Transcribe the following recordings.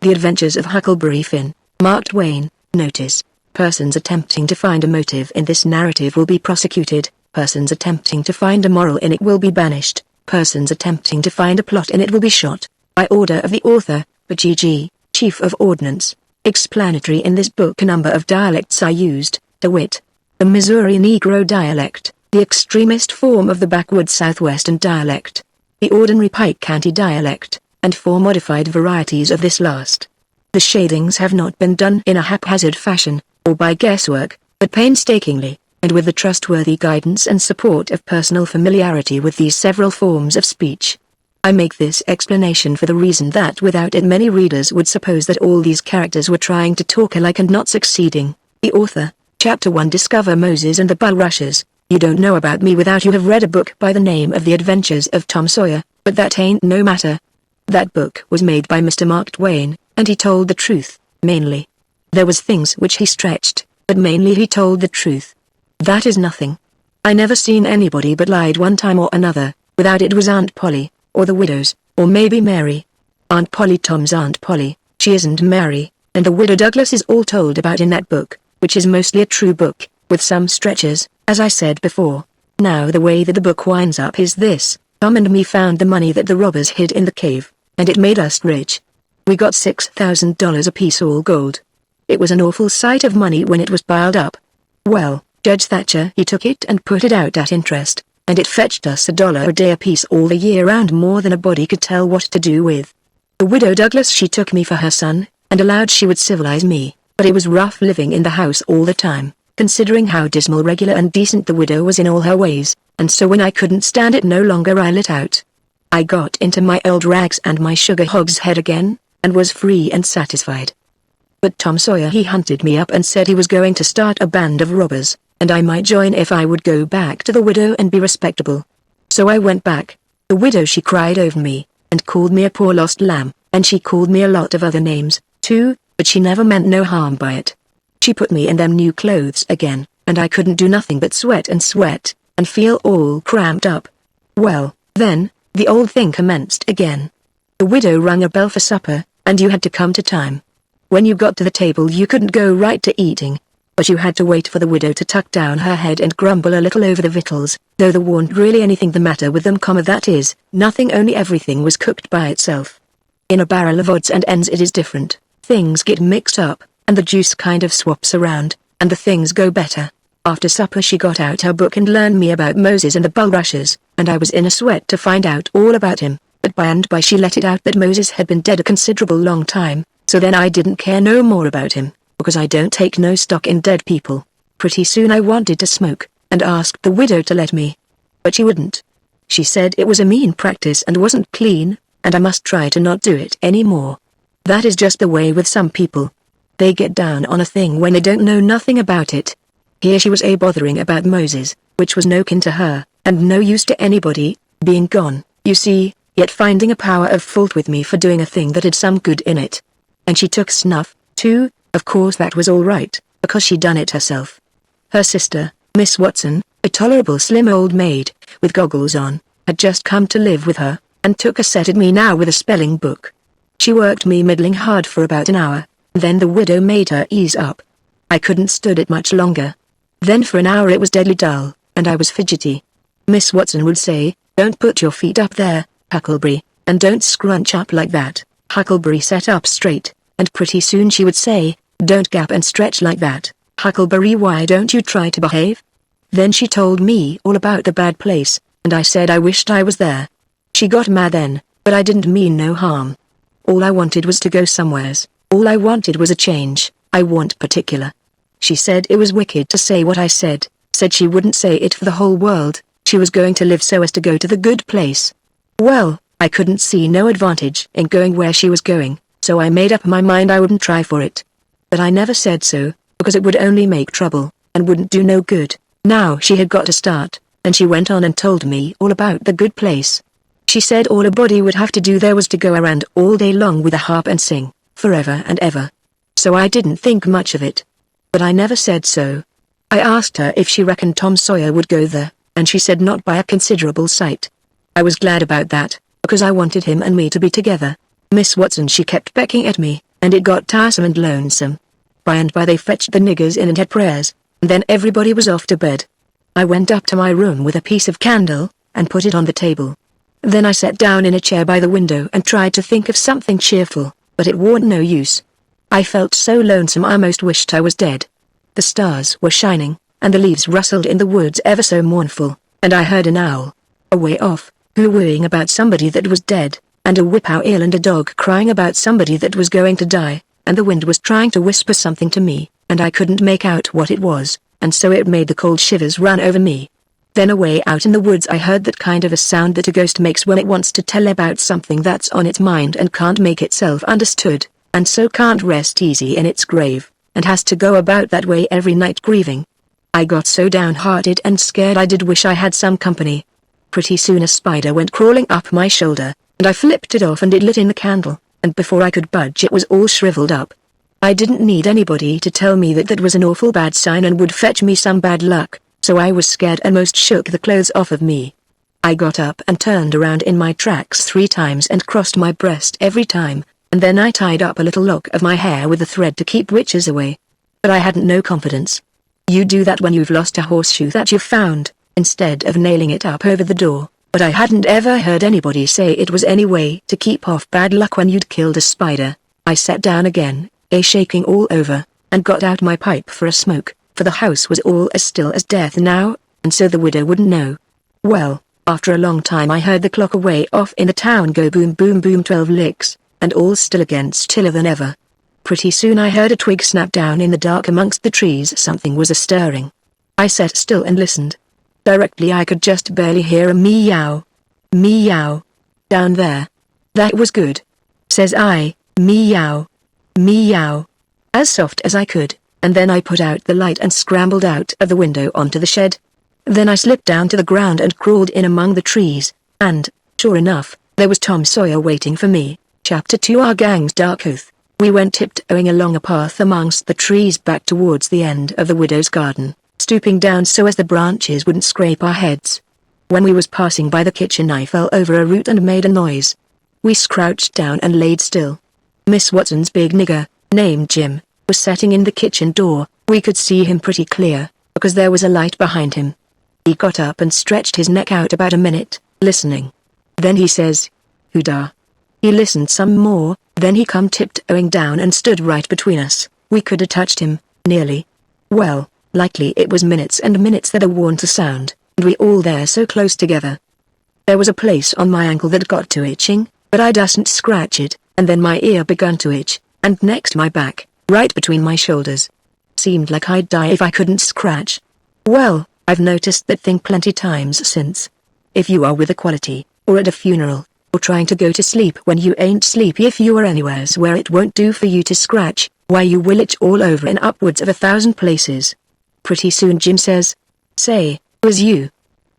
The Adventures of Huckleberry Finn, Mark Twain. Notice: persons attempting to find a motive in this narrative will be prosecuted, persons attempting to find a moral in it will be banished, persons attempting to find a plot in it will be shot. By order of the author, G.G., Chief of Ordnance. Explanatory: in this book a number of dialects are used, to wit, the Missouri Negro dialect, the extremist form of the backwoods Southwestern dialect, the ordinary Pike County dialect, and 4 modified varieties of this last. The shadings have not been done in a haphazard fashion, or by guesswork, but painstakingly, and with the trustworthy guidance and support of personal familiarity with these several forms of speech. I make this explanation for the reason that without it many readers would suppose that all these characters were trying to talk alike and not succeeding. The author, Chapter 1: Discover Moses and the Bulrushes. You don't know about me without you have read a book by the name of The Adventures of Tom Sawyer, but that ain't no matter. That book was made by Mr. Mark Twain, and he told the truth, mainly. There was things which he stretched, but mainly he told the truth. That is nothing. I never seen anybody but lied one time or another, without it was Aunt Polly, or the widows, or maybe Mary. Aunt Polly, Tom's Aunt Polly, she isn't Mary, and the widow Douglas is all told about in that book, which is mostly a true book, with some stretches, as I said before. Now the way that the book winds up is this: Tom and me found the money that the robbers hid in the cave, and it made us rich. We got $6,000 apiece, all gold. It was an awful sight of money when it was piled up. Well, Judge Thatcher he took it and put it out at interest, and it fetched us $1 a day apiece all the year round, more than a body could tell what to do with. The widow Douglas she took me for her son, and allowed she would civilize me, but it was rough living in the house all the time, considering how dismal, regular and decent the widow was in all her ways, and so when I couldn't stand it no longer I lit out. I got into my old rags and my sugar hogshead again, and was free and satisfied. But Tom Sawyer he hunted me up and said he was going to start a band of robbers, and I might join if I would go back to the widow and be respectable. So I went back. The widow she cried over me, and called me a poor lost lamb, and she called me a lot of other names, too, but she never meant no harm by it. She put me in them new clothes again, and I couldn't do nothing but sweat, and feel all cramped up. Well, then, the old thing commenced again. The widow rung a bell for supper, and you had to come to time. When you got to the table you couldn't go right to eating, but you had to wait for the widow to tuck down her head and grumble a little over the victuals, though there warn't really anything the matter with them, that is, nothing, only everything was cooked by itself. In a barrel of odds and ends it is different. Things get mixed up, and the juice kind of swaps around, and the things go better. After supper she got out her book and learned me about Moses and the bulrushes, and I was in a sweat to find out all about him, but by and by she let it out that Moses had been dead a considerable long time, so then I didn't care no more about him, because I don't take no stock in dead people. Pretty soon I wanted to smoke, and asked the widow to let me. But she wouldn't. She said it was a mean practice and wasn't clean, and I must try to not do it any more. That is just the way with some people. They get down on a thing when they don't know nothing about it. Here she was bothering about Moses, which was no kin to her, and no use to anybody, being gone, you see, yet finding a power of fault with me for doing a thing that had some good in it. And she took snuff, too. Of course that was all right, because she done it herself. Her sister, Miss Watson, a tolerable slim old maid, with goggles on, had just come to live with her, and took a set at me now with a spelling book. She worked me middling hard for about an hour, then the widow made her ease up. I couldn't stood it much longer. Then for an hour it was deadly dull, and I was fidgety. Miss Watson would say, "Don't put your feet up there, Huckleberry, and don't scrunch up like that." Huckleberry sat up straight, and pretty soon she would say, "Don't gap and stretch like that, Huckleberry, why don't you try to behave?" Then she told me all about the bad place, and I said I wished I was there. She got mad then, but I didn't mean no harm. All I wanted was to go somewheres, all I wanted was a change, I want particular. She said it was wicked to say what I said she wouldn't say it for the whole world, she was going to live so as to go to the good place. Well, I couldn't see no advantage in going where she was going, so I made up my mind I wouldn't try for it. But I never said so, because it would only make trouble, and wouldn't do no good. Now she had got to start, and she went on and told me all about the good place. She said all a body would have to do there was to go around all day long with a harp and sing, forever and ever. So I didn't think much of it. But I never said so. I asked her if she reckoned Tom Sawyer would go there, and she said not by a considerable sight. I was glad about that, because I wanted him and me to be together. Miss Watson she kept pecking at me, and it got tiresome and lonesome. By and by they fetched the niggers in and had prayers, and then everybody was off to bed. I went up to my room with a piece of candle, and put it on the table. Then I sat down in a chair by the window and tried to think of something cheerful, but it warn't no use. I felt so lonesome I almost wished I was dead. The stars were shining, and the leaves rustled in the woods ever so mournful, and I heard an owl, away off, hoo-wooing about somebody that was dead, and a whippoorwill and a dog crying about somebody that was going to die, and the wind was trying to whisper something to me, and I couldn't make out what it was, and so it made the cold shivers run over me. Then away out in the woods I heard that kind of a sound that a ghost makes when it wants to tell about something that's on its mind and can't make itself understood, and so can't rest easy in its grave, and has to go about that way every night grieving. I got so downhearted and scared I did wish I had some company. Pretty soon a spider went crawling up my shoulder, and I flipped it off and it lit in the candle, and before I could budge it was all shriveled up. I didn't need anybody to tell me that that was an awful bad sign and would fetch me some bad luck, so I was scared and most shook the clothes off of me. I got up and turned around in my tracks 3 times and crossed my breast every time, and then I tied up a little lock of my hair with a thread to keep witches away. But I hadn't no confidence. You do that when you've lost a horseshoe that you've found, instead of nailing it up over the door, but I hadn't ever heard anybody say it was any way to keep off bad luck when you'd killed a spider. I sat down again, shaking all over, and got out my pipe for a smoke, for the house was all as still as death now, and so the widow wouldn't know. Well, after a long time I heard the clock away off in the town go boom boom boom 12 licks, and all still again, stiller than ever. Pretty soon I heard a twig snap down in the dark amongst the trees. Something was a-stirring. I sat still and listened. Directly I could just barely hear a meow. Meow. Down there. That was good. Says I, meow. Meow. As soft as I could, and then I put out the light and scrambled out of the window onto the shed. Then I slipped down to the ground and crawled in among the trees, and, sure enough, there was Tom Sawyer waiting for me. Chapter 2 Our Gang's Dark Oath. We went tiptoeing along a path amongst the trees back towards the end of the widow's garden, stooping down so as the branches wouldn't scrape our heads. When we was passing by the kitchen I fell over a root and made a noise. We crouched down and laid still. Miss Watson's big nigger, named Jim, was sitting in the kitchen door. We could see him pretty clear, because there was a light behind him. He got up and stretched his neck out about a minute, listening. Then he says, "Who da?" He listened some more, then he come tiptoeing down and stood right between us. We could have touched him, nearly. Well, likely it was minutes and minutes that a warned to sound, and we all there so close together. There was a place on my ankle that got to itching, but I dasn't scratch it, and then my ear begun to itch, and next my back, right between my shoulders. Seemed like I'd die if I couldn't scratch. Well, I've noticed that thing plenty times since. If you are with a quality, or at a funeral, or trying to go to sleep when you ain't sleepy, if you are anywheres where it won't do for you to scratch, why you will itch all over in upwards of 1,000 places. Pretty soon Jim says, "Say, was you?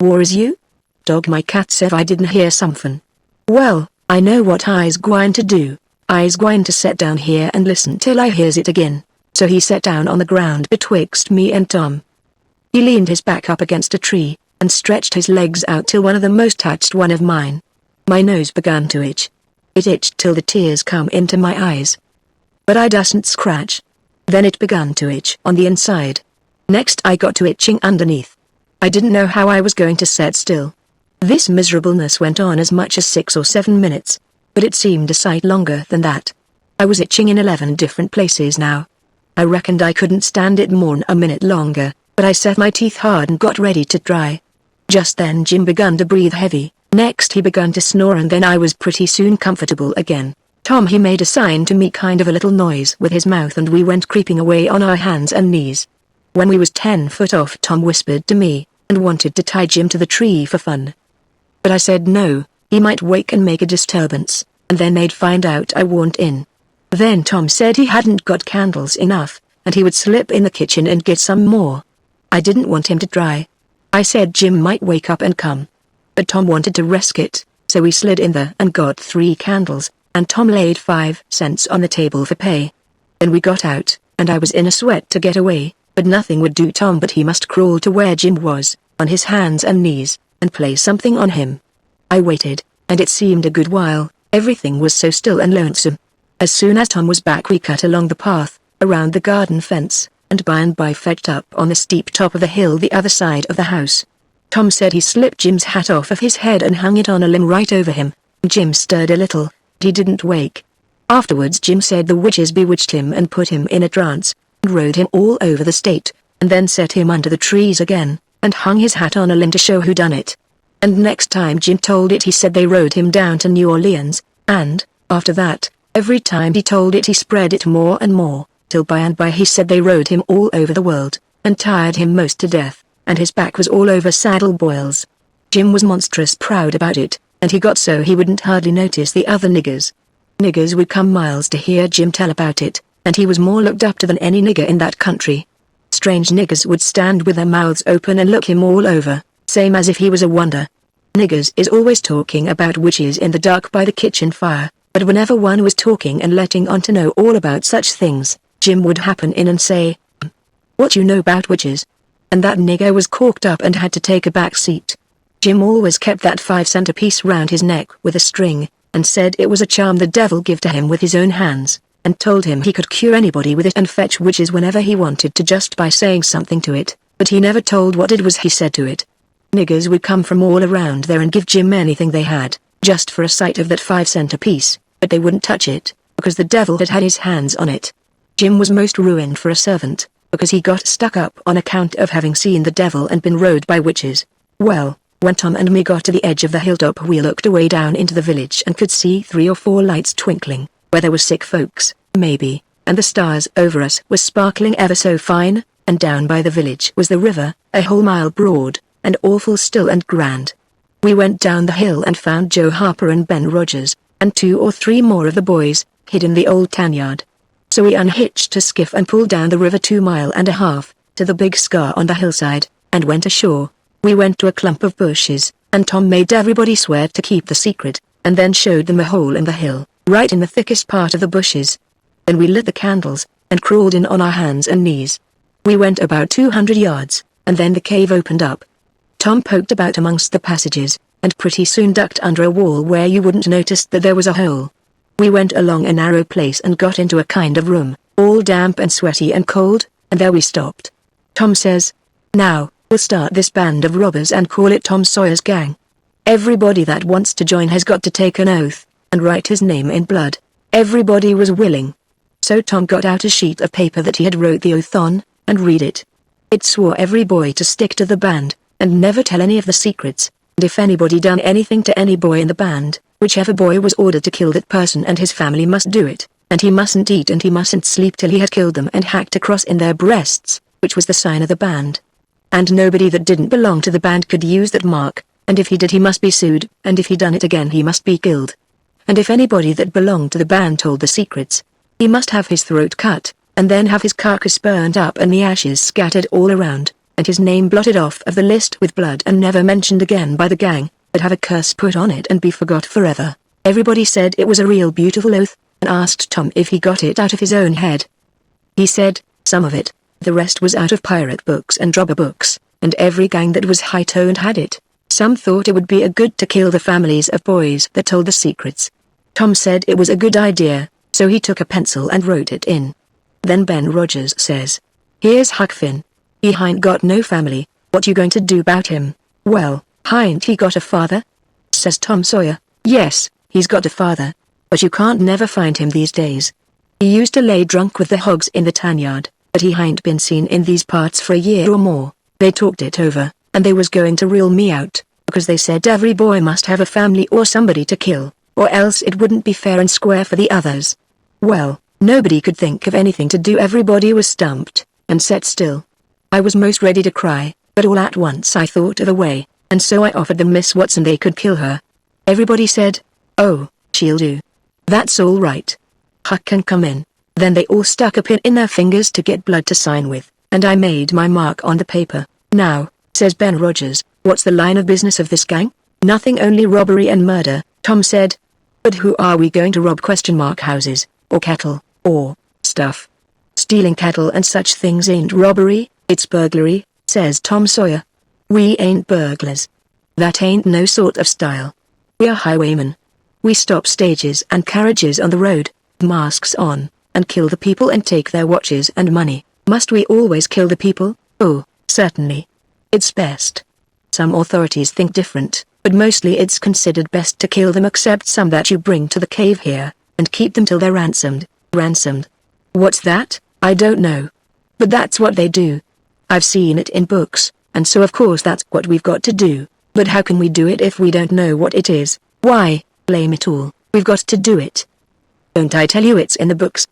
War is you?" Dog my cat said I didn't hear somethin'. Well, I know what I's gwine to do. I's gwine to set down here and listen till I hears it again. So he sat down on the ground betwixt me and Tom. He leaned his back up against a tree, and stretched his legs out till one of them most touched one of mine. My nose began to itch. It itched till the tears come into my eyes. But I dasn't scratch. Then it began to itch on the inside. Next I got to itching underneath. I didn't know how I was going to sit still. This miserableness went on as much as 6 or 7 minutes, but it seemed a sight longer than that. I was itching in 11 different places now. I reckoned I couldn't stand it more'n a minute longer, but I set my teeth hard and got ready to try. Just then Jim begun to breathe heavy. Next he begun to snore, and then I was pretty soon comfortable again. Tom he made a sign to me, kind of a little noise with his mouth, and we went creeping away on our hands and knees. When we was 10 foot off Tom whispered to me, and wanted to tie Jim to the tree for fun. But I said no, he might wake and make a disturbance, and then they'd find out I warn't in. Then Tom said he hadn't got candles enough, and he would slip in the kitchen and get some more. I didn't want him to try. I said Jim might wake up and come. But Tom wanted to risk it, so we slid in there and got 3 candles, and Tom laid 5 cents on the table for pay. Then we got out, and I was in a sweat to get away, but nothing would do Tom but he must crawl to where Jim was, on his hands and knees, and play something on him. I waited, and it seemed a good while, everything was so still and lonesome. As soon as Tom was back we cut along the path, around the garden fence, and by fetched up on the steep top of the hill the other side of the house. Tom said he slipped Jim's hat off of his head and hung it on a limb right over him. Jim stirred a little, but he didn't wake. Afterwards Jim said the witches bewitched him and put him in a trance, and rode him all over the state, and then set him under the trees again, and hung his hat on a limb to show who done it. And next time Jim told it he said they rode him down to New Orleans, and, after that, every time he told it he spread it more and more, till by and by he said they rode him all over the world, and tired him most to death, and his back was all over saddle boils. Jim was monstrous proud about it, and he got so he wouldn't hardly notice the other niggers. Niggers would come miles to hear Jim tell about it, and he was more looked up to than any nigger in that country. Strange niggers would stand with their mouths open and look him all over, same as if he was a wonder. Niggers is always talking about witches in the dark by the kitchen fire, but whenever one was talking and letting on to know all about such things, Jim would happen in and say, "What you know about witches?" And that nigger was corked up and had to take a back seat. Jim always kept that 5-cent piece round his neck with a string, and said it was a charm the devil give to him with his own hands, and told him he could cure anybody with it and fetch witches whenever he wanted to just by saying something to it, but he never told what it was he said to it. Niggers would come from all around there and give Jim anything they had, just for a sight of that 5-cent piece, but they wouldn't touch it, because the devil had had his hands on it. Jim was most ruined for a servant, because he got stuck up on account of having seen the devil and been rode by witches. Well, when Tom and me got to the edge of the hilltop we looked away down into the village and could see 3 or 4 lights twinkling, where there were sick folks, maybe, and the stars over us were sparkling ever so fine, and down by the village was the river, a whole mile broad, and awful still and grand. We went down the hill and found Joe Harper and Ben Rogers, and 2 or 3 more of the boys, hid in the old tan yard. So we unhitched a skiff and pulled down the river 2.5 miles, to the big scar on the hillside, and went ashore. We went to a clump of bushes, and Tom made everybody swear to keep the secret, and then showed them a hole in the hill, right in the thickest part of the bushes. Then we lit the candles, and crawled in on our hands and knees. We went about 200 yards, and then the cave opened up. Tom poked about amongst the passages, and pretty soon ducked under a wall where you wouldn't notice that there was a hole. We went along a narrow place and got into a kind of room, all damp and sweaty and cold, and there we stopped. Tom says, "Now, we'll start this band of robbers and call it Tom Sawyer's Gang. Everybody that wants to join has got to take an oath, and write his name in blood." Everybody was willing. So Tom got out a sheet of paper that he had wrote the oath on, and read it. It swore every boy to stick to the band, and never tell any of the secrets, and if anybody done anything to any boy in the band, whichever boy was ordered to kill that person and his family must do it, and he mustn't eat and he mustn't sleep till he had killed them and hacked a cross in their breasts, which was the sign of the band. And nobody that didn't belong to the band could use that mark, and if he did he must be sued, and if he done it again he must be killed. And if anybody that belonged to the band told the secrets, he must have his throat cut, and then have his carcass burned up and the ashes scattered all around, and his name blotted off of the list with blood and never mentioned again by the gang, but have a curse put on it and be forgot forever. Everybody said it was a real beautiful oath, and asked Tom if he got it out of his own head. He said, some of it, the rest was out of pirate books and robber books, and every gang that was high-toned had it. Some thought it would be a good to kill the families of boys that told the secrets. Tom said it was a good idea, so he took a pencil and wrote it in. Then Ben Rogers says, "Here's Huck Finn. He hain't got no family, what you going to do about him?" "Well, hain't he got a father?" says Tom Sawyer. "Yes, he's got a father, but you can't never find him these days. He used to lay drunk with the hogs in the tan yard, but he hain't been seen in these parts for a year or more." They talked it over, and they was going to rule me out, because they said every boy must have a family or somebody to kill, or else it wouldn't be fair and square for the others. Well, nobody could think of anything to do. Everybody was stumped, and sat still. I was most ready to cry, but all at once I thought of a way, and so I offered them Miss Watson they could kill her. Everybody said, "Oh, she'll do. That's all right. Huck can come in." Then they all stuck a pin in their fingers to get blood to sign with, and I made my mark on the paper. "Now," says Ben Rogers, "what's the line of business of this gang?" "Nothing, only robbery and murder," Tom said. "But who are we going to rob? Houses, or cattle, or stuff?" "Stealing cattle and such things ain't robbery, it's burglary," says Tom Sawyer. "We ain't burglars. That ain't no sort of style. We are highwaymen. We stop stages and carriages on the road. masks on, and kill the people and take their watches and money. Must we always kill the people? Oh, certainly. It's best. Some authorities think different, but mostly it's considered best to kill them except some that you bring to the cave here, and keep them till they're ransomed. Ransomed? What's that? I don't know. But that's what they do. I've seen it in books, and so of course that's what we've got to do. But how can we do it if we don't know what it is? Why, blame it all, we've got to do it. Don't I tell you it's in the books?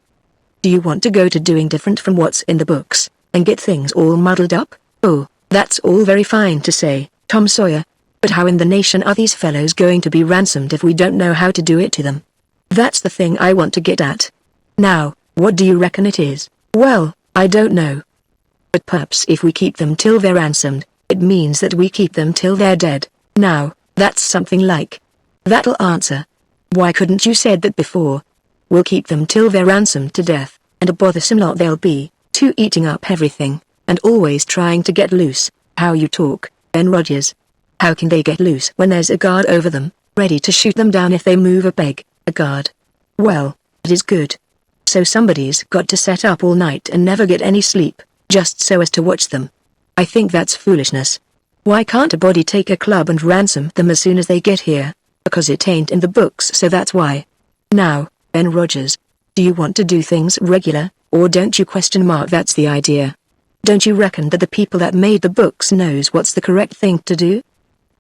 Do you want to go to doing different from what's in the books, and get things all muddled up? Oh, that's all very fine to say, Tom Sawyer. But how in the nation are these fellows going to be ransomed if we don't know how to do it to them? That's the thing I want to get at. Now, what do you reckon it is? Well, I don't know. But perhaps if we keep them till they're ransomed, it means that we keep them till they're dead. Now, that's something like. That'll answer. Why couldn't you said that before? We'll keep them till they're ransomed to death, and a bothersome lot they'll be, too, eating up everything, and always trying to get loose. How you talk, Ben Rogers. How can they get loose when there's a guard over them, ready to shoot them down if they move a peg? A guard. Well, it is good. So somebody's got to set up all night and never get any sleep, just so as to watch them. I think that's foolishness. Why can't a body take a club and ransom them as soon as they get here? Because it ain't in the books, so that's why. Now, Ben Rogers, do you want to do things regular, or don't you? That's the idea. Don't you reckon that the people that made the books knows what's the correct thing to do?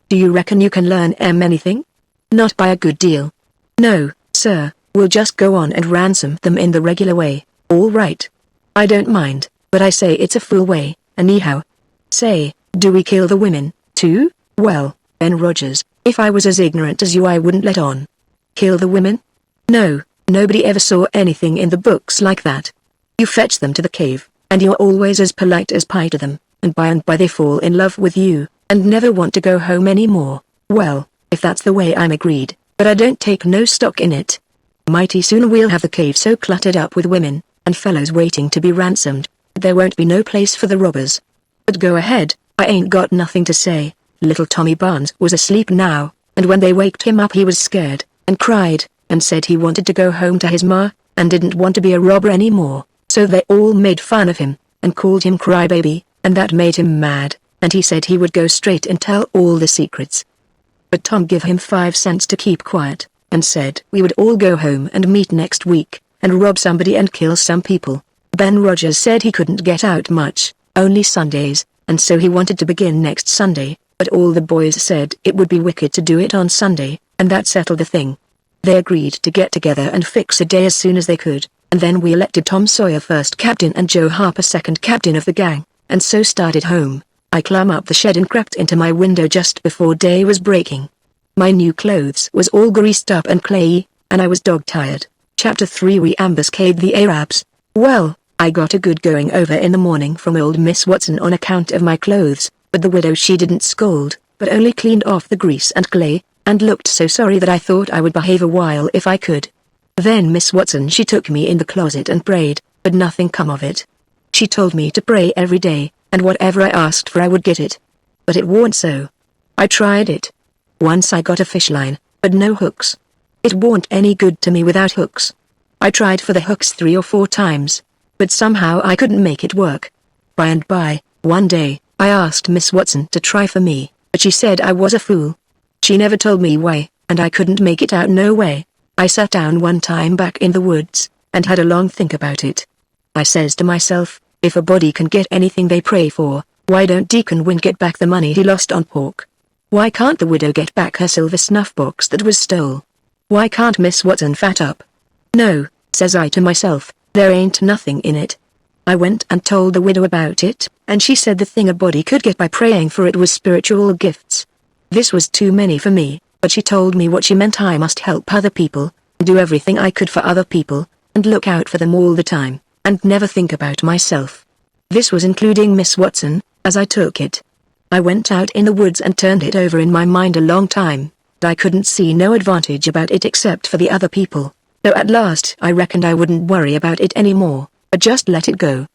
Do you reckon you can learn anything? Not by a good deal. No, sir, we'll just go on and ransom them in the regular way. All right. I don't mind, but I say it's a fool way, anyhow. Say, do we kill the women, too? Well, Ben Rogers, if I was as ignorant as you I wouldn't let on. Kill the women? No, nobody ever saw anything in the books like that. You fetch them to the cave, and you're always as polite as pie to them, and by they fall in love with you, and never want to go home anymore. Well, if that's the way I'm agreed, but I don't take no stock in it. Mighty soon we'll have the cave so cluttered up with women, and fellows waiting to be ransomed, there won't be no place for the robbers. But go ahead, I ain't got nothing to say. Little Tommy Barnes was asleep now, and when they waked him up he was scared, and cried, and said he wanted to go home to his ma, and didn't want to be a robber anymore, so they all made fun of him, and called him crybaby, and that made him mad, and he said he would go straight and tell all the secrets. But Tom gave him 5 cents to keep quiet, and said we would all go home and meet next week, and rob somebody and kill some people. Ben Rogers said he couldn't get out much, only Sundays, and so he wanted to begin next Sunday, but all the boys said it would be wicked to do it on Sunday, and that settled the thing. They agreed to get together and fix a day as soon as they could, and then we elected Tom Sawyer first captain and Joe Harper second captain of the gang, and so started home. I climbed up the shed and crept into my window just before day was breaking. My new clothes was all greased up and clayey, and I was dog-tired. Chapter 3 We ambuscade the Arabs. Well, I got a good going over in the morning from old Miss Watson on account of my clothes, but the widow she didn't scold, but only cleaned off the grease and clay, and looked so sorry that I thought I would behave a while if I could. Then Miss Watson she took me in the closet and prayed, but nothing come of it. She told me to pray every day, and whatever I asked for I would get it. But it warn't so. I tried it. Once I got a fish line, but no hooks. It warn't any good to me without hooks. I tried for the hooks 3 or 4 times, but somehow I couldn't make it work. By and by, one day, I asked Miss Watson to try for me, but she said I was a fool. She never told me why, and I couldn't make it out no way. I sat down one time back in the woods, and had a long think about it. I says to myself, if a body can get anything they pray for, why don't Deacon Wynne get back the money he lost on pork? Why can't the widow get back her silver snuff box that was stole? Why can't Miss Watson fat up? No, says I to myself, there ain't nothing in it. I went and told the widow about it, and she said the thing a body could get by praying for it was spiritual gifts. This was too many for me, but she told me what she meant. I must help other people, do everything I could for other people, and look out for them all the time, and never think about myself. This was including Miss Watson, as I took it. I went out in the woods and turned it over in my mind a long time, but I couldn't see no advantage about it except for the other people. So at last I reckoned I wouldn't worry about it anymore, but just let it go.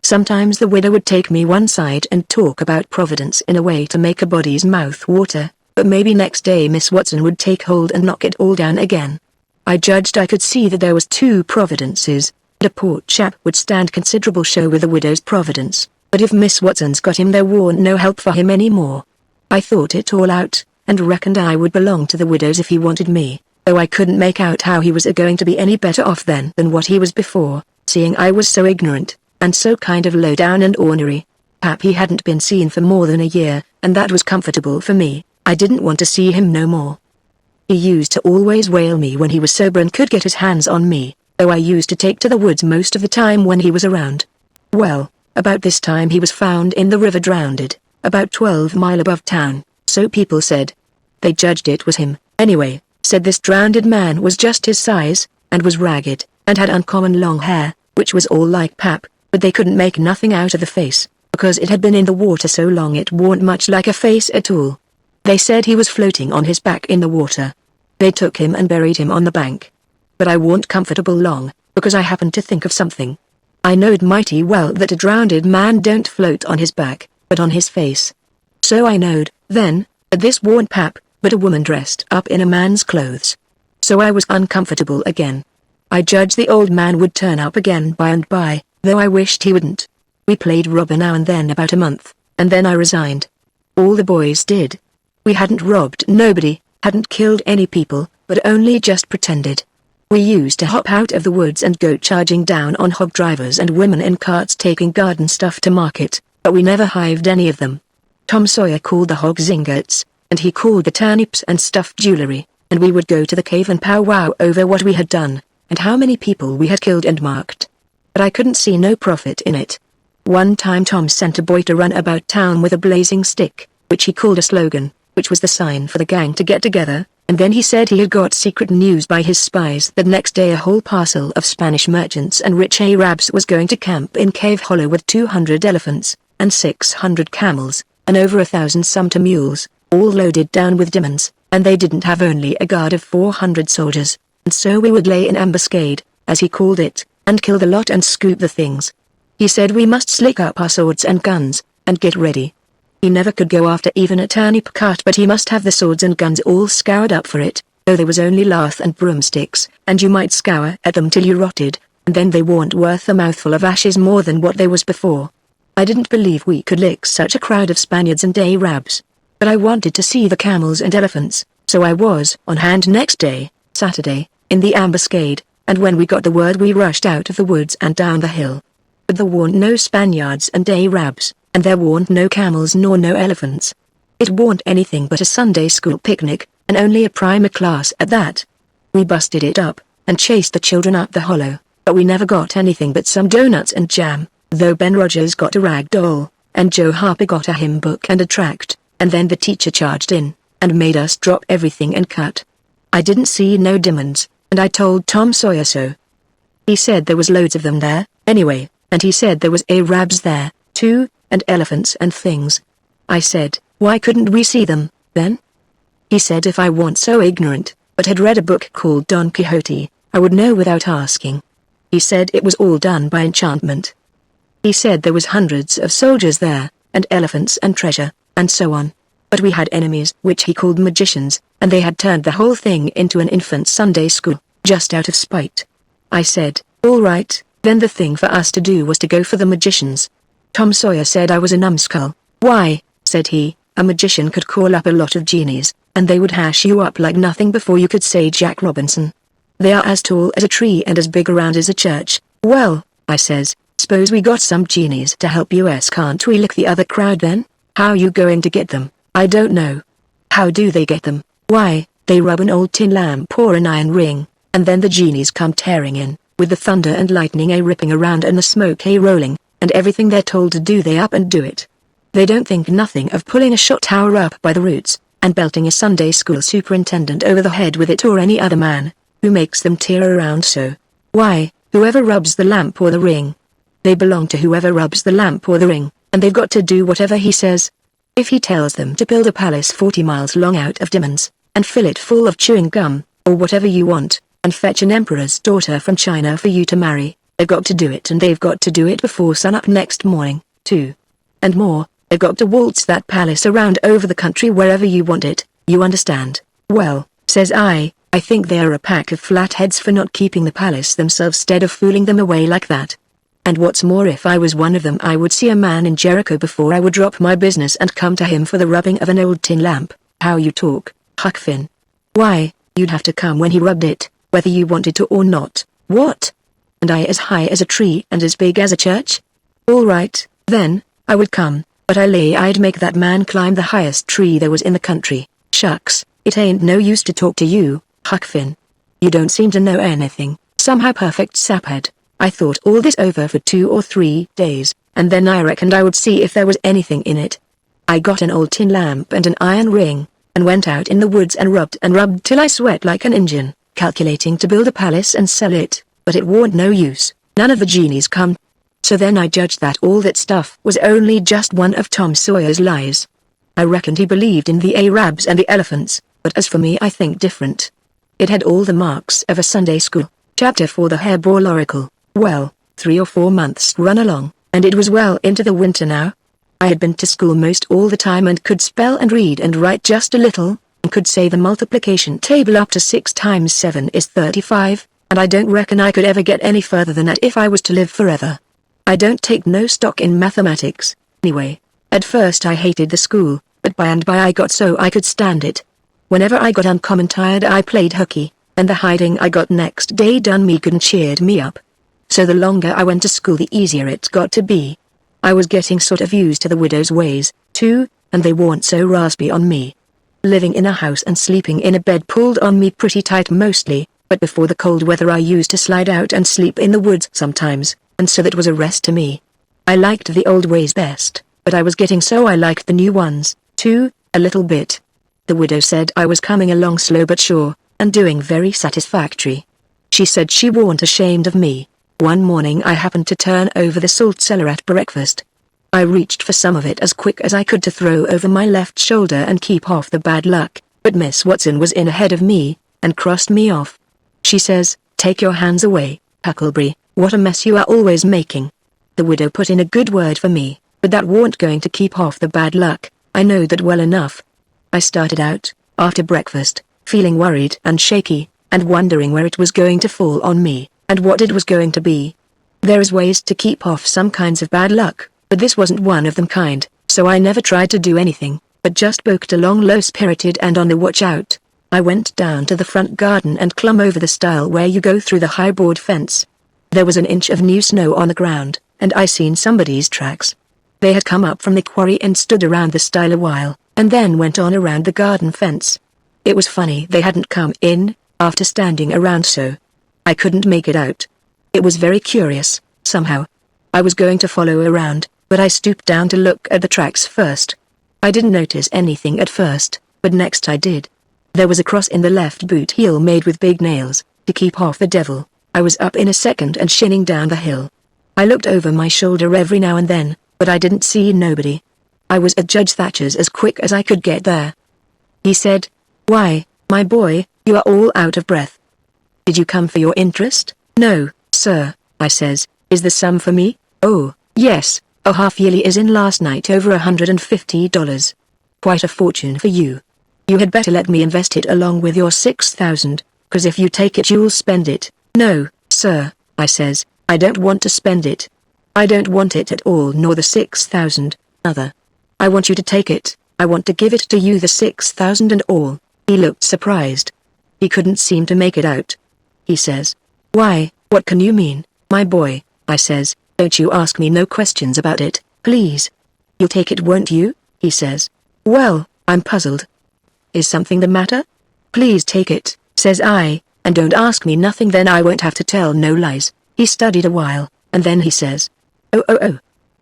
Sometimes the widow would take me one side and talk about Providence in a way to make a body's mouth water, but maybe next day Miss Watson would take hold and knock it all down again. I judged I could see that there was 2 providences, and a poor chap would stand considerable show with the widow's providence, but if Miss Watson's got him there warn't no help for him any more. I thought it all out, and reckoned I would belong to the widow's if he wanted me, though I couldn't make out how he was going to be any better off then than what he was before, seeing I was so ignorant, and so kind of low down and ornery. Pap he hadn't been seen for more than a year, and that was comfortable for me. I didn't want to see him no more. He used to always whale me when he was sober and could get his hands on me, though I used to take to the woods most of the time when he was around. Well, about this time he was found in the river drowned, about 12 mile above town, so people said. They judged it was him, anyway, said this drowned man was just his size, and was ragged, and had uncommon long hair, which was all like Pap, but they couldn't make nothing out of the face, because it had been in the water so long it warn't much like a face at all. They said he was floating on his back in the water. They took him and buried him on the bank. But I warn't comfortable long, because I happened to think of something. I knowed mighty well that a drowned man don't float on his back, but on his face. So I knowed, then, that this warn't Pap, but a woman dressed up in a man's clothes. So I was uncomfortable again. I judged the old man would turn up again by and by, though I wished he wouldn't. We played robber now and then about a month, and then I resigned. All the boys did. We hadn't robbed nobody, hadn't killed any people, but only just pretended. We used to hop out of the woods and go charging down on hog drivers and women in carts taking garden stuff to market, but we never hived any of them. Tom Sawyer called the hogs ingots, and he called the turnips and stuffed jewelry, and we would go to the cave and powwow over what we had done, and how many people we had killed and marked. But I couldn't see no profit in it. One time Tom sent a boy to run about town with a blazing stick, which he called a slogan, which was the sign for the gang to get together, and then he said he had got secret news by his spies that next day a whole parcel of Spanish merchants and rich Arabs was going to camp in Cave Hollow with 200 elephants, and 600 camels, and over 1,000 sumpter mules, all loaded down with diamonds, and they didn't have only a guard of 400 soldiers, and so we would lay in ambuscade, as he called it, and kill the lot and scoop the things. He said we must slick up our swords and guns, and get ready. He never could go after even a turnip cart, but he must have the swords and guns all scoured up for it, though there was only lath and broomsticks, and you might scour at them till you rotted, and then they warn't worth a mouthful of ashes more than what they was before. I didn't believe we could lick such a crowd of Spaniards and Arabs, but I wanted to see the camels and elephants, so I was on hand next day, Saturday, in the ambuscade, and when we got the word we rushed out of the woods and down the hill. But there warn't no Spaniards and Arabs, and there warn't no camels nor no elephants. It warn't anything but a Sunday school picnic, and only a primer class at that. We busted it up, and chased the children up the hollow, but we never got anything but some donuts and jam, though Ben Rogers got a rag doll, and Joe Harper got a hymn book and a tract, and then the teacher charged in, and made us drop everything and cut. I didn't see no diamonds, and I told Tom Sawyer so. He said there was loads of them there, anyway, and he said there was Arabs there, too, and elephants and things. I said, why couldn't we see them, then? He said if I weren't so ignorant, but had read a book called Don Quixote, I would know without asking. He said it was all done by enchantment. He said there was hundreds of soldiers there, and elephants and treasure, and so on. But we had enemies which he called magicians, and they had turned the whole thing into an infant Sunday school, just out of spite. I said, all right, then the thing for us to do was to go for the magicians. Tom Sawyer said I was a numbskull. Why, said he, a magician could call up a lot of genies, and they would hash you up like nothing before you could say Jack Robinson. They are as tall as a tree and as big around as a church. Well, I says, suppose we got some genies to help us, can't we lick the other crowd then? How you going to get them? I don't know. How do they get them? Why, they rub an old tin lamp or an iron ring, and then the genies come tearing in, with the thunder and lightning ripping around and the smoke rolling, and everything they're told to do they up and do it. They don't think nothing of pulling a shot tower up by the roots, and belting a Sunday school superintendent over the head with it or any other man, who makes them tear around so. Why, whoever rubs the lamp or the ring. They belong to whoever rubs the lamp or the ring, and they've got to do whatever he says. If he tells them to build a palace 40 miles long out of diamonds, and fill it full of chewing gum, or whatever you want, and fetch an emperor's daughter from China for you to marry, they've got to do it, and they've got to do it before sunup next morning, too. And more, they've got to waltz that palace around over the country wherever you want it, you understand. Well, says I I think they are a pack of flatheads for not keeping the palace themselves instead of fooling them away like that. And what's more, if I was one of them, I would see a man in Jericho before I would drop my business and come to him for the rubbing of an old tin lamp. How you talk, Huck Finn. Why, you'd have to come when he rubbed it, whether you wanted to or not. What? And I as high as a tree and as big as a church? All right, then, I would come, but I lay I'd make that man climb the highest tree there was in the country. Shucks, it ain't no use to talk to you, Huck Finn. You don't seem to know anything, somehow perfect saphead. I thought all this over for 2 or 3 days, and then I reckoned I would see if there was anything in it. I got an old tin lamp and an iron ring, and went out in the woods and rubbed till I sweat like an Injun, calculating to build a palace and sell it, but it warn't no use, none of the genies come. So then I judged that all that stuff was only just one of Tom Sawyer's lies. I reckoned he believed in the Arabs and the elephants, but as for me I think different. It had all the marks of a Sunday school chapter for the Hairball Oracle. Well, 3 or 4 months run along, and it was well into the winter now. I had been to school most all the time and could spell and read and write just a little, and could say the multiplication table up to 6 times 7 is 35, and I don't reckon I could ever get any further than that if I was to live forever. I don't take no stock in mathematics, anyway. At first I hated the school, but by and by I got so I could stand it. Whenever I got uncommon tired I played hooky, and the hiding I got next day done me good and cheered me up. So the longer I went to school the easier it got to be. I was getting sort of used to the widow's ways, too, and they weren't so raspy on me. Living in a house and sleeping in a bed pulled on me pretty tight mostly, but before the cold weather I used to slide out and sleep in the woods sometimes, and so that was a rest to me. I liked the old ways best, but I was getting so I liked the new ones, too, a little bit. The widow said I was coming along slow but sure, and doing very satisfactory. She said she warn't ashamed of me. One morning I happened to turn over the salt cellar at breakfast. I reached for some of it as quick as I could to throw over my left shoulder and keep off the bad luck, but Miss Watson was in ahead of me, and crossed me off. She says, "Take your hands away, Huckleberry, what a mess you are always making." The widow put in a good word for me, but that warn't going to keep off the bad luck, I know that well enough. I started out, after breakfast, feeling worried and shaky, and wondering where it was going to fall on me, and what it was going to be. There is ways to keep off some kinds of bad luck, but this wasn't one of them kind, so I never tried to do anything, but just poked along low-spirited and on the watch out. I went down to the front garden and clumb over the stile where you go through the high board fence. There was an inch of new snow on the ground, and I seen somebody's tracks. They had come up from the quarry and stood around the stile a while, and then went on around the garden fence. It was funny they hadn't come in, after standing around so. I couldn't make it out. It was very curious, somehow. I was going to follow around, but I stooped down to look at the tracks first. I didn't notice anything at first, but next I did. There was a cross in the left boot heel made with big nails, to keep off the devil. I was up in a second and shinning down the hill. I looked over my shoulder every now and then, but I didn't see nobody. I was at Judge Thatcher's as quick as I could get there. He said, "Why, my boy, you are all out of breath. Did you come for your interest?" "No, sir," I says. "Is the sum for me?" "Oh, yes, a half-yearly is in last night over $150. Quite a fortune for you. You had better let me invest it along with your 6,000, 'cause if you take it you'll spend it." "No, sir," I says, "I don't want to spend it. I don't want it at all, nor the 6,000, other. I want you to take it, I want to give it to you, the 6,000 and all." He looked surprised. He couldn't seem to make it out. He says, "Why, what can you mean, my boy?" I says, "Don't you ask me no questions about it, please. You'll take it, won't you?" He says. "Well, I'm puzzled. Is something the matter?" "Please take it," says I, "and don't ask me nothing, then I won't have to tell no lies." He studied a while, and then he says, Oh,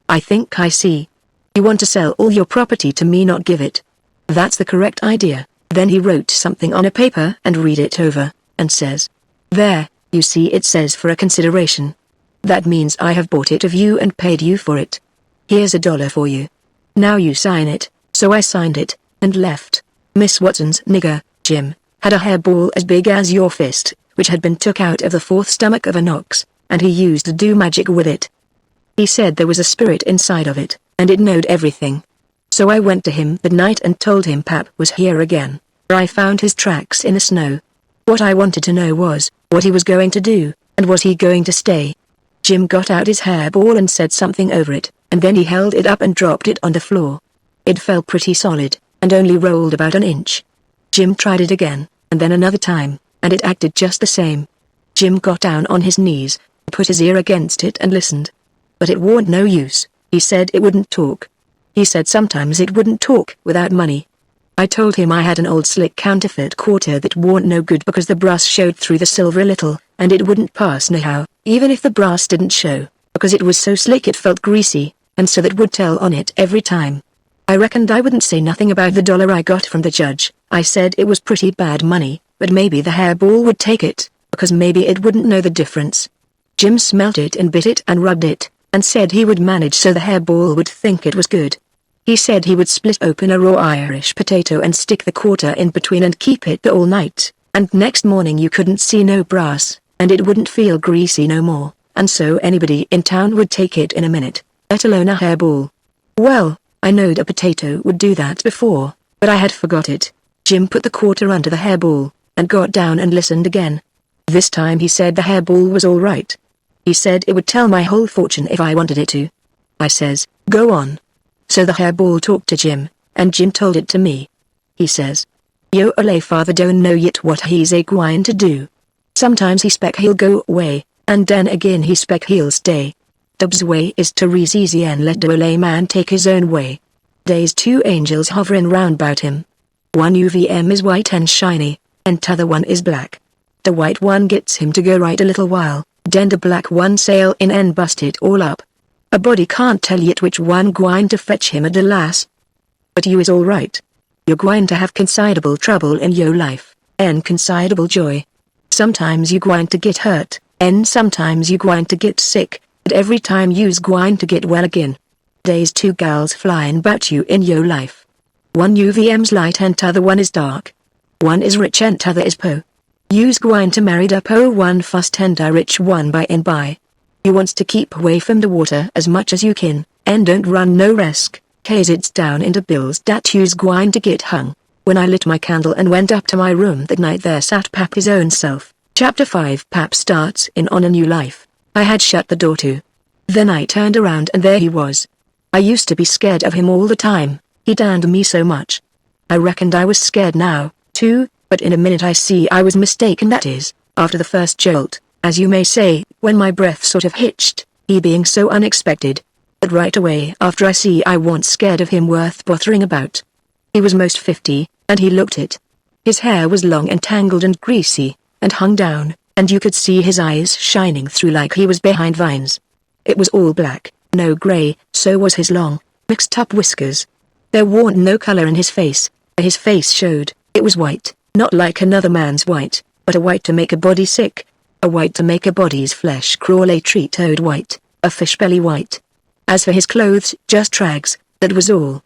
I think I see. You want to sell all your property to me, not give it. That's the correct idea." Then he wrote something on a paper and read it over, and says, "There, you see it says for a consideration. That means I have bought it of you and paid you for it. Here's $1 for you. Now you sign it." So I signed it, and left. Miss Watson's nigger, Jim, had a hairball as big as your fist, which had been took out of the fourth stomach of an ox, and he used to do magic with it. He said there was a spirit inside of it, and it knowed everything. So I went to him that night and told him Pap was here again, for I found his tracks in the snow. What I wanted to know was, what he was going to do, and was he going to stay? Jim got out his hairball and said something over it, and then he held it up and dropped it on the floor. It fell pretty solid, and only rolled about an inch. Jim tried it again, and then another time, and it acted just the same. Jim got down on his knees, put his ear against it and listened. But it warn't no use. He said it wouldn't talk. He said sometimes it wouldn't talk without money. I told him I had an old slick counterfeit quarter that warn't no good because the brass showed through the silver a little, and it wouldn't pass nohow, even if the brass didn't show, because it was so slick it felt greasy, and so that would tell on it every time. I reckoned I wouldn't say nothing about the dollar I got from the judge. I said it was pretty bad money, but maybe the hairball would take it, because maybe it wouldn't know the difference. Jim smelt it and bit it and rubbed it, and said he would manage so the hairball would think it was good. He said he would split open a raw Irish potato and stick the quarter in between and keep it there all night, and next morning you couldn't see no brass, and it wouldn't feel greasy no more, and so anybody in town would take it in a minute, let alone a hairball. Well, I knowed a potato would do that before, but I had forgot it. Jim put the quarter under the hairball, and got down and listened again. This time he said the hairball was all right. He said it would tell my whole fortune if I wanted it to. I says, go on. So the hairball talked to Jim, and Jim told it to me. He says, yo ole father don't know yet what he's a gwine to do. Sometimes he spec he'll go away, and then again he spec he'll stay. Dub's way is to reas easy and let the ole man take his own way. They's two angels hovering round about him. One UVM is white and shiny, and t'other one is black. The white one gets him to go right a little while, then the black one sail in and bust it all up. A body can't tell yet which one gwine to fetch him at the last. But you is all right. You're gwine to have considerable trouble in yo life, and considerable joy. Sometimes you gwine to get hurt, and sometimes you gwine to get sick, but every time you's gwine to get well again. They's two gals flying bout you in yo life. One UVM's light and t'other one is dark. One is rich and t'other is po. You's gwine to marry da po one fust and da rich one by and by. You wants to keep away from the water as much as you can, and don't run no risk, case it's down into bills dat you's gwine to get hung. When I lit my candle and went up to my room that night there sat Pap his own self. Chapter 5 Pap starts in on a new life. I had shut the door too. Then I turned around and there he was. I used to be scared of him all the time, he damned me so much. I reckoned I was scared now, too, but in a minute I see I was mistaken, that is, after the first jolt, as you may say, when my breath sort of hitched, he being so unexpected. But right away after I see I wasn't scared of him worth bothering about. He was most 50, and he looked it. His hair was long and tangled and greasy, and hung down, and you could see his eyes shining through like he was behind vines. It was all black, no grey, so was his long, mixed up whiskers. There warn't no colour in his face showed, it was white, not like another man's white, but a white to make a body sick. A white to make a body's flesh crawl, a tree-toad white, a fish belly white. As for his clothes, just rags, that was all.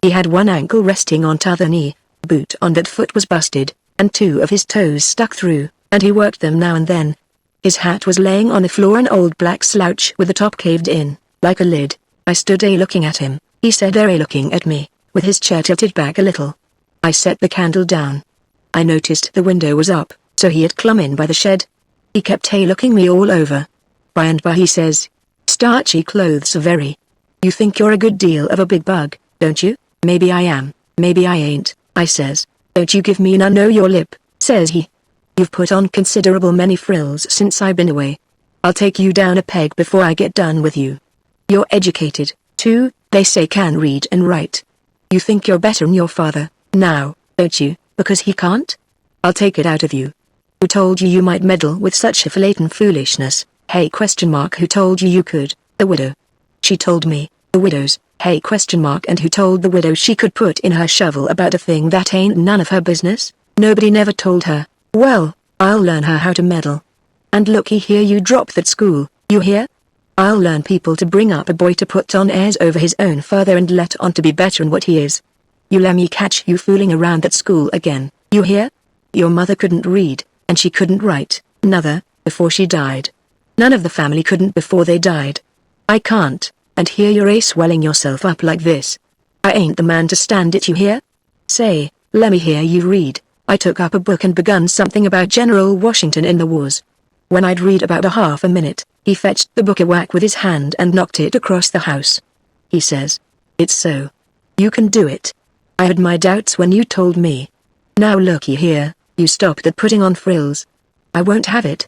He had one ankle resting on t'other knee, a boot on that foot was busted, and two of his toes stuck through, and he worked them now and then. His hat was laying on the floor, an old black slouch with the top caved in, like a lid. I stood looking at him, he said looking at me, with his chair tilted back a little. I set the candle down. I noticed the window was up, so he had clum in by the shed. He kept looking me all over. By and by he says, starchy clothes are very. You think you're a good deal of a big bug, don't you? Maybe I am, maybe I ain't, I says. Don't you give me none know your lip, says he. You've put on considerable many frills since I've been away. I'll take you down a peg before I get done with you. You're educated, too, they say can read and write. You think you're better'n your father, now, don't you, because he can't? I'll take it out of you. Who told you you might meddle with such a flatin' foolishness? Hey ? Who told you you could? The widow. She told me, the widow's, hey ? And who told the widow she could put in her shovel about a thing that ain't none of her business? Nobody never told her. Well, I'll learn her how to meddle. And looky here, you drop that school, you hear? I'll learn people to bring up a boy to put on airs over his own father and let on to be better'n what he is. You lemme catch you fooling around that school again, you hear? Your mother couldn't read, and she couldn't write, nother, before she died. None of the family couldn't before they died. I can't, and here you're swelling yourself up like this. I ain't the man to stand it, you hear? Say, lemme hear you read. I took up a book and begun something about General Washington in the wars. When I'd read about a half a minute, he fetched the book a whack with his hand and knocked it across the house. He says, "It's so. You can do it. I had my doubts when you told me. Now looky here, you stop that putting on frills. I won't have it.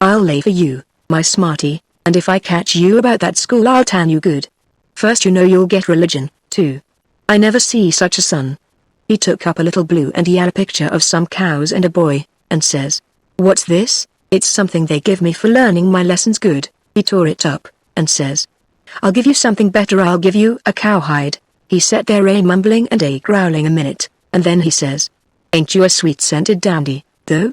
I'll lay for you, my smarty, and if I catch you about that school I'll tan you good. First you know you'll get religion, too. I never see such a son." He took up a little blue and yellow picture of some cows and a boy, and says, "What's this? It's something they give me for learning my lessons good." He tore it up, and says, "I'll give you something better, I'll give you a cowhide." He sat there mumbling and growling a minute, and then he says, "Ain't you a sweet-scented dandy, though?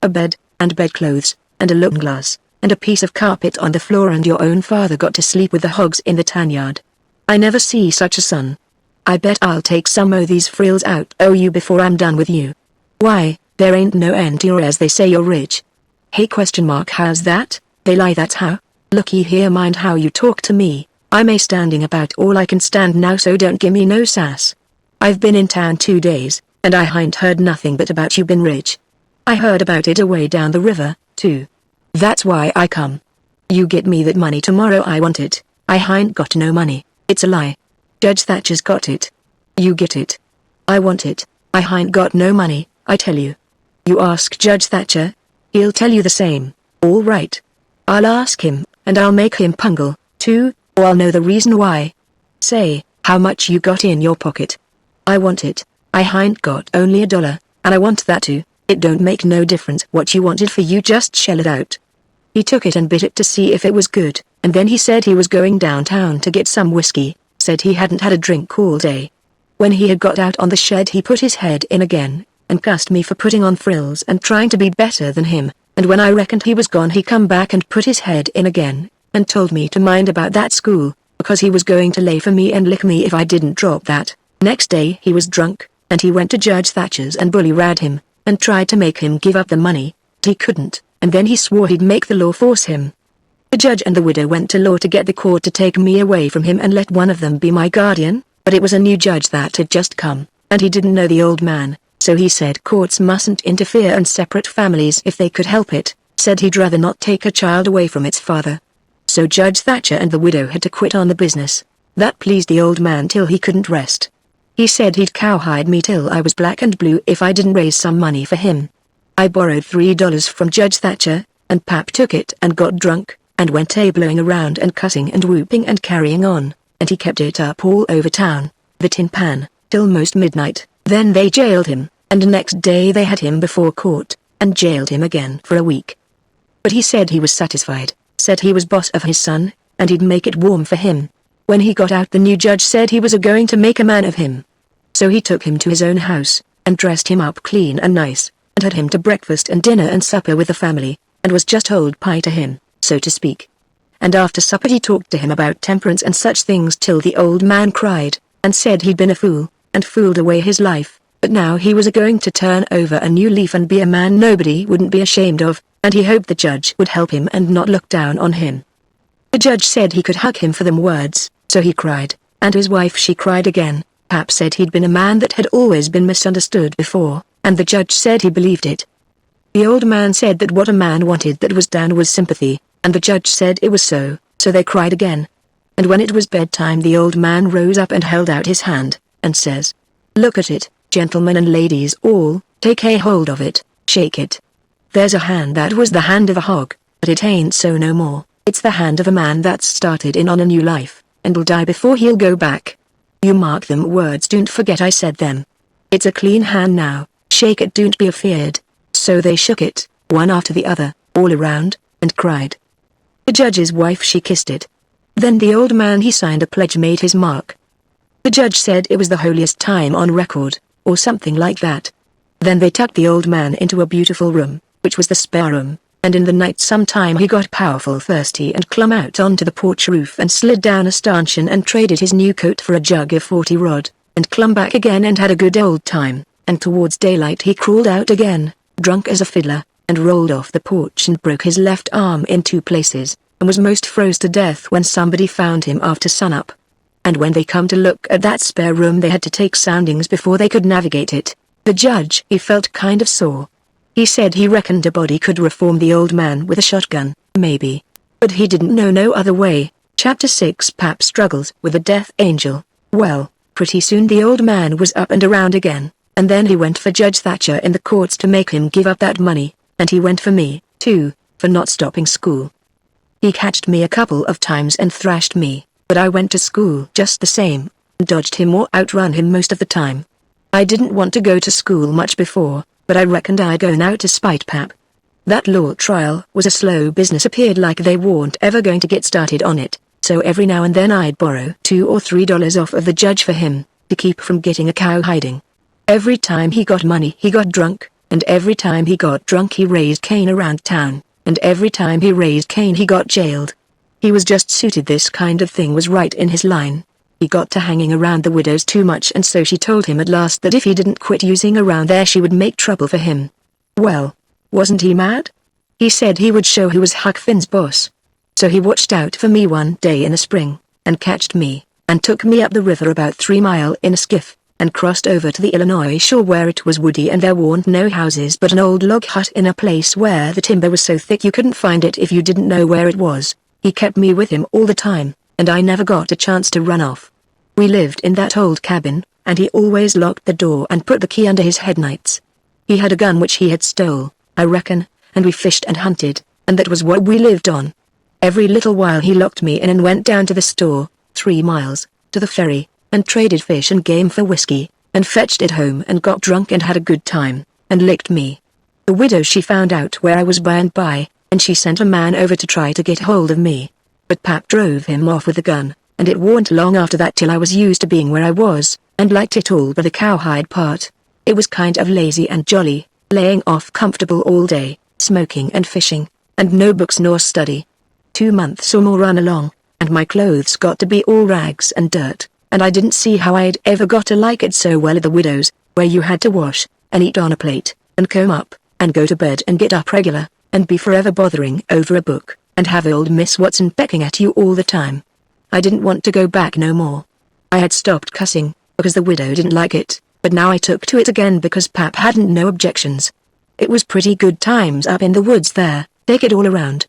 A bed, and bedclothes, and a looking glass, and a piece of carpet on the floor, and your own father got to sleep with the hogs in the tan yard. I never see such a son. I bet I'll take some o' these frills out o' you before I'm done with you. Why, there ain't no end to your as they say you're rich. Hey ? How's that? They lie, that's how. Looky here, mind how you talk to me. I'm standing about all I can stand now, so don't gimme no sass. I've been in town 2 days, and I hain't heard nothing but about you been rich. I heard about it away down the river, too. That's why I come. You get me that money tomorrow, I want it. I hain't got no money, it's a lie. Judge Thatcher's got it. You get it. I want it. I hain't got no money, I tell you. You ask Judge Thatcher. He'll tell you the same. All right. I'll ask him, and I'll make him pungle, too, or I'll know the reason why. Say, how much you got in your pocket? I want it. I hain't got only $1, and I want that too. It don't make no difference what you wanted, for you just shell it out." He took it and bit it to see if it was good, and then he said he was going downtown to get some whiskey, said he hadn't had a drink all day. When he had got out on the shed he put his head in again, and cussed me for putting on frills and trying to be better than him, and when I reckoned he was gone he come back and put his head in again, and told me to mind about that school, because he was going to lay for me and lick me if I didn't drop that. Next day he was drunk, and he went to Judge Thatcher's and bully-ragged him, and tried to make him give up the money, but he couldn't, and then he swore he'd make the law force him. The judge and the widow went to law to get the court to take me away from him and let one of them be my guardian, but it was a new judge that had just come, and he didn't know the old man. So he said courts mustn't interfere and separate families if they could help it, said he'd rather not take a child away from its father. So Judge Thatcher and the widow had to quit on the business. That pleased the old man till he couldn't rest. He said he'd cowhide me till I was black and blue if I didn't raise some money for him. I borrowed $3 from Judge Thatcher, and Pap took it and got drunk, and went blowing around and cussing and whooping and carrying on, and he kept it up all over town, the Tin Pan, till most midnight. Then they jailed him, and next day they had him before court, and jailed him again for a week. But he said he was satisfied, said he was boss of his son, and he'd make it warm for him. When he got out the new judge said he was going to make a man of him. So he took him to his own house, and dressed him up clean and nice, and had him to breakfast and dinner and supper with the family, and was just old pie to him, so to speak. And after supper he talked to him about temperance and such things till the old man cried, and said he'd been a fool, and fooled away his life, but now he was going to turn over a new leaf and be a man nobody wouldn't be ashamed of, and he hoped the judge would help him and not look down on him. The judge said he could hug him for them words, so he cried, and his wife she cried again. Pap said he'd been a man that had always been misunderstood before, and the judge said he believed it. The old man said that what a man wanted that was down was sympathy, and the judge said it was so they cried again. And when it was bedtime the old man rose up and held out his hand, and says, "Look at it, gentlemen and ladies all, take a hold of it, shake it. There's a hand that was the hand of a hog, but it ain't so no more, it's the hand of a man that's started in on a new life, and'll die before he'll go back. You mark them words, don't forget I said them. It's a clean hand now, shake it, don't be afeard." So they shook it, one after the other, all around, and cried. The judge's wife she kissed it. Then the old man he signed a pledge, made his mark. The judge said it was the holiest time on record, or something like that. Then they tucked the old man into a beautiful room, which was the spare room, and in the night sometime he got powerful thirsty and clumb out onto the porch roof and slid down a stanchion and traded his new coat for a jug of 40 rod, and clumb back again and had a good old time, and towards daylight he crawled out again, drunk as a fiddler, and rolled off the porch and broke his left arm in 2 places, and was most froze to death when somebody found him after sunup. And when they come to look at that spare room they had to take soundings before they could navigate it. The judge, he felt kind of sore. He said he reckoned a body could reform the old man with a shotgun, maybe. But he didn't know no other way. Chapter 6. Pap struggles with the death angel. Well, pretty soon the old man was up and around again, and then he went for Judge Thatcher in the courts to make him give up that money, and he went for me, too, for not stopping school. He catched me a couple of times and thrashed me, but I went to school just the same, and dodged him or outrun him most of the time. I didn't want to go to school much before, but I reckoned I'd go now to spite Pap. That law trial was a slow business, appeared like they weren't ever going to get started on it, so every now and then I'd borrow $2 or $3 off of the judge for him, to keep from getting a cowhiding. Every time he got money he got drunk, and every time he got drunk he raised Cain around town, and every time he raised Cain he got jailed. He was just suited, this kind of thing was right in his line. He got to hanging around the widows too much, and so she told him at last that if he didn't quit using around there she would make trouble for him. Well, wasn't he mad? He said he would show who was Huck Finn's boss. So he watched out for me one day in the spring, and catched me, and took me up the river about 3 miles in a skiff, and crossed over to the Illinois shore where it was woody and there weren't no houses but an old log hut in a place where the timber was so thick you couldn't find it if you didn't know where it was. He kept me with him all the time, and I never got a chance to run off. We lived in that old cabin, and he always locked the door and put the key under his head nights. He had a gun which he had stole, I reckon, and we fished and hunted, and that was what we lived on. Every little while he locked me in and went down to the store, 3 miles, to the ferry, and traded fish and game for whiskey, and fetched it home and got drunk and had a good time, and licked me. The widow, she found out where I was by and by, and she sent a man over to try to get hold of me. But Pap drove him off with a gun, and it warn't long after that till I was used to being where I was, and liked it all but the cowhide part. It was kind of lazy and jolly, laying off comfortable all day, smoking and fishing, and no books nor study. 2 months or more run along, and my clothes got to be all rags and dirt, and I didn't see how I'd ever got to like it so well at the widow's, where you had to wash, and eat on a plate, and comb up, and go to bed and get up regular, and be forever bothering over a book, and have old Miss Watson pecking at you all the time. I didn't want to go back no more. I had stopped cussing, because the widow didn't like it, but now I took to it again because Pap hadn't no objections. It was pretty good times up in the woods there, take it all around.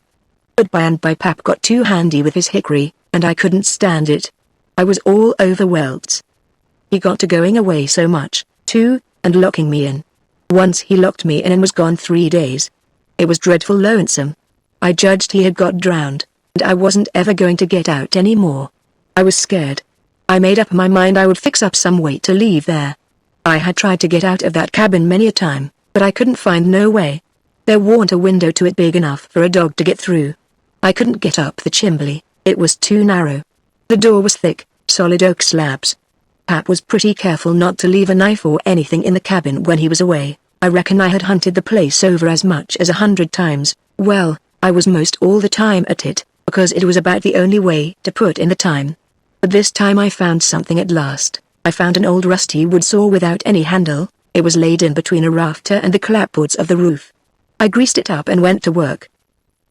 But by and by Pap got too handy with his hickory, and I couldn't stand it. I was all over welts. He got to going away so much, too, and locking me in. Once he locked me in and was gone 3 days. It was dreadful lonesome. I judged he had got drowned, and I wasn't ever going to get out any more. I was scared. I made up my mind I would fix up some way to leave there. I had tried to get out of that cabin many a time, but I couldn't find no way. There warn't a window to it big enough for a dog to get through. I couldn't get up the chimbley, it was too narrow. The door was thick, solid oak slabs. Pap was pretty careful not to leave a knife or anything in the cabin when he was away. I reckon I had hunted the place over as much as 100 times. Well, I was most all the time at it, because it was about the only way to put in the time. But this time I found something at last. I found an old rusty wood saw without any handle. It was laid in between a rafter and the clapboards of the roof. I greased it up and went to work.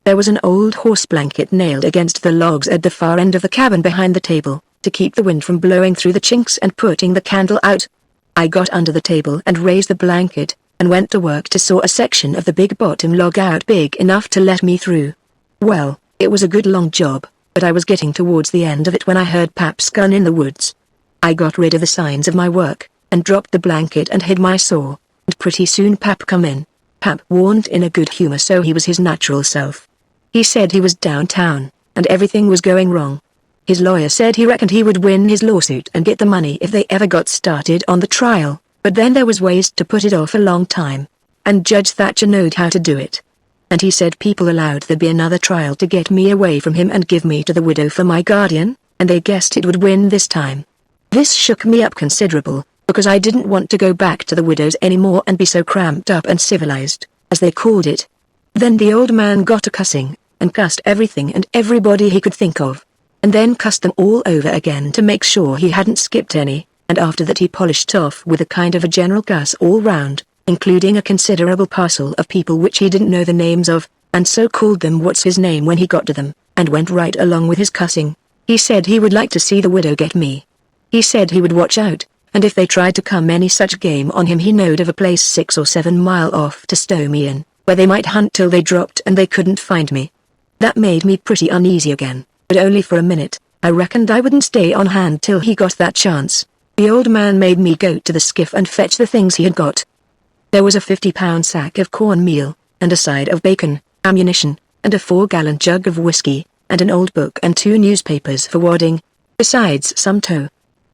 There was an old horse blanket nailed against the logs at the far end of the cabin behind the table, to keep the wind from blowing through the chinks and putting the candle out. I got under the table and raised the blanket, and went to work to saw a section of the big bottom log out big enough to let me through. Well, it was a good long job, but I was getting towards the end of it when I heard Pap's gun in the woods. I got rid of the signs of my work, and dropped the blanket and hid my saw, and pretty soon Pap come in. Pap warn't in a good humor, so he was his natural self. He said he was downtown, and everything was going wrong. His lawyer said he reckoned he would win his lawsuit and get the money if they ever got started on the trial, but then there was ways to put it off a long time, and Judge Thatcher knowed how to do it. And he said people allowed there'd be another trial to get me away from him and give me to the widow for my guardian, and they guessed it would win this time. This shook me up considerable, because I didn't want to go back to the widow's anymore and be so cramped up and civilized, as they called it. Then the old man got to cussing, and cussed everything and everybody he could think of, and then cussed them all over again to make sure he hadn't skipped any, and after that he polished off with a kind of a general cuss all round, including a considerable parcel of people which he didn't know the names of, and so called them what's his name when he got to them, and went right along with his cussing. He said he would like to see the widow get me. He said he would watch out and if they tried to come any such game on him he knowed of a place 6 or 7 mile off to stow me in, where they might hunt till they dropped and they couldn't find me. That made me pretty uneasy again, but only for a minute. I reckoned I wouldn't stay on hand till he got that chance. The old man made me go to the skiff and fetch the things he had got. There was a 50-pound sack of cornmeal, and a side of bacon, ammunition, and a 4-gallon jug of whiskey, and an old book and 2 newspapers for wadding, besides some tow.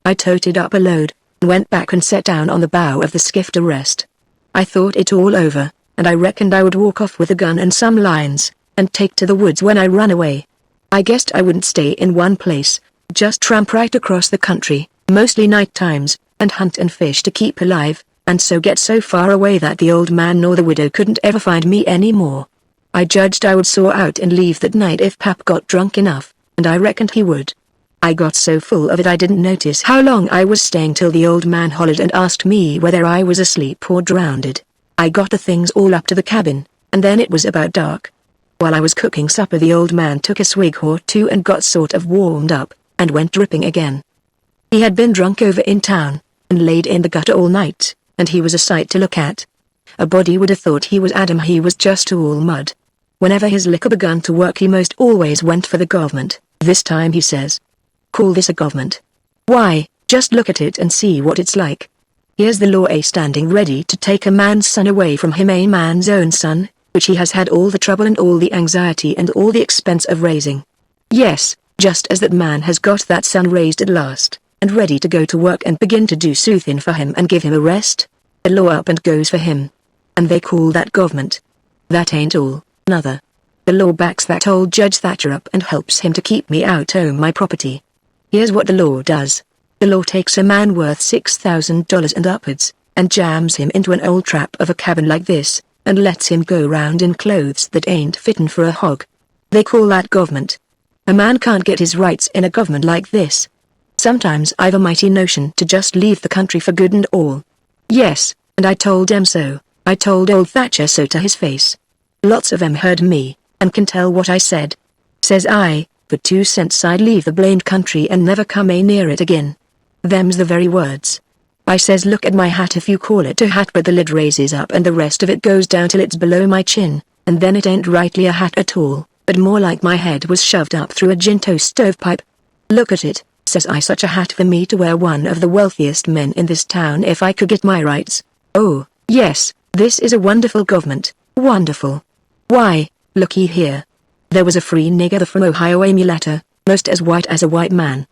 I toted up a load, and went back and sat down on the bow of the skiff to rest. I thought it all over, and I reckoned I would walk off with a gun and some lines, and take to the woods when I run away. I guessed I wouldn't stay in one place, just tramp right across the country, mostly night times, and hunt and fish to keep alive, and so get so far away that the old man nor the widow couldn't ever find me any more. I judged I would soar out and leave that night if Pap got drunk enough, and I reckoned he would. I got so full of it I didn't notice how long I was staying till the old man hollered and asked me whether I was asleep or drowned. I got the things all up to the cabin, and then it was about dark. While I was cooking supper the old man took a swig or 2 and got sort of warmed up, and went dripping again. He had been drunk over in town, and laid in the gutter all night, and he was a sight to look at. A body would have thought he was Adam, he was just all mud. Whenever his liquor begun to work he most always went for the government. This time he says, "Call this a government? Why, just look at it and see what it's like. Here's the law standing ready to take a man's son away from him, a man's own son, which he has had all the trouble and all the anxiety and all the expense of raising. Yes, just as that man has got that son raised at last, and ready to go to work and begin to do soothing for him and give him a rest. A law up and goes for him. And they call that government. That ain't all, nother. The law backs that old Judge Thatcher up and helps him to keep me out o' my property. Here's what the law does. The law takes a man worth $6,000 and upwards, and jams him into an old trap of a cabin like this, and lets him go round in clothes that ain't fittin' for a hog. They call that government. A man can't get his rights in a government like this. Sometimes I've a mighty notion to just leave the country for good and all. Yes, and I told em so. I told old Thatcher so to his face. Lots of em heard me, and can tell what I said. Says I, for 2 cents I'd leave the blamed country and never come a near it again. Them's the very words. I says, look at my hat if you call it a hat, but the lid raises up and the rest of it goes down till it's below my chin, and then it ain't rightly a hat at all, but more like my head was shoved up through a Ginto stovepipe. Look at it, says I, such a hat for me to wear, one of the wealthiest men in this town if I could get my rights. Oh, yes, this is a wonderful government, wonderful. Why, looky here. There was a free nigger from Ohio, a mulatter, most as white as a white man.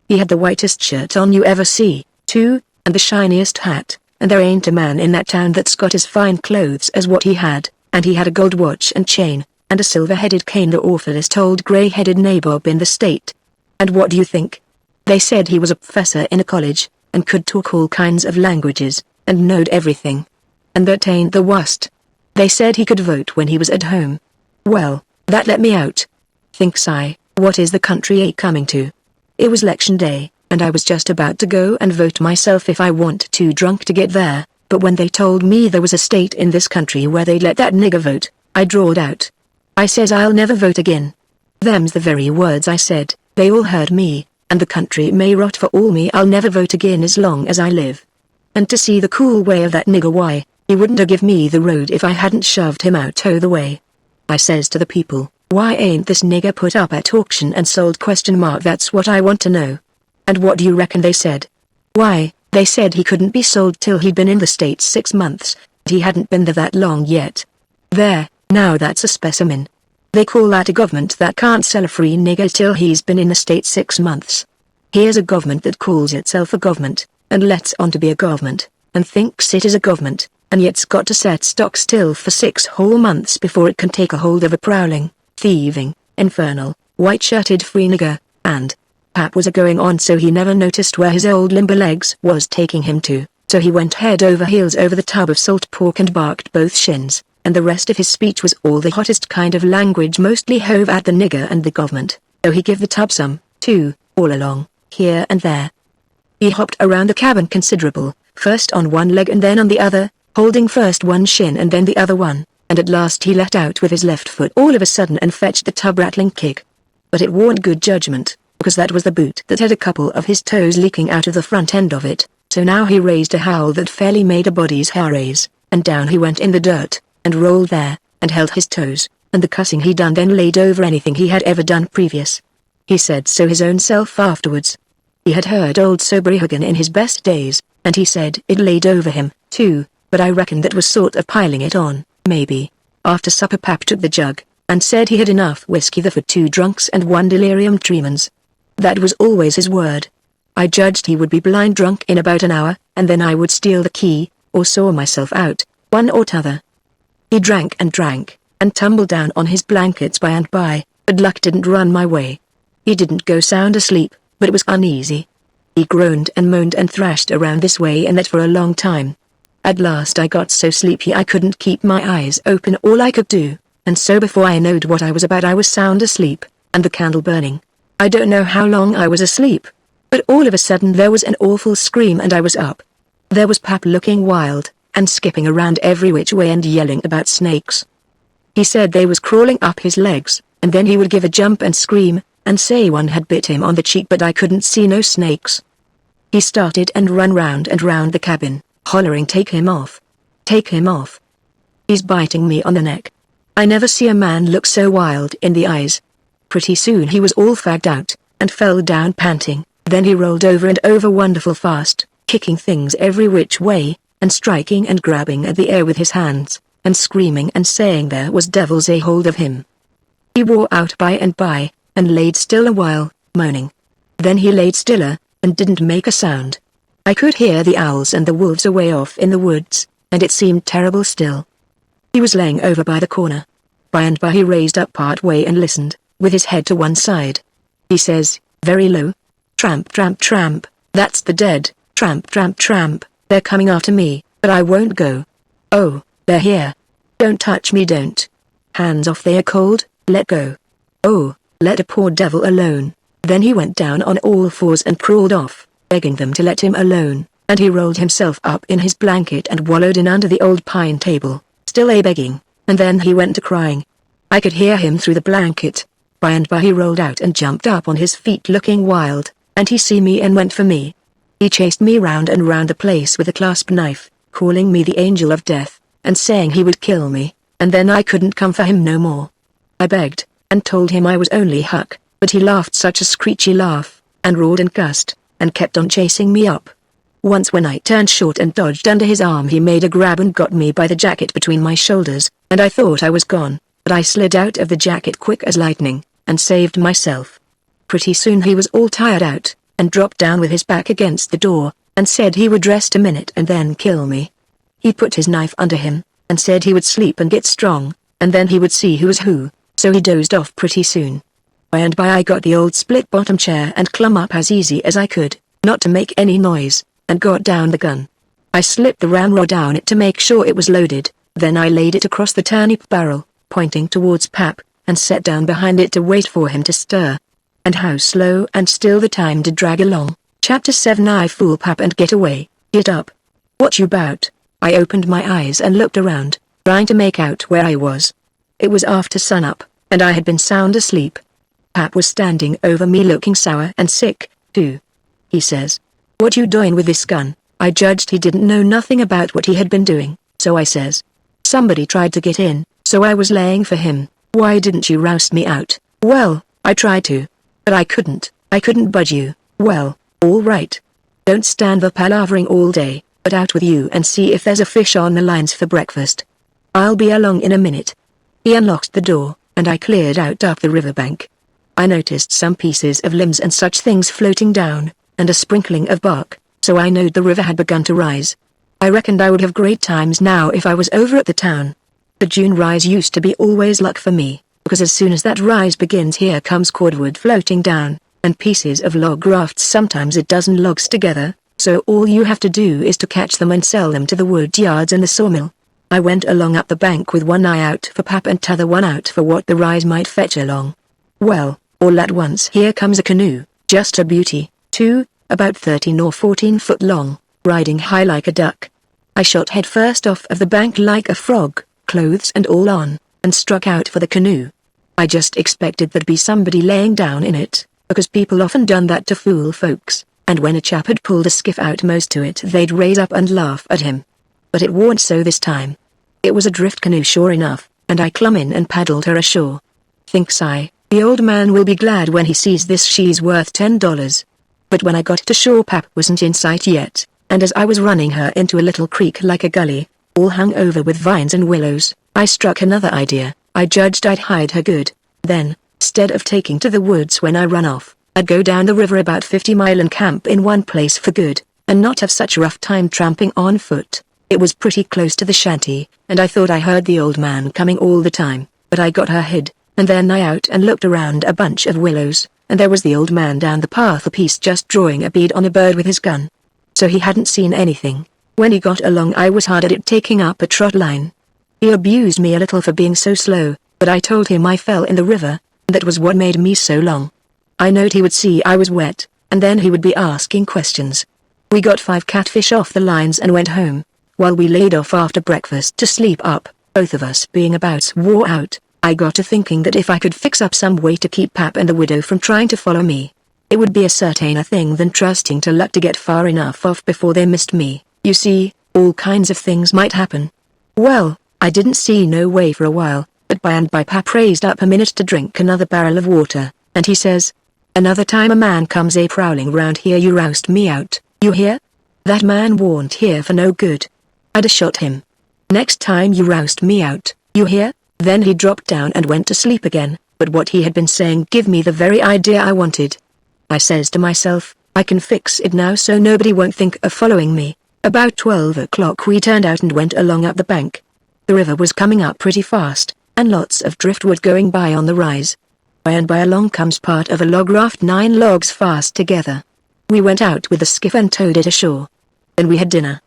He had the whitest shirt on you ever see, too, and the shiniest hat, and there ain't a man in that town that's got as fine clothes as what he had, and he had a gold watch and chain, and a silver-headed cane, the awfulest old grey-headed nabob in the state. And what do you think? They said he was a professor in a college, and could talk all kinds of languages, and knowed everything. And that ain't the worst. They said he could vote when he was at home. Well, that let me out. Thinks I, what is the country coming to? It was election day, and I was just about to go and vote myself if I want, too drunk to get there, but when they told me there was a state in this country where they'd let that nigger vote, I drawled out. I says I'll never vote again. Them's the very words I said. They all heard me, and the country may rot for all me, I'll never vote again as long as I live. And to see the cool way of that nigger, why, he wouldn't have give me the road if I hadn't shoved him out o' the way. I says to the people, why ain't this nigger put up at auction and sold? That's what I want to know. And what do you reckon they said? Why, they said he couldn't be sold till he'd been in the States 6 months, and he hadn't been there that long yet. There, now that's a specimen. They call that a government that can't sell a free nigger till he's been in the States 6 months. Here's a government that calls itself a government, and lets on to be a government, and thinks it is a government, and yet's got to set stock still for 6 whole months before it can take a hold of a prowling, thieving, infernal, white-shirted free nigger, and Pap was a-going on so he never noticed where his old limber legs was taking him to, so he went head over heels over the tub of salt pork and barked both shins, and the rest of his speech was all the hottest kind of language, mostly hove at the nigger and the government, though he give the tub some, too, all along, here and there. He hopped around the cabin considerable, first on one leg and then on the other, holding first one shin and then the other one, and at last he let out with his left foot all of a sudden and fetched the tub rattling kick. But it warn't good judgment, because that was the boot that had a couple of his toes leaking out of the front end of it, So now he raised a howl that fairly made a body's hair raise, and down he went in the dirt, and rolled there, and held his toes, and the cussing he done then laid over anything he had ever done previous. He said so his own self afterwards. He had heard old Soberhagen in his best days, and he said it laid over him, too, but I reckon that was sort of piling it on, maybe. After supper Pap took the jug, and said he had enough whiskey there for 2 drunks and 1 delirium tremens. That was always his word. I judged he would be blind drunk in about an hour, and then I would steal the key, or saw myself out, one or t'other. He drank, and tumbled down on his blankets by and by, but luck didn't run my way. He didn't go sound asleep, but was uneasy. He groaned and moaned and thrashed around this way and that for a long time. At last I got so sleepy I couldn't keep my eyes open all I could do, and so before I knowed what I was about I was sound asleep, and the candle burning. I don't know how long I was asleep, but all of a sudden there was an awful scream and I was up. There was Pap looking wild, and skipping around every which way and yelling about snakes. He said they was crawling up his legs, and then he would give a jump and scream, and say one had bit him on the cheek but I couldn't see no snakes. He started and run round and round the cabin, hollering take him off. Take him off. He's biting me on the neck. I never see a man look so wild in the eyes. Pretty soon he was all fagged out, and fell down panting, then he rolled over and over wonderful fast, kicking things every which way, and striking and grabbing at the air with his hands, and screaming and saying there was devils a hold of him. He wore out by and by, and laid still a while, moaning. Then he laid stiller, and didn't make a sound. I could hear the owls and the wolves away off in the woods, and it seemed terrible still. He was laying over by the corner. By and by he raised up part way and listened, with his head to one side. He says, very low, tramp, tramp, tramp, that's the dead, tramp, tramp, tramp, they're coming after me, but I won't go. Oh, they're here. Don't touch me, don't. Hands off, they are cold, let go. Oh, let a poor devil alone. Then he went down on all fours and crawled off, begging them to let him alone, and he rolled himself up in his blanket and wallowed in under the old pine table, still a-begging, and then he went to crying. I could hear him through the blanket. By and by he rolled out and jumped up on his feet looking wild, and he see me and went for me. He chased me round and round the place with a clasp knife, calling me the angel of death, and saying he would kill me, and then I couldn't come for him no more. I begged, and told him I was only Huck, but he laughed such a screechy laugh, and roared and cussed, and kept on chasing me up. Once when I turned short and dodged under his arm he made a grab and got me by the jacket between my shoulders, and I thought I was gone, but I slid out of the jacket quick as lightning, and saved myself. Pretty soon he was all tired out, and dropped down with his back against the door, and said he would rest a minute and then kill me. He put his knife under him, and said he would sleep and get strong, and then he would see who was who, so he dozed off pretty soon. By and by I got the old split-bottom chair and clumb up as easy as I could, not to make any noise, and got down the gun. I slipped the ramrod down it to make sure it was loaded, then I laid it across the turnip barrel, pointing towards Pap, and sat down behind it to wait for him to stir. And how slow and still the time did drag along. Chapter 7 I fool Pap and get away. Get up. What you bout? I opened my eyes and looked around, trying to make out where I was. It was after sunup, and I had been sound asleep. Pap was standing over me looking sour and sick, too. He says, "What you doing with this gun?" I judged he didn't know nothing about what he had been doing, so I says, "Somebody tried to get in, so I was laying for him. Why didn't you roust me out?" "Well, I tried to. But I couldn't budge you." "Well, all right. Don't stand there palavering all day, but out with you and see if there's a fish on the lines for breakfast. I'll be along in a minute." He unlocked the door, and I cleared out up the riverbank. I noticed some pieces of limbs and such things floating down, and a sprinkling of bark, so I knowed the river had begun to rise. I reckoned I would have great times now if I was over at the town. The June rise used to be always luck for me, because as soon as that rise begins here comes cordwood floating down, and pieces of log rafts, sometimes a dozen logs together, so all you have to do is to catch them and sell them to the wood yards and the sawmill. I went along up the bank with one eye out for Pap and t'other one out for what the rise might fetch along. Well, all at once here comes a canoe, just a beauty, too, about 13 or 14 foot long, riding high like a duck. I shot head first off of the bank like a frog, clothes and all on, and struck out for the canoe. I just expected there'd be somebody laying down in it, because people often done that to fool folks, and when a chap had pulled a skiff out most to it they'd raise up and laugh at him. But it warn't so this time. It was a drift canoe sure enough, and I clum in and paddled her ashore. Thinks I, the old man will be glad when he sees this, she's worth $10. But when I got to shore Pap wasn't in sight yet, and as I was running her into a little creek like a gully, all hung over with vines and willows, I struck another idea. I judged I'd hide her good. Then, instead of taking to the woods when I run off, I'd go down the river about 50 mile and camp in one place for good, and not have such a rough time tramping on foot. It was pretty close to the shanty, and I thought I heard the old man coming all the time, but I got her hid, and then I out and looked around a bunch of willows, and there was the old man down the path a piece just drawing a bead on a bird with his gun. So he hadn't seen anything. When he got along I was hard at it taking up a trot line. He abused me a little for being so slow, but I told him I fell in the river, and that was what made me so long. I knowed he would see I was wet, and then he would be asking questions. We got 5 catfish off the lines and went home, while we laid off after breakfast to sleep up, both of us being about wore out. I got to thinking that if I could fix up some way to keep Pap and the widow from trying to follow me, it would be a certainer thing than trusting to luck to get far enough off before they missed me. You see, all kinds of things might happen. Well, I didn't see no way for a while, but by and by Pap raised up a minute to drink another barrel of water, and he says, "Another time a man comes a prowling round here you roust me out, you hear? That man warn't here for no good. I'd a shot him. Next time you roust me out, you hear?" Then he dropped down and went to sleep again, but what he had been saying give me the very idea I wanted. I says to myself, I can fix it now so nobody won't think of following me. About 12 o'clock we turned out and went along up the bank. The river was coming up pretty fast, and lots of driftwood going by on the rise. By and by along comes part of a log raft 9 logs fast together. We went out with the skiff and towed it ashore. Then we had dinner.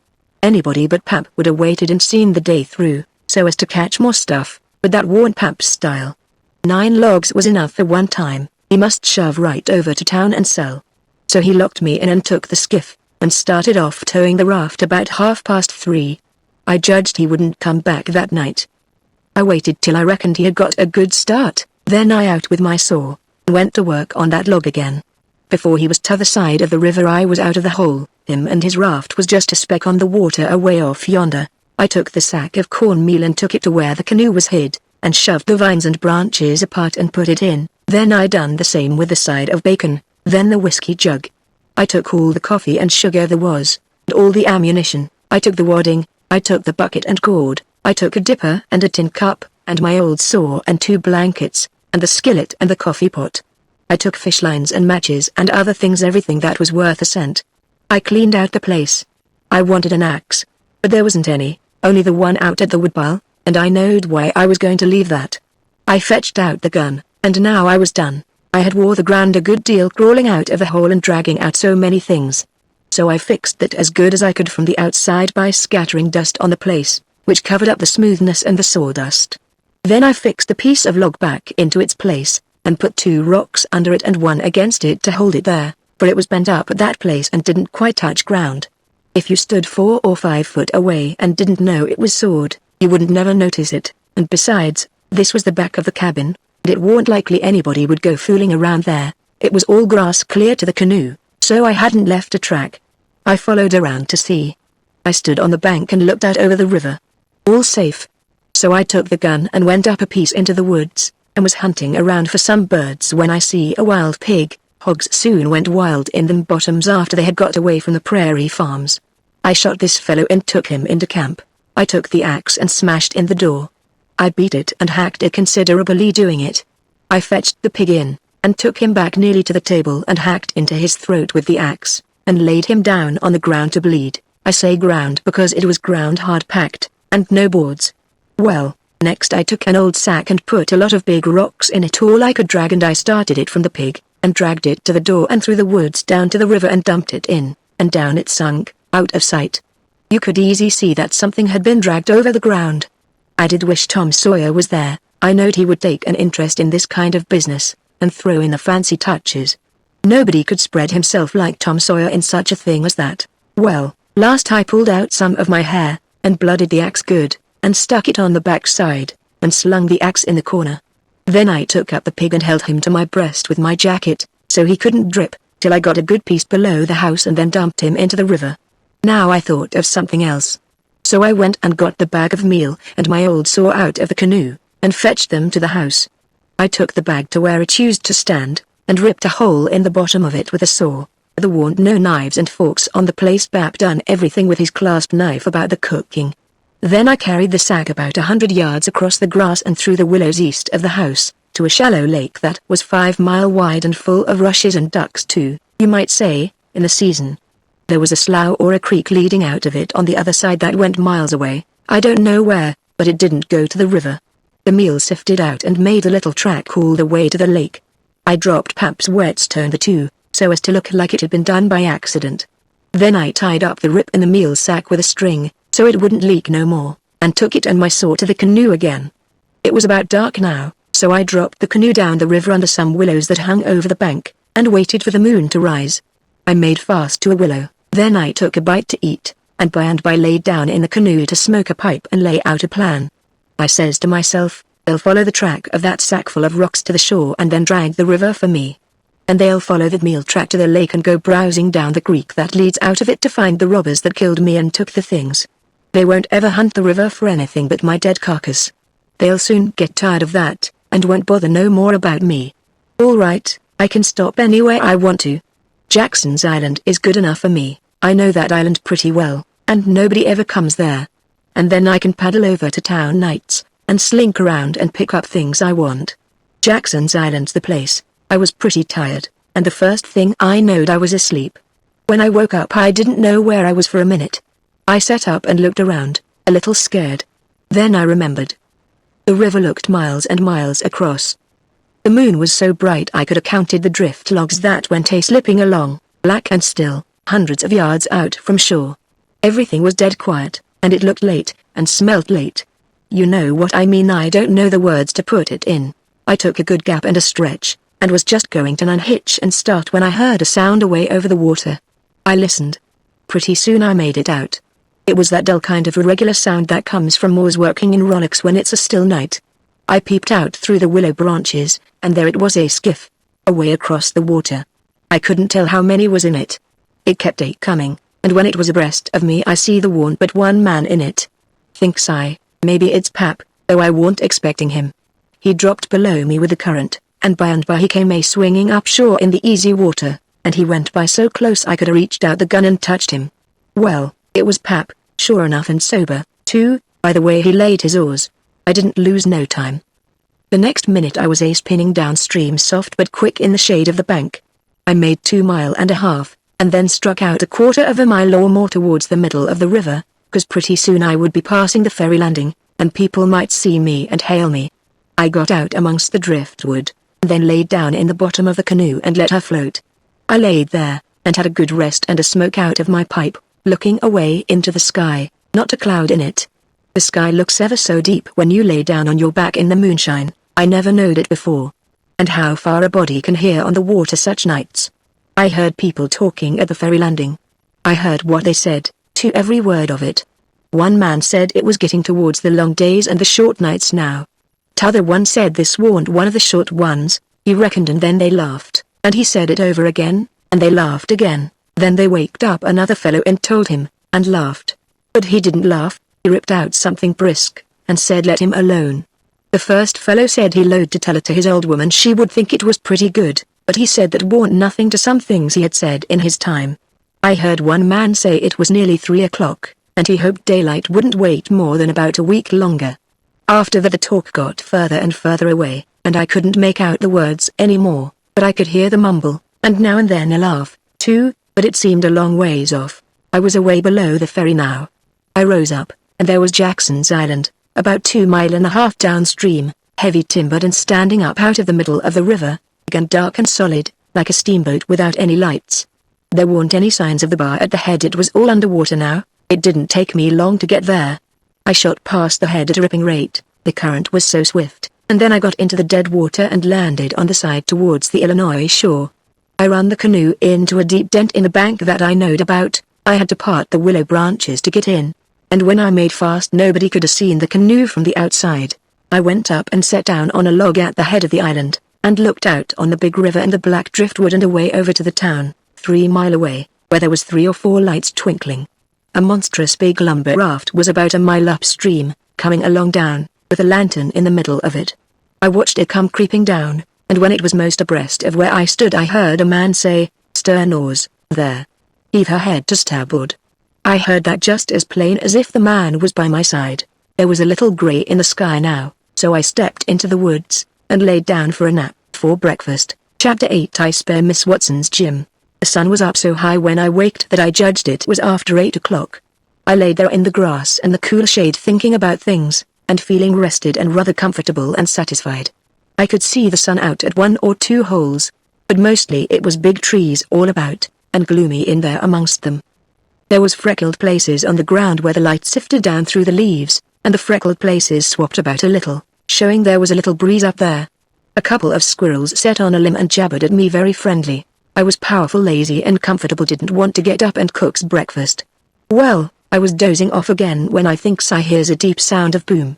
Anybody but Pap would have waited and seen the day through, so as to catch more stuff, but that warn't Pap's style. 9 logs was enough for one time. He must shove right over to town and sell. So he locked me in and took the skiff, and started off towing the raft about 3:30. I judged he wouldn't come back that night. I waited till I reckoned he had got a good start, then I out with my saw, and went to work on that log again. Before he was t'other side of the river I was out of the hole. Him and his raft was just a speck on the water away off yonder. I took the sack of cornmeal and took it to where the canoe was hid, and shoved the vines and branches apart and put it in. Then I done the same with the side of bacon, then the whiskey jug. I took all the coffee and sugar there was, and all the ammunition. I took the wadding, I took the bucket and cord, I took a dipper and a tin cup, and my old saw and 2 blankets, and the skillet and the coffee pot. I took fish lines and matches and other things, everything that was worth a cent. I cleaned out the place. I wanted an axe, but there wasn't any, only the one out at the woodpile, and I knowed why I was going to leave that. I fetched out the gun, and now I was done. I had wore the ground a good deal crawling out of the hole and dragging out so many things. So I fixed it as good as I could from the outside by scattering dust on the place, which covered up the smoothness and the sawdust. Then I fixed the piece of log back into its place, and put 2 rocks under it and one against it to hold it there, for it was bent up at that place and didn't quite touch ground. If you stood 4 or 5 foot away and didn't know it was sawed, you wouldn't never notice it, and besides, this was the back of the cabin, and it warn't likely anybody would go fooling around there. It was all grass clear to the canoe, so I hadn't left a track. I followed around to see. I stood on the bank and looked out over the river. All safe. So I took the gun and went up a piece into the woods, and was hunting around for some birds when I see a wild pig. Hogs soon went wild in them bottoms after they had got away from the prairie farms. I shot this fellow and took him into camp. I took the axe and smashed in the door. I beat it and hacked it considerably doing it. I fetched the pig in, and took him back nearly to the table and hacked into his throat with the axe, and laid him down on the ground to bleed. I say ground because it was ground hard packed, and no boards. Well, next I took an old sack and put a lot of big rocks in it all I could drag, and I started it from the pig, and dragged it to the door and through the woods down to the river and dumped it in, and down it sunk, out of sight. You could easy see that something had been dragged over the ground. I did wish Tom Sawyer was there. I knowed he would take an interest in this kind of business, and throw in the fancy touches. Nobody could spread himself like Tom Sawyer in such a thing as that. Well, last I pulled out some of my hair, and blooded the axe good, and stuck it on the back side, and slung the axe in the corner. Then I took up the pig and held him to my breast with my jacket, so he couldn't drip. till I got a good piece below the house and then dumped him into the river. Now I thought of something else. So I went and got the bag of meal and my old saw out of the canoe, and fetched them to the house. I took the bag to where it used to stand, and ripped a hole in the bottom of it with a saw. There weren't no knives and forks on the place. Bap done everything with his clasp knife about the cooking. Then I carried the sack about 100 yards across the grass and through the willows east of the house, to a shallow lake that was 5 miles wide and full of rushes and ducks too, you might say, in the season. There was a slough or a creek leading out of it on the other side that went miles away, I don't know where, but it didn't go to the river. The meal sifted out and made a little track all the way to the lake. I dropped Pap's whetstone too, so as to look like it had been done by accident. Then I tied up the rip in the meal sack with a string, so it wouldn't leak no more, and took it and my saw to the canoe again. It was about dark now, so I dropped the canoe down the river under some willows that hung over the bank, and waited for the moon to rise. I made fast to a willow, then I took a bite to eat, and by laid down in the canoe to smoke a pipe and lay out a plan. I says to myself, they'll follow the track of that sackful of rocks to the shore and then drag the river for me. And they'll follow the meal track to the lake and go browsing down the creek that leads out of it to find the robbers that killed me and took the things. They won't ever hunt the river for anything but my dead carcass. They'll soon get tired of that, and won't bother no more about me. All right, I can stop anywhere I want to. Jackson's Island is good enough for me. I know that island pretty well, and nobody ever comes there. And then I can paddle over to town nights, and slink around and pick up things I want. Jackson's Island's the place. I was pretty tired, and the first thing I knowed I was asleep. When I woke up I didn't know where I was for a minute. I sat up and looked around, a little scared. Then I remembered. The river looked miles and miles across. The moon was so bright I could have counted the drift logs that went slipping along, black and still, hundreds of yards out from shore. Everything was dead quiet, and it looked late, and smelt late. You know what I mean. I don't know the words to put it in. I took a good gap and a stretch, and was just going to unhitch and start when I heard a sound away over the water. I listened. Pretty soon I made it out. It was that dull kind of irregular sound that comes from oars working in rowlocks when it's a still night. I peeped out through the willow branches, and there it was, a skiff, away across the water. I couldn't tell how many was in it. It kept coming, and when it was abreast of me I see there warn't but one man in it. Thinks I, maybe it's Pap, though I warn't expecting him. He dropped below me with the current, and by he came swinging up shore in the easy water, and he went by so close I could have reached out the gun and touched him. Well, it was Pap, sure enough, and sober, too, by the way he laid his oars. I didn't lose no time. The next minute I was spinning downstream soft but quick in the shade of the bank. I made 2.5 miles, and then struck out 1/4 mile or more towards the middle of the river, 'cause pretty soon I would be passing the ferry landing, and people might see me and hail me. I got out amongst the driftwood, and then laid down in the bottom of the canoe and let her float. I laid there, and had a good rest and a smoke out of my pipe, looking away into the sky, not a cloud in it. The sky looks ever so deep when you lay down on your back in the moonshine. I never knowed it before. And how far a body can hear on the water such nights. I heard people talking at the ferry landing. I heard what they said, to every word of it. One man said it was getting towards the long days and the short nights now. T'other one said this warn't one of the short ones, he reckoned, and then they laughed, and he said it over again, and they laughed again. Then they waked up another fellow and told him, and laughed. But he didn't laugh, he ripped out something brisk, and said let him alone. The first fellow said he load to tell it to his old woman, she would think it was pretty good, but he said that warn't nothing to some things he had said in his time. I heard one man say it was nearly 3 o'clock, and he hoped daylight wouldn't wait more than about a week longer. After that the talk got further and further away, and I couldn't make out the words any more, but I could hear the mumble, and now and then a laugh, too, but it seemed a long ways off. I was away below the ferry now. I rose up, and there was Jackson's Island, about 2.5 miles downstream, heavy timbered and standing up out of the middle of the river, big and dark and solid, like a steamboat without any lights. There weren't any signs of the bar at the head. It was all underwater now. It didn't take me long to get there. I shot past the head at a ripping rate, the current was so swift, and then I got into the dead water and landed on the side towards the Illinois shore. I ran the canoe into a deep dent in the bank that I knowed about. I had to part the willow branches to get in, and when I made fast nobody could have seen the canoe from the outside. I went up and sat down on a log at the head of the island, and looked out on the big river and the black driftwood and away over to the town, 3 miles away, where there was 3 or 4 lights twinkling. A monstrous big lumber raft was about a mile upstream, coming along down, with a lantern in the middle of it. I watched it come creeping down, and when it was most abreast of where I stood I heard a man say, "Stern oars, there. Heave her head to starboard." I heard that just as plain as if the man was by my side. There was a little grey in the sky now, so I stepped into the woods, and laid down for a nap, for breakfast. Chapter 8. I spare Miss Watson's gym. The sun was up so high when I waked that I judged it was after 8 o'clock. I laid there in the grass and the cool shade thinking about things, and feeling rested and rather comfortable and satisfied. I could see the sun out at 1 or 2 holes, but mostly it was big trees all about, and gloomy in there amongst them. There was freckled places on the ground where the light sifted down through the leaves, and the freckled places swapped about a little, showing there was a little breeze up there. A couple of squirrels sat on a limb and jabbered at me very friendly. I was powerful lazy and comfortable, didn't want to get up and cook's breakfast. Well, I was dozing off again when I thinks I hears a deep sound of boom.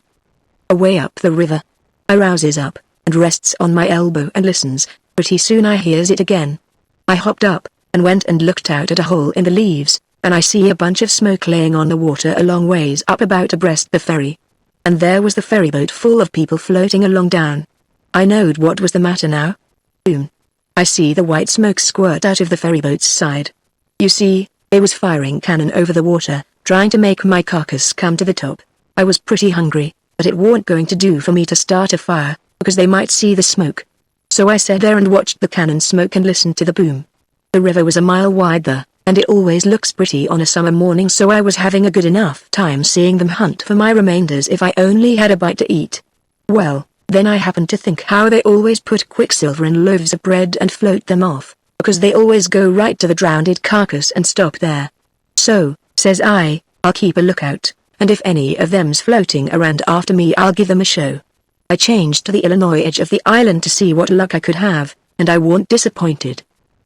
Away up the river. I rouses up, and rests on my elbow and listens. Pretty soon I hears it again. I hopped up, and went and looked out at a hole in the leaves, and I see a bunch of smoke laying on the water a long ways up about abreast the ferry. And there was the ferry boat full of people floating along down. I knowed what was the matter now. Boom. I see the white smoke squirt out of the ferry boat's side. You see, they was firing cannon over the water, trying to make my carcass come to the top. I was pretty hungry, but it weren't going to do for me to start a fire, because they might see the smoke. So I sat there and watched the cannon smoke and listened to the boom. The river was a mile wide there, and it always looks pretty on a summer morning, so I was having a good enough time seeing them hunt for my remainders if I only had a bite to eat. Well, then I happened to think how they always put quicksilver in loaves of bread and float them off, because they always go right to the drowned carcass and stop there. So, says I'll keep a lookout, and if any of them's floating around after me I'll give them a show. I changed to the Illinois edge of the island to see what luck I could have, and I weren't disappointed.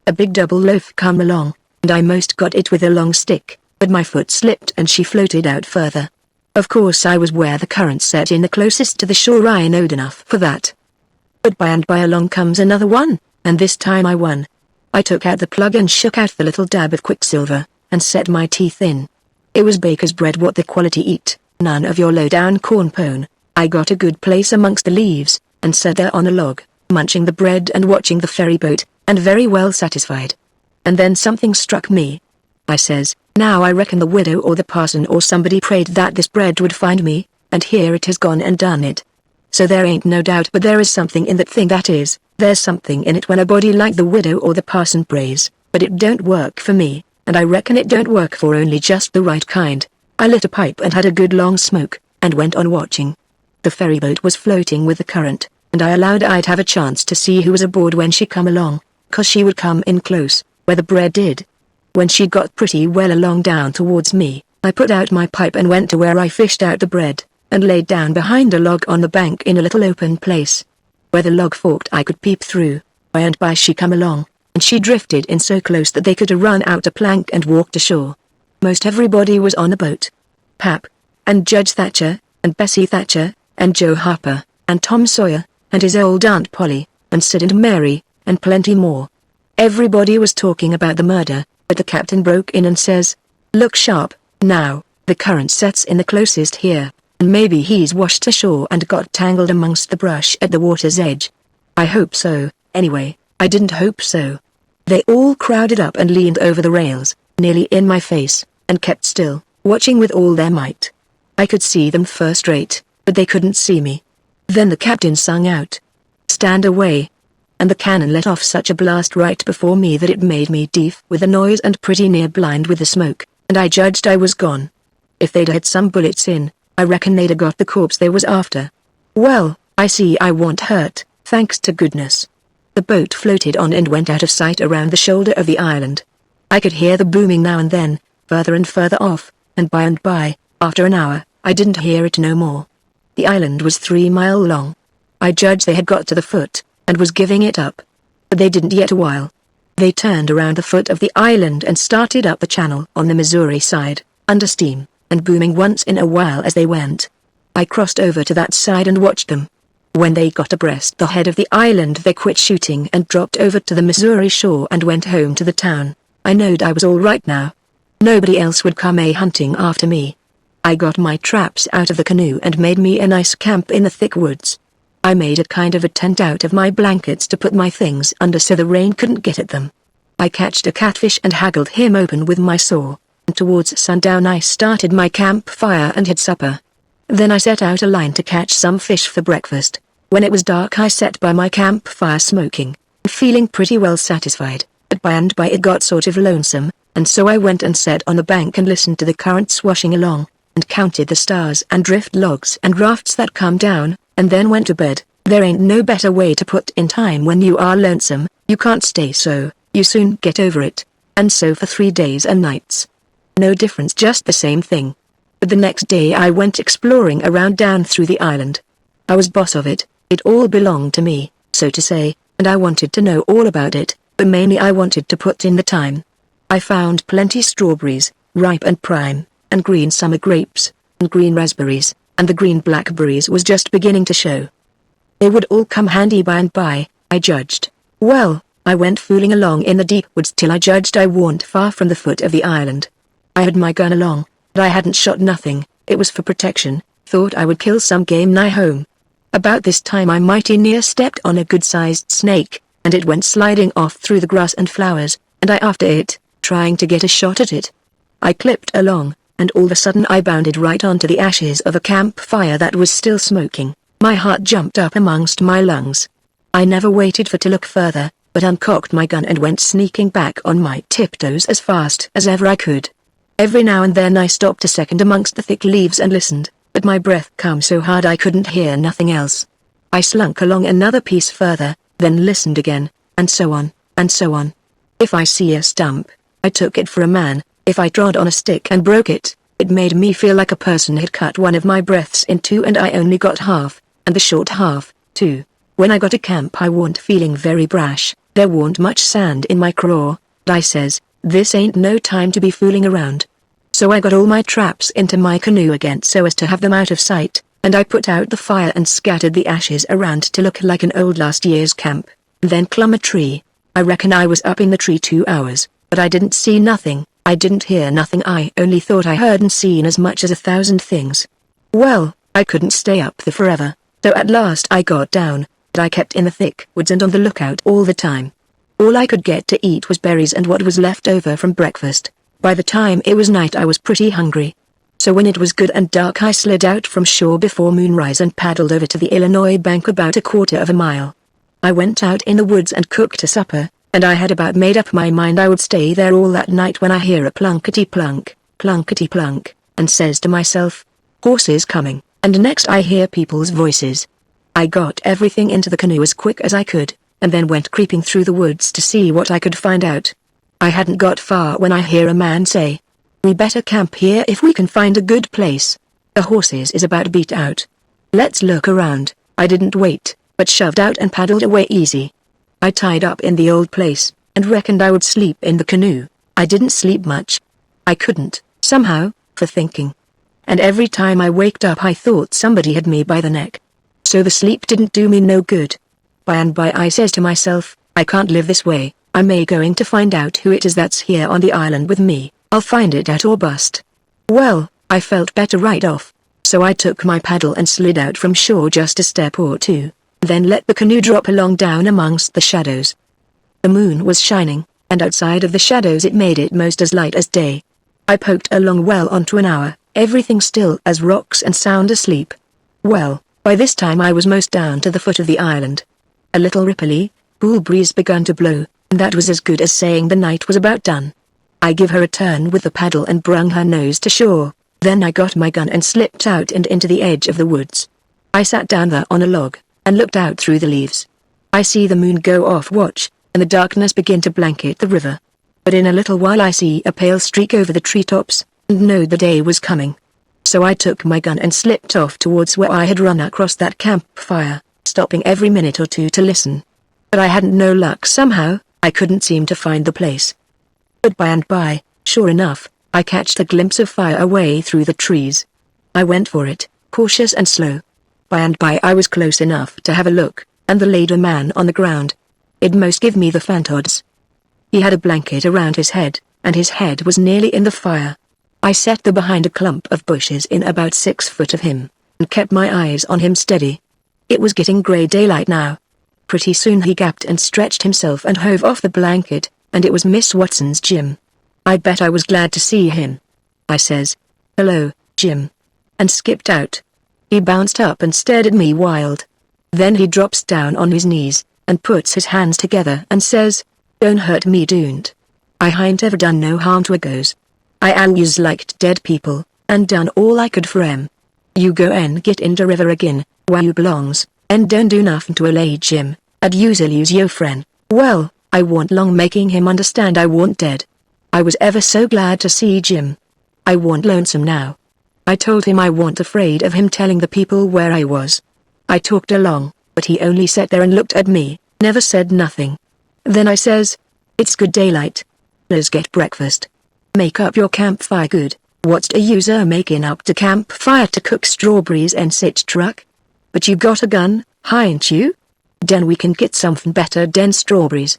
A big double loaf come along, and I most got it with a long stick, but my foot slipped and she floated out further. Of course I was where the current set in the closest to the shore. I knowed enough for that. But by and by along comes another one, and this time I won. I took out the plug and shook out the little dab of quicksilver, and set my teeth in. It was baker's bread, what the quality eat, none of your low-down corn pone. I got a good place amongst the leaves, and sat there on a log, munching the bread and watching the ferry boat, and very well satisfied. And then something struck me. I says, now I reckon the widow or the parson or somebody prayed that this bread would find me, and here it has gone and done it. So there ain't no doubt but there is something in that thing, that is, there's something in it when a body like the widow or the parson prays, but it don't work for me, and I reckon it don't work for only just the right kind. I lit a pipe and had a good long smoke, and went on watching. The ferry boat was floating with the current, and I allowed I'd have a chance to see who was aboard when she come along, 'cause she would come in close, where the bread did. When she got pretty well along down towards me, I put out my pipe and went to where I fished out the bread, and laid down behind a log on the bank in a little open place. Where the log forked I could peep through. By and by she come along, and she drifted in so close that they could have run out a plank and walked ashore. Most everybody was on the boat. Pap, and Judge Thatcher, and Bessie Thatcher, and Joe Harper, and Tom Sawyer, and his old Aunt Polly, and Sid and Mary, and plenty more. Everybody was talking about the murder, but the captain broke in and says, "Look sharp, now, the current sets in the closest here, and maybe he's washed ashore and got tangled amongst the brush at the water's edge." I hope so. Anyway, I didn't hope so. They all crowded up and leaned over the rails, nearly in my face, and kept still, watching with all their might. I could see them first rate, but they couldn't see me. Then the captain sung out, "Stand away." And the cannon let off such a blast right before me that it made me deaf with the noise and pretty near blind with the smoke, and I judged I was gone. If they'd had some bullets in, I reckon they'd have got the corpse they was after. Well, I see I wasn't hurt, thanks to goodness. The boat floated on and went out of sight around the shoulder of the island. I could hear the booming now and then, further and further off, and by, after an hour, I didn't hear it no more. The island was 3 miles long. I judged they had got to the foot, and was giving it up. But they didn't yet a while. They turned around the foot of the island and started up the channel on the Missouri side, under steam, and booming once in a while as they went. I crossed over to that side and watched them. When they got abreast the head of the island, they quit shooting and dropped over to the Missouri shore and went home to the town. I knowed I was all right now. Nobody else would come hunting after me. I got my traps out of the canoe and made me a nice camp in the thick woods. I made a kind of a tent out of my blankets to put my things under so the rain couldn't get at them. I catched a catfish and haggled him open with my saw, and towards sundown I started my campfire and had supper. Then I set out a line to catch some fish for breakfast. When it was dark I sat by my campfire smoking, and feeling pretty well satisfied, but by and by it got sort of lonesome, and so I went and sat on the bank and listened to the current swashing along, and counted the stars and drift logs and rafts that come down, and then went to bed. There ain't no better way to put in time when you are lonesome. You can't stay so, you soon get over it. And so for 3 days and nights. No difference, just the same thing. But the next day I went exploring around down through the island. I was boss of it, it all belonged to me, so to say, and I wanted to know all about it, but mainly I wanted to put in the time. I found plenty strawberries, ripe and prime, and green summer grapes, and green raspberries, and the green blackberries was just beginning to show. They would all come handy by and by, I judged. Well, I went fooling along in the deep woods till I judged I warn't far from the foot of the island. I had my gun along, but I hadn't shot nothing, it was for protection, thought I would kill some game nigh home. About this time I mighty near stepped on a good-sized snake, and it went sliding off through the grass and flowers, and I after it, trying to get a shot at it. I clipped along, and all of a sudden I bounded right onto the ashes of a campfire that was still smoking. My heart jumped up amongst my lungs. I never waited for to look further, but uncocked my gun and went sneaking back on my tiptoes as fast as ever I could. Every now and then I stopped a second amongst the thick leaves and listened, but my breath came so hard I couldn't hear nothing else. I slunk along another piece further, then listened again, and so on, and so on. If I see a stump, I took it for a man. If I trod on a stick and broke it, it made me feel like a person had cut one of my breaths in two and I only got half, and the short half, too. When I got to camp I warn't feeling very brash, there warn't much sand in my craw, but I says, this ain't no time to be fooling around. So I got all my traps into my canoe again so as to have them out of sight, and I put out the fire and scattered the ashes around to look like an old last year's camp, and then clumb a tree. I reckon I was up in the tree 2 hours, but I didn't see nothing. I didn't hear nothing, I only thought I heard and seen as much as 1,000 things. Well, I couldn't stay up there forever, so at last I got down, but I kept in the thick woods and on the lookout all the time. All I could get to eat was berries and what was left over from breakfast. By the time it was night I was pretty hungry. So when it was good and dark I slid out from shore before moonrise and paddled over to the Illinois bank about 1/4 of a mile. I went out in the woods and cooked a supper, and I had about made up my mind I would stay there all that night when I hear a plunkety-plunk, plunkety-plunk, and says to myself, horses coming, and next I hear people's voices. I got everything into the canoe as quick as I could, and then went creeping through the woods to see what I could find out. I hadn't got far when I hear a man say, we better camp here if we can find a good place. The horses is about beat out. Let's look around. I didn't wait, but shoved out and paddled away easy. I tied up in the old place, and reckoned I would sleep in the canoe. I didn't sleep much. I couldn't, somehow, for thinking. And every time I waked up I thought somebody had me by the neck. So the sleep didn't do me no good. By and by I says to myself, I can't live this way, I'm going to find out who it is that's here on the island with me, I'll find it out or bust. Well, I felt better right off, so I took my paddle and slid out from shore just a step or two, then let the canoe drop along down amongst the shadows. The moon was shining, and outside of the shadows it made it most as light as day. I poked along well onto an hour, everything still as rocks and sound asleep. Well, by this time I was most down to the foot of the island. A little ripply, cool breeze begun to blow, and that was as good as saying the night was about done. I give her a turn with the paddle and brung her nose to shore, then I got my gun and slipped out and into the edge of the woods. I sat down there on a log, and looked out through the leaves. I see the moon go off watch, and the darkness begin to blanket the river. But in a little while I see a pale streak over the treetops, and knowed the day was coming. So I took my gun and slipped off towards where I had run across that campfire, stopping every minute or two to listen. But I hadn't no luck somehow, I couldn't seem to find the place. But by and by, sure enough, I catched a glimpse of fire away through the trees. I went for it, cautious and slow. By and by I was close enough to have a look, and the lady man on the ground. It most give me the fantods. He had a blanket around his head, and his head was nearly in the fire. I sat there behind a clump of bushes in about 6 foot of him, and kept my eyes on him steady. It was getting grey daylight now. Pretty soon he gapped and stretched himself and hove off the blanket, and it was Miss Watson's Jim. I bet I was glad to see him. I says, "Hello, Jim," and skipped out. He bounced up and stared at me wild. Then he drops down on his knees, and puts his hands together and says, "Don't hurt me, don't. I hain't ever done no harm to a ghost. I always liked dead people, and done all I could for 'em. You go and get in the river again, where you belongs, and don't do nothing to allay Jim. I'd usually use your friend." Well, I warn't long making him understand I warn't dead. I was ever so glad to see Jim. I warn't lonesome now. I told him I warn't afraid of him telling the people where I was. I talked along, but he only sat there and looked at me, never said nothing. Then I says, "It's good daylight. Let's get breakfast. Make up your campfire good. What's a user making up the campfire to cook strawberries and sich truck? But you got a gun, hain't you? Den we can get something better den strawberries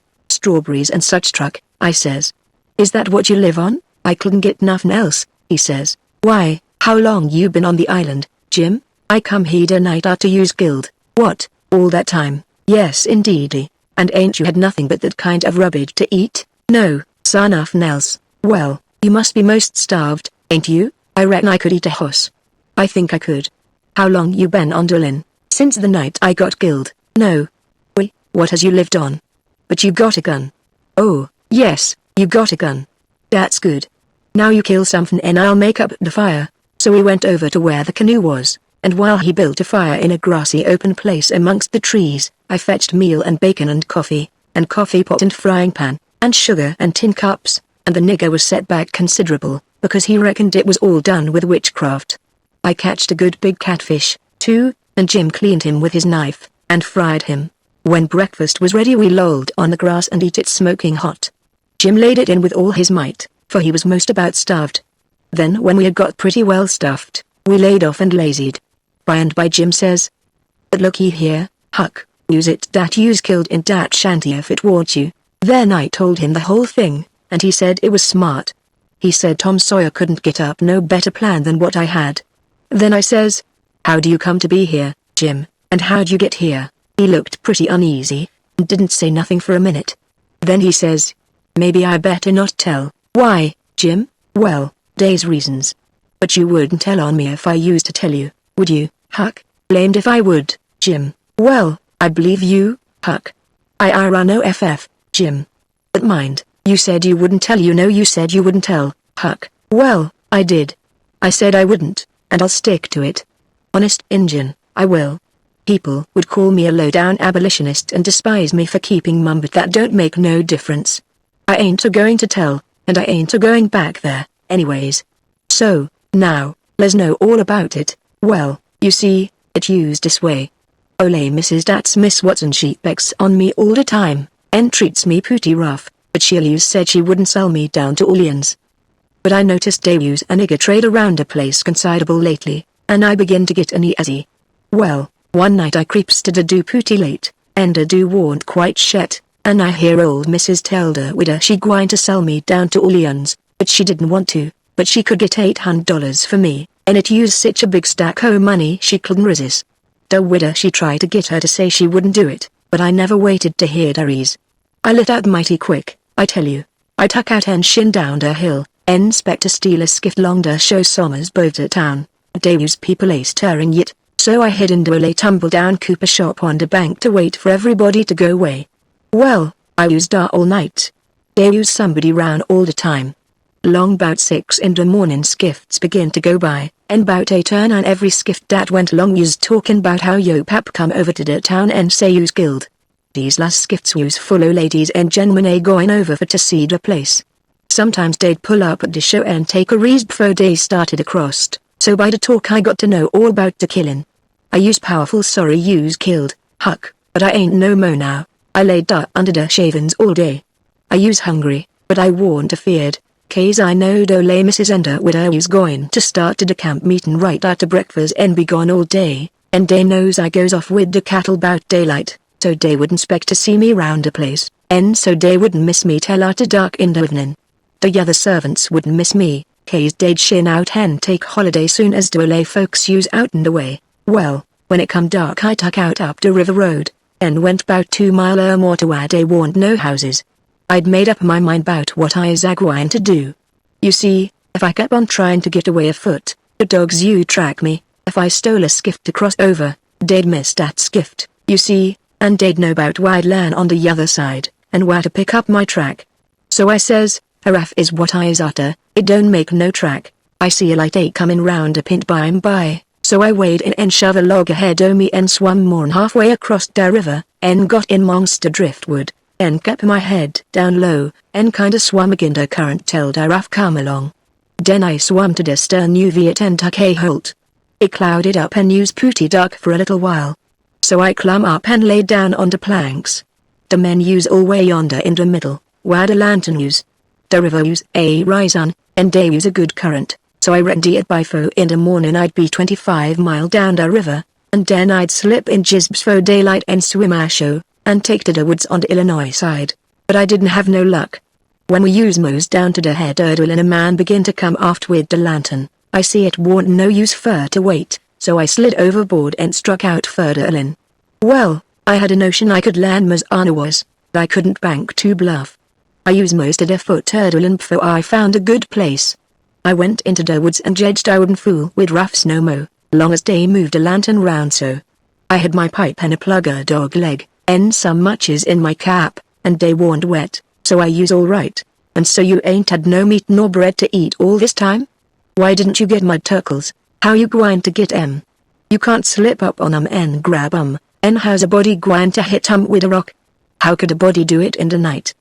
and such truck," I says. "Is that what you live on?" "I couldn't get nothing else," he says. "Why, how long you been on the island, Jim?" "I come here the night after you's killed." "What, all that time?" "Yes indeedy. And ain't you had nothing but that kind of rubbish to eat?" "No, sir, nothing else." "Well, you must be most starved, ain't you?" "I reckon I could eat a horse." "I think I could." "How long you been on Doolin?" "Since the night I got killed." "No." "What has you lived on?" "But you got a gun." "Oh, yes, you got a gun. That's good. Now you kill something and I'll make up the fire." So we went over to where the canoe was, and while he built a fire in a grassy open place amongst the trees, I fetched meal and bacon and coffee pot and frying pan, and sugar and tin cups, and the nigger was set back considerable, because he reckoned it was all done with witchcraft. I catched a good big catfish, too, and Jim cleaned him with his knife, and fried him. When breakfast was ready we lolled on the grass and eat it smoking hot. Jim laid it in with all his might, for he was most about starved. Then when we had got pretty well stuffed, we laid off and lazied. By and by Jim says, "But looky here, Huck, use it dat you's killed in dat shanty if it warn't you." Then I told him the whole thing, and he said it was smart. He said Tom Sawyer couldn't get up no better plan than what I had. Then I says, "How do you come to be here, Jim, and how'd you get here?" He looked pretty uneasy, and didn't say nothing for a minute. Then he says, "Maybe I better not tell." "Why, Jim?" "Well, dey's reasons. But you wouldn't tell on me if I used to tell you, would you, Huck?" "Blamed if I would, Jim." "Well, I believe you, Huck." I run OFF, Jim. "But mind, you said you wouldn't tell, you said you wouldn't tell, Huck." "Well, I did. I said I wouldn't, and I'll stick to it. Honest Injun, I will. People would call me a low-down abolitionist and despise me for keeping mum, but that don't make no difference. I ain't a-going to tell, and I ain't a-going back there, anyways. So, now, let's know all about it." "Well, you see, it used this way. Ole Mrs. That's Miss Watson, she pecks on me all the time, and treats me pooty rough, but she always said she wouldn't sell me down to Orleans. But I noticed they use a nigger trade around a place considerable lately, and I begin to get uneasy. Well, one night I creeps to the do pooty late, and the do warn't quite shet, and I hear old Mrs. tell the widder she gwine to sell me down to Orleans, but she didn't want to, but she could get $800 for me, and it used such a big stack o' money she couldn't resist. The widder she tried to get her to say she wouldn't do it, but I never waited to hear her ease. I lit out mighty quick, I tell you. I tuck out and shin down the hill, and spec to steal a skiff long the show Somers boat to town. They use people a stirring yet, so I hid into a lay tumble down cooper shop on the bank to wait for everybody to go away. Well, I used dar all night. They use somebody round all the time. Long 'bout 6 in the morning skiffs begin to go by, and 'bout a turn on every skiff dat went along use talking 'bout how yo pap come over to the town and say you's killed. These last skiffs use full o' ladies and gentlemen a going over for to see the place. Sometimes they'd pull up at the show and take a reast before they started across, so by the talk I got to know all 'bout the killing. I use powerful sorry you's killed, Huck, but I ain't no mo now. I laid dar under the shavings all day. I use hungry, but I warn't afeared, 'case I knowed ole Mrs. and her widder was going to start to the camp meeting right after breakfast and be gone all day, and they knows I goes off with the cattle bout daylight, so they wouldn't expect to see me round the place, and so they wouldn't miss me till after dark in the evening. The other servants wouldn't miss me, case they'd shin out and take holiday soon as the lay folks use out and away. Well, when it come dark I tuck out up the river road, and went 'bout 2 mile or more to where they warn't no houses. I'd made up my mind 'bout what I is a-gwine to do. You see, if I kept on trying to get away afoot, the dogs you track me. If I stole a skift to cross over, they'd miss that skift, you see, and they'd know 'bout wide land on the other side, and where to pick up my track. So I says, haraff is what I is after, it don't make no track. I see a light comin' round a pint by and by, so I wade in and shove a log ahead o' me and swum more'n halfway across the river, and got in mongst the driftwood, and kept my head down low, and kinda swum agin the current till the raft come along. Den I swum to the stern UV it and tuck a holt. It clouded up and used pooty dark for a little while. So I clumb up and laid down on the planks. The men use all way yonder in the middle, where the lantern use. The river use a rise on, and they use a good current, so I reckoned it by 4 in the morning I'd be 25 mile down the river, and then I'd slip in jibs for daylight and swim ashore, and take to the woods on the Illinois side. But I didn't have no luck. When we use mows down to the head erdle and a man begin to come aft with the lantern, I see it warn't no use fur to wait, so I slid overboard and struck out further in. Well, I had a notion I could land Mas was, but I couldn't bank too bluff. I used most of the foot erdling before I found a good place. I went into the woods and judged I wouldn't fool with roughs no mo, long as they moved the lantern round so. I had my pipe and a plugger dog leg, and some matches in my cap, and they warn't wet, so I use all right. And so you ain't had no meat nor bread to eat all this time? Why didn't you get mud turkles? How you gwine to get 'em? You can't slip up on 'em and grab 'em, and how's a body gwine to hit 'em with a rock? How could a body do it in the night?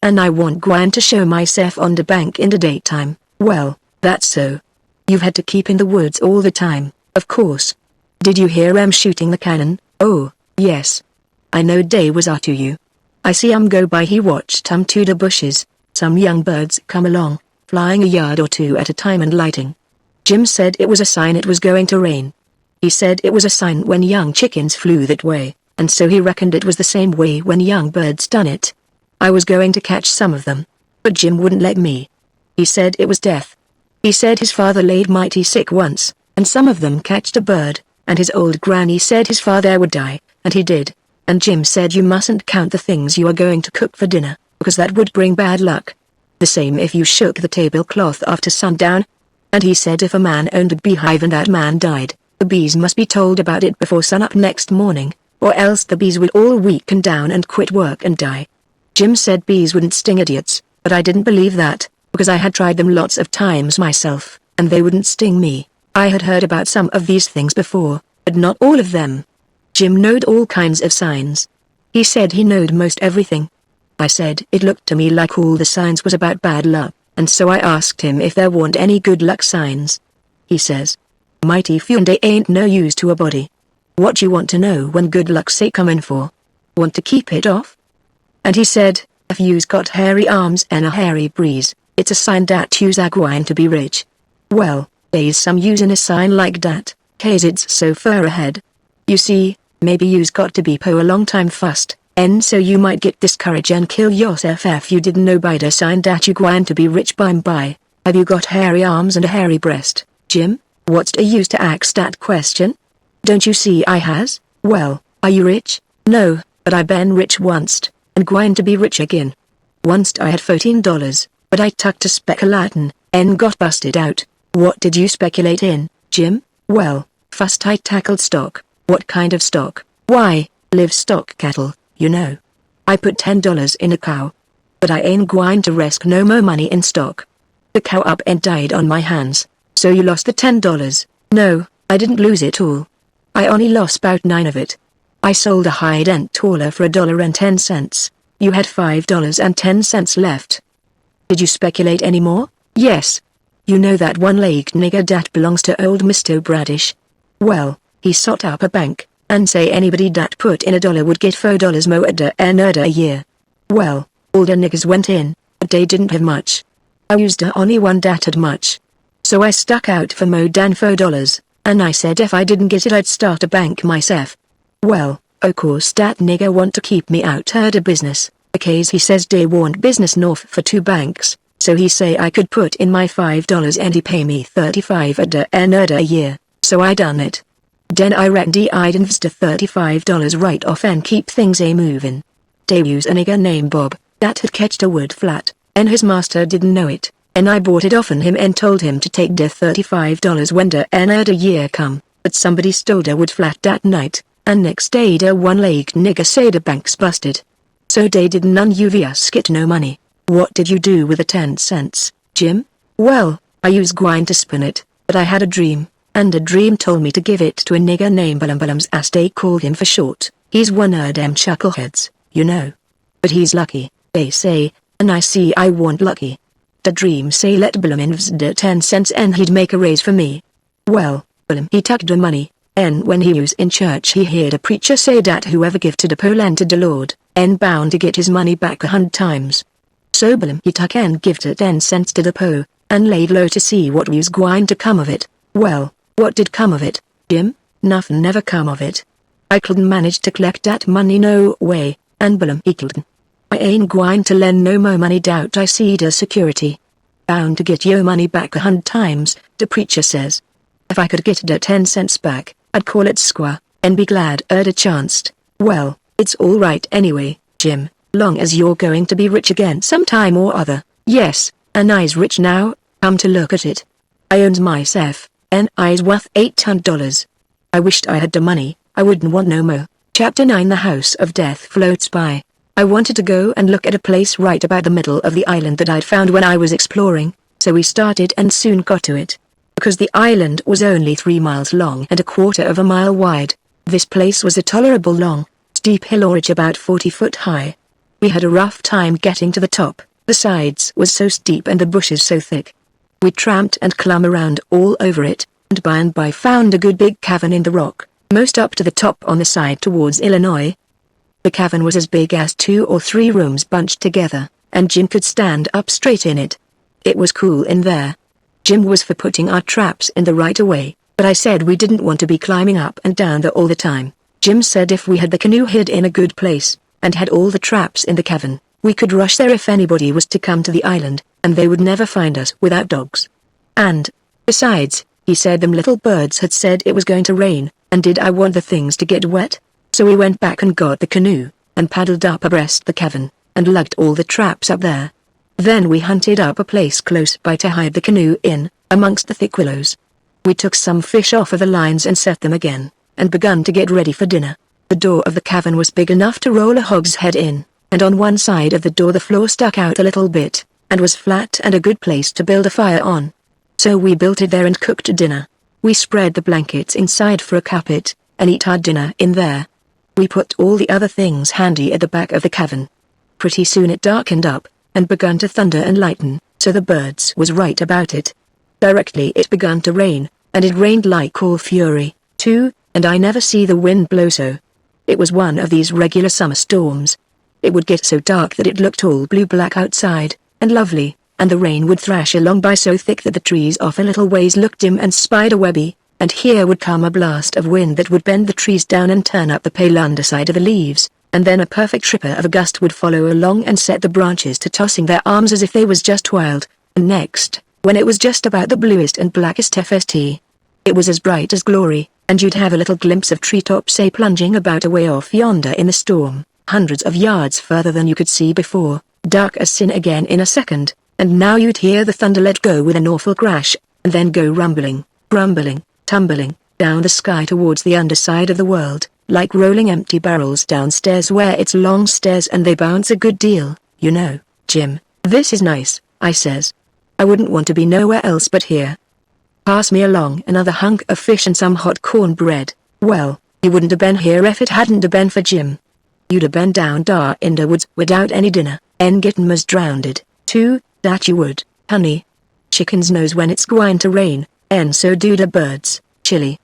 And I want gwine to show myself on the bank in the daytime. Well, that's so. You've had to keep in the woods all the time, of course. Did you hear 'em shooting the cannon? Oh, yes. I know they was after you. I see 'em go by. He watched 'em to the bushes. Some young birds come along, flying a yard or two at a time and lighting. Jim said it was a sign it was going to rain. He said it was a sign when young chickens flew that way, and so he reckoned it was the same way when young birds done it. I was going to catch some of them, but Jim wouldn't let me. He said it was death. He said his father laid mighty sick once, and some of them catched a bird, and his old granny said his father would die, and he did. And Jim said you mustn't count the things you are going to cook for dinner, because that would bring bad luck. The same if you shook the tablecloth after sundown. And he said if a man owned a beehive and that man died, the bees must be told about it before sunup next morning, or else the bees would all weaken down and quit work and die. Jim said bees wouldn't sting idiots, but I didn't believe that, because I had tried them lots of times myself, and they wouldn't sting me. I had heard about some of these things before, but not all of them. Jim knowed all kinds of signs. He said he knowed most everything. I said it looked to me like all the signs was about bad luck, and so I asked him if there weren't any good luck signs. He says, mighty few and they ain't no use to a body. What you want to know when good luck's say comin' for? Want to keep it off? And he said, if you's got hairy arms and a hairy breeze, it's a sign dat you's a gwine to be rich. Well, they's some usin' a sign like dat, case it's so far ahead. You see, maybe you's got to be po a long time fust, and so you might get discouraged and kill yourself if you didn't know by the sign dat you gwine to be rich by'm by. Have you got hairy arms and a hairy breast, Jim? What's the use to ask dat question? Don't you see I has? Well, are you rich? No, but I been rich onct, and gwine to be rich again. Onct I had $14, but I tucked a speculatin', and got busted out. What did you speculate in, Jim? Well, fust I tackled stock. What kind of stock? Why, livestock cattle, you know. I put $10 in a cow. But I ain't gwine to risk no more money in stock. The cow up and died on my hands. So you lost the $10. No, I didn't lose it all. I only lost about 9 of it. I sold a hide-end taller for $1.10. You had $5.10 left. Did you speculate any more? Yes. You know that one-legged nigger dat belongs to old Mr. Bradish? Well, he sot up a bank, and say anybody dat put in $1 would get $4 more a year. Well, all the niggers went in, but they didn't have much. I used only one dat had much. So I stuck out for more than $4, and I said if I didn't get it I'd start a bank myself. Well, of course that nigger want to keep me out her the business, because he says they want business north for 2 banks, so he say I could put in my $5 and he pay me 35 a year, so I done it. Den I reckon I'd invest the $35 right off and keep things a moving. They use a nigger named Bob, that had catched a wood flat, and his master didn't know it, and I bought it offen him and told him to take the $35 when the end of year come, but somebody stole the wood flat that night, and next day the one-legged nigger say the bank's busted. So they did none of us get no money. What did you do with the 10 cents, Jim? Well, I used gwine to spin it, but I had a dream, and a dream told me to give it to a nigger named Ballums as they called him for short. He's one of them chuckleheads, you know. But he's lucky, they say, and I see I want lucky. The dream say let Ballum invest the 10 cents and he'd make a raise for me. Well, Ballum he took the money, and when he was in church he heard a preacher say that whoever give to the poor and to the Lord, and bound to get his money back 100 times. So Ballum he took and give the 10 cents to the poor, and laid low to see what was gwine to come of it. Well, what did come of it, Jim? Nothing never come of it. I couldn't manage to collect that money no way, and Ballum he killed. I ain't gwine to lend no more money doubt I see the security. Bound to get your money back 100 times, the preacher says. If I could get the 10 cents back, I'd call it square, and be glad I'd chanced. Well, it's all right anyway, Jim, long as you're going to be rich again sometime or other. Yes, and I's rich now, come to look at it. I owns myself, and I's worth $800. I wished I had the money, I wouldn't want no more. Chapter 9 The House of Death floats by. I wanted to go and look at a place right about the middle of the island that I'd found when I was exploring, so we started and soon got to it. Because the island was only 3 miles long and 1/4 of a mile wide, this place was a tolerable long, steep hill or ridge about 40 foot high. We had a rough time getting to the top, the sides was so steep and the bushes so thick. We tramped and clumb around all over it, and by found a good big cavern in the rock, most up to the top on the side towards Illinois. The cavern was as big as 2 or 3 rooms bunched together, and Jim could stand up straight in it. It was cool in there. Jim was for putting our traps in the right way, but I said we didn't want to be climbing up and down there all the time. Jim said if we had the canoe hid in a good place, and had all the traps in the cavern, we could rush there if anybody was to come to the island, and they would never find us without dogs. And, besides, he said them little birds had said it was going to rain, and did I want the things to get wet? So we went back and got the canoe, and paddled up abreast the cavern, and lugged all the traps up there. Then we hunted up a place close by to hide the canoe in, amongst the thick willows. We took some fish off of the lines and set them again, and begun to get ready for dinner. The door of the cavern was big enough to roll a hogshead in, and on one side of the door the floor stuck out a little bit, and was flat and a good place to build a fire on. So we built it there and cooked dinner. We spread the blankets inside for a carpet, and eat our dinner in there. We put all the other things handy at the back of the cavern. Pretty soon it darkened up, and begun to thunder and lighten, so the birds was right about it. Directly it begun to rain, and it rained like all fury, too, and I never see the wind blow so. It was one of these regular summer storms. It would get so dark that it looked all blue-black outside, and lovely, and the rain would thrash along by so thick that the trees off a little ways looked dim and spider-webby, and here would come a blast of wind that would bend the trees down and turn up the pale underside of the leaves, and then a perfect tripper of a gust would follow along and set the branches to tossing their arms as if they was just wild, and next, when it was just about the bluest and blackest FST, it was as bright as glory, and you'd have a little glimpse of treetops say plunging about away off yonder in the storm, hundreds of yards further than you could see before, dark as sin again in a second, and now you'd hear the thunder let go with an awful crash, and then go rumbling, tumbling, down the sky towards the underside of the world, like rolling empty barrels downstairs where it's long stairs and they bounce a good deal, you know. Jim, this is nice, I says. I wouldn't want to be nowhere else but here. Pass me along another hunk of fish and some hot cornbread. Well, you wouldn't have been here if it hadn't have been for Jim. You'd have been down dar in the woods without any dinner, and getting mas drownded, too, that you would, honey. Chickens knows when it's gwine to rain, and so do the birds, chilly.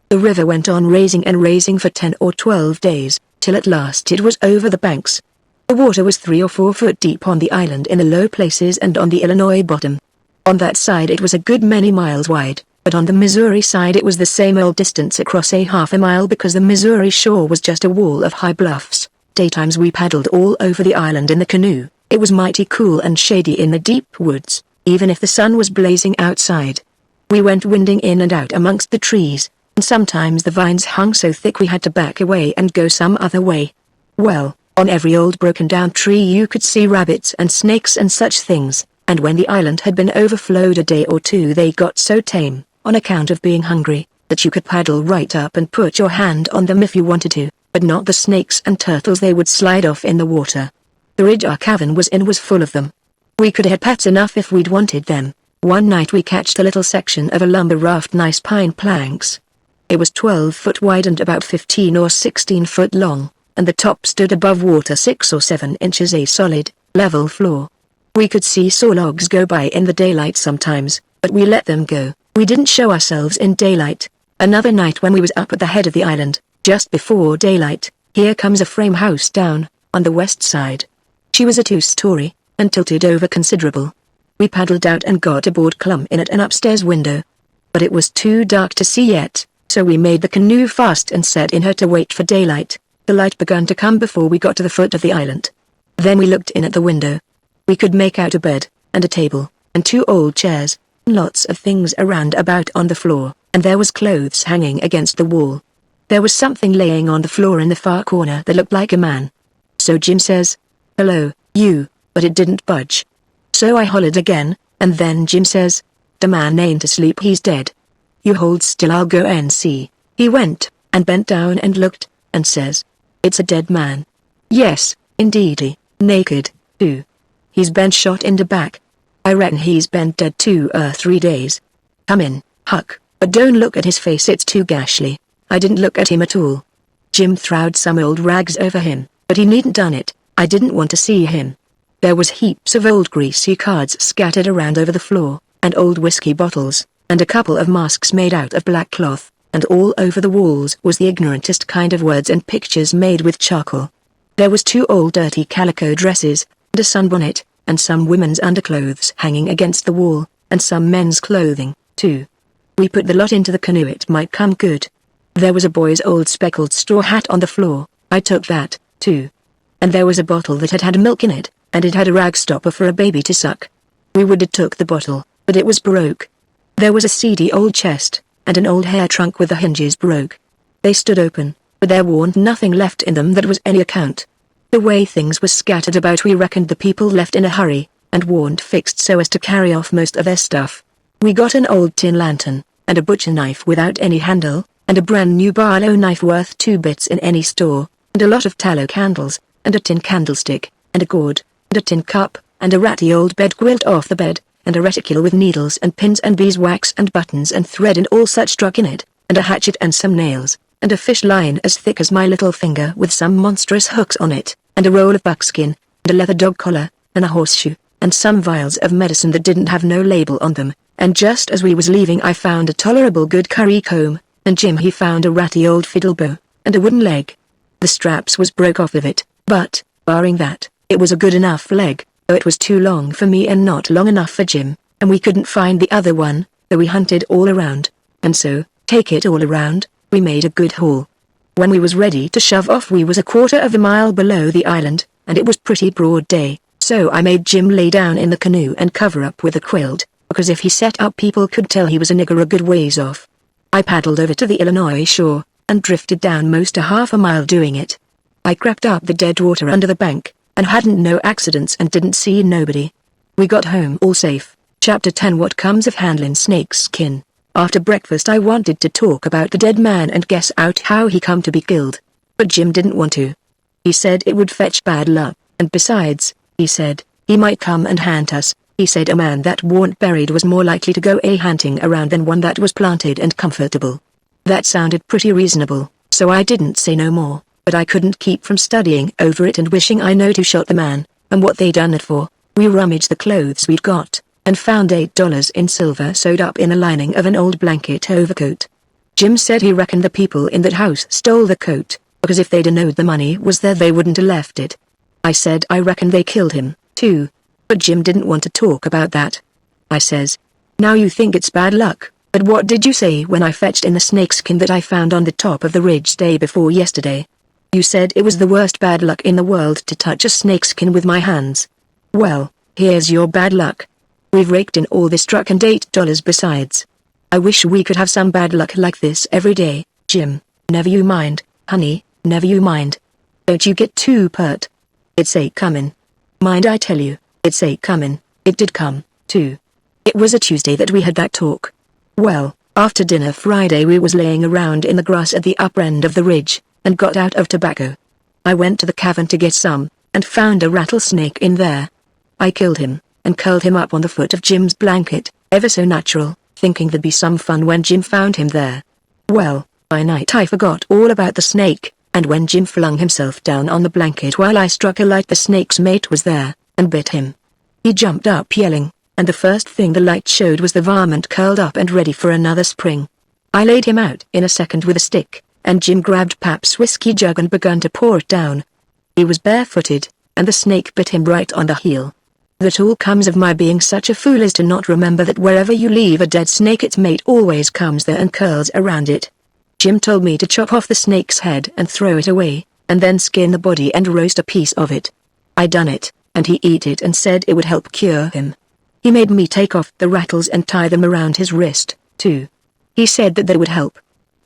The river went on raising and raising for 10 or 12 days, till at last it was over the banks. The water was 3 or 4 foot deep on the island in the low places and on the Illinois bottom. On that side it was a good many miles wide, But on the Missouri side it was the same old distance across a half a mile because the Missouri shore was just a wall of high bluffs. Daytimes we paddled all over the island in the canoe. It was mighty cool and shady in the deep woods, even if the sun was blazing outside. We went winding in and out amongst the trees, and sometimes the vines hung so thick we had to back away and go some other way. Well, on every old broken down tree you could see rabbits and snakes and such things, and when the island had been overflowed a day or two they got so tame, on account of being hungry, that you could paddle right up and put your hand on them if you wanted to, but not the snakes and turtles, they would slide off in the water. The ridge our cavern was in was full of them. We could have pets enough if we'd wanted them. One night we catched a little section of a lumber raft, nice pine planks. It was 12 foot wide and about 15 or 16 foot long, and the top stood above water 6 or 7 inches, a solid, level floor. We could see saw logs go by in the daylight sometimes, but we let them go. We didn't show ourselves in daylight. Another night when we was up at the head of the island, just before daylight, here comes a frame house down, on the west side. She was a 2-story, and tilted over considerable. We paddled out and got aboard clumb in at an upstairs window. But it was too dark to see yet, so we made the canoe fast and set in her to wait for daylight. The light begun to come before we got to the foot of the island. Then we looked in at the window. We could make out a bed, and a table, and 2 old chairs, lots of things around about on the floor, and there was clothes hanging against the wall. There was something laying on the floor in the far corner that looked like a man. So Jim says, "Hello, you," but it didn't budge. So I hollered again, and then Jim says, "The man ain't asleep, he's dead. You hold still, I'll go and see." He went, and bent down and looked, and says, "It's a dead man. Yes, indeedy, naked, too. He's been shot in the back. I reckon he's been dead 2 or 3 days. Come in, Huck, but don't look at his face, it's too ghastly." I didn't look at him at all. Jim throwed some old rags over him, but he needn't done it. I didn't want to see him. There was heaps of old greasy cards scattered around over the floor, and old whiskey bottles, and a couple of masks made out of black cloth, and all over the walls was the ignorantest kind of words and pictures made with charcoal. There was 2 old dirty calico dresses, and a sunbonnet, and some women's underclothes hanging against the wall, and some men's clothing, too. We put the lot into the canoe, it might come good. There was a boy's old speckled straw hat on the floor. I took that, too. And there was a bottle that had had milk in it, and it had a rag stopper for a baby to suck. We would have took the bottle, but it was broke. There was a seedy old chest, and an old hair trunk with the hinges broke. They stood open, but there warn't nothing left in them that was any account. The way things were scattered about, we reckoned the people left in a hurry, and warn't fixed so as to carry off most of their stuff. We got an old tin lantern, and a butcher knife without any handle, and a brand new Barlow knife worth 2 bits in any store, and a lot of tallow candles, and a tin candlestick, and a gourd, and a tin cup, and a ratty old bed quilt off the bed, and a reticule with needles and pins and beeswax and buttons and thread and all such struck in it, and a hatchet and some nails, and a fish line as thick as my little finger with some monstrous hooks on it, and a roll of buckskin, and a leather dog collar, and a horseshoe, and some vials of medicine that didn't have no label on them, and just as we was leaving I found a tolerable good curry comb, and Jim he found a ratty old fiddle bow, and a wooden leg. The straps was broke off of it, but, barring that, it was a good enough leg, though it was too long for me and not long enough for Jim, and we couldn't find the other one, though we hunted all around, and so, take it all around, we made a good haul. When we was ready to shove off we was a quarter of a mile below the island, and it was pretty broad day, so I made Jim lay down in the canoe and cover up with a quilt, because if he set up people could tell he was a nigger a good ways off. I paddled over to the Illinois shore, and drifted down most a half a mile doing it. I crept up the dead water under the bank, and hadn't no accidents and didn't see nobody. We got home all safe. Chapter 10 What Comes of Handling Snake's Skin. After breakfast I wanted to talk about the dead man and guess out how he come to be killed. But Jim didn't want to. He said it would fetch bad luck, and besides, he said, he might come and haunt us. He said a man that warn't buried was more likely to go a-hunting around than one that was planted and comfortable. That sounded pretty reasonable, so I didn't say no more, but I couldn't keep from studying over it and wishing I knowed who shot the man, and what they done it for. We rummaged the clothes we'd got, and found $8 in silver sewed up in the lining of an old blanket overcoat. Jim said he reckoned the people in that house stole the coat, because if they'd a knowed the money was there they wouldn't a left it. I said I reckoned they killed him, too. But Jim didn't want to talk about that. I says, "Now you think it's bad luck, But what did you say when I fetched in the snakeskin that I found on the top of the ridge day before yesterday? You said it was the worst bad luck in the world to touch a snakeskin with my hands. Well, here's your bad luck. We've raked in all this truck and $8 besides. I wish we could have some bad luck like this every day, Jim. Never you mind, honey, never you mind. Don't you get too pert. It's a comin'. Mind I tell you, it's a comin'. It did come, too. It was a Tuesday that we had that talk. Well, after dinner Friday we was laying around in the grass at the upper end of the ridge, and got out of tobacco. I went to the cavern to get some, and found a rattlesnake in there. I killed him, and curled him up on the foot of Jim's blanket, ever so natural, thinking there'd be some fun when Jim found him there. Well, by night I forgot all about the snake, and when Jim flung himself down on the blanket while I struck a light the snake's mate was there, and bit him. He jumped up yelling, and the first thing the light showed was the varmint curled up and ready for another spring. I laid him out in a second with a stick, and Jim grabbed Pap's whiskey jug and begun to pour it down. He was barefooted, and the snake bit him right on the heel. That all comes of my being such a fool as to not remember that wherever you leave a dead snake its mate always comes there and curls around it. Jim told me to chop off the snake's head and throw it away, and then skin the body and roast a piece of it. I done it, and he ate it and said it would help cure him. He made me take off the rattles and tie them around his wrist, too. He said that would help.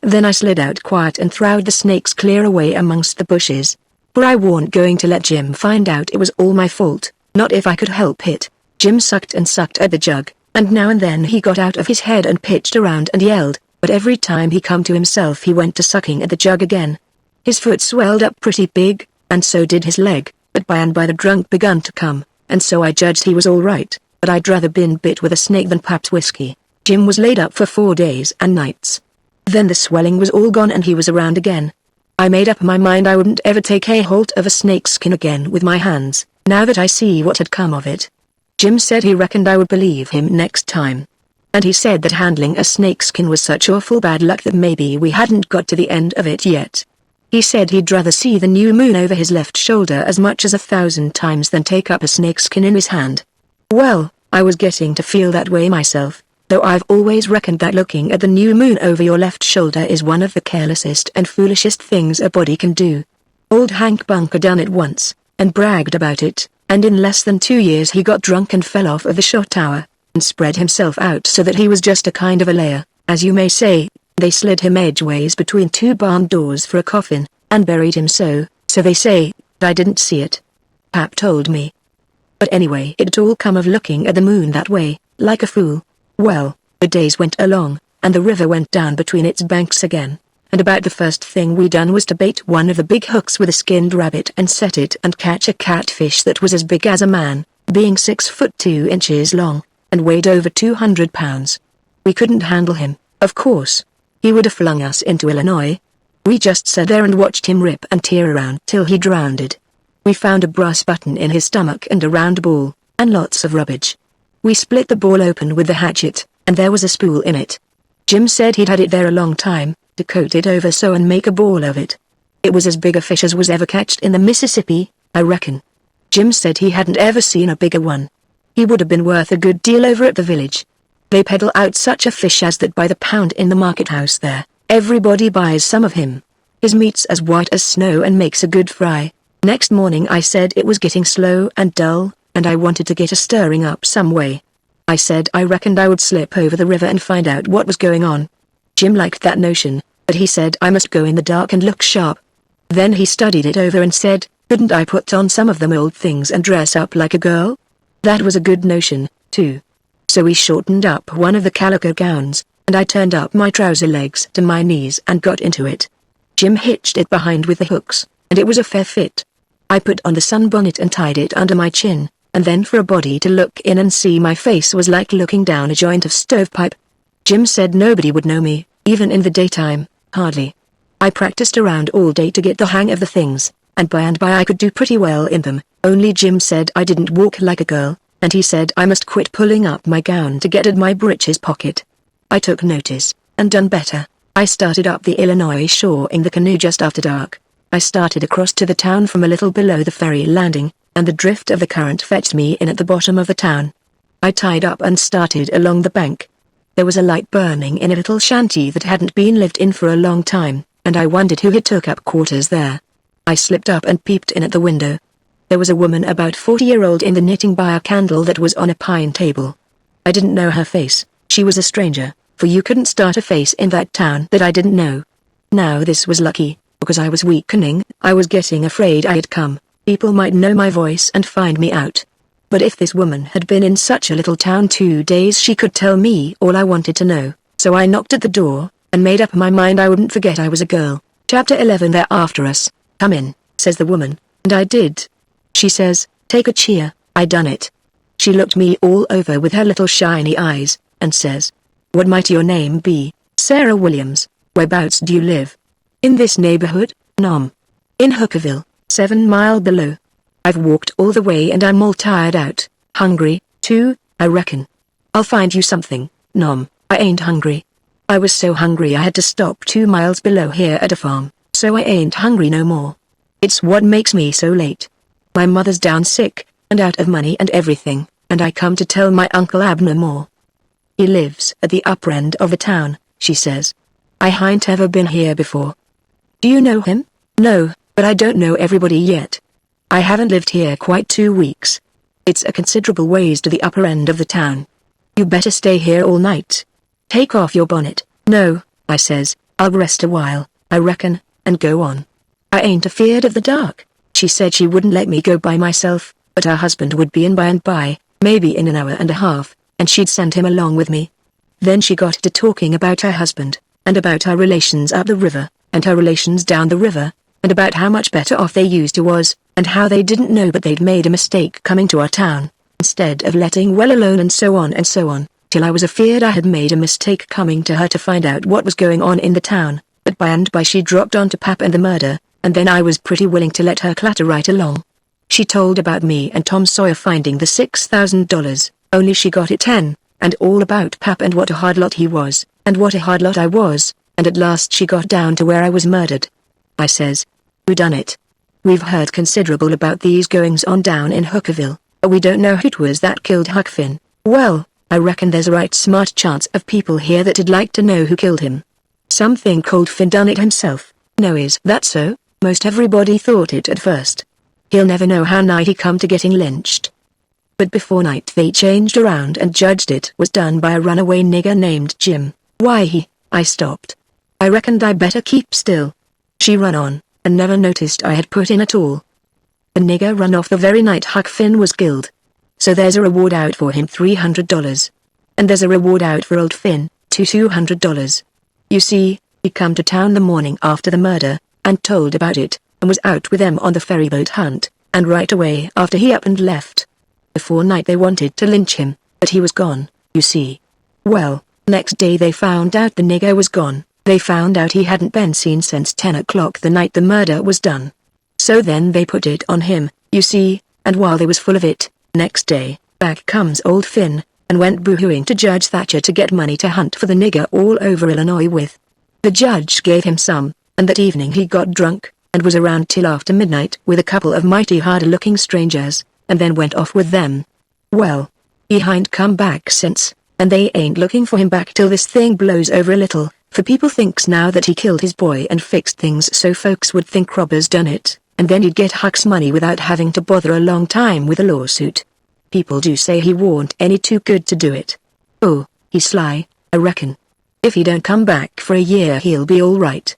Then I slid out quiet and throwed the snakes clear away amongst the bushes. For I warn't going to let Jim find out it was all my fault, not if I could help it. Jim sucked and sucked at the jug, and now and then he got out of his head and pitched around and yelled, but every time he come to himself he went to sucking at the jug again. His foot swelled up pretty big, and so did his leg, but by and by the drunk begun to come, and so I judged he was all right, but I'd rather been bit with a snake than Pap's whiskey. Jim was laid up for 4 days and nights. Then the swelling was all gone and he was around again. I made up my mind I wouldn't ever take a hold of a snakeskin again with my hands, now that I see what had come of it. Jim said he reckoned I would believe him next time. And he said that handling a snakeskin was such awful bad luck that maybe we hadn't got to the end of it yet. He said he'd rather see the new moon over his left shoulder as much as 1,000 times than take up a snakeskin in his hand. Well, I was getting to feel that way myself, though I've always reckoned that looking at the new moon over your left shoulder is one of the carelessest and foolishest things a body can do. Old Hank Bunker done it once, and bragged about it, and in less than 2 years he got drunk and fell off of the shot tower, and spread himself out so that he was just a kind of a layer, as you may say. They slid him edgeways between 2 barn doors for a coffin, and buried him so they say. I didn't see it. Pap told me. But anyway, it all come of looking at the moon that way, like a fool. Well, the days went along, and the river went down between its banks again, and about the first thing we done was to bait one of the big hooks with a skinned rabbit and set it and catch a catfish that was as big as a man, being 6 foot 2 inches long, and weighed over 200 pounds. We couldn't handle him, of course. He would have flung us into Illinois. We just sat there and watched him rip and tear around till he drowned. We found a brass button in his stomach and a round ball, and lots of rubbish. We split the ball open with the hatchet, and there was a spool in it. Jim said he'd had it there a long time, to coat it over so and make a ball of it. It was as big a fish as was ever catched in the Mississippi, I reckon. Jim said he hadn't ever seen a bigger one. He would have been worth a good deal over at the village. They peddle out such a fish as that by the pound in the market house there. Everybody buys some of him. His meat's as white as snow and makes a good fry. Next morning I said it was getting slow and dull, and I wanted to get a stirring up some way. I said I reckoned I would slip over the river and find out what was going on. Jim liked that notion, but he said I must go in the dark and look sharp. Then he studied it over and said, couldn't I put on some of them old things and dress up like a girl? That was a good notion, too. So we shortened up one of the calico gowns, and I turned up my trouser legs to my knees and got into it. Jim hitched it behind with the hooks, and it was a fair fit. I put on the sunbonnet and tied it under my chin, and then for a body to look in and see my face was like looking down a joint of stovepipe. Jim said nobody would know me, even in the daytime, hardly. I practiced around all day to get the hang of the things, and by I could do pretty well in them, only Jim said I didn't walk like a girl, and he said I must quit pulling up my gown to get at my breeches pocket. I took notice, and done better. I started up the Illinois shore in the canoe just after dark. I started across to the town from a little below the ferry landing, and the drift of the current fetched me in at the bottom of the town. I tied up and started along the bank. There was a light burning in a little shanty that hadn't been lived in for a long time, and I wondered who had took up quarters there. I slipped up and peeped in at the window. There was a woman about 40-year-old in the knitting by a candle that was on a pine table. I didn't know her face. She was a stranger, for you couldn't start a face in that town that I didn't know. Now this was lucky, because I was weakening. I was getting afraid I had come. People might know my voice and find me out. But if this woman had been in such a little town 2 days, she could tell me all I wanted to know. So I knocked at the door, and made up my mind I wouldn't forget I was a girl. Chapter 11. They're after us. Come in, says the woman, and I did. She says, take a chair. I done it. She looked me all over with her little shiny eyes, and says, what might your name be? Sarah Williams. Whereabouts do you live? In this neighborhood, Nom. In Huckleberry, 7 miles below. I've walked all the way and I'm all tired out. Hungry, too, I reckon. I'll find you something, Nom. I ain't hungry. I was so hungry I had to stop 2 miles below here at a farm, so I ain't hungry no more. It's what makes me so late. My mother's down sick, and out of money and everything, and I come to tell my Uncle Abner more. He lives at the upper end of the town, she says. I hain't ever been here before. Do you know him? No, but I don't know everybody yet. I haven't lived here quite 2 weeks. It's a considerable ways to the upper end of the town. You better stay here all night. Take off your bonnet. No, I says, I'll rest a while, I reckon, and go on. I ain't afeard of the dark. She said she wouldn't let me go by myself, but her husband would be in by and by, maybe in an hour and a half, and she'd send him along with me. Then she got to talking about her husband, and about her relations up the river, and her relations down the river, and about how much better off they used to was, and how they didn't know but they'd made a mistake coming to our town, instead of letting well alone, and so on, till I was afeard I had made a mistake coming to her to find out what was going on in the town, but by and by she dropped on to Pap and the murder, and then I was pretty willing to let her clatter right along. She told about me and Tom Sawyer finding the $6,000, only she got it 10, and all about Pap and what a hard lot he was, and what a hard lot I was, and at last she got down to where I was murdered. I says, who done it? We've heard considerable about these goings on down in Huckleberry, but we don't know who it was that killed Huck Finn. Well, I reckon there's a right smart chance of people here that'd like to know who killed him. Something called Finn done it himself. No, is that so? Most everybody thought it at first. He'll never know how nigh he come to getting lynched. But before night they changed around and judged it was done by a runaway nigger named Jim. Why I stopped. I reckoned I better keep still. She run on, and never noticed I had put in at all. The nigger run off the very night Huck Finn was killed. So there's a reward out for him, $300. And there's a reward out for old Finn, $200. You see, he come to town the morning after the murder, and told about it, and was out with them on the ferryboat hunt, and right away after he up and left. Before night they wanted to lynch him, but he was gone, you see. Well, next day they found out the nigger was gone. They found out he hadn't been seen since 10 o'clock the night the murder was done. So then they put it on him, you see, and while they was full of it, next day, back comes old Finn, and went boo-hooing to Judge Thatcher to get money to hunt for the nigger all over Illinois with. The judge gave him some, and that evening he got drunk, and was around till after midnight with a couple of mighty hard-looking strangers, and then went off with them. Well, he hain't come back since, and they ain't looking for him back till this thing blows over a little, for people thinks now that he killed his boy and fixed things so folks would think robbers done it, and then he'd get Huck's money without having to bother a long time with a lawsuit. People do say he warn't any too good to do it. Oh, he's sly, I reckon. If he don't come back for a year he'll be all right.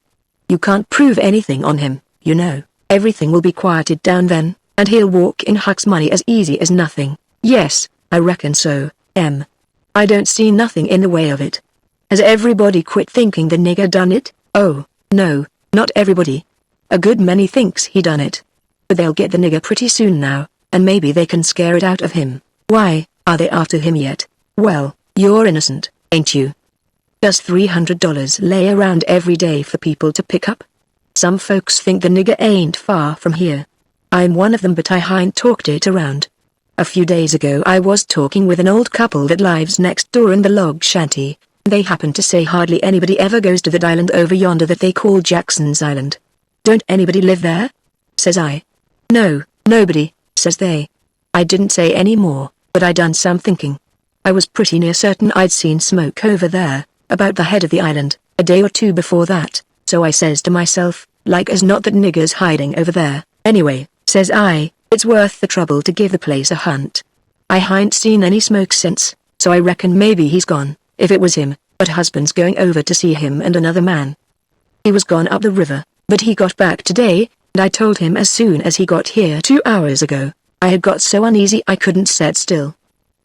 You can't prove anything on him, you know. Everything will be quieted down then, and he'll walk in Huck's money as easy as nothing. Yes, I reckon so, I don't see nothing in the way of it. Has everybody quit thinking the nigger done it? Oh, no, not everybody. A good many thinks he done it. But they'll get the nigger pretty soon now, and maybe they can scare it out of him. Why, are they after him yet? Well, you're innocent, ain't you? Does $300 lay around every day for people to pick up? Some folks think the nigger ain't far from here. I'm one of them, but I hain't talked it around. A few days ago I was talking with an old couple that lives next door in the log shanty. They happened to say hardly anybody ever goes to that island over yonder that they call Jackson's Island. Don't anybody live there? Says I. No, nobody, says they. I didn't say any more, but I done some thinking. I was pretty near certain I'd seen smoke over there, about the head of the island, a day or two before that, so I says to myself, like as not that nigger's hiding over there. Anyway, says I, it's worth the trouble to give the place a hunt. I hain't seen any smoke since, so I reckon maybe he's gone, if it was him, but husband's going over to see him and another man. He was gone up the river, but he got back today, and I told him as soon as he got here 2 hours ago. I had got so uneasy I couldn't sit still.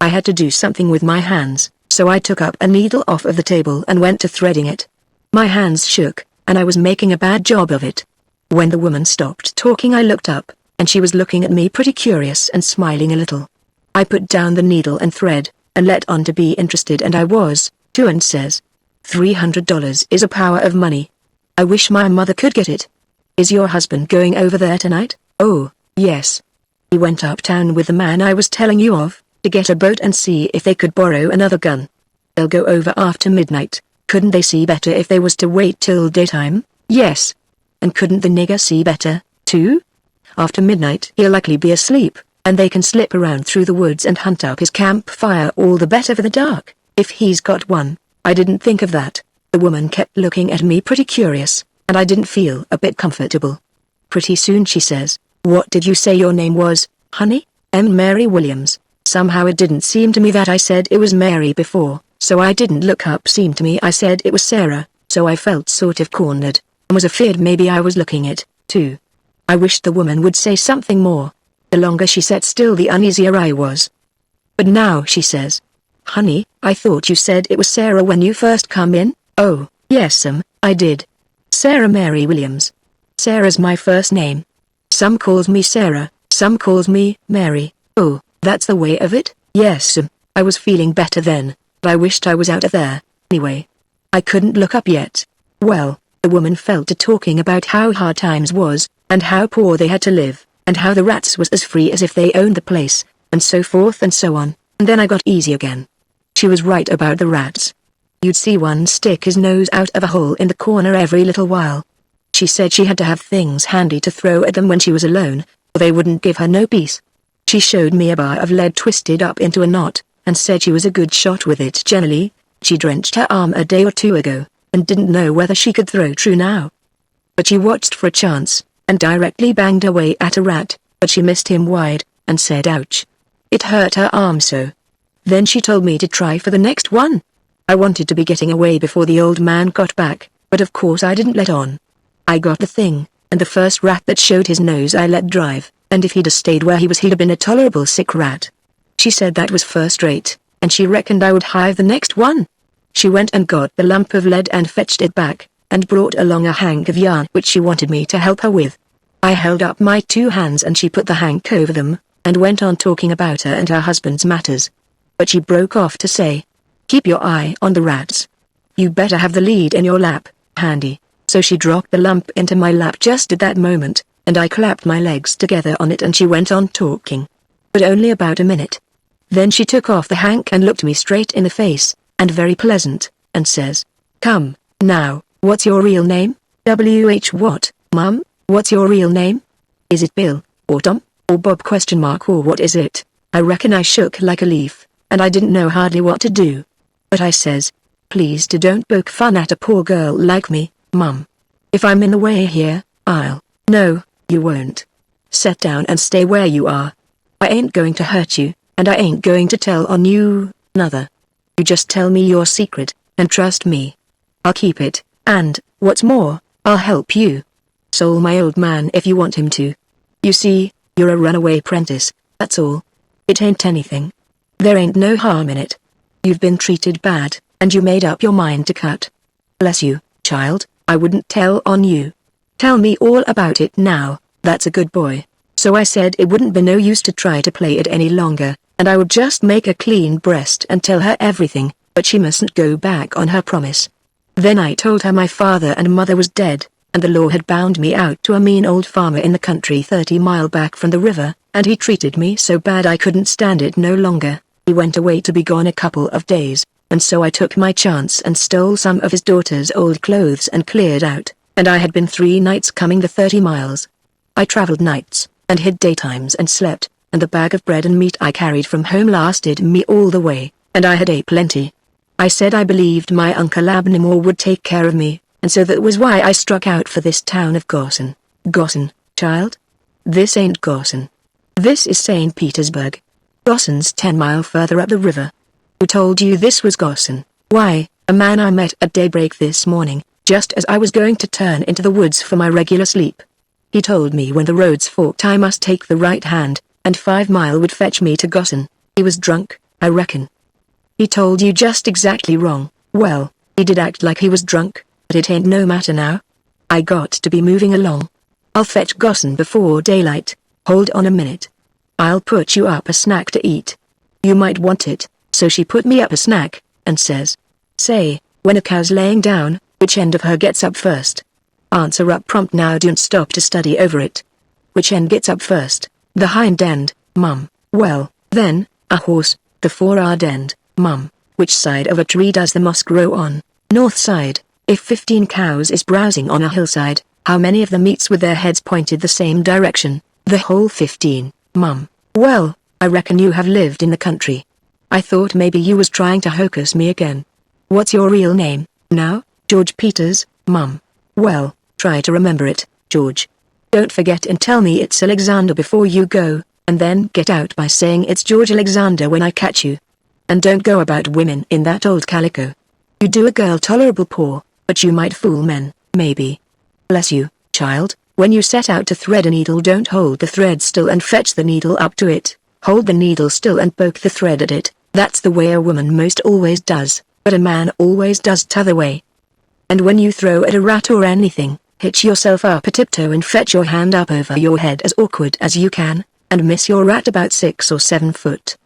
I had to do something with my hands, so I took up a needle off of the table and went to threading it. My hands shook, and I was making a bad job of it. When the woman stopped talking I looked up, and she was looking at me pretty curious and smiling a little. I put down the needle and thread, and let on to be interested, and I was, too, and says, $300 is a power of money. I wish my mother could get it. Is your husband going over there tonight? Oh, yes. He went uptown with the man I was telling you of, to get a boat and see if they could borrow another gun. They'll go over after midnight. Couldn't they see better if they was to wait till daytime? Yes. And couldn't the nigger see better, too? After midnight he'll likely be asleep, and they can slip around through the woods and hunt up his campfire all the better for the dark, if he's got one. I didn't think of that. The woman kept looking at me pretty curious, and I didn't feel a bit comfortable. Pretty soon she says, "What did you say your name was, honey?" Mary Williams. Somehow it didn't seem to me that I said it was Mary before, so I didn't look up. Seemed to me I said it was Sarah, so I felt sort of cornered, and was afeard maybe I was looking it, too. I wished the woman would say something more. The longer she sat still the uneasier I was. But now she says, "Honey, I thought you said it was Sarah when you first come in." "Oh, yes'm, I did. Sarah Mary Williams. Sarah's my first name. Some calls me Sarah, some calls me Mary." "Oh, that's the way of it?" "Yes'm." I was feeling better then, but I wished I was out of there, anyway. I couldn't look up yet. Well, the woman fell to talking about how hard times was, and how poor they had to live, and how the rats was as free as if they owned the place, and so forth and so on, and then I got easy again. She was right about the rats. You'd see one stick his nose out of a hole in the corner every little while. She said she had to have things handy to throw at them when she was alone, or they wouldn't give her no peace. She showed me a bar of lead twisted up into a knot, and said she was a good shot with it generally. She drenched her arm a day or two ago, and didn't know whether she could throw true now. But she watched for a chance, and directly banged away at a rat, but she missed him wide, and said ouch. It hurt her arm so. Then she told me to try for the next one. I wanted to be getting away before the old man got back, but of course I didn't let on. I got the thing, and the first rat that showed his nose I let drive, and if he'd have stayed where he was he'd have been a tolerable sick rat. She said that was first rate, and she reckoned I would hive the next one. She went and got the lump of lead and fetched it back, and brought along a hank of yarn which she wanted me to help her with. I held up my 2 hands and she put the hank over them, and went on talking about her and her husband's matters. But she broke off to say, "Keep your eye on the rats. You better have the lead in your lap, handy." So she dropped the lump into my lap just at that moment, and I clapped my legs together on it and she went on talking. But only about a minute. Then she took off the hank and looked me straight in the face, and very pleasant, and says, "Come, now, what's your real name?" "WH what, Mum? What's your real name? Is it Bill, or Tom, or Bob ? Or what is it?" I reckon I shook like a leaf, and I didn't know hardly what to do. But I says, "Please don't poke fun at a poor girl like me, Mum. If I'm in the way here, I'll—" "No, you won't. Sit down and stay where you are. I ain't going to hurt you, and I ain't going to tell on you, nother. You just tell me your secret, and trust me. I'll keep it, and, what's more, I'll help you. Sold my old man if you want him to. You see, you're a runaway prentice, that's all. It ain't anything. There ain't no harm in it. You've been treated bad, and you made up your mind to cut. Bless you, child, I wouldn't tell on you. Tell me all about it now, that's a good boy." So I said it wouldn't be no use to try to play it any longer, and I would just make a clean breast and tell her everything, but she mustn't go back on her promise. Then I told her my father and mother was dead, and the law had bound me out to a mean old farmer in the country 30 miles back from the river, and he treated me so bad I couldn't stand it no longer. He went away to be gone a couple of days, and so I took my chance and stole some of his daughter's old clothes and cleared out, and I had been 3 nights coming the 30 miles. I traveled nights, and hid daytimes and slept, and the bag of bread and meat I carried from home lasted me all the way. and I had a plenty. I said I believed my Uncle Abnemore would take care of me, and so that was why I struck out for this town of Goshen. Goshen, child? This ain't Goshen. This is St. Petersburg. Goshen's 10 miles further up the river. Who told you this was Goshen? Why, a man I met at daybreak this morning, just as I was going to turn into the woods for my regular sleep. He told me when the roads forked I must take the right hand, and 5 mile would fetch me to Goshen. He was drunk, I reckon. He told you just exactly wrong. Well, he did act like he was drunk, but it ain't no matter now. I got to be moving along. I'll fetch Goshen before daylight. Hold on a minute. I'll put you up a snack to eat. You might want it. So she put me up a snack, and says, "Say, when a cow's laying down, which end of her gets up first?" Answer up prompt now, don't stop to study over it. Which end gets up first? The hind end, mum. Well, then, a horse, the forward end, mum. Which side of a tree does the moss grow on? North side. If 15 cows is browsing on a hillside, how many of them eats with their heads pointed the same direction? The whole 15, mum. Well, I reckon you have lived in the country. I thought maybe you was trying to hocus me again. What's your real name, now? George Peters, mum. Well, try to remember it, George. Don't forget and tell me it's Alexander before you go, and then get out by saying it's George Alexander when I catch you. And don't go about women in that old calico. You do a girl tolerable poor, but you might fool men, maybe. Bless you, child, when you set out to thread a needle don't hold the thread still and fetch the needle up to it. Hold the needle still and poke the thread at it. That's the way a woman most always does, but a man always does t'other way. And when you throw at a rat or anything, hitch yourself up a tiptoe and fetch your hand up over your head as awkward as you can, and miss your rat about 6 or 7 foot.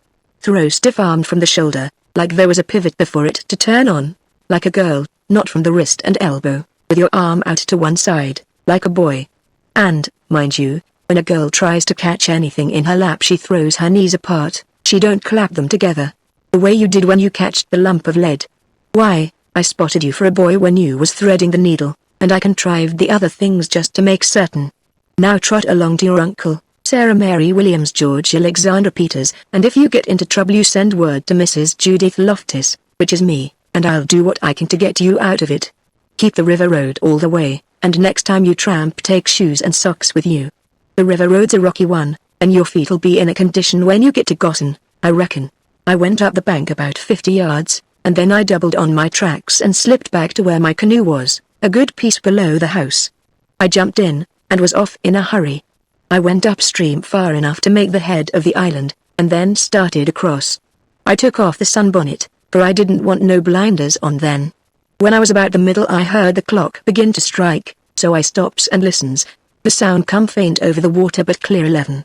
Throw stiff-armed from the shoulder, like there was a pivot before it to turn on, like a girl, not from the wrist and elbow, with your arm out to one side, like a boy. And, mind you, when a girl tries to catch anything in her lap she throws her knees apart. She don't clap them together. The way you did when you catched the lump of lead. Why, I spotted you for a boy when you was threading the needle, and I contrived the other things just to make certain. Now trot along to your uncle, Sarah Mary Williams George Alexander Peters, and if you get into trouble you send word to Mrs. Judith Loftus, which is me, and I'll do what I can to get you out of it. Keep the river road all the way, and next time you tramp take shoes and socks with you. The river road's a rocky one, and your feet'll be in a condition when you get to Goshen, I reckon. I went up the bank about 50 yards, and then I doubled on my tracks and slipped back to where my canoe was, a good piece below the house. I jumped in, and was off in a hurry. I went upstream far enough to make the head of the island, and then started across. I took off the sunbonnet, for I didn't want no blinders on then. When I was about the middle I heard the clock begin to strike, so I stops and listens. The sound come faint over the water but clear 11.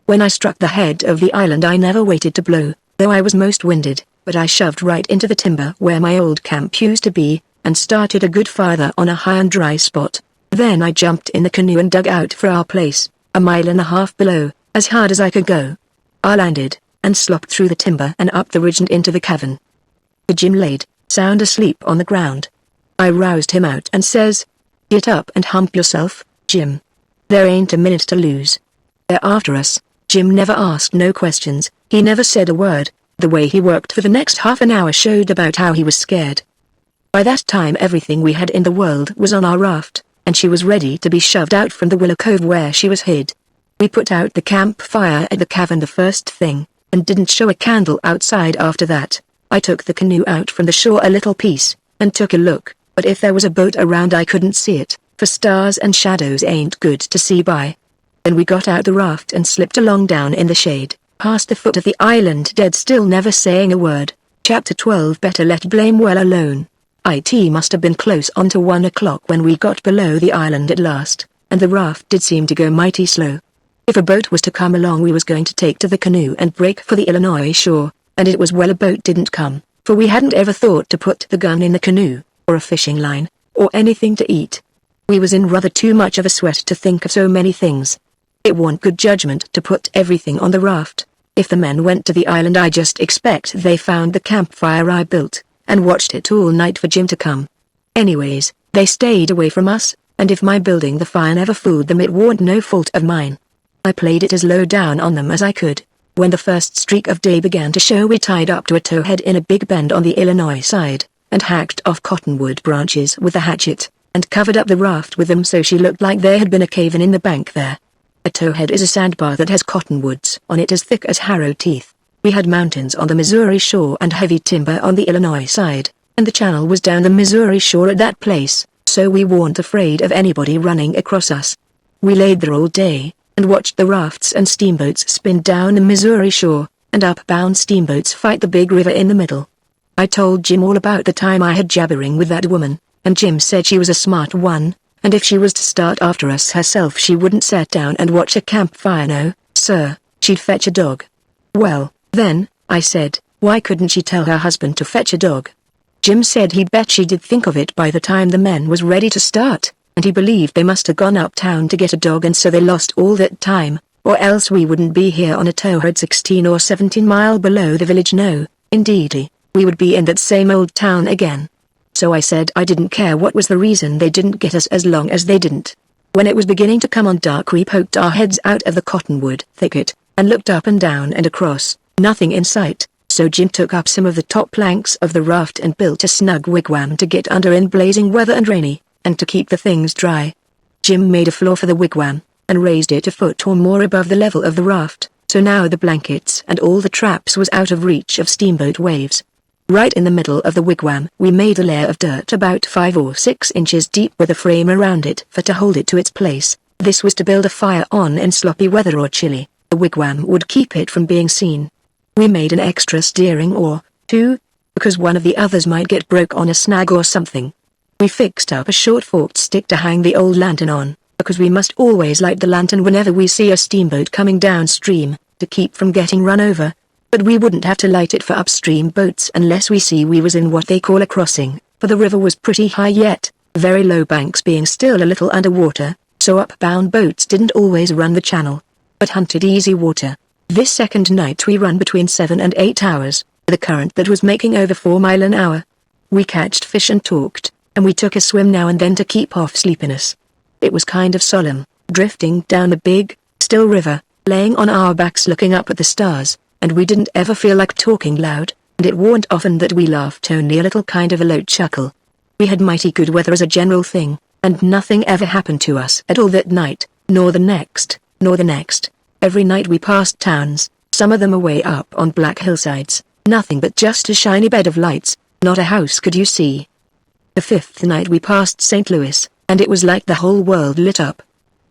When I struck the head of the island I never waited to blow, though I was most winded, but I shoved right into the timber where my old camp used to be, and started a good farther on a high and dry spot. Then I jumped in the canoe and dug out for our place, 1.5 miles below, as hard as I could go. I landed, and slopped through the timber and up the ridge and into the cavern. The Jim laid, sound asleep on the ground. I roused him out and says, "Get up and hump yourself, Jim. There ain't a minute to lose. They're after us." Jim never asked no questions, he never said a word. The way he worked for the next half an hour showed about how he was scared. By that time everything we had in the world was on our raft, and she was ready to be shoved out from the willow cove where she was hid. We put out the campfire at the cavern the first thing, and didn't show a candle outside after that. I took the canoe out from the shore a little piece, and took a look, but if there was a boat around I couldn't see it, for stars and shadows ain't good to see by. Then we got out the raft and slipped along down in the shade, past the foot of the island dead still never saying a word. Chapter 12 Better let blame well alone. It must have been close on to 1 o'clock when we got below the island at last, and the raft did seem to go mighty slow. If a boat was to come along we was going to take to the canoe and break for the Illinois shore, and it was well a boat didn't come, for we hadn't ever thought to put the gun in the canoe, or a fishing line, or anything to eat. We was in rather too much of a sweat to think of so many things. It warn't good judgment to put everything on the raft. If the men went to the island I just expect they found the campfire I built, and watched it all night for Jim to come. Anyways, they stayed away from us, and if my building the fire never fooled them it warn't no fault of mine. I played it as low down on them as I could. When the first streak of day began to show, we tied up to a towhead in a big bend on the Illinois side, and hacked off cottonwood branches with a hatchet, and covered up the raft with them so she looked like there had been a cave-in in the bank there. A towhead is a sandbar that has cottonwoods on it as thick as harrow teeth. We had mountains on the Missouri shore and heavy timber on the Illinois side, and the channel was down the Missouri shore at that place, so we weren't afraid of anybody running across us. We laid there all day, and watched the rafts and steamboats spin down the Missouri shore, and upbound steamboats fight the big river in the middle. I told Jim all about the time I had jabbering with that woman, and Jim said she was a smart one, and if she was to start after us herself she wouldn't sit down and watch a campfire, no, sir, she'd fetch a dog. Well, then, I said, why couldn't she tell her husband to fetch a dog? Jim said he bet she did think of it by the time the men was ready to start, and he believed they must have gone uptown to get a dog and so they lost all that time, or else we wouldn't be here on a towhead 16 or 17 mile below the village, no, indeedy, we would be in that same old town again. So I said I didn't care what was the reason they didn't get us as long as they didn't. When it was beginning to come on dark we poked our heads out of the cottonwood thicket, and looked up and down and across, nothing in sight, so Jim took up some of the top planks of the raft and built a snug wigwam to get under in blazing weather and rainy, and to keep the things dry. Jim made a floor for the wigwam, and raised it a foot or more above the level of the raft, so now the blankets and all the traps was out of reach of steamboat waves. Right in the middle of the wigwam we made a layer of dirt about 5 or 6 inches deep with a frame around it for to hold it to its place. This was to build a fire on in sloppy weather or chilly. The wigwam would keep it from being seen. We made an extra steering oar, too, because one of the others might get broke on a snag or something. We fixed up a short forked stick to hang the old lantern on, because we must always light the lantern whenever we see a steamboat coming downstream, to keep from getting run over. But we wouldn't have to light it for upstream boats unless we see we was in what they call a crossing, for the river was pretty high yet, very low banks being still a little underwater, so upbound boats didn't always run the channel, but hunted easy water. This second night we run between 7 and 8 hours, with a current that was making over 4 mile an hour. We catched fish and talked, and we took a swim now and then to keep off sleepiness. It was kind of solemn, drifting down the big, still river, laying on our backs looking up at the stars, and we didn't ever feel like talking loud, and it warn't often that we laughed, only a little kind of a low chuckle. We had mighty good weather as a general thing, and nothing ever happened to us at all that night, nor the next, nor the next. Every night we passed towns, some of them away up on black hillsides, nothing but just a shiny bed of lights, not a house could you see. The 5th night we passed St. Louis, and it was like the whole world lit up.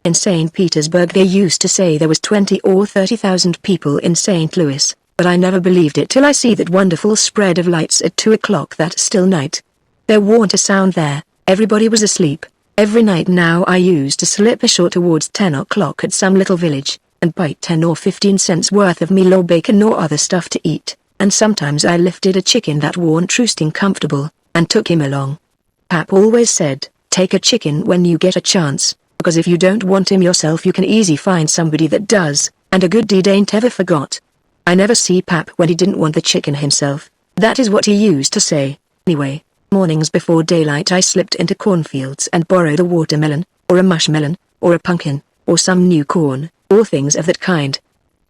In St. Petersburg they used to say there was 20 or 30,000 people in St. Louis, but I never believed it till I see that wonderful spread of lights at 2 o'clock that still night. There warn't a sound there, everybody was asleep. Every night now I used to slip ashore towards 10 o'clock at some little village, and bite 10 or 15 cents worth of meal or bacon or other stuff to eat, and sometimes I lifted a chicken that warn't roosting comfortable, and took him along. Pap always said, take a chicken when you get a chance, because if you don't want him yourself you can easy find somebody that does, and a good deed ain't ever forgot. I never see Pap when he didn't want the chicken himself, that is what he used to say. Anyway, mornings before daylight I slipped into cornfields and borrowed a watermelon, or a mushmelon, or a pumpkin, or some new corn, or things of that kind.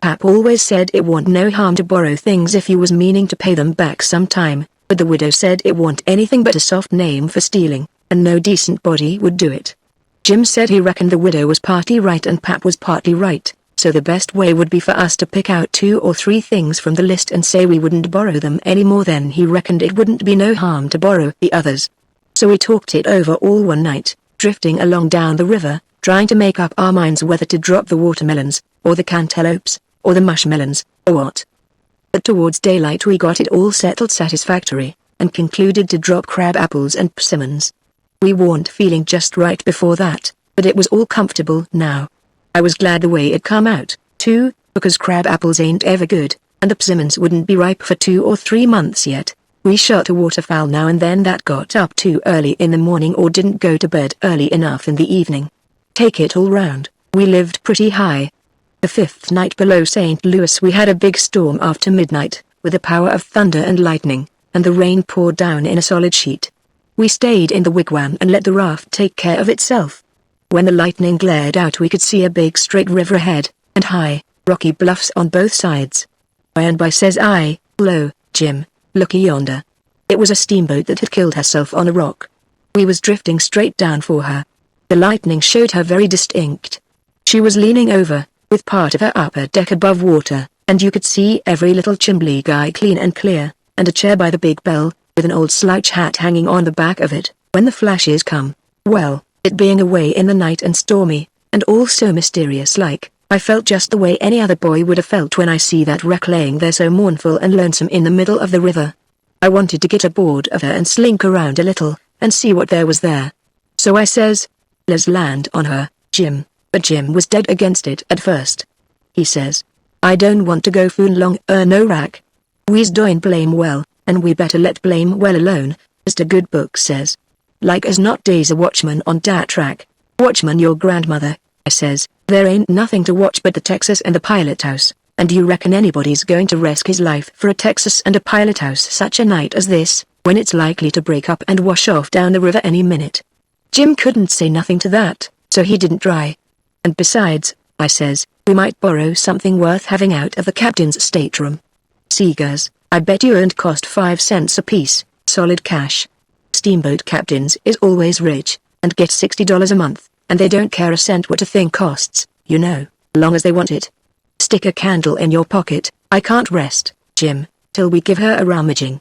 Pap always said it warn't no harm to borrow things if you was meaning to pay them back sometime, but the widow said it warn't anything but a soft name for stealing, and no decent body would do it. Jim said he reckoned the widow was partly right and Pap was partly right, so the best way would be for us to pick out 2 or 3 things from the list and say we wouldn't borrow them any more. Then he reckoned it wouldn't be no harm to borrow the others. So we talked it over all one night, drifting along down the river, trying to make up our minds whether to drop the watermelons, or the cantaloupes, or the mushmelons, or what. But towards daylight we got it all settled satisfactory, and concluded to drop crab apples and persimmons. We weren't feeling just right before that, but it was all comfortable now. I was glad the way it come out, too, because crab apples ain't ever good, and the persimmons wouldn't be ripe for 2 or 3 months yet. We shot a waterfowl now and then that got up too early in the morning or didn't go to bed early enough in the evening. Take it all round, we lived pretty high. The 5th night below St. Louis we had a big storm after midnight, with the power of thunder and lightning, and the rain poured down in a solid sheet. We stayed in the wigwam and let the raft take care of itself. When the lightning glared out we could see a big straight river ahead, and high, rocky bluffs on both sides. By and by says I, "Lo, Jim, looky yonder." It was a steamboat that had killed herself on a rock. We was drifting straight down for her. The lightning showed her very distinct. She was leaning over, with part of her upper deck above water, and you could see every little chimbley guy clean and clear, and a chair by the big bell, with an old slouch hat hanging on the back of it, when the flashes come. Well, it being away in the night and stormy, and all so mysterious-like, I felt just the way any other boy would have felt when I see that wreck laying there so mournful and lonesome in the middle of the river. I wanted to get aboard of her and slink around a little, and see what there was there. So I says, "Let's land on her, Jim," but Jim was dead against it at first. He says, "I don't want to go foon long no wrack. We's doin' blame well, and we better let blame well alone, as the good book says. Like as not days a watchman on dat track. Watchman your grandmother," I says, "there ain't nothing to watch but the Texas and the pilot house, and you reckon anybody's going to risk his life for a Texas and a pilot house such a night as this, when it's likely to break up and wash off down the river any minute?" Jim couldn't say nothing to that, so he didn't try. "And besides," I says, "we might borrow something worth having out of the captain's stateroom. Seegers, I bet you earned cost 5 cents apiece, solid cash. Steamboat captains is always rich, and get $60 a month, and they don't care a cent what a thing costs, you know, long as they want it. Stick a candle in your pocket, I can't rest, Jim, till we give her a rummaging."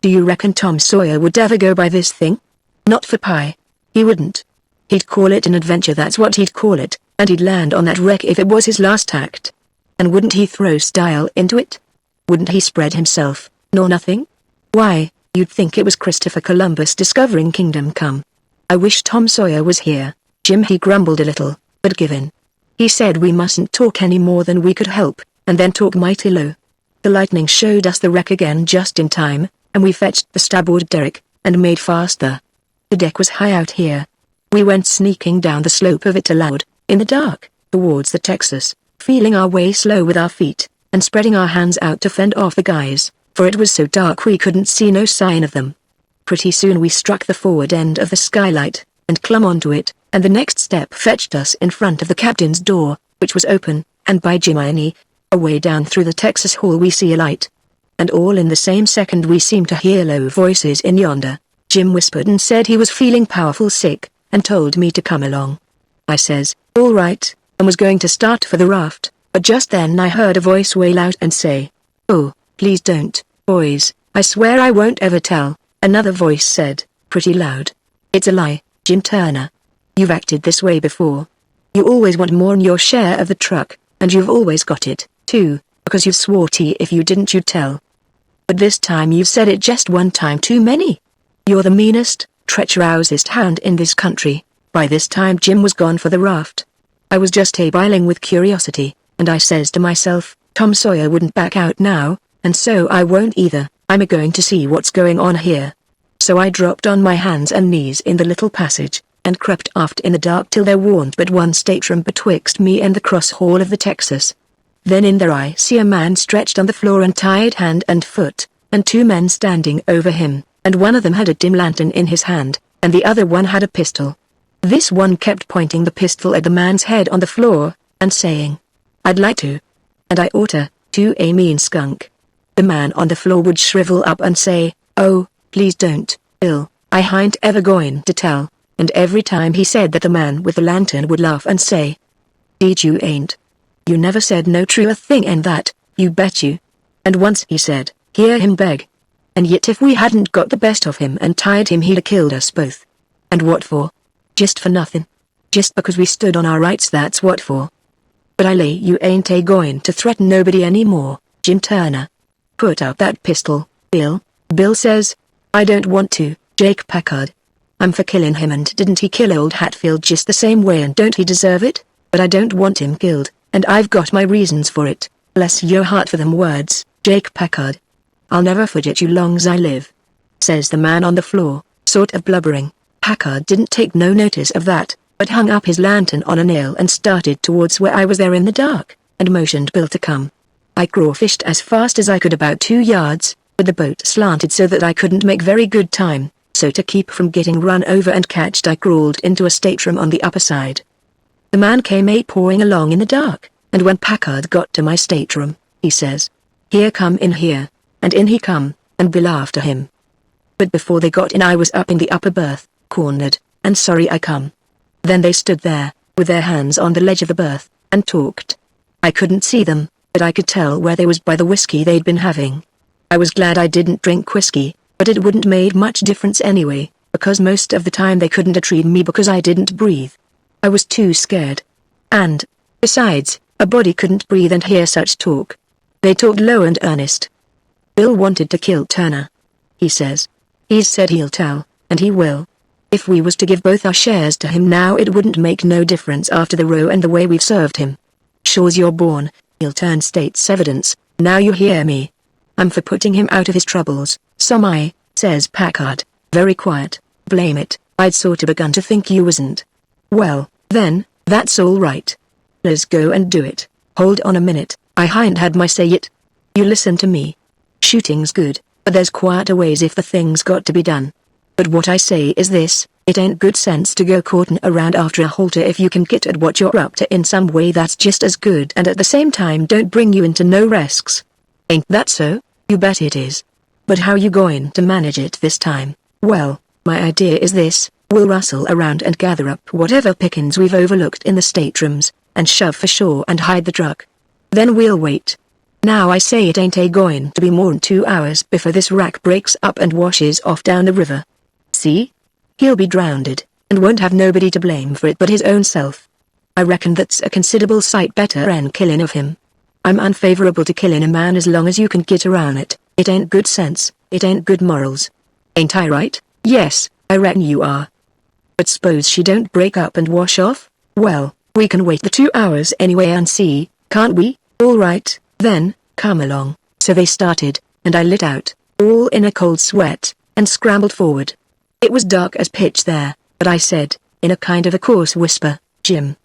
Do you reckon Tom Sawyer would ever go by this thing? Not for pie. He wouldn't. He'd call it an adventure, that's what he'd call it, and he'd land on that wreck if it was his last act. And wouldn't he throw style into it? Wouldn't he spread himself, nor nothing? Why, you'd think it was Christopher Columbus discovering Kingdom Come. I wish Tom Sawyer was here, Jim. He grumbled a little, but give in. He said we mustn't talk any more than we could help, and then talk mighty low. The lightning showed us the wreck again just in time, and we fetched the starboard derrick, and made faster. The deck was high out here. We went sneaking down the slope of it aloud, in the dark, towards the Texas, feeling our way slow with our feet, and spreading our hands out to fend off the guys, for it was so dark we couldn't see no sign of them. Pretty soon we struck the forward end of the skylight, and clumb onto it, and the next step fetched us in front of the captain's door, which was open, and by Jiminy, away down through the Texas hall we see a light. And all in the same second we seemed to hear low voices in yonder. Jim whispered and said he was feeling powerful sick, and told me to come along. I says, "All right," and was going to start for the raft, but just then I heard a voice wail out and say, "Oh, please don't, boys, I swear I won't ever tell." Another voice said, pretty loud, "It's a lie, Jim Turner. You've acted this way before. You always want more'n your share of the truck, and you've always got it, too, because you've swore if you didn't you'd tell. But this time you've said it just one time too many. You're the meanest, treacherousest hound in this country." By this time Jim was gone for the raft. I was just a-biling with curiosity, and I says to myself, Tom Sawyer wouldn't back out now, and so I won't either. I'm a-going to see what's going on here. So I dropped on my hands and knees in the little passage, and crept aft in the dark till there warn't but one stateroom betwixt me and the cross hall of the Texas. Then in there I see a man stretched on the floor and tied hand and foot, and 2 men standing over him, and one of them had a dim lantern in his hand, and the other one had a pistol. This one kept pointing the pistol at the man's head on the floor, and saying, "I'd like to. And I oughta, to a mean skunk." The man on the floor would shrivel up and say, "Oh, please don't, Bill, I ain't ever going to tell," and every time he said that the man with the lantern would laugh and say, "Deed you ain't. You never said no truer thing and that, you bet you." And once he said, "Hear him beg. And yet if we hadn't got the best of him and tied him he'd a killed us both. And what for? Just for nothing. Just because we stood on our rights, that's what for. But I lay you ain't a-going to threaten nobody any more, Jim Turner. Put out that pistol, Bill." Bill says, "I don't want to, Jake Packard. I'm for killing him, and didn't he kill old Hatfield just the same way, and don't he deserve it? But I don't want him killed, and I've got my reasons for it. Bless your heart for them words, Jake Packard. I'll never forget you long's I live," says the man on the floor, sort of blubbering. Packard didn't take no notice of that, but hung up his lantern on a nail and started towards where I was there in the dark, and motioned Bill to come. I crawfished as fast as I could about 2 yards, but the boat slanted so that I couldn't make very good time, so to keep from getting run over and catched I crawled into a stateroom on the upper side. The man came a-pawing along in the dark, and when Packard got to my stateroom, he says, "Here, come in here," and in he come, and Bill after him. But before they got in I was up in the upper berth, cornered, and sorry I come. Then they stood there, with their hands on the ledge of the berth, and talked. I couldn't see them, but I could tell where they was by the whiskey they'd been having. I was glad I didn't drink whiskey, but it wouldn't made much difference anyway, because most of the time they couldn't treat me because I didn't breathe. I was too scared. And, besides, a body couldn't breathe and hear such talk. They talked low and earnest. Bill wanted to kill Turner. He says. He's said he'll tell, and he will. If we was to give both our shares to him now it wouldn't make no difference after the row and the way we've served him. Sure's you're born, he'll turn state's evidence, now you hear me. I'm for putting him out of his troubles, some I, says Packard, very quiet. Blame it, I'd sort of begun to think you wasn't. Well, then, that's all right. Let's go and do it. Hold on a minute, I hain't had my say yet. You listen to me. Shooting's good, but there's quieter ways if the thing's got to be done. But what I say is this, it ain't good sense to go courtin' around after a halter if you can get at what you're up to in some way that's just as good and at the same time don't bring you into no risks. Ain't that so? You bet it is. But how you going to manage it this time? Well, my idea is this, we'll rustle around and gather up whatever pickings we've overlooked in the staterooms, and shove for shore and hide the truck. Then we'll wait. Now I say it ain't going to be more'n 2 hours before this wreck breaks up and washes off down the river. See? He'll be drowned, and won't have nobody to blame for it but his own self. I reckon that's a considerable sight better than killing of him. I'm unfavorable to killing a man as long as you can get around it. It ain't good sense, it ain't good morals. Ain't I right? Yes, I reckon you are. But suppose she don't break up and wash off? Well, we can wait the 2 hours anyway and see, can't we? All right, then, come along. So they started, and I lit out, all in a cold sweat, and scrambled forward. It was dark as pitch there, but I said, in a kind of a coarse whisper, "Jim."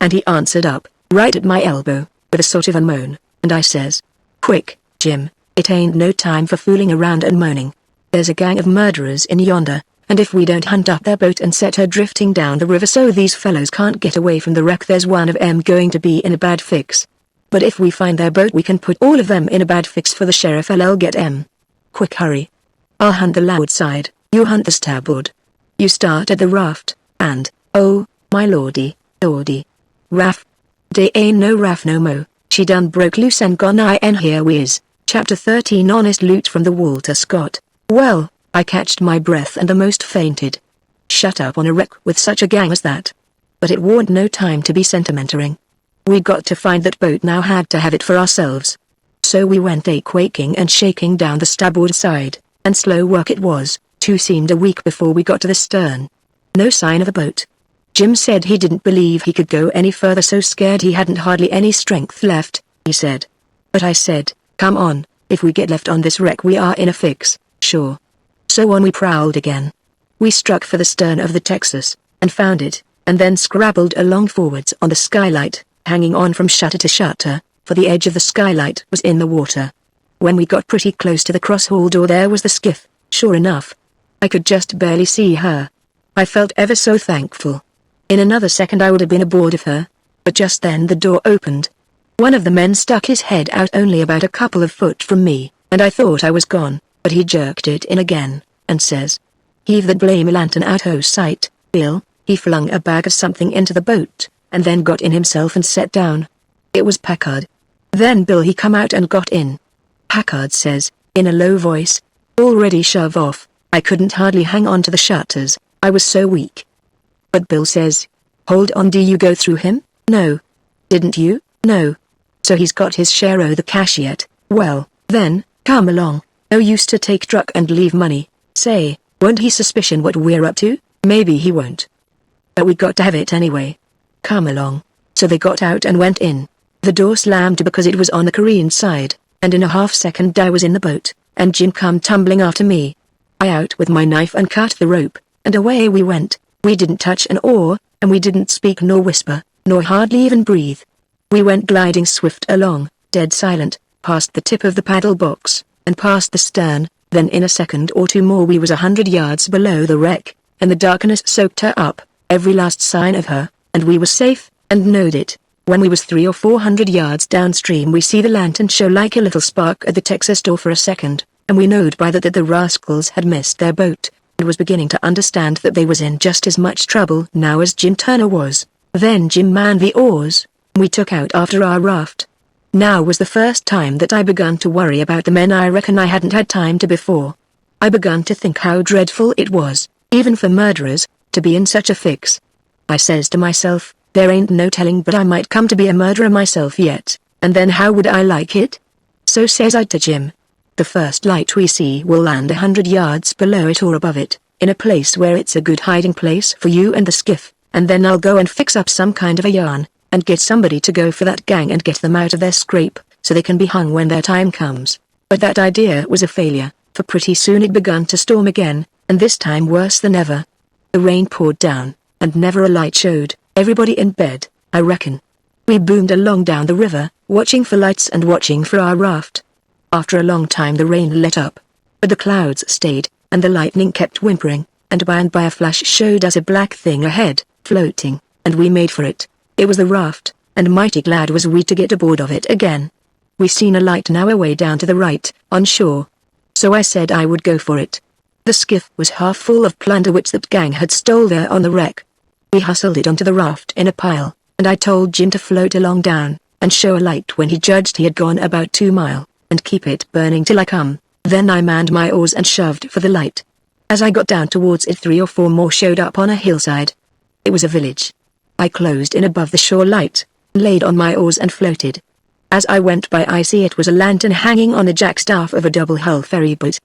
And he answered up, right at my elbow, with a sort of a moan, and I says, "Quick, Jim, it ain't no time for fooling around and moaning. There's a gang of murderers in yonder, and if we don't hunt up their boat and set her drifting down the river so these fellows can't get away from the wreck there's one of 'em going to be in a bad fix. But if we find their boat we can put all of them in a bad fix for the sheriff I'll get 'em. Quick hurry. I'll hunt the larboard side, you hunt the starboard. You start at the raft, and, oh, my lordy, raft. Dey ain't no raft no mo, she done broke loose and gone and here we is. Chapter 13 Honest Loot from the Walter Scott. Well, I catched my breath and almost fainted. Shut up on a wreck with such a gang as that. But it warn't no time to be sentimentering. We got to find that boat now had to have it for ourselves. So we went quaking and shaking down the starboard side, and slow work it was, too seemed a week before we got to the stern. No sign of a boat. Jim said he didn't believe he could go any further so scared he hadn't hardly any strength left, he said. But I said, come on, if we get left on this wreck we are in a fix, sure. So on we prowled again. We struck for the stern of the Texas, and found it, and then scrabbled along forwards on the skylight, hanging on from shutter to shutter, for the edge of the skylight was in the water. When we got pretty close to the cross-hall door there was the skiff, sure enough. I could just barely see her. I felt ever so thankful. In another second I would have been aboard of her, but just then the door opened. One of the men stuck his head out only about a couple of foot from me, and I thought I was gone, but he jerked it in again, and says, "Heave that blame lantern out o' sight, Bill." He flung a bag of something into the boat, and then got in himself and sat down. It was Packard. Then Bill he come out and got in. Packard says, in a low voice, "All ready, shove off." I couldn't hardly hang on to the shutters, I was so weak. But Bill says, "Hold on, do you go through him?" "No." "Didn't you?" "No." "So he's got his share o' the cash yet? Well, then, come along. No use to take truck and leave money. Say, won't he suspicion what we're up to?" "Maybe he won't. But we got to have it anyway. Come along." So they got out and went in. The door slammed because it was on the Korean side, and in a half-second I was in the boat, and Jim come tumbling after me. I out with my knife and cut the rope, and away we went. We didn't touch an oar, and we didn't speak nor whisper, nor hardly even breathe. We went gliding swift along, dead silent, past the tip of the paddle box, and past the stern, then in a second or two more we was 100 yards below the wreck, and the darkness soaked her up, every last sign of her, and we was safe, and knowed it. When we was 300 or 400 yards downstream we see the lantern show like a little spark at the Texas door for a second, and we knowed by that the rascals had missed their boat, and was beginning to understand that they was in just as much trouble now as Jim Turner was. Then Jim manned the oars, and we took out after our raft. Now was the first time that I begun to worry about the men. I reckon I hadn't had time to before. I begun to think how dreadful it was, even for murderers, to be in such a fix. I says to myself, there ain't no telling but I might come to be a murderer myself yet, and then how would I like it? So says I to Jim, the first light we see will land 100 yards below it or above it, in a place where it's a good hiding place for you and the skiff, and then I'll go and fix up some kind of a yarn, and get somebody to go for that gang and get them out of their scrape, so they can be hung when their time comes. But that idea was a failure, for pretty soon it begun to storm again, and this time worse than ever. The rain poured down, and never a light showed, everybody in bed, I reckon. We boomed along down the river, watching for lights and watching for our raft. After a long time the rain let up, but the clouds stayed, and the lightning kept whimpering, and by a flash showed us a black thing ahead, floating, and we made for it. It was the raft, and mighty glad was we to get aboard of it again. We seen a light now away down to the right, on shore. So I said I would go for it. The skiff was half full of plunder which that gang had stole there on the wreck. We hustled it onto the raft in a pile, and I told Jim to float along down, and show a light when he judged he had gone about 2 miles, and keep it burning till I come. Then I manned my oars and shoved for the light. As I got down towards it 3 or 4 more showed up on a hillside. It was a village. I closed in above the shore light, laid on my oars and floated. As I went by I see it was a lantern hanging on the jackstaff of a double-hull ferry boat.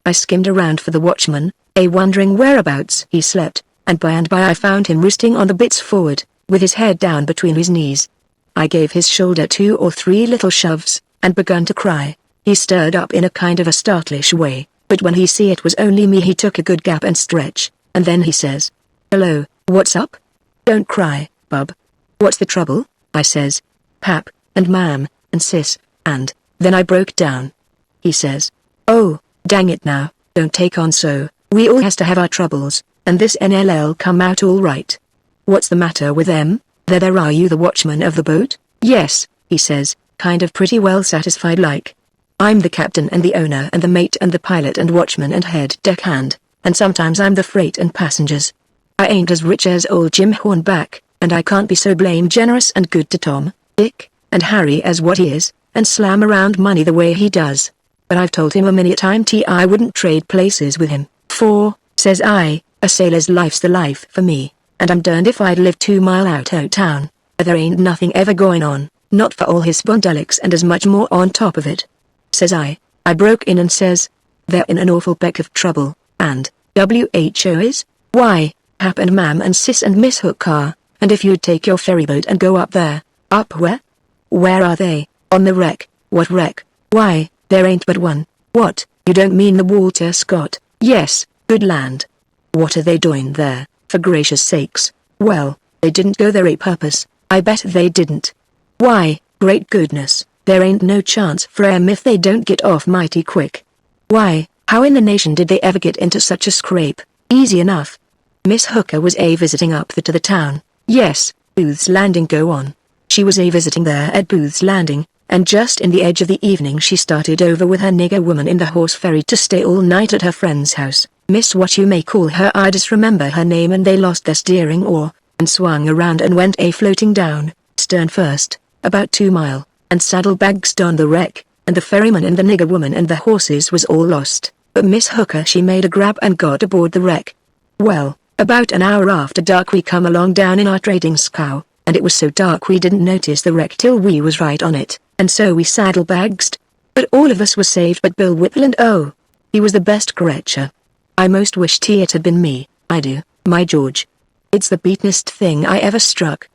I skimmed around for the watchman, wondering whereabouts he slept, and by I found him roosting on the bitts forward, with his head down between his knees. I gave his shoulder 2 or 3 little shoves, and begun to cry. He stirred up in a kind of a startlish way, but when he see it was only me he took a good gap and stretch, and then he says, "Hello, what's up? Don't cry, bub. What's the trouble?" I says, "Pap, and Mam, and Sis, and..." Then I broke down. He says, "Oh, dang it now, don't take on so, we all has to have our troubles, and this NLL come out all right. What's the matter with them? There are you the watchman of the boat?" "Yes," he says, kind of pretty well satisfied like. "I'm the captain and the owner and the mate and the pilot and watchman and head deckhand, and sometimes I'm the freight and passengers. I ain't as rich as old Jim Hornback, and I can't be so blame generous and good to Tom, Dick, and Harry as what he is, and slam around money the way he does. But I've told him a many a time I wouldn't trade places with him, for, says I, a sailor's life's the life for me, and I'm derned if I'd live 2 mile out o' town, there ain't nothing ever going on, not for all his spondylix and as much more on top of it." Says I broke in and says, "They're in an awful peck of trouble, and, WHO is, why, Pap and Mam and Sis and Miss Hook are, and if you'd take your ferryboat and go up there." "Up where?" "Where are they?" "On the wreck." "What wreck?" "Why, there ain't but one." "What, you don't mean the Walter Scott?" "Yes, good land." "What are they doing there, for gracious sakes?" "Well, they didn't go there a purpose, I bet they didn't." "Why, great goodness, there ain't no chance for 'em if they don't get off mighty quick." "Why, how in the nation did they ever get into such a scrape?" "Easy enough. Miss Hooker was visiting up to the town." "Yes, Booth's Landing, go on." "She was visiting there at Booth's Landing, and just in the edge of the evening she started over with her nigger woman in the horse ferry to stay all night at her friend's house, Miss what you may call her, I disremember her name, and they lost their steering oar, and swung around and went floating down, stern first, about 2 mile, and saddlebags on the wreck, and the ferryman and the nigger woman and the horses was all lost, but Miss Hooker she made a grab and got aboard the wreck. Well, about an hour after dark we come along down in our trading scow, and it was so dark we didn't notice the wreck till we was right on it, and so we saddlebagged. But all of us was saved but Bill Whipple, and oh, he was the best creature. I most wished it had been me, I do, my George. It's the beatin'est thing I ever struck.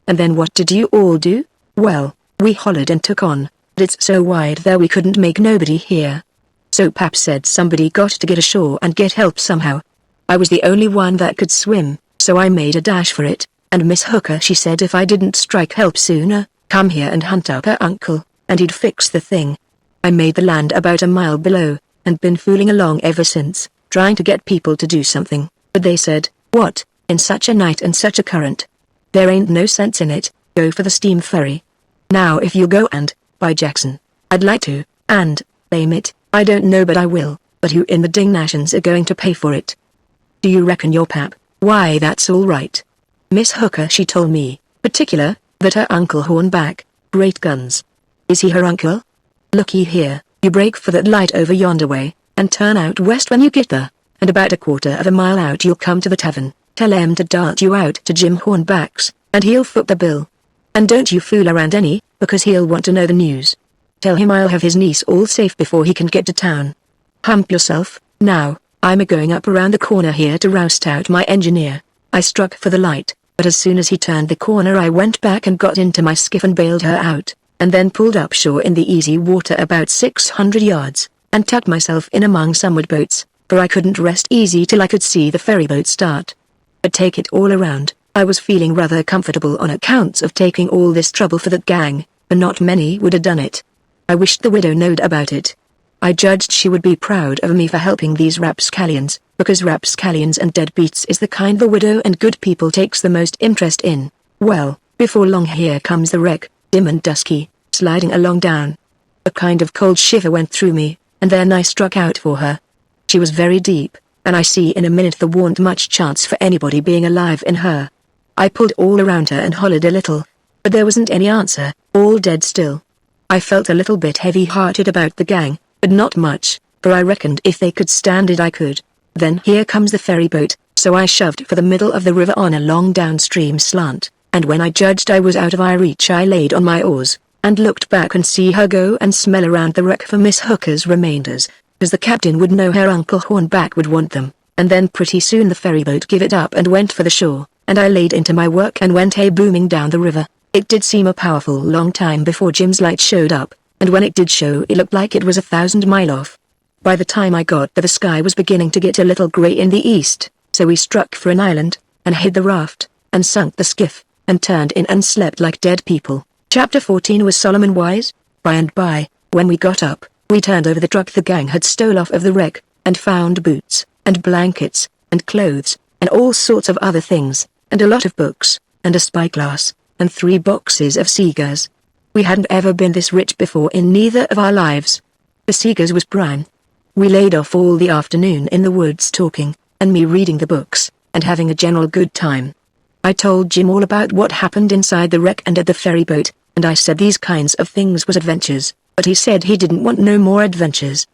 And then what did you all do? Well, we hollered and took on, but it's so wide there we couldn't make nobody hear. So Pap said somebody got to get ashore and get help somehow. I was the only one that could swim, so I made a dash for it, and Miss Hooker she said if I didn't strike help sooner, come here and hunt up her uncle, and he'd fix the thing. I made the land about a mile below, and been fooling along ever since, trying to get people to do something, but they said, "What, in such a night and such a current? There ain't no sense in it, go for the steam ferry. Now if you go and, by Jackson, I'd like to, and, blame it, I don't know but I will, but who in the dingnations are going to pay for it? Do you reckon your pap? Why that's all right. Miss Hooker she told me, particular, that her uncle Hornback, great guns. Is he her uncle? Looky here, you break for that light over yonder way, and turn out west when you get there, and about a quarter of a mile out you'll come to the tavern, tell him to dart you out to Jim Hornback's, and he'll foot the bill. And don't you fool around any, because he'll want to know the news. Tell him I'll have his niece all safe before he can get to town. Hump yourself, now, I'm a-going up around the corner here to roust out my engineer. I struck for the light, but as soon as he turned the corner I went back and got into my skiff and bailed her out, and then pulled up shore in the easy water about 600 yards, and tucked myself in among some wood boats, for I couldn't rest easy till I could see the ferryboat start. But take it all around, I was feeling rather comfortable on accounts of taking all this trouble for that gang, for not many would have done it. I wished the widow knowed about it. I judged she would be proud of me for helping these rapscallions, because rapscallions and deadbeats is the kind the widow and good people takes the most interest in. Well, before long here comes the wreck, dim and dusky, sliding along down. A kind of cold shiver went through me, and then I struck out for her. She was very deep, and I see in a minute there warn't much chance for anybody being alive in her. I pulled all around her and hollered a little, but there wasn't any answer, all dead still. I felt a little bit heavy-hearted about the gang, but not much, for I reckoned if they could stand it I could. Then here comes the ferry boat, so I shoved for the middle of the river on a long downstream slant, and when I judged I was out of eye reach I laid on my oars, and looked back and see her go and smell around the wreck for Miss Hooker's remainders, because the captain would know her uncle Hornback would want them, and then pretty soon the ferryboat give it up and went for the shore, and I laid into my work and went booming down the river. It did seem a powerful long time before Jim's light showed up, and when it did show it looked like it was 1,000 miles off. By the time I got there the sky was beginning to get a little grey in the east, so we struck for an island, and hid the raft, and sunk the skiff, and turned in and slept like dead people. Chapter 14 Was Solomon wise? By and by, when we got up, we turned over the truck the gang had stole off of the wreck, and found boots, and blankets, and clothes, and all sorts of other things, and a lot of books, and a spyglass, and 3 boxes of cigars. We hadn't ever been this rich before in neither of our lives. The cigars was prime. We laid off all the afternoon in the woods talking, and me reading the books, and having a general good time. I told Jim all about what happened inside the wreck and at the ferry boat, and I said these kinds of things was adventures, but he said he didn't want no more adventures.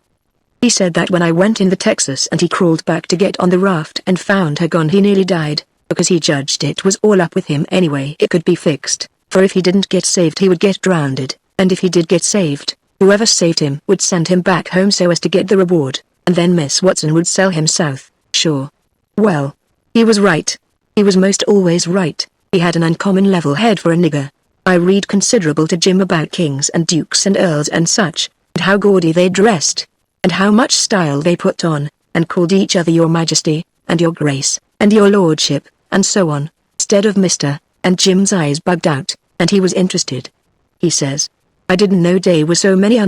He said that when I went in the Texas and he crawled back to get on the raft and found her gone he nearly died, because he judged it was all up with him anyway it could be fixed, for if he didn't get saved he would get drowned, and if he did get saved, whoever saved him would send him back home so as to get the reward, and then Miss Watson would sell him south, sure. Well, he was right. He was most always right. He had an uncommon level head for a nigger. I read considerable to Jim about kings and dukes and earls and such, and how gaudy they dressed, and how much style they put on, and called each other your majesty, and your grace, and your lordship, and so on, instead of Mr., and Jim's eyes bugged out, and he was interested. He says, I didn't know day was so many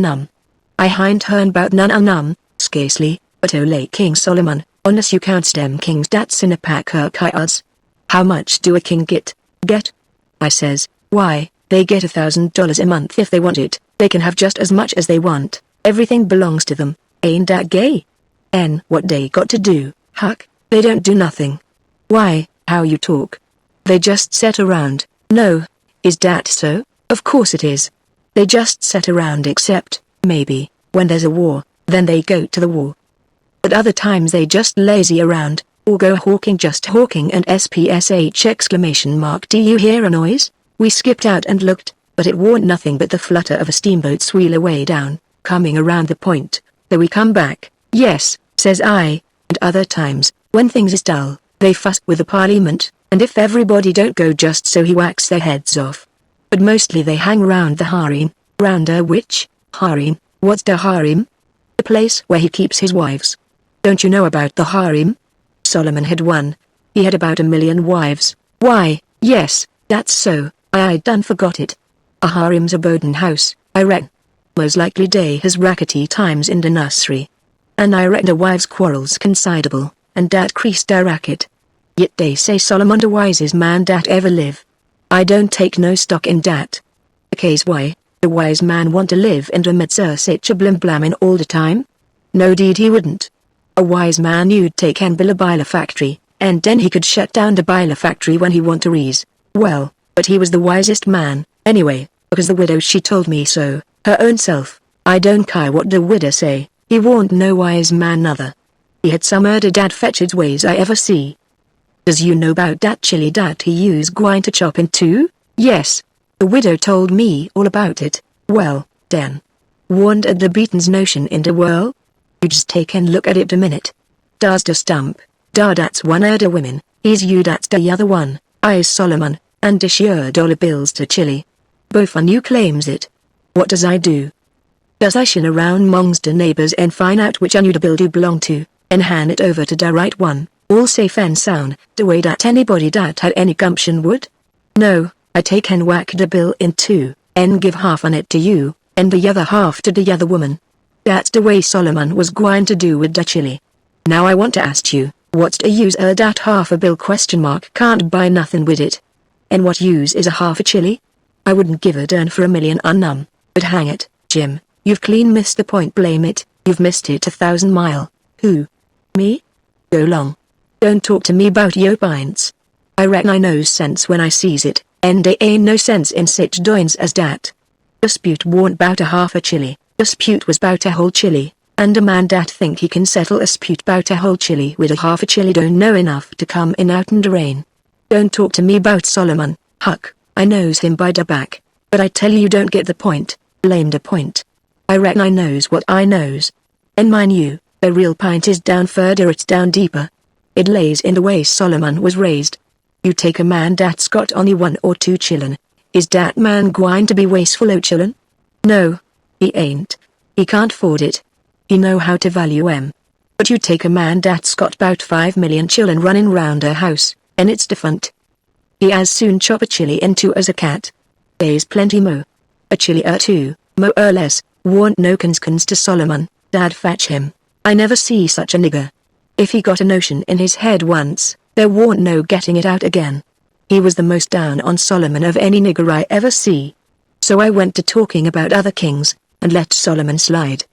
I hind hearn bout none scarcely, but ole King Solomon, unless you count stem kings that's in a pack cards. How much do a king get? I says, why, they get $1,000 a month if they want it, they can have just as much as they want, everything belongs to them, ain't that gay? What they got to do, Huck? They don't do nothing. Why, how you talk? They just sit around. No, is that so? Of course it is. They just sit around except, maybe, when there's a war, then they go to the war. But other times they just lazy around, or go hawking just hawking and SPSH! Do you hear a noise? We skipped out and looked, but it warn't nothing but the flutter of a steamboat's wheel away down, coming around the point. So we come back, yes, says I, and other times, when things is dull, they fuss with the parliament, and if everybody don't go just so he whacks their heads off. But mostly they hang round the harem. Round a which? Harem? What's the harem? The place where he keeps his wives. Don't you know about the harem? Solomon had one. He had about 1 million wives. Why, yes, that's so, I done forgot it. A harem's a boarding house, I reckon. Most likely day has rackety times in the nursery. And I reckon the wives quarrels considerable, and dat crease da racket. Yet they say Solomon the wisest man dat ever live. I don't take no stock in dat. The case why, the wise man want to live in the midst such a blim blam in all the time? No deed he wouldn't. A wise man you'd take and build a biler factory, and then he could shut down the biler factory when he want to rease. Well, but he was the wisest man, anyway, because the widow she told me so, her own self. I don't care what the widow say, he warn't no wise man nother. He had some dat fetched ways I ever see. Does you know about dat chili dat he use gwine to chop in two? Yes. The widow told me all about it. Well, den. Warned at the Beaton's notion in the whirl? You just take and look at it a minute. Da's the stump, da that's one of the women, he's you that's the other one, I's Solomon, and dish your dollar bills to chili. Both on you claims it. What does I do? Does I shin around mongs the neighbors and find out which you the bill do belong to, and hand it over to the right one, all safe and sound, the way that anybody that had any gumption would? No, I take and whack the bill in two, and give half on it to you, and the other half to the other woman. That's the way Solomon was gwine to do with the chili. Now I want to ask you, what's the use dat half a bill ? Can't buy nothing with it. And what use is a half a chili? I wouldn't give a darn for a million unnum, but hang it, Jim, you've clean missed the point. Blame it, you've missed it 1,000 mile. Who? Me? Go long. Don't talk to me about yo pints. I reckon I knows sense when I sees it, and they ain't no sense in sich doins as dat. Dispute warn't bout a half a chili, dispute was bout a whole chili, and a man dat think he can settle a spute bout a whole chili with a half a chili don't know enough to come in out in the rain. Don't talk to me bout Solomon, Huck, I knows him by the back, but I tell you don't get the point, blame the point. I reckon I knows what I knows. And mind you, the real pint is down further, it's down deeper. It lays in the way Solomon was raised. You take a man dat's got only 1 or 2 chillun, is dat man gwine to be wasteful o' chillun? No, he ain't. He can't afford it. He know how to value 'em. But you take a man dat's got bout 5 million chillun running round a house, and it's defunct. He as soon chop a chili in two as a cat. They's plenty mo. A chili or two, mo or less, warn't no conskins to Solomon, dad fetch him. I never see such a nigger. If he got a notion in his head once, there warn't no getting it out again. He was the most down on Solomon of any nigger I ever see. So I went to talking about other kings, and let Solomon slide.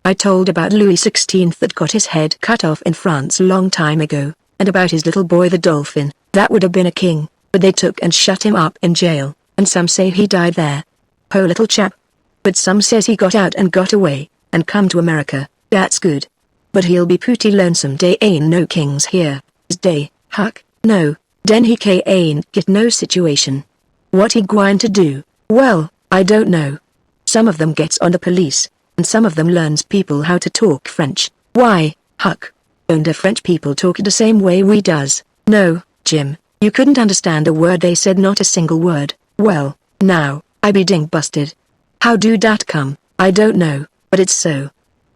I told about Louis XVI that got his head cut off in France long time ago, and about his little boy the dolphin, that would have been a king, but they took and shut him up in jail, and some say he died there. Poor little chap. But some says he got out and got away, and come to America, that's good. But he'll be pooty lonesome, dey ain't no kings here, is dey, Huck? No, den he ain't get no situation. What he gwine to do? Well, I don't know. Some of them gets on the police, and some of them learns people how to talk French. Why, Huck? Don't the French people talk the same way we does? No, Jim, you couldn't understand a word they said, not a single word. Well, now, I be ding busted. How do dat come? I don't know, but it's so.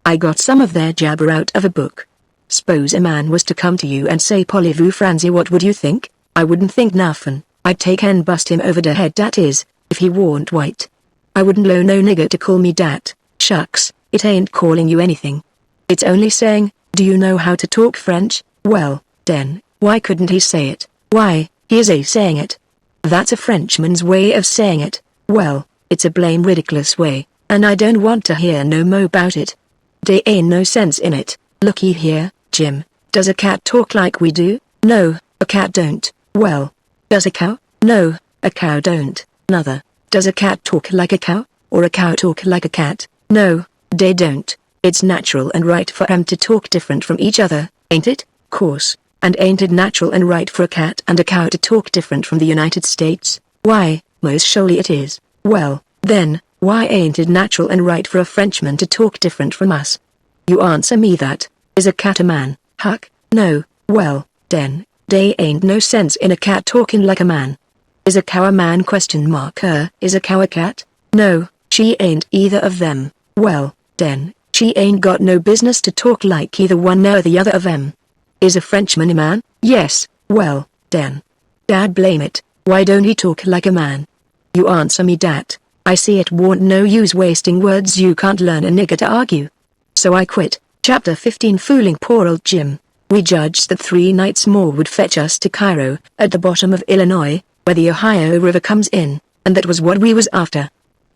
I got some of their jabber out of a book. S'pose a man was to come to you and say "Parlez-vous Francie," what would you think? I wouldn't think nothing. I'd take and bust him over the head, dat is, if he warn't white. I wouldn't low no nigger to call me dat. Shucks, it ain't calling you anything. It's only saying, do you know how to talk French? Well, then, why couldn't he say it? Why, he is saying it. That's a Frenchman's way of saying it. Well, it's a blame ridiculous way, and I don't want to hear no mo about it. Dey ain't no sense in it. Looky here, Jim, does a cat talk like we do? No, a cat don't. Well, does a cow? No, a cow don't. Nother. Does a cat talk like a cow, or a cow talk like a cat? No, they don't. It's natural and right for 'em to talk different from each other, ain't it? Course. And ain't it natural and right for a cat and a cow to talk different from the United States? Why, most surely it is. Well, then, why ain't it natural and right for a Frenchman to talk different from us? You answer me that. Is a cat a man, Huck? No. Well, then, they ain't no sense in a cat talking like a man. Is a cow a man? Is a cow a cat? No, she ain't either of them. Well, then, she ain't got no business to talk like either one nor the other of them. Is a Frenchman a man? Yes. Well, then. Dad blame it, why don't he talk like a man? You answer me dat. I see it warn't no use wasting words, you can't learn a nigger to argue. So I quit. Chapter 15. Fooling poor old Jim. We judged that 3 nights more would fetch us to Cairo, at the bottom of Illinois, where the Ohio River comes in, and that was what we was after.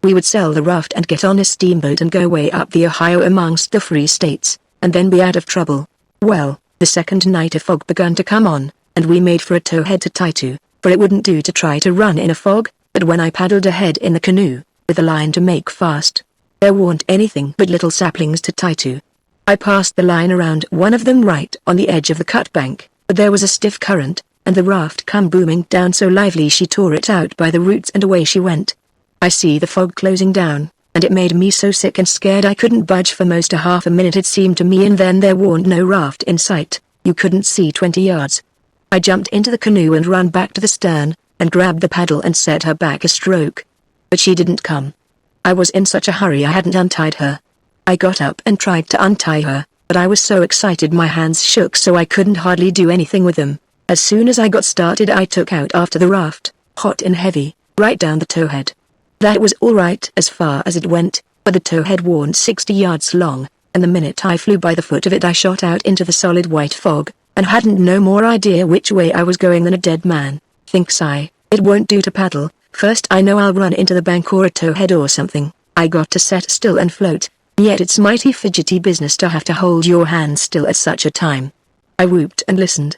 We would sell the raft and get on a steamboat and go way up the Ohio amongst the free states, and then be out of trouble. Well, the second night a fog begun to come on, and we made for a towhead to tie to, for it wouldn't do to try to run in a fog, but when I paddled ahead in the canoe, with a line to make fast, there weren't anything but little saplings to tie to. I passed the line around one of them right on the edge of the cut bank, but there was a stiff current, and the raft come booming down so lively she tore it out by the roots and away she went. I see the fog closing down, and it made me so sick and scared I couldn't budge for most a half a minute it seemed to me, and then there weren't no raft in sight. You couldn't see 20 yards. I jumped into the canoe and ran back to the stern, and grabbed the paddle and set her back a stroke. But she didn't come. I was in such a hurry I hadn't untied her. I got up and tried to untie her, but I was so excited my hands shook so I couldn't hardly do anything with them. As soon as I got started I took out after the raft, hot and heavy, right down the towhead. That was all right as far as it went, but the towhead warn't 60 yards long, and the minute I flew by the foot of it I shot out into the solid white fog, and hadn't no more idea which way I was going than a dead man. Thinks I, it won't do to paddle, first I know I'll run into the bank or a towhead or something. I got to set still and float, yet it's mighty fidgety business to have to hold your hands still at such a time. I whooped and listened.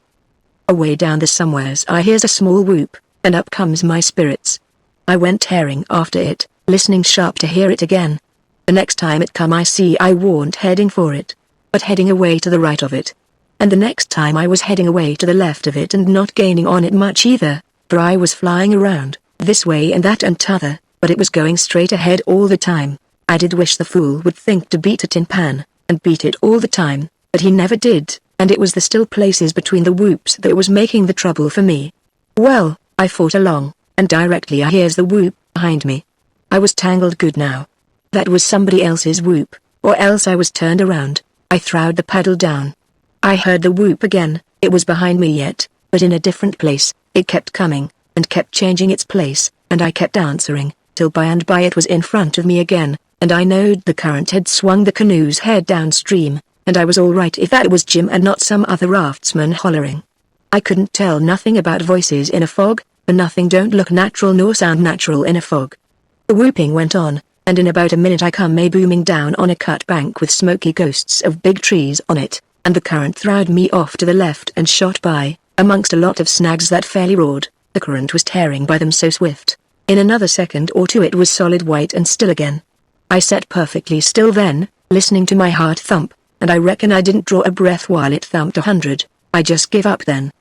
Away down the somewheres I hears a small whoop, and up comes my spirits. I went tearing after it, listening sharp to hear it again. The next time it come I see I warn't heading for it, but heading away to the right of it. And the next time I was heading away to the left of it and not gaining on it much either, for I was flying around, this way and that and t'other, but it was going straight ahead all the time. I did wish the fool would think to beat a tin pan, and beat it all the time, but he never did, and it was the still places between the whoops that was making the trouble for me. Well, I fought along, and directly I hears the whoop behind me. I was tangled good now. That was somebody else's whoop, or else I was turned around. I throwed the paddle down. I heard the whoop again. It was behind me yet, but in a different place. It kept coming, and kept changing its place, and I kept answering, till by and by it was in front of me again, and I knowed the current had swung the canoe's head downstream, and I was all right if that was Jim and not some other raftsman hollering. I couldn't tell nothing about voices in a fog, for nothing don't look natural nor sound natural in a fog. The whooping went on, and in about a minute I come booming down on a cut bank with smoky ghosts of big trees on it, and the current throwed me off to the left and shot by, amongst a lot of snags that fairly roared. The current was tearing by them so swift. In another second or two it was solid white and still again. I sat perfectly still then, listening to my heart thump, and I reckon I didn't draw a breath while it thumped 100. I just give up then.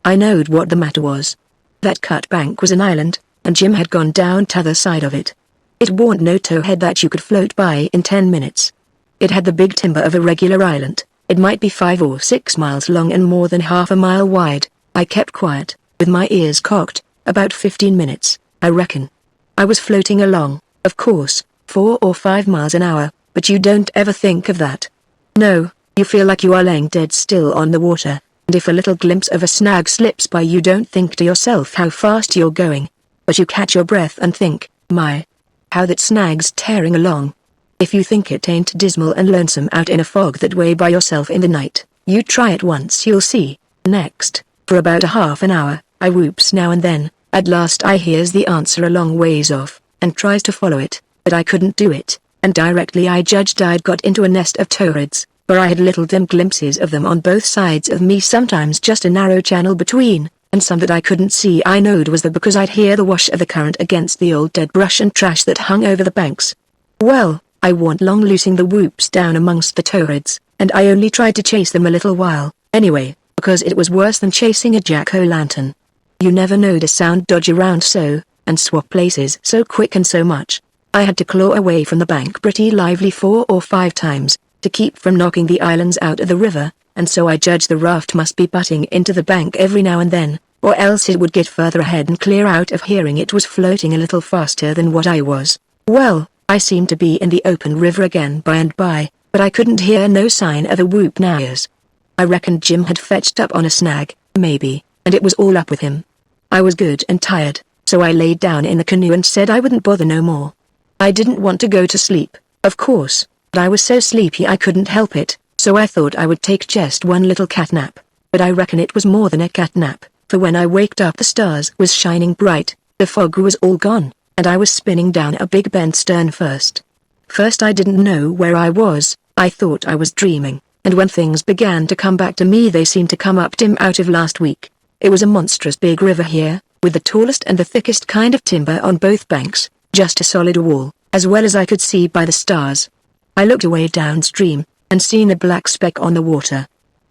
I knowed what the matter was. That cut bank was an island, and Jim had gone down t'other side of it. It warn't no towhead that you could float by in 10 minutes. It had the big timber of a regular island. It might be 5 or 6 miles long and more than half a mile wide. I kept quiet, with my ears cocked, about 15 minutes, I reckon. I was floating along, of course, 4 or 5 miles an hour, but you don't ever think of that. No, you feel like you are laying dead still on the water, and if a little glimpse of a snag slips by you don't think to yourself how fast you're going. But you catch your breath and think, my, how that snag's tearing along. If you think it ain't dismal and lonesome out in a fog that way by yourself in the night, you try it once you'll see. Next, for about a half an hour, I whoops now and then. At last I hears the answer a long ways off, and tries to follow it, but I couldn't do it, and directly I judged I'd got into a nest of towheads, for I had little dim glimpses of them on both sides of me, sometimes just a narrow channel between, and some that I couldn't see. I knowed was there because I'd hear the wash of the current against the old dead brush and trash that hung over the banks. Well, I warn't long loosing the whoops down amongst the towheads, and I only tried to chase them a little while, anyway, because it was worse than chasing a jack-o'-lantern. You never knowed a sound dodge around so, and swap places so quick and so much. I had to claw away from the bank pretty lively 4 or 5 times, to keep from knocking the islands out of the river, and so I judged the raft must be butting into the bank every now and then, or else it would get further ahead and clear out of hearing. It was floating a little faster than what I was. Well, I seemed to be in the open river again by and by, but I couldn't hear no sign of a whoop now's. I reckoned Jim had fetched up on a snag, maybe, and it was all up with him. I was good and tired, so I laid down in the canoe and said I wouldn't bother no more. I didn't want to go to sleep, of course, but I was so sleepy I couldn't help it, so I thought I would take just one little cat nap, but I reckon it was more than a cat nap, For when I waked up the stars was shining bright, the fog was all gone, and I was spinning down a big bend stern first. First I didn't know where I was, I thought I was dreaming, and when things began to come back to me they seemed to come up dim out of last week. It was a monstrous big river here, with the tallest and the thickest kind of timber on both banks, just a solid wall, as well as I could see by the stars. I looked away downstream, and seen a black speck on the water.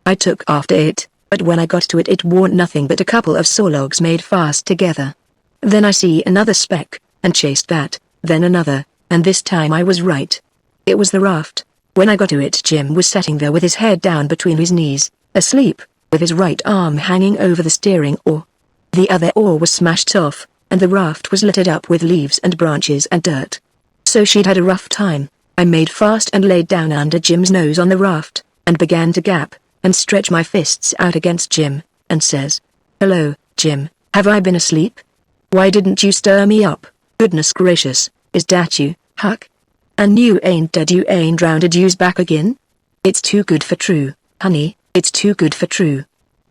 I took after it, but when I got to it warn't nothing but a couple of saw logs made fast together. Then I see another speck, and chased that, then another, and this time I was right. It was the raft. When I got to it Jim was sitting there with his head down between his knees, asleep, with his right arm hanging over the steering oar. The other oar was smashed off, and the raft was littered up with leaves and branches and dirt. So she'd had a rough time. I made fast and laid down under Jim's nose on the raft, and began to gap, and stretch my fists out against Jim, and says, "Hello, Jim, have I been asleep? Why didn't you stir me up? Goodness gracious, is dat you, Huck? And you ain't dead, you ain't drowned, you's back again? It's too good for true, honey, it's too good for true.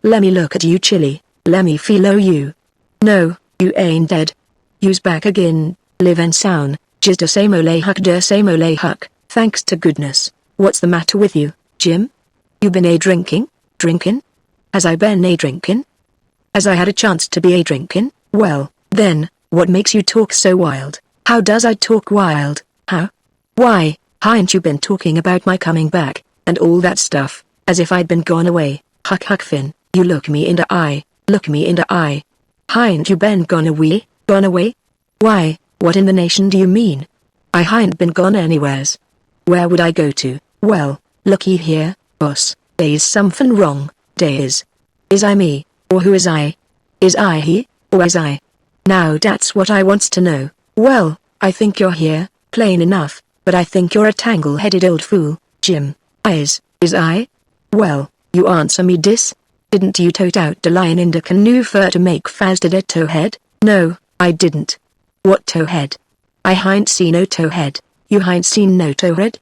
Lemme look at you chilly, lemme feel o' you. No, you ain't dead. You's back again, live and sound, just the same ole Huck, der same ole Huck, thanks to goodness. What's the matter with you, Jim? You been a-drinking? Drinking? Has I been a-drinking? Has I had a chance to be a-drinking? Well, then, what makes you talk so wild? How does I talk wild, how? Why, hain't you been talking about my coming back, and all that stuff, as if I'd been gone away? Huck Huck Finn, you look me in the eye, look me in the eye. Hain't you been gone away, gone away? Why, what in the nation do you mean? I hain't been gone anywheres. Where would I go to? Well, looky here, boss, dey's somethin' wrong, dey is. Is I me, or who is I? Is I he, or is I? Now that's what I wants to know. Well, I think you're here, plain enough, but I think you're a tangle-headed old fool, Jim. Is I? Well, you answer me dis. Didn't you tote out the lion in the canoe fur to make fast to that towhead? No, I didn't. What towhead? I hain't seen no towhead. You hain't seen no towhead?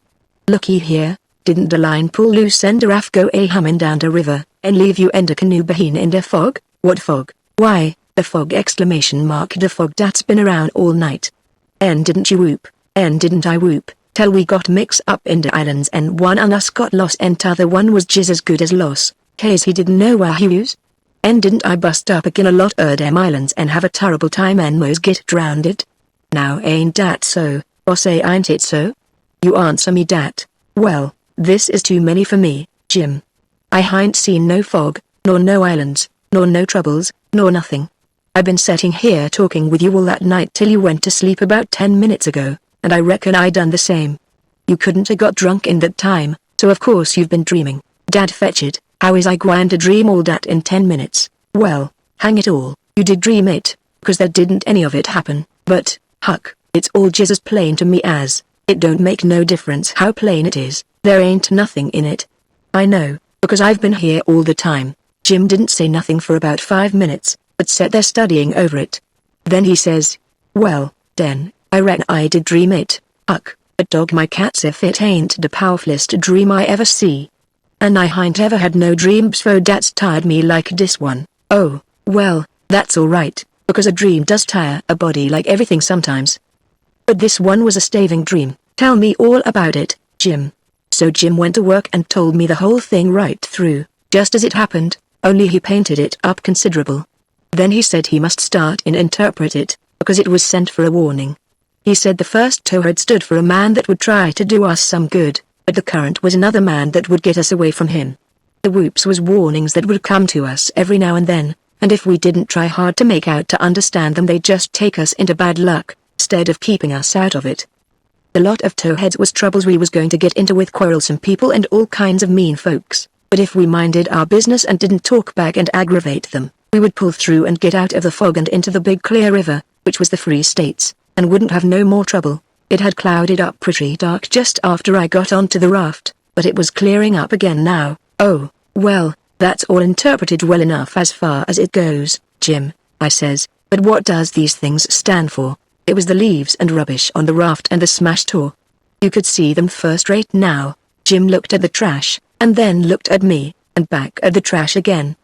Looky here, didn't the line pull loose and the raft go a-hummin' down the river, and leave you and the canoe behin' in the fog? What fog? Why, the fog exclamation mark, the fog that's been around all night. And didn't you whoop, and didn't I whoop, till we got mixed up in the islands and one on us got lost and t'other one was just as good as lost, 'case he didn't know where he was? And didn't I bust up agin a lot dem islands and have a terrible time and mos get drowned? Now ain't dat so, or say ain't it so? You answer me dat. Well, this is too many for me, Jim. I hain't seen no fog, nor no islands, nor no troubles, nor nothing. I been setting here talking with you all that night till you went to sleep about 10 minutes ago, and I reckon I done the same. You couldn't have got drunk in that time, so of course you've been dreaming. Dad fetched, how is I gwine to dream all that in 10 minutes? Well, hang it all, you did dream it, 'cause there didn't any of it happen, but, Huck, it's all just as plain to me as, it don't make no difference how plain it is, there ain't nothing in it. I know, because I've been here all the time. Jim didn't say nothing for about 5 minutes, but sat there studying over it. Then he says, "Well, den, I reckon I did dream it, Huck, but dog my cats if it ain't the powerfulest dream I ever see. And I hain't ever had no dreams so dat's tired me like this one." Oh, well, that's alright, because a dream does tire a body like everything sometimes. But this one was a staving dream. Tell me all about it, Jim. So Jim went to work and told me the whole thing right through, just as it happened, only he painted it up considerable. Then he said he must start and interpret it, because it was sent for a warning. He said the first towhead stood for a man that would try to do us some good, but the current was another man that would get us away from him. The whoops was warnings that would come to us every now and then, and if we didn't try hard to make out to understand them they'd just take us into bad luck, instead of keeping us out of it. The lot of towheads was troubles we was going to get into with quarrelsome people and all kinds of mean folks, but if we minded our business and didn't talk back and aggravate them, we would pull through and get out of the fog and into the big clear river, which was the Free States, and wouldn't have no more trouble. It had clouded up pretty dark just after I got onto the raft, but it was clearing up again now. Oh, well, that's all interpreted well enough as far as it goes, Jim, I says, but what does these things stand for? It was the leaves and rubbish on the raft and the smashed oar. You could see them first rate now. Jim looked at the trash, and then looked at me, and back at the trash again.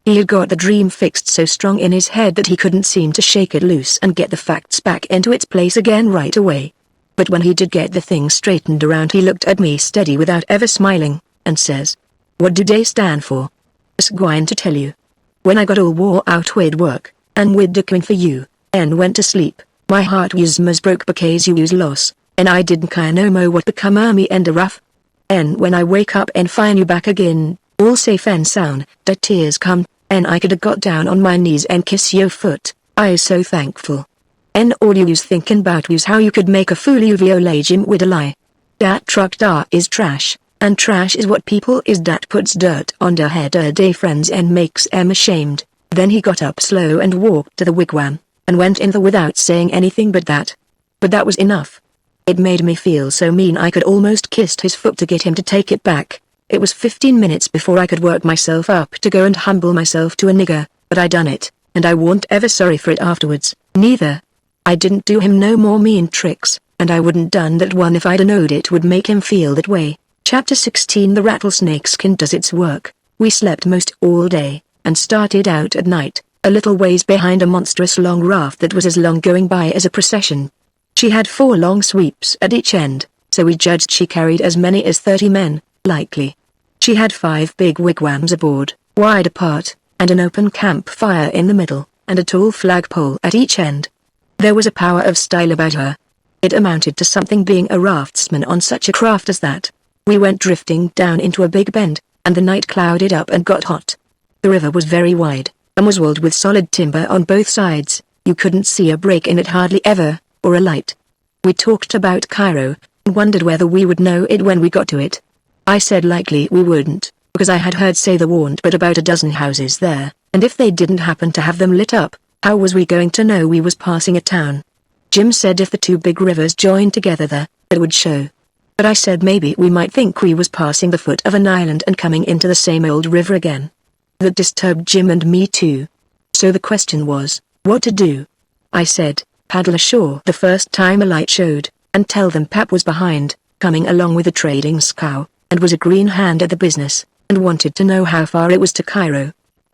He had got the dream fixed so strong in his head that he couldn't seem to shake it loose and get the facts back into its place again right away. But when he did get the thing straightened around, he looked at me steady without ever smiling, and says, "What do they stand for? "'S gwine to tell you. When I got all wore out wid work, and wid dickering for you, and went to sleep, my heart was mos broke because you was lost, and I didn't no mo what become me and a rough. And when I wake up and find you back again, all safe and sound, the tears come, and I could have got down on my knees and kiss your foot. I is so thankful. And all you was thinking about was how you could make a fool of your Jim with a lie. Dat truck da is trash, and trash is what people is dat puts dirt on their head a day friends and makes 'em ashamed." Then he got up slow and walked to the wigwam, and went in there without saying anything but that. But that was enough. It made me feel so mean I could almost kissed his foot to get him to take it back. It was 15 minutes before I could work myself up to go and humble myself to a nigger, but I done it, and I warn't ever sorry for it afterwards, neither. I didn't do him no more mean tricks, and I wouldn't done that one if I'd knowed it would make him feel that way. Chapter 16. The rattlesnake skin does its work. We slept most all day, and started out at night, a little ways behind a monstrous long raft that was as long going by as a procession. She had 4 long sweeps at each end, so we judged she carried as many as 30 men, likely. She had 5 big wigwams aboard, wide apart, and an open campfire in the middle, and a tall flagpole at each end. There was a power of style about her. It amounted to something being a raftsman on such a craft as that. We went drifting down into a big bend, and the night clouded up and got hot. The river was very wide, and was walled with solid timber on both sides. You couldn't see a break in it hardly ever, or a light. We talked about Cairo, and wondered whether we would know it when we got to it. I said likely we wouldn't, because I had heard say there weren't but about a dozen houses there, and if they didn't happen to have them lit up, how was we going to know we was passing a town? Jim said if the 2 big rivers joined together there, it would show. But I said maybe we might think we was passing the foot of an island and coming into the same old river again. That disturbed Jim and me too. So the question was, what to do? I said, paddle ashore the first time a light showed, and tell them Pap was behind, coming along with a trading scow, and was a green hand at the business, and wanted to know how far it was to Cairo.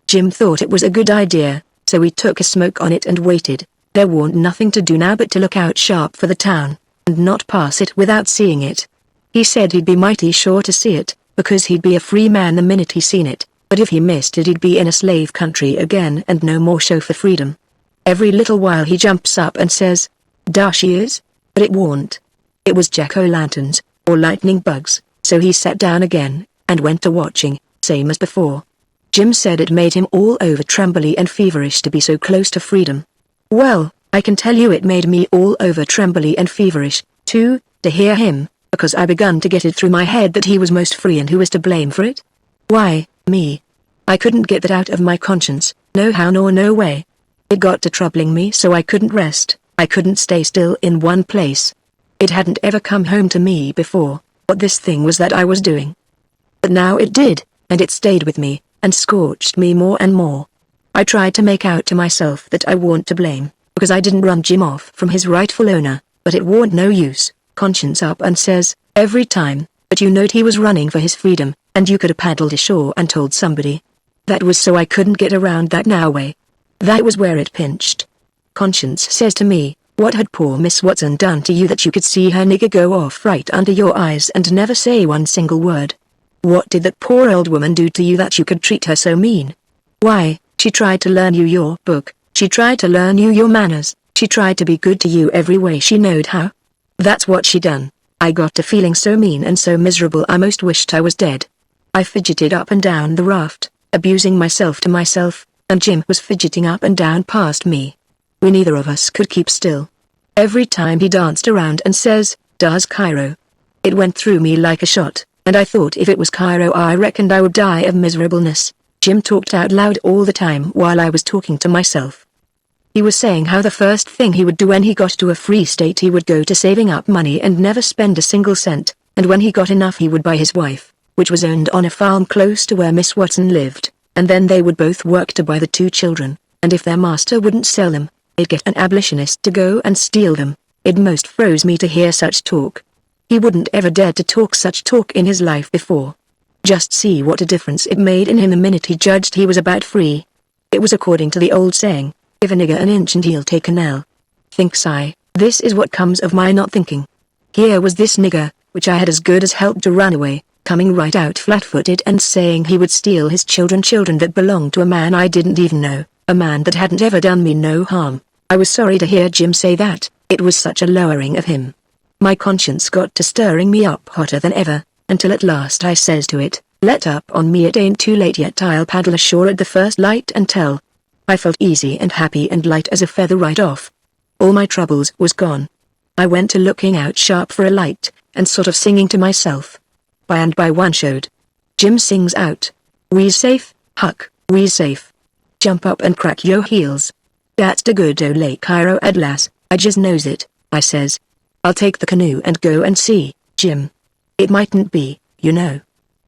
Jim thought it was a good idea, so we took a smoke on it and waited. There warn't nothing to do now but to look out sharp for the town, and not pass it without seeing it. He said he'd be mighty sure to see it, because he'd be a free man the minute he seen it, but if he missed it he'd be in a slave country again and no more show for freedom. Every little while he jumps up and says, "Dar she is," but it warn't. It was jack-o'-lanterns, or lightning bugs, so he sat down again, and went to watching, same as before. Jim said it made him all over trembly and feverish to be so close to freedom. Well, I can tell you it made me all over trembly and feverish, too, to hear him, because I begun to get it through my head that he was most free and who was to blame for it? Why, me. I couldn't get that out of my conscience, no how nor no way. It got to troubling me so I couldn't rest, I couldn't stay still in one place. It hadn't ever come home to me before, what this thing was that I was doing. But now it did, and it stayed with me, and scorched me more and more. I tried to make out to myself that I warn't to blame, because I didn't run Jim off from his rightful owner, but it warn't no use. Conscience up and says, every time, but you knowed he was running for his freedom, and you could have paddled ashore and told somebody. That was so I couldn't get around that now way. That was where it pinched. Conscience says to me, what had poor Miss Watson done to you that you could see her nigger go off right under your eyes and never say one single word? What did that poor old woman do to you that you could treat her so mean? Why, she tried to learn you your book, she tried to learn you your manners, she tried to be good to you every way she knowed how. That's what she done. I got to feeling so mean and so miserable I most wished I was dead. I fidgeted up and down the raft, abusing myself to myself, and Jim was fidgeting up and down past me. We neither of us could keep still. Every time he danced around and says, "Does Cairo?" It went through me like a shot, and I thought if it was Cairo I reckoned I would die of miserableness. Jim talked out loud all the time while I was talking to myself. He was saying how the first thing he would do when he got to a free state he would go to saving up money and never spend a single cent, and when he got enough he would buy his wife, which was owned on a farm close to where Miss Watson lived, and then they would both work to buy the 2 children, and if their master wouldn't sell them, they'd get an abolitionist to go and steal them. It most froze me to hear such talk. He wouldn't ever dared to talk such talk in his life before. Just see what a difference it made in him the minute he judged he was about free. It was according to the old saying, give a nigger an inch and he'll take an ell. Thinks I, this is what comes of my not thinking. Here was this nigger, which I had as good as helped to run away, coming right out flat-footed and saying he would steal his children that belonged to a man I didn't even know, a man that hadn't ever done me no harm. I was sorry to hear Jim say that, it was such a lowering of him. My conscience got to stirring me up hotter than ever, until at last I says to it, let up on me, it ain't too late yet, I'll paddle ashore at the first light and tell. I felt easy and happy and light as a feather right off. All my troubles was gone. I went to looking out sharp for a light, and sort of singing to myself. By and by one showed. Jim sings out, we's safe, Huck, we's safe. Jump up and crack yo heels. That's the good old Lake Cairo at last, I just knows it, I says. I'll take the canoe and go and see, Jim. It mightn't be, you know.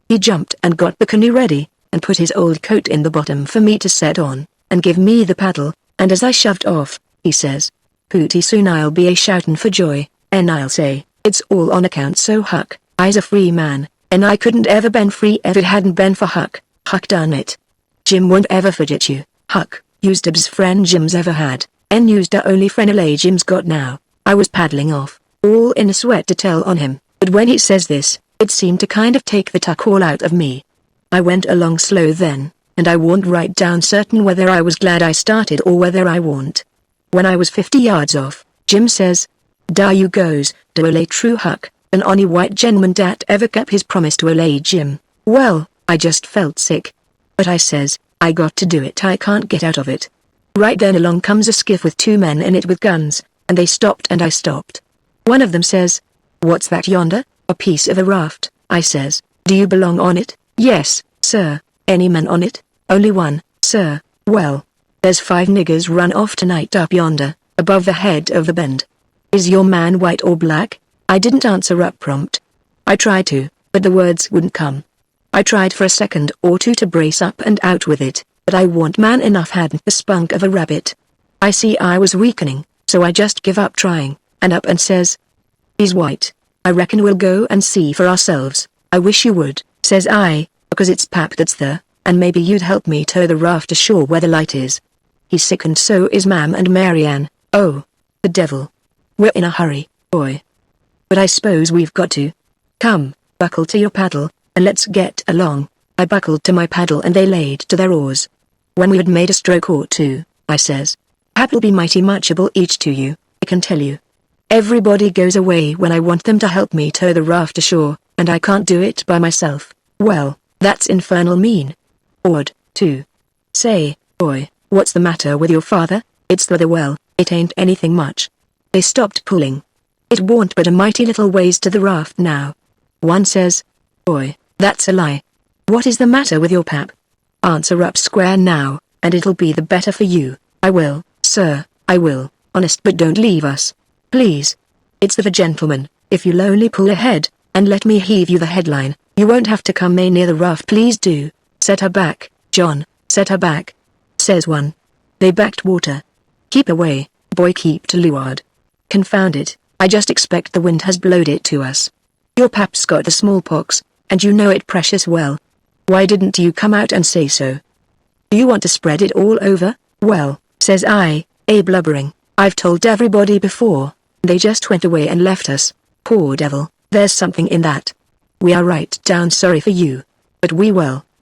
He jumped and got the canoe ready, and put his old coat in the bottom for me to set on, and give me the paddle, and as I shoved off, he says, pooty soon I'll be a shoutin' for joy, and I'll say, it's all on account so Huck, I's a free man, and I couldn't ever been free if it hadn't been for Huck. Huck done it. Jim won't ever forget you, Huck, you's the best friend Jim's ever had, and you's the only friend Jim's got now. I was paddling off, all in a sweat to tell on him, but when he says this, it seemed to kind of take the tuck all out of me. I went along slow then, and I warn't right down certain whether I was glad I started or whether I warn't. When I was 50 yards off, Jim says, "Dar you goes, the ole true Huck, an only white gentleman dat ever kept his promise to ole Jim." Well, I just felt sick. But I says, I got to do it, I can't get out of it. Right then along comes a skiff with 2 men in it with guns, and they stopped and I stopped. One of them says, "What's that yonder?" "A piece of a raft," I says. "Do you belong on it?" "Yes, sir." "Any men on it?" "Only one, sir." "Well, there's 5 niggers run off tonight up yonder, above the head of the bend." "Is your man white or black?" I didn't answer up prompt. I tried to, but the words wouldn't come. I tried for a second or two to brace up and out with it, but I warn't man enough, hadn't the spunk of a rabbit. I see I was weakening, so I just give up trying, and up and says, "He's white. I reckon we'll go and see for ourselves." "I wish you would," says I, "because it's Pap that's there, and maybe you'd help me tow the raft ashore where the light is." He's sick and so is Mam and Marianne. Oh, the devil. We're in a hurry, boy. But I suppose we've got to. Come, buckle to your paddle, and let's get along. I buckled to my paddle and they laid to their oars. When we had made a stroke or two, I says, "Pap'll be mighty much obliged to you, I can tell you. Everybody goes away when I want them to help me tow the raft ashore, and I can't do it by myself." Well, that's infernal mean. Odd, too. Say, boy, what's the matter with your father? It's the well, it ain't anything much. They stopped pulling. It warn't but a mighty little ways to the raft now. One says, "Boy, that's a lie. What is the matter with your pap? Answer up square now, and it'll be the better for you." "I will, sir, I will, honest, but don't leave us. Please. It's the gentleman, if you'll only pull ahead, and let me heave you the headline, you won't have to come near the raft, please do. Set her back, John, set her back," says one. They backed water. "Keep away, boy, keep to leeward." Confound it, I just expect the wind has blowed it to us. Your pap's got the smallpox, and you know it precious well. Why didn't you come out and say so? Do you want to spread it all over? "Well," says I, blubbering, "I've told everybody before. They just went away and left us. Poor devil, there's something in that. We are right down sorry for you. But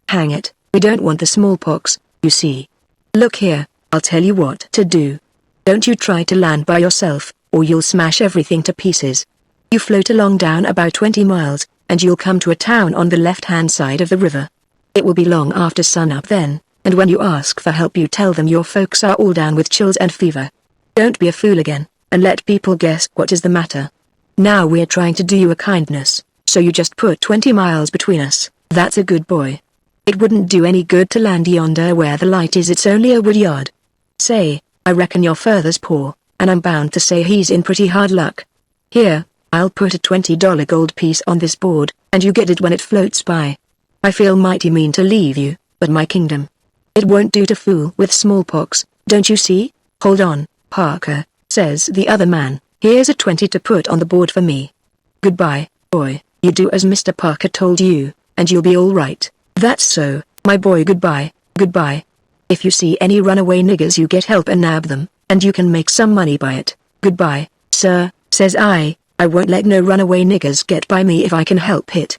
hang it, we don't want the smallpox, you see. Look here, I'll tell you what to do. Don't you try to land by yourself, or you'll smash everything to pieces. You float along down about 20 miles, and you'll come to a town on the left-hand side of the river. It will be long after sunup then, and when you ask for help you tell them your folks are all down with chills and fever. Don't be a fool again, and let people guess what is the matter. Now we're trying to do you a kindness, so you just put 20 miles between us. That's a good boy. It wouldn't do any good to land yonder where the light is, it's only a wood yard. Say, I reckon your father's poor, and I'm bound to say he's in pretty hard luck. Here, I'll put a $20 gold piece on this board, and you get it when it floats by. I feel mighty mean to leave you, but my kingdom. It won't do to fool with smallpox, don't you see? Hold on, Parker, says the other man, here's a 20 to put on the board for me. Goodbye, boy, you do as Mr. Parker told you, and you'll be all right. That's so, my boy. Goodbye, goodbye. If you see any runaway niggers you get help and nab them, and you can make some money by it. Goodbye, sir, says I won't let no runaway niggers get by me if I can help it.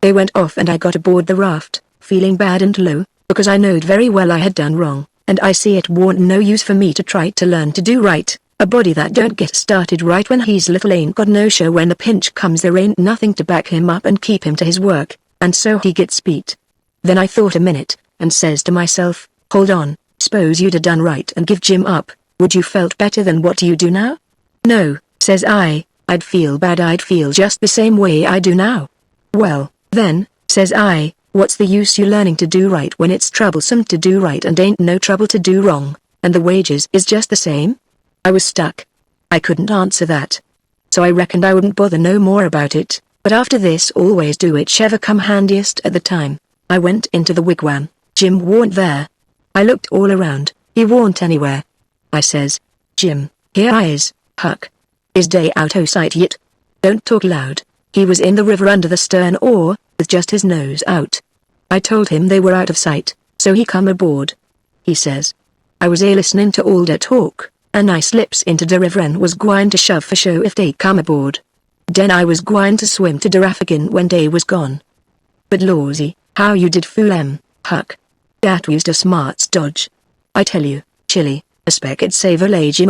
They went off and I got aboard the raft, feeling bad and low, because I knowed very well I had done wrong, and I see it warn't no use for me to try to learn to do right. A body that don't get started right when he's little ain't got no show. When the pinch comes there ain't nothing to back him up and keep him to his work, and so he gets beat. Then I thought a minute, and says to myself, hold on, s'pose you'd a done right and give Jim up, would you felt better than what you do now? No, says I'd feel bad. I'd feel just the same way I do now. Well, then, says I, what's the use you learning to do right when it's troublesome to do right and ain't no trouble to do wrong, and the wages is just the same? I was stuck. I couldn't answer that. So I reckoned I wouldn't bother no more about it, but after this always do whichever come handiest at the time. I went into the wigwam. Jim warn't there. I looked all around, he warn't anywhere. I says, Jim, here I is, Huck. Is day out o' sight yet? Don't talk loud. He was in the river under the stern oar, with just his nose out. I told him they were out of sight, so he come aboard. He says, I was listening to all that talk, and I slips into the river and was gwine to shove for show if they come aboard. Den I was gwine to swim to the raft again when they was gone. But lawsy, how you did fool 'em, Huck. Dat was a smart dodge. I tell you, Chilly, a speck it save a lady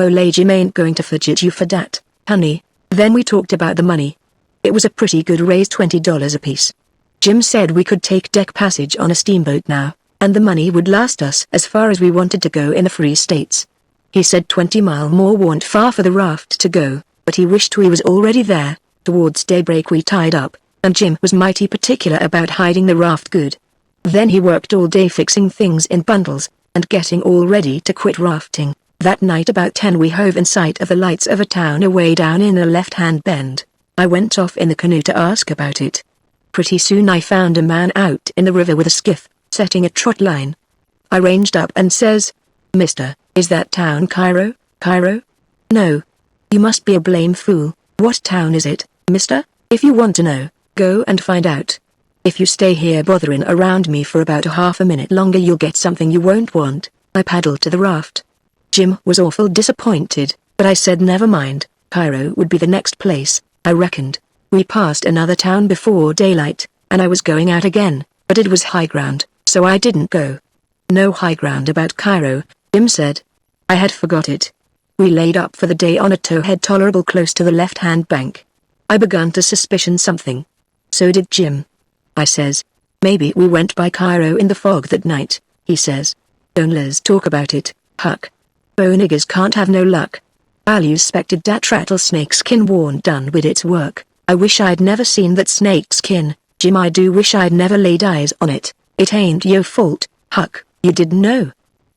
ain't going to fidget you for dat, honey. Then we talked about the money. It was a pretty good raise, $20 apiece. Jim said we could take deck passage on a steamboat now, and the money would last us as far as we wanted to go in the Free States. He said 20 mile more warn't far for the raft to go, but he wished we was already there. Towards daybreak we tied up, and Jim was mighty particular about hiding the raft good. Then he worked all day fixing things in bundles, and getting all ready to quit rafting. That night about 10 we hove in sight of the lights of a town away down in a left-hand bend. I went off in the canoe to ask about it. Pretty soon I found a man out in the river with a skiff, setting a trot line. I ranged up and says, Mister, is that town Cairo? Cairo? No. You must be a blame fool. What town is it, mister? If you want to know, go and find out. If you stay here bothering around me for about a half a minute longer you'll get something you won't want. I paddled to the raft. Jim was awful disappointed, but I said never mind, Cairo would be the next place, I reckoned. We passed another town before daylight, and I was going out again, but it was high ground, so I didn't go. No high ground about Cairo, Jim said. I had forgot it. We laid up for the day on a towhead tolerable close to the left-hand bank. I begun to suspicion something. So did Jim. I says, maybe we went by Cairo in the fog that night. He says, don't let's talk about it, Huck. Bo niggers can't have no luck. I suspected dat rattlesnake skin warn't done with its work. I wish I'd never seen that snake skin, Jim. I do wish I'd never laid eyes on it. It ain't your fault, Huck, you didn't know.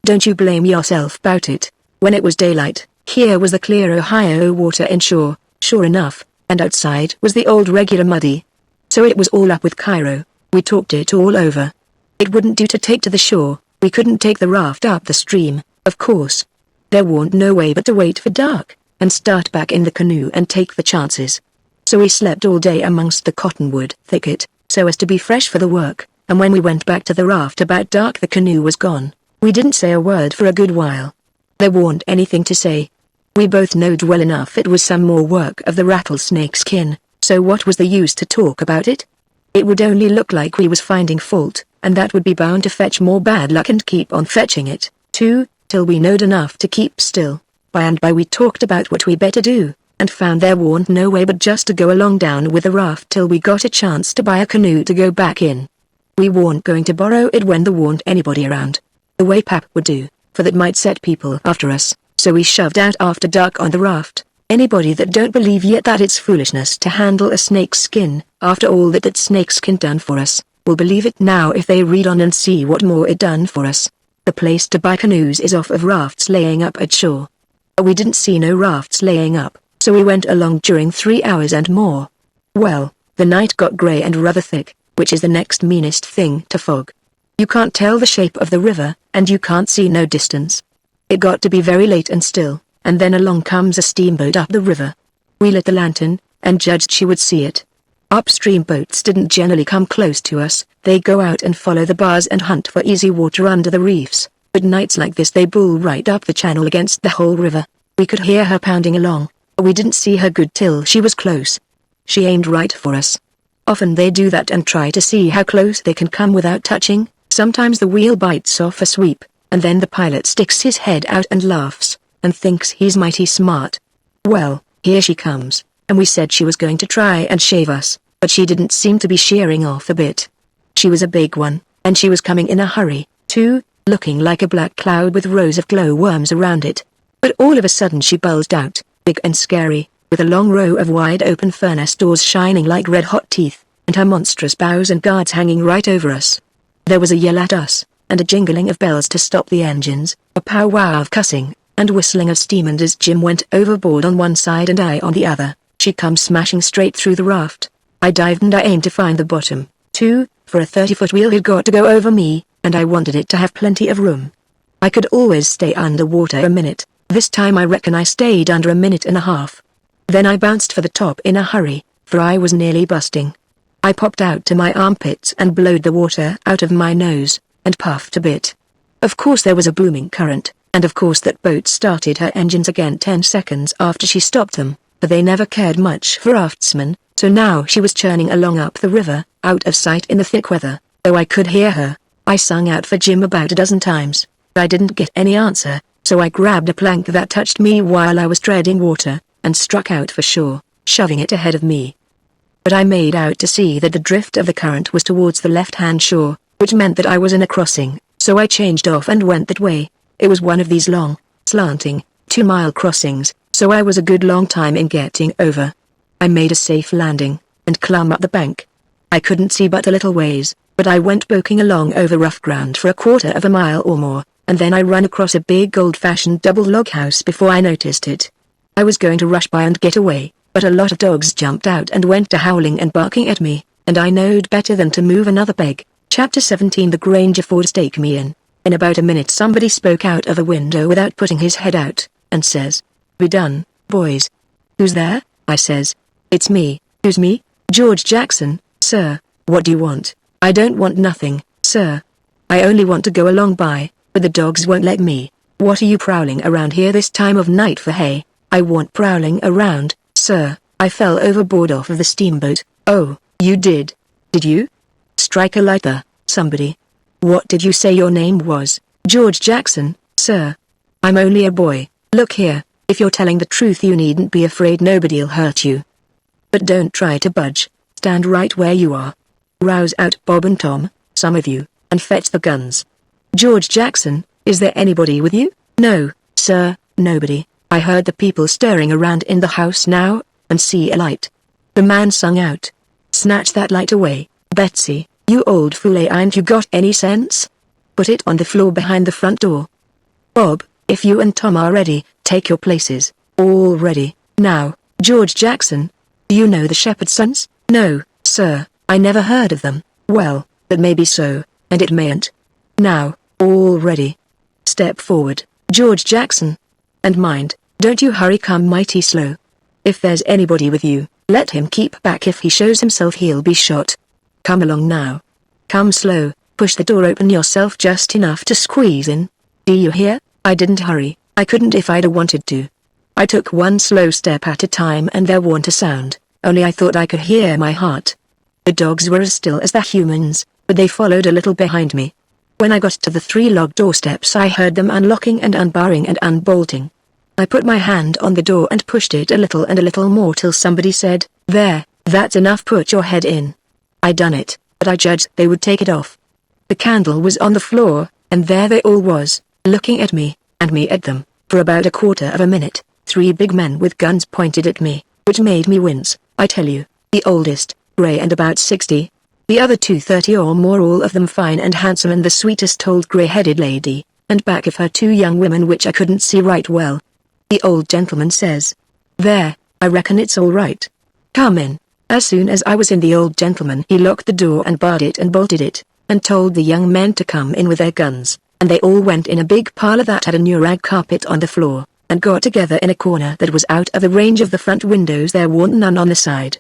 Don't you blame yourself bout it. When it was daylight, here was the clear Ohio water inshore, sure enough, and outside was the old regular muddy. So it was all up with Cairo. We talked it all over. It wouldn't do to take to the shore. We couldn't take the raft up the stream, of course. There warn't no way but to wait for dark, and start back in the canoe and take the chances. So we slept all day amongst the cottonwood thicket, so as to be fresh for the work, and when we went back to the raft about dark the canoe was gone. We didn't say a word for a good while. There warn't anything to say. We both knowed well enough it was some more work of the rattlesnake skin, so what was the use to talk about it? It would only look like we was finding fault, and that would be bound to fetch more bad luck and keep on fetching it, too, till we knowed enough to keep still. By and by we talked about what we better do, and found there warn't no way but just to go along down with the raft till we got a chance to buy a canoe to go back in. We warn't going to borrow it when there warn't anybody around. The way Pap would do, for that might set people after us, so we shoved out after dark on the raft. Anybody that don't believe yet that it's foolishness to handle a snake's skin, after all that snake's skin done for us, will believe it now if they read on and see what more it done for us. The place to buy canoes is off of rafts laying up at shore. We didn't see no rafts laying up, so we went along during 3 hours and more. Well, the night got grey and rather thick, which is the next meanest thing to fog. You can't tell the shape of the river, and you can't see no distance. It got to be very late and still, and then along comes a steamboat up the river. We lit the lantern, and judged she would see it. Upstream boats didn't generally come close to us, they go out and follow the bars and hunt for easy water under the reefs, but nights like this they bull right up the channel against the whole river. We could hear her pounding along. We didn't see her good till she was close. She aimed right for us. Often they do that and try to see how close they can come without touching. Sometimes the wheel bites off a sweep, and then the pilot sticks his head out and laughs, and thinks he's mighty smart. Well, here she comes, and we said she was going to try and shave us, but she didn't seem to be shearing off a bit. She was a big one, and she was coming in a hurry, too, looking like a black cloud with rows of glowworms around it. But all of a sudden she bulged out, big and scary, with a long row of wide-open furnace doors shining like red-hot teeth, and her monstrous bows and guards hanging right over us. There was a yell at us, and a jingling of bells to stop the engines, a powwow of cussing, and whistling of steam, and as Jim went overboard on one side and I on the other, she come smashing straight through the raft. I dived and I aimed to find the bottom, too, for a 30-foot wheel had got to go over me, and I wanted it to have plenty of room. I could always stay underwater a minute. This time I reckon I stayed under a minute and a half. Then I bounced for the top in a hurry, for I was nearly busting. I popped out to my armpits and blowed the water out of my nose, and puffed a bit. Of course there was a booming current, and of course that boat started her engines again 10 seconds after she stopped them, but they never cared much for raftsmen, so now she was churning along up the river, out of sight in the thick weather. Though I could hear her, I sung out for Jim about a dozen times. I didn't get any answer, so I grabbed a plank that touched me while I was treading water, and struck out for shore, shoving it ahead of me. But I made out to see that the drift of the current was towards the left-hand shore, which meant that I was in a crossing, so I changed off and went that way. It was one of these long, slanting, 2-mile crossings, so I was a good long time in getting over. I made a safe landing, and climbed up the bank. I couldn't see but a little ways, but I went poking along over rough ground for a 1/4 mile or more, and then I ran across a big old-fashioned double log house before I noticed it. I was going to rush by and get away, but a lot of dogs jumped out and went to howling and barking at me, and I knowed better than to move another peg. Chapter 17 The Granger Fords take me in. In about a minute somebody spoke out of a window without putting his head out, and says, "Be done, boys." "Who's there?" I says. "It's me." "Who's me?" "George Jackson, sir." "What do you want?" "I don't want nothing, sir. I only want to go along by, but the dogs won't let me." "What are you prowling around here this time of night for, hey?" "I want prowling around, sir. I fell overboard off of the steamboat." "Oh, you did? Did you?" "Strike a light there, somebody." "What did you say your name was?" "George Jackson, sir." "I'm only a boy. Look here, if you're telling the truth you needn't be afraid nobody'll hurt you. But don't try to budge. Stand right where you are. Rouse out Bob and Tom, some of you, and fetch the guns." "George Jackson, is there anybody with you?" "No, sir, nobody. I heard the people stirring around in the house now, and see a light." The man sung out. "Snatch that light away, Betsy, you old fool, ain't you got any sense? Put it on the floor behind the front door. Bob, if you and Tom are ready, take your places." "All ready." "Now, George Jackson. Do you know the Shepherd's Sons?" "No, sir, I never heard of them." "Well, that may be so, and it mayn't. Now, all ready. Step forward, George Jackson. And mind, don't you hurry, come mighty slow. If there's anybody with you, let him keep back. If he shows himself he'll be shot. Come along now. Come slow, push the door open yourself just enough to squeeze in. Do you hear?" I didn't hurry, I couldn't if I'd wanted to. I took one slow step at a time and there wasn't a sound, only I thought I could hear my heart. The dogs were as still as the humans, but they followed a little behind me. When I got to the 3 log doorsteps I heard them unlocking and unbarring and unbolting. I put my hand on the door and pushed it a little and a little more till somebody said, "There, that's enough, put your head in." I done it, but I judged they would take it off. The candle was on the floor, and there they all was, looking at me, and me at them, for about a 1/4 minute. 3 big men with guns pointed at me, which made me wince, I tell you. The oldest, grey and about 60. The other 2 30 or more, all of them fine and handsome, and the sweetest old grey-headed lady, and back of her 2 young women which I couldn't see right well. The old gentleman says, "There, I reckon it's all right. Come in." As soon as I was in, the old gentleman he locked the door and barred it and bolted it, and told the young men to come in with their guns, and they all went in a big parlor that had a new rag carpet on the floor, and got together in a corner that was out of the range of the front windows. There weren't none on the side.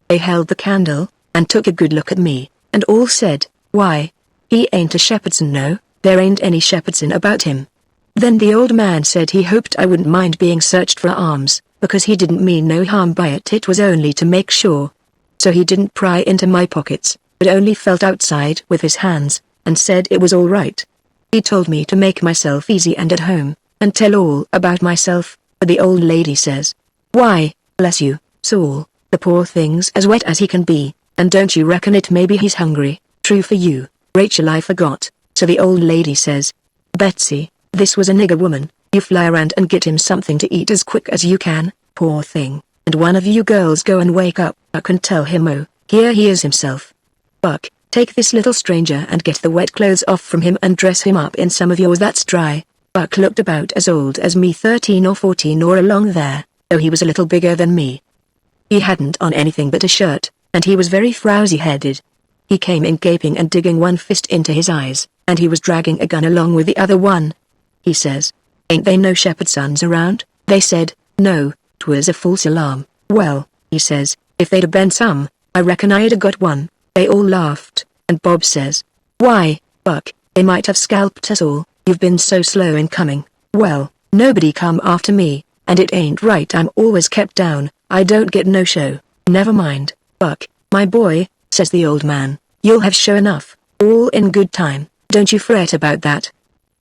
They held the candle, and took a good look at me, and all said, "Why? He ain't a shepherdson, no, there ain't any shepherdson about him." Then the old man said he hoped I wouldn't mind being searched for arms, because he didn't mean no harm by it, it was only to make sure. So he didn't pry into my pockets, but only felt outside with his hands, and said it was all right. He told me to make myself easy and at home, and tell all about myself, but the old lady says, "Why, bless you, Saul, the poor thing's as wet as he can be, and don't you reckon it maybe he's hungry?" "True for you, Rachel, I forgot." So the old lady says, "Betsy, this was a nigger woman, you fly around and get him something to eat as quick as you can, poor thing, and one of you girls go and wake up Buck and tell him, oh, here he is himself. Buck, take this little stranger and get the wet clothes off from him and dress him up in some of yours that's dry." Buck looked about as old as me, 13 or 14 or along there, though he was a little bigger than me. He hadn't on anything but a shirt, and he was very frowsy-headed. He came in gaping and digging one fist into his eyes, and he was dragging a gun along with the other one. He says, "Ain't they no shepherd sons around?" They said, "No, 'twas a false alarm." "Well," he says, "if they'd a been some, I reckon I'd a got one." They all laughed, and Bob says, "Why, Buck, they might have scalped us all, you've been so slow in coming." "Well, nobody come after me, and it ain't right, I'm always kept down, I don't get no show." "Never mind, Buck, my boy," says the old man, "you'll have show enough, all in good time, don't you fret about that.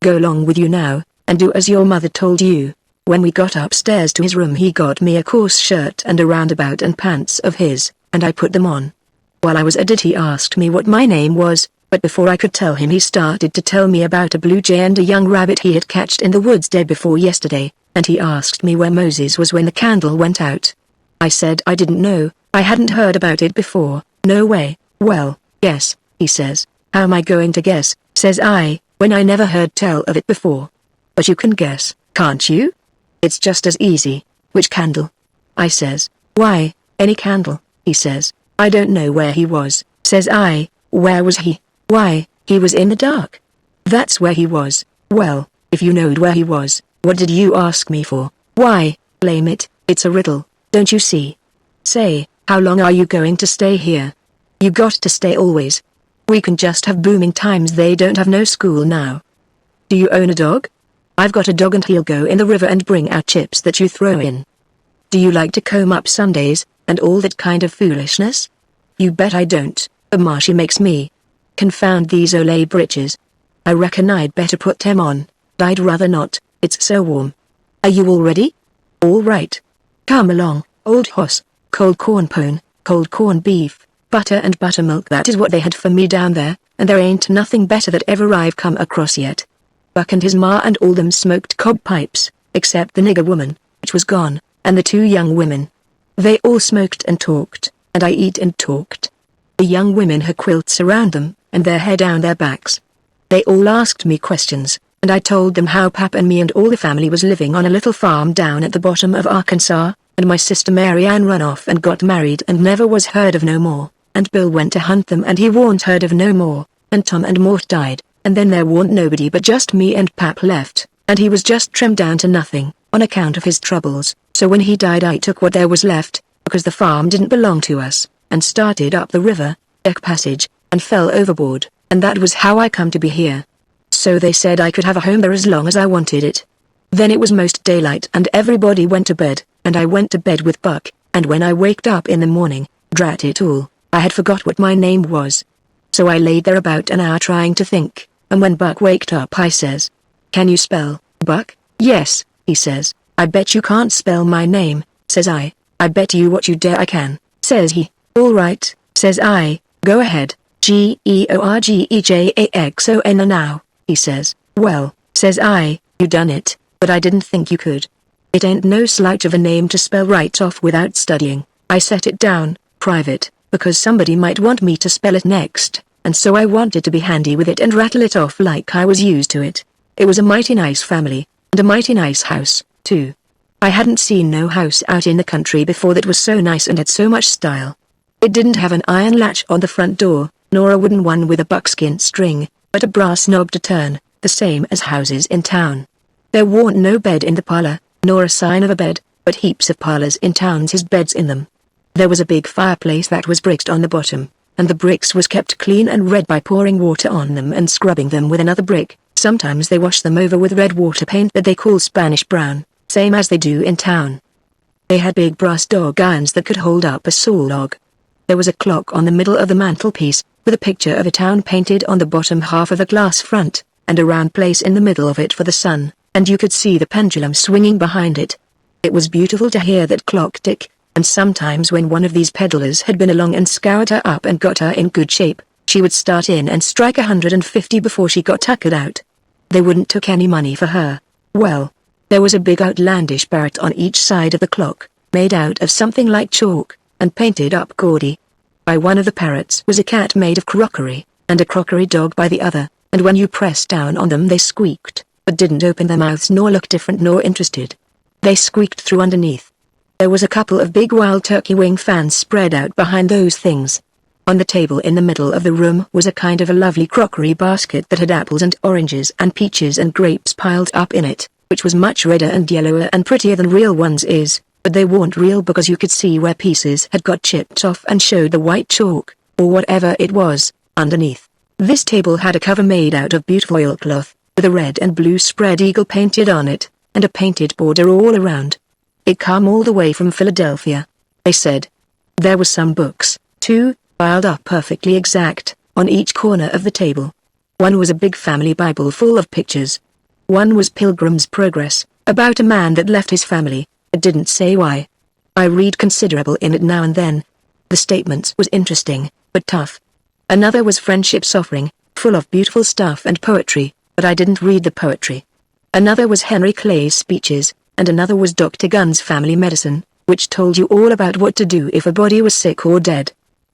Go along with you now, and do as your mother told you." When we got upstairs to his room, he got me a coarse shirt and a roundabout and pants of his, and I put them on. While I was at it, he asked me what my name was, but before I could tell him, he started to tell me about a blue jay and a young rabbit he had catched in the woods day before yesterday, and he asked me where Moses was when the candle went out. I said I didn't know, I hadn't heard about it before. "No way." "Well, yes," he says. "How am I going to guess," says I, "when I never heard tell of it before?" "But you can guess, can't you? It's just as easy." "Which candle?" I says. "Why, any candle," he says. "I don't know where he was," says I. "Where was he?" "Why, he was in the dark." "That's where he was." "Well, if you knowed where he was, what did you ask me for?" "Why, blame it, it's a riddle, don't you see?" "Say, how long are you going to stay here?" "You got to stay always. We can just have booming times, they don't have no school now." "Do you own a dog?" "I've got a dog and he'll go in the river and bring out chips that you throw in." "Do you like to comb up Sundays, and all that kind of foolishness?" "You bet I don't, but Marshy makes me. Confound these ole britches. I reckon I'd better put them on, but I'd rather not, it's so warm. Are you all ready?" "All right. Come along, old hoss, cold corn pone, cold corned beef, butter and buttermilk, that is what they had for me down there, and there ain't nothing better that ever I've come across yet." Buck and his ma and all them smoked cob pipes, except the nigger woman, which was gone, and the two young women. They all smoked and talked, and I eat and talked. The young women had quilts around them, and their hair down their backs. They all asked me questions, and I told them how Pap and me and all the family was living on a little farm down at the bottom of Arkansas, and my sister Mary Ann run off and got married and never was heard of no more, and Bill went to hunt them and he warn't heard of no more, and Tom and Mort died, and then there warn't nobody but just me and Pap left, and he was just trimmed down to nothing, on account of his troubles. So when he died, I took what there was left, because the farm didn't belong to us, and started up the river, Eck Passage, and fell overboard, and that was how I come to be here. So they said I could have a home there as long as I wanted it. Then it was most daylight and everybody went to bed, and I went to bed with Buck, and when I waked up in the morning, drat it all, I had forgot what my name was. So I laid there about an hour trying to think, and when Buck waked up I says, "Can you spell, Buck?" "Yes," he says. "I bet you can't spell my name," says I. "I bet you what you dare I can," says he. "All right," says I, "go ahead, Georgejackson now," he says. "Well," says I, "you done it, but I didn't think you could. It ain't no slouch of a name to spell right off without studying." I set it down, private, because somebody might want me to spell it next, and so I wanted to be handy with it and rattle it off like I was used to it. It was a mighty nice family, and a mighty nice house, too. I hadn't seen no house out in the country before that was so nice and had so much style. It didn't have an iron latch on the front door, nor a wooden one with a buckskin string, but a brass knob to turn, the same as houses in town. There warn't no bed in the parlor, nor a sign of a bed, but heaps of parlors in towns has beds in them. There was a big fireplace that was bricked on the bottom, and the bricks was kept clean and red by pouring water on them and scrubbing them with another brick. Sometimes they wash them over with red water paint that they call Spanish brown, same as they do in town. They had big brass dog irons that could hold up a saw log. There was a clock on the middle of the mantelpiece, with a picture of a town painted on the bottom half of the glass front, and a round place in the middle of it for the sun, and you could see the pendulum swinging behind it. It was beautiful to hear that clock tick, and sometimes when one of these peddlers had been along and scoured her up and got her in good shape, she would start in and strike 150 before she got tuckered out. They wouldn't took any money for her. Well, there was a big outlandish parrot on each side of the clock, made out of something like chalk, and painted up gaudy. By one of the parrots was a cat made of crockery, and a crockery dog by the other, and when you pressed down on them they squeaked, but didn't open their mouths nor look different nor interested. They squeaked through underneath. There was a couple of big wild turkey wing fans spread out behind those things. On the table in the middle of the room was a kind of a lovely crockery basket that had apples and oranges and peaches and grapes piled up in it, which was much redder and yellower and prettier than real ones is, but they weren't real because you could see where pieces had got chipped off and showed the white chalk, or whatever it was, underneath. This table had a cover made out of beautiful oilcloth, with a red and blue spread eagle painted on it, and a painted border all around. It come all the way from Philadelphia, they said. There were some books, too, piled up perfectly exact, on each corner of the table. One was a big family Bible full of pictures. One was Pilgrim's Progress, about a man that left his family. It didn't say why. I read considerable in it now and then. The statements was interesting, but tough. Another was Friendship's Offering, full of beautiful stuff and poetry, but I didn't read the poetry. Another was Henry Clay's speeches, and another was Dr. Gunn's Family Medicine, which told you all about what to do if a body was sick or dead.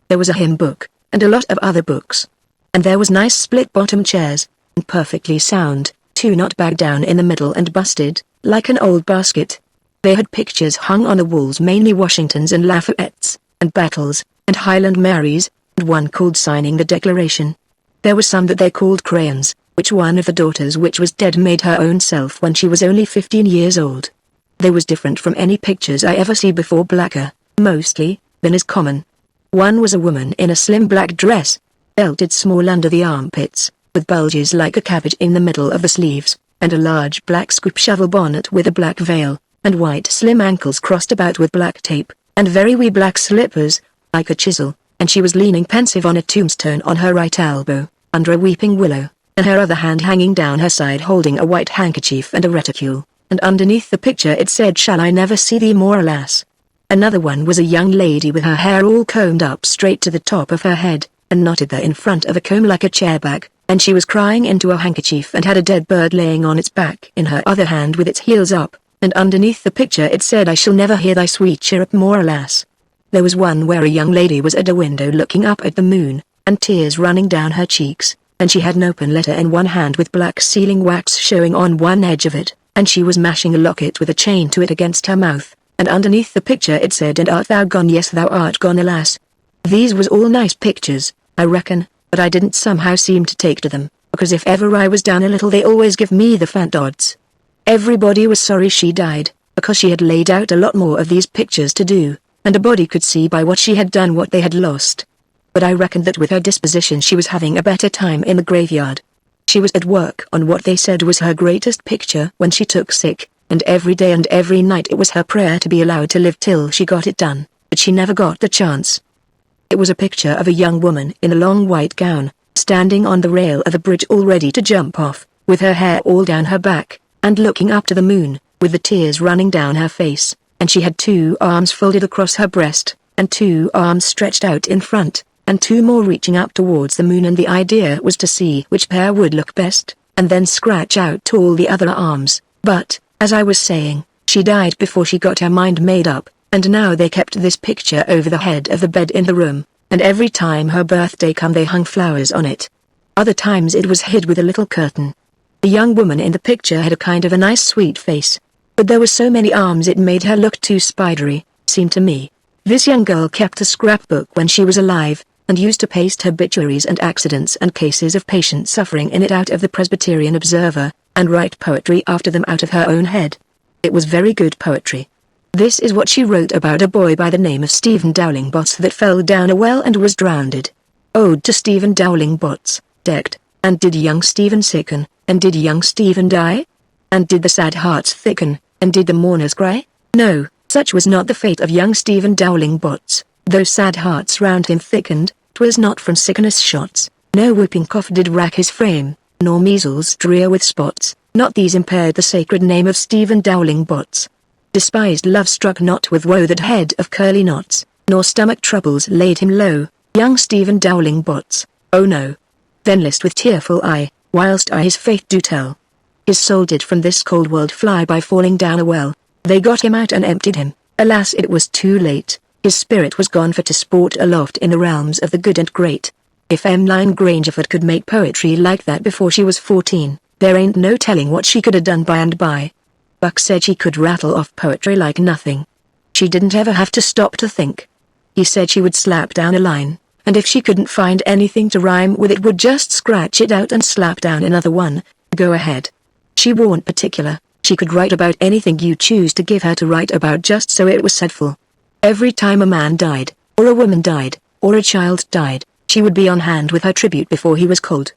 There was a hymn book, and a lot of other books. And there was nice split-bottom chairs, and perfectly sound, too, not bagged down in the middle and busted, like an old basket. They had pictures hung on the walls, mainly Washingtons and Lafayettes, and battles, and Highland Marys, and one called Signing the Declaration. There were some that they called crayons, which one of the daughters which was dead made her own self when she was only 15 years old. They was different from any pictures I ever see before, blacker, mostly, than is common. One was a woman in a slim black dress, belted small under the armpits, with bulges like a cabbage in the middle of the sleeves, and a large black scoop shovel bonnet with a black veil, and white slim ankles crossed about with black tape, and very wee black slippers, like a chisel, and she was leaning pensive on a tombstone on her right elbow, under a weeping willow, and her other hand hanging down her side holding a white handkerchief and a reticule, and underneath the picture it said, "Shall I never see thee more, alas." Another one was a young lady with her hair all combed up straight to the top of her head, and knotted there in front of a comb like a chair back, and she was crying into a handkerchief and had a dead bird laying on its back in her other hand with its heels up, and underneath the picture it said, "I shall never hear thy sweet chirrup more, alas." There was one where a young lady was at a window looking up at the moon, and tears running down her cheeks, and she had an open letter in one hand with black sealing wax showing on one edge of it, and she was mashing a locket with a chain to it against her mouth, and underneath the picture it said, "And art thou gone? Yes, thou art gone, alas." These was all nice pictures, I reckon, but I didn't somehow seem to take to them, because if ever I was down a little they always give me the fant odds. Everybody was sorry she died, because she had laid out a lot more of these pictures to do, and a body could see by what she had done what they had lost. But I reckoned that with her disposition she was having a better time in the graveyard. She was at work on what they said was her greatest picture when she took sick, and every day and every night it was her prayer to be allowed to live till she got it done, but she never got the chance. It was a picture of a young woman in a long white gown, standing on the rail of a bridge all ready to jump off, with her hair all down her back, and looking up to the moon, with the tears running down her face, and she had 2 arms folded across her breast, and 2 arms stretched out in front, and 2 more reaching up towards the moon, and the idea was to see which pair would look best, and then scratch out all the other arms, but, as I was saying, she died before she got her mind made up, and now they kept this picture over the head of the bed in the room, and every time her birthday come they hung flowers on it. Other times it was hid with a little curtain. The young woman in the picture had a kind of a nice sweet face, but there were so many arms it made her look too spidery, seemed to me. This young girl kept a scrapbook when she was alive, and used to paste obituaries and accidents and cases of patient suffering in it out of the Presbyterian Observer, and write poetry after them out of her own head. It was very good poetry. This is what she wrote about a boy by the name of Stephen Dowling Botts that fell down a well and was drowned. Ode to Stephen Dowling Botts, decked. And did young Stephen sicken, and did young Stephen die? And did the sad hearts thicken, and did the mourners cry? No, such was not the fate of young Stephen Dowling Botts, though sad hearts round him thickened. 'Twas not from sickness shots, no whooping cough did rack his frame, nor measles drear with spots, not these impaired the sacred name of Stephen Dowling Botts. Despised love struck not with woe that head of curly knots, nor stomach troubles laid him low, young Stephen Dowling Botts, oh no. Then list with tearful eye, whilst I his fate do tell. His soul did from this cold world fly by falling down a well. They got him out and emptied him, alas it was too late, his spirit was gone for to sport aloft in the realms of the good and great. If Emmeline Grangerford could make poetry like that before she was 14, there ain't no telling what she could have done by and by. Buck said she could rattle off poetry like nothing. She didn't ever have to stop to think. He said she would slap down a line, and if she couldn't find anything to rhyme with it would just scratch it out and slap down another one. Go ahead. She warn't particular, she could write about anything you choose to give her to write about just so it was saidful. Every time a man died, or a woman died, or a child died, she would be on hand with her tribute before he was called.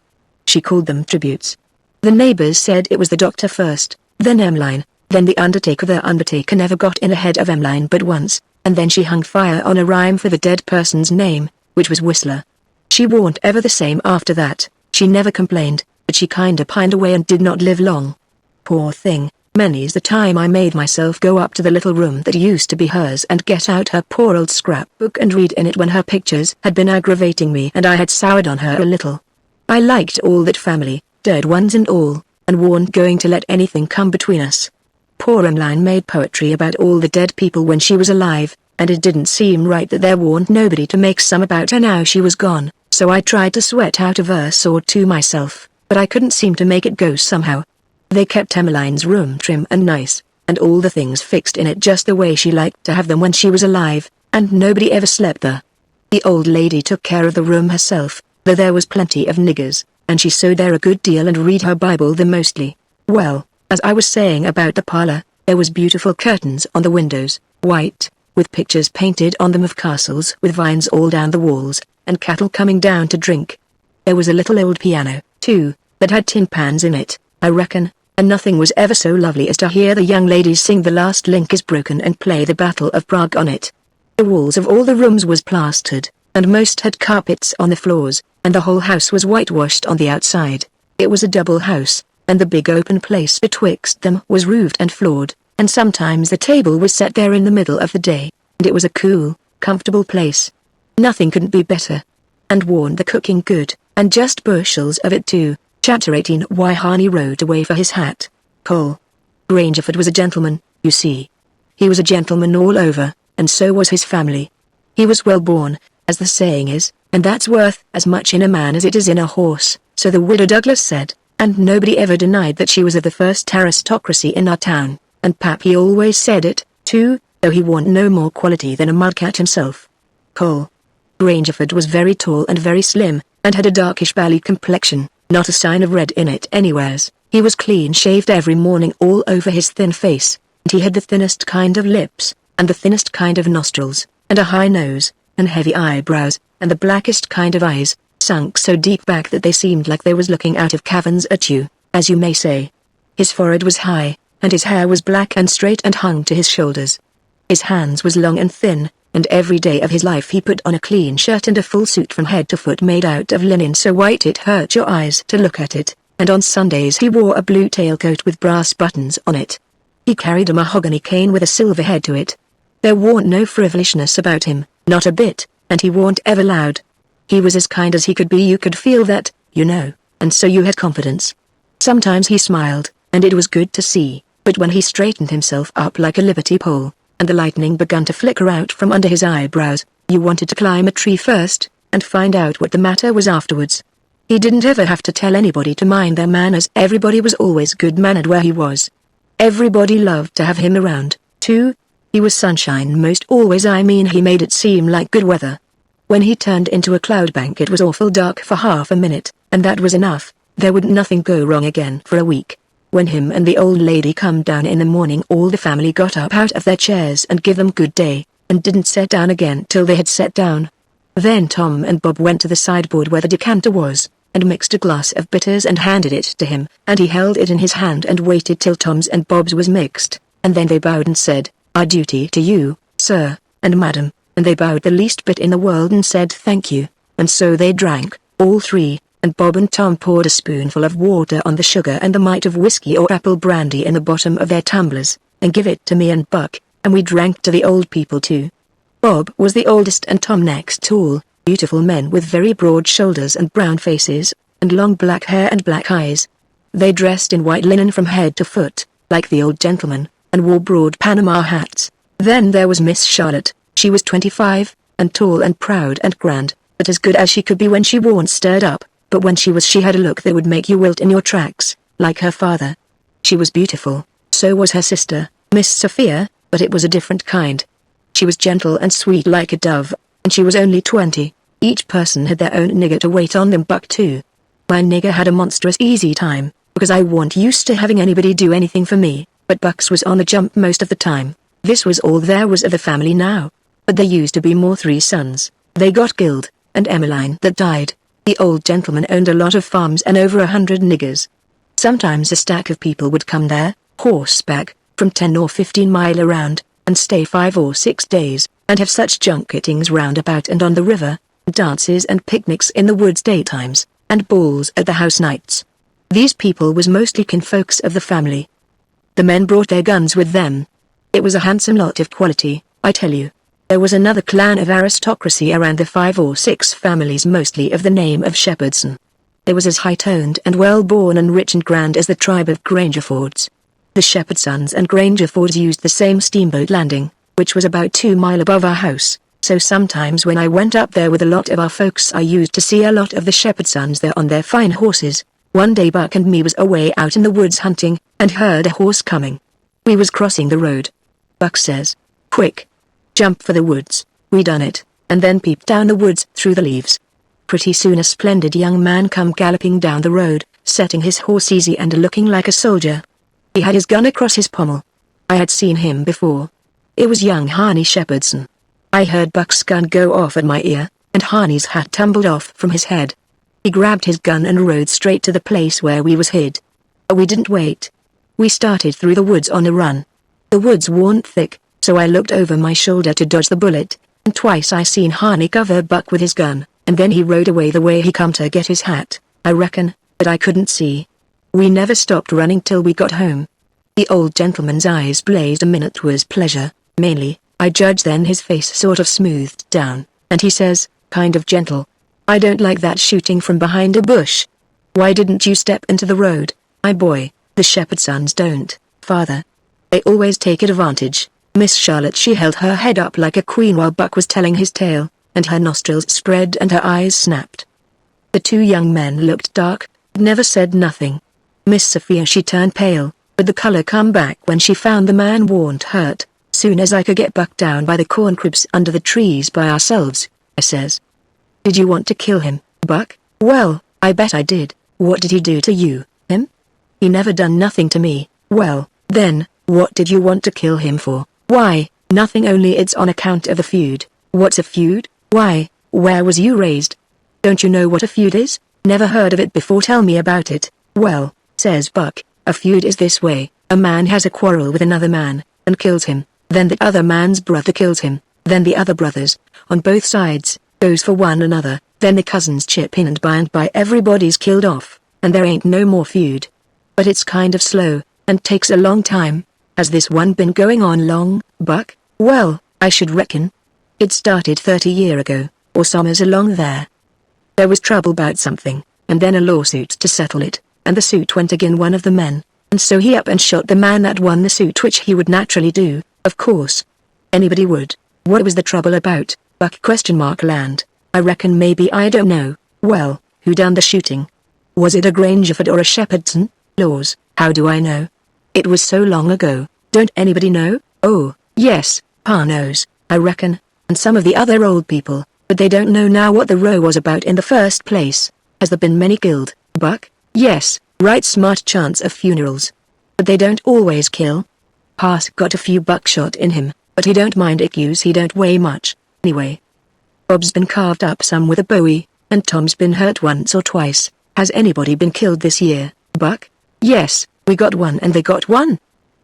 She called them tributes. The neighbors said it was the doctor first, then Emmeline, then the undertaker. The undertaker never got in ahead of Emmeline but once, and then she hung fire on a rhyme for the dead person's name, which was Whistler. She warn't ever the same after that. She never complained, but she kinda pined away and did not live long. Poor thing, many's the time I made myself go up to the little room that used to be hers and get out her poor old scrapbook and read in it when her pictures had been aggravating me and I had soured on her a little. I liked all that family, dead ones and all, and warn't going to let anything come between us. Poor Emmeline made poetry about all the dead people when she was alive, and it didn't seem right that there warn't nobody to make some about her now she was gone, so I tried to sweat out a verse or two myself, but I couldn't seem to make it go somehow. They kept Emmeline's room trim and nice, and all the things fixed in it just the way she liked to have them when she was alive, and nobody ever slept there. The old lady took care of the room herself, though there was plenty of niggers, and she sewed there a good deal and read her Bible the mostly. Well, as I was saying about the parlor, there was beautiful curtains on the windows, white, with pictures painted on them of castles with vines all down the walls, and cattle coming down to drink. There was a little old piano, too, that had tin pans in it, I reckon, and nothing was ever so lovely as to hear the young ladies sing The Last Link is Broken and play the Battle of Prague on it. The walls of all the rooms was plastered, and most had carpets on the floors, and the whole house was whitewashed on the outside. It was a double house, and the big open place betwixt them was roofed and floored, and sometimes the table was set there in the middle of the day, and it was a cool, comfortable place. Nothing couldn't be better. And warn't the cooking good, and just bushels of it too. Chapter 18. Why Harney rode away for his hat. Cole Grangerford was a gentleman, you see. He was a gentleman all over, and so was his family. He was well born, as the saying is, and that's worth as much in a man as it is in a horse, so the widow Douglas said, and nobody ever denied that she was of the first aristocracy in our town, and Pappy always said it, too, though he warn't no more quality than a mudcat himself. Cole Grangerford was very tall and very slim, and had a darkish bally complexion, not a sign of red in it anywheres. He was clean-shaved every morning all over his thin face, and he had the thinnest kind of lips, and the thinnest kind of nostrils, and a high nose, and heavy eyebrows, and the blackest kind of eyes, sunk so deep back that they seemed like they was looking out of caverns at you, as you may say. His forehead was high, and his hair was black and straight and hung to his shoulders. His hands was long and thin, and every day of his life he put on a clean shirt and a full suit from head to foot made out of linen so white it hurt your eyes to look at it, and on Sundays he wore a blue tailcoat with brass buttons on it. He carried a mahogany cane with a silver head to it. There warn't no frivolishness about him, not a bit, and he warn't ever loud. He was as kind as he could be. You could feel that, you know, and so you had confidence. Sometimes he smiled, and it was good to see, but when he straightened himself up like a liberty pole, and the lightning begun to flicker out from under his eyebrows, you wanted to climb a tree first, and find out what the matter was afterwards. He didn't ever have to tell anybody to mind their manners. Everybody was always good-mannered where he was. Everybody loved to have him around, too. He was sunshine most always. I mean, he made it seem like good weather. When he turned into a cloud bank it was awful dark for half a minute, and that was enough. There wouldn't nothing go wrong again for a week. When him and the old lady come down in the morning, all the family got up out of their chairs and give them good day, and didn't sit down again till they had sat down. Then Tom and Bob went to the sideboard where the decanter was, and mixed a glass of bitters and handed it to him, and he held it in his hand and waited till Tom's and Bob's was mixed, and then they bowed and said, "Our duty to you, sir, and madam," and they bowed the least bit in the world and said thank you, and so they drank, all three, and Bob and Tom poured a spoonful of water on the sugar and the mite of whiskey or apple brandy in the bottom of their tumblers, and give it to me and Buck, and we drank to the old people too. Bob was the oldest and Tom next tall, beautiful men with very broad shoulders and brown faces, and long black hair and black eyes. They dressed in white linen from head to foot, like the old gentleman, and wore broad Panama hats. Then there was Miss Charlotte. She was 25, and tall and proud and grand, but as good as she could be when she wasn't stirred up, but when she had a look that would make you wilt in your tracks, like her father. She was beautiful, so was her sister, Miss Sophia, but it was a different kind. She was gentle and sweet like a dove, and she was only 20. Each person had their own nigger to wait on them. Buck too. My nigger had a monstrous easy time, because I wasn't used to having anybody do anything for me, but Buck's was on the jump most of the time. This was all there was of the family now. But there used to be more 3 sons. They got killed, and Emmeline that died. The old gentleman owned a lot of farms and over 100 niggers. Sometimes a stack of people would come there, horseback, from 10 or 15 mile around, and stay 5 or 6 days, and have such junketings round about and on the river, dances and picnics in the woods daytimes, and balls at the house nights. These people was mostly kinfolks of the family. The men brought their guns with them. It was a handsome lot of quality, I tell you. There was another clan of aristocracy around the 5 or 6 families, mostly of the name of Shepherdson. They was as high-toned and well-born and rich and grand as the tribe of Grangerfords. The Shepherdsons and Grangerfords used the same steamboat landing, which was about 2 mile above our house, so sometimes when I went up there with a lot of our folks I used to see a lot of the Shepherdsons there on their fine horses. One day Buck and me was away out in the woods hunting, and heard a horse coming. We was crossing the road. Buck says, "Quick! Jump for the woods." We done it, and then peeped down the woods through the leaves. Pretty soon a splendid young man come galloping down the road, setting his horse easy and looking like a soldier. He had his gun across his pommel. I had seen him before. It was young Harney Shepherdson. I heard Buck's gun go off at my ear, and Harney's hat tumbled off from his head. He grabbed his gun and rode straight to the place where we was hid. We didn't wait. We started through the woods on a run. The woods warn't thick, so I looked over my shoulder to dodge the bullet, and twice I seen Harney cover Buck with his gun, and then he rode away the way he come to get his hat, I reckon, but I couldn't see. We never stopped running till we got home. The old gentleman's eyes blazed a minute with pleasure, mainly, I judge, then his face sort of smoothed down, and he says, kind of gentle, "I don't like that shooting from behind a bush. Why didn't you step into the road, my boy?" "The Shepherdsons don't, father. They always take advantage." Miss Charlotte, she held her head up like a queen while Buck was telling his tale, and her nostrils spread and her eyes snapped. The 2 young men looked dark, never said nothing. Miss Sophia, she turned pale, but the color come back when she found the man warn't hurt. "Soon as I could get Buck down by the corn cribs under the trees by ourselves," I says. "Did you want to kill him, Buck?" "Well, I bet I did." "What did he do to you, him?" "He never done nothing to me." "Well, then, what did you want to kill him for?" "Why, nothing, only it's on account of the feud." "What's a feud?" "Why, where was you raised? Don't you know what a feud is?" "Never heard of it before, tell me about it." "Well," says Buck, "a feud is this way. A man has a quarrel with another man, and kills him, then the other man's brother kills him, then the other brothers, on both sides, goes for one another, then the cousins chip in and by everybody's killed off, and there ain't no more feud. But it's kind of slow, and takes a long time. Has this one been going on long, Buck?" "Well, I should reckon. It started 30 years ago, or summers along there. There was trouble about something, and then a lawsuit to settle it, and the suit went agin one of the men, and so he up and shot the man that won the suit, which he would naturally do, of course. Anybody would. What was the trouble about, Buck? Land. I reckon maybe, I don't know." "Well, who done the shooting? Was it a Grangerford or a Shepherdson?" "Laws, how do I know? It was so long ago." "Don't anybody know?" "Oh, yes, Pa knows, I reckon, and some of the other old people, but they don't know now what the row was about in the first place." "Has there been many killed, Buck?" "Yes, right smart chance of funerals. but they don't always kill. Pa's got a few buckshot in him, but he don't mind it 'cause he don't weigh much, anyway. Bob's been carved up some with a bowie, and Tom's been hurt once or twice. Has anybody been killed this year, Buck? Yes, we got one and they got one.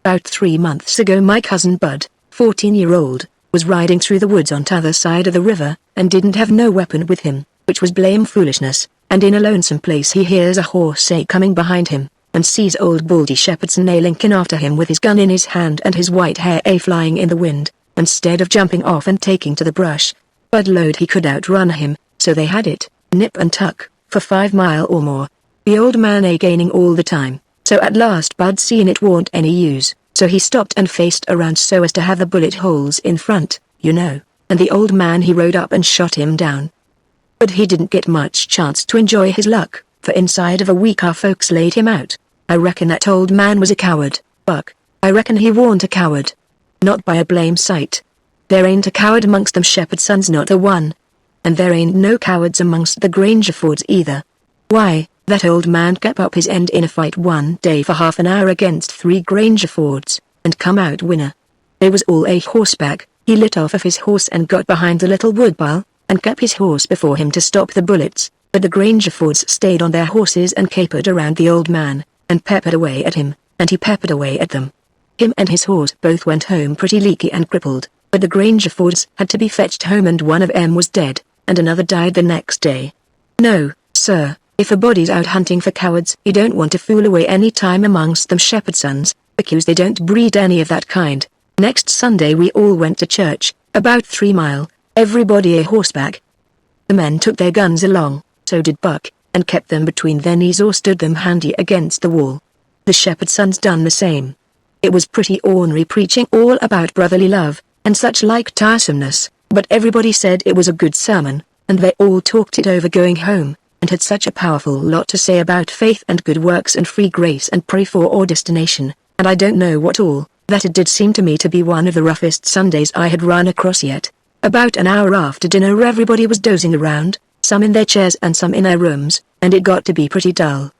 About 3 months ago my cousin Bud, 14-year-old, was riding through the woods on t'other side of the river, and didn't have no weapon with him, which was blame foolishness, and in a lonesome place he hears a horse coming behind him, and sees old Baldy Shepherdson linking after him with his gun in his hand and his white hair flying in the wind. Instead of jumping off and taking to the brush, Bud knowed he could outrun him, so they had it, nip and tuck, for 5 mile or more. The old man gaining all the time, so at last Bud seen it warn't any use, so he stopped and faced around so as to have the bullet holes in front, you know, and the old man he rode up and shot him down. But he didn't get much chance to enjoy his luck, for inside of a week our folks laid him out. I reckon that old man was a coward, Buck. I reckon he warn't a coward. Not by a blame sight. There ain't a coward amongst them Shepherdsons, not a one. And there ain't no cowards amongst the Grangerfords either. Why, that old man kept up his end in a fight one day for half an hour against 3 Grangerfords, and come out winner. They was all horseback. He lit off of his horse and got behind the little woodpile, and kept his horse before him to stop the bullets, but the Grangerfords stayed on their horses and capered around the old man, and peppered away at him, and he peppered away at them. Him and his horse both went home pretty leaky and crippled, but the Grangerfords had to be fetched home and one of 'em was dead, and another died the next day. No, sir, if a body's out hunting for cowards, you don't want to fool away any time amongst them Shepherdsons, because they don't breed any of that kind. Next Sunday we all went to church, about 3 mile, everybody horseback. The men took their guns along, so did Buck, and kept them between their knees or stood them handy against the wall. The Shepherdsons done the same. It was pretty ornery preaching all about brotherly love, and such like tiresomeness, but everybody said it was a good sermon, and they all talked it over going home, and had such a powerful lot to say about faith and good works and free grace and pray for ordination, and I don't know what all, that it did seem to me to be one of the roughest Sundays I had run across yet. About an hour after dinner everybody was dozing around, some in their chairs and some in their rooms, and it got to be pretty dull.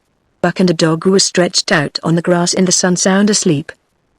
Buck and a dog who was stretched out on the grass in the sun sound asleep.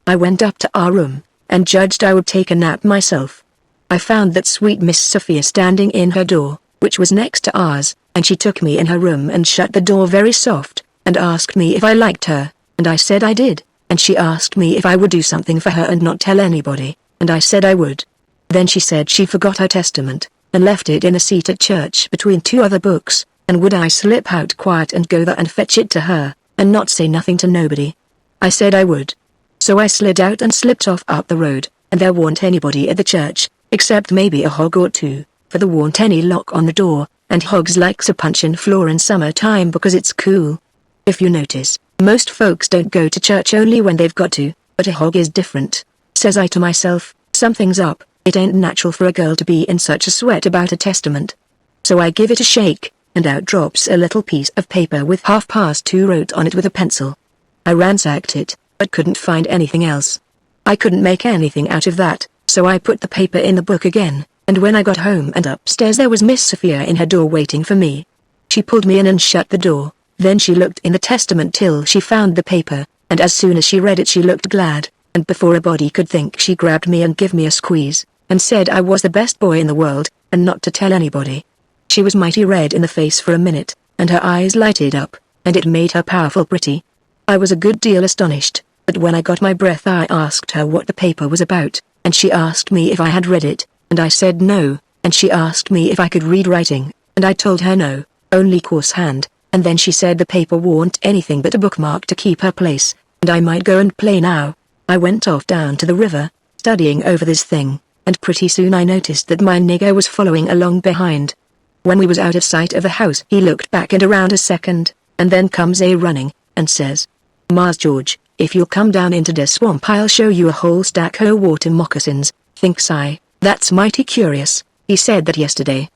I went up to our room, and judged I would take a nap myself. I found that sweet Miss Sophia standing in her door, which was next to ours, and she took me in her room and shut the door very soft, and asked me if I liked her, and I said I did, and she asked me if I would do something for her and not tell anybody, and I said I would. Then she said she forgot her testament, and left it in a seat at church between 2 other books, and would I slip out quiet and go there and fetch it to her, and not say nothing to nobody. I said I would. So I slid out and slipped off up the road, and there warn't anybody at the church, except maybe a hog or two, for there warn't any lock on the door, and hogs likes a punchin' floor in summer time because it's cool. If you notice, most folks don't go to church only when they've got to, but a hog is different. Says I to myself, something's up, it ain't natural for a girl to be in such a sweat about a testament. So I give it a shake, and out drops a little piece of paper with 2:30 wrote on it with a pencil. I ransacked it, but couldn't find anything else. I couldn't make anything out of that, so I put the paper in the book again, and when I got home and upstairs there was Miss Sophia in her door waiting for me. She pulled me in and shut the door, then she looked in the testament till she found the paper, and as soon as she read it she looked glad, and before a body could think she grabbed me and give me a squeeze, and said I was the best boy in the world, and not to tell anybody. She was mighty red in the face for a minute, and her eyes lighted up, and it made her powerful pretty. I was a good deal astonished, but when I got my breath I asked her what the paper was about, and she asked me if I had read it, and I said no, and she asked me if I could read writing, and I told her no, only coarse hand, and then she said the paper warn't anything but a bookmark to keep her place, and I might go and play now. I went off down to the river, studying over this thing, and pretty soon I noticed that my nigger was following along behind. When we was out of sight of the house he looked back and around a second, and then comes running, and says, "Mars George, if you'll come down into the swamp I'll show you a whole stack o' water moccasins." Thinks I, that's mighty curious, he said that yesterday.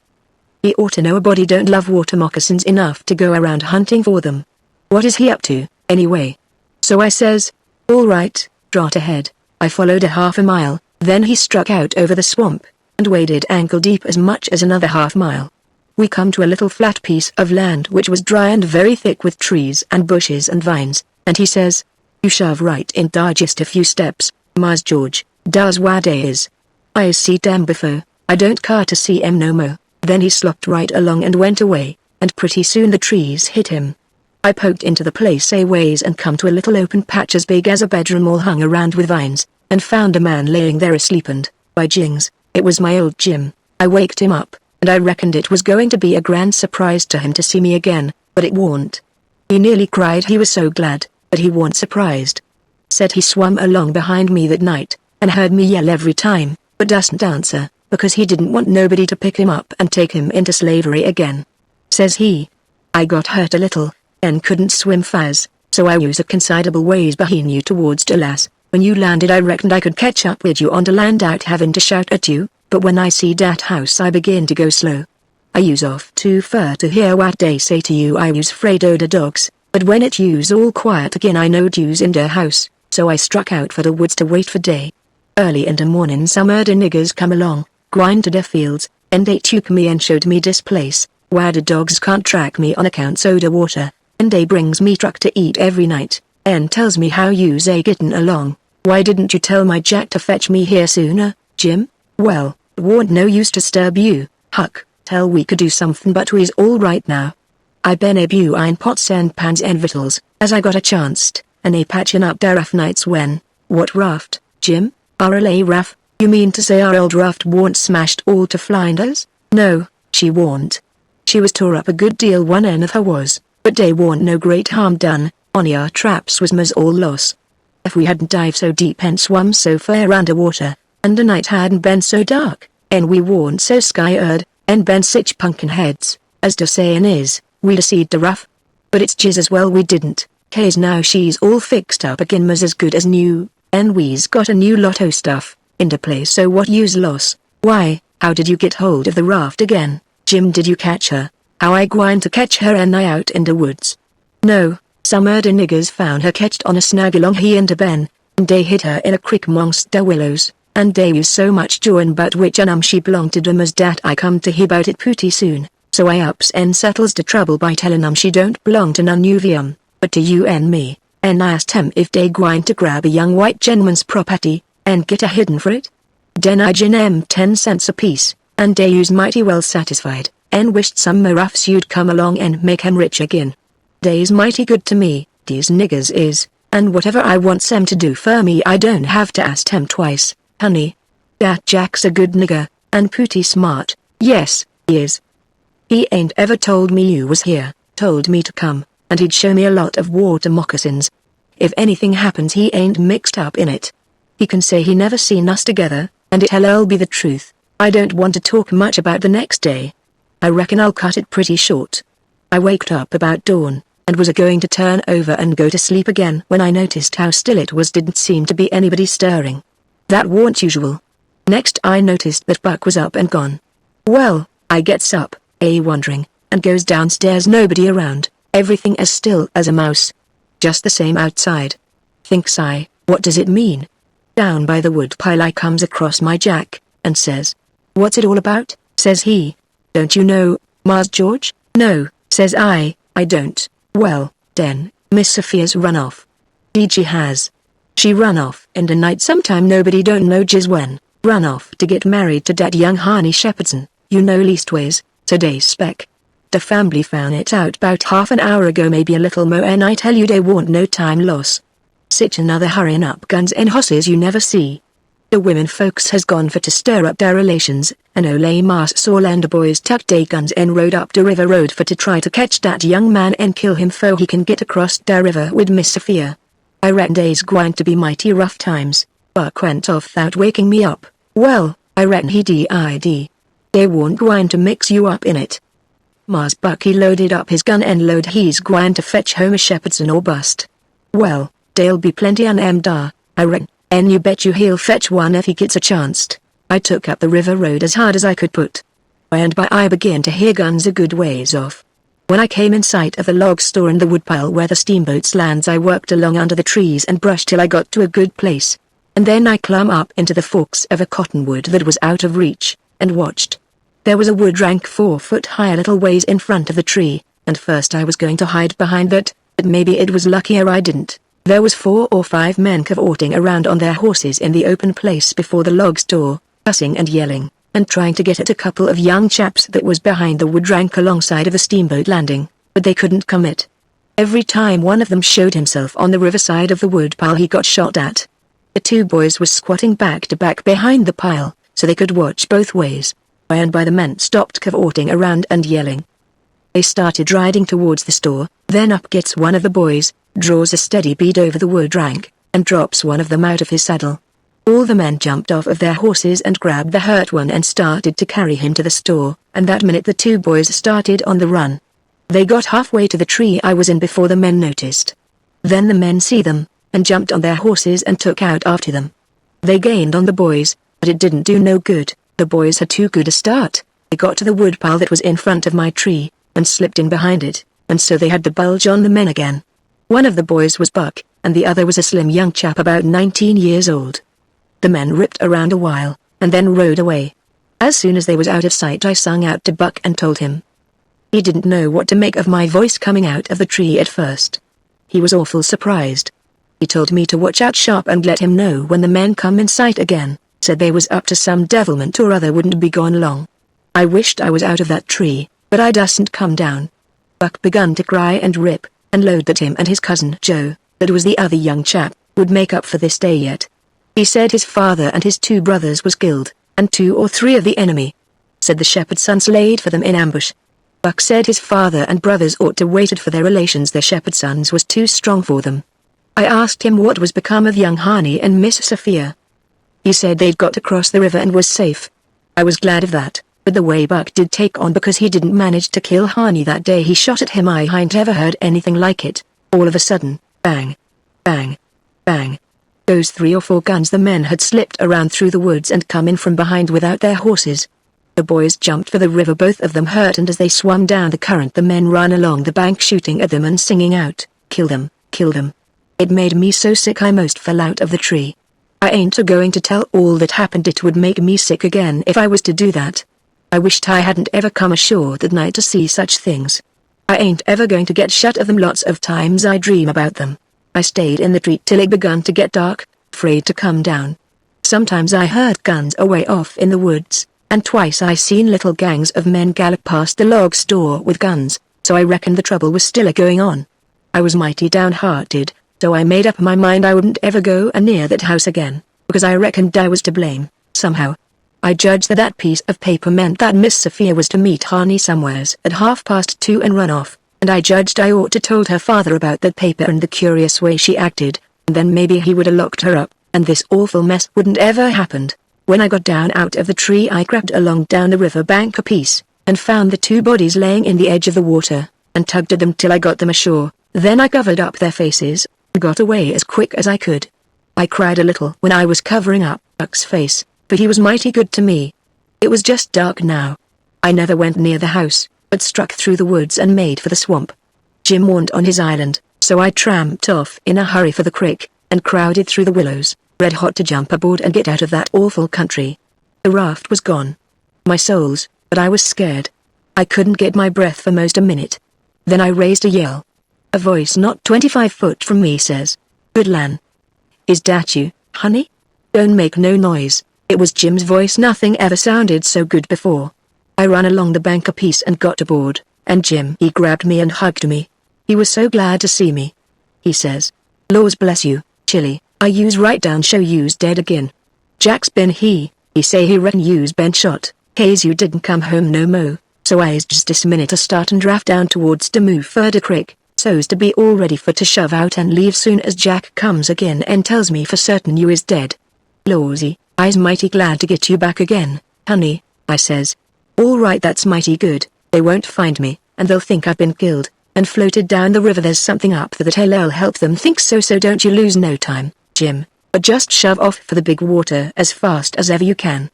He ought to know a body don't love water moccasins enough to go around hunting for them. What is he up to, anyway? So I says, all right, trot ahead. I followed a 1/2 mile, then he struck out over the swamp, and waded ankle deep as much as another 1/2 mile. We come to a little flat piece of land which was dry and very thick with trees and bushes and vines, and he says, You shove right in dar just a few steps, Mars George, does what day is. I see dem before, I don't care to see em no more. Then he slopped right along and went away, and pretty soon the trees hit him. I poked into the place a ways and come to a little open patch as big as a bedroom all hung around with vines, and found a man laying there asleep and, by jings, it was my old Jim. I waked him up, and I reckoned it was going to be a grand surprise to him to see me again, but it warn't. He nearly cried he was so glad, but he warn't surprised. Said he swum along behind me that night, and heard me yell every time, but doesn't answer, because he didn't want nobody to pick him up and take him into slavery again. Says he, I got hurt a little, and couldn't swim fast, so I was a considerable ways behind you towards the lass. When you landed I reckoned I could catch up with you on the land out having to shout at you, but when I see that house I begin to go slow. I use off too far to hear what they say to you. I was afraid o' the dogs, but when it use all quiet again I knowed you's in the house, so I struck out for the woods to wait for day. Early in the morning some of the niggers come along, grind to their fields, and they took me and showed me this place, where the dogs can't track me on account o' the water, and they brings me truck to eat every night, and tells me how you's a gettin' along. Why didn't you tell my Jack to fetch me here sooner, Jim? Well, it warn't no use to disturb you, Huck, tell we could do something but we's all right now. I been a buying pots and pans and victuals, as I got a chanced, and a patchin' up der rough nights when, what raft, Jim? Our lay raft? You mean to say our old raft warn't smashed all to flinders? No, she warn't. She was tore up a good deal one end of her was, but they warn't no great harm done, only our traps was mos all loss. If we hadn't dived so deep and swum so far underwater, and the night hadn't been so dark, and we warn't so scared, and been sich punkin heads, as the sayin' is, we'd a seed the rough. But it's jiz as well we didn't, 'cause now she's all fixed up again mos as good as new, and we's got a new lot o' stuff, in the place so what you's loss. Why, how did you get hold of the raft again, Jim? Did you catch her? How I gwine to catch her and I out in the woods? No, some of the niggers found her catched on a snag along here in the ben, and they hid her in a creek mongst the willows, and they was so much jawin' about which she belonged to them as dat I come to hear about it pooty soon, so I ups and settles the trouble by tellin' she don't belong to none of 'em, but to you and me, and I asked 'em if they gwine to grab a young white gentleman's property, and get a hidden for it. Den I gin 'em 10 cents apiece, and they was mighty well satisfied, and wished some more roughs you'd come along and make 'em rich again. They's mighty good to me, these niggers is, and whatever I wants 'em to do for me I don't have to ask 'em twice, honey. Dat Jack's a good nigger, and pooty smart, yes, he is. He ain't ever told me you was here, told me to come, and he'd show me a lot of water moccasins. If anything happens he ain't mixed up in it. He can say he never seen us together, and it'll be the truth. I don't want to talk much about the next day. I reckon I'll cut it pretty short. I waked up about dawn, and was a-going to turn over and go to sleep again when I noticed how still it was. Didn't seem to be anybody stirring. That warn't usual. Next I noticed that Buck was up and gone. Well, I gets up, wondering, and goes downstairs. Nobody around, everything as still as a mouse. Just the same outside. Thinks I, what does it mean? Down by the woodpile I comes across my Jack, and says, "What's it all about?" Says he. "Don't you know, Mars George?" "No," says I don't. "Well, den, Miss Sophia's run off." "'Deed she has. She run off in the night sometime, nobody don't know just when, run off to get married to dat young Harney Shepherdson, you know, leastways, so dey spec. The family found it out 'bout half an hour ago, maybe a little more, and I tell you they warn't no time loss. Sich another hurryin' up guns and hosses you never see. The women folks has gone for to stir up their relations, and ole Mars saw and the boys tucked they guns and rode up the river road for to try to catch that young man and kill him 'fore he can get across the river with Miss Sophia. I reckon they's gwine to be mighty rough times." Buck went off without waking me up. "Well, I reckon he did. They warn't gwine to mix you up in it. Mars Buck he loaded up his gun and load he's gwine to fetch home a Shepherdson or bust. Well, they'll be plenty on 'em dar, I reckon, and you bet you he'll fetch one if he gets a chanced." I took up the river road as hard as I could put. By and by I began to hear guns a good ways off. When I came in sight of the log store and the woodpile where the steamboats lands, I worked along under the trees and brush till I got to a good place, and then I clumb up into the forks of a cottonwood that was out of reach, and watched. There was a wood rank 4 foot high a little ways in front of the tree, and first I was going to hide behind that, but maybe it was luckier I didn't. There was 4 or 5 men cavorting around on their horses in the open place before the log store, cussing and yelling, and trying to get at a couple of young chaps that was behind the wood rank alongside of the steamboat landing, but they couldn't commit. Every time one of them showed himself on the riverside of the wood pile he got shot at. The 2 boys were squatting back to back behind the pile, so they could watch both ways, and by the men stopped cavorting around and yelling. They started riding towards the store, then up gets one of the boys, draws a steady bead over the wood rank, and drops one of them out of his saddle. All the men jumped off of their horses and grabbed the hurt one and started to carry him to the store, and that minute the 2 boys started on the run. They got halfway to the tree I was in before the men noticed. Then the men see them, and jumped on their horses and took out after them. They gained on the boys, but it didn't do no good. The boys had too good a start. They got to the wood pile that was in front of my tree, and slipped in behind it, and so they had the bulge on the men again. One of the boys was Buck, and the other was a slim young chap about 19 years old. The men ripped around a while, and then rode away. As soon as they was out of sight I sung out to Buck and told him. He didn't know what to make of my voice coming out of the tree at first. He was awful surprised. He told me to watch out sharp and let him know when the men come in sight again, said they was up to some devilment or other wouldn't be gone long. I wished I was out of that tree, but I dustn't come down. Buck begun to cry and rip, and lowed that him and his cousin Joe, that was the other young chap, would make up for this day yet. He said his father and his 2 brothers was killed, and 2 or 3 of the enemy. Said the shepherd's sons laid for them in ambush. Buck said his father and brothers ought to waited for their relations, their shepherd's sons was too strong for them. I asked him what was become of young Harney and Miss Sophia. He said they'd got across the river and was safe. I was glad of that, but the way Buck did take on because he didn't manage to kill Harney that day he shot at him I ain't ever heard anything like it. All of a sudden, bang, bang, bang. Those 3 or 4 guns the men had slipped around through the woods and come in from behind without their horses. The boys jumped for the river, both of them hurt, and as they swam down the current the men ran along the bank shooting at them and singing out, "Kill them, kill them." It made me so sick I most fell out of the tree. I ain't a-going to tell all that happened, it would make me sick again if I was to do that. I wished I hadn't ever come ashore that night to see such things. I ain't ever going to get shut of them, lots of times I dream about them. I stayed in the tree till it begun to get dark, afraid to come down. Sometimes I heard guns away off in the woods, and twice I seen little gangs of men gallop past the log store with guns, so I reckoned the trouble was still a-going on. I was mighty downhearted, so I made up my mind I wouldn't ever go near that house again, because I reckoned I was to blame, somehow. I judged that that piece of paper meant that Miss Sophia was to meet Harney somewheres at 2:30 and run off, and I judged I ought to told her father about that paper and the curious way she acted, and then maybe he would have locked her up, and this awful mess wouldn't ever happened. When I got down out of the tree I crept along down the river bank a piece, and found the 2 bodies laying in the edge of the water, and tugged at them till I got them ashore. Then I covered up their faces, and got away as quick as I could. I cried a little when I was covering up Buck's face, but he was mighty good to me. It was just dark now. I never went near the house, but struck through the woods and made for the swamp. Jim warned on his island, so I tramped off in a hurry for the creek, and crowded through the willows, red hot to jump aboard and get out of that awful country. The raft was gone. My souls, but I was scared. I couldn't get my breath for most a minute. Then I raised a yell. A voice not 25 foot from me says, "Good lan. Is dat you, honey? Don't make no noise." It was Jim's voice. Nothing ever sounded so good before. I ran along the bank a piece and got aboard, and Jim he grabbed me and hugged me. He was so glad to see me. He says, "Laws bless you, Chilly, I use right down show you's dead again. Jack's been he say he reckon you's been shot, case you didn't come home no mo, so I's just this minute to start and draft down towards to move further creek, so's to be all ready for to shove out and leave soon as Jack comes again and tells me for certain you is dead. Lawsy, I's mighty glad to get you back again, honey," I says. "All right, that's mighty good, they won't find me, and they'll think I've been killed, and floated down the river. There's something up that'll help them think so don't you lose no time, Jim, but just shove off for the big water as fast as ever you can."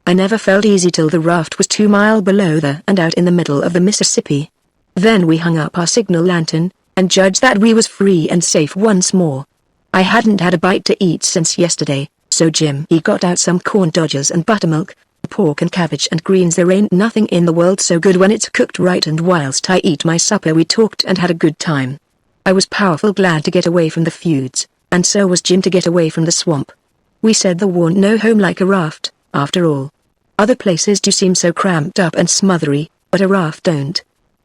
I never felt easy till the raft was 2 miles below there and out in the middle of the Mississippi. Then we hung up our signal lantern, and judged that we was free and safe once more. I hadn't had a bite to eat since yesterday, so Jim he got out some corn dodgers and buttermilk, pork and cabbage and greens. There ain't nothing in the world so good when it's cooked right, and whilst I eat my supper we talked and had a good time. I was powerful glad to get away from the feuds, and so was Jim to get away from the swamp. We said there warn't no home like a raft, after all. Other places do seem so cramped up and smothery, but a raft don't.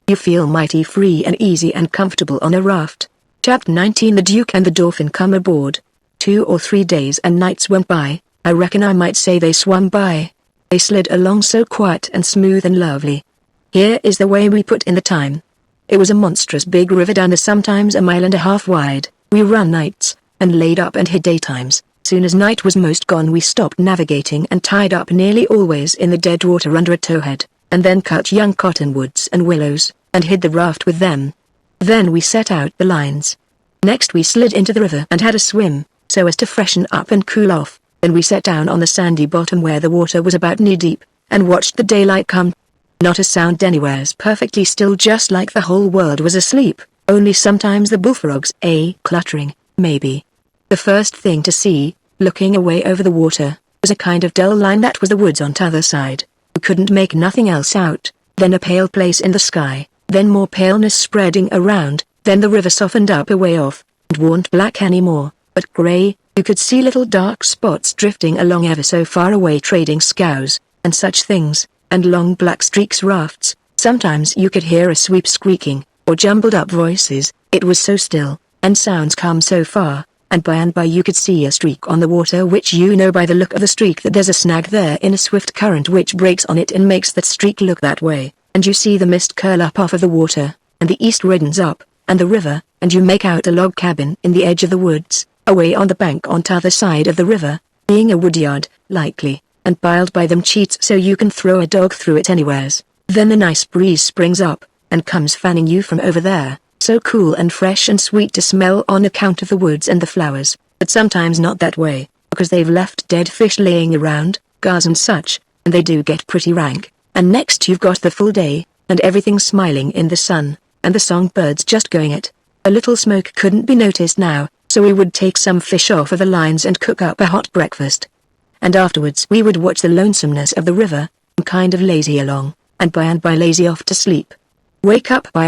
You feel mighty free and easy and comfortable on a raft. Chapter 19. The Duke and the Dolphin come aboard. 2 or 3 days and nights went by. I reckon I might say they swam by. They slid along so quiet and smooth and lovely. Here is the way we put in the time. It was a monstrous big river down there, sometimes a mile and a half wide. We run nights, and laid up and hid daytimes. Soon as night was most gone we stopped navigating and tied up nearly always in the dead water under a towhead, and then cut young cottonwoods and willows, and hid the raft with them. Then we set out the lines. Next we slid into the river and had a swim, so as to freshen up and cool off. Then we sat down on the sandy bottom where the water was about knee-deep, and watched the daylight come. Not a sound anywheres, perfectly still, just like the whole world was asleep, only sometimes the bullfrogs cluttering, maybe. The first thing to see, looking away over the water, was a kind of dull line that was the woods on t'other side. We couldn't make nothing else out, then a pale place in the sky, then more paleness spreading around, then the river softened up a way off, and warn't black any more, but grey. You could see little dark spots drifting along ever so far away, trading scows, and such things, and long black streaks rafts. Sometimes you could hear a sweep squeaking, or jumbled up voices, it was so still, and sounds come so far, and by you could see a streak on the water, which you know by the look of the streak that there's a snag there in a swift current which breaks on it and makes that streak look that way, and you see the mist curl up off of the water, and the east redens up, and the river, and you make out a log cabin in the edge of the woods, away on the bank on t'other side of the river, being a woodyard, likely, and piled by them cheats so you can throw a dog through it anywheres. Then the nice breeze springs up, and comes fanning you from over there, so cool and fresh and sweet to smell on account of the woods and the flowers, but sometimes not that way, because they've left dead fish laying around, gars and such, and they do get pretty rank, and next you've got the full day, and everything smiling in the sun, and the songbirds just going it. A little smoke couldn't be noticed now, so we would take some fish off of the lines and cook up a hot breakfast. And afterwards we would watch the lonesomeness of the river, and kind of lazy along, and by lazy off to sleep. Wake up by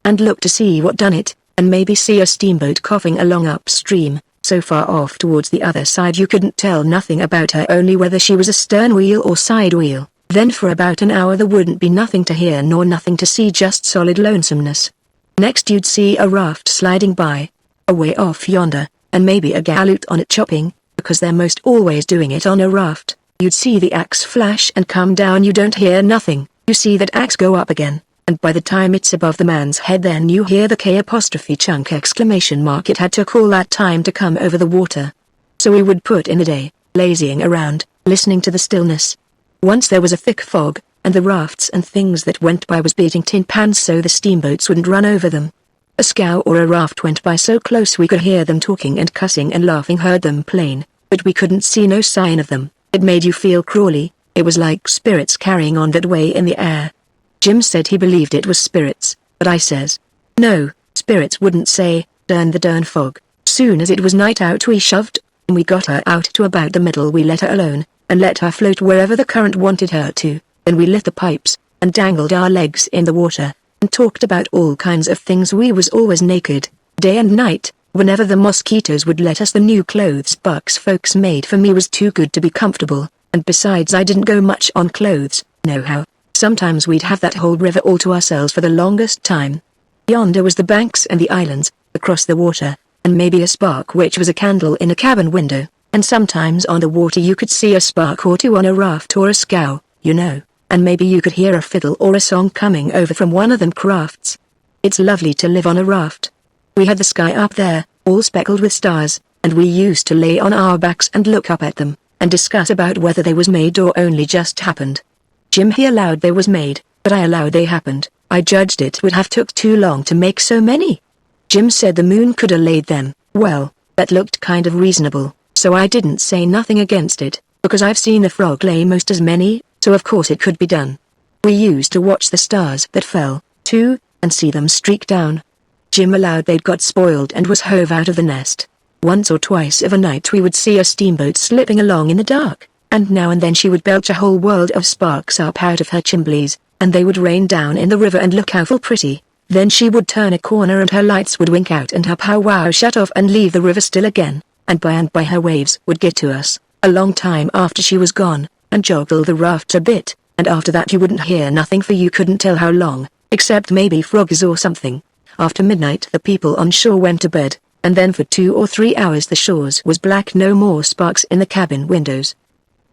and look to see what done it, and maybe see a steamboat coughing along upstream, so far off towards the other side you couldn't tell nothing about her, only whether she was a stern wheel or side wheel. Then for about an hour there wouldn't be nothing to hear nor nothing to see, just solid lonesomeness. Next you'd see a raft sliding by, away off yonder, and maybe a galoot on it chopping, because they're most always doing it on a raft. You'd see the axe flash and come down, you don't hear nothing, you see that axe go up again, and by the time it's above the man's head then you hear the K''chunk exclamation mark. It had took all that time to come over the water. So we would put in the day, lazying around, listening to the stillness. Once there was a thick fog, and the rafts and things that went by was beating tin pans so the steamboats wouldn't run over them. A scow or a raft went by so close we could hear them talking and cussing and laughing, heard them plain, but we couldn't see no sign of them. It made you feel crawly, it was like spirits carrying on that way in the air. Jim said he believed it was spirits, but I says, no, spirits wouldn't say, darn the darn fog. Soon as it was night out we shoved, and we got her out to about the middle. We let her alone, and let her float wherever the current wanted her to. Then we lit the pipes, and dangled our legs in the water, and talked about all kinds of things. We was always naked, day and night, whenever the mosquitoes would let us. The new clothes Buck's folks made for me was too good to be comfortable, and besides I didn't go much on clothes, nohow. Sometimes we'd have that whole river all to ourselves for the longest time. Yonder was the banks and the islands, across the water, and maybe a spark which was a candle in a cabin window, and sometimes on the water you could see a spark or two on a raft or a scow, you know, and maybe you could hear a fiddle or a song coming over from one of them crafts. It's lovely to live on a raft. We had the sky up there, all speckled with stars, and we used to lay on our backs and look up at them, and discuss about whether they was made or only just happened. Jim he allowed they was made, but I allowed they happened. I judged it would have took too long to make so many. Jim said the moon could have laid them. Well, that looked kind of reasonable, so I didn't say nothing against it, because I've seen the frog lay most as many, so of course it could be done. We used to watch the stars that fell, too, and see them streak down. Jim allowed they'd got spoiled and was hove out of the nest. Once or twice of a night we would see a steamboat slipping along in the dark, and now and then she would belch a whole world of sparks up out of her chimblies, and they would rain down in the river and look awful pretty. Then she would turn a corner and her lights would wink out and her powwow shut off and leave the river still again, and by her waves would get to us, a long time after she was gone, and joggle the raft a bit, and after that you wouldn't hear nothing for you couldn't tell how long, except maybe frogs or something. After midnight the people on shore went to bed, and then for 2 or 3 hours the shores was black, no more sparks in the cabin windows.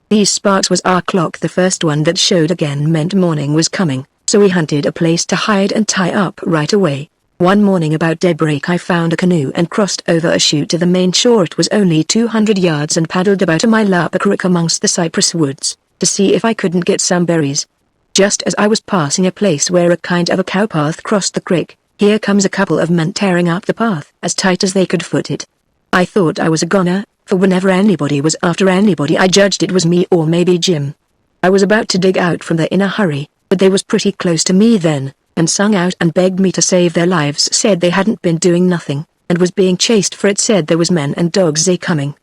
These sparks was our clock. The first one that showed again meant morning was coming, so we hunted a place to hide and tie up right away. One morning about daybreak I found a canoe and crossed over a chute to the main shore. It was only 200 yards and paddled about a mile up a creek amongst the cypress woods, to see if I couldn't get some berries. Just as I was passing a place where a kind of a cowpath crossed the creek, here comes a couple of men tearing up the path as tight as they could foot it. I thought I was a goner, for whenever anybody was after anybody I judged it was me or maybe Jim. I was about to dig out from there in a hurry, but they was pretty close to me then, and sung out and begged me to save their lives. Said they hadn't been doing nothing, and was being chased for it. Said there was men and dogs they coming.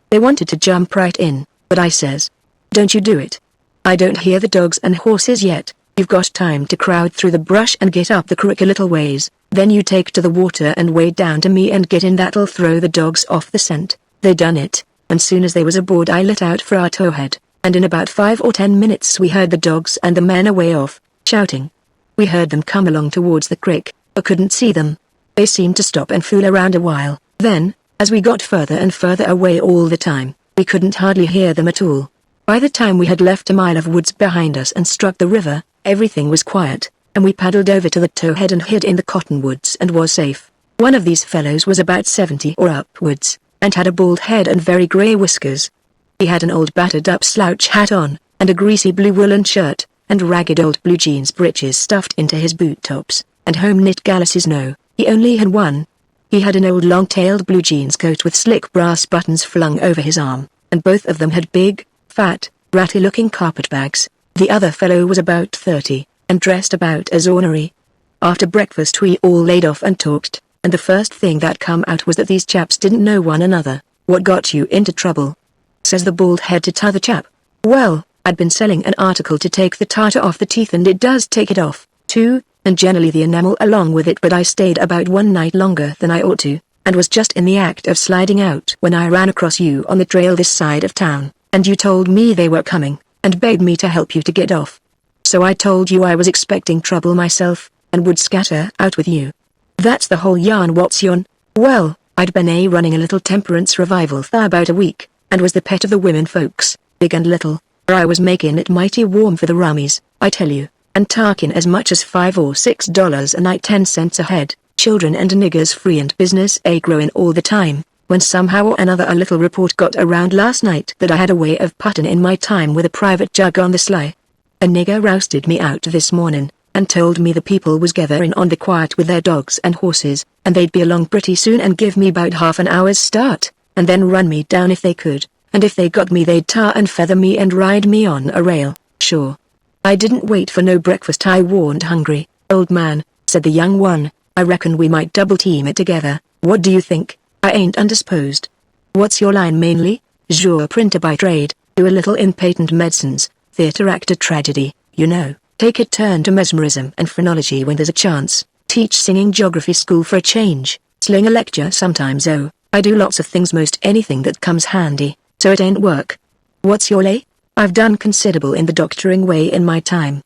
They wanted to jump right in, but I says, "Don't you do it. I don't hear the dogs and horses yet. You've got time to crowd through the brush and get up the creek a little ways, then you take to the water and wade down to me and get in. That'll throw the dogs off the scent." They done it, and soon as they was aboard I lit out for our towhead, and in about 5 or 10 minutes we heard the dogs and the men away off, shouting. We heard them come along towards the creek, but couldn't see them. They seemed to stop and fool around a while, then, as we got further and further away all the time, we couldn't hardly hear them at all. By the time we had left a mile of woods behind us and struck the river, everything was quiet, and we paddled over to the towhead and hid in the cottonwoods and was safe. One of these fellows was about 70 or upwards, and had a bald head and very grey whiskers. He had an old battered-up slouch hat on, and a greasy blue woolen shirt, and ragged old blue jeans breeches stuffed into his boot tops, and home-knit galluses. No, he only had one. He had an old long-tailed blue jeans coat with slick brass buttons flung over his arm, and both of them had big, fat, ratty-looking carpetbags. The other fellow was about 30, and dressed about as ornery. After breakfast we all laid off and talked, and the first thing that come out was that these chaps didn't know one another. "What got you into trouble?" says the bald head to t'other chap. "Well, I'd been selling an article to take the tartar off the teeth, and it does take it off, too, and generally the enamel along with it, but I stayed about one night longer than I ought to, and was just in the act of sliding out when I ran across you on the trail this side of town, and you told me they were coming, and begged me to help you to get off. So I told you I was expecting trouble myself, and would scatter out with you. That's the whole yarn. What's yon? Well, I'd been running a little temperance revival for about a week, and was the pet of the women folks, big and little. I was making it mighty warm for the rummies, I tell you, and talking as much as $5 or $6 a night, 10 cents a head, children and niggers free and business growing all the time, when somehow or another a little report got around last night that I had a way of putting in my time with a private jug on the sly. A nigger rousted me out this morning, and told me the people was gathering on the quiet with their dogs and horses, and they'd be along pretty soon and give me about half an hour's start, and then run me down if they could, and if they got me they'd tar and feather me and ride me on a rail. Sure. I didn't wait for no breakfast. I warn't hungry. "Old man," said the young one, "I reckon we might double team it together. What do you think? I ain't undisposed." "What's your line mainly?" "Jour printer by trade, do a little in patent medicines, theatre actor, tragedy, you know. Take a turn to mesmerism and phrenology when there's a chance. Teach singing, geography school for a change. Sling a lecture sometimes. Oh, I do lots of things, most anything that comes handy, so it ain't work." "What's your lay?" "I've done considerable in the doctoring way in my time.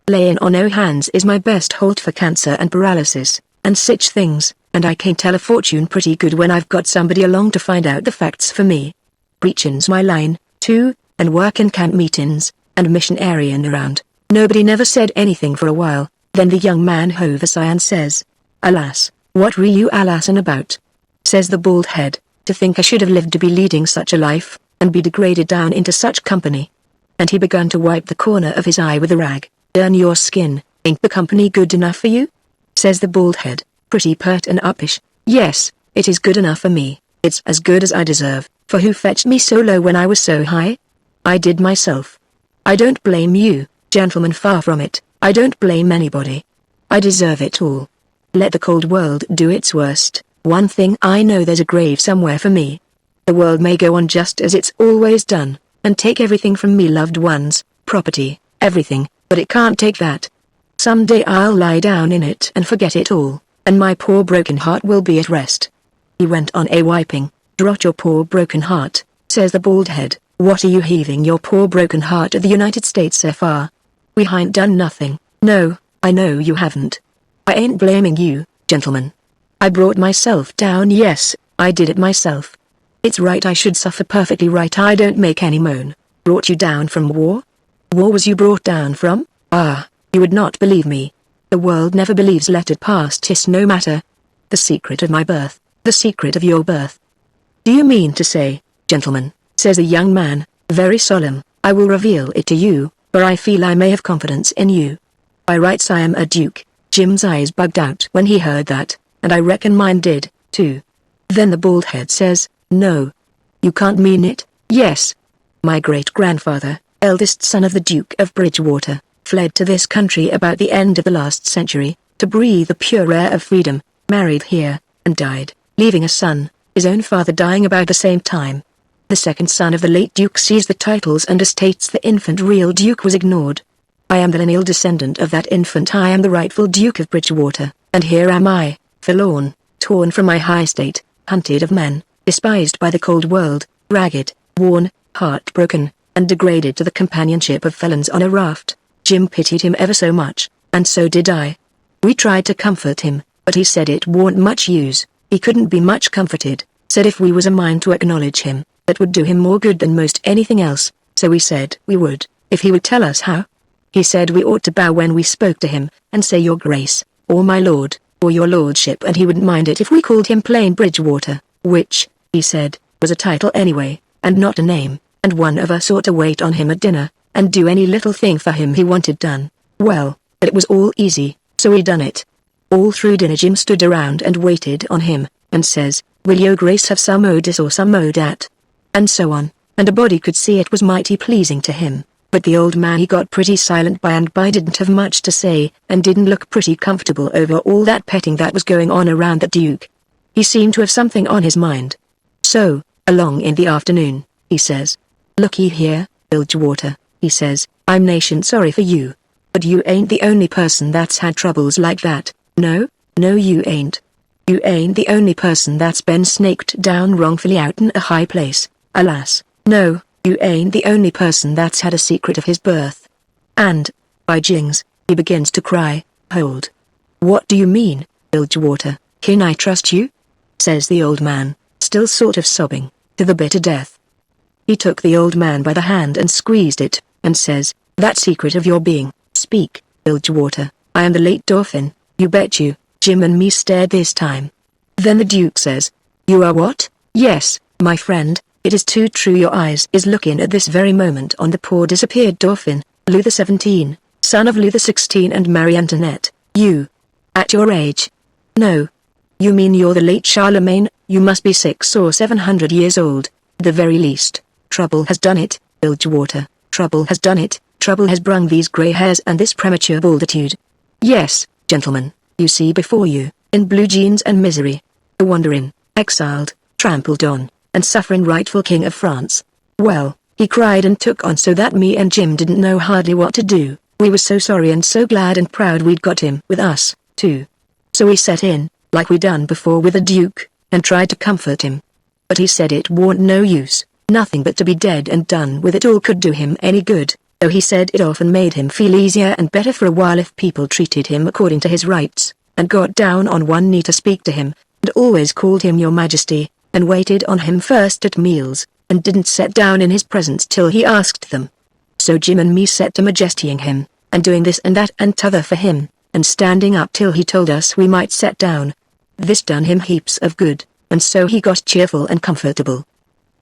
Layin' on o' hands is my best holt for cancer and paralysis, and sich things, and I can tell a fortune pretty good when I've got somebody along to find out the facts for me. Preachin's my line, too, and workin' camp meetings, and missionarying around." Nobody never said anything for a while, then the young man hove a sigh and says, "Alas, what were you alassin' about?" Says the bald head, "To think I should have lived to be leading such a life, and be degraded down into such company." And he begun to wipe the corner of his eye with a rag. "Earn your skin, ain't the company good enough for you?" Says the bald head, pretty pert and uppish. "Yes, it is good enough for me, it's as good as I deserve, for who fetched me so low when I was so high? I did myself. I don't blame you, gentlemen, far from it. I don't blame anybody. I deserve it all. Let the cold world do its worst. One thing I know, there's a grave somewhere for me. The world may go on just as it's always done, and take everything from me, loved ones, property, everything, but it can't take that. Someday I'll lie down in it and forget it all, and my poor broken heart will be at rest." He went on wiping. "Drot your poor broken heart," says the bald head. "What are you heaving your poor broken heart at the United States for? We hain't done nothing." "No, I know you haven't. I ain't blaming you, gentlemen. I brought myself down. Yes, I did it myself. It's right I should suffer, perfectly right. I don't make any moan. Brought you down from war? War was you brought down from? Ah, you would not believe me. The world never believes. Let it pass. 'Tis no matter. The secret of my birth, the secret of your birth." "Do you mean to say, gentlemen," says the young man, very solemn, "I will reveal it to you, for I feel I may have confidence in you. By rights I am a duke." Jim's eyes bugged out when he heard that, and I reckon mine did, too. Then the bald head says, "No. You can't mean it." "Yes. My great-grandfather, eldest son of the Duke of Bridgewater, fled to this country about the end of the last century, to breathe the pure air of freedom, married here, and died, leaving a son, his own father dying about the same time. The second son of the late Duke seized the titles and estates. The infant real Duke was ignored. I am the lineal descendant of that infant. I am the rightful Duke of Bridgewater, and here am I, forlorn, torn from my high state, hunted of men, despised by the cold world, ragged, worn, heartbroken, and degraded to the companionship of felons on a raft." Jim pitied him ever so much, and so did I. We tried to comfort him, but he said it warn't much use. He couldn't be much comforted, said if we was a mind to acknowledge him, that would do him more good than most anything else, so we said we would, if he would tell us how. He said we ought to bow when we spoke to him, and say "Your Grace," or "My Lord," or "Your Lordship," and he wouldn't mind it if we called him plain Bridgewater, which, he said, was a title anyway, and not a name, and one of us ought to wait on him at dinner, and do any little thing for him he wanted done. Well, it was all easy, so we done it. All through dinner Jim stood around and waited on him, and says, "Will your Grace have some o' this or some o' dat?" and so on, and a body could see it was mighty pleasing to him. But the old man he got pretty silent by and by, didn't have much to say, and didn't look pretty comfortable over all that petting that was going on around the Duke. He seemed to have something on his mind. So, along in the afternoon, he says, "Looky here, Bridgewater," he says, "I'm nation sorry for you. But you ain't the only person that's had troubles like that. No, no you ain't. You ain't the only person that's been snaked down wrongfully out in a high place, alas. No, you ain't the only person that's had a secret of his birth. And, by jings," he begins to cry. "Hold. What do you mean, Bridgewater? Can I trust you?" says the old man, still sort of sobbing, to the bitter death. He took the old man by the hand and squeezed it, and says, "That secret of your being, speak, Bridgewater." "I am the late Dauphin, you bet you." Jim and me stared this time. Then the Duke says, "You are what?" "Yes, my friend, it is too true. Your eyes is looking at this very moment on the poor disappeared Dauphin, Louis XVII, son of Louis XVI and Marie Antoinette. You, at your age? No. You mean you're the late Charlemagne? You must be 600 or 700 years old, at the very least. Trouble has done it, Bridgewater. Trouble has done it. Trouble has brung these grey hairs and this premature balditude. Yes, gentlemen, you see before you, in blue jeans and misery, the wandering, exiled, trampled on, and suffering rightful King of France. Well, he cried and took on so that me and Jim didn't know hardly what to do. We were so sorry and so glad and proud we'd got him with us, too. So we set in, like we done before with the Duke, and tried to comfort him. But he said it warn't no use, nothing but to be dead and done with it all could do him any good, though he said it often made him feel easier and better for a while if people treated him according to his rights, and got down on one knee to speak to him, and always called him Your Majesty, and waited on him first at meals, and didn't set down in his presence till he asked them. So Jim and me set to majestying him, and doing this and that and t'other for him, and standing up till he told us we might set down. This done him heaps of good, and so he got cheerful and comfortable.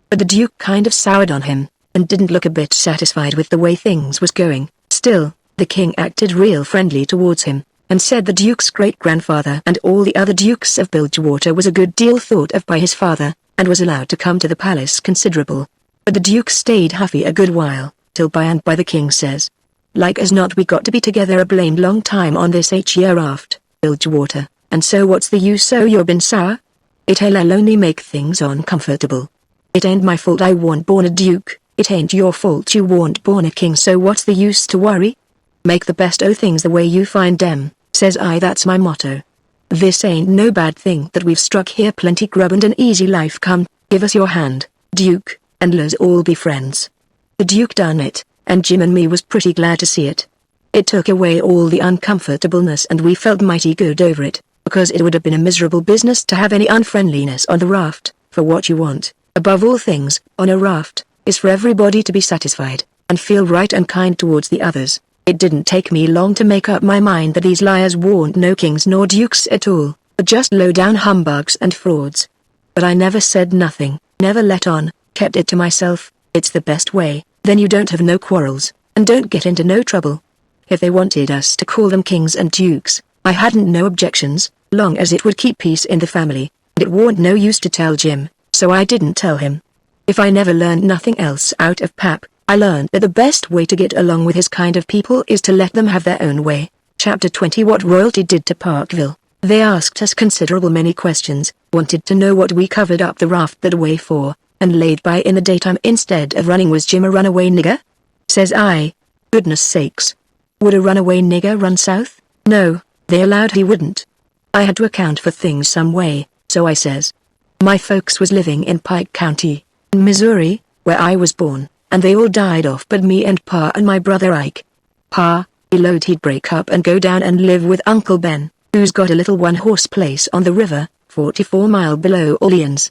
But the Duke kind of soured on him, and didn't look a bit satisfied with the way things was going. Still, the king acted real friendly towards him, and said the Duke's great-grandfather and all the other Dukes of Bridgewater was a good deal thought of by his father, and was allowed to come to the palace considerable. But the Duke stayed huffy a good while, till by and by the king says, "Like as not we got to be together a blamed long time on this year aft, Bridgewater, and so what's the use so you're been sour? It'll only make things uncomfortable. It ain't my fault I warn't born a duke, it ain't your fault you warn't born a king, so what's the use to worry?" Make the best o' things the way you find them, says I. That's my motto. This ain't no bad thing that we've struck here. Plenty grub and an easy life. Come, give us your hand, Duke, and let's all be friends. The Duke done it, and Jim and me was pretty glad to see it. It took away all the uncomfortableness and we felt mighty good over it, because it would have been a miserable business to have any unfriendliness on the raft. For what you want, above all things, on a raft, is for everybody to be satisfied, and feel right and kind towards the others. It didn't take me long to make up my mind that these liars weren't no kings nor dukes at all, but just low-down humbugs and frauds. But I never said nothing, never let on, kept it to myself. It's the best way, then you don't have no quarrels, and don't get into no trouble. If they wanted us to call them kings and dukes, I hadn't no objections, long as it would keep peace in the family, and it weren't no use to tell Jim, so I didn't tell him. If I never learned nothing else out of Pap, I learned that the best way to get along with his kind of people is to let them have their own way. Chapter 20. What royalty did to Parkville. They asked us considerable many questions, wanted to know what we covered up the raft that way for, and laid by in the daytime instead of running. Was Jim a runaway nigger? Says I. Goodness sakes. Would a runaway nigger run south? No, they allowed he wouldn't. I had to account for things some way, so I says. My folks was living in Pike County, in Missouri, where I was born, and they all died off but me and Pa and my brother Ike. Pa, he lowed he'd break up and go down and live with Uncle Ben, who's got a little one-horse place on the river, 44 mile below Orleans.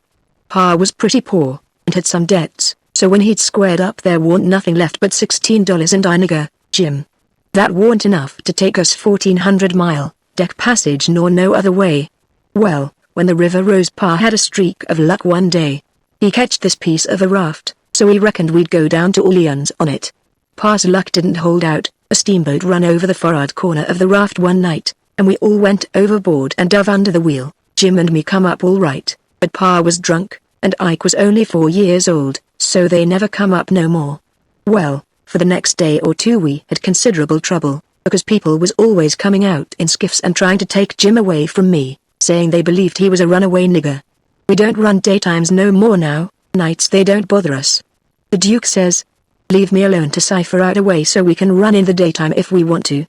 Pa was pretty poor, and had some debts, so when he'd squared up there warn't nothing left but $16 and I nigger, Jim. That warn't enough to take us 1,400 mile, deck passage nor no other way. Well, when the river rose, Pa had a streak of luck one day. He catched this piece of a raft, so he reckoned we'd go down to Orleans on it. Pa's luck didn't hold out. A steamboat run over the for'ard corner of the raft one night, and we all went overboard and dove under the wheel. Jim and me come up all right, but Pa was drunk, and Ike was only 4 years old, so they never come up no more. Well, for the next day or two we had considerable trouble, because people was always coming out in skiffs and trying to take Jim away from me, saying they believed he was a runaway nigger. We don't run daytimes no more now, nights they don't bother us. The Duke says, leave me alone to cipher out a way so we can run in the daytime if we want to.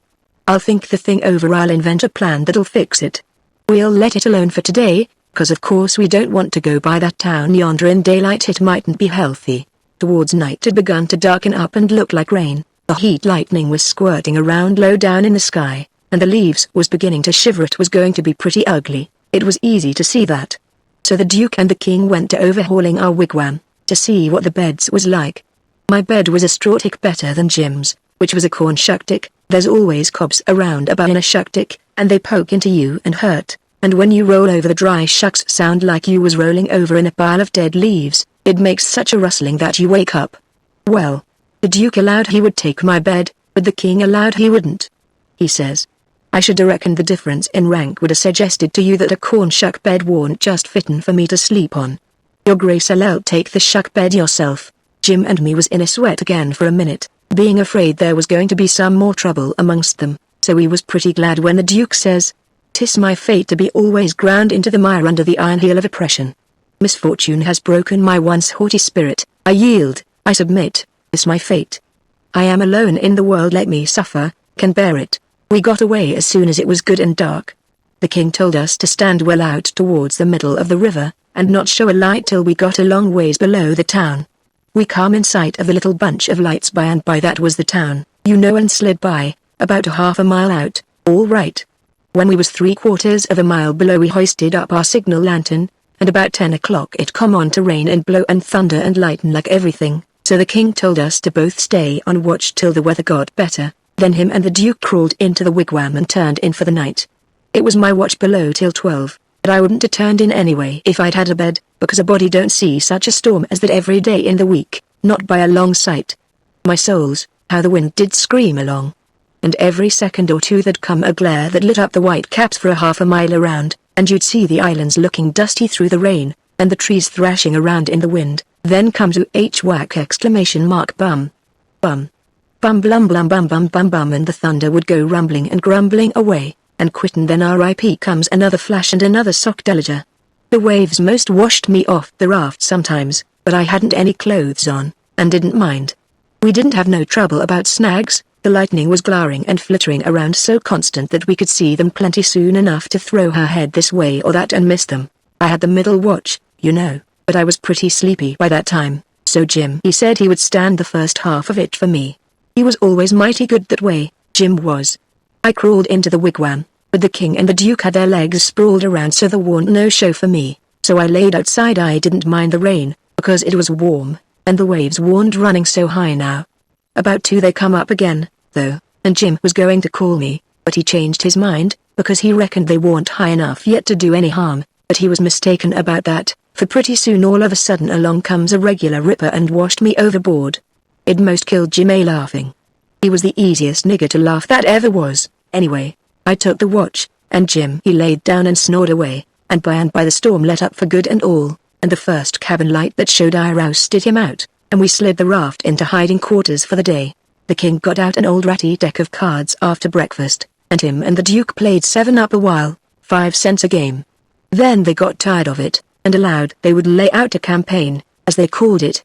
I'll think the thing over. I'll invent a plan that'll fix it. We'll let it alone for today, 'cause of course we don't want to go by that town yonder in daylight. It mightn't be healthy. Towards night it begun to darken up and look like rain. The heat lightning was squirting around low down in the sky, and the leaves was beginning to shiver. It was going to be pretty ugly. It was easy to see that. So the Duke and the King went to overhauling our wigwam, to see what the beds was like. My bed was a straw tick better than Jim's, which was a corn shuck tick. There's always cobs around about in a shuck tick, and they poke into you and hurt, and when you roll over the dry shucks sound like you was rolling over in a pile of dead leaves. It makes such a rustling that you wake up. Well, the Duke allowed he would take my bed, but the King allowed he wouldn't. He says, I should a reckoned the difference in rank would a suggested to you that a corn shuck bed warn't just fittin' for me to sleep on. Your Grace, I'll take the shuck bed yourself. Jim and me was in a sweat again for a minute, being afraid there was going to be some more trouble amongst them, so we was pretty glad when the Duke says, 'Tis my fate to be always ground into the mire under the iron heel of oppression. Misfortune has broken my once haughty spirit. I yield, I submit, it's my fate. I am alone in the world, let me suffer, can bear it. We got away as soon as it was good and dark. The King told us to stand well out towards the middle of the river, and not show a light till we got a long ways below the town. We come in sight of the little bunch of lights by and by. That was the town, you know, and slid by, about a half a mile out, all right. When we was 3/4 of a mile below we hoisted up our signal lantern, and about 10 o'clock it come on to rain and blow and thunder and lighten like everything, so the King told us to both stay on watch till the weather got better. Then him and the Duke crawled into the wigwam and turned in for the night. It was my watch below till 12, but I wouldn't have turned in anyway if I'd had a bed, because a body don't see such a storm as that every day in the week, not by a long sight. My souls, how the wind did scream along. And every second or two there'd come a glare that lit up the white caps for a half a mile around, and you'd see the islands looking dusty through the rain, and the trees thrashing around in the wind. Then comes whack exclamation mark bum. Bum. Bum blum blum bum bum bum bum, and the thunder would go rumbling and grumbling away, and quittin'. Then RIP comes another flash and another sock delager. The waves most washed me off the raft sometimes, but I hadn't any clothes on, and didn't mind. We didn't have no trouble about snags, The lightning was glaring and flittering around so constant that we could see them plenty soon enough to throw her head this way or that and miss them. I had the middle watch, you know, but I was pretty sleepy by that time, so he said he would stand the first half of it for me. He was always mighty good that way, Jim was. I crawled into the wigwam, but the king and the duke had their legs sprawled around so there warn't no show for me, so I laid outside. I didn't mind the rain, because it was warm, and the waves warn't running so high now. About 2 they come up again, though, and Jim was going to call me, but he changed his mind, because he reckoned they weren't high enough yet to do any harm, but he was mistaken about that, for pretty soon all of a sudden along comes a regular ripper and washed me overboard. It most killed Jim laughing. He was the easiest nigger to laugh that ever was. Anyway, I took the watch, and Jim he laid down and snored away, and by the storm let up for good and all, and the first cabin light that showed I rousted him out, and we slid the raft into hiding quarters for the day. The king got out an old ratty deck of cards after breakfast, and him and the duke played 7-up a while, 5 cents a game. Then they got tired of it, and allowed they would lay out a campaign, as they called it.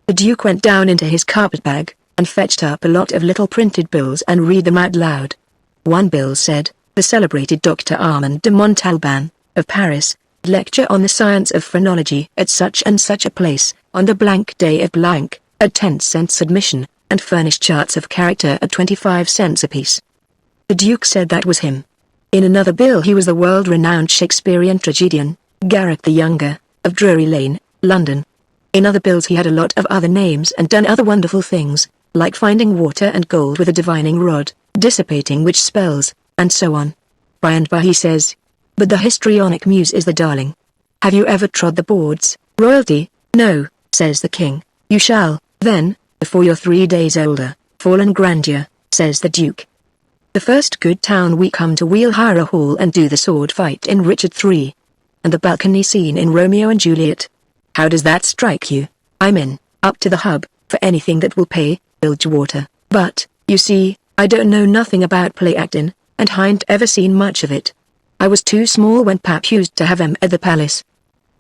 The duke went down into his carpetbag, and fetched up a lot of little printed bills and read them out loud. One bill said, "The celebrated Dr. Armand de Montalban, of Paris, lecture on the science of phrenology at such and such a place, on the blank day of blank, at 10 cents admission, and furnish charts of character at 25 cents apiece." The duke said that was him. In another bill he was the world-renowned Shakespearean tragedian, Garrick the Younger, of Drury Lane, London. In other bills he had a lot of other names and done other wonderful things, like finding water and gold with a divining rod, dissipating witch spells, and so on. By and by he says, "But the histrionic muse is the darling. Have you ever trod the boards, royalty?" "No," says the king. "You shall, then, before you're 3 days older, fall in grandeur," says the duke. The first good town we come to we'll hire a hall and do the sword fight in Richard III. And the balcony scene in Romeo and Juliet. How does that strike you? I'm in, up to the hub, for anything that will pay, Bilgewater. But, you see, I don't know nothing about play actin', and hain't ever seen much of it. I was too small when Pap used to have 'em at the palace.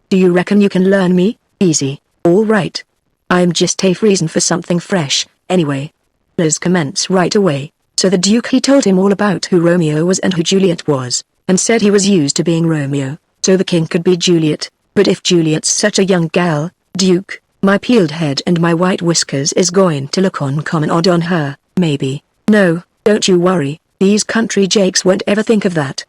Do you reckon you can learn me? Easy, all right. I'm just a freezin' for something fresh, anyway. Let's commence right away. So the duke he told him all about who Romeo was and who Juliet was, and said he was used to being Romeo, so the king could be Juliet, but if Juliet's such a young gal, Duke, my peeled head and my white whiskers is going to look uncommon odd on her, maybe. No, don't you worry, these country jakes won't ever think of that.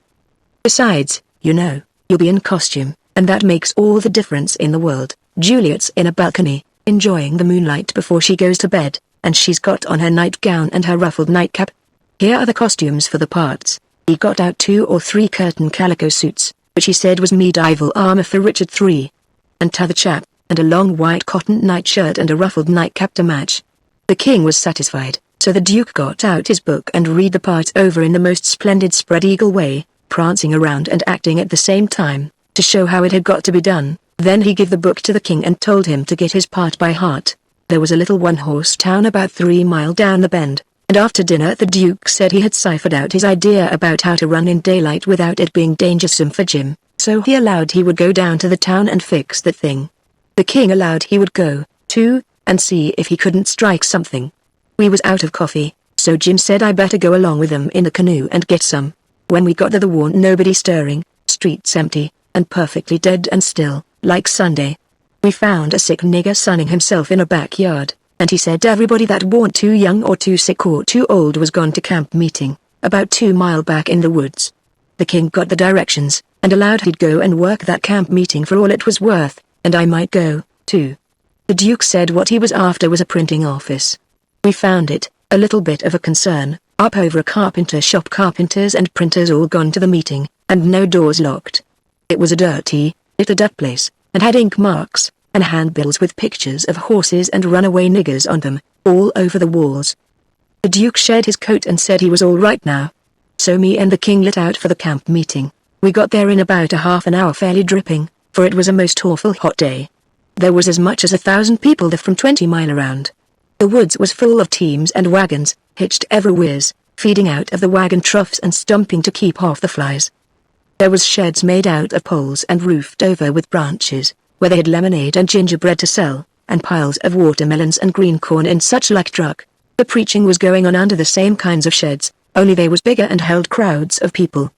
Besides, you know, you'll be in costume, and that makes all the difference in the world. Juliet's in a balcony, enjoying the moonlight before she goes to bed, and she's got on her nightgown and her ruffled nightcap. Here are the costumes for the parts. He got out 2 or 3 curtain calico suits, which he said was medieval armor for Richard III. And t'other chap, and a long white cotton nightshirt and a ruffled nightcap to match. The king was satisfied, so the duke got out his book and read the part over in the most splendid spread-eagle way, prancing around and acting at the same time, to show how it had got to be done. Then he gave the book to the king and told him to get his part by heart. There was a little one-horse town about 3 miles down the bend, and after dinner the duke said he had ciphered out his idea about how to run in daylight without it being dangersome for Jim, so he allowed he would go down to the town and fix the thing. The king allowed he would go, too, and see if he couldn't strike something. We was out of coffee, so Jim said I better go along with him in the canoe and get some. When we got there warn't nobody stirring, streets empty, and perfectly dead and still, like Sunday. We found a sick nigger sunning himself in a backyard, and he said everybody that warn't too young or too sick or too old was gone to camp meeting, about 2 miles back in the woods. The king got the directions, and allowed he'd go and work that camp meeting for all it was worth, and I might go, too. The duke said what he was after was a printing office. We found it, a little bit of a concern, up over a carpenter shop, carpenters and printers all gone to the meeting, and no doors locked. It was a dirty, littered up place, and had ink marks, and handbills with pictures of horses and runaway niggers on them, all over the walls. The duke shed his coat and said he was all right now. So me and the king lit out for the camp meeting. We got there in about a half an hour fairly dripping, for it was a most awful hot day. There was as much as 1,000 people there from 20 mile around. The woods was full of teams and wagons, hitched everywheres, feeding out of the wagon troughs and stumping to keep off the flies. There was sheds made out of poles and roofed over with branches, where they had lemonade and gingerbread to sell, and piles of watermelons and green corn and such like truck. The preaching was going on under the same kinds of sheds, only they was bigger and held crowds of people.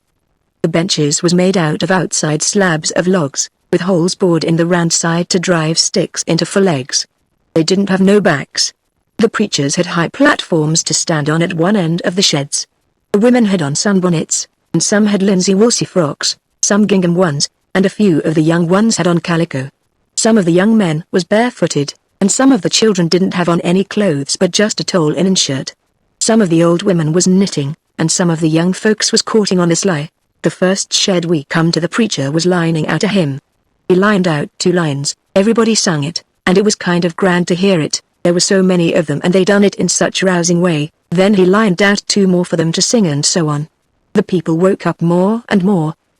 The benches was made out of outside slabs of logs, with holes bored in the round side to drive sticks into for legs. They didn't have no backs. The preachers had high platforms to stand on at one end of the sheds. The women had on sunbonnets, and some had linsey-woolsey frocks, some gingham ones, and a few of the young ones had on calico. Some of the young men was barefooted, and some of the children didn't have on any clothes but just a tall linen shirt. Some of the old women was knitting, and some of the young folks was courting on the sly. The first shed we come to the preacher was lining out a hymn. He lined out 2 lines, everybody sung it, and it was kind of grand to hear it, there were so many of them and they done it in such a rousing way, then he lined out 2 more for them to sing and so on. The people woke up more, and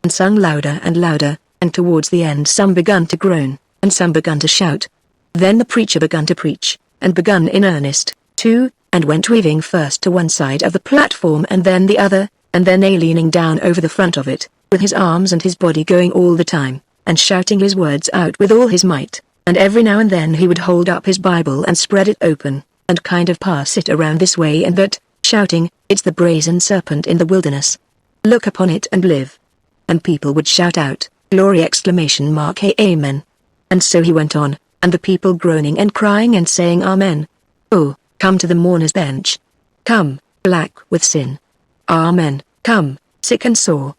sung louder and louder, and towards the end some begun to groan, and some begun to shout. Then the preacher begun to preach, and begun in earnest, too, and went weaving first to one side of the platform and then the other, and then leaning down over the front of it, with his arms and his body going all the time, and shouting his words out with all his might, and every now and then he would hold up his Bible and spread it open, and kind of pass it around this way and that, shouting, "It's the brazen serpent in the wilderness. Look upon it and live." And people would shout out, "Glory!" Amen. And so he went on, and the people groaning and crying and saying Amen. Oh, come to the mourner's bench. Come, black with sin. Amen. Come, sick and sore.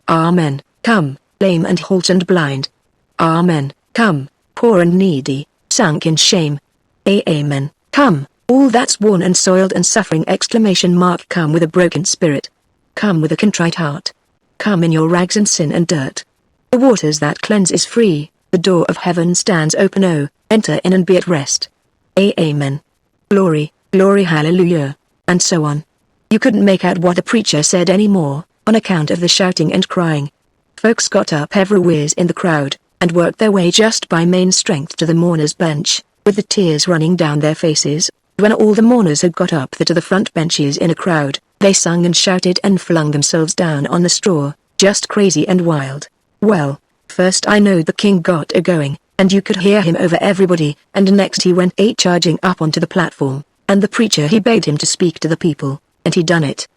Amen. Come, lame and halt and blind. Amen. Come, poor and needy, sunk in shame. Amen. Come, all that's worn and soiled and suffering! Come with a broken spirit. Come with a contrite heart. Come in your rags and sin and dirt. The waters that cleanse is free, the door of heaven stands open. Oh, enter in and be at rest. Amen. Glory, glory, hallelujah, and so on. You couldn't make out what the preacher said anymore, on account of the shouting and crying. Folks got up everywheres in the crowd, and worked their way just by main strength to the mourner's bench, with the tears running down their faces. When all the mourners had got up to the front benches in a crowd, they sung and shouted and flung themselves down on the straw, just crazy and wild. Well, first I know the king got a-going, and you could hear him over everybody, and next he went charging up onto the platform, and the preacher he begged him to speak to the people, and he done it.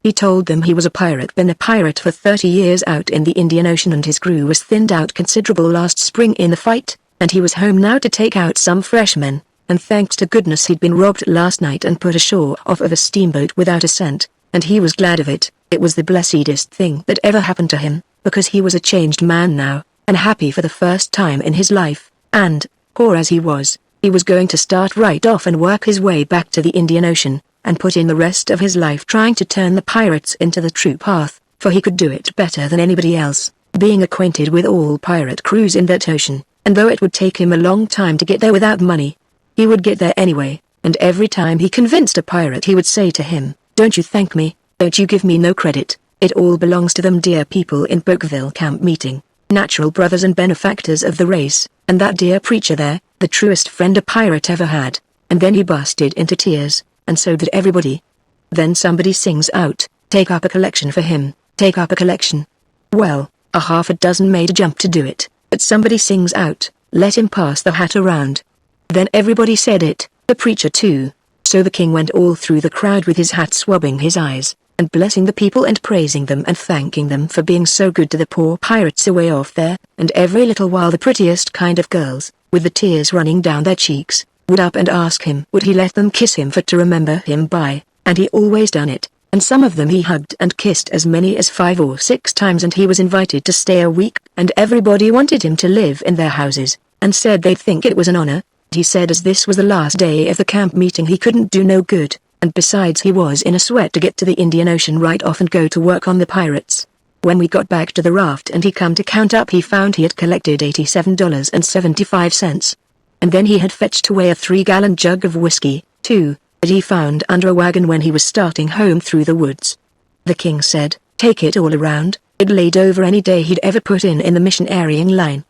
He told them he was a pirate, been a pirate for 30 years out in the Indian Ocean, and his crew was thinned out considerable last spring in the fight, and he was home now to take out some fresh men, and thanks to goodness he'd been robbed last night and put ashore off of a steamboat without a cent, and he was glad of it. It was the blessedest thing that ever happened to him, because he was a changed man now, and happy for the first time in his life, and, poor as he was going to start right off and work his way back to the Indian Ocean, and put in the rest of his life trying to turn the pirates into the true path, for he could do it better than anybody else, being acquainted with all pirate crews in that ocean, and though it would take him a long time to get there without money, he would get there anyway, and every time he convinced a pirate he would say to him, "Don't you thank me, don't you give me no credit, it all belongs to them dear people in Pokeville camp meeting, natural brothers and benefactors of the race, and that dear preacher there, the truest friend a pirate ever had." And then he busted into tears, and so did everybody. Then somebody sings out, "Take up a collection for him, take up a collection." Well, a half a dozen made a jump to do it, but somebody sings out, "Let him pass the hat around." Then everybody said it, the preacher too. So the king went all through the crowd with his hat swabbing his eyes, and blessing the people and praising them and thanking them for being so good to the poor pirates away off there, and every little while the prettiest kind of girls, with the tears running down their cheeks, would up and ask him would he let them kiss him for to remember him by, and he always done it, and some of them he hugged and kissed as many as 5 or 6 times, and he was invited to stay a week, and everybody wanted him to live in their houses, and said they'd think it was an honor. He said as this was the last day of the camp meeting he couldn't do no good, and besides he was in a sweat to get to the Indian Ocean right off and go to work on the pirates. When we got back to the raft and he come to count up, he found he had collected $87.75. And then he had fetched away a 3-gallon jug of whiskey, too, that he found under a wagon when he was starting home through the woods. The king said, "Take it all around, it laid over any day he'd ever put in the missionarying line."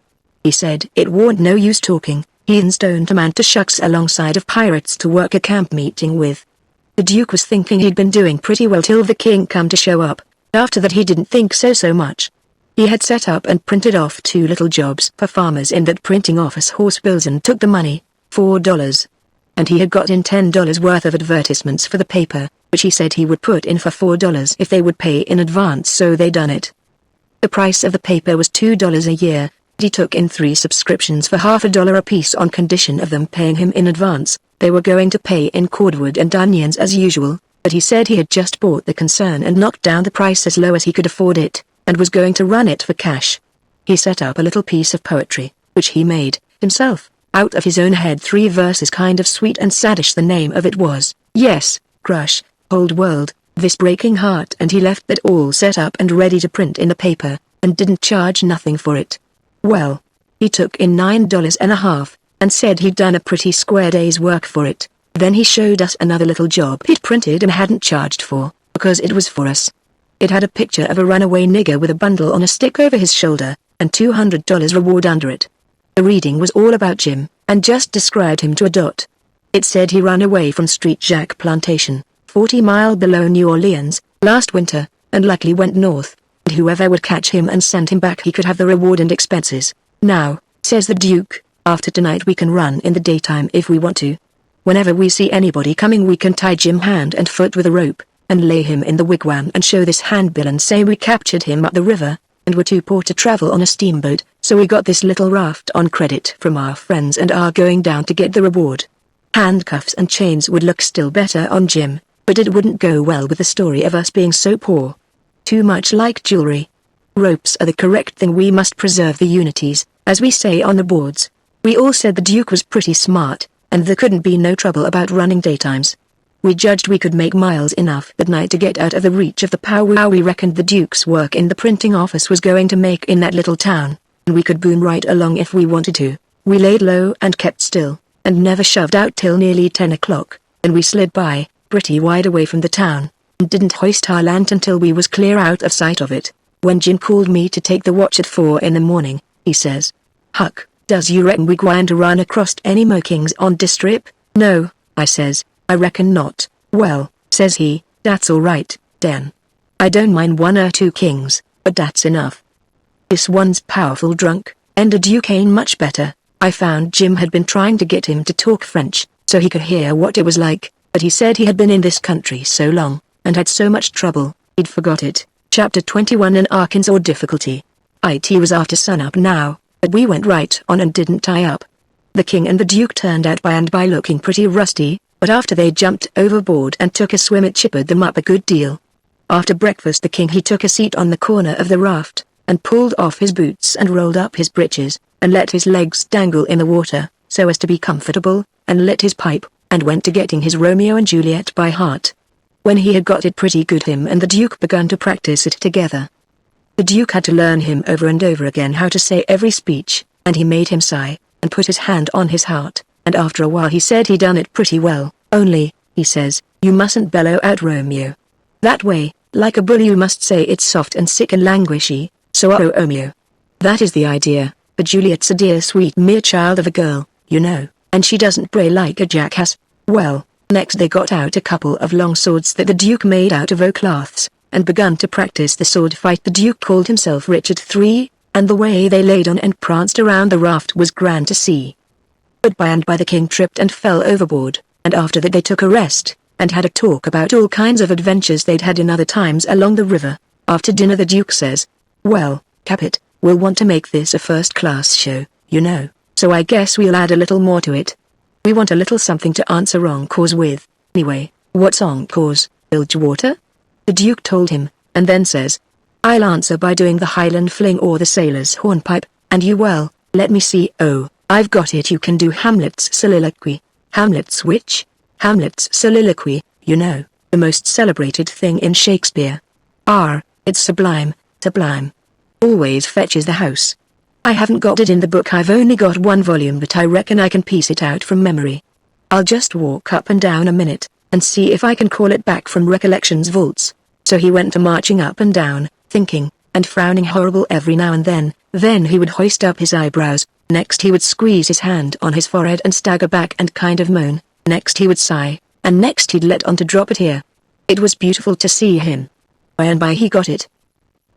He said it warn't no use talking, heathens don't amount to shucks alongside of pirates to work a camp meeting with. The Duke was thinking he'd been doing pretty well till the king come to show up. After that he didn't think so much. He had set up and printed off 2 little jobs for farmers in that printing office horse bills and took the money, $4. and he had gotten $10 worth of advertisements for the paper, which he said he would put in for $4 if they would pay in advance, so they done it. The price of the paper was $2 a year. He took in 3 subscriptions for $50 apiece on condition of them paying him in advance. They were going to pay in cordwood and onions as usual, but he said he had just bought the concern and knocked down the price as low as he could afford it, and was going to run it for cash. He set up a little piece of poetry, which he made, himself, out of his own head. 3 verses, kind of sweet and saddish. The name of it was, Yes, Crush, Old World, This Breaking Heart, and he left that all set up and ready to print in the paper, and didn't charge nothing for it. Well, he took in $9.50, and said he'd done a pretty square day's work for it. Then he showed us another little job he'd printed and hadn't charged for, because it was for us. It had a picture of a runaway nigger with a bundle on a stick over his shoulder, and $200 reward under it. The reading was all about Jim, and just described him to a dot. It said he ran away from Street Jack Plantation, 40 miles below New Orleans, last winter, and luckily went north, and whoever would catch him and send him back, he could have the reward and expenses. Now, says the Duke, after tonight we can run in the daytime if we want to. Whenever we see anybody coming, we can tie Jim hand and foot with a rope, and lay him in the wigwam and show this handbill and say we captured him up the river, and were too poor to travel on a steamboat, so we got this little raft on credit from our friends and are going down to get the reward. Handcuffs and chains would look still better on Jim, but it wouldn't go well with the story of us being so poor. Too much like jewelry. Ropes are the correct thing. We must preserve the unities, as we say on the boards. We all said the Duke was pretty smart, and there couldn't be no trouble about running daytimes. We judged we could make miles enough at night to get out of the reach of the power we reckoned the Duke's work in the printing office was going to make in that little town, and we could boom right along if we wanted to. We laid low and kept still, and never shoved out till nearly 10 o'clock, and we slid by, pretty wide away from the town, and didn't hoist our lantern till we was clear out of sight of it. When Jim called me to take the watch at 4 in the morning, he says, "Huck, does you reckon we gwine to run across any mo kings on dis trip?" "No," I says, "I reckon not." "Well," says he, "that's all right, den. I don't mind 1 or 2 kings, but that's enough. This one's powerful drunk, and the Duke ain't much better." I found Jim had been trying to get him to talk French, so he could hear what it was like, but he said he had been in this country so long, and had so much trouble, he'd forgot it. Chapter 21. An Arkansas Difficulty. It was after sunup now, but we went right on and didn't tie up. The king and the Duke turned out by and by looking pretty rusty, but after they jumped overboard and took a swim it chippered them up a good deal. After breakfast the king he took a seat on the corner of the raft, and pulled off his boots and rolled up his breeches, and let his legs dangle in the water, so as to be comfortable, and lit his pipe, and went to getting his Romeo and Juliet by heart. When he had got it pretty good, him and the Duke begun to practice it together. The Duke had to learn him over and over again how to say every speech, and he made him sigh, and put his hand on his heart, and after a while he said he done it pretty well, only, he says, you mustn't bellow out Romeo. That way, like a bull you must say it soft and sick and languishy, so Romeo. That is the idea, but Juliet's a dear sweet mere child of a girl, you know, and she doesn't bray like a jackass. Well, next they got out a couple of long swords that the Duke made out of oak cloths, and begun to practice the sword fight. The Duke called himself Richard III, and the way they laid on and pranced around the raft was grand to see. But by and by the king tripped and fell overboard, and after that they took a rest, and had a talk about all kinds of adventures they'd had in other times along the river. After dinner the Duke says, "Well, Capet, we'll want to make this a first-class show, you know, so I guess we'll add a little more to it. We want a little something to answer encores with. Anyway, what's encores, Bilgewater?" The Duke told him, and then says, "I'll answer by doing the Highland fling or the sailor's hornpipe, and you, well, let me see, oh, I've got it, you can do Hamlet's soliloquy." "Hamlet's which?" "Hamlet's soliloquy, you know, the most celebrated thing in Shakespeare. It's sublime, sublime. Always fetches the house. I haven't got it in the book, I've only got 1 volume, but I reckon I can piece it out from memory. I'll just walk up and down a minute, and see if I can call it back from recollection's vaults." So he went to marching up and down, thinking, and frowning horrible every now and then he would hoist up his eyebrows, next he would squeeze his hand on his forehead and stagger back and kind of moan, next he would sigh, and next he'd let on to drop a tear. It was beautiful to see him. By and by he got it.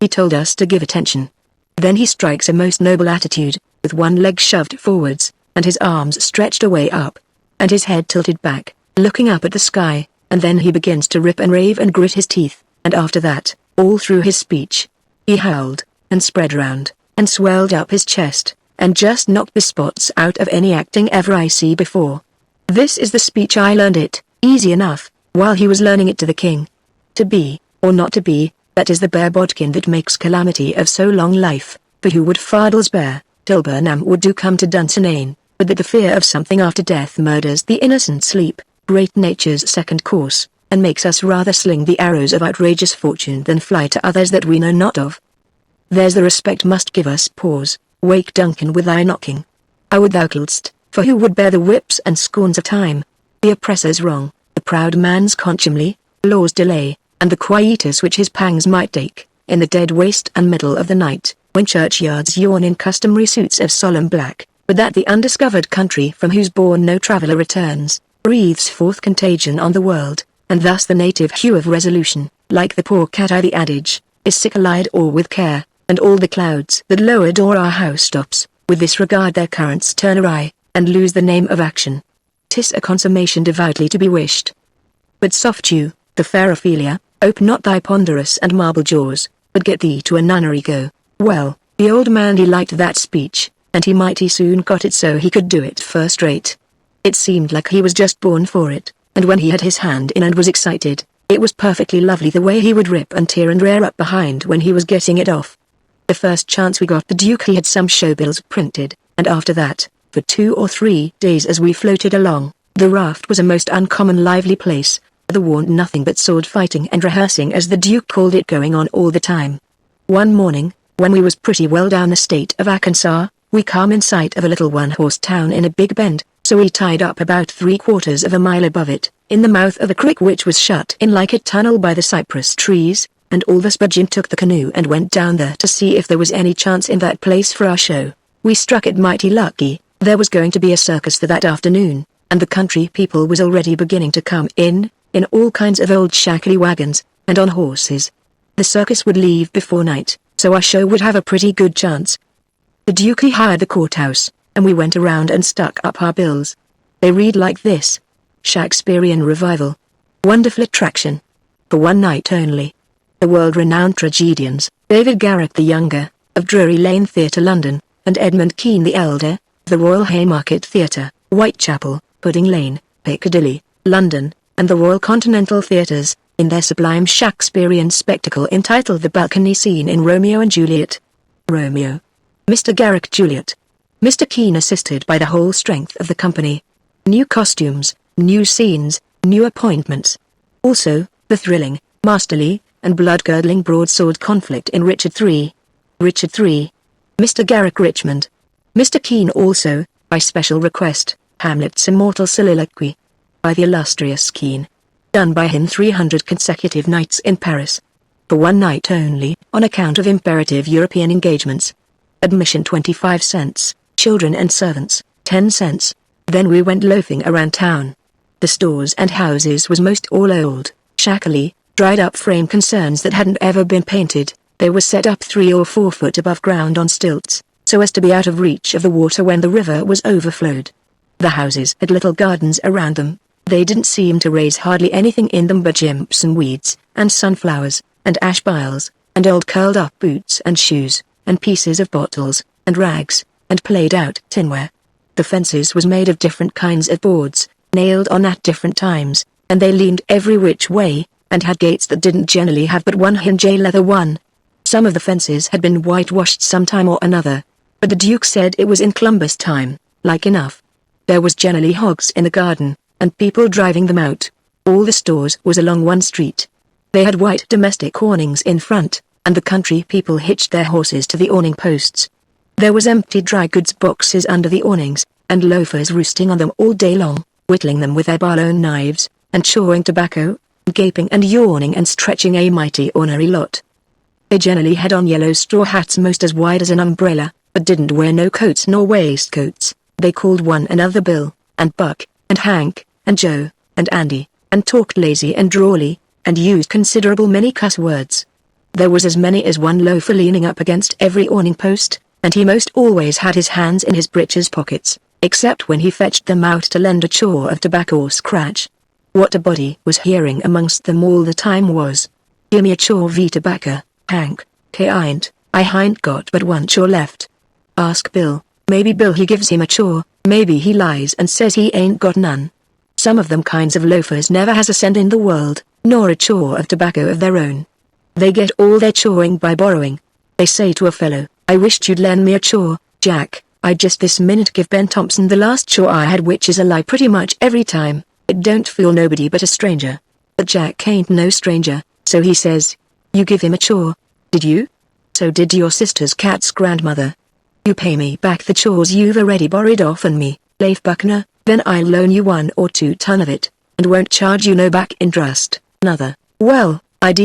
He told us to give attention. Then he strikes a most noble attitude, with one leg shoved forwards, and his arms stretched away up. and his head tilted back, looking up at the sky, and then he begins to rip and rave and grit his teeth, and after that, all through his speech, he howled, and spread round, and swelled up his chest, and just knocked the spots out of any acting ever I see before. This is the speech I learned it, easy enough, while he was learning it to the king. To be, or not to be, that is the bare bodkin that makes calamity of so long life, for who would fardels bear, till Burnham would do come to Dunsinane, but that the fear of something after death murders the innocent sleep, great nature's second course, and makes us rather sling the arrows of outrageous fortune than fly to others that we know not of. There's the respect must give us pause, wake Duncan with thy knocking. I would thou couldst, for who would bear the whips and scorns of time, the oppressor's wrong, the proud man's contumely, law's delay, and the quietus which his pangs might take, in the dead waste and middle of the night, when churchyards yawn in customary suits of solemn black, but that the undiscovered country from whose bourne no traveller returns, breathes forth contagion on the world, and thus the native hue of resolution, like the poor cat I the adage, is sickle-eyed or with care, and all the clouds that lowered o'er our housetops, with this regard their currents turn awry, and lose the name of action. 'Tis a consummation devoutly to be wished. But soft you, the fair Ophelia, ope not thy ponderous and marble jaws, but get thee to a nunnery go. Well, the old man he liked that speech, and he mighty soon got it so he could do it first rate. It seemed like he was just born for it, and when he had his hand in and was excited, it was perfectly lovely the way he would rip and tear and rear up behind when he was getting it off. The first chance we got the Duke he had some showbills printed, and after that, for 2 or 3 days as we floated along, the raft was a most uncommon lively place, there warn't nothing but sword fighting and rehearsing as the Duke called it going on all the time. One morning, when we was pretty well down the state of Arkansas, we come in sight of a little one-horse town in a big bend, so we tied up about 3/4 of a mile above it, in the mouth of a creek which was shut in like a tunnel by the cypress trees, and all of us but Jim took the canoe and went down there to see if there was any chance in that place for our show. We struck it mighty lucky, there was going to be a circus there that afternoon, and the country people was already beginning to come in all kinds of old shackly wagons, and on horses. The circus would leave before night, so our show would have a pretty good chance. The Duke he hired the courthouse, and we went around and stuck up our bills. They read like this: Shakespearean Revival. Wonderful attraction. For one night only. The world-renowned tragedians, David Garrick the Younger, of Drury Lane Theatre London, and Edmund Kean the Elder, of the Royal Haymarket Theatre, Whitechapel, Pudding Lane, Piccadilly, London, and the Royal Continental Theatres, in their sublime Shakespearean spectacle entitled The Balcony Scene in Romeo and Juliet. Romeo. Mr. Garrick Juliet. Mr. Kean assisted by the whole strength of the company. New costumes, new scenes, new appointments. Also, the thrilling, masterly, and blood-curdling broadsword conflict in Richard III. Richard III. Mr. Garrick Richmond. Mr. Kean also, by special request, Hamlet's immortal soliloquy. By the illustrious Kean. Done by him 300 consecutive nights in Paris. For one night only, on account of imperative European engagements. Admission 25 cents, children and servants, 10 cents. Then we went loafing around town. The stores and houses was most all old, shackly, dried-up frame concerns that hadn't ever been painted. They were set up 3 or 4 foot above ground on stilts, so as to be out of reach of the water when the river was overflowed. The houses had little gardens around them. They didn't seem to raise hardly anything in them but Jimson weeds, and sunflowers, and ash piles, and old curled-up boots and shoes, and pieces of bottles, and rags, and played-out tinware. The fences was made of different kinds of boards, nailed on at different times, and they leaned every which way, and had gates that didn't generally have but one hinge, a leather one. Some of the fences had been whitewashed some time or another, but the Duke said it was in Columbus time, like enough. There was generally hogs in the garden, and people driving them out. All the stores was along one street. They had white domestic awnings in front, and the country people hitched their horses to the awning posts. There was empty dry goods boxes under the awnings, and loafers roosting on them all day long, whittling them with their barlow knives, and chawing tobacco, gaping and yawning and stretching a mighty ornery lot. They generally had on yellow straw hats most as wide as an umbrella, but didn't wear no coats nor waistcoats. They called one another Bill, and Buck, and Hank, and Joe, and Andy, and talked lazy and drawly, and used considerable many cuss words. There was as many as one loafer leaning up against every awning post, and he most always had his hands in his breeches pockets. except when he fetched them out to lend a chaw of tobacco or scratch. What a body was hearing amongst them all the time was, "Gimme a chaw v tobacco, Hank, I hain't got but one chaw left." Ask Bill, maybe Bill he gives him a chaw, maybe he lies and says he ain't got none. Some of them kinds of loafers never has a cent in the world, nor a chaw of tobacco of their own. They get all their chawing by borrowing. They say to a fellow, "I wished you'd lend me a chaw, Jack. I just this minute give Ben Thompson the last chaw I had," which is a lie pretty much every time. It don't fool nobody but a stranger. But Jack ain't no stranger, so he says, "You give him a chaw, did you? So did your sister's cat's grandmother. You pay me back the chaws you've already borrowed off'n me, Leif Buckner, then I'll loan you 1 or 2 ton of it, and won't charge you no back interest, nother." Well, I'd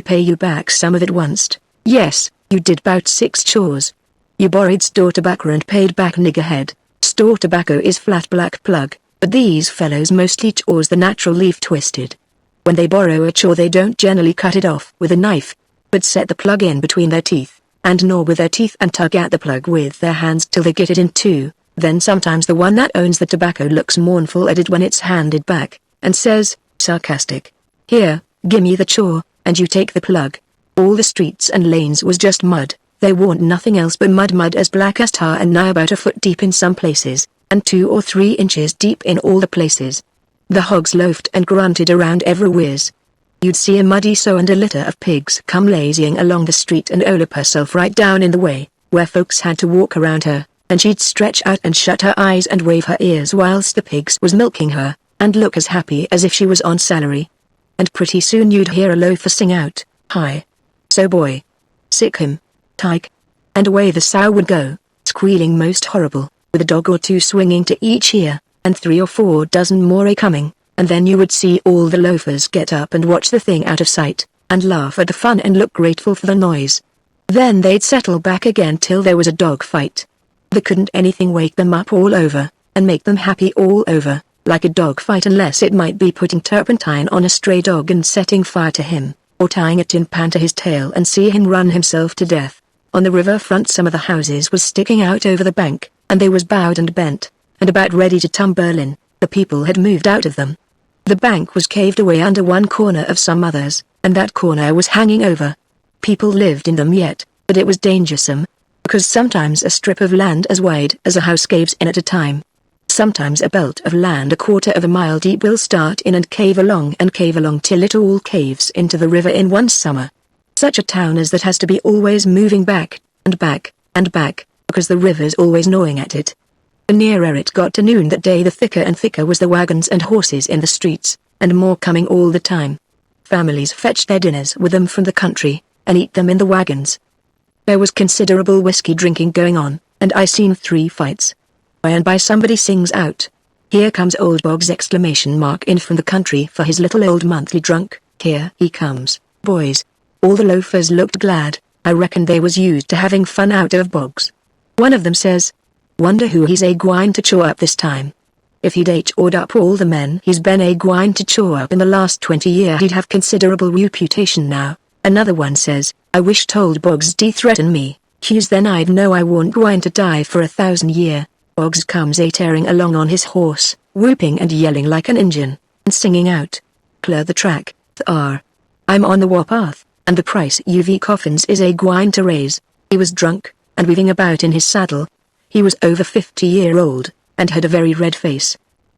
pay you back some of it once. Yes, you did 'bout 6 chaws. You borrowed store tobacco and paid back niggerhead. Store tobacco is flat black plug, but these fellows mostly chaws the natural leaf twisted. When they borrow a chaw they don't generally cut it off with a knife, but set the plug in between their teeth, and gnaw with their teeth and tug at the plug with their hands till they get it in two. Then sometimes the one that owns the tobacco looks mournful at it when it's handed back, and says, sarcastic, "Here, gimme the chaw, and you take the plug." All the streets and lanes was just mud. They warn't nothing else but mud as black as tar and nigh about a foot deep in some places, and 2 or 3 inches deep in all the places. The hogs loafed and grunted around everywheres. You'd see a muddy sow and a litter of pigs come lazying along the street and Olip herself right down in the way, where folks had to walk around her, and she'd stretch out and shut her eyes and wave her ears whilst the pigs was milking her, and look as happy as if she was on salary. And pretty soon you'd hear a loafer sing out, "Hi. So boy. Sick him. Tyke." And away the sow would go, squealing most horrible, with a dog or 2 swinging to each ear, and 3 or 4 dozen more a-coming, and then you would see all the loafers get up and watch the thing out of sight, and laugh at the fun and look grateful for the noise. Then they'd settle back again till there was a dog fight. There couldn't anything wake them up all over, and make them happy all over, like a dog fight, unless it might be putting turpentine on a stray dog and setting fire to him, or tying a tin pan to his tail and see him run himself to death. On the river front some of the houses was sticking out over the bank, and they was bowed and bent, and about ready to tumble in. The people had moved out of them. The bank was caved away under one corner of some others, and that corner was hanging over. People lived in them yet, but it was dangersome, because sometimes a strip of land as wide as a house caves in at a time. Sometimes a belt of land a quarter of a mile deep will start in and cave along till it all caves into the river in one summer. Such a town as that has to be always moving back, and back, and back, because the river's always gnawing at it. The nearer it got to noon that day the thicker and thicker was the wagons and horses in the streets, and more coming all the time. Families fetched their dinners with them from the country, and eat them in the wagons. There was considerable whiskey drinking going on, and I seen 3 fights. By and by somebody sings out, "Here comes old Boggs!" In from the country for his little old monthly drunk. "Here he comes, boys." All the loafers looked glad. I reckon they was used to having fun out of Boggs. One of them says, "Wonder who he's a-gwine to chaw up this time. If he'd chawed up all the men he's been a-gwine to chaw up in the last 20 year he'd have considerable reputation now." Another one says, "I wish told Boggs d threaten me, 'cause then I'd know I warn't gwine to die for 1,000 year." Boggs comes a-tearing along on his horse, whooping and yelling like an Injun, and singing out, "Clear the track, Thar. I'm on the warpath, and the price UV coffins is a-gwine to raise." He was drunk, and weaving about in his saddle. He was over 50-year-old, and had a very red face.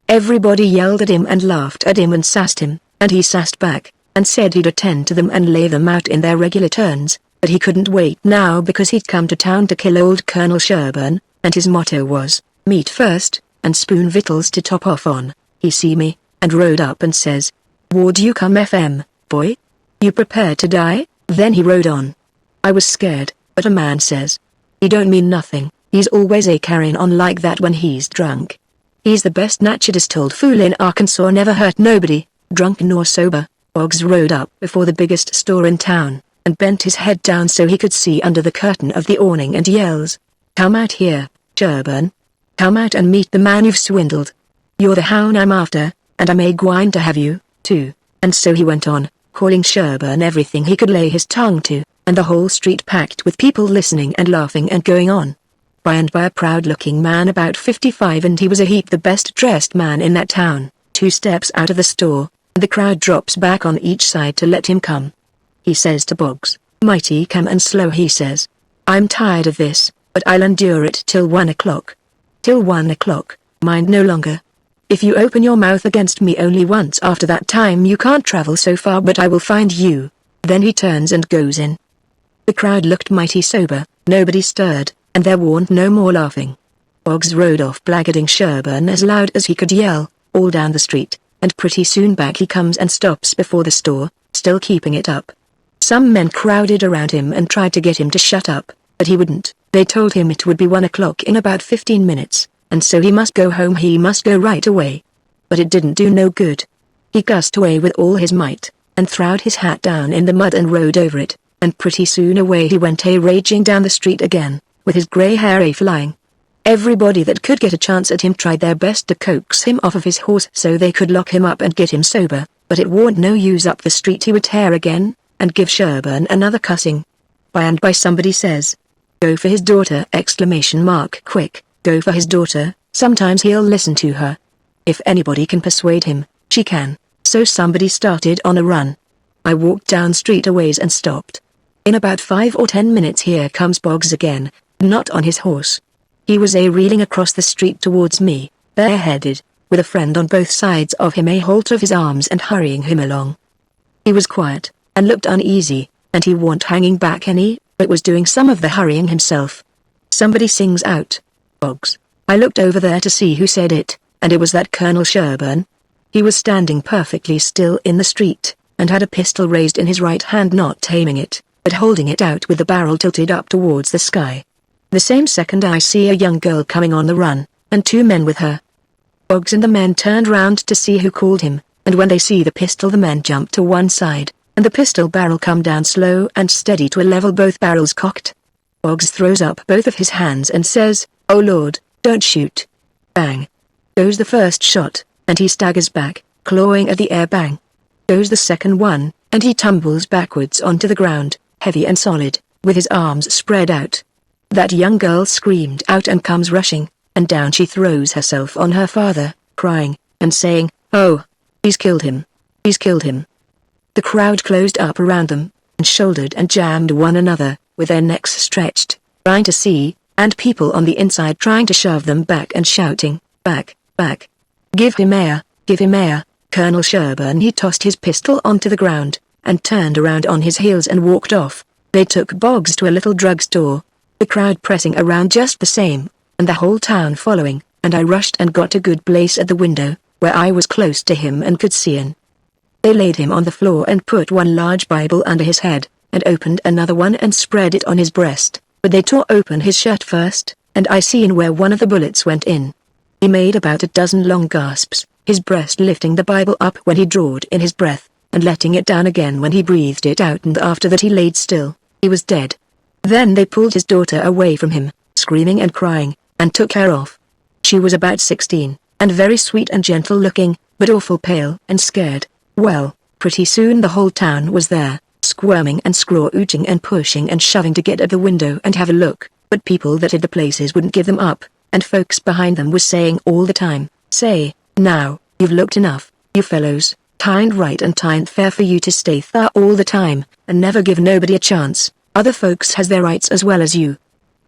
Everybody yelled at him and laughed at him and sassed him, and he sassed back, and said he'd attend to them and lay them out in their regular turns, but he couldn't wait now because he'd come to town to kill old Colonel Sherburne, and his motto was, "Meat first, and spoon victuals to top off on." He see me, and rode up and says, "Would you come FM, boy? You prepared to die?" Then he rode on. I was scared, but a man says, "He don't mean nothing, he's always a-carrying on like that when he's drunk. He's the best naturedest old fool in Arkansas, never hurt nobody, drunk nor sober." Boggs rode up before the biggest store in town, and bent his head down so he could see under the curtain of the awning and yells, "Come out here, Sherburne. Come out and meet the man you've swindled. You're the hound I'm after, and I'm a-gwine to have you, too." And so he went on, calling Sherburne everything he could lay his tongue to, and the whole street packed with people listening and laughing and going on. by and by a proud-looking man about 55, and he was a heap the best-dressed man in that town. 2 steps out of the store, and the crowd drops back on each side to let him come. He says to Boggs, "Mighty calm and slow," he says. "I'm tired of this, but I'll endure it till 1 o'clock. Till 1 o'clock, mind no longer. If you open your mouth against me only once after that time you can't travel so far, but I will find you." Then he turns and goes in. The crowd looked mighty sober, nobody stirred, and there warn't no more laughing. Boggs rode off blackguarding Sherburne as loud as he could yell, all down the street, and pretty soon back he comes and stops before the store, still keeping it up. Some men crowded around him and tried to get him to shut up, but he wouldn't. They told him it would be 1 o'clock in about 15 minutes, and so he must go home, he must go right away. But it didn't do no good. He cussed away with all his might, and throwed his hat down in the mud and rode over it, and pretty soon away he went raging down the street again, with his grey hair flying. Everybody that could get a chance at him tried their best to coax him off of his horse so they could lock him up and get him sober, but it warn't no use. Up the street he would tear again, and give Sherburne another cussing. By and by somebody says, "Go for his daughter!" Quick, go for his daughter, sometimes he'll listen to her. If anybody can persuade him, she can. So somebody started on a run. I walked down street a ways and stopped. In about 5 or 10 minutes here comes Boggs again, not on his horse. He was reeling across the street towards me, bareheaded, with a friend on both sides of him holt of his arms and hurrying him along. He was quiet, and looked uneasy, and he warn't hanging back any, but was doing some of the hurrying himself. Somebody sings out, "Boggs." I looked over there to see who said it, and it was that Colonel Sherburne. He was standing perfectly still in the street, and had a pistol raised in his right hand, not aiming it, but holding it out with the barrel tilted up towards the sky. The same second I see a young girl coming on the run, and 2 men with her. Boggs and the men turned round to see who called him, and when they see the pistol the men jump to one side, and the pistol barrel come down slow and steady to a level, both barrels cocked. Boggs throws up both of his hands and says, "Oh Lord, don't shoot." Bang! Goes the first shot, and he staggers back, clawing at the air. Bang! Goes the second one, and he tumbles backwards onto the ground, heavy and solid, with his arms spread out. That young girl screamed out and comes rushing, and down she throws herself on her father, crying, and saying, "Oh, he's killed him. He's killed him." The crowd closed up around them, and shouldered and jammed one another, with their necks stretched, trying to see, and people on the inside trying to shove them back and shouting, "Back, back. Give him air, give him air." Colonel Sherburne, he tossed his pistol onto the ground, and turned around on his heels and walked off. They took Boggs to a little drugstore, the crowd pressing around just the same, and the whole town following, and I rushed and got a good place at the window, where I was close to him and could see in. They laid him on the floor and put one large Bible under his head, and opened another one and spread it on his breast, but they tore open his shirt first, and I seen where one of the bullets went in. He made about a dozen long gasps, his breast lifting the Bible up when he drawed in his breath, and letting it down again when he breathed it out, and after that he laid still. He was dead. Then they pulled his daughter away from him, screaming and crying, and took her off. She was about 16, and very sweet and gentle looking, but awful pale and scared. Well, pretty soon the whole town was there, squirming and scrooching and pushing and shoving to get at the window and have a look, but people that had the places wouldn't give them up, and folks behind them was saying all the time, "Say, now, you've looked enough, you fellows, tin't right and tin't fair for you to stay there all the time, and never give nobody a chance. Other folks has their rights as well as you."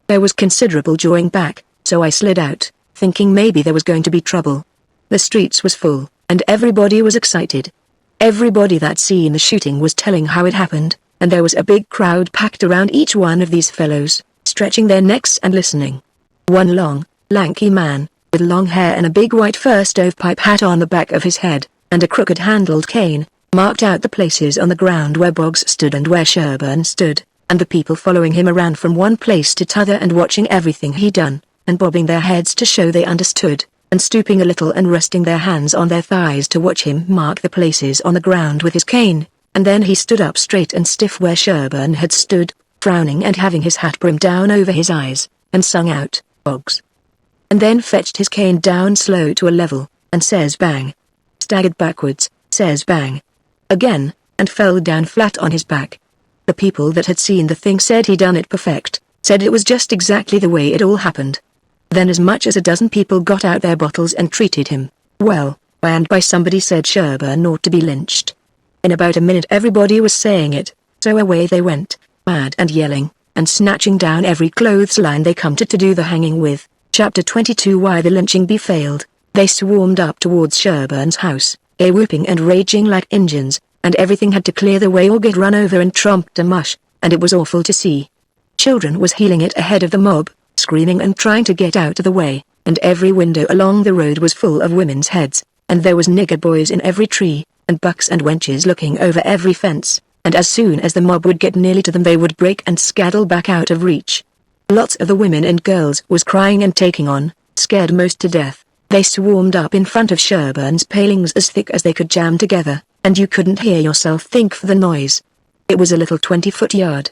There was considerable jawing back, so I slid out, thinking maybe there was going to be trouble. The streets was full, and everybody was excited. Everybody that seen the shooting was telling how it happened, and there was a big crowd packed around each one of these fellows, stretching their necks and listening. One long, lanky man, with long hair and a big white fur stovepipe hat on the back of his head, and a crooked-handled cane, marked out the places on the ground where Boggs stood and where Sherburne stood, and the people following him around from one place to t'other and watching everything he done, and bobbing their heads to show they understood, and stooping a little and resting their hands on their thighs to watch him mark the places on the ground with his cane, and then he stood up straight and stiff where Sherburne had stood, frowning and having his hat brimmed down over his eyes, and sung out, "Boggs," and then fetched his cane down slow to a level, and says bang. Staggered backwards, says bang. Again, and fell down flat on his back. The people that had seen the thing said he done it perfect, said it was just exactly the way it all happened. Then as much as a dozen people got out their bottles and treated him, well, by somebody said Sherburne ought to be lynched. In about a minute everybody was saying it, so away they went, mad and yelling, and snatching down every clothesline they come to do the hanging with. Chapter 22. Why the lynching be failed. They swarmed up towards Sherburne's house, whooping and raging like Injuns, and everything had to clear the way or get run over and tromped to mush, and it was awful to see. Children was heeling it ahead of the mob, screaming and trying to get out of the way, and every window along the road was full of women's heads, and there was nigger boys in every tree, and bucks and wenches looking over every fence, and as soon as the mob would get nearly to them they would break and scaddle back out of reach. Lots of the women and girls was crying and taking on, scared most to death. They swarmed up in front of Sherburne's palings as thick as they could jam together, and you couldn't hear yourself think for the noise. It was a little 20-foot yard.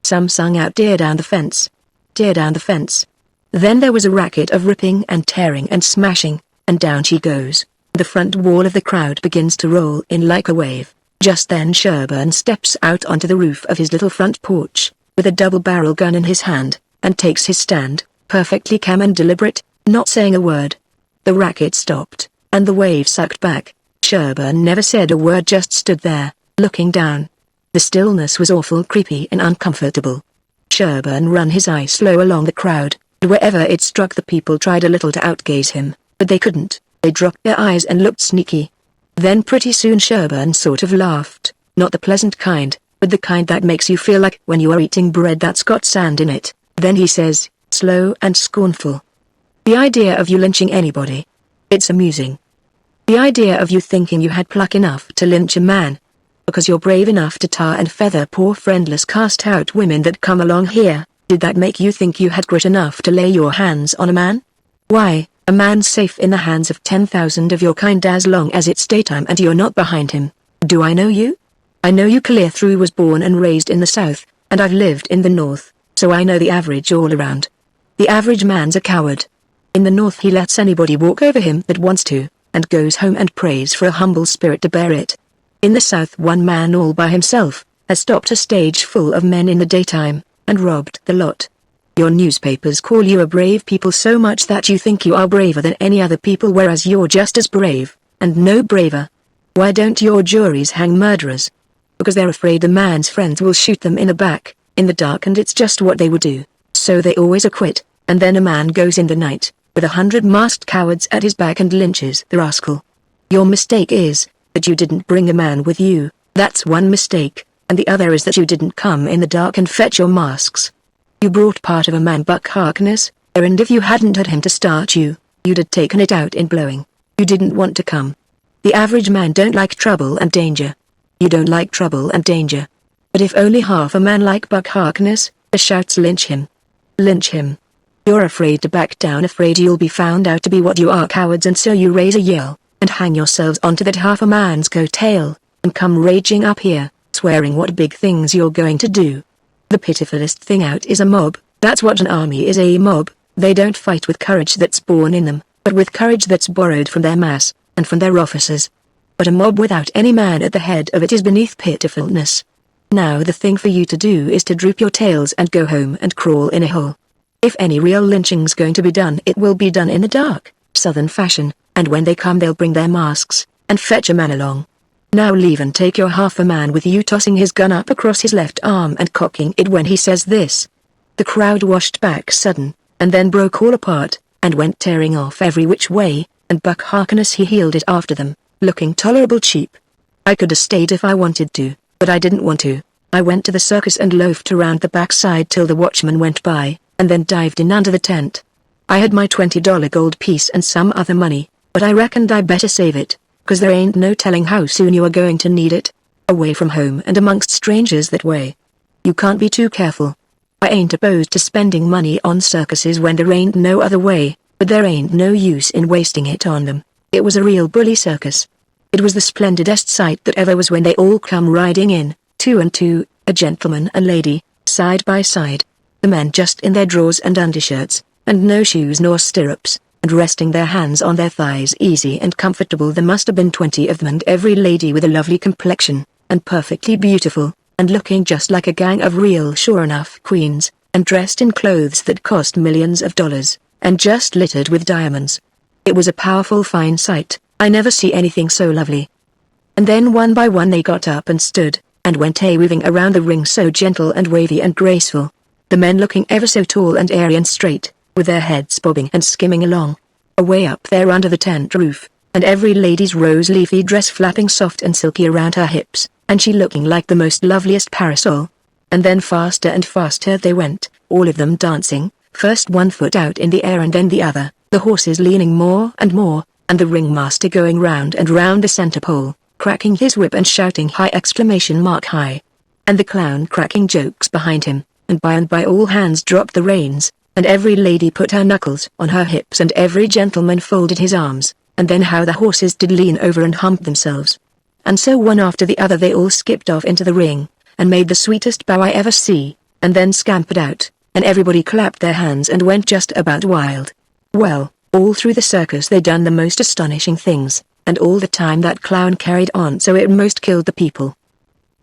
Some sung out, "Tear down the fence! Tear down the fence!" Then there was a racket of ripping and tearing and smashing, and down she goes. The front wall of the crowd begins to roll in like a wave. Just then Sherburne steps out onto the roof of his little front porch, with a double-barrel gun in his hand, and takes his stand, perfectly calm and deliberate, not saying a word. The racket stopped, and the wave sucked back. Sherburne never said a word, just stood there, looking down. The stillness was awful creepy and uncomfortable. Sherburne ran his eye slow along the crowd, and wherever it struck the people tried a little to outgaze him, but they couldn't. They dropped their eyes and looked sneaky. Then pretty soon Sherburne sort of laughed, not the pleasant kind, but the kind that makes you feel like when you are eating bread that's got sand in it. Then he says, slow and scornful, "The idea of you lynching anybody. It's amusing. The idea of you thinking you had pluck enough to lynch a man. Because you're brave enough to tar and feather poor friendless cast-out women that come along here, did that make you think you had grit enough to lay your hands on a man? Why, a man's safe in the hands of 10,000 of your kind as long as it's daytime and you're not behind him. Do I know you? I know you clear through. Was born and raised in the South, and I've lived in the North, so I know the average all around. The average man's a coward. In the North he lets anybody walk over him that wants to, and goes home and prays for a humble spirit to bear it. In the South one man all by himself has stopped a stage full of men in the daytime, and robbed the lot. Your newspapers call you a brave people so much that you think you are braver than any other people, whereas you're just as brave, and no braver. Why don't your juries hang murderers? Because they're afraid the man's friends will shoot them in the back, in the dark, and it's just what they would do. So they always acquit, and then a man goes in the night, with 100 masked cowards at his back and lynches the rascal. Your mistake is that you didn't bring a man with you. That's one mistake, and the other is that you didn't come in the dark and fetch your masks. You brought part of a man, Buck Harkness, and if you hadn't had him to start you, you'd have taken it out in blowing. You didn't want to come. The average man don't like trouble and danger. You don't like trouble and danger. But if only half a man like Buck Harkness, shouts lynch him. Lynch him. You're afraid to back down, afraid you'll be found out to be what you are, cowards, and so you raise a yell, and hang yourselves onto that half a man's coat-tail, and come raging up here, swearing what big things you're going to do. The pitifulest thing out is a mob. That's what an army is, a mob. They don't fight with courage that's born in them, but with courage that's borrowed from their mass, and from their officers. But a mob without any man at the head of it is beneath pitifulness. Now the thing for you to do is to droop your tails and go home and crawl in a hole. If any real lynching's going to be done, it will be done in the dark, Southern fashion, and when they come they'll bring their masks, and fetch a man along. Now leave and take your half a man with you, tossing his gun up across his left arm and cocking it when he says this. The crowd washed back sudden, and then broke all apart, and went tearing off every which way, and Buck Harkness he heeled it after them, looking tolerable cheap. I could have stayed if I wanted to, but I didn't want to. I went to the circus and loafed around the backside till the watchman went by, and then dived in under the tent. I had my $20 gold piece and some other money, but I reckoned I better save it, 'cause there ain't no telling how soon you are going to need it. Away from home and amongst strangers that way. You can't be too careful. I ain't opposed to spending money on circuses when there ain't no other way, but there ain't no use in wasting it on them. It was a real bully circus. It was the splendidest sight that ever was when they all come riding in, 2 and 2, a gentleman and lady, side by side. The men just in their drawers and undershirts, and no shoes nor stirrups, and resting their hands on their thighs, easy and comfortable. There must have been 20 of them, and every lady with a lovely complexion, and perfectly beautiful, and looking just like a gang of real sure enough queens. and dressed in clothes that cost millions of dollars, and just littered with diamonds. It was a powerful fine sight. I never see anything so lovely. And then one by one they got up and stood, and went weaving around the ring, so gentle and wavy and graceful. The men looking ever so tall and airy and straight, with their heads bobbing and skimming along. Away up there under the tent roof, and every lady's rose-leafy dress flapping soft and silky around her hips, and she looking like the most loveliest parasol. And then faster and faster they went, all of them dancing, first one foot out in the air and then the other, the horses leaning more and more, and the ringmaster going round and round the center pole, cracking his whip and shouting high! And the clown cracking jokes behind him, and by all hands dropped the reins, and every lady put her knuckles on her hips and every gentleman folded his arms, and then how the horses did lean over and hump themselves. And so one after the other they all skipped off into the ring, and made the sweetest bow I ever see, and then scampered out, and everybody clapped their hands and went just about wild. Well, all through the circus they done the most astonishing things, and all the time that clown carried on so it most killed the people.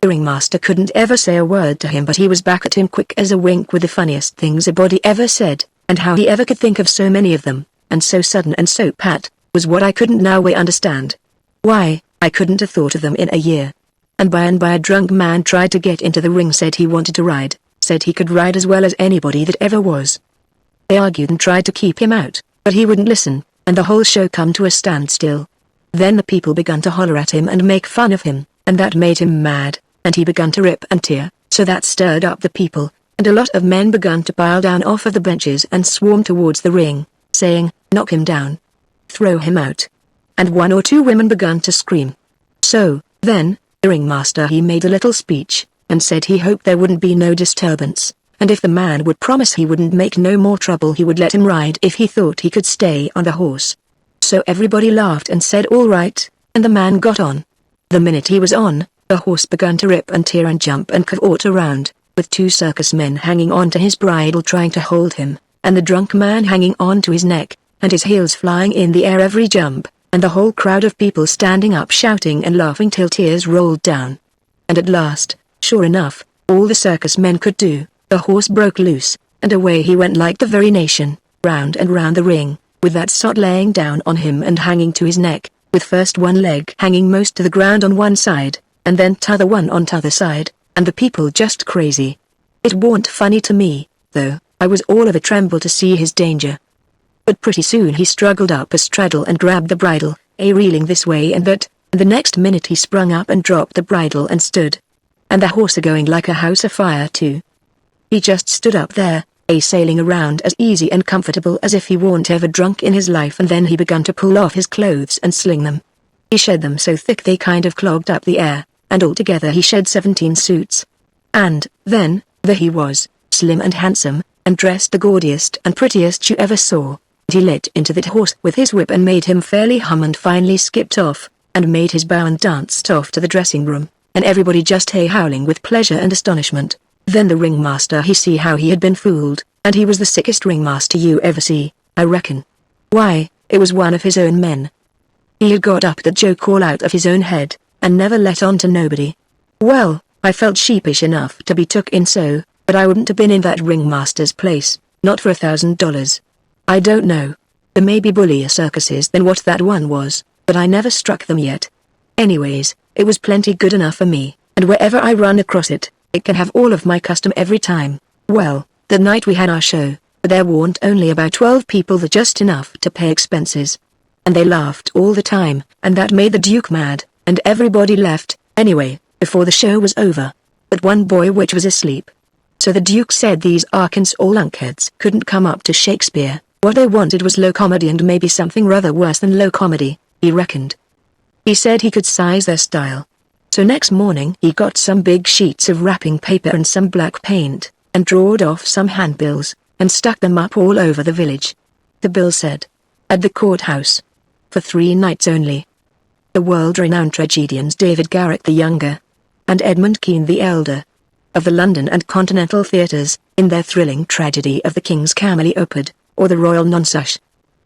The ringmaster couldn't ever say a word to him, but he was back at him quick as a wink with the funniest things a body ever said, and how he ever could think of so many of them, and so sudden and so pat, was what I couldn't now understand. Why, I couldn't have thought of them in a year. And by a drunk man tried to get into the ring, said he wanted to ride, said he could ride as well as anybody that ever was. They argued and tried to keep him out, but he wouldn't listen, and the whole show come to a standstill. Then the people begun to holler at him and make fun of him, and that made him mad, and he begun to rip and tear, so that stirred up the people, and a lot of men begun to pile down off of the benches and swarm towards the ring, saying, "Knock him down. Throw him out." And one or two women begun to scream. So, then, the ringmaster he made a little speech, and said he hoped there wouldn't be no disturbance, and if the man would promise he wouldn't make no more trouble he would let him ride if he thought he could stay on the horse. So everybody laughed and said all right, and the man got on. The minute he was on, the horse began to rip and tear and jump and cavort around, with two circus men hanging on to his bridle trying to hold him, and the drunk man hanging on to his neck, and his heels flying in the air every jump, and the whole crowd of people standing up shouting and laughing till tears rolled down. And at last, sure enough, all the circus men could do, the horse broke loose, and away he went like the very nation, round and round the ring, with that sot laying down on him and hanging to his neck, with first one leg hanging most to the ground on one side, and then t'other one on t'other side, and the people just crazy. It warn't funny to me, though, I was all of a tremble to see his danger. But pretty soon he struggled up a straddle and grabbed the bridle, reeling this way and that, and the next minute he sprung up and dropped the bridle and stood. And the horse going like a house afire too. He just stood up there, sailing around as easy and comfortable as if he weren't ever drunk in his life, and then he begun to pull off his clothes and sling them. He shed them so thick they kind of clogged up the air, and altogether he shed 17 suits. And, then, there he was, slim and handsome, and dressed the gaudiest and prettiest you ever saw. He lit into that horse with his whip and made him fairly hum, and finally skipped off, and made his bow and danced off to the dressing room, and everybody just howling with pleasure and astonishment. Then the ringmaster he see how he had been fooled, and he was the sickest ringmaster you ever see, I reckon. Why, it was one of his own men. He had got up that joke all out of his own head, and never let on to nobody. Well, I felt sheepish enough to be took in so, but I wouldn't have been in that ringmaster's place, not for $1,000. I don't know. There may be bullier circuses than what that one was, but I never struck them yet. Anyways, it was plenty good enough for me, and wherever I run across it, it can have all of my custom every time. Well, the night we had our show, there weren't only about 12 people, there just enough to pay expenses. And they laughed all the time, and that made the Duke mad, and everybody left, anyway, before the show was over. But one boy which was asleep. So the Duke said these Arkansas lunkheads couldn't come up to Shakespeare. What they wanted was low comedy, and maybe something rather worse than low comedy, he reckoned. He said he could size their style. So next morning he got some big sheets of wrapping paper and some black paint, and drawed off some handbills, and stuck them up all over the village. The bill said, "At the courthouse. For 3 nights only. The world-renowned tragedians David Garrick the Younger, and Edmund Kean the Elder, of the London and Continental theatres, in their thrilling tragedy of the King's Camelopardy, or the Royal Nonsuch.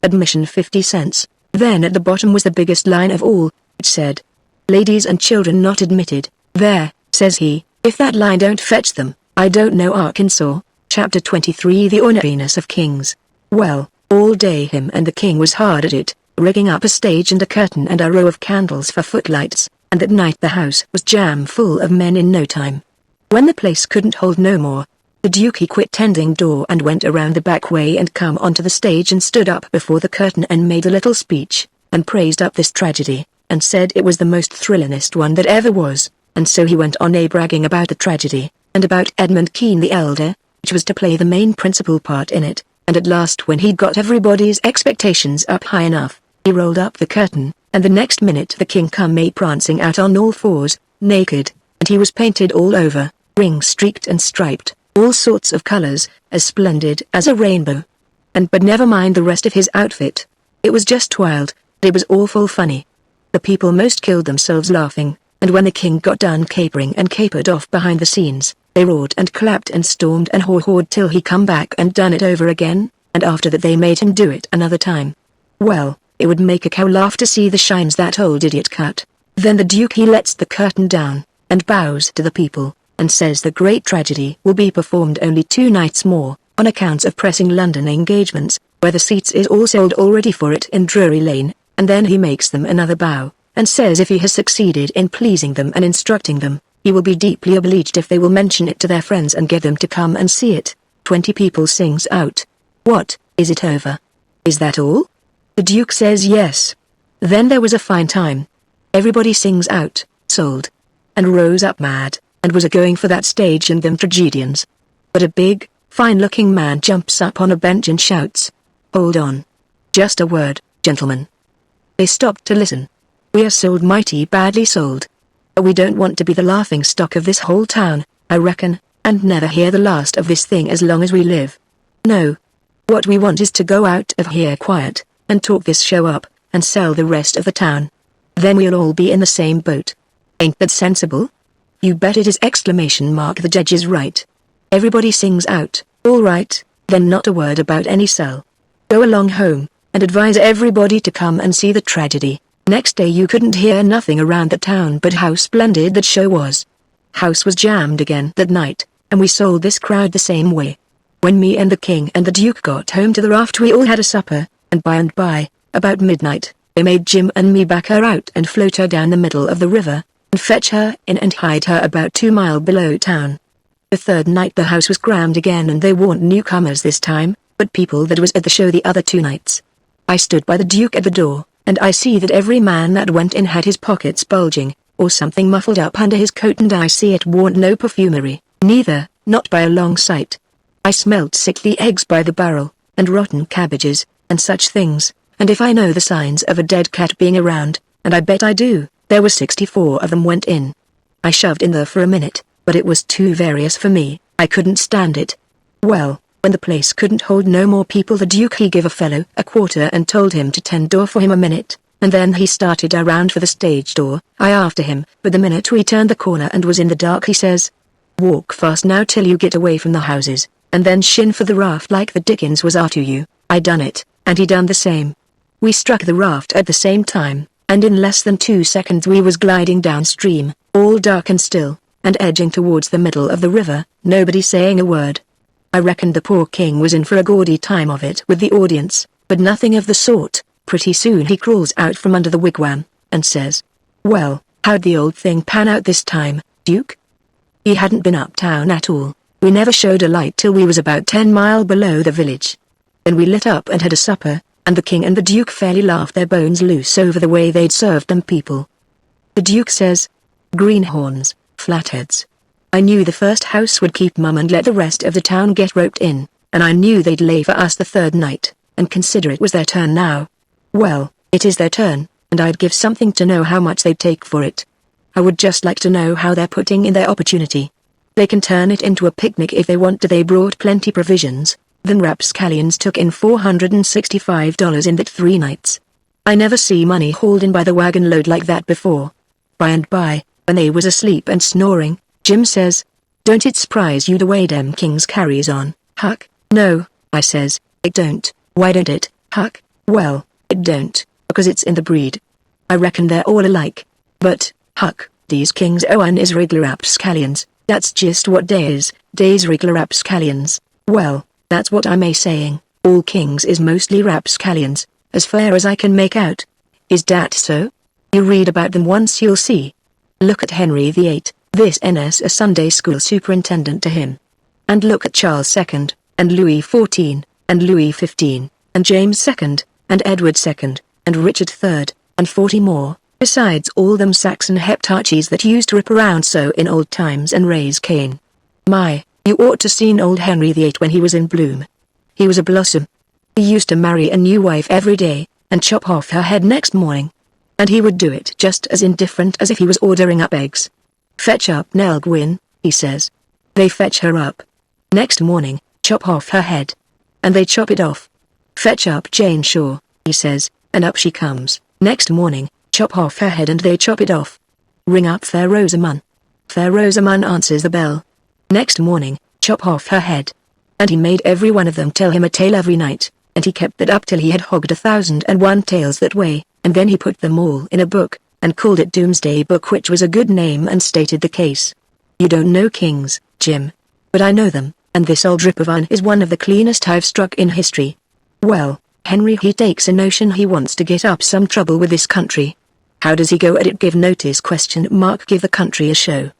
Admission 50 cents. Then at the bottom was the biggest line of all, which said, "Ladies and children not admitted." There, says he, if that line don't fetch them, I don't know Arkansas. Chapter 23 The Orneriness of Kings. Well, all day him and the king was hard at it, rigging up a stage and a curtain and a row of candles for footlights, and at night the house was jam full of men in no time. When the place couldn't hold no more, the Duke he quit tending door and went around the back way and come onto the stage and stood up before the curtain and made a little speech, and praised up this tragedy, and said it was the most thrillingest one that ever was, and so he went on bragging about the tragedy, and about Edmund Kean the elder, which was to play the main principal part in it, and at last when he'd got everybody's expectations up high enough, he rolled up the curtain, and the next minute the king come prancing out on all fours, naked, and he was painted all over, ring-streaked and striped, all sorts of colors, as splendid as a rainbow. But never mind the rest of his outfit. It was just wild, it was awful funny. The people most killed themselves laughing, and when the king got done capering and capered off behind the scenes, they roared and clapped and stormed and haw-hawed till he come back and done it over again, and after that they made him do it another time. Well, it would make a cow laugh to see the shines that old idiot cut. Then the Duke he lets the curtain down, and bows to the people, and says the great tragedy will be performed only 2 nights more, on accounts of pressing London engagements, where the seats is all sold already for it in Drury Lane, and then he makes them another bow, and says if he has succeeded in pleasing them and instructing them, he will be deeply obliged if they will mention it to their friends and get them to come and see it. 20 people sings out. What, is it over? Is that all? The Duke says yes. Then there was a fine time. Everybody sings out, sold. And rose up mad, and was a-going for that stage and them tragedians. But a big, fine-looking man jumps up on a bench and shouts, "Hold on. Just a word, gentlemen." They stopped to listen. "We are sold, mighty badly sold. We don't want to be the laughing stock of this whole town, I reckon, and never hear the last of this thing as long as we live. No. What we want is to go out of here quiet, and talk this show up, and sell the rest of the town. Then we'll all be in the same boat. Ain't that sensible?" "You bet it is!" ! The judge is right. Everybody sings out, "All right, then not a word about any sell. Go along home, and advise everybody to come and see the tragedy." Next day you couldn't hear nothing around the town but how splendid that show was. House was jammed again that night, and we sold this crowd the same way. When me and the king and the Duke got home to the raft we all had a supper, and by, about midnight, they made Jim and me back her out and float her down the middle of the river, and fetch her in and hide her about 2 miles below town. The third night the house was crammed again and they warn't newcomers this time, but people that was at the show the other 2 nights. I stood by the Duke at the door, and I see that every man that went in had his pockets bulging, or something muffled up under his coat, and I see it warn't no perfumery, neither, not by a long sight. I smelt sickly eggs by the barrel, and rotten cabbages, and such things, and if I know the signs of a dead cat being around, and I bet I do, there were 64 of them went in. I shoved in there for a minute, but it was too various for me, I couldn't stand it. Well, when the place couldn't hold no more people the Duke he give a fellow a quarter and told him to tend door for him a minute, and then he started around for the stage door. I after him, but the minute we turned the corner and was in the dark he says, "Walk fast now till you get away from the houses, and then shin for the raft like the dickens was after you." I done it, and he done the same. We struck the raft at the same time, and in less than 2 seconds we was gliding downstream, all dark and still, and edging towards the middle of the river, nobody saying a word. I reckoned the poor king was in for a gaudy time of it with the audience, but nothing of the sort. Pretty soon he crawls out from under the wigwam, and says, "Well, how'd the old thing pan out this time, Duke?" He hadn't been uptown at all. We never showed a light till we was about 10 miles below the village. Then we lit up and had a supper, and the king and the Duke fairly laughed their bones loose over the way they'd served them people. The Duke says, "Greenhorns, flatheads. I knew the first house would keep mum and let the rest of the town get roped in, and I knew they'd lay for us the third night, and consider it was their turn now. Well, it is their turn, and I'd give something to know how much they'd take for it. I would just like to know how they're putting in their opportunity. They can turn it into a picnic if they want to. They brought plenty provisions, then rapscallions took in $465 in that 3 nights. I never see money hauled in by the wagon load like that before. By and by, when they was asleep and snoring, Jim says, "Don't it surprise you the way dem kings carries on, Huck?" "No," I says, "it don't." "Why don't it, Huck?" "Well, it don't, because it's in the breed. I reckon they're all alike. But, Huck, these kings one is regular rapscallions, that's just what they is, they's regular rapscallions. Well, that's what I'm saying, all kings is mostly rapscallions, as far as I can make out. Is that so? You read about them once you'll see. Look at Henry VIII, this NS a Sunday school superintendent to him. And look at Charles II, and Louis XIV, and Louis XV, and James II, and Edward II, and Richard III, and 40 more, besides all them Saxon heptarchies that used to rip around so in old times and raise Cain. My, you ought to seen old Henry VIII when he was in bloom. He was a blossom. He used to marry a new wife every day, and chop off her head next morning. And he would do it just as indifferent as if he was ordering up eggs. Fetch up Nell Gwyn, he says. They fetch her up. Next morning, chop off her head. And they chop it off. Fetch up Jane Shore, he says, and up she comes. Next morning, chop off her head and they chop it off. Ring up Fair Rosamund. Fair Rosamund answers the bell. Next morning, chop off her head. And he made every one of them tell him a tale every night, and he kept that up till he had hogged 1,001 tales that way, and then he put them all in a book, and called it Doomsday Book, which was a good name and stated the case. You don't know kings, Jim. But I know them, and this old drip of iron is one of the cleanest I've struck in history. Well, Henry he takes a notion he wants to get up some trouble with this country. How does he go at it? Give notice ? Give the country a show.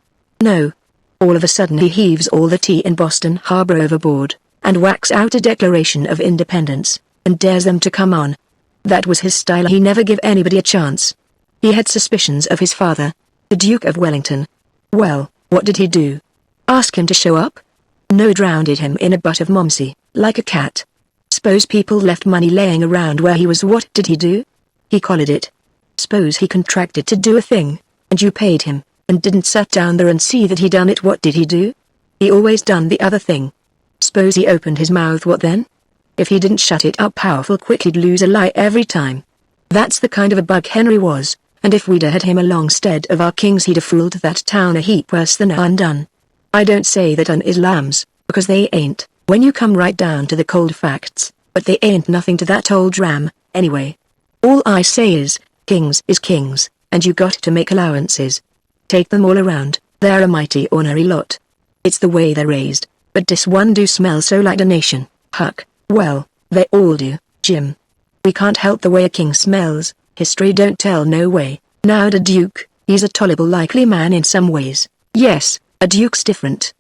No. All of a sudden he heaves all the tea in Boston Harbor overboard, and whacks out a Declaration of Independence, and dares them to come on. That was his style. He never give anybody a chance. He had suspicions of his father, the Duke of Wellington. Well, what did he do? Ask him to show up? No, drowned him in a butt of momsey, like a cat. Suppose people left money laying around where he was, what did he do? He collared it. Suppose he contracted to do a thing, and you paid him, and didn't sit down there and see that he done it, what did he do? He always done the other thing. Suppose he opened his mouth, what then? If he didn't shut it up powerful quick he'd lose a lie every time. That's the kind of a bug Henry was, and if we'd had him along stead of our kings he'd have fooled that town a heap worse than undone. I don't say that is lambs, because they ain't, when you come right down to the cold facts, but they ain't nothing to that old ram, anyway. All I say is, kings is kings, and you got to make allowances. Take them all around, they're a mighty ornery lot. It's the way they're raised, but this one do smell so like a nation, Huck. Well, they all do, Jim. We can't help the way a king smells, history don't tell no way. Now the Duke, he's a tolerable likely man in some ways. Yes, a Duke's different.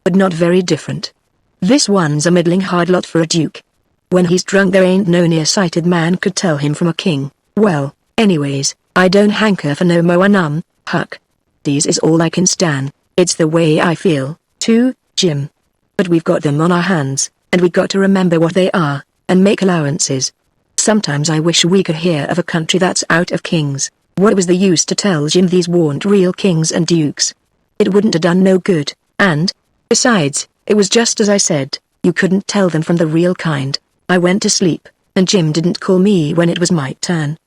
But not very different. This one's a middling hard lot for a Duke. When he's drunk there ain't no near-sighted man could tell him from a king. Well, anyways, I don't hanker for no more Huck. These is all I can stand. It's the way I feel, too, Jim. But we've got them on our hands, and we got to remember what they are, and make allowances. Sometimes I wish we could hear of a country that's out of kings. What was the use to tell Jim these weren't real kings and dukes? It wouldn't have done no good, and, besides, it was just as I said, you couldn't tell them from the real kind. I went to sleep, and Jim didn't call me when it was my turn.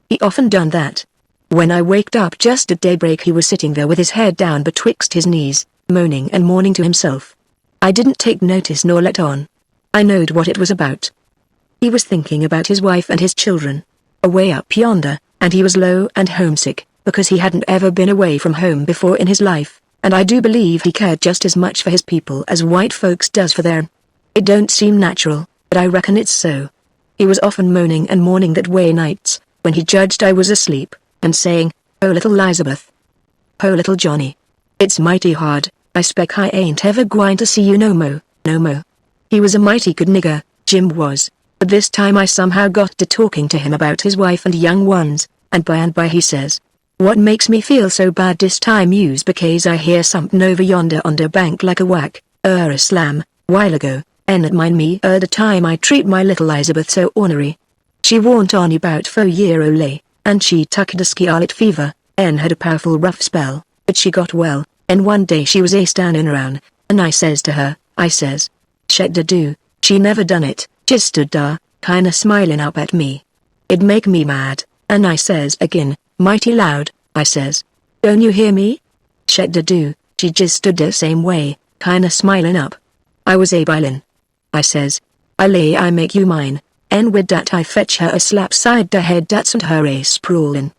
He often done that. When I waked up just at daybreak he was sitting there with his head down betwixt his knees, moaning and mourning to himself. I didn't take notice nor let on. I knowed what it was about. He was thinking about his wife and his children, away up yonder, and he was low and homesick, because he hadn't ever been away from home before in his life, and I do believe he cared just as much for his people as white folks does for their. It don't seem natural, but I reckon it's so. He was often moaning and mourning that way nights, when he judged I was asleep, and saying, "Oh little Elizabeth. Oh little Johnny. It's mighty hard, I spec I ain't ever gwine to see you no mo, no mo." He was a mighty good nigger, Jim was, but this time I somehow got to talking to him about his wife and young ones, and by he says, "What makes me feel so bad this time you's because I hear somethin' over yonder on the bank like a whack, a slam, while ago, and it mind me the time I treat my little Elizabeth so ornery. She warn't on about 4 year olay, and she tucked a scarlet fever, and had a powerful rough spell, but she got well, and one day she was a-standin' around, and I says to her, I says, "Shet da do," she never done it, just stood dar, kinda smilin' up at me. It make me mad, and I says again, mighty loud, I says, "Don't you hear me?" Shet da do, she just stood der same way, kinda smilin' up. I was a-bilin'. I says, "I lay I make you mine," and with dat I fetch her a slap side da head dat sent her a-sprawlin'.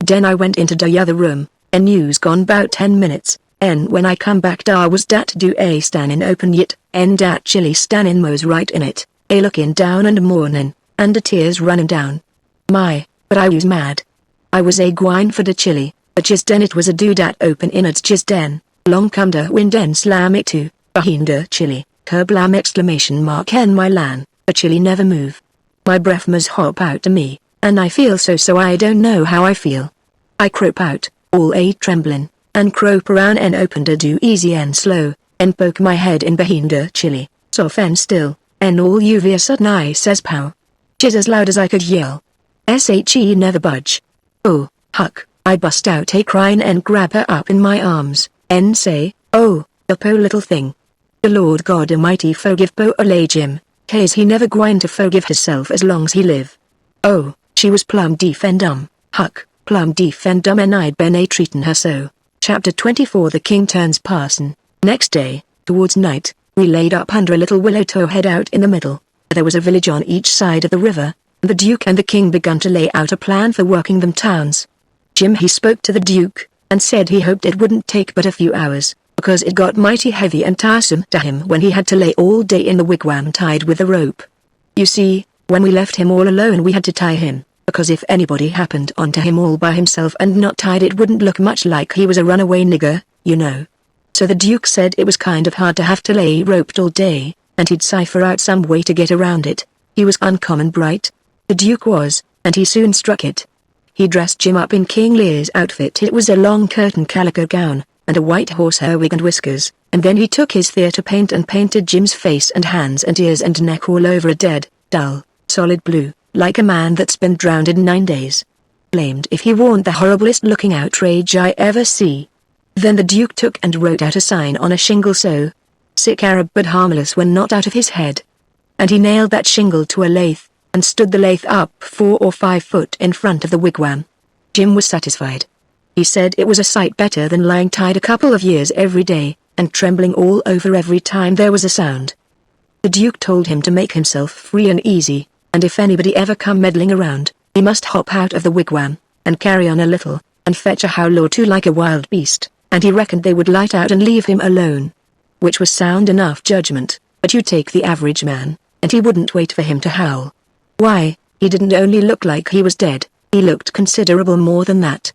Den I went into da other room, and you's gone 'bout 10 minutes, And when I come back da was dat do a standin' open yet, and dat chili standin' mos right in it, a lookin' down and mournin', and the tears runnin' down. My, but I was mad. I was a gwine for the chili, but just den it was a do dat open in its just den, long come da wind and slam it to, behind the chili, kerblam exclamation mark en my lan, the chili never move. My breath must hop out to me, and I feel so I don't know how I feel. I crope out, all a tremblin', and crope around and open the do easy and slow, and poke my head in behind the chili, soft and still, and all of a sudden I says pow. Just as loud as I could yell. She never budge. Oh, Huck, I bust out a cryin' and grab her up in my arms, and say, oh, the po little thing. The Lord God Almighty forgive po ole Jim, 'cause he never gwine to forgive hisself as long's he live. Oh, she was plumb deaf and dumb, Huck, plumb deaf and dumb, and I'd been a treatin' her so. Chapter 24. The King Turns Parson. Next day, towards night, we laid up under a little willow towhead out in the middle. There was a village on each side of the river, and the Duke and the King begun to lay out a plan for working them towns. Jim he spoke to the Duke, and said he hoped it wouldn't take but a few hours, because it got mighty heavy and tiresome to him when he had to lay all day in the wigwam tied with a rope. You see, when we left him all alone we had to tie him, because if anybody happened onto him all by himself and not tied it wouldn't look much like he was a runaway nigger, you know. So the Duke said it was kind of hard to have to lay roped all day, and he'd cipher out some way to get around it. He was uncommon bright. The Duke was, and he soon struck it. He dressed Jim up in King Lear's outfit. It was a long curtain calico gown, and a white horsehair wig and whiskers, and then he took his theater paint and painted Jim's face and hands and ears and neck all over a dead, dull, solid blue, like a man that's been drowned in 9 days. Blamed if he warn't the horriblest looking outrage I ever see. Then the Duke took and wrote out a sign on a shingle so, sick Arab but harmless when not out of his head. And he nailed that shingle to a lathe, and stood the lathe up 4 or 5 foot in front of the wigwam. Jim was satisfied. He said it was a sight better than lying tied a couple of years every day, and trembling all over every time there was a sound. The Duke told him to make himself free and easy, and if anybody ever come meddling around, he must hop out of the wigwam, and carry on a little, and fetch a howl or two like a wild beast, and he reckoned they would light out and leave him alone. Which was sound enough judgment, but you take the average man, and he wouldn't wait for him to howl. Why, he didn't only look like he was dead, he looked considerable more than that.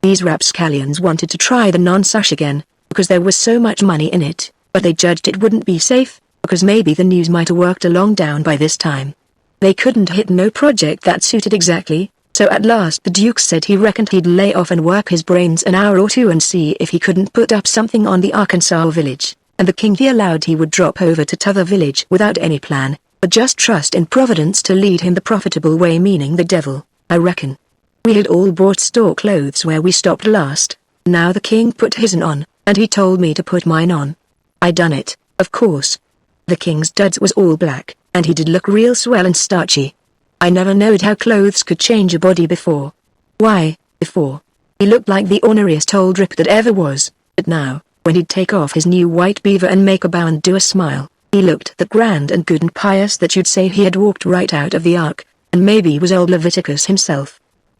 These rapscallions wanted to try the non-sush again, because there was so much money in it, but they judged it wouldn't be safe, because maybe the news might have worked along down by this time. They couldn't hit no project that suited exactly, so at last the Duke said he reckoned he'd lay off and work his brains an hour or two and see if he couldn't put up something on the Arkansas village, and the King he allowed he would drop over to t'other village without any plan, but just trust in Providence to lead him the profitable way, meaning the devil, I reckon. We had all bought store clothes where we stopped last. Now the King put his'n on, and he told me to put mine on. I done it, of course. The King's duds was all black, and he did look real swell and starchy. I never knowed how clothes could change a body before. Why, before, he looked like the orneriest old rip that ever was, but now, when he'd take off his new white beaver and make a bow and do a smile, he looked that grand and good and pious that you'd say he had walked right out of the ark, and maybe was old Leviticus himself.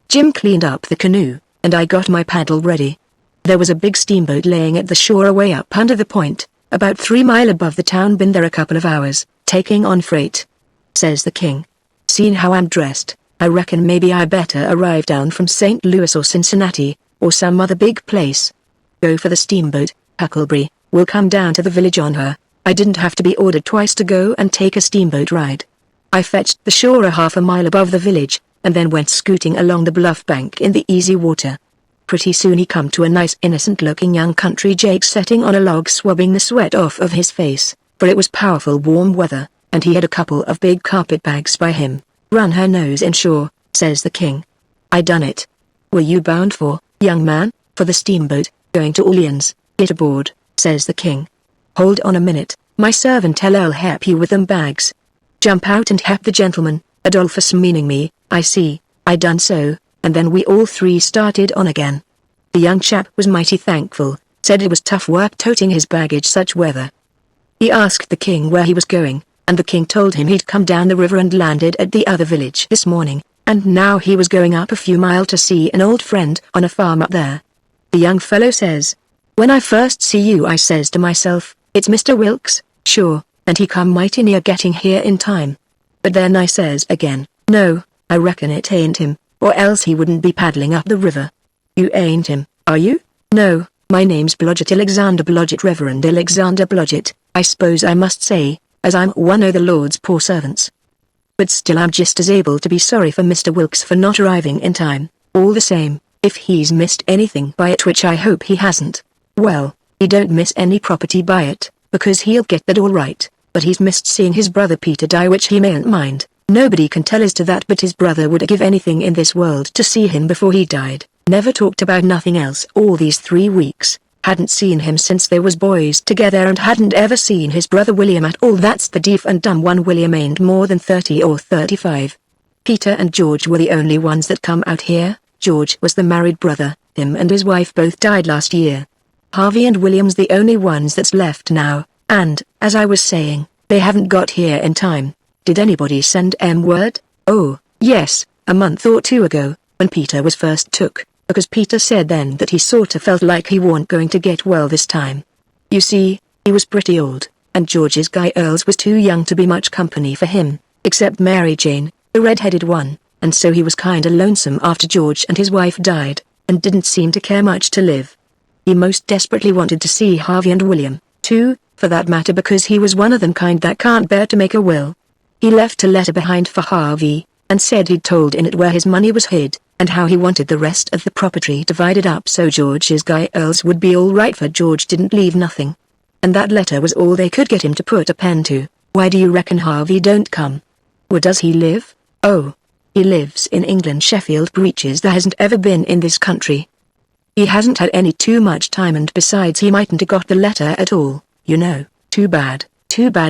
Jim cleaned up the canoe, and I got my paddle ready. There was a big steamboat laying at the shore away up under the point, about 3 miles above the town. Been there a couple of hours, taking on freight. Says the King. Seen how I'm dressed, I reckon maybe I better arrive down from St. Louis or Cincinnati, or some other big place. Go for the steamboat, Huckleberry, we'll come down to the village on her. I didn't have to be ordered twice to go and take a steamboat ride. I fetched the shore a half a mile above the village, and then went scooting along the bluff bank in the easy water. Pretty soon he come to a nice innocent-looking young country Jake sitting on a log swabbing the sweat off of his face, for it was powerful warm weather, and he had a couple of big carpet bags by him. Run her nose inshore, says the King. I done it. Were you bound for, young man? For the steamboat, going to Orleans. Get aboard, says the King. Hold on a minute, my servant I'll help you with them bags. Jump out and help the gentleman, Adolphus meaning me. I see. I done so, and then we all 3 started on again. The young chap was mighty thankful, said it was tough work toting his baggage such weather. He asked the King where he was going, and the King told him he'd come down the river and landed at the other village this morning, and now he was going up a few miles to see an old friend on a farm up there. The young fellow says, When I first see you I says to myself, it's Mr. Wilkes, sure, and he come mighty near getting here in time. But then I says again, no, I reckon it ain't him, or else he wouldn't be paddling up the river. You ain't him, are you? No, my name's Blodgett, Alexander Blodgett, Reverend Alexander Blodgett, I suppose I must say, as I'm one o' the Lord's poor servants. But still I'm just as able to be sorry for Mr. Wilkes for not arriving in time, all the same, if he's missed anything by it, which I hope he hasn't. Well, he don't miss any property by it, because he'll get that all right, but he's missed seeing his brother Peter die, which he mayn't mind. Nobody can tell as to that, but his brother would give anything in this world to see him before he died. Never talked about nothing else all these 3 weeks. Hadn't seen him since they was boys together, and hadn't ever seen his brother William at all. That's the deaf and dumb one. William ain't more than 30 or 35. Peter and George were the only ones that come out here. George was the married brother. Him and his wife both died last year. Harvey and William's the only ones that's left now, and, as I was saying, they haven't got here in time. Did anybody send word? Oh, yes, a month or 2 ago, when Peter was first took, because Peter said then that he sorta felt like he warn't going to get well this time. You see, he was pretty old, and George's guy Earls was too young to be much company for him, except Mary Jane, the red-headed one, and so he was kinda lonesome after George and his wife died, and didn't seem to care much to live. He most desperately wanted to see Harvey and William, too, for that matter, because he was one of them kind that can't bear to make a will. He left a letter behind for Harvey, and said he'd told in it where his money was hid, and how he wanted the rest of the property divided up so George's guy Earls would be all right, for George didn't leave nothing. And that letter was all they could get him to put a pen to. Why do you reckon Harvey don't come? Where does he live? Oh, he lives in England, Sheffield Breeches. There hasn't ever been in this country. He hasn't had any too much time, and besides he mightn't have got the letter at all, you know. Too bad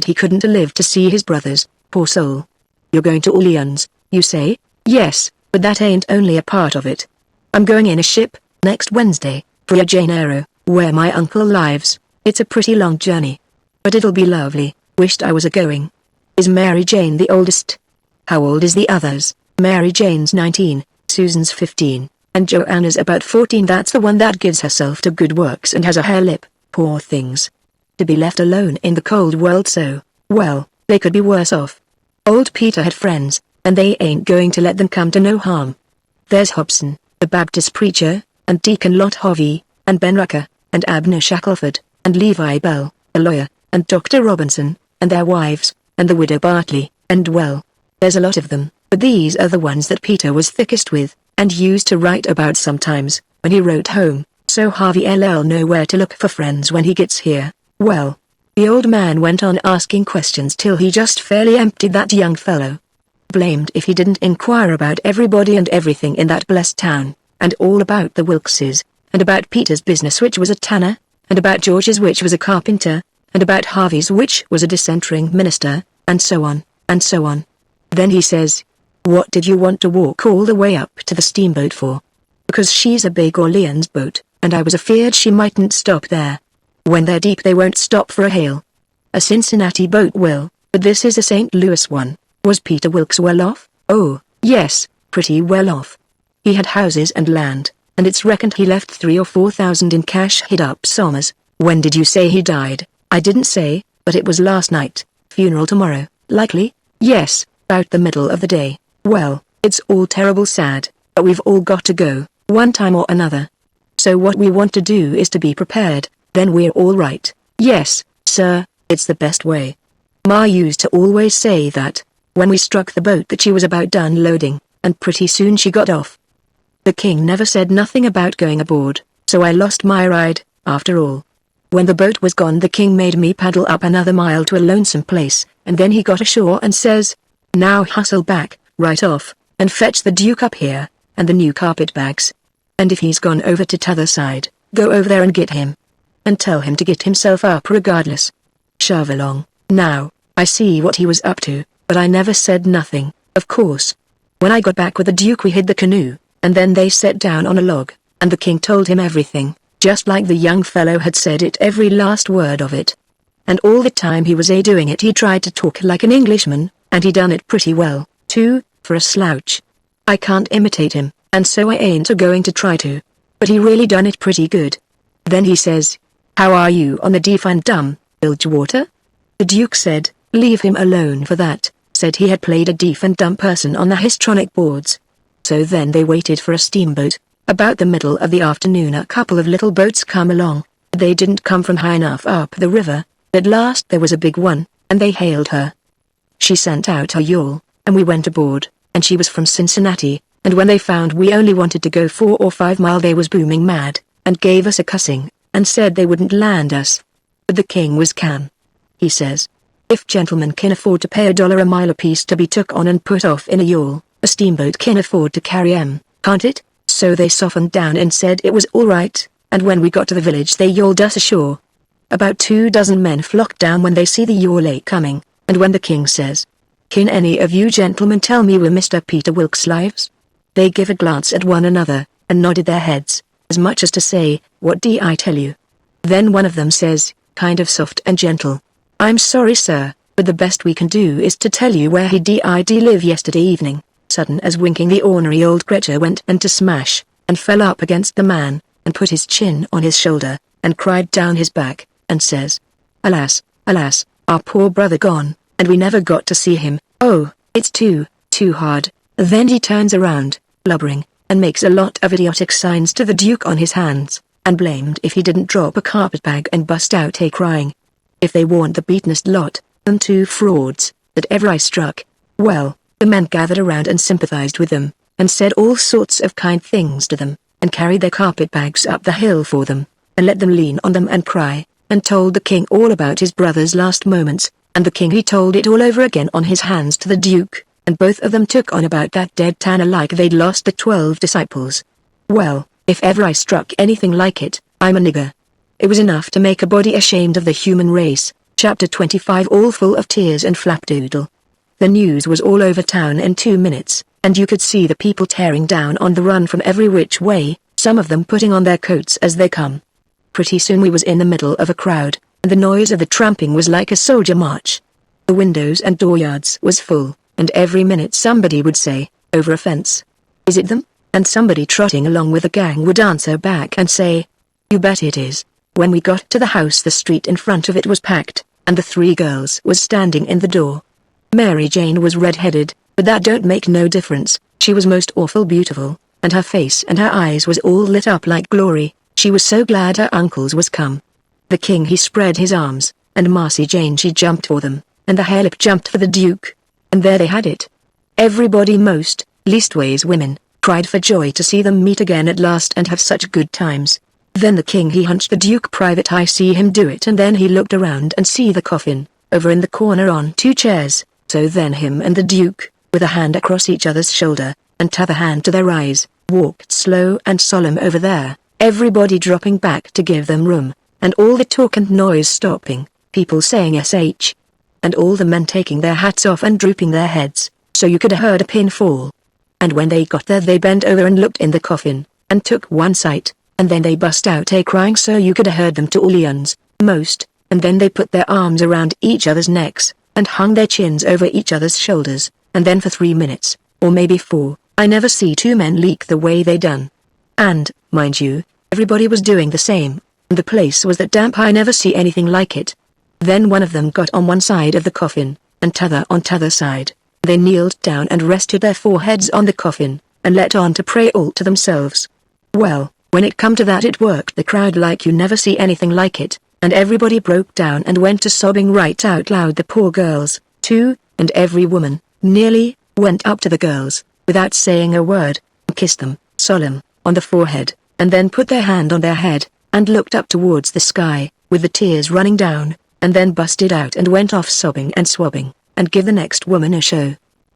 he couldn't live to see his brothers, poor soul. You're going to Orleans, you say? Yes, but that ain't only a part of it. I'm going in a ship, next Wednesday, for Rio de Janeiro, where my uncle lives. It's a pretty long journey. But it'll be lovely. Wished I was a-going. Is Mary Jane the oldest? How old is the others? Mary Jane's 19, Susan's 15, and Joanna's about 14. That's the one that gives herself to good works and has a hare lip, poor things. To be left alone in the cold world so, well, they could be worse off. Old Peter had friends, and they ain't going to let them come to no harm. There's Hobson, the Baptist preacher, and Deacon Lot Hovey, and Ben Rucker, and Abner Shackelford, and Levi Bell, a lawyer, and Dr. Robinson, and their wives, and the widow Bartley, and well, there's a lot of them, but these are the ones that Peter was thickest with, and used to write about sometimes, when he wrote home, so Harvey'll know where to look for friends when he gets here. Well, the old man went on asking questions till he just fairly emptied that young fellow. Blamed if he didn't inquire about everybody and everything in that blessed town, and all about the Wilkses, and about Peter's business, which was a tanner, and about George's, which was a carpenter, and about Harvey's, which was a dissentering minister, and so on, and so on. Then he says, "What did you want to walk all the way up to the steamboat for?" "Because she's a big Orleans boat, and I was afeard she mightn't stop there. When they're deep they won't stop for a hail. A Cincinnati boat will, but this is a St. Louis one." Was Peter Wilkes well off? Oh, yes, pretty well off. He had houses and land, and it's reckoned he left 3,000 or 4,000 in cash hid up sommers. When did you say he died? I didn't say, but it was last night. Funeral tomorrow, likely? Yes, about the middle of the day. Well, it's all terrible sad, but we've all got to go, one time or another. So what we want to do is to be prepared, then we're all right. Yes, sir, it's the best way. Ma used to always say that, when we struck the boat, that she was about done loading, and pretty soon she got off. The king never said nothing about going aboard, so I lost my ride, after all. When the boat was gone the king made me paddle up another mile to a lonesome place, and then he got ashore and says, "Now hustle back, right off, and fetch the Duke up here, and the new carpet bags. And if he's gone over to t'other side, go over there and get him. And tell him to get himself up regardless. Shove along." Now, I see what he was up to, but I never said nothing, of course. When I got back with the Duke we hid the canoe, and then they sat down on a log, and the king told him everything, just like the young fellow had said it, every last word of it. And all the time he was doing it he tried to talk like an Englishman, and he done it pretty well, too, for a slouch. I can't imitate him, and so I ain't going to try to. But he really done it pretty good. Then he says, "How are you on the deaf and dumb, Bilgewater?" The Duke said, "Leave him alone for that," said he had played a deaf and dumb person on the histrionic boards. So then they waited for a steamboat. About the middle of the afternoon a couple of little boats come along. They didn't come from high enough up the river. At last there was a big one, and they hailed her. She sent out her yawl, and we went aboard, and she was from Cincinnati, and when they found we only wanted to go 4 or 5 miles they was booming mad, and gave us a cussing, and said they wouldn't land us. But the king was calm. He says, "If gentlemen can afford to pay $1 a mile apiece to be took on and put off in a yawl, a steamboat can afford to carry 'em, can't it?" So they softened down and said it was all right, and when we got to the village they yawled us ashore. About 2 dozen men flocked down when they see the yawl coming, and when the king says, "Can any of you gentlemen tell me where Mr. Peter Wilkes lives?" They give a glance at one another, and nodded their heads, as much as to say, "What do I tell you?" Then one of them says, kind of soft and gentle, "I'm sorry sir, but the best we can do is to tell you where he did live yesterday evening." Sudden as winking the ornery old creature went and to smash, and fell up against the man, and put his chin on his shoulder, and cried down his back, and says, "Alas, alas, our poor brother gone, and we never got to see him, oh, it's too hard." Then he turns around, blubbering, and makes a lot of idiotic signs to the Duke on his hands, and blamed if he didn't drop a carpetbag and bust out crying. If they weren't the beatenest lot, them 2 frauds, that ever I struck. Well, the men gathered around and sympathized with them, and said all sorts of kind things to them, and carried their carpetbags up the hill for them, and let them lean on them and cry, and told the king all about his brother's last moments, and the king he told it all over again on his hands to the Duke, and both of them took on about that dead tanner like they'd lost the 12 disciples. Well, if ever I struck anything like it, I'm a nigger. It was enough to make a body ashamed of the human race. Chapter 25 all full of tears and flapdoodle. The news was all over town in 2 minutes, and you could see the people tearing down on the run from every which way, some of them putting on their coats as they come. Pretty soon we was in the middle of a crowd, and the noise of the tramping was like a soldier march. The windows and dooryards was full, and every minute somebody would say, over a fence, "Is it them?" And somebody trotting along with a gang would answer back and say, "You bet it is." When we got to the house the street in front of it was packed, and the 3 girls was standing in the door. Mary Jane was red-headed, but that don't make no difference. She was most awful beautiful, and her face and her eyes was all lit up like glory. She was so glad her uncles was come. The king he spread his arms, and Marcy Jane she jumped for them, and the harelip jumped for the Duke. And there they had it. Everybody leastways women, cried for joy to see them meet again at last and have such good times. Then the king he hunched the Duke private eye see him do it and then he looked around and see the coffin, over in the corner on 2 chairs. So then him and the Duke, with a hand across each other's shoulder, and t'other hand to their eyes, walked slow and solemn over there, everybody dropping back to give them room, and all the talk and noise stopping, people saying SH, and all the men taking their hats off and drooping their heads, so you could have heard a pin fall. And when they got there they bent over and looked in the coffin, and took one sight, and then they bust out crying so you could have heard them to all eons, most, and then they put their arms around each other's necks, and hung their chins over each other's shoulders, and then for 3 minutes, or maybe 4, I never see 2 men leak the way they done. And, mind you, everybody was doing the same, and the place was that damp I never see anything like it. Then one of them got on one side of the coffin, and t'other on t'other side. They kneeled down and rested their foreheads on the coffin, and let on to pray all to themselves. Well, when it come to that it worked the crowd like you never see anything like it, and everybody broke down and went to sobbing right out loud. The poor girls, too, and every woman, nearly, went up to the girls, without saying a word, and kissed them, solemn, on the forehead, and then put their hand on their head, and looked up towards the sky, with the tears running down, and then busted out and went off sobbing and swabbing, and give the next woman a show.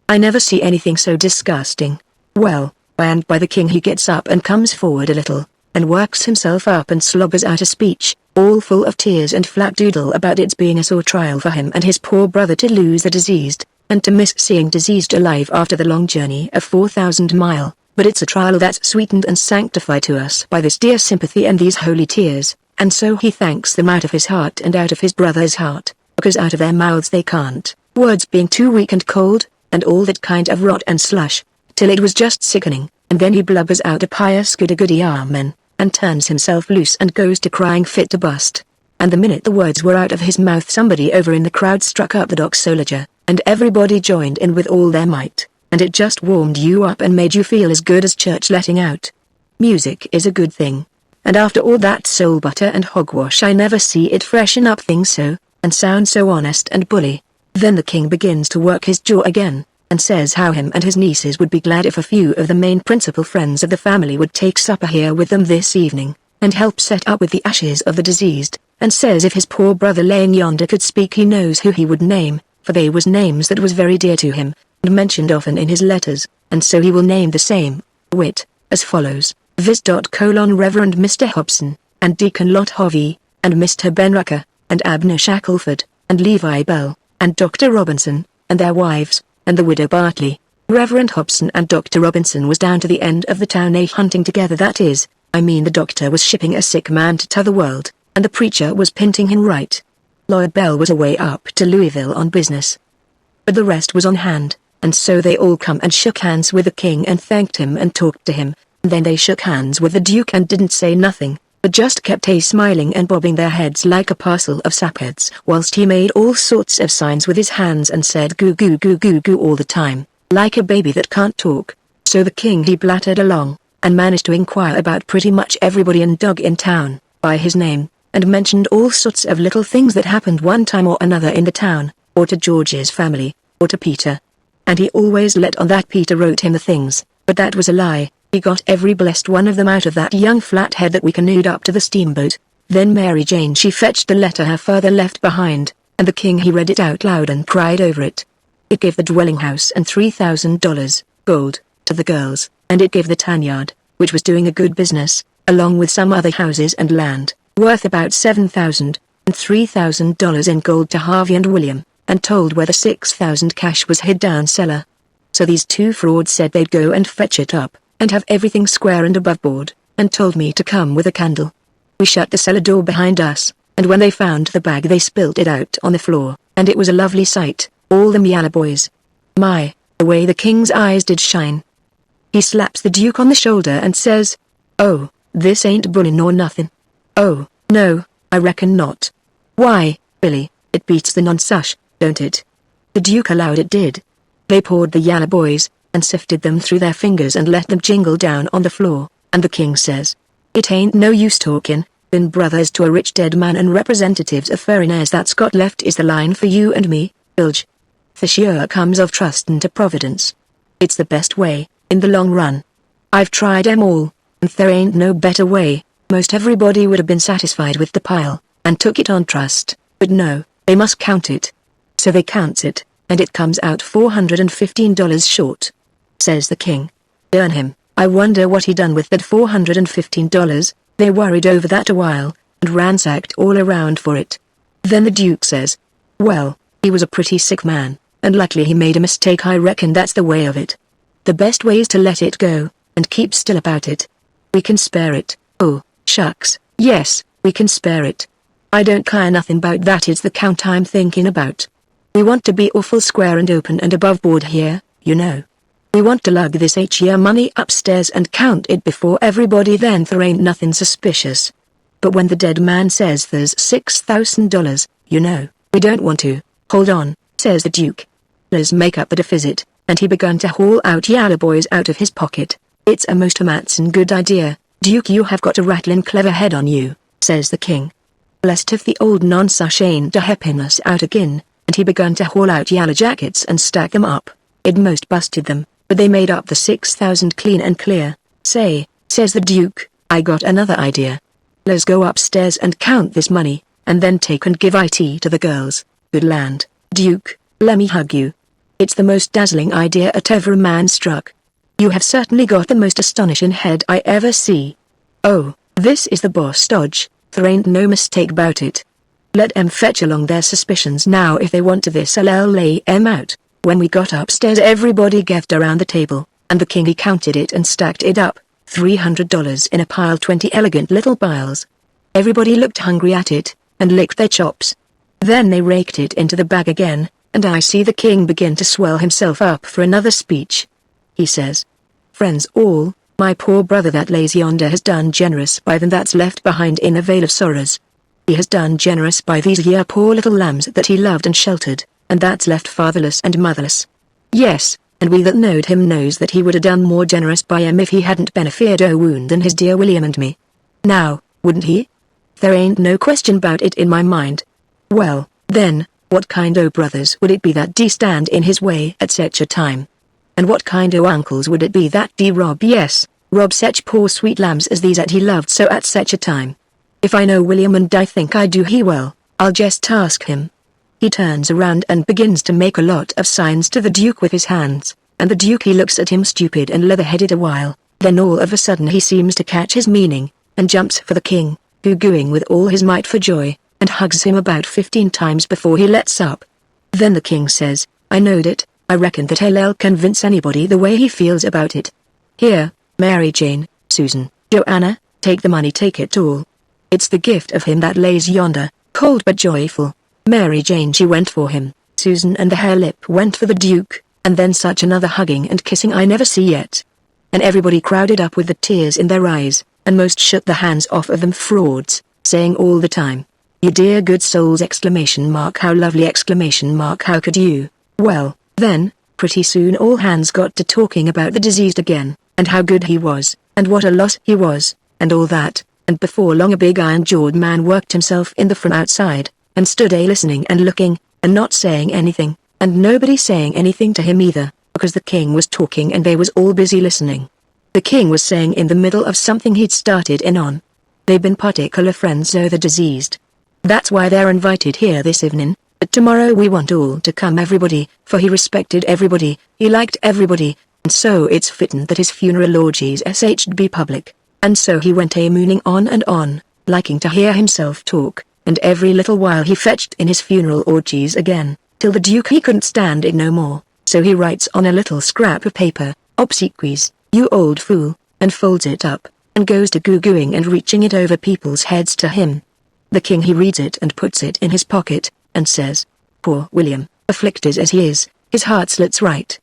I never see anything so disgusting. Well, by and by the king he gets up and comes forward a little, and works himself up and slobbers out a speech, all full of tears and flapdoodle about its being a sore trial for him and his poor brother to lose the diseased, and to miss seeing diseased alive after the long journey of 4,000 mile, but it's a trial that's sweetened and sanctified to us by this dear sympathy and these holy tears, and so he thanks them out of his heart and out of his brother's heart, because out of their mouths they can't, words being too weak and cold, and all that kind of rot and slush, till it was just sickening, and then he blubbers out a pious goody-goody amen, and turns himself loose and goes to crying fit to bust. And the minute the words were out of his mouth, somebody over in the crowd struck up the doxology, and everybody joined in with all their might, and it just warmed you up and made you feel as good as church letting out. Music is a good thing. And after all that soul butter and hogwash, I never see it freshen up things so, and sound so honest and bully. Then the king begins to work his jaw again, and says how him and his nieces would be glad if a few of the main principal friends of the family would take supper here with them this evening, and help set up with the ashes of the deceased, and says if his poor brother laying yonder could speak he knows who he would name, for they was names that was very dear to him, and mentioned often in his letters, and so he will name the same, wit, as follows, Viz. Reverend Mr. Hobson, and Deacon Lot Hovey, and Mr. Ben Rucker, and Abner Shackelford, and Levi Bell, and Dr. Robinson, and their wives, and the widow Bartley. Reverend Hobson and Dr. Robinson was down to the end of the town hunting together, that is, the doctor was shipping a sick man to t'other world, and the preacher was pinting him right. Lawyer Bell was away up to Louisville on business. But the rest was on hand, and so they all come and shook hands with the king and thanked him and talked to him, and then they shook hands with the duke and didn't say nothing, but just kept smiling and bobbing their heads like a parcel of sapheads whilst he made all sorts of signs with his hands and said goo goo goo goo goo all the time, like a baby that can't talk. So the king he blattered along, and managed to inquire about pretty much everybody and dog in town, by his name, and mentioned all sorts of little things that happened one time or another in the town, or to George's family, or to Peter. And he always let on that Peter wrote him the things, but that was a lie. He got every blessed one of them out of that young flathead that we canoed up to the steamboat. Then Mary Jane she fetched the letter her father left behind, and the king he read it out loud and cried over it. It gave the dwelling house and $3,000, gold, to the girls, and it gave the tanyard, which was doing a good business, along with some other houses and land, worth about $7,000, and $3,000 in gold to Harvey and William, and told where the $6,000 cash was hid down cellar. So these two frauds said they'd go and fetch it up, and have everything square and above board, and told me to come with a candle. We shut the cellar door behind us, and when they found the bag they spilt it out on the floor, and it was a lovely sight, all them yaller boys. My, the way the king's eyes did shine. He slaps the duke on the shoulder and says, "Oh, this ain't bullying nor nothing." "Oh, no, I reckon not." "Why, Billy, it beats the nonsuch, don't it?" The duke allowed it did. They poured the yaller boys, and sifted them through their fingers and let them jingle down on the floor, and the king says, "It ain't no use talking, been brothers to a rich dead man and representatives of foreigners that's got left is the line for you and me, Bilge. The sure comes of trustin' to Providence. It's the best way, in the long run. I've tried 'em all, and there ain't no better way. Most everybody would have been satisfied with the pile, and took it on trust, but no, they must count it. So they counts it, and it comes out $415 short," says the king. "Darn him, I wonder what he done with that $415, they worried over that a while, and ransacked all around for it." Then the duke says, "Well, he was a pretty sick man, and likely he made a mistake. I reckon that's the way of it. The best way is to let it go, and keep still about it. We can spare it, oh, shucks, yes, we can spare it. I don't care nothing about that, it's the count I'm thinking about. We want to be awful square and open and above board here, you know. We want to lug this here money upstairs and count it before everybody, then there ain't nothing suspicious. But when the dead man says there's $6,000, you know, we don't want to, hold on," says the duke. "Let's make up a visit," and he begun to haul out yaller boys out of his pocket. "It's a most Matson good idea, Duke, you have got a rattlin' clever head on you," says the king. "Blessed if the old nonsuch ain't a heppin' us out again," and he begun to haul out yaller jackets and stack them up. It most busted them, but they made up the $6,000 clean and clear. "Say," says the duke, "I got another idea. Let's go upstairs and count this money, and then take and give it to the girls." Good land, Duke, lemme hug you. It's the most dazzling idea at ever a man struck. You have certainly got the most astonishing head I ever see. Oh, this is the boss dodge, there ain't no mistake about it. Let 'em fetch along their suspicions now if they want to, this I'll lay 'em out." When we got upstairs everybody gathered around the table, and the king he counted it and stacked it up, $300 in a pile, 20 elegant little piles. Everybody looked hungry at it, and licked their chops. Then they raked it into the bag again, and I see the king begin to swell himself up for another speech. He says, "Friends all, My poor brother that lays yonder has done generous by them that's left behind in a vale of sorrows. He has done generous by these here poor little lambs that he loved and sheltered, and that's left fatherless and motherless. Yes, and we that knowed him knows that he would have done more generous by 'em if he hadn't been afeard o' wound than his dear William and me. Now, wouldn't he? There ain't no question about it in my mind. Well, then, what kind o' brothers would it be that d stand in his way at such a time? And what kind o' uncles would it be that d rob such poor sweet lambs as these that he loved so at such a time? If I know William, and I think I do he well, I'll just ask him. He turns around and begins to make a lot of signs to the Duke with his hands, and the Duke he looks at him stupid and leather-headed a while, then all of a sudden he seems to catch his meaning, and jumps for the king, goo-gooing with all his might for joy, and hugs him about 15 times before he lets up. Then the king says, I knowed it, I reckon that he'll convince anybody the way he feels about it. Here, Mary Jane, Susan, Joanna, take the money, take it all. It's the gift of him that lays yonder, cold but joyful. Mary Jane she went for him, Susan and the hare lip went for the Duke, and then such another hugging and kissing I never see yet. And everybody crowded up with the tears in their eyes, and most shook the hands off of them frauds, saying all the time, you dear good souls! How lovely! How could you? Well, then, pretty soon all hands got to talking about the deceased again, and how good he was, and what a loss he was, and all that, and before long a big iron-jawed man worked himself in the from outside, and stood listening and looking, and not saying anything, and nobody saying anything to him either, because the king was talking and they was all busy listening. The king was saying in the middle of something he'd started in on. They've been particular friends o' the deceased. That's why they're invited here this evening. But tomorrow we want all to come, everybody, for he respected everybody, he liked everybody, and so it's fitting that his funeral orgies sh'd be public. And so he went mooning on, liking to hear himself talk, and every little while he fetched in his funeral orgies again, till the Duke he couldn't stand it no more, so he writes on a little scrap of paper, obsequies, you old fool, and folds it up, and goes to goo-gooing and reaching it over people's heads to him. The king he reads it and puts it in his pocket, and says, poor William, afflicted as he is, his heart slits right.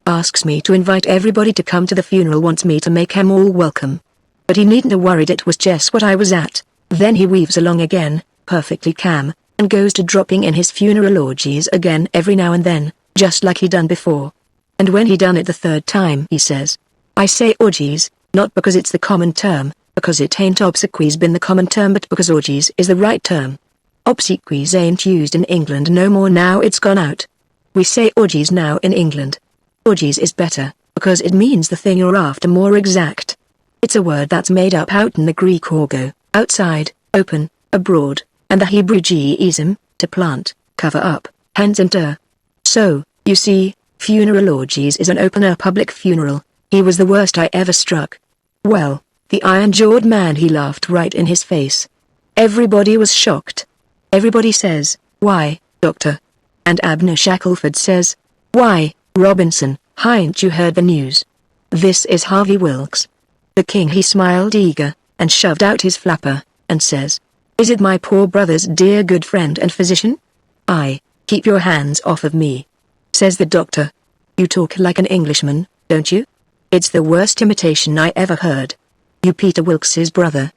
Asks me to invite everybody to come to the funeral, wants me to make 'em all welcome. But he needn't have worried, it was just what I was at. Then he weaves along again, perfectly calm, and goes to dropping in his funeral orgies again every now and then, just like he done before. And when he done it the third time he says, I say orgies, not because it's the common term, because it ain't obsequies been the common term, but because orgies is the right term. Obsequies ain't used in England no more now, it's gone out. We say orgies now in England. Orgies is better, because it means the thing you're after more exact. It's a word that's made up out in the Greek orgo, outside, open, abroad, and the Hebrew geism, to plant, cover up, hands and So, you see, funeral orgies is an open-air public funeral. He was the worst I ever struck. Well, the iron-jawed man he laughed right in his face. Everybody was shocked. Everybody says, why, doctor? And Abner Shackelford says, why, Robinson, hain't you heard the news? This is Harvey Wilkes. The king he smiled eager, and shoved out his flapper, and says, is it my poor brother's dear good friend and physician? Aye, keep your hands off of me. Says the doctor. You talk like an Englishman, don't you? It's the worst imitation I ever heard. You Peter Wilkes's brother.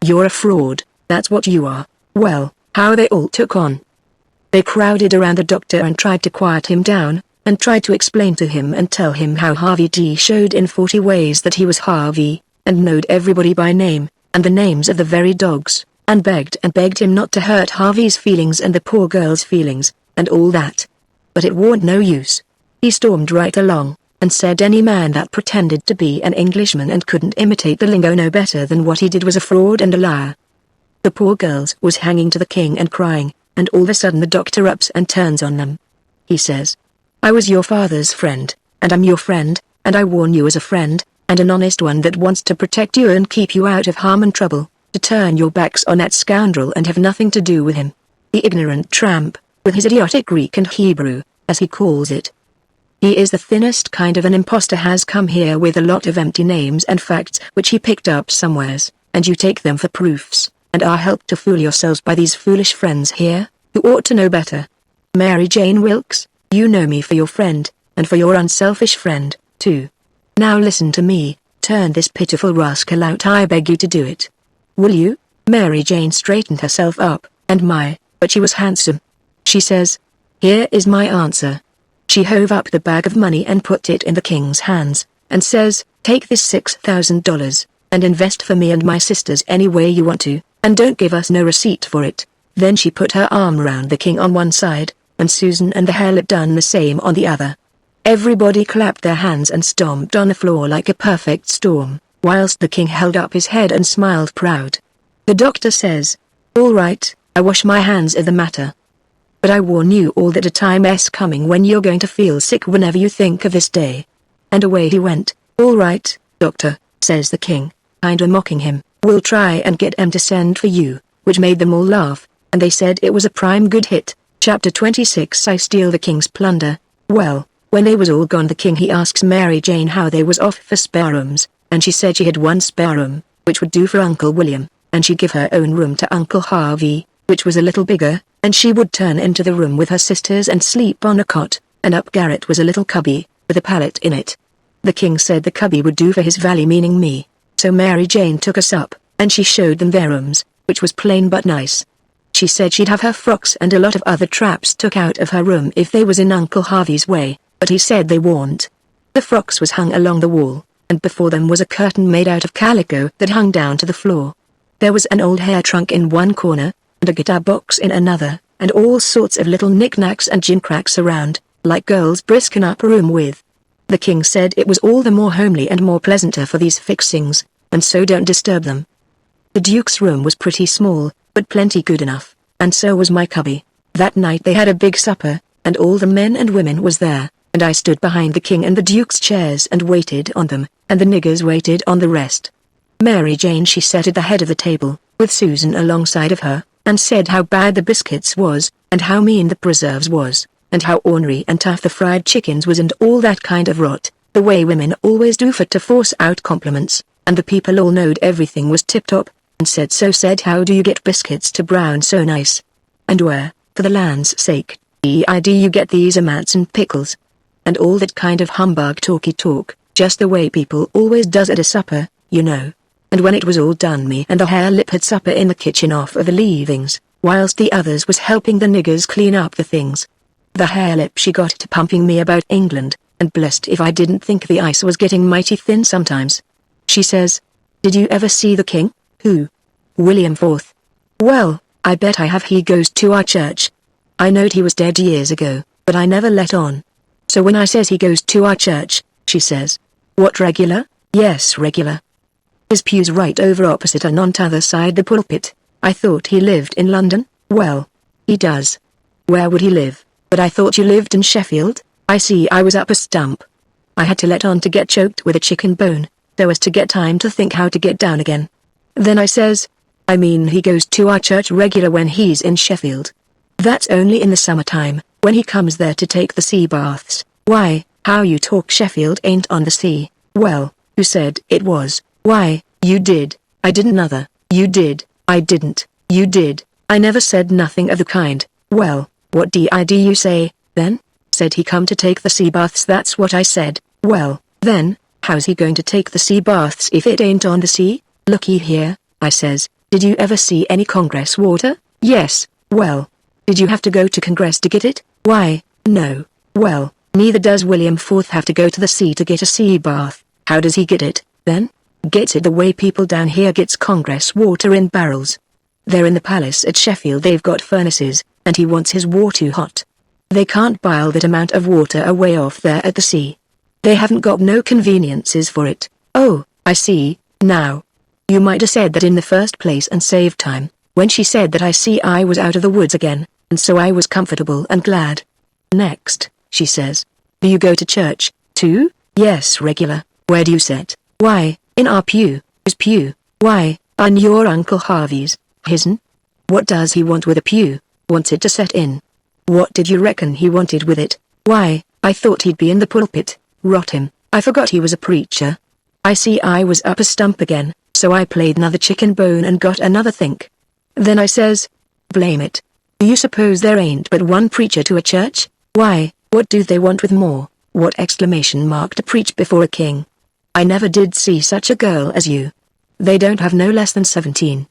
You're a fraud, that's what you are. Well, how they all took on. They crowded around the doctor and tried to quiet him down, and tried to explain to him and tell him how Harvey D showed in 40 ways that he was Harvey, and knowed everybody by name, and the names of the very dogs, and begged him not to hurt Harvey's feelings and the poor girl's feelings, and all that. But it warn't no use. He stormed right along, and said any man that pretended to be an Englishman and couldn't imitate the lingo no better than what he did was a fraud and a liar. The poor girls was hanging to the king and crying, and all of a sudden the doctor ups and turns on them. He says, I was your father's friend, and I'm your friend, and I warn you as a friend, and an honest one that wants to protect you and keep you out of harm and trouble, to turn your backs on that scoundrel and have nothing to do with him. The ignorant tramp, with his idiotic Greek and Hebrew, as he calls it. He is the thinnest kind of an impostor, has come here with a lot of empty names and facts which he picked up somewheres, and you take them for proofs, and are helped to fool yourselves by these foolish friends here, who ought to know better. Mary Jane Wilkes, you know me for your friend, and for your unselfish friend, too. Now listen to me, turn this pitiful rascal out. I beg you to do it. Will you? Mary Jane straightened herself up, but she was handsome. She says, here is my answer. She hove up the bag of money and put it in the king's hands, and says, take this $6,000, and invest for me and my sisters any way you want to, and don't give us no receipt for it. Then she put her arm round the king on one side, and Susan and the harlot done the same on the other. Everybody clapped their hands and stomped on the floor like a perfect storm, whilst the king held up his head and smiled proud. The doctor says, all right, I wash my hands of the matter. But I warn you all that a time's coming when you're going to feel sick whenever you think of this day. And away he went. All right, doctor, says the king, kinda mocking him, we'll try and get 'em to send for you, which made them all laugh, and they said it was a prime good hit. Chapter 26 I Steal the King's Plunder. Well, when they was all gone the king he asks Mary Jane how they was off for spare rooms, and she said she had one spare room, which would do for Uncle William, and she'd give her own room to Uncle Harvey, which was a little bigger, and she would turn into the room with her sisters and sleep on a cot, and up garret was a little cubby, with a pallet in it. The king said the cubby would do for his valley, meaning me, so Mary Jane took us up, and she showed them their rooms, which was plain but nice. She said she'd have her frocks and a lot of other traps took out of her room if they was in Uncle Harvey's way, but he said they warn't. The frocks was hung along the wall, and before them was a curtain made out of calico that hung down to the floor. There was an old hair trunk in one corner, and a guitar box in another, and all sorts of little knickknacks and gimcracks around, like girls brisken up a room with. The king said it was all the more homely and more pleasanter for these fixings, and so don't disturb them. The duke's room was pretty small, but plenty good enough, and so was my cubby. That night they had a big supper, and all the men and women was there, and I stood behind the king and the duke's chairs and waited on them, and the niggers waited on the rest. Mary Jane she sat at the head of the table, with Susan alongside of her, and said how bad the biscuits was, and how mean the preserves was, and how ornery and tough the fried chickens was and all that kind of rot, the way women always do for to force out compliments, and the people all knowed everything was tip-top, and said how do you get biscuits to brown so nice? And where, for the land's sake, do you get these amounts and pickles? And all that kind of humbug talky talk, just the way people always does at a supper, you know. And when it was all done me and the harlot had supper in the kitchen off of the leavings, whilst the others was helping the niggers clean up the things. The harlot she got to pumping me about England, and blessed if I didn't think the ice was getting mighty thin sometimes. She says, did you ever see the king? Who? William IV. Well, I bet I have. He goes to our church. I knowed he was dead years ago, but I never let on. So when I says he goes to our church, she says, what, regular? Yes, regular. His pew's right over opposite and on t'other side the pulpit. I thought he lived in London. Well, he does. Where would he live? But I thought you lived in Sheffield. I see. I was up a stump. I had to let on to get choked with a chicken bone, so as to get time to think how to get down again. Then I says, I mean he goes to our church regular when he's in Sheffield. That's only in the summertime, when he comes there to take the sea baths. Why, how you talk, Sheffield ain't on the sea. Well, who said it was? Why, you did. I didn't. Other. You did. I didn't. You did. I never said nothing of the kind. Well, what did you say, then? Said he come to take the sea baths. That's what I said. Well, then, how's he going to take the sea baths if it ain't on the sea? Looky here, I says, did you ever see any Congress water? Yes. Well, did you have to go to Congress to get it? Why, no. Well, neither does William IV have to go to the sea to get a sea bath. How does he get it, then? Gets it the way people down here gets Congress water in barrels. They're in the palace at Sheffield. They've got furnaces, and he wants his water hot. They can't boil that amount of water away off there at the sea. They haven't got no conveniences for it. Oh, I see, now. You might have said that in the first place and saved time. When she said that, I see I was out of the woods again, and so I was comfortable and glad. Next, she says, do you go to church, too? Yes, regular. Where do you sit? Why, in our pew. His pew? Why, on your Uncle Harvey's. His'n? What does he want with a pew? Wants it to set in. What did you reckon he wanted with it? Why, I thought he'd be in the pulpit. Rot him, I forgot he was a preacher. I see I was up a stump again, so I played another chicken bone and got another think. Then I says, blame it. Do you suppose there ain't but one preacher to a church? Why, what do they want with more? What exclamation mark to preach before a king? I never did see such a girl as you. They don't have no less than 17.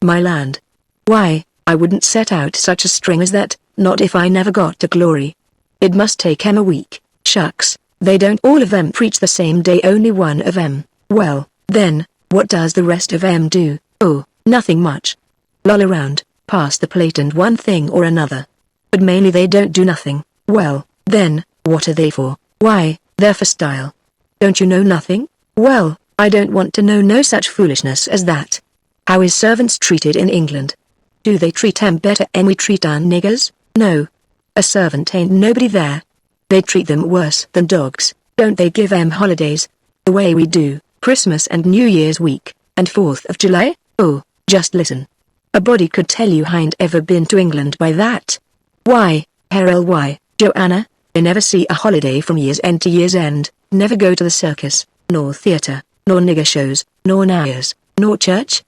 My land. Why, I wouldn't set out such a string as that, not if I never got to glory. It must take 'em a week. Shucks, they don't all of them preach the same day, only one of 'em. Well, then, what does the rest of 'em do? Oh, nothing much. Loll around, pass the plate and one thing or another. But mainly they don't do nothing. Well, then, what are they for? Why, they're for style. Don't you know nothing? Well, I don't want to know no such foolishness as that. How is servants treated in England? Do they treat 'em better 'en we treat our niggers? No. A servant ain't nobody there. They treat them worse than dogs. Don't they give 'em holidays? The way we do, Christmas and New Year's week, and 4th of July? Oh, just listen. A body could tell you hain't ever been to England by that. Why, Ly, Joanna, they never see a holiday from year's end to year's end, never go to the circus, nor theatre, nor nigger shows, nor nayers, nor church.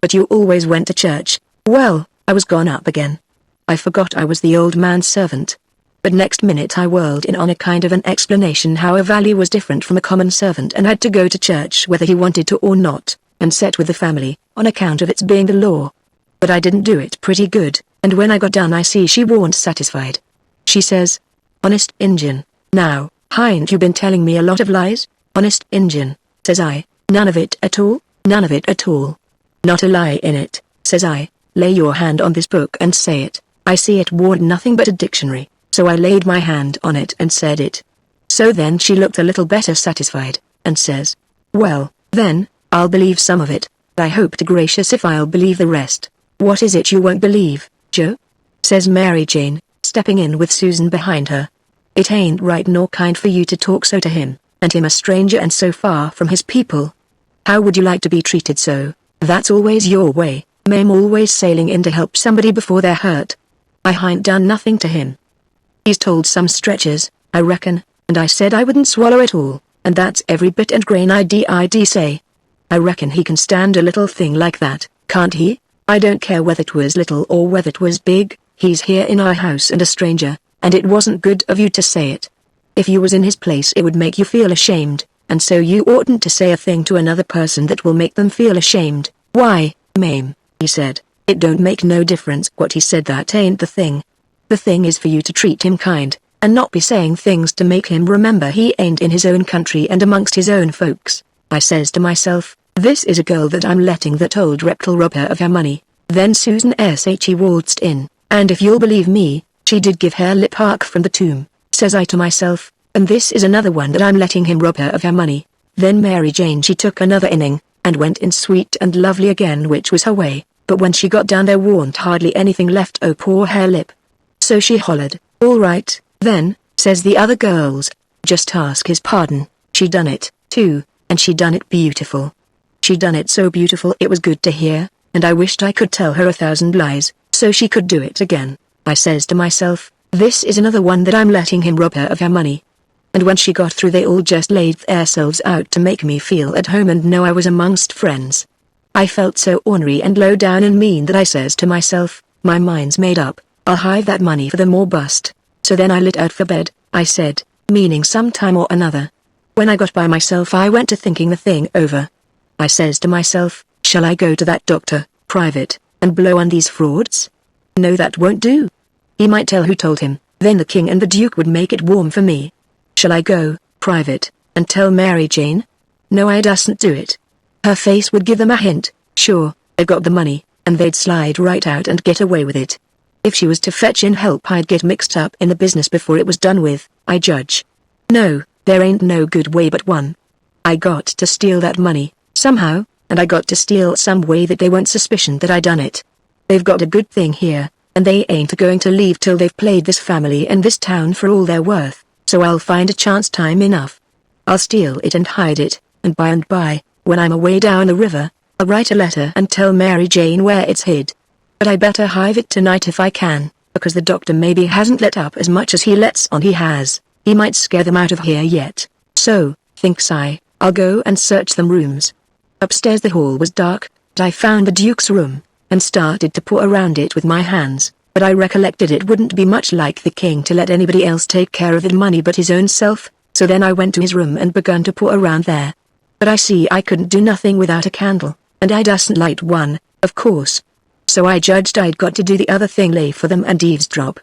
But you always went to church. Well, I was gone up again. I forgot I was the old man's servant. But next minute I whirled in on a kind of an explanation how a valley was different from a common servant and had to go to church whether he wanted to or not, and set with the family, on account of its being the law. But I didn't do it pretty good, and when I got done I see she warn't satisfied. She says, "Honest Injun, now, hain't you been telling me a lot of lies?" "Honest Injun," says I, "none of it at all, none of it at all." "Not a lie in it," says I, "lay your hand on this book and say it." I see it warn't nothing but a dictionary, so I laid my hand on it and said it. So then she looked a little better satisfied, and says, "Well, then, I'll believe some of it, but I hope to gracious if I'll believe the rest." "What is it you won't believe, Joe?" says Mary Jane, stepping in with Susan behind her. "It ain't right nor kind for you to talk so to him, and him a stranger and so far from his people. How would you like to be treated so? That's always your way, ma'am, always sailing in to help somebody before they're hurt. I hain't done nothing to him. He's told some stretchers, I reckon, and I said I wouldn't swallow it all, and that's every bit and grain I did say. I reckon he can stand a little thing like that, can't he? I don't care whether it was little or whether it was big, he's here in our house and a stranger, and it wasn't good of you to say it. If you was in his place it would make you feel ashamed, and so you oughtn't to say a thing to another person that will make them feel ashamed." "Why, ma'am," he said, "it don't make no difference what he said, that ain't the thing. The thing is for you to treat him kind, and not be saying things to make him remember he ain't in his own country and amongst his own folks." I says to myself, this is a girl that I'm letting that old reptile rob her of her money. Then Susan she waltzed in, and if you'll believe me, she did give her lip hark from the tomb, says I to myself, and this is another one that I'm letting him rob her of her money. Then Mary Jane she took another inning, and went in sweet and lovely again, which was her way, but when she got down there warn't hardly anything left, oh poor her lip. So she hollered, "All right, then," says the other girls, "just ask his pardon." She done it, too, and she done it beautiful. She done it so beautiful it was good to hear, and I wished I could tell her 1,000 lies, so she could do it again. I says to myself, this is another one that I'm letting him rob her of her money. And when she got through they all just laid themselves out to make me feel at home and know I was amongst friends. I felt so ornery and low down and mean that I says to myself, my mind's made up, I'll hide that money for them or bust. So then I lit out for bed, I said, meaning some time or another. When I got by myself I went to thinking the thing over. I says to myself, shall I go to that doctor, private, and blow on these frauds? No, that won't do. He might tell who told him, then the king and the duke would make it warm for me. Shall I go, private, and tell Mary Jane? No, I dasn't do it. Her face would give them a hint, sure, I got the money, and they'd slide right out and get away with it. If she was to fetch in help I'd get mixed up in the business before it was done with, I judge. No, there ain't no good way but one. I got to steal that money, somehow, and I got to steal some way that they won't suspicion that I done it. They've got a good thing here, and they ain't going to leave till they've played this family and this town for all they're worth, so I'll find a chance time enough. I'll steal it and hide it, and by, when I'm away down the river, I'll write a letter and tell Mary Jane where it's hid. But I better hide it tonight if I can, because the doctor maybe hasn't let up as much as he lets on he has. He might scare them out of here yet. So, thinks I, I'll go and search them rooms. Upstairs the hall was dark, but I found the Duke's room, and started to paw around it with my hands, but I recollected it wouldn't be much like the king to let anybody else take care of the money but his own self, So then I went to his room and begun to pour around there. But I see I couldn't do nothing without a candle, and I doesn't light one, of course. So I judged I'd got to do the other thing, lay for them and eavesdrop.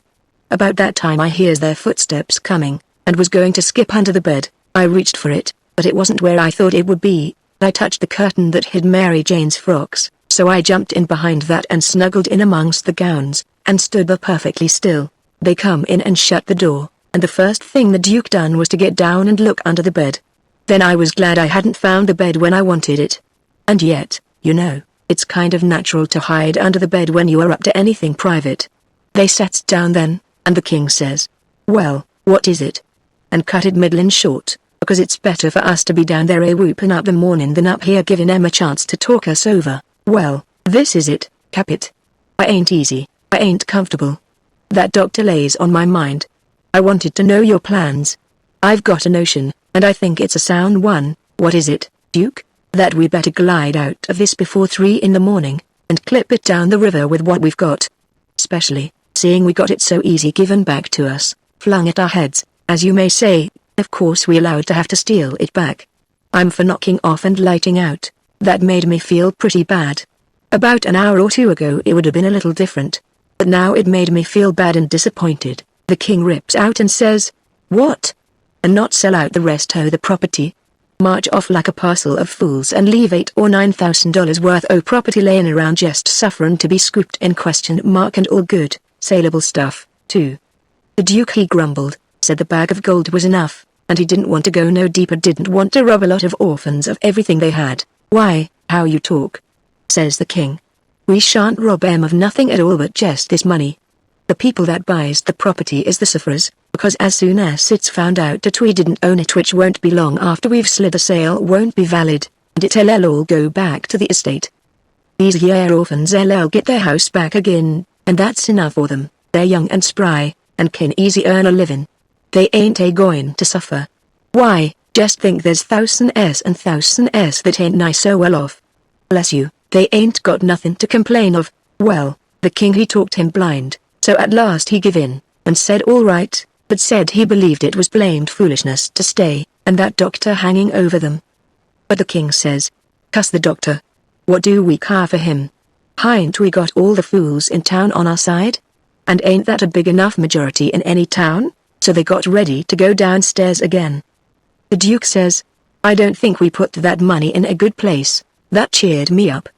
About that time I hears their footsteps coming, and was going to skip under the bed. I reached for it, but it wasn't where I thought it would be. I touched the curtain that hid Mary Jane's frocks, so I jumped in behind that and snuggled in amongst the gowns, and stood there perfectly still. They come in and shut the door, and the first thing the Duke done was to get down and look under the bed. Then I was glad I hadn't found the bed when I wanted it. And yet, you know, it's kind of natural to hide under the bed when you are up to anything private. They sat down then, and the king says, "Well, what is it?" And cut it middlin' short, because it's better for us to be down there a-whoopin' up the morning than up here giving Em a chance to talk us over. "Well, this is it, Capit. I ain't easy, I ain't comfortable. That doctor lays on my mind. I wanted to know your plans. I've got a notion, and I think it's a sound one." "What is it, Duke?" "That we better glide out of this before 3 in the morning, and clip it down the river with what we've got. Especially, seeing we got it so easy given back to us, flung at our heads, as you may say. Of course we allowed to have to steal it back. I'm for knocking off and lighting out. That made me feel pretty bad. About an hour or two ago it would have been a little different. But now it made me feel bad and disappointed." The king rips out and says, "What? And not sell out the rest o' the property? March off like a parcel of fools and leave $8,000 or $9,000 worth o' property laying around just sufferin' to be scooped in ? And all good, saleable stuff, too." The Duke, he grumbled, said the bag of gold was enough, and he didn't want to go no deeper, didn't want to rob a lot of orphans of everything they had. "Why, how you talk," says the king. "We shan't rob 'em of nothing at all but just this money. The people that buys the property is the sufferers, because as soon as it's found out that we didn't own it, which won't be long after we've slid, the sale won't be valid, and it'll all go back to the estate. These here orphans will get their house back again, and that's enough for them. They're young and spry, and can easy earn a living. They ain't a-going to suffer. Why, just think, there's thousands and thousands that ain't nigh so well off. Bless you, they ain't got nothing to complain of." Well, the king, he talked him blind, so at last he give in, and said all right, but said he believed it was blamed foolishness to stay, and that doctor hanging over them. But the king says, "Cuss the doctor. What do we care for him? Hain't we got all the fools in town on our side? And ain't that a big enough majority in any town?" So they got ready to go downstairs again. The Duke says, "I don't think we put that money in a good place." That cheered me up.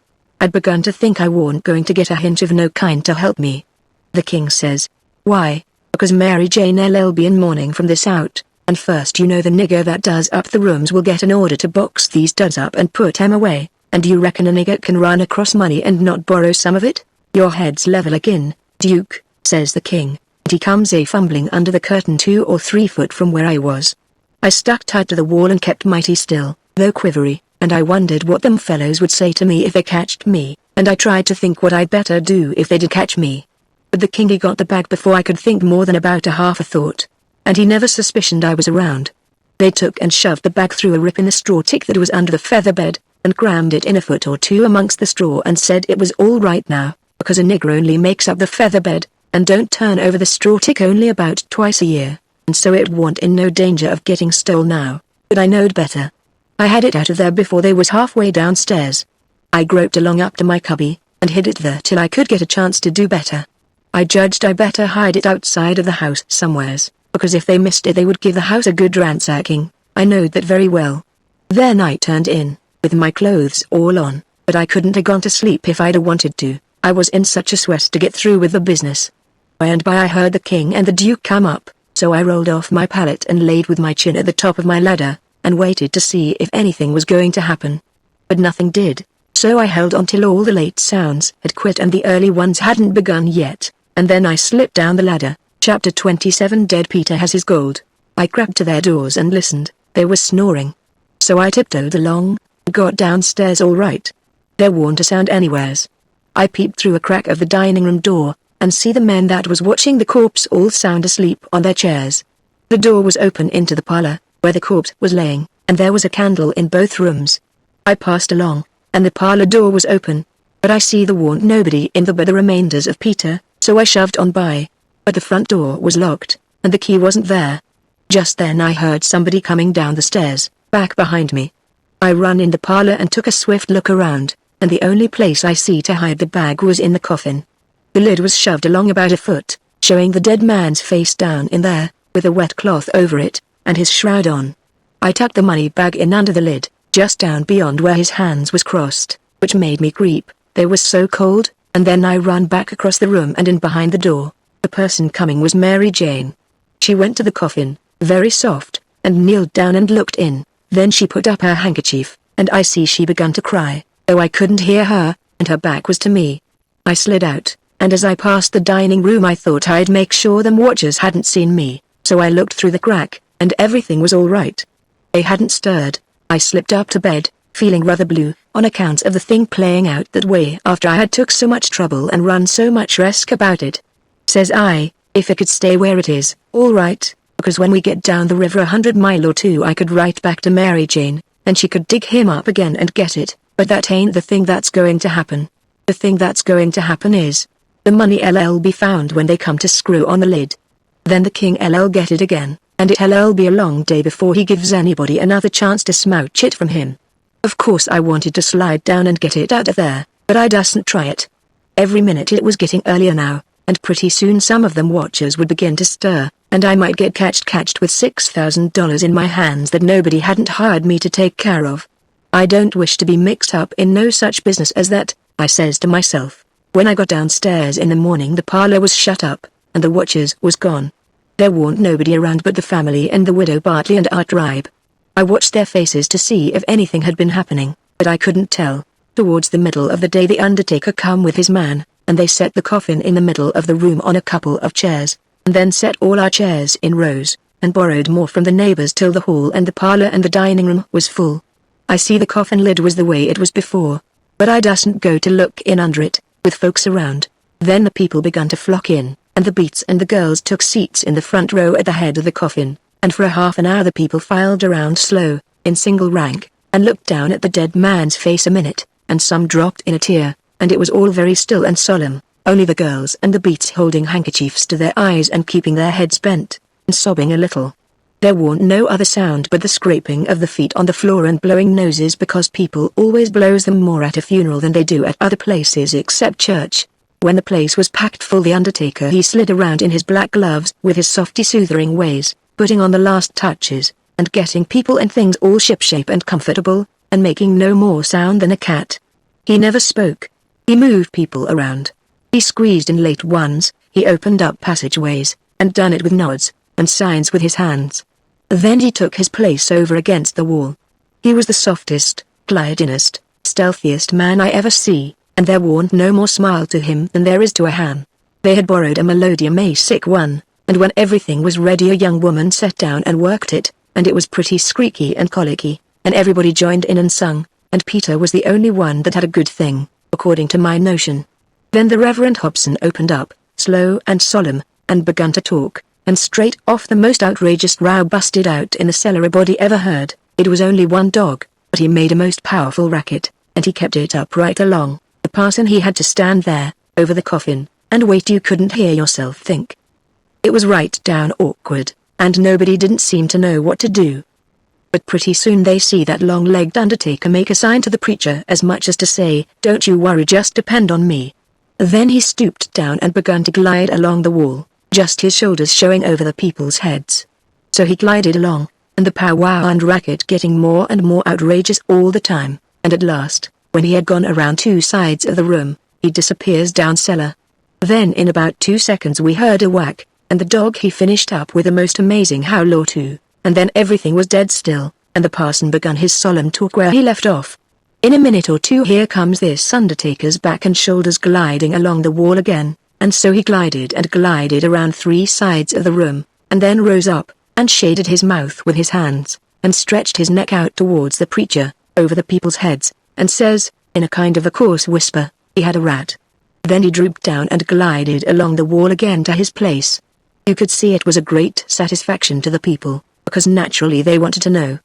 I'd begun to think I warn't going to get a hint of no kind to help me. The king says, "Why, because Mary Jane will be in mourning from this out, and first you know the nigger that does up the rooms will get an order to box these duds up and put 'em away, and you reckon a nigger can run across money and not borrow some of it? Your head's level again, Duke," says the king, and he comes fumbling under the curtain 2 or 3 foot from where I was. I stuck tight to the wall and kept mighty still, though quivery, and I wondered what them fellows would say to me if they catched me, and I tried to think what I'd better do if they did catch me. But the king, he got the bag before I could think more than about a half a thought, and he never suspicioned I was around. They took and shoved the bag through a rip in the straw tick that was under the feather bed, and crammed it in a foot or two amongst the straw, and said it was all right now, because a nigger only makes up the feather bed, and don't turn over the straw tick only about twice a year, and so it warn't in no danger of getting stole now. But I knowed better. I had it out of there before they was halfway downstairs. I groped along up to my cubby, and hid it there till I could get a chance to do better. I judged I better hide it outside of the house somewheres, because if they missed it they would give the house a good ransacking. I knowed that very well. Then I turned in, with my clothes all on, but I couldn't have gone to sleep if I'd a wanted to. I was in such a sweat to get through with the business. By and by I heard the king and the Duke come up, so I rolled off my pallet and laid with my chin at the top of my ladder, and waited to see if anything was going to happen. But nothing did, so I held on till all the late sounds had quit and the early ones hadn't begun yet, and then I slipped down the ladder. Chapter 27. Dead Peter Has His Gold. I crept to their doors and listened. They were snoring. So I tiptoed along, and got downstairs all right. There warn't a sound anywheres. I peeped through a crack of the dining room door, and see the men that was watching the corpse all sound asleep on their chairs. The door was open into the parlor, where the corpse was laying, and there was a candle in both rooms. I passed along, and the parlor door was open, but I see there warn't nobody in there but the remainders of Peter, so I shoved on by. But the front door was locked, and the key wasn't there. Just then I heard somebody coming down the stairs, back behind me. I run in the parlor and took a swift look around, and the only place I see to hide the bag was in the coffin. The lid was shoved along about a foot, showing the dead man's face down in there, with a wet cloth over it, and his shroud on. I tucked the money bag in under the lid, just down beyond where his hands was crossed, which made me creep, they was so cold, and then I run back across the room and in behind the door. The person coming was Mary Jane. She went to the coffin, very soft, and kneeled down and looked in, then she put up her handkerchief, and I see she begun to cry, though I couldn't hear her, and her back was to me. I slid out, and as I passed the dining room I thought I'd make sure them watchers hadn't seen me, so I looked through the crack, and everything was all right. They hadn't stirred. I slipped up to bed, feeling rather blue, on account of the thing playing out that way after I had took so much trouble and run so much risk about it. Says I, if it could stay where it is, all right, because when we get down the river 100 mile or two I could write back to Mary Jane, and she could dig him up again and get it, but that ain't the thing that's going to happen. The thing that's going to happen is, the money LL be found when they come to screw on the lid. Then the king LL get it again, and it'll be a long day before he gives anybody another chance to smouch it from him. Of course I wanted to slide down and get it out of there, but I dasn't try it. Every minute it was getting earlier now, and pretty soon some of them watchers would begin to stir, and I might get catched with $6,000 in my hands that nobody hadn't hired me to take care of. I don't wish to be mixed up in no such business as that, I says to myself. When I got downstairs in the morning the parlor was shut up, and the watchers was gone. There warn't nobody around but the family and the widow Bartley and our tribe. I watched their faces to see if anything had been happening, but I couldn't tell. Towards the middle of the day the undertaker come with his man, and they set the coffin in the middle of the room on a couple of chairs, and then set all our chairs in rows, and borrowed more from the neighbors till the hall and the parlor and the dining room was full. I see the coffin lid was the way it was before, but I dasn't go to look in under it, with folks around. Then the people begun to flock in, and the beats and the girls took seats in the front row at the head of the coffin, and for a half an hour the people filed around slow, in single rank, and looked down at the dead man's face a minute, and some dropped in a tear, and it was all very still and solemn, only the girls and the beats holding handkerchiefs to their eyes and keeping their heads bent, and sobbing a little. There warn't no other sound but the scraping of the feet on the floor and blowing noses, because people always blows them more at a funeral than they do at other places except church. When the place was packed full the undertaker he slid around in his black gloves with his softy soothing ways, putting on the last touches, and getting people and things all shipshape and comfortable, and making no more sound than a cat. He never spoke. He moved people around. He squeezed in late ones, he opened up passageways, and done it with nods, and signs with his hands. Then he took his place over against the wall. He was the softest, glidingest, stealthiest man I ever see, and there warn't no more smile to him than there is to a ham. They had borrowed a melodeon sick one, and when everything was ready a young woman sat down and worked it, and it was pretty squeaky and colicky, and everybody joined in and sung, and Peter was the only one that had a good thing, according to my notion. Then the Reverend Hobson opened up, slow and solemn, and begun to talk, and straight off the most outrageous row busted out in the cellar a body ever heard. It was only one dog, but he made a most powerful racket, and he kept it up right along. The parson he had to stand there, over the coffin, and wait you couldn't hear yourself think. It was right down awkward, and nobody didn't seem to know what to do. But pretty soon they see that long-legged undertaker make a sign to the preacher as much as to say, "Don't you worry, just depend on me." Then he stooped down and begun to glide along the wall, just his shoulders showing over the people's heads. So he glided along, and the powwow and racket getting more and more outrageous all the time, and at last, when he had gone around two sides of the room, he disappears down cellar. Then in about 2 seconds we heard a whack, and the dog he finished up with a most amazing howl or two, and then everything was dead still, and the parson begun his solemn talk where he left off. In a minute or two here comes this undertaker's back and shoulders gliding along the wall again, and so he glided and glided around 3 sides of the room, and then rose up, and shaded his mouth with his hands, and stretched his neck out towards the preacher, over the people's heads, and says, in a kind of a coarse whisper, he had a rat. Then he drooped down and glided along the wall again to his place. You could see it was a great satisfaction to the people, because naturally they wanted to know.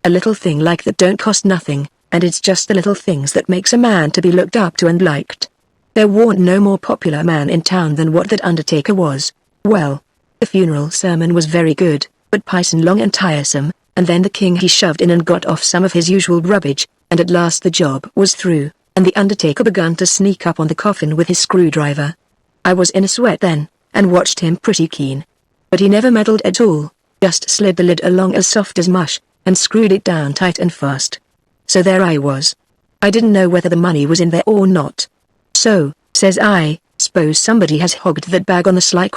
A little thing like that don't cost nothing, and it's just the little things that makes a man to be looked up to and liked. There warn't no more popular man in town than what that undertaker was. Well, the funeral sermon was very good, but pison long and tiresome, and then the king he shoved in and got off some of his usual rubbish, and at last the job was through, and the undertaker begun to sneak up on the coffin with his screwdriver. I was in a sweat then, and watched him pretty keen. But he never meddled at all, just slid the lid along as soft as mush, and screwed it down tight and fast. So there I was. I didn't know whether the money was in there or not. So, says I, suppose somebody has hogged that bag on the sly ?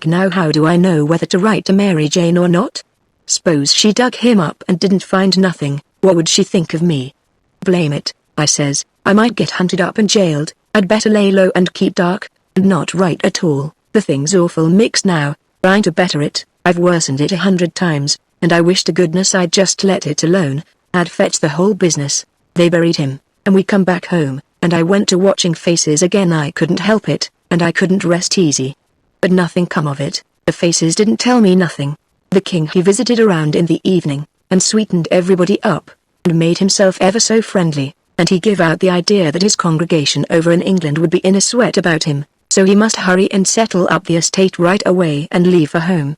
Now how do I know whether to write to Mary Jane or not? Suppose she dug him up and didn't find nothing, what would she think of me? Blame it, I says, I might get hunted up and jailed, I'd better lay low and keep dark, and not write at all. The thing's awful mixed now, trying to better it, I've worsened it 100 times, and I wish to goodness I'd just let it alone. I'd fetched the whole business. They buried him, and we come back home, and I went to watching faces again. I couldn't help it, and I couldn't rest easy. But nothing come of it, the faces didn't tell me nothing. The king he visited around in the evening, and sweetened everybody up, and made himself ever so friendly, and he gave out the idea that his congregation over in England would be in a sweat about him, so he must hurry and settle up the estate right away and leave for home.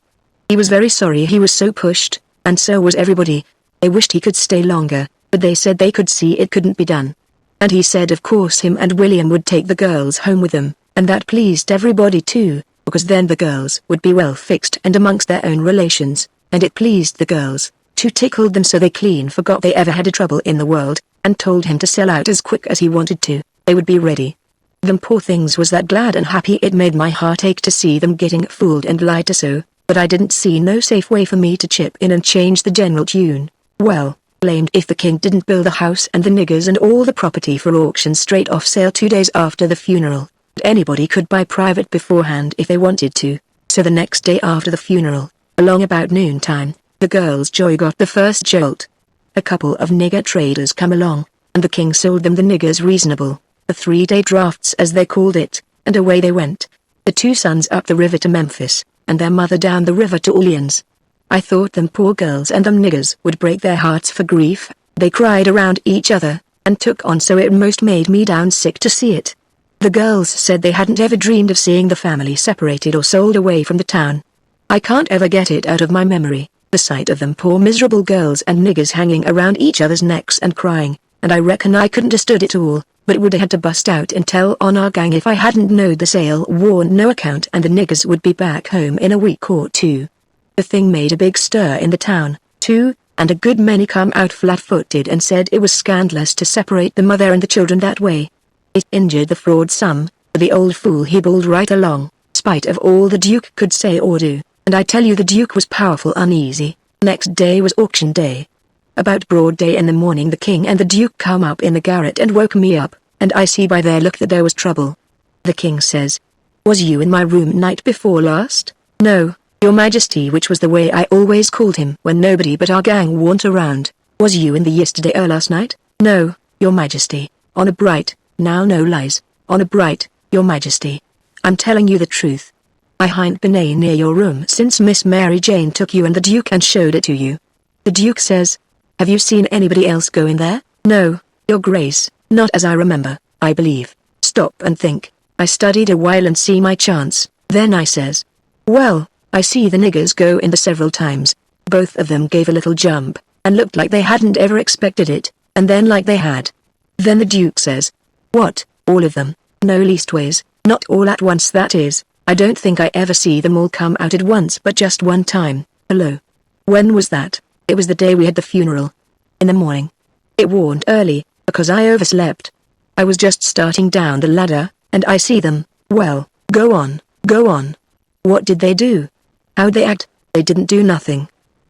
He was very sorry he was so pushed, and so was everybody. They wished he could stay longer, but they said they could see it couldn't be done. And he said of course him and William would take the girls home with them, and that pleased everybody too, because then the girls would be well fixed and amongst their own relations, and it pleased the girls, too, tickled them so they clean forgot they ever had a trouble in the world, and told him to sell out as quick as he wanted to, they would be ready. Them poor things was that glad and happy it made my heart ache to see them getting fooled and lied to so, but I didn't see no safe way for me to chip in and change the general tune. Well, blamed if the king didn't build the house and the niggers and all the property for auction straight off sale 2 days after the funeral. Anybody could buy private beforehand if they wanted to, so the next day after the funeral, along about noontime, the girls' joy got the first jolt. A couple of nigger traders come along, and the king sold them the niggers reasonable, the 3-day drafts as they called it, and away they went. The 2 sons up the river to Memphis, and their mother down the river to Orleans. I thought them poor girls and them niggers would break their hearts for grief, they cried around each other, and took on so it most made me down sick to see it. The girls said they hadn't ever dreamed of seeing the family separated or sold away from the town. I can't ever get it out of my memory, the sight of them poor miserable girls and niggers hanging around each other's necks and crying, and I reckon I couldn't have stood it all, but would have had to bust out and tell on our gang if I hadn't knowed the sale wore no account and the niggers would be back home in a week or 2. The thing made a big stir in the town, too, and a good many come out flat-footed and said it was scandalous to separate the mother and the children that way. It injured the fraud some, but the old fool he bowled right along, spite of all the Duke could say or do, and I tell you the Duke was powerful uneasy. Next day was auction day. About broad day in the morning the king and the Duke come up in the garret and woke me up, and I see by their look that there was trouble. The king says, "Was you in my room night before last?" "No, Your Majesty," which was the way I always called him when nobody but our gang warn't around. "Was you in the yesterday or last night?" "No, Your Majesty." "On a bright, now no lies, on a bright, Your Majesty. I'm telling you the truth. I hain't been near your room since Miss Mary Jane took you and the Duke and showed it to you." The Duke says, "Have you seen anybody else go in there?" "No, Your Grace, not as I remember, I believe." Stop and think. I studied a while and see my chance, then I says, "Well, I see the niggers go in there several times." Both of them gave a little jump, and looked like they hadn't ever expected it, and then like they had. Then the Duke says, "What, all of them?" "No, leastways, not all at once, that is. I don't think I ever see them all come out at once but just one time." "Hello. When was that?" "It was the day we had the funeral. In the morning. It warn't early, because I overslept. I was just starting down the ladder, and I see them." "Well, go on, go on. What did they do? How'd they act?" "They didn't do nothing.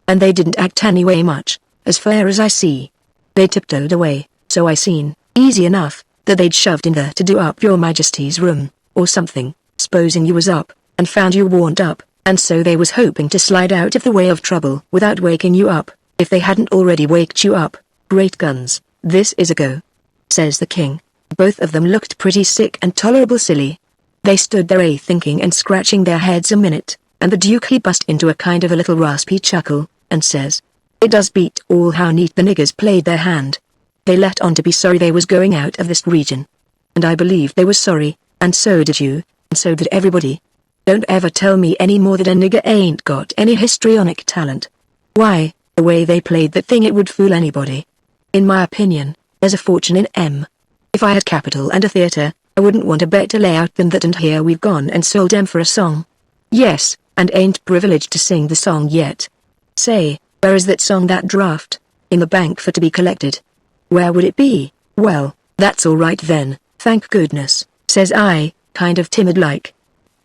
And they didn't act anyway much, as far as I see. They tiptoed away, so I seen, easy enough, that they'd shoved in there to do up Your Majesty's room, or something, supposing you was up, and found you warn't up, and so they was hoping to slide out of the way of trouble without waking you up, if they hadn't already waked you up." "Great guns, this is a go," says the king. Both of them looked pretty sick and tolerable silly. They stood there thinking and scratching their heads a minute, and the Duke he bust into a kind of a little raspy chuckle, and says, "It does beat all how neat the niggers played their hand. They let on to be sorry they was going out of this region. And I believe they was sorry, and so did you, and so did everybody. Don't ever tell me anymore that a nigger ain't got any histrionic talent. Why, the way they played that thing, it would fool anybody. In my opinion, there's a fortune in M. If I had capital and a theater, I wouldn't want a better layout than that, and here we've gone and sold M for a song. Yes, and ain't privileged to sing the song yet. Say, where is that song, that draft? In the bank for to be collected. Where would it be? Well, that's all right then, thank goodness, says I, kind of timid like.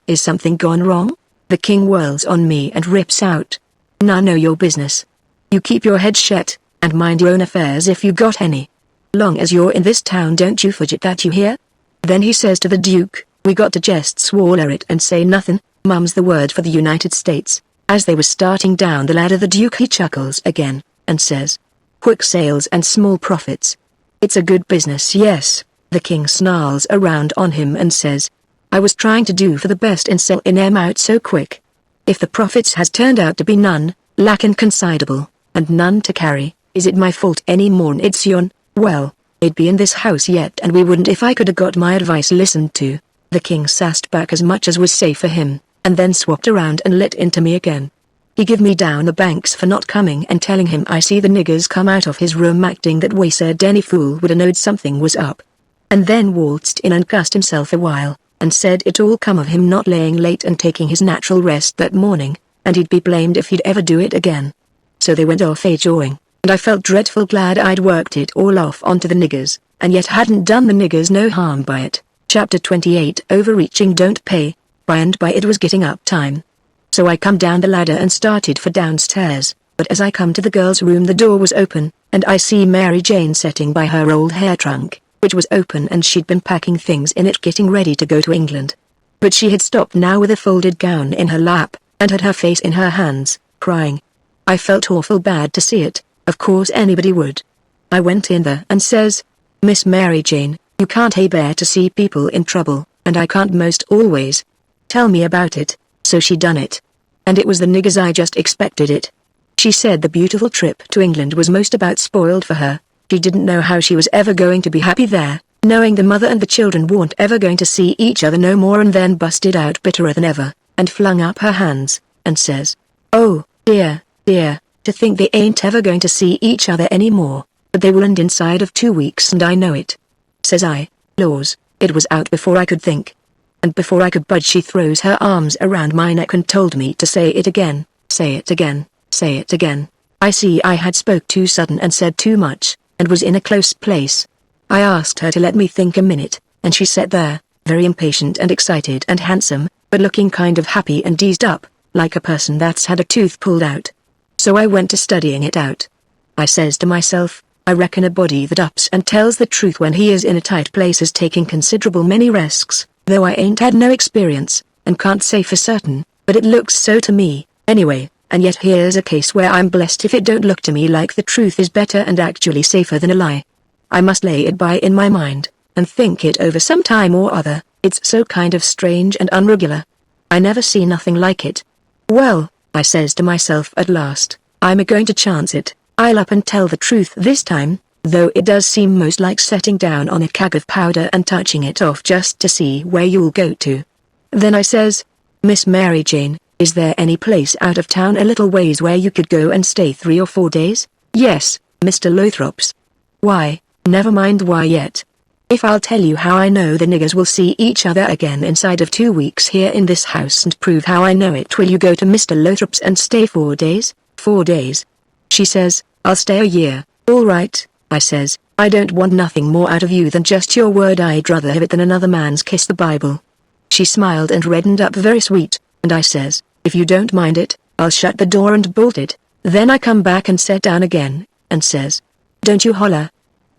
Is something gone wrong? The king whirls on me and rips out. None o' your business. You keep your head shut, and mind your own affairs if you got any. Long as you're in this town, don't you forget that, you hear? Then he says to the Duke, we got to just swaller it and say nothin', mum's the word for the United States. As they were starting down the ladder, the Duke he chuckles again, and says, quick sales and small profits. It's a good business, yes. The king snarls around on him and says, I was trying to do for the best and sell in em out so quick. If the profits has turned out to be none, lackin' considerable, and none to carry, is it my fault any more'n it's yourn? Well, it'd be in this house yet, and we wouldn't if I could have got my advice listened to. The king sassed back as much as was safe for him, and then swapped around and lit into me again. He give me down the banks for not coming and telling him I see the niggers come out of his room acting that way, said any fool would have knowed something was up. And then waltzed in and cussed himself a while, and said it all come of him not laying late and taking his natural rest that morning, and he'd be blamed if he'd ever do it again. So they went off a-jawing, and I felt dreadful glad I'd worked it all off onto the niggers, and yet hadn't done the niggers no harm by it. Chapter 28 Overreaching Don't Pay. By and by it was getting up time. So I come down the ladder and started for downstairs, but as I come to the girls' room the door was open, and I see Mary Jane sitting by her old hair trunk, which was open, and she'd been packing things in it getting ready to go to England. But she had stopped now with a folded gown in her lap, and had her face in her hands, crying. I felt awful bad to see it, of course anybody would. I went in there and says, Miss Mary Jane, you can't bear to see people in trouble, and I can't most always. Tell me about it. So she done it. And it was the niggers, I just expected it. She said the beautiful trip to England was most about spoiled for her. She didn't know how she was ever going to be happy there, knowing the mother and the children weren't ever going to see each other no more, and then busted out bitterer than ever, and flung up her hands, and says, oh, dear, dear, to think they ain't ever going to see each other any more, but they will, and inside of 2 weeks, and I know it. Says I, laws, it was out before I could think. And before I could budge she throws her arms around my neck and told me to say it again, say it again, say it again. I see I had spoke too sudden and said too much, and was in a close place. I asked her to let me think a minute, and she sat there, very impatient and excited and handsome, but looking kind of happy and eased up, like a person that's had a tooth pulled out. So I went to studying it out. I says to myself, I reckon a body that ups and tells the truth when he is in a tight place is taking considerable many risks. Though I ain't had no experience, and can't say for certain, but it looks so to me, anyway, and yet here's a case where I'm blessed if it don't look to me like the truth is better and actually safer than a lie. I must lay it by in my mind, and think it over some time or other. It's so kind of strange and unregular. I never see nothing like it. Well, I says to myself at last, I'm a-going to chance it. I'll up and tell the truth this time, though it does seem most like setting down on a keg of powder and touching it off just to see where you'll go to. Then I says, Miss Mary Jane, is there any place out of town a little ways where you could go and stay 3 or 4 days? Yes, Mr. Lothrop's. Why, never mind why yet. If I'll tell you how I know the niggers will see each other again inside of 2 weeks here in this house, and prove how I know it, will you go to Mr. Lothrop's and stay 4 days? 4 days. She says, I'll stay a year. All right, I says, I don't want nothing more out of you than just your word. I'd rather have it than another man's kiss the Bible. She smiled and reddened up very sweet, and I says, if you don't mind it, I'll shut the door and bolt it. Then I come back and sat down again, and says, don't you holler.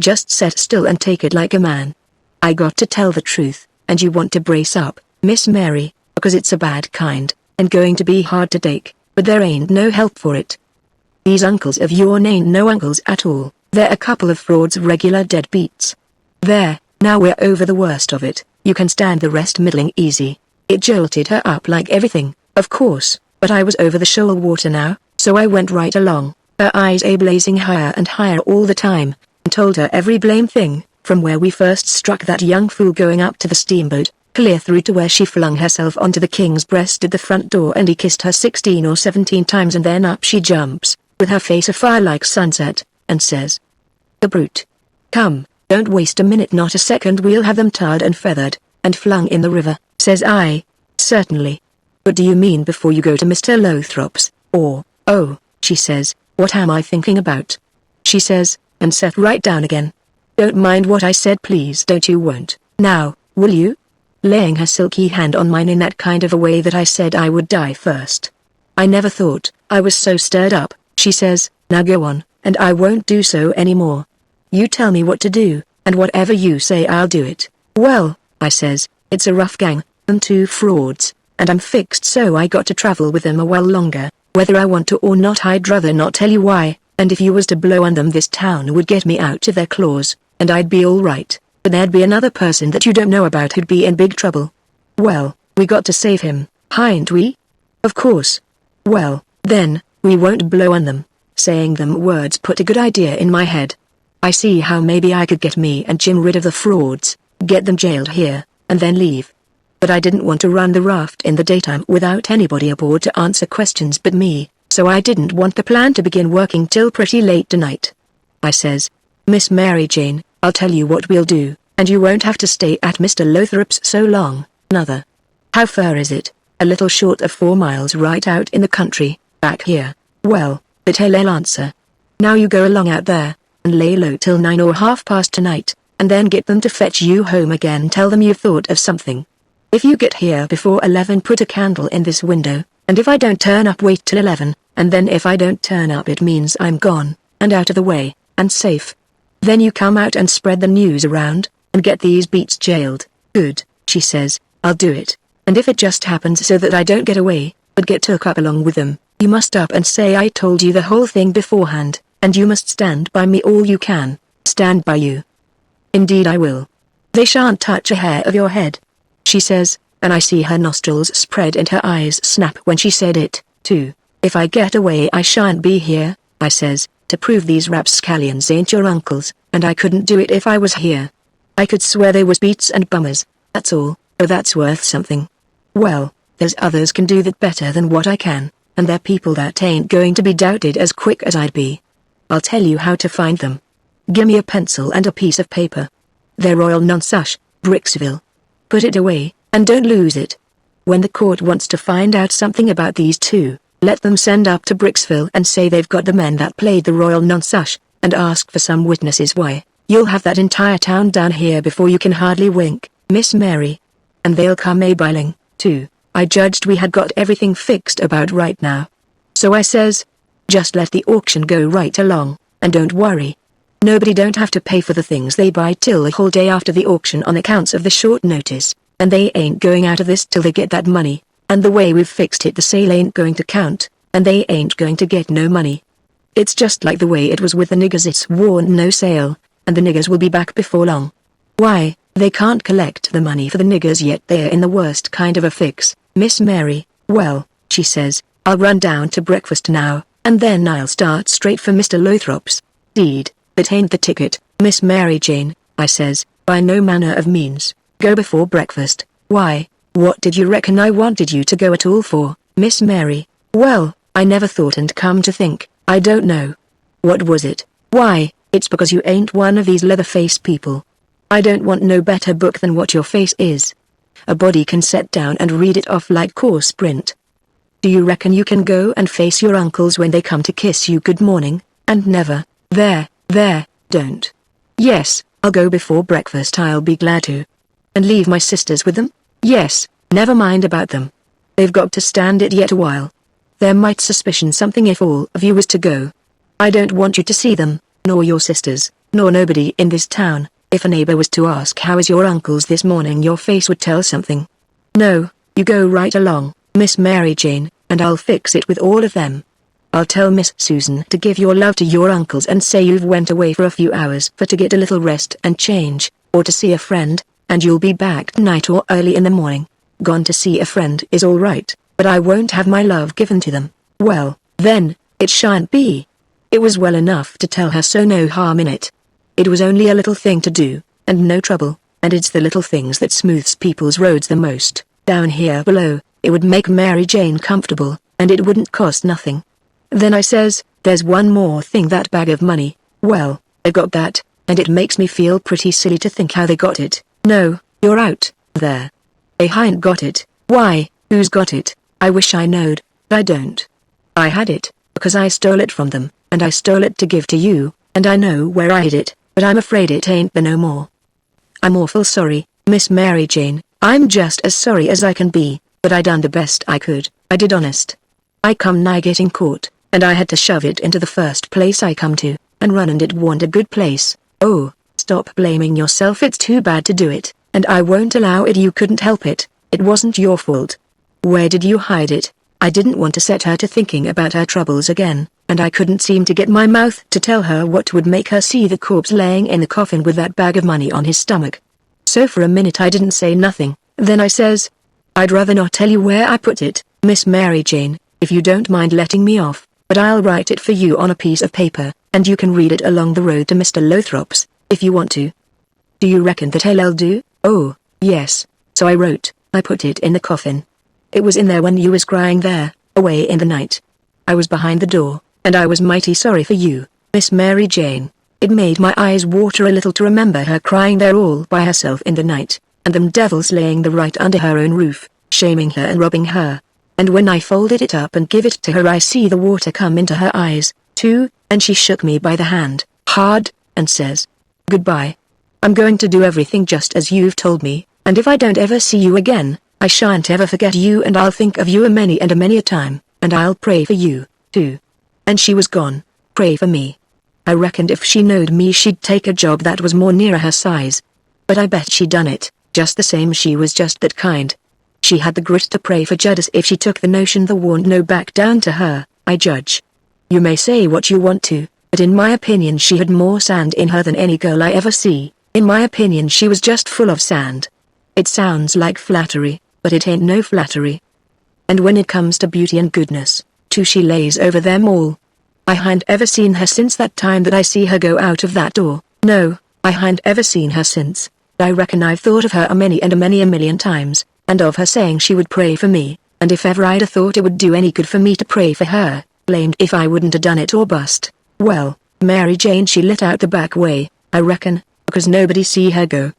Just set still and take it like a man. I got to tell the truth, and you want to brace up, Miss Mary, because it's a bad kind, and going to be hard to take, but there ain't no help for it. These uncles of yourn ain't no uncles at all. They're a couple of frauds, regular deadbeats. There, now we're over the worst of it, you can stand the rest middling easy. It jolted her up like everything, of course, but I was over the shoal water now, so I went right along, her eyes blazing higher and higher all the time, and told her every blame thing, from where we first struck that young fool going up to the steamboat, clear through to where she flung herself onto the king's breast at the front door, and he kissed her 16 or 17 times, and then up she jumps, with her face afire like sunset, and says, "The brute. Come, don't waste a minute, not a second, we'll have them tarred and feathered, and flung in the river." Says I, "Certainly. But do you mean before you go to Mr. Lothrop's, or?" "Oh," she says, "what am I thinking about?" She says, and sat right down again. "Don't mind what I said, please, don't you, won't, now, will you?" Laying her silky hand on mine in that kind of a way that I said I would die first. "I never thought I was so stirred up," she says. "Now go on, and I won't do so anymore. You tell me what to do, and whatever you say I'll do it." "Well," I says, "it's a rough gang, and 2 frauds, and I'm fixed so I got to travel with them a while longer, whether I want to or not. I'd rather not tell you why, and if you was to blow on them this town would get me out of their claws, and I'd be all right, but there'd be another person that you don't know about who'd be in big trouble." "Well, we got to save him, hain't we?" "Of course." "Well, then, we won't blow on them." Saying them words put a good idea in my head. I see how maybe I could get me and Jim rid of the frauds, get them jailed here, and then leave. But I didn't want to run the raft in the daytime without anybody aboard to answer questions but me, so I didn't want the plan to begin working till pretty late tonight. I says, "Miss Mary Jane, I'll tell you what we'll do, and you won't have to stay at Mr. Lothrop's so long, nother." "How far is it?" "A little short of 4 miles right out in the country, back here." "Well, but he'll answer. Now you go along out there, and lay low till 9 or half past tonight, and then get them to fetch you home again. Tell them you've thought of something. If you get here before 11, put a candle in this window, and if I don't turn up, wait till 11, and then if I don't turn up it means I'm gone, and out of the way, and safe. Then you come out and spread the news around, and get these beats jailed." "Good," she says, "I'll do it, and if it just happens so that I don't get away, but get took up along with them, you must up and say I told you the whole thing beforehand, and you must stand by me all you can." "Stand by you?" "Indeed I will. They shan't touch a hair of your head," she says, and I see her nostrils spread and her eyes snap when she said it, too. "If I get away I shan't be here," I says, "to prove these rapscallions ain't your uncles, and I couldn't do it if I was here. I could swear they was beats and bummers, that's all." "Oh, that's worth something." "Well, there's others can do that better than what I can, and they're people that ain't going to be doubted as quick as I'd be. I'll tell you how to find them. Gimme a pencil and a piece of paper. They're Royal Nonsuch, Bricksville. Put it away, and don't lose it. When the court wants to find out something about these 2, let them send up to Bricksville and say they've got the men that played the Royal Nonsuch, and ask for some witnesses. Why, you'll have that entire town down here before you can hardly wink, Miss Mary. And they'll come a-biling, too." I judged we had got everything fixed about right now. So I says, "Just let the auction go right along, and don't worry. Nobody don't have to pay for the things they buy till a whole day after the auction on accounts of the short notice, and they ain't going out of this till they get that money, and the way we've fixed it the sale ain't going to count, and they ain't going to get no money. It's just like the way it was with the niggers, it's worn no sale, and the niggers will be back before long. Why, they can't collect the money for the niggers yet, they're in the worst kind of a fix, Miss Mary." "Well," she says, "I'll run down to breakfast now, and then I'll start straight for Mr. Lothrop's." "Deed, that ain't the ticket, Miss Mary Jane," I says, "by no manner of means. Go before breakfast." "Why, what did you reckon I wanted you to go at all for, Miss Mary?" "Well, I never thought, and come to think, I don't know." "What was it?" "Why, it's because you ain't one of these leather-faced people. I don't want no better book than what your face is. A body can set down and read it off like coarse print. Do you reckon you can go and face your uncles when they come to kiss you good morning, and never, there, don't?" "Yes, I'll go before breakfast, I'll be glad to." "And leave my sisters with them?" "Yes, never mind about them. They've got to stand it yet a while. There might suspicion something if all of you was to go. I don't want you to see them, nor your sisters, nor nobody in this town. If a neighbor was to ask how is your uncles this morning, your face would tell something. No, you go right along, Miss Mary Jane, and I'll fix it with all of them. I'll tell Miss Susan to give your love to your uncles and say you've went away for a few hours for to get a little rest and change, or to see a friend, and you'll be back tonight or early in the morning. Gone to see a friend is all right, but I won't have my love given to them." "Well, then, it shan't be." It was well enough to tell her so, no harm in it. It was only a little thing to do, and no trouble. and it's the little things that smooths people's roads the most. Down here below, it would make Mary Jane comfortable, and it wouldn't cost nothing. Then I says, there's one more thing, that bag of money. Well, I got that, and it makes me feel pretty silly to think how they got it. No, you're out, there. I ain't got it. Why, who's got it? I wish I knowed, but I don't. I had it, because I stole it from them, and I stole it to give to you, and I know where I hid it, but I'm afraid it ain't there no more. I'm awful sorry, Miss Mary Jane, I'm just as sorry as I can be, but I done the best I could, I did honest. I come nigh getting caught, and I had to shove it into the first place I come to, and run, and it warn't a good place. Oh, stop blaming yourself, it's too bad to do it, and I won't allow it, you couldn't help it, it wasn't your fault. Where did you hide it? I didn't want to set her to thinking about her troubles again, and I couldn't seem to get my mouth to tell her what would make her see the corpse laying in the coffin with that bag of money on his stomach. So for a minute I didn't say nothing, then I says, I'd rather not tell you where I put it, Miss Mary Jane, if you don't mind letting me off, but I'll write it for you on a piece of paper, and you can read it along the road to Mr. Lothrop's, if you want to. Do you reckon that I'll do? Oh, yes, so I wrote, I put it in the coffin. It was in there when you was crying there, away in the night. I was behind the door, and I was mighty sorry for you, Miss Mary Jane. It made my eyes water a little to remember her crying there all by herself in the night, and them devils laying the right under her own roof, shaming her and robbing her. And when I folded it up and give it to her, I see the water come into her eyes, too, and she shook me by the hand, hard, and says, Goodbye. I'm going to do everything just as you've told me, and if I don't ever see you again, I shan't ever forget you, and I'll think of you a many a time, and I'll pray for you, too. And she was gone. Pray for me. I reckoned if she knowed me she'd take a job that was more nearer her size. But I bet she done it, just the same, she was just that kind. She had the grit to pray for Judas if she took the notion there warn't no back down to her, I judge. You may say what you want to, but in my opinion she had more sand in her than any girl I ever see. In my opinion she was just full of sand. It sounds like flattery, but it ain't no flattery. And when it comes to beauty and goodness, too, she lays over them all. I hain't ever seen her since that time that I see her go out of that door. No, I hain't ever seen her since. I reckon I've thought of her a many a million times, and of her saying she would pray for me, and if ever I'd a thought it would do any good for me to pray for her, blamed if I wouldn't a done it or bust. Well, Mary Jane she lit out the back way, I reckon, because nobody see her go.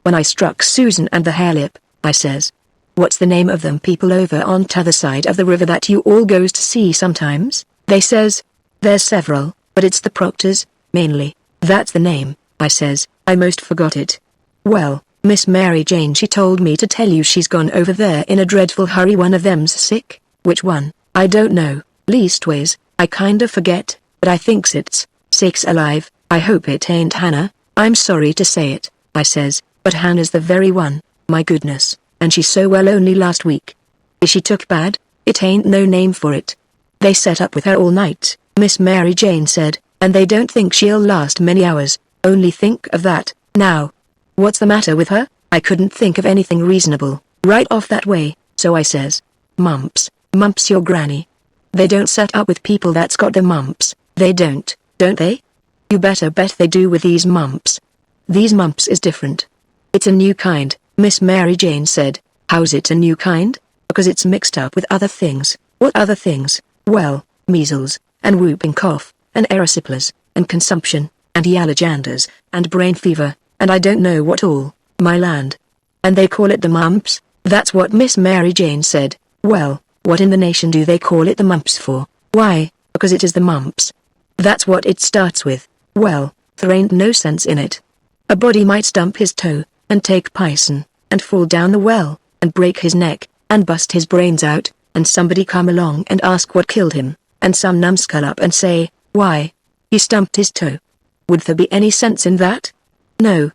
When I struck Susan and the harelip, I says, What's the name of them people over on t'other side of the river that you all goes to see sometimes? They says, There's several, but it's the Proctors, mainly. That's the name, I says, I most forgot it. Well, Miss Mary Jane she told me to tell you she's gone over there in a dreadful hurry. One of them's sick. Which one? I don't know, leastways, I kinda forget, but I thinks it's, sakes alive, I hope it ain't Hannah. I'm sorry to say it, I says, but Hannah's the very one, my goodness. And she's so well only last week. Is she took bad? It ain't no name for it. They set up with her all night, Miss Mary Jane said, and they don't think she'll last many hours. Only think of that, now. What's the matter with her? I couldn't think of anything reasonable, right off that way, so I says, Mumps your granny. They don't set up with people that's got the mumps, they don't they? You better bet they do with these mumps. These mumps is different. It's a new kind. Miss Mary Jane said. How's it a new kind? Because it's mixed up with other things. What other things? Well, measles, and whooping cough, and erysipelas, and consumption, and yaloganders, and brain fever, and I don't know what all, my land. And they call it the mumps? That's what Miss Mary Jane said. Well, what in the nation do they call it the mumps for? Why, because it is the mumps. That's what it starts with. Well, there ain't no sense in it. A body might stump his toe, and take pison, and fall down the well, and break his neck, and bust his brains out, and somebody come along and ask what killed him, and some numbskull up and say, why, he stumped his toe. Would there be any sense in that? No.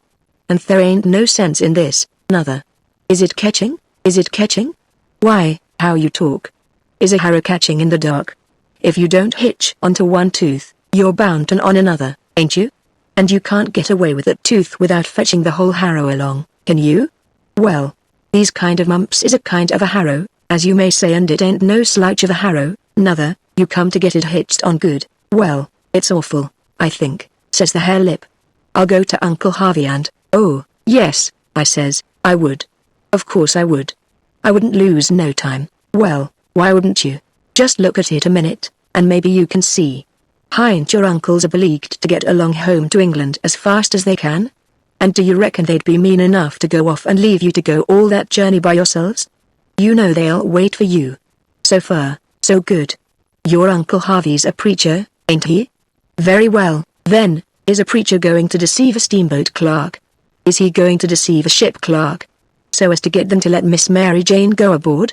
And there ain't no sense in this, nother. Is it catching? Is it catching? Why, how you talk. Is a harrow catching in the dark? If you don't hitch onto one tooth, you're bound on another, ain't you? And you can't get away with that tooth without fetching the whole harrow along, can you? Well, these kind of mumps is a kind of a harrow, as you may say, and it ain't no slouch of a harrow, nother. You come to get it hitched on good. Well, it's awful, I think, says the harelip. I'll go to Uncle Harvey and, oh, yes, I says, I would. Of course I would. I wouldn't lose no time. Well, why wouldn't you? Just look at it a minute, and maybe you can see. Hain't your uncles a beleagued to get along home to England as fast as they can? And do you reckon they'd be mean enough to go off and leave you to go all that journey by yourselves? You know they'll wait for you. So far, so good. Your Uncle Harvey's a preacher, ain't he? Very well, then, is a preacher going to deceive a steamboat clerk? Is he going to deceive a ship clerk? So as to get them to let Miss Mary Jane go aboard?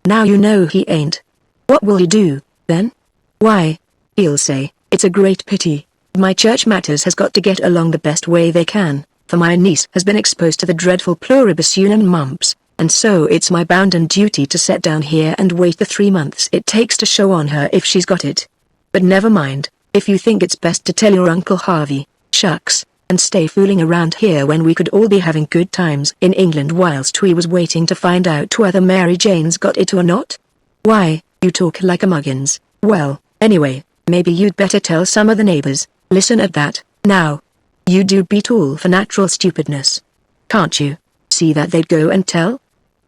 Now you know he ain't. What will you do, then? Why, he'll say, it's a great pity. My church matters has got to get along the best way they can, for my niece has been exposed to the dreadful pluribus unum mumps, and so it's my bounden duty to set down here and wait the 3 months it takes to show on her if she's got it. But never mind, if you think it's best to tell your Uncle Harvey, shucks, and stay fooling around here when we could all be having good times in England whilst we was waiting to find out whether Mary Jane's got it or not. Why, you talk like a muggins. Well, anyway, maybe you'd better tell some of the neighbors. Listen at that, now. You do beat all for natural stupidness. Can't you see that they'd go and tell?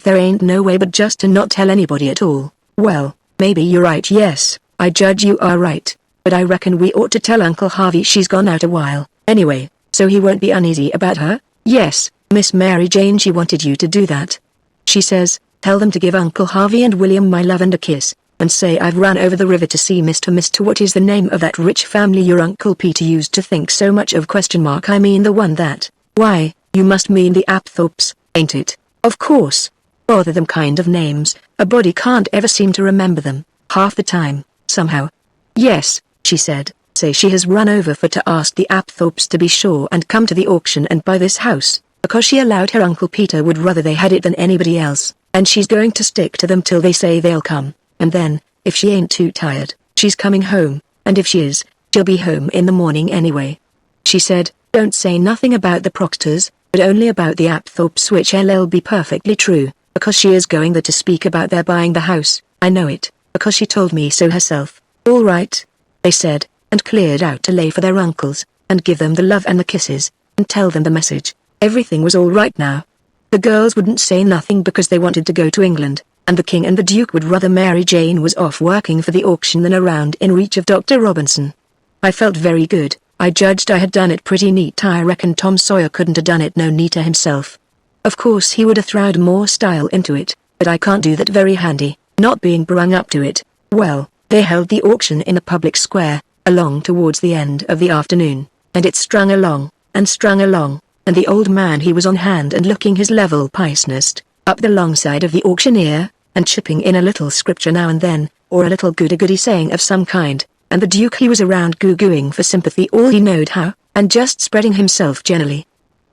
There ain't no way but just to not tell anybody at all. Well, maybe you're right, yes, I judge you are right, but I reckon we ought to tell Uncle Harvey she's gone out a while, anyway, so he won't be uneasy about her. Yes, Miss Mary Jane, she wanted you to do that. She says, tell them to give Uncle Harvey and William my love and a kiss, and say I've run over the river to see Mr. what is the name of that rich family your Uncle Peter used to think so much of ? I mean the one that, why, you must mean the Apthorpes, ain't it? Of course. Bother them kind of names, a body can't ever seem to remember them, half the time, somehow. Yes, she said, say she has run over for to ask the Apthorpes to be sure and come to the auction and buy this house, because she allowed her Uncle Peter would rather they had it than anybody else, and she's going to stick to them till they say they'll come, and then, if she ain't too tired, she's coming home, and if she is, she'll be home in the morning anyway. She said, don't say nothing about the Proctors, but only about the Apthorpes, which will be perfectly true, because she is going there to speak about their buying the house. I know it, because she told me so herself. All right, they said, and cleared out to lay for their uncles, and give them the love and the kisses, and tell them the message. Everything was all right now. The girls wouldn't say nothing because they wanted to go to England, and the King and the Duke would rather Mary Jane was off working for the auction than around in reach of Dr. Robinson. I felt very good. I judged I had done it pretty neat. I reckon Tom Sawyer couldn't have done it no neater himself. Of course he would have throwed more style into it, but I can't do that very handy, not being brung up to it. Well, they held the auction in a public square, along towards the end of the afternoon, and it strung along, and the old man he was on hand and looking his level picenest, up the long side of the auctioneer, and chipping in a little scripture now and then, or a little goody-goody saying of some kind, and the Duke he was around goo-gooing for sympathy all he knowed how, and just spreading himself generally.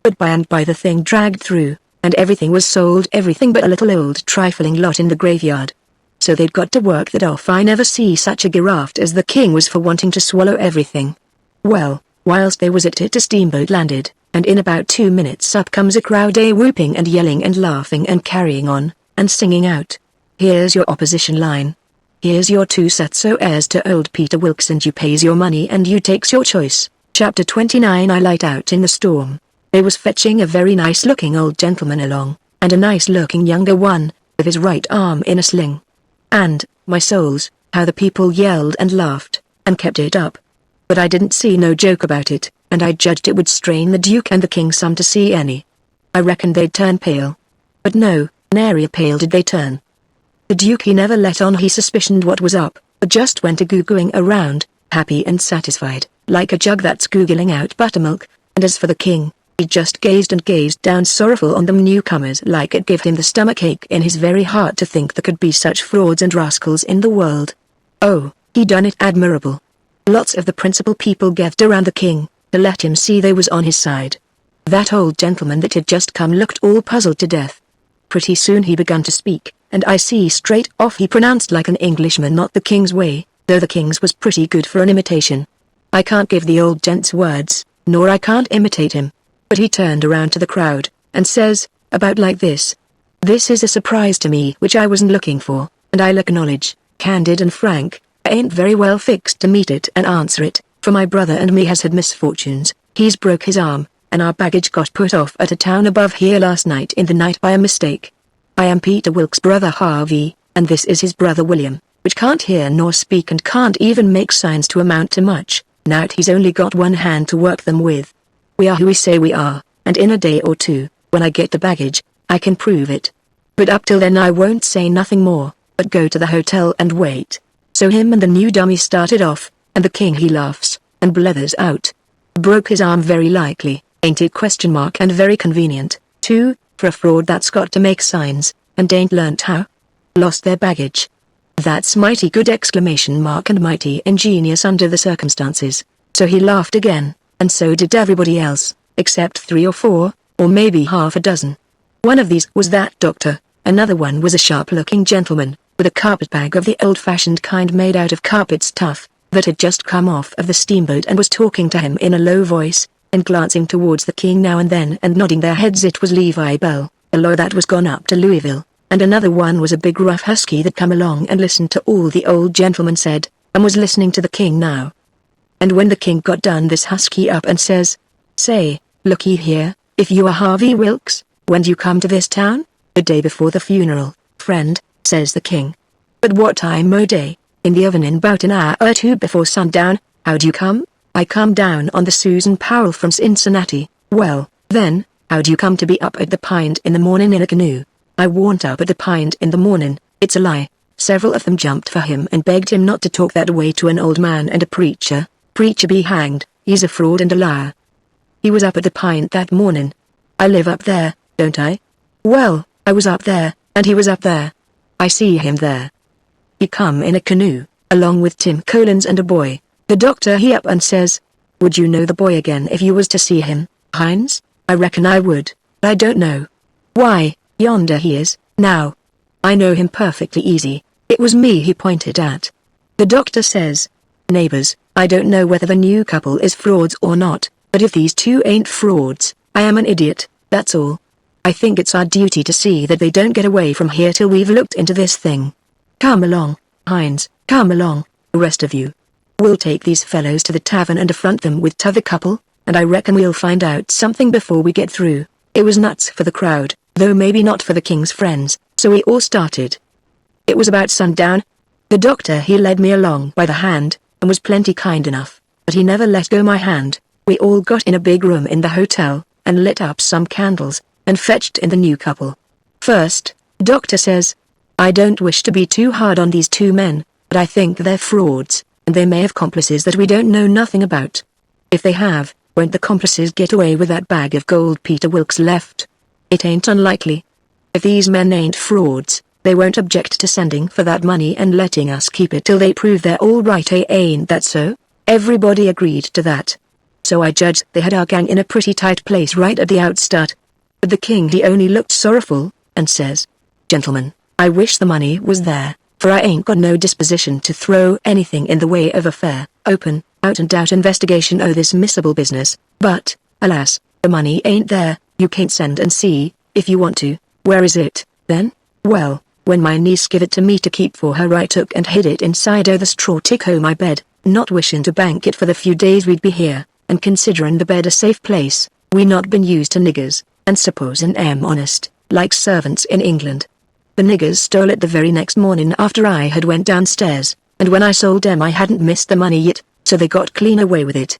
But by and by the thing dragged through, and everything was sold, everything but a little old trifling lot in the graveyard. So they'd got to work that off. I never see such a graft as the King was for wanting to swallow everything. Well, whilst they was at it a steamboat landed, and in about 2 minutes up comes a crowd whooping and yelling and laughing and carrying on, and singing out, here's your opposition line. Here's your 2 sets so heirs to old Peter Wilkes, and you pays your money and you takes your choice. Chapter 29. I light out in the storm. They was fetching a very nice-looking old gentleman along, and a nice-looking younger one, with his right arm in a sling. And, my souls, how the people yelled and laughed, and kept it up. But I didn't see no joke about it, and I judged it would strain the Duke and the King some to see any. I reckoned they'd turn pale. But no, nary pale did they turn. The Duke he never let on he suspicioned what was up, but just went a-goo-gooing around, happy and satisfied, like a jug that's googling out buttermilk, and as for the King, he just gazed and gazed down sorrowful on them newcomers like it gave him the stomach ache in his very heart to think there could be such frauds and rascals in the world. Oh, he done it admirable. Lots of the principal people gathered around the King, to let him see they was on his side. That old gentleman that had just come looked all puzzled to death. Pretty soon he begun to speak, and I see straight off he pronounced like an Englishman, not the King's way, though the King's was pretty good for an imitation. I can't give the old gent's words, nor I can't imitate him. But he turned around to the crowd, and says, about like this. This is a surprise to me which I wasn't looking for, and I'll acknowledge, candid and frank, I ain't very well fixed to meet it and answer it, for my brother and me has had misfortunes. He's broke his arm, and our baggage got put off at a town above here last night in the night by a mistake. I am Peter Wilkes' brother Harvey, and this is his brother William, which can't hear nor speak and can't even make signs to amount to much. Now he's only got one hand to work them with. We are who we say we are, and in a day or two, when I get the baggage, I can prove it. But up till then I won't say nothing more, but go to the hotel and wait. So him and the new dummy started off, and the king he laughs, and blethers out. Broke his arm very likely, ain't it ? And very convenient, too, for a fraud that's got to make signs, and ain't learnt how. Lost their baggage. That's mighty good ! And mighty ingenious under the circumstances. So he laughed again, and so did everybody else, except 3 or 4, or maybe half a dozen. One of these was that doctor, another one was a sharp-looking gentleman, with a carpetbag of the old-fashioned kind made out of carpet stuff, that had just come off of the steamboat and was talking to him in a low voice, and glancing towards the king now and then and nodding their heads. It was Levi Bell, a lawyer that was gone up to Louisville, and another one was a big rough husky that come along and listened to all the old gentleman said, and was listening to the king now. And when the king got done, this husky up and says, "Say, looky here, if you are Harvey Wilkes, when do you come to this town?" "The day before the funeral, friend," says the king. "But what time o' day?" "In the oven in about an hour or two before sundown." "How'd you come?" "I come down on the Susan Powell from Cincinnati." "Well, then, how'd you come to be up at the Pint in the morning in a canoe?" "I warn't up at the Pint in the morning." "It's a lie." Several of them jumped for him and begged him not to talk that way to an old man and a preacher. "Preacher be hanged, he's a fraud and a liar. He was up at the Pint that morning." "I live up there, don't I?" "Well, I was up there, and he was up there. I see him there. He come in a canoe, along with Tim Collins and a boy." The doctor he up and says, "Would you know the boy again if you was to see him, Hines?" "I reckon I would, but I don't know." "Why, yonder he is, now. I know him perfectly easy, it was me he pointed at." The doctor says, "Neighbors, I don't know whether the new couple is frauds or not, but if these two ain't frauds, I am an idiot, that's all. I think it's our duty to see that they don't get away from here till we've looked into this thing. Come along, Hines, come along, the rest of you. We'll take these fellows to the tavern and affront them with t'other couple, and I reckon we'll find out something before we get through." It was nuts for the crowd, though maybe not for the king's friends, so we all started. It was about sundown. The doctor he led me along by the hand, and was plenty kind enough, but he never let go my hand. We all got in a big room in the hotel, and lit up some candles, and fetched in the new couple. First, doctor says, "I don't wish to be too hard on these two men, but I think they're frauds, and they may have accomplices that we don't know nothing about. If they have, won't the accomplices get away with that bag of gold Peter Wilkes left? It ain't unlikely. If these men ain't frauds, they won't object to sending for that money and letting us keep it till they prove they're all right, ain't that so?" Everybody agreed to that. So I judged they had our gang in a pretty tight place right at the outstart. But the king he only looked sorrowful, and says, "Gentlemen, I wish the money was there, for I ain't got no disposition to throw anything in the way of a fair, open, out-and-out investigation o' this missable business, but, alas, the money ain't there. You can't send and see, if you want to." "Where is it, then?" "Well, when my niece give it to me to keep for her, I took and hid it inside o' the straw tick o' my bed, not wishing to bank it for the few days we'd be here, and considerin' the bed a safe place. We not been used to niggers, and supposin' 'em honest, like servants in England. The niggers stole it the very next morning after I had went downstairs, and when I sold 'em I hadn't missed the money yet, so they got clean away with it.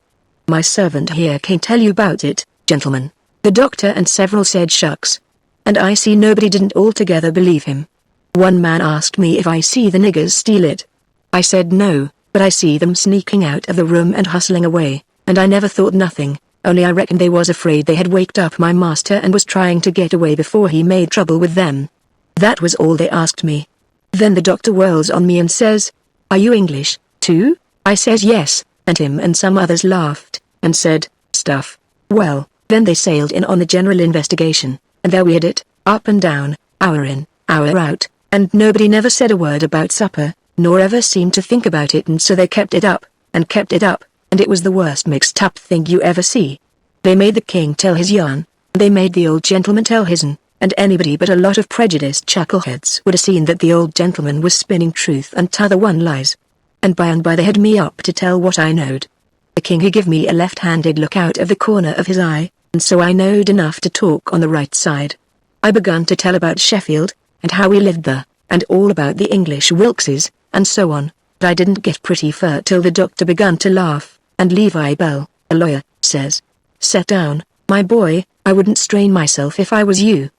My servant here can't tell you about it, gentlemen." The doctor and several said shucks. And I see nobody didn't altogether believe him. One man asked me if I see the niggers steal it. I said no, but I see them sneaking out of the room and hustling away, and I never thought nothing, only I reckon they was afraid they had waked up my master and was trying to get away before he made trouble with them. That was all they asked me. Then the doctor whirls on me and says, "Are you English, too?" I says yes, and him and some others laughed, and said, "Stuff." Well, then they sailed in on the general investigation, and there we had it, up and down, hour in, hour out, and nobody never said a word about supper, nor ever seemed to think about it, and so they kept it up, and kept it up, and it was the worst mixed up thing you ever see. They made the king tell his yarn, they made the old gentleman tell his'n, and anybody but a lot of prejudiced chuckleheads would have seen that the old gentleman was spinning truth and t'other one lies. And by they had me up to tell what I knowed. The king he give me a left-handed look out of the corner of his eye, and so I knowed enough to talk on the right side. I begun to tell about Sheffield, and how we lived there, and all about the English Wilkses, and so on, but I didn't get pretty far till the doctor begun to laugh, and Levi Bell, a lawyer, says, "Set down, my boy, I wouldn't strain myself if I was you.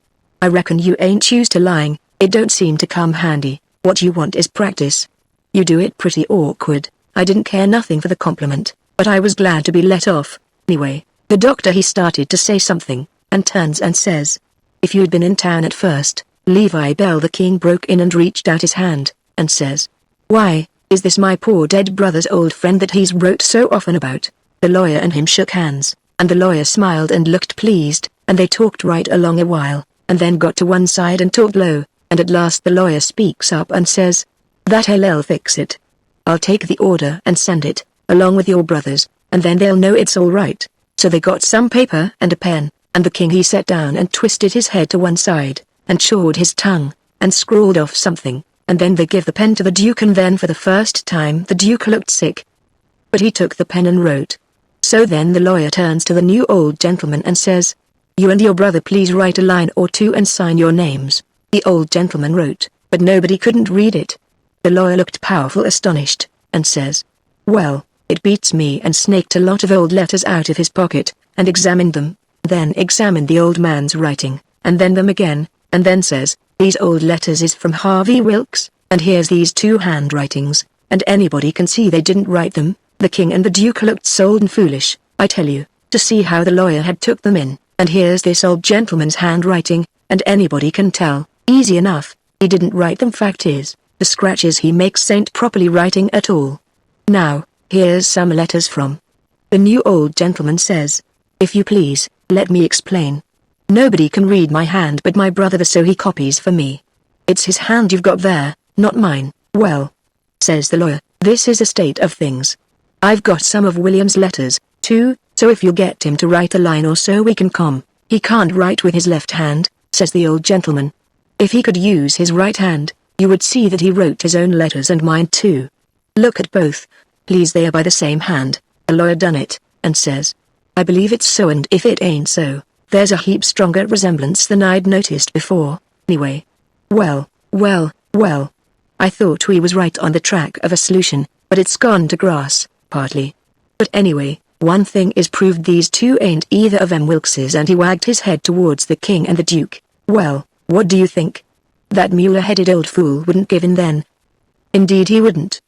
I reckon you ain't used to lying, it don't seem to come handy, what you want is practice. You do it pretty awkward." I didn't care nothing for the compliment, but I was glad to be let off. Anyway, the doctor he started to say something, and turns and says, "If you'd been in town at first, Levi Bell the king broke in and reached out his hand, and says, 'Why, is this my poor dead brother's old friend that he's wrote so often about?' The lawyer and him shook hands, and the lawyer smiled and looked pleased, and they talked right along a while, and then got to one side and talked low, and at last the lawyer speaks up and says, 'That hell'll fix it. I'll take the order and send it, along with your brothers, and then they'll know it's all right.' So they got some paper and a pen, and the king he sat down and twisted his head to one side, and chawed his tongue, and scrawled off something, and then they give the pen to the duke, and then for the first time the duke looked sick. But he took the pen and wrote. So then the lawyer turns to the new old gentleman and says, 'You and your brother please write a line or two and sign your names.' The old gentleman wrote, but nobody couldn't read it. The lawyer looked powerful astonished, and says, 'Well, it beats me,' and snaked a lot of old letters out of his pocket, and examined them, then examined the old man's writing, and then them again, and then says, 'These old letters is from Harvey Wilkes, and here's these two handwritings, and anybody can see they didn't write them.' The king and the duke looked sold and foolish, I tell you, to see how the lawyer had took them in, and here's this old gentleman's handwriting, and anybody can tell, easy enough, he didn't write them. Fact is, the scratches he makes ain't properly writing at all. Now, here's some letters from." The new old gentleman says, "If you please, let me explain. Nobody can read my hand but my brother, so he copies for me. It's his hand you've got there, not mine." "Well," says the lawyer, "this is a state of things. I've got some of William's letters, too, so if you'll get him to write a line or so we can come." "He can't write with his left hand," says the old gentleman. "If he could use his right hand, you would see that he wrote his own letters and mine too. Look at both, please, they are by the same hand." The lawyer done it, and says, "I believe it's so, and if it ain't so, there's a heap stronger resemblance than I'd noticed before, anyway. Well, I thought we was right on the track of a solution, but it's gone to grass, partly. But anyway, one thing is proved, these two ain't either of them Wilkses," and he wagged his head towards the king and the duke. "Well, what do you think? That mule-headed old fool wouldn't give in then." "Indeed he wouldn't.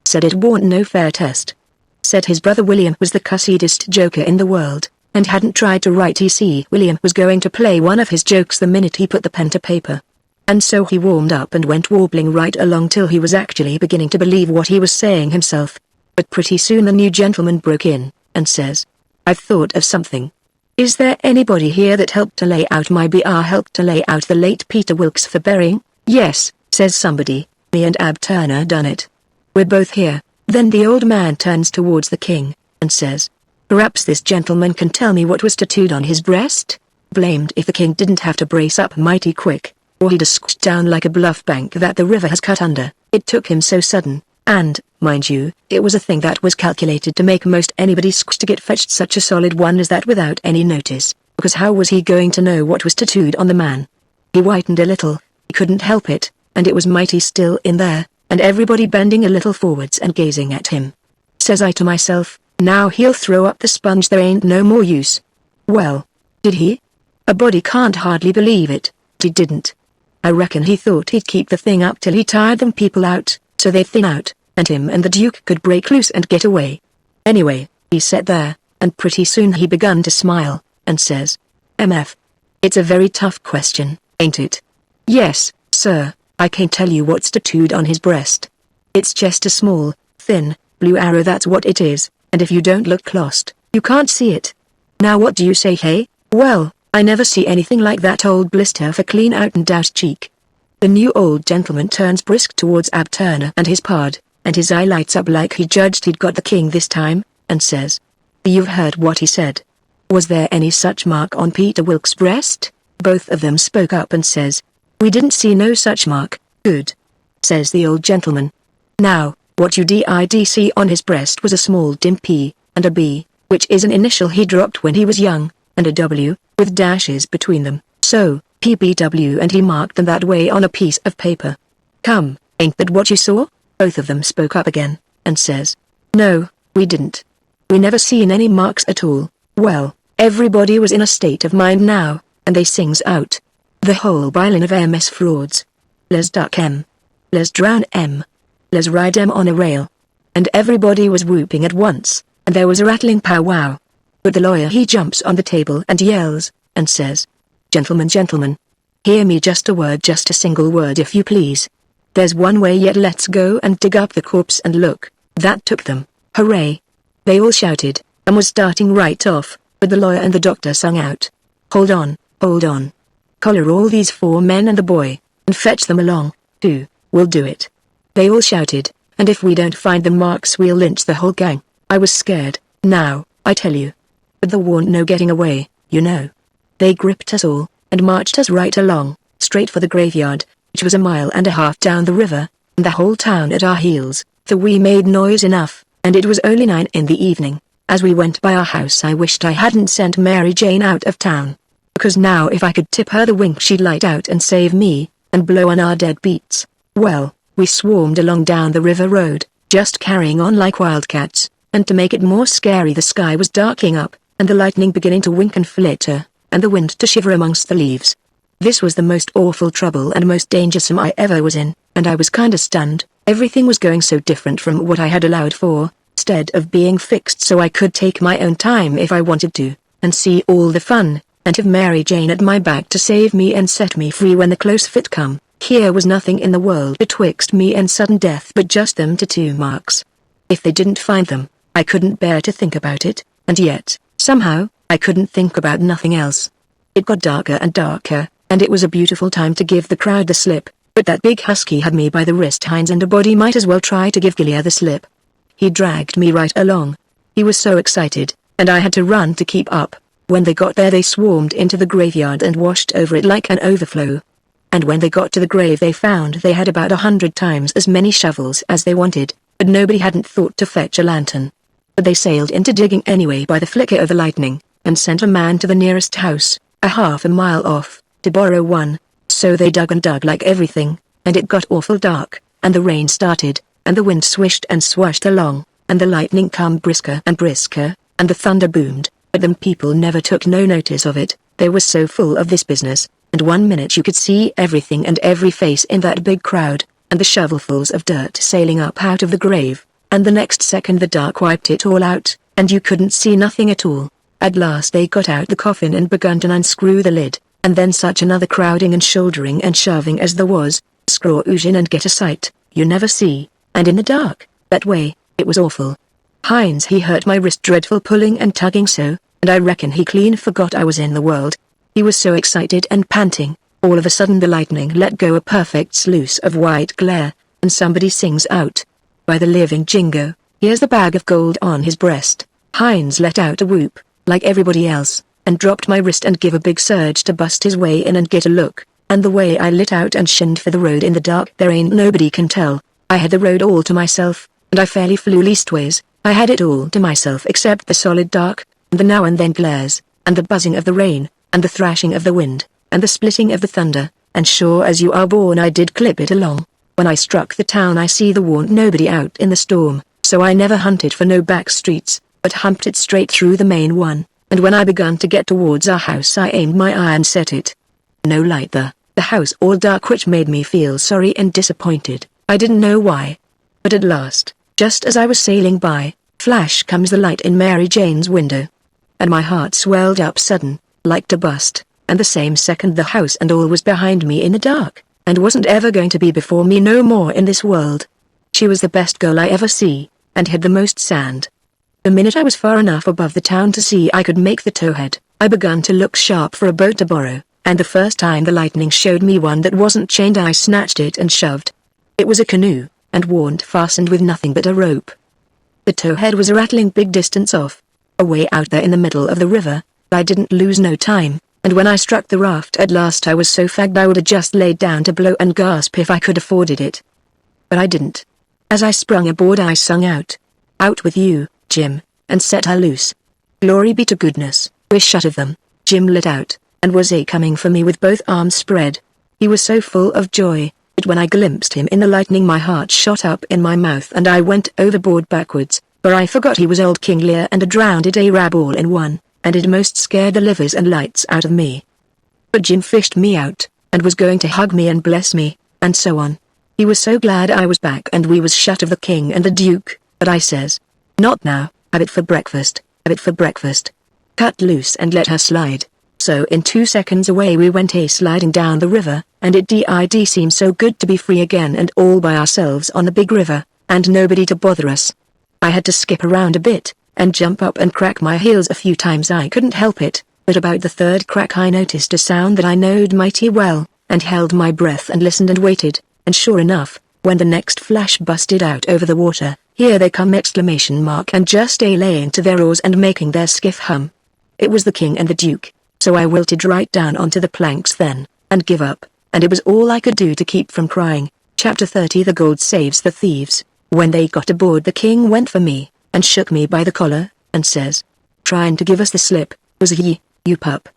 Said it warn't no fair test. Said his brother William was the cussedest joker in the world, and hadn't tried to write. You see, William was going to play one of his jokes the minute he put the pen to paper. And so he warmed up and went warbling right along till he was actually beginning to believe what he was saying himself. But pretty soon the new gentleman broke in, and says, "I've thought of something. Is there anybody here that helped to lay out my BR helped to lay out the late Peter Wilkes for burying?" "Yes," says somebody, "me and Ab Turner done it. We're both here." Then the old man turns towards the king, and says, "Perhaps this gentleman can tell me what was tattooed on his breast?" Blamed if the king didn't have to brace up mighty quick, or he'd have squished down like a bluff bank that the river has cut under. It took him so sudden, and, mind you, it was a thing that was calculated to make most anybody squish to get fetched such a solid one as that without any notice, because how was he going to know what was tattooed on the man? He whitened a little, he couldn't help it, and it was mighty still in there, and everybody bending a little forwards and gazing at him. Says I to myself, now he'll throw up the sponge, there ain't no more use. Well, did he? A body can't hardly believe it, but he didn't. I reckon he thought he'd keep the thing up till he tired them people out, so they'd thin out, and him and the Duke could break loose and get away. Anyway, he sat there, and pretty soon he begun to smile, and says, "MF. It's a very tough question, ain't it?" "Yes, sir, I can't tell you what's tattooed on his breast. It's just a small, thin, blue arrow, that's what it is, and if you don't look close, you can't see it. Now what do you say, hey?" "Well, I never see anything like that old blister for clean out and out cheek." The new old gentleman turns brisk towards Ab Turner and his pard, and his eye lights up like he judged he'd got the king this time, and says, "You've heard what he said. Was there any such mark on Peter Wilkes' breast?" Both of them spoke up and says, "We didn't see no such mark." "Good," says the old gentleman. "Now, what you did see on his breast was a small dim P, and a B, which is an initial he dropped when he was young, and a W, with dashes between them, so, PBW, and he marked them that way on a piece of paper. Come, ain't that what you saw? Both of them spoke up again, and says. No, we didn't. We never seen any marks at all. Well, everybody was in a state of mind now, and they sings out. The whole bilin of MS frauds. Les duck M. Les drown M. Les ride M on a rail. And everybody was whooping at once, and there was a rattling powwow. But the lawyer he jumps on the table and yells, and says. Gentlemen, gentlemen. Hear me just a single word if you please. There's one way yet, let's go and dig up the corpse and look. That took them, hooray. They all shouted, and was starting right off, but the lawyer and the doctor sung out. Hold on, hold on. Collar all these 4 men and the boy, and fetch them along, too, we'll do it. They all shouted, and if we don't find the marks we'll lynch the whole gang. I was scared, now, I tell you. But there warn't no getting away, you know. They gripped us all, and marched us right along, straight for the graveyard, which was 1.5 miles down the river, and the whole town at our heels, for we made noise enough, and it was only 9 in the evening. As we went by our house I wished I hadn't sent Mary Jane out of town. Because now if I could tip her the wink she'd light out and save me, and blow on our dead beats. Well, we swarmed along down the river road, just carrying on like wildcats, and to make it more scary the sky was darking up, and the lightning beginning to wink and flitter, and the wind to shiver amongst the leaves. This was the most awful trouble and most dangersome I ever was in, and I was kinda stunned. Everything was going so different from what I had allowed for, instead of being fixed so I could take my own time if I wanted to, and see all the fun, and have Mary Jane at my back to save me and set me free when the close fit come. Here was nothing in the world betwixt me and sudden death but just them 2 marks. If they didn't find them, I couldn't bear to think about it, and yet, somehow, I couldn't think about nothing else. It got darker and darker, and it was a beautiful time to give the crowd the slip, but that big husky had me by the wrist, Hines, and a body might as well try to give Gilia the slip. He dragged me right along. He was so excited, and I had to run to keep up. When they got there they swarmed into the graveyard and washed over it like an overflow. And when they got to the grave they found they had about 100 times as many shovels as they wanted, but nobody hadn't thought to fetch a lantern. But they sailed into digging anyway by the flicker of the lightning, and sent a man to the nearest house, 1/2 mile off, to borrow one. So they dug and dug like everything, and it got awful dark, and the rain started, and the wind swished and swashed along, and the lightning come brisker and brisker, and the thunder boomed, but them people never took no notice of it. They were so full of this business, and 1 minute you could see everything and every face in that big crowd, and the shovelfuls of dirt sailing up out of the grave, and the next second the dark wiped it all out, and you couldn't see nothing at all. At last they got out the coffin and begun to unscrew the lid, and then such another crowding and shouldering and shoving as there was, screw in and get a sight you never see, and in the dark, that way, it was awful. Hines he hurt my wrist dreadful pulling and tugging so, and I reckon he clean forgot I was in the world. He was so excited and panting, all of a sudden the lightning let go a perfect sluice of white glare, and somebody sings out. By the living jingo, here's the bag of gold on his breast. Hines let out a whoop, like everybody else, and dropped my wrist and give a big surge to bust his way in and get a look, and the way I lit out and shinned for the road in the dark there ain't nobody can tell. I had the road all to myself, and I fairly flew leastways. I had it all to myself except the solid dark, and the now and then glares, and the buzzing of the rain, and the thrashing of the wind, and the splitting of the thunder, and sure as you are born I did clip it along. When I struck the town I see there warn't nobody out in the storm, so I never hunted for no back streets, but humped it straight through the main one, and when I begun to get towards our house I aimed my eye and set it. No light there, the house all dark, which made me feel sorry and disappointed. I didn't know why. But at last, just as I was sailing by, flash comes the light in Mary Jane's window. And my heart swelled up sudden, like to bust, and the same second the house and all was behind me in the dark, and wasn't ever going to be before me no more in this world. She was the best girl I ever see, and had the most sand. The minute I was far enough above the town to see I could make the towhead, I begun to look sharp for a boat to borrow, and the first time the lightning showed me one that wasn't chained I snatched it and shoved. It was a canoe, and warn't fastened with nothing but a rope. The towhead was a rattling big distance off, away out there in the middle of the river. I didn't lose no time, and when I struck the raft at last I was so fagged I would have just laid down to blow and gasp if I could afforded it. But I didn't. As I sprung aboard I sung out. Out with you, Jim, and set her loose. Glory be to goodness, we're shut of them. Jim lit out, and was coming for me with both arms spread. He was so full of joy, that when I glimpsed him in the lightning my heart shot up in my mouth and I went overboard backwards, for I forgot he was old King Lear and a drowned Arab all in one, and it most scared the livers and lights out of me. But Jim fished me out, and was going to hug me and bless me, and so on. He was so glad I was back and we was shut of the king and the duke, but I says, "Not now, have it for breakfast, have it for breakfast." Cut loose and let her slide. So in 2 seconds away we went sliding down the river, and it did seem so good to be free again and all by ourselves on the big river, and nobody to bother us. I had to skip around a bit, and jump up and crack my heels a few times. I couldn't help it, but about the third crack I noticed a sound that I knowed mighty well, and held my breath and listened and waited, and sure enough, when the next flash busted out over the water, "Here they come!" and just laying to their oars and making their skiff hum. It was the king and the duke. So I wilted right down onto the planks then, and give up, and it was all I could do to keep from crying. Chapter 30 The Gold Saves the Thieves. When they got aboard the king went for me, and shook me by the collar, and says, "Trying to give us the slip, was he, you pup?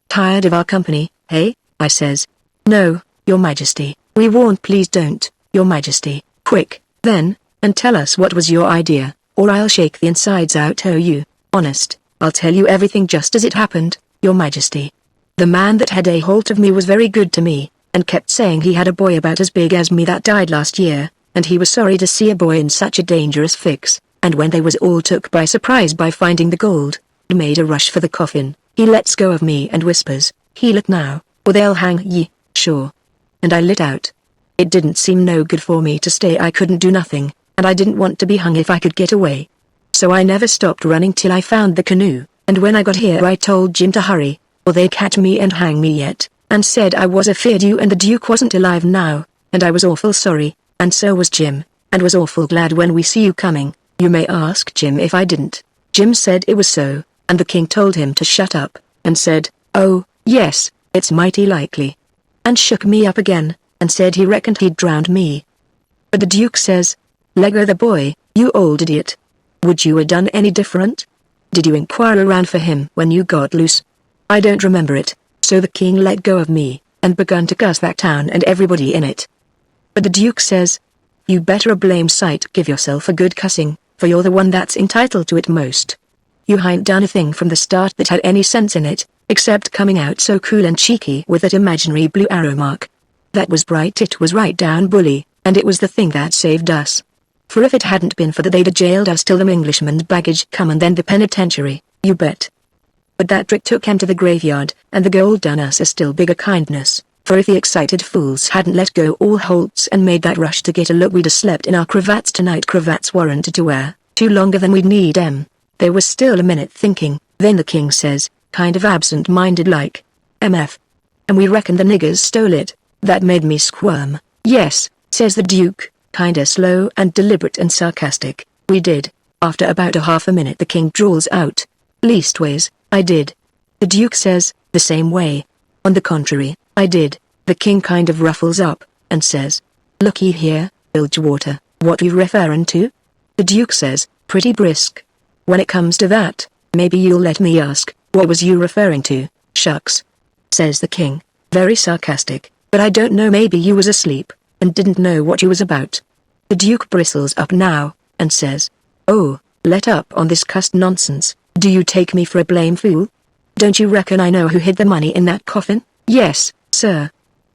Tired of our company, hey?" I says, "No, your majesty, we warned please don't, your majesty, quick, then, and tell us what was your idea, or I'll shake the insides out of you, honest, I'll tell you everything just as it happened, your majesty." The man that had a hold of me was very good to me, and kept saying he had a boy about as big as me that died last year, and he was sorry to see a boy in such a dangerous fix, and when they was all took by surprise by finding the gold, he made a rush for the coffin. He lets go of me and whispers, "Heal it now, or they'll hang ye, sure." And I lit out. It didn't seem no good for me to stay. I couldn't do nothing, and I didn't want to be hung if I could get away. So I never stopped running till I found the canoe. And when I got here I told Jim to hurry, or they'd catch me and hang me yet, and said I was afeard you and the Duke wasn't alive now, and I was awful sorry, and so was Jim, and was awful glad when we see you coming. You may ask Jim if I didn't. Jim said it was so, and the king told him to shut up, and said, "Oh, yes, it's mighty likely," and shook me up again, and said he reckoned he'd drowned me. But the Duke says, "Let go the boy, you old idiot. Would you have done any different? Did you inquire around for him when you got loose?" I don't remember it, so the king let go of me, and begun to cuss that town and everybody in it. But the Duke says, "You better a blame sight give yourself a good cussing, for you're the one that's entitled to it most. You hain't done a thing from the start that had any sense in it, except coming out so cool and cheeky with that imaginary blue arrow mark. That was bright, it was right down bully, and it was the thing that saved us. For if it hadn't been for that they'd have jailed us till the Englishman's baggage come and then the penitentiary, you bet. But that trick took him to the graveyard, and the gold done us a still bigger kindness, for if the excited fools hadn't let go all holts and made that rush to get a look we'd have slept in our cravats tonight. Cravats warranted to wear, too longer than we'd need 'em. There was still a minute thinking, then the king says, kind of absent-minded like, "MF. And we reckon the niggers stole it." That made me squirm. "Yes," says the Duke, kinda slow and deliberate and sarcastic, "we did." After about a half a minute the king drawls out, "Leastways, I did." The Duke says, "The same way." "On the contrary, I did." The king kind of ruffles up, and says, "Looky here, Bilgewater, what you referring to?" The Duke says, pretty brisk, "When it comes to that, maybe you'll let me ask, what was you referring to?" "Shucks," says the king, very sarcastic, "but I don't know, maybe you was asleep, and didn't know what you was about." The Duke bristles up now, and says, "Oh, let up on this cussed nonsense. Do you take me for a blame fool? Don't you reckon I know who hid the money in that coffin?" "Yes, sir."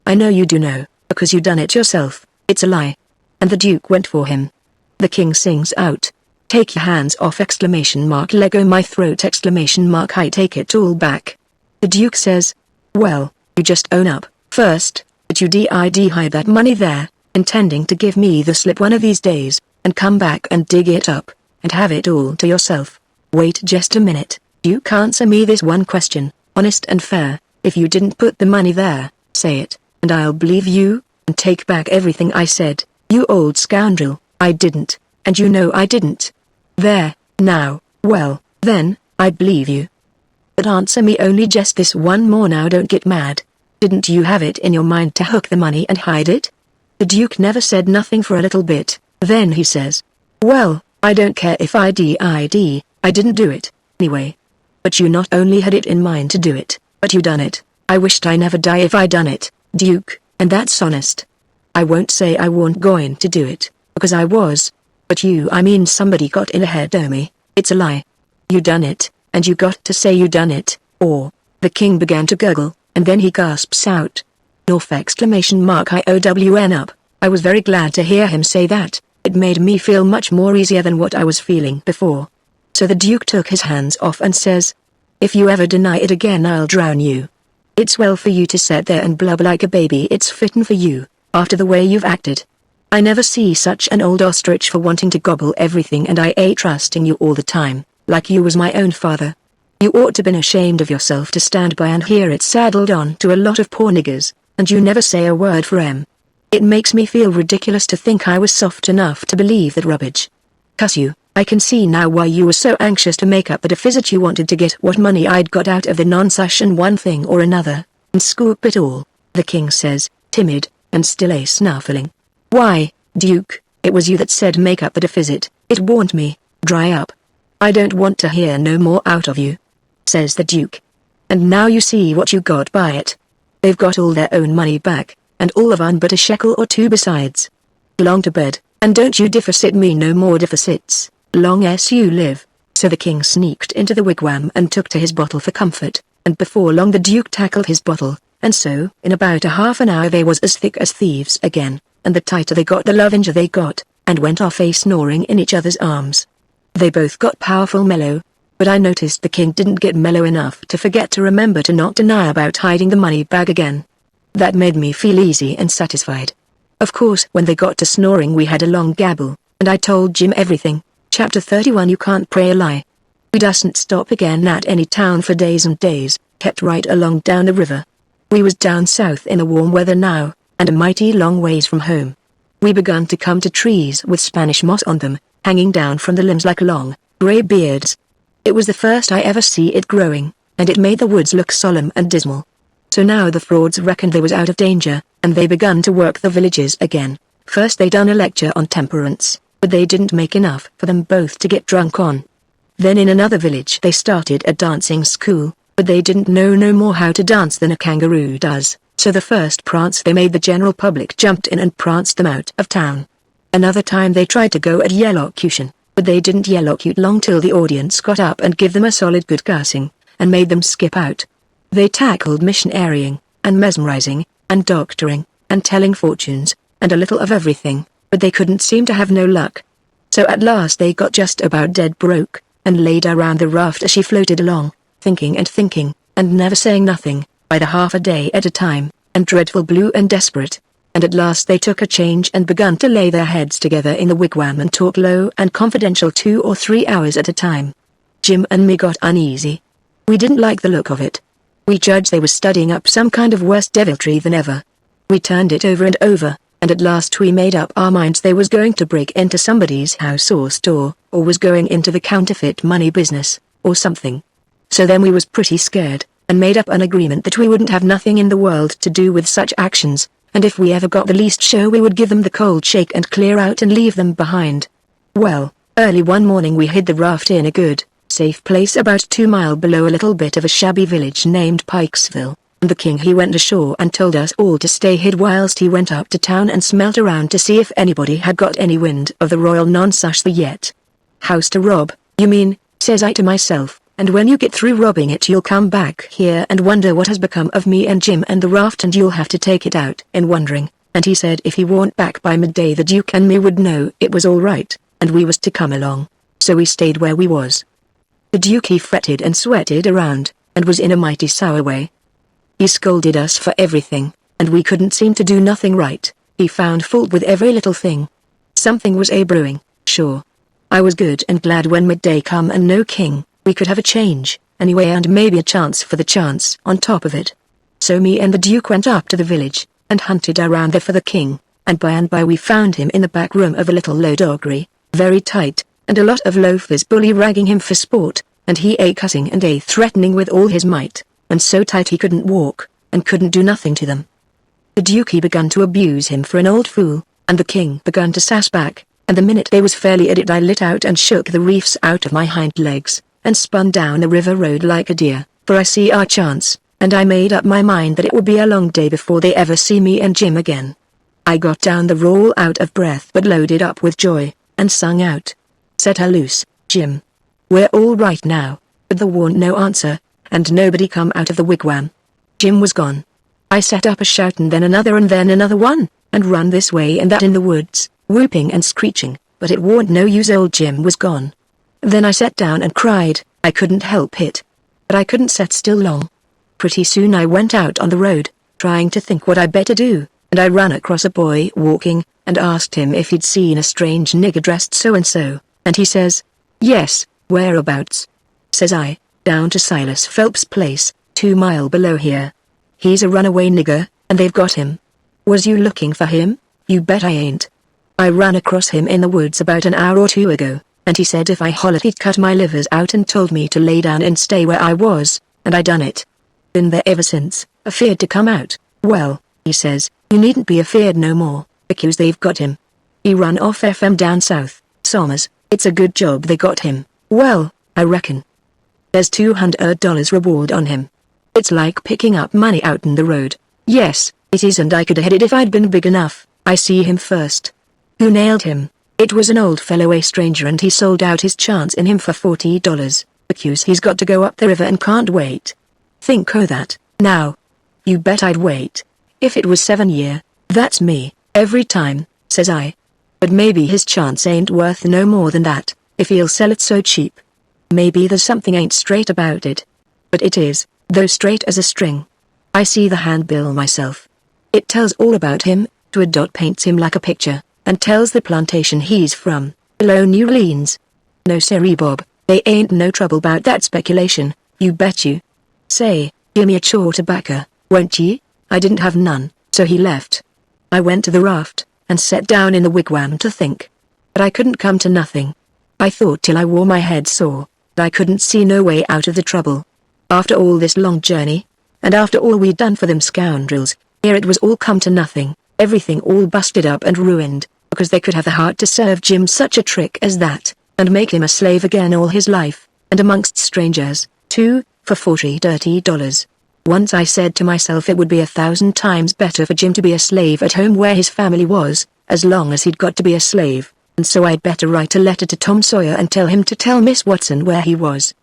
"I know you do know, because you done it yourself. It's a lie." And the Duke went for him. The king sings out, "Take your hands off!" Let go my throat! I take it all back. The Duke says, "Well, you just own up, first, that you did hide that money there, intending to give me the slip one of these days, and come back and dig it up, and have it all to yourself. Wait just a minute, you can't answer me this one question, honest and fair. If you didn't put the money there, say it, and I'll believe you, and take back everything I said. You old scoundrel, I didn't, and you know I didn't. There, now, well, then, I believe you. But answer me only just this one more now, don't get mad. Didn't you have it in your mind to hook the money and hide it?" The Duke never said nothing for a little bit, then he says, "Well, I don't care if I did, I didn't do it, anyway. But you not only had it in mind to do it, But you done it. I wished I never die if I done it, Duke, and that's honest. I won't say I wasn't going to do it, because I was. But I mean somebody got in ahead of me. It's a lie. You done it, and you got to say you done it, or... The king began to gurgle, and then he gasps out. North IOWN up. I was very glad to hear him say that. It made me feel much more easier than what I was feeling before. So the Duke took his hands off and says, if you ever deny it again I'll drown you. It's well for you to sit there and blubber like a baby. It's fitting for you, after the way you've acted. I never see such an old ostrich for wanting to gobble everything, and I ain't trusting you all the time, like you was my own father. You ought to been ashamed of yourself to stand by and hear it saddled on to a lot of poor niggers, and you never say a word for 'em. It makes me feel ridiculous to think I was soft enough to believe that rubbish. Cuss you, I can see now why you were so anxious to make up the deficit. You wanted to get what money I'd got out of the nonsuch and one thing or another, and scoop it all, the king says, timid, and still a snuffling. Why, Duke, it was you that said make up the deficit. It warned me, dry up. I don't want to hear no more out of you, says the Duke. And now you see what you got by it. They've got all their own money back, and all of un but a shekel or two besides. Long to bed, and don't you deficit me no more deficits, long as you live. So the king sneaked into the wigwam and took to his bottle for comfort, and before long the Duke tackled his bottle, and so, in about a half an hour they was as thick as thieves again, and the tighter they got the lovinger they got, and went off snoring in each other's arms. They both got powerful mellow, but I noticed the king didn't get mellow enough to forget to remember to not deny about hiding the money bag again. That made me feel easy and satisfied. Of course, when they got to snoring we had a long gabble, and I told Jim everything. Chapter 31. You can't pray a lie. We dustn't stop again at any town for days and days, kept right along down the river. We was down south in the warm weather now, and a mighty long ways from home. We begun to come to trees with Spanish moss on them, hanging down from the limbs like long, grey beards. It was the first I ever see it growing, and it made the woods look solemn and dismal. So now the frauds reckoned they was out of danger, and they begun to work the villages again. First they done a lecture on temperance, but they didn't make enough for them both to get drunk on. Then in another village they started a dancing school, but they didn't know no more how to dance than a kangaroo does, so the first prance they made the general public jumped in and pranced them out of town. Another time they tried to go at yellocution, but they didn't yellocute long till the audience got up and give them a solid good cursing, and made them skip out. They tackled missionarying, and mesmerizing, and doctoring, and telling fortunes, and a little of everything, but they couldn't seem to have no luck. So at last they got just about dead broke, and laid around the raft as she floated along, thinking, and never saying nothing, by the half a day at a time, and dreadful blue and desperate. And at last they took a change and begun to lay their heads together in the wigwam and talk low and confidential 2 or 3 hours at a time. Jim and me got uneasy. We didn't like the look of it. We judged they was studying up some kind of worse deviltry than ever. We turned it over and over, and at last we made up our minds they was going to break into somebody's house or store, or was going into the counterfeit money business, or something. So then we was pretty scared, and made up an agreement that we wouldn't have nothing in the world to do with such actions, and if we ever got the least show we would give them the cold shake and clear out and leave them behind. Well, early one morning we hid the raft in a good, safe place about 2 miles below a little bit of a shabby village named Pikesville, and the king he went ashore and told us all to stay hid whilst he went up to town and smelt around to see if anybody had got any wind of the royal nonsuch the yet. House to rob, you mean, says I to myself, and when you get through robbing it you'll come back here and wonder what has become of me and Jim and the raft, and you'll have to take it out in wondering. And he said if he weren't back by midday the Duke and me would know it was all right, and we was to come along. So we stayed where we was. The Duke he fretted and sweated around, and was in a mighty sour way. He scolded us for everything, and we couldn't seem to do nothing right. He found fault with every little thing. Something was brewing, sure. I was good and glad when midday come and no king. We could have a change, anyway, and maybe a chance for the chance on top of it. So me and the Duke went up to the village, and hunted around there for the king, and by we found him in the back room of a little low doggery, very tight, and a lot of loafers bully-ragging him for sport, and he cussing and threatening with all his might, and so tight he couldn't walk, and couldn't do nothing to them. The Duke he begun to abuse him for an old fool, and the king begun to sass back, and the minute they was fairly at it I lit out and shook the reefs out of my hind legs, and spun down the river road like a deer, for I see our chance, and I made up my mind that it would be a long day before they ever see me and Jim again. I got down the roll out of breath but loaded up with joy, and sung out, "Set her loose, Jim. We're all right now," but there warn't no answer, and nobody come out of the wigwam. Jim was gone. I set up a shout and then another one, and run this way and that in the woods, whooping and screeching, but it warn't no use, old Jim was gone. Then I sat down and cried. I couldn't help it. But I couldn't sit still long. Pretty soon I went out on the road, trying to think what I better do, and I ran across a boy walking, and asked him if he'd seen a strange nigger dressed so-and-so, and he says, "Yes, whereabouts?" Says I, "Down to Silas Phelps' place, 2 miles below here. He's a runaway nigger, and they've got him." "Was you looking for him?" "You bet I ain't. I ran across him in the woods about an hour or 2 ago, and he said if I hollered he'd cut my livers out and told me to lay down and stay where I was, and I done it. Been there ever since, afeard to come out." "Well," he says, "you needn't be afeard no more, because they've got him. He run off FM down south, Somers. It's a good job they got him." "Well, I reckon there's $200 reward on him. It's like picking up money out in the road." "Yes, it is, and I could have had it if I'd been big enough." "I see him first." "Who nailed him?" "It was an old fellow, a stranger, and he sold out his chance in him for $40, because he's got to go up the river and can't wait." "Think o' that, now." "You bet I'd wait. If it was 7 year, that's me, every time," says I. "But maybe his chance ain't worth no more than that, if he'll sell it so cheap. Maybe there's something ain't straight about it. But it is, though straight as a string. I see the handbill myself. It tells all about him, to a dot, paints him like a picture, and tells the plantation he's from, below New Orleans. No siree, Bob, they ain't no trouble about that speculation, you bet you. Say, gimme a chaw tobacco, won't ye?" I didn't have none, so he left. I went to the raft, and sat down in the wigwam to think. But I couldn't come to nothing. I thought till I wore my head sore, but I couldn't see no way out of the trouble. After all this long journey, and after all we'd done for them scoundrels, here it was all come to nothing, everything all busted up and ruined, because they could have the heart to serve Jim such a trick as that, and make him a slave again all his life, and amongst strangers, too, for $40 dirty. Once I said to myself it would be 1,000 times better for Jim to be a slave at home where his family was, as long as he'd got to be a slave, and so I'd better write a letter to Tom Sawyer and tell him to tell Miss Watson where he was.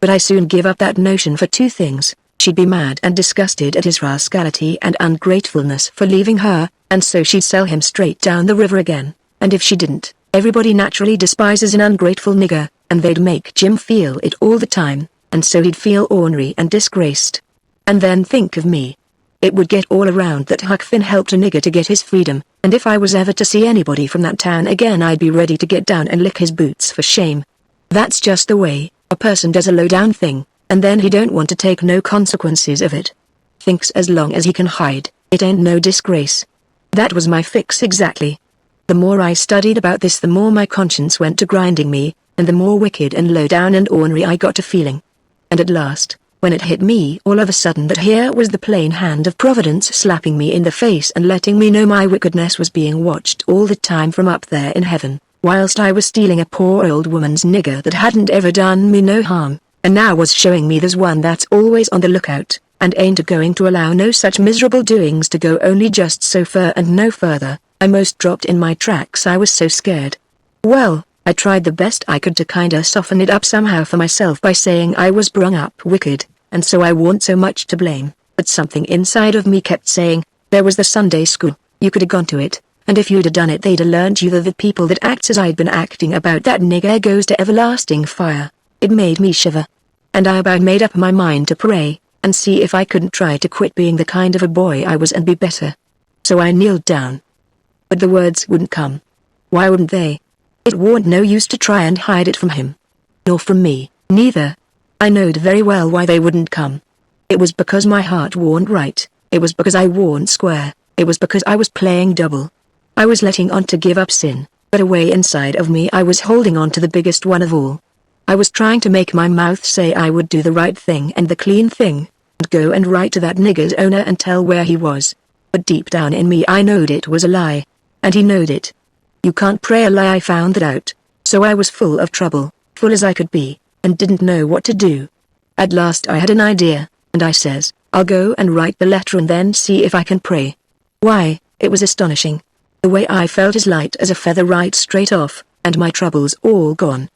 But I soon give up that notion for 2 things. She'd be mad and disgusted at his rascality and ungratefulness for leaving her, and so she'd sell him straight down the river again, and if she didn't, everybody naturally despises an ungrateful nigger, and they'd make Jim feel it all the time, and so he'd feel ornery and disgraced. And then think of me. It would get all around that Huck Finn helped a nigger to get his freedom, and if I was ever to see anybody from that town again I'd be ready to get down and lick his boots for shame. That's just the way a person does a low-down thing, and then he don't want to take no consequences of it. Thinks as long as he can hide, it ain't no disgrace. That was my fix exactly. The more I studied about this the more my conscience went to grinding me, and the more wicked and low-down and ornery I got to feeling. And at last, when it hit me all of a sudden that here was the plain hand of Providence slapping me in the face and letting me know my wickedness was being watched all the time from up there in heaven, whilst I was stealing a poor old woman's nigger that hadn't ever done me no harm, and now was showing me there's one that's always on the lookout, and ain't going to allow no such miserable doings to go only just so far and no further. I most dropped in my tracks. I was so scared. Well, I tried the best I could to kinda soften it up somehow for myself by saying I was brung up wicked, and so I warn't so much to blame, but something inside of me kept saying, there was the Sunday school, you could have gone to it, and if you'd have done it they'd have learned you that the people that acts as I'd been acting about that nigger goes to everlasting fire. It made me shiver. And I about made up my mind to pray, and see if I couldn't try to quit being the kind of a boy I was and be better. So I kneeled down. But the words wouldn't come. Why wouldn't they? It warn't no use to try and hide it from him. Nor from me, neither. I knowed very well why they wouldn't come. It was because my heart warn't right, it was because I warn't square, it was because I was playing double. I was letting on to give up sin, but away inside of me I was holding on to the biggest one of all. I was trying to make my mouth say I would do the right thing and the clean thing, and go and write to that nigger's owner and tell where he was. But deep down in me I knowed it was a lie. And he knowed it. You can't pray a lie. I found that out. So I was full of trouble, full as I could be, and didn't know what to do. At last I had an idea, and I says, I'll go and write the letter and then see if I can pray. Why, it was astonishing. The way I felt as light as a feather right straight off, and my troubles all gone.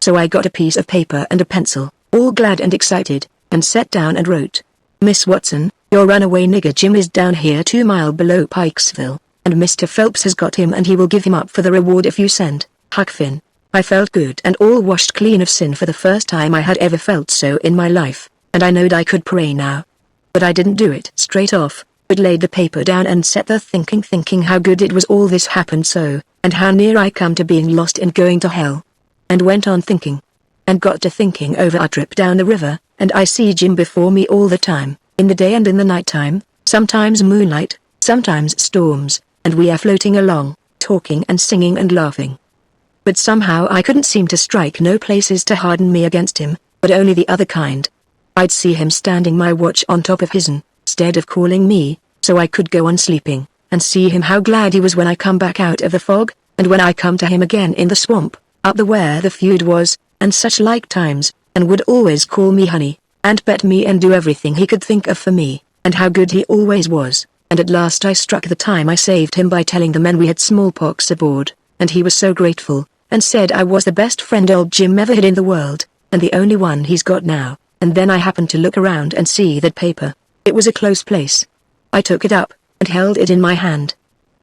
So I got a piece of paper and a pencil, all glad and excited, and sat down and wrote. Miss Watson, your runaway nigger Jim is down here 2 miles below Pikesville, and Mr. Phelps has got him and he will give him up for the reward if you send, Huck Finn. I felt good and all washed clean of sin for the first time I had ever felt so in my life, and I knowed I could pray now. But I didn't do it straight off, but laid the paper down and sat there thinking how good it was all this happened so, and how near I come to being lost and going to hell. And went on thinking. And got to thinking over our trip down the river, and I see Jim before me all the time, in the day and in the night time, sometimes moonlight, sometimes storms, and we are floating along, talking and singing and laughing. But somehow I couldn't seem to strike no places to harden me against him, but only the other kind. I'd see him standing my watch on top of his'n, stead of calling me, so I could go on sleeping, and see him how glad he was when I come back out of the fog, and when I come to him again in the swamp, up the where the feud was, and such like times, and would always call me honey, and pet me and do everything he could think of for me, and how good he always was, and at last I struck the time I saved him by telling the men we had smallpox aboard, and he was so grateful, and said I was the best friend old Jim ever had in the world, and the only one he's got now, and then I happened to look around and see that paper. It was a close place. I took it up, and held it in my hand.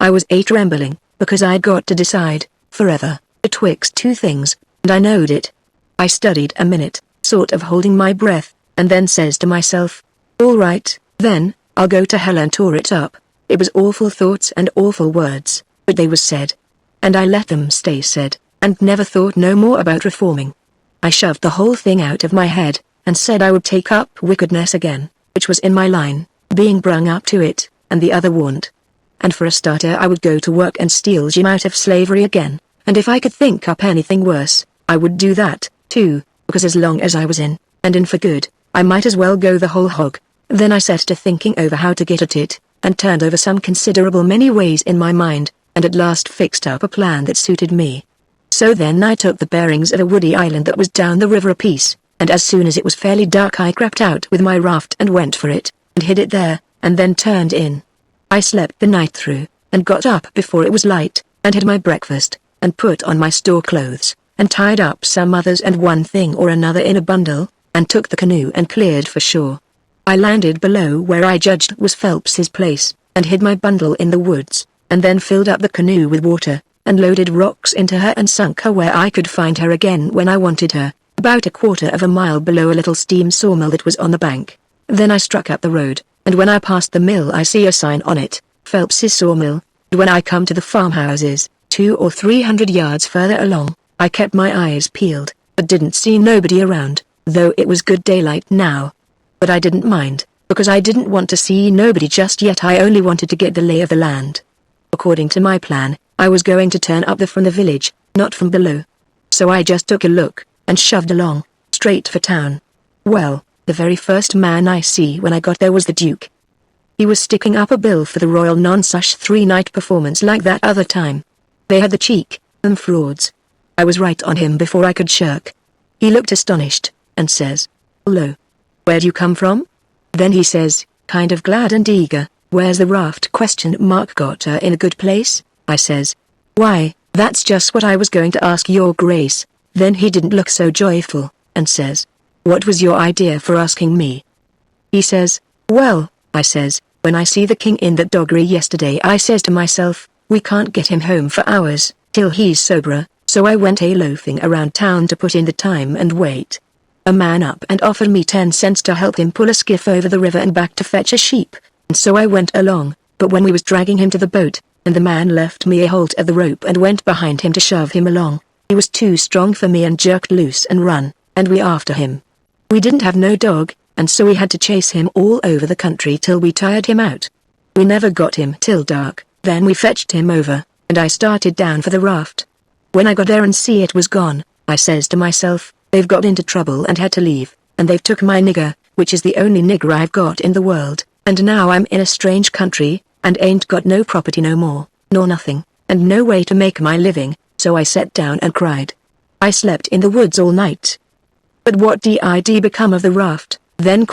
I was trembling, because I'd got to decide, forever, betwixt two things, and I knowed it. I studied a minute, sort of holding my breath, and then says to myself, all right, then, I'll go to hell and tore it up. It was awful thoughts and awful words, but they was said. And I let them stay said, and never thought no more about reforming. I shoved the whole thing out of my head, and said I would take up wickedness again, which was in my line, being brung up to it, and the other warn't. And for a starter I would go to work and steal Jim out of slavery again, and if I could think up anything worse, I would do that, too, because as long as I was in, and in for good, I might as well go the whole hog. Then I set to thinking over how to get at it, and turned over some considerable many ways in my mind, and at last fixed up a plan that suited me. So then I took the bearings of a woody island that was down the river a piece, and as soon as it was fairly dark I crept out with my raft and went for it, and hid it there, and then turned in. I slept the night through, and got up before it was light, and had my breakfast, and put on my store clothes, and tied up some others and one thing or another in a bundle, and took the canoe and cleared for shore. I landed below where I judged was Phelps's place, and hid my bundle in the woods, and then filled up the canoe with water, and loaded rocks into her and sunk her where I could find her again when I wanted her, about 1/4 of a mile below a little steam sawmill that was on the bank. Then I struck up the road, and when I passed the mill I see a sign on it, Phelps's sawmill, and when I come to the farmhouses, 200 or 300 yards further along, I kept my eyes peeled, but didn't see nobody around, though it was good daylight now. But I didn't mind, because I didn't want to see nobody just yet. I only wanted to get the lay of the land. According to my plan, I was going to turn up from the village, not from below. So I just took a look, and shoved along, straight for town. Well, the very first man I see when I got there was the Duke. He was sticking up a bill for the Royal Nonsuch 3-night performance like that other time. They had the cheek, them frauds. I was right on him before I could shirk. He looked astonished, and says, "Hello. Where'd you come from?" Then he says, kind of glad and eager, "Where's the raft?" Got her in a good place? I says. "Why, that's just what I was going to ask your grace." Then he didn't look so joyful, and says, "What was your idea for asking me?" He says, "Well," I says, "when I see the king in that doggery yesterday I says to myself, we can't get him home for hours, till he's soberer, so I went loafing around town to put in the time and wait. A man up and offered me 10 cents to help him pull a skiff over the river and back to fetch a sheep, and so I went along, but when we was dragging him to the boat, and the man left me a hold of the rope and went behind him to shove him along, he was too strong for me and jerked loose and run, and we after him. We didn't have no dog, and so we had to chase him all over the country till we tired him out. We never got him till dark, then we fetched him over, and I started down for the raft. When I got there and see it was gone, I says to myself, they've got into trouble and had to leave, and they've took my nigger, which is the only nigger I've got in the world, and now I'm in a strange country, and ain't got no property no more, nor nothing, and no way to make my living, so I sat down and cried. I slept in the woods all night. But what did become of the raft, then ?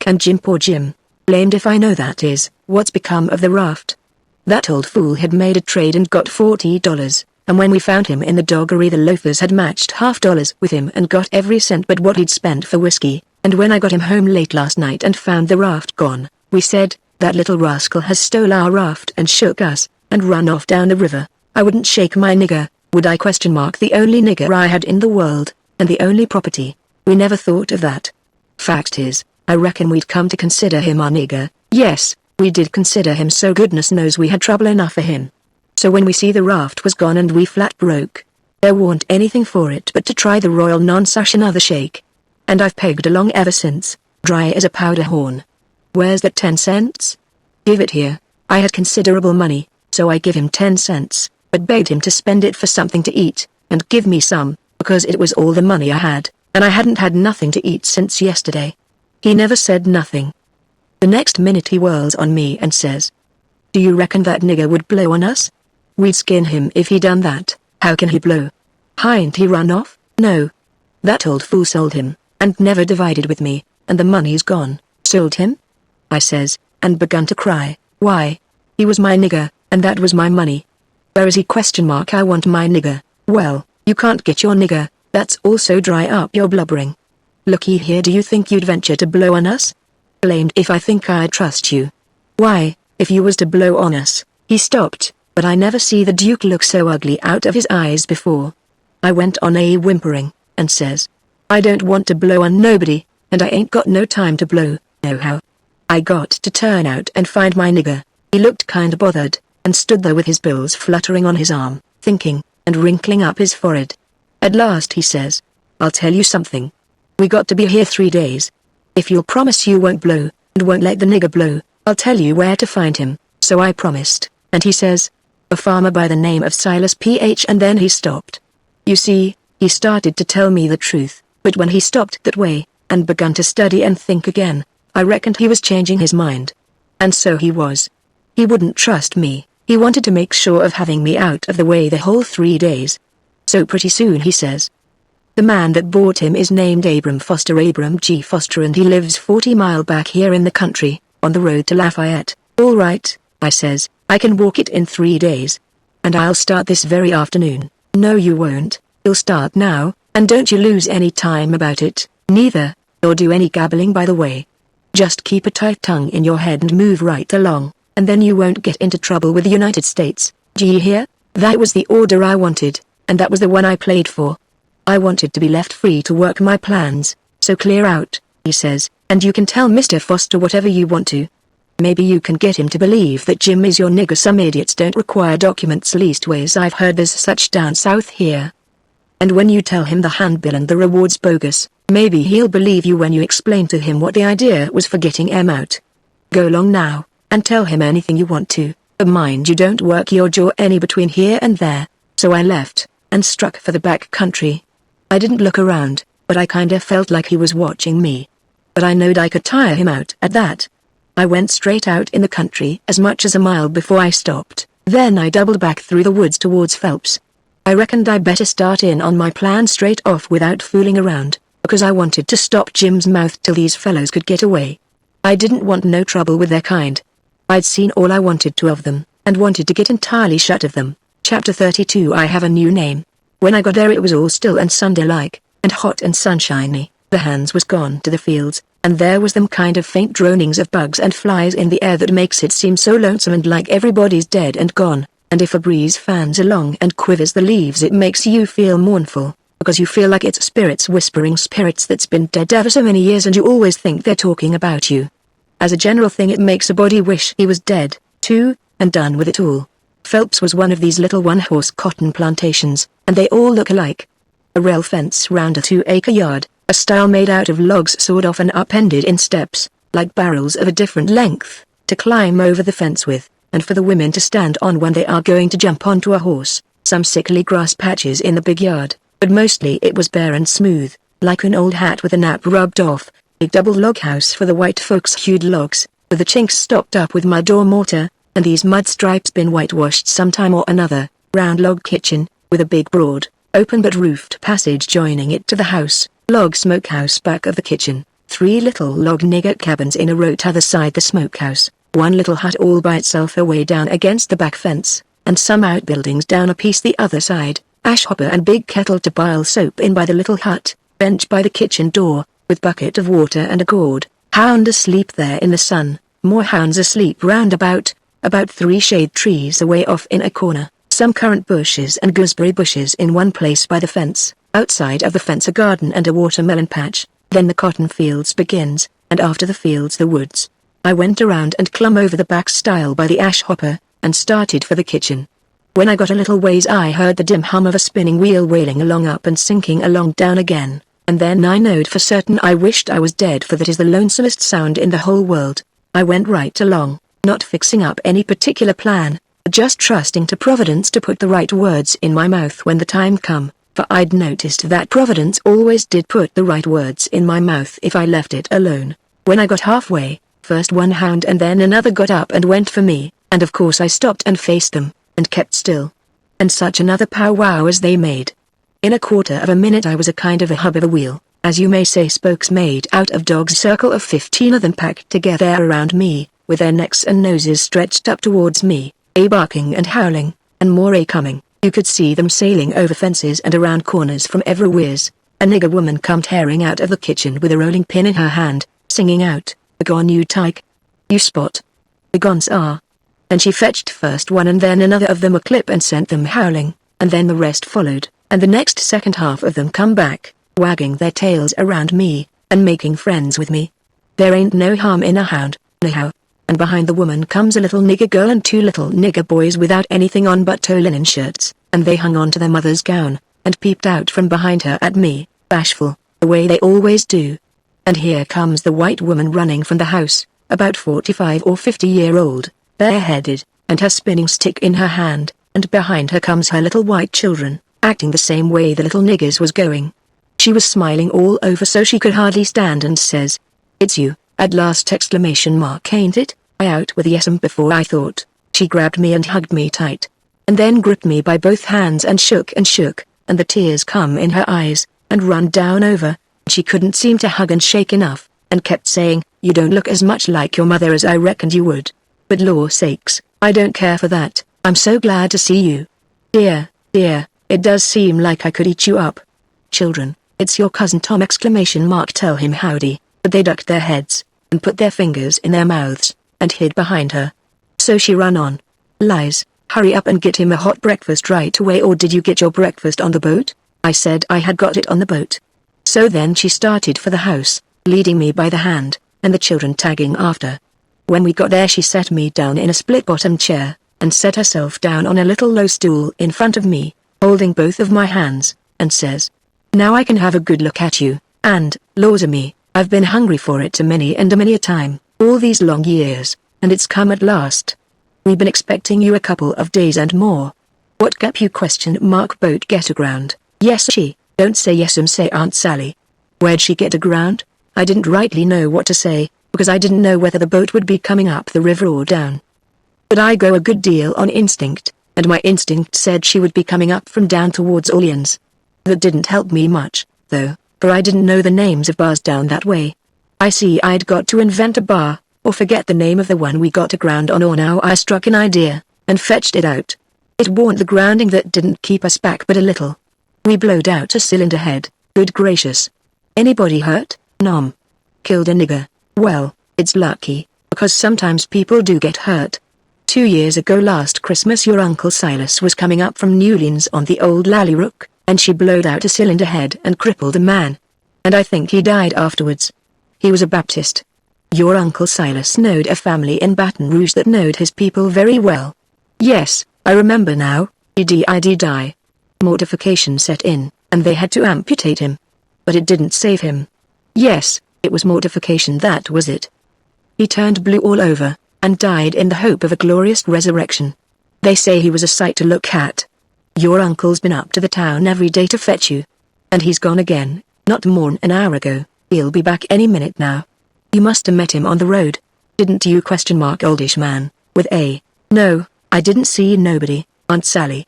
And Jim, poor Jim. Blamed if I know that is what's become of the raft. That old fool had made a trade and got $40, and when we found him in the doggery the loafers had matched $half with him and got every cent but what he'd spent for whiskey, and when I got him home late last night and found the raft gone, we said, that little rascal has stole our raft and shook us, and run off down the river. I wouldn't shake my nigger, would I? The only nigger I had in the world, and the only property. We never thought of that. Fact is, I reckon we'd come to consider him our nigger. Yes, we did consider him, so goodness knows we had trouble enough for him. So when we see the raft was gone and we flat broke, there warn't anything for it but to try the royal non-such another shake. And I've pegged along ever since, dry as a powder horn. Where's that 10 cents? Give it here. I had considerable money, so I give him 10 cents, but begged him to spend it for something to eat, and give me some, because it was all the money I had, and I hadn't had nothing to eat since yesterday. He never said nothing. The next minute he whirls on me and says, "Do you reckon that nigger would blow on us? We'd skin him if he done that. How can he blow? Hain't he run off? No. That old fool sold him, and never divided with me, and the money's gone." "Sold him?" I says, and begun to cry. "Why? He was my nigger, and that was my money." "Where is he? I want my nigger." "Well, you can't get your nigger, that's also dry up your blubbering. Looky here, do you think you'd venture to blow on us?" "Blamed if I think I'd trust you. Why, if you was to blow on us." He stopped, but I never see the Duke look so ugly out of his eyes before. I went on whimpering, and says, "I don't want to blow on nobody, and I ain't got no time to blow, nohow. I got to turn out and find my nigger." He looked kinda bothered, and stood there with his bills fluttering on his arm, thinking, and wrinkling up his forehead. At last he says, "I'll tell you something. We got to be here 3 days. If you'll promise you won't blow, and won't let the nigger blow, I'll tell you where to find him." So I promised, and he says, "A farmer by the name of Silas P.H." and then he stopped. You see, he started to tell me the truth, but when he stopped that way, and begun to study and think again, I reckoned he was changing his mind. And so he was. He wouldn't trust me, he wanted to make sure of having me out of the way the whole 3 days. So pretty soon he says, "The man that bought him is named Abram G. Foster, and he lives 40 miles back here in the country, on the road to Lafayette." "All right," I says, "I can walk it in 3 days. And I'll start this very afternoon." "No you won't, you'll start now, and don't you lose any time about it, neither, nor do any gabbling by the way. Just keep a tight tongue in your head and move right along, and then you won't get into trouble with the United States, d'ye hear?" That was the order I wanted, and that was the one I played for. I wanted to be left free to work my plans, so clear out, he says, and you can tell Mr. Foster whatever you want to. Maybe you can get him to believe that Jim is your nigger. Some idiots don't require documents, leastways I've heard there's such down south here. And when you tell him the handbill and the reward's bogus, maybe he'll believe you when you explain to him what the idea was for getting em out. Go along now, and tell him anything you want to, but mind you don't work your jaw any between here and there. So I left, and struck for the back country. I didn't look around, but I kinda felt like he was watching me. But I knowed I could tire him out at that. I went straight out in the country as much as a mile before I stopped, then I doubled back through the woods towards Phelps. I reckoned I better start in on my plan straight off without fooling around, because I wanted to stop Jim's mouth till these fellows could get away. I didn't want no trouble with their kind. I'd seen all I wanted to of them, and wanted to get entirely shut of them. Chapter 32. I have a new name. When I got there it was all still and Sunday-like, and hot and sunshiny. The hands was gone to the fields, and there was them kind of faint dronings of bugs and flies in the air that makes it seem so lonesome and like everybody's dead and gone, and if a breeze fans along and quivers the leaves it makes you feel mournful, because you feel like it's spirits whispering, spirits that's been dead ever so many years, and you always think they're talking about you. As a general thing it makes a body wish he was dead, too, and done with it all. Phelps was one of these little one-horse cotton plantations, and they all look alike. A rail fence round a 2-acre yard, a stile made out of logs sawed off and upended in steps, like barrels of a different length, to climb over the fence with, and for the women to stand on when they are going to jump onto a horse, some sickly grass patches in the big yard, but mostly it was bare and smooth, like an old hat with a nap rubbed off, a double log house for the white folks hewed logs, with the chinks stopped up with mud or mortar, and these mud stripes been whitewashed sometime or another, round log kitchen, with a big broad, open but roofed passage joining it to the house, log smokehouse back of the kitchen, 3 little log nigger cabins in a row t'other side the smokehouse, 1 little hut all by itself away down against the back fence, and some outbuildings down a piece the other side, ash hopper and big kettle to boil soap in by the little hut, bench by the kitchen door, with bucket of water and a gourd, hound asleep there in the sun, more hounds asleep round about 3 shade trees away off in a corner, some currant bushes and gooseberry bushes in one place by the fence, outside of the fence a garden and a watermelon patch, then the cotton fields begins, and after the fields the woods. I went around and clumb over the back stile by the ash hopper, and started for the kitchen. When I got a little ways I heard the dim hum of a spinning wheel wailing along up and sinking along down again, and then I knowed for certain I wished I was dead, for that is the lonesomest sound in the whole world. I went right along, not fixing up any particular plan, just trusting to Providence to put the right words in my mouth when the time come, for I'd noticed that Providence always did put the right words in my mouth if I left it alone. When I got halfway, first one hound and then another got up and went for me, and of course I stopped and faced them, and kept still. And such another powwow as they made. In a quarter of a minute I was a kind of a hub of a wheel, as you may say, spokes made out of dogs, circle of 15 of them packed together around me, with their necks and noses stretched up towards me, a barking and howling, and more a coming. You could see them sailing over fences and around corners from everywheres. A nigger woman come tearing out of the kitchen with a rolling pin in her hand, singing out, "Begone you tyke! You spot! Begone sir!" And she fetched first one and then another of them a clip and sent them howling, and then the rest followed, and the next second half of them come back, wagging their tails around me, and making friends with me. There ain't no harm in a hound, nohow. And behind the woman comes a little nigger girl and 2 little nigger boys without anything on but tow linen shirts, and they hung on to their mother's gown, and peeped out from behind her at me, bashful, the way they always do. And here comes the white woman running from the house, about 45 or 50-year-old, bareheaded, and her spinning stick in her hand, and behind her comes her little white children, acting the same way the little niggers was going. She was smiling all over so she could hardly stand, and says, "It's you, at last!" Ain't it? I out with yes'm before I thought. She grabbed me and hugged me tight, and then gripped me by both hands and shook, and the tears come in her eyes, and run down over. She couldn't seem to hug and shake enough, and kept saying, "You don't look as much like your mother as I reckoned you would. But law sakes, I don't care for that, I'm so glad to see you. Dear, it does seem like I could eat you up. Children, it's your cousin Tom!" Tell him howdy, but they ducked their heads, and put their fingers in their mouths, and hid behind her. So she run on. "Lies, hurry up and get him a hot breakfast right away, or did you get your breakfast on the boat?" I said I had got it on the boat. So then she started for the house, leading me by the hand, and the children tagging after. When we got there she set me down in a split-bottom chair, and set herself down on a little low stool in front of me, holding both of my hands, and says, "Now I can have a good look at you, and, laws-a-me, I've been hungry for it a many a time, all these long years, and it's come at last. We've been expecting you a couple of days and more." "What gap you?" Boat get aground. "Yes she." "Don't say yes'm, say Aunt Sally." "Where'd she get aground?" I didn't rightly know what to say, because I didn't know whether the boat would be coming up the river or down. But I go a good deal on instinct, and my instinct said she would be coming up from down towards Orleans. That didn't help me much, though, for I didn't know the names of bars down that way. I see I'd got to invent a bar, or forget the name of the one we got aground on, or now I struck an idea, and fetched it out. It warn't the grounding that didn't keep us back but a little. We blowed out a cylinder head. Good gracious. Anybody hurt? Nom. Killed a nigger. Well, it's lucky, because sometimes people do get hurt. 2 years ago last Christmas your Uncle Silas was coming up from New Orleans on the old Lally-Rook, and she blowed out a cylinder head and crippled a man. And I think he died afterwards. He was a Baptist. Your Uncle Silas knowed a family in Baton Rouge that knowed his people very well. Yes, I remember now, he did die. Mortification set in, and they had to amputate him. But it didn't save him. Yes, it was mortification, that was it. He turned blue all over, and died in the hope of a glorious resurrection. They say he was a sight to look at. Your uncle's been up to the town every day to fetch you. And he's gone again, not more'n an hour ago. He'll be back any minute now. You must have met him on the road, didn't you? Oldish man, with a, no, I didn't see nobody, Aunt Sally.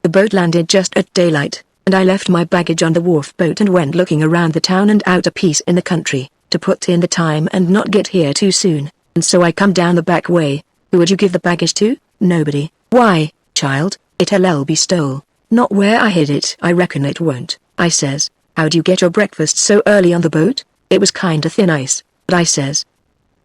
The boat landed just at daylight, and I left my baggage on the wharf boat and went looking around the town and out a piece in the country. to put in the time and not get here too soon, and so I come down the back way. Who would you give the baggage to? Nobody. Why, child, it'll be stole. Not where I hid it. I reckon it won't. I says, how'd you get your breakfast so early on the boat? It was kinda thin ice, but I says.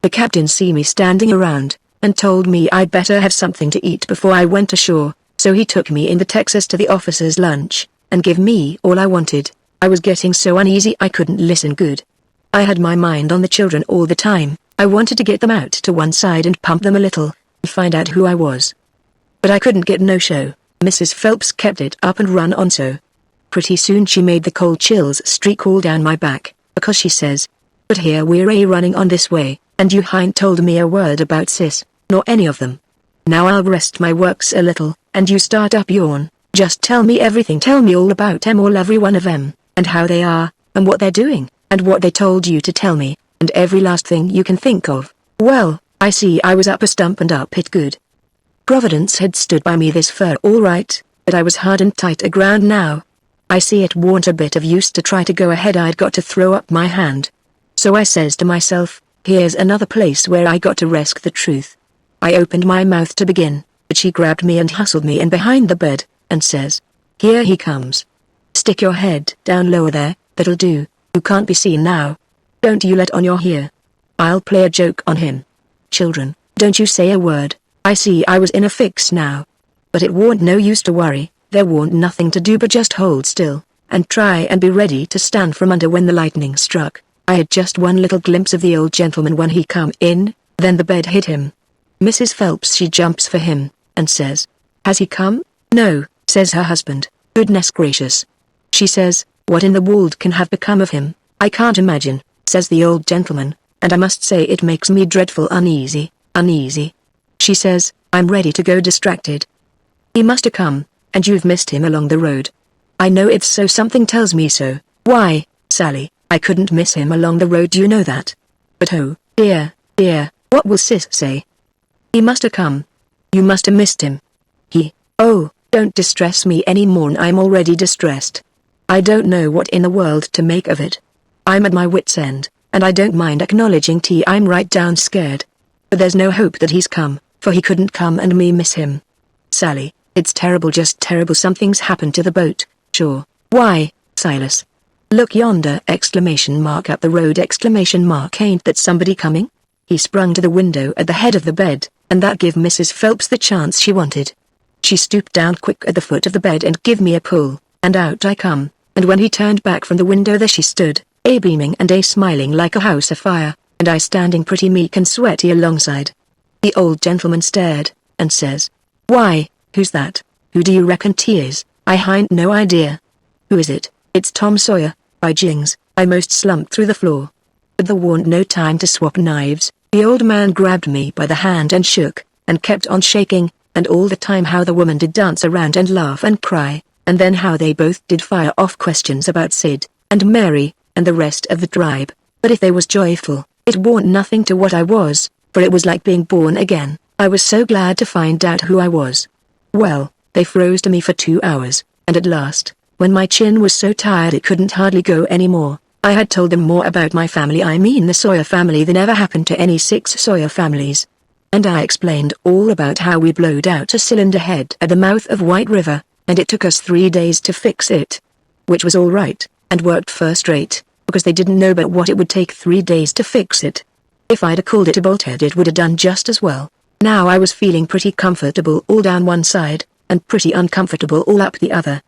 The captain see me standing around, and told me I'd better have something to eat before I went ashore, so he took me in the Texas to the officers' lunch, and give me all I wanted. I was getting so uneasy I couldn't listen good. I had my mind on the children all the time. I wanted to get them out to one side and pump them a little, and find out who I was. But I couldn't get no show. Mrs. Phelps kept it up and run on so. Pretty soon she made the cold chills streak all down my back, because she says, but here we're running on this way, and you hain't told me a word about sis, nor any of them. Now I'll rest my works a little, and you start up yourn. Just tell me everything, tell me all about all every one of them, and how they are, and what they're doing, and what they told you to tell me, and every last thing you can think of. Well, I see I was up a stump and up it good. Providence had stood by me this fur all right, but I was hard and tight aground now. I see it warn't a bit of use to try to go ahead, I'd got to throw up my hand. So I says to myself, here's another place where I got to risk the truth. I opened my mouth to begin, but she grabbed me and hustled me in behind the bed, and says, here he comes. Stick your head down lower there, that'll do, you can't be seen now. Don't you let on you're here. I'll play a joke on him. Children, don't you say a word. I see I was in a fix now. But it warn't no use to worry, there warn't nothing to do but just hold still, and try and be ready to stand from under when the lightning struck. I had just one little glimpse of the old gentleman when he come in, then the bed hit him. Mrs. Phelps she jumps for him, and says, has he come? No, says her husband, goodness gracious. She says, what in the world can have become of him? I can't imagine, says the old gentleman, and I must say it makes me dreadful uneasy. She says, I'm ready to go distracted. He must have come, and you've missed him along the road. I know it's so, something tells me so. Why, Sally, I couldn't miss him along the road, do you know that? But oh, dear, what will sis say? He must have come. You must have missed him. Oh, don't distress me any more, I'm already distressed. I don't know what in the world to make of it. I'm at my wit's end, and I don't mind acknowledging I'm right down scared. But there's no hope that he's come, for he couldn't come and me miss him. Sally, it's terrible, just terrible, something's happened to the boat, sure. Why, Silas? Look yonder! Exclamation mark, up the road! Exclamation mark, ain't that somebody coming? He sprung to the window at the head of the bed, and that give Mrs. Phelps the chance she wanted. She stooped down quick at the foot of the bed and give me a pull, and out I come, and when he turned back from the window there she stood, a beaming and a smiling like a house afire, and I standing pretty meek and sweaty alongside. The old gentleman stared, and says, why, who's that? Who do you reckon 'tis? I hain't no idea. Who is it? It's Tom Sawyer. By jings, I most slumped through the floor. But there warn't no time to swap knives. The old man grabbed me by the hand and shook, and kept on shaking, and all the time how the woman did dance around and laugh and cry, and then how they both did fire off questions about Sid, and Mary, and the rest of the tribe. But if they was joyful, it warn't nothing to what I was, for it was like being born again. I was so glad to find out who I was. Well, they froze to me for 2 hours, and at last, when my chin was so tired it couldn't hardly go any more, I had told them more about my family, I mean the Sawyer family, than ever happened to any 6 Sawyer families. And I explained all about how we blowed out a cylinder head at the mouth of White River, and it took us 3 days to fix it. Which was all right, and worked first rate, because they didn't know but what it would take 3 days to fix it. If I'd called it a bolthead it would have done just as well. Now I was feeling pretty comfortable all down one side, and pretty uncomfortable all up the other.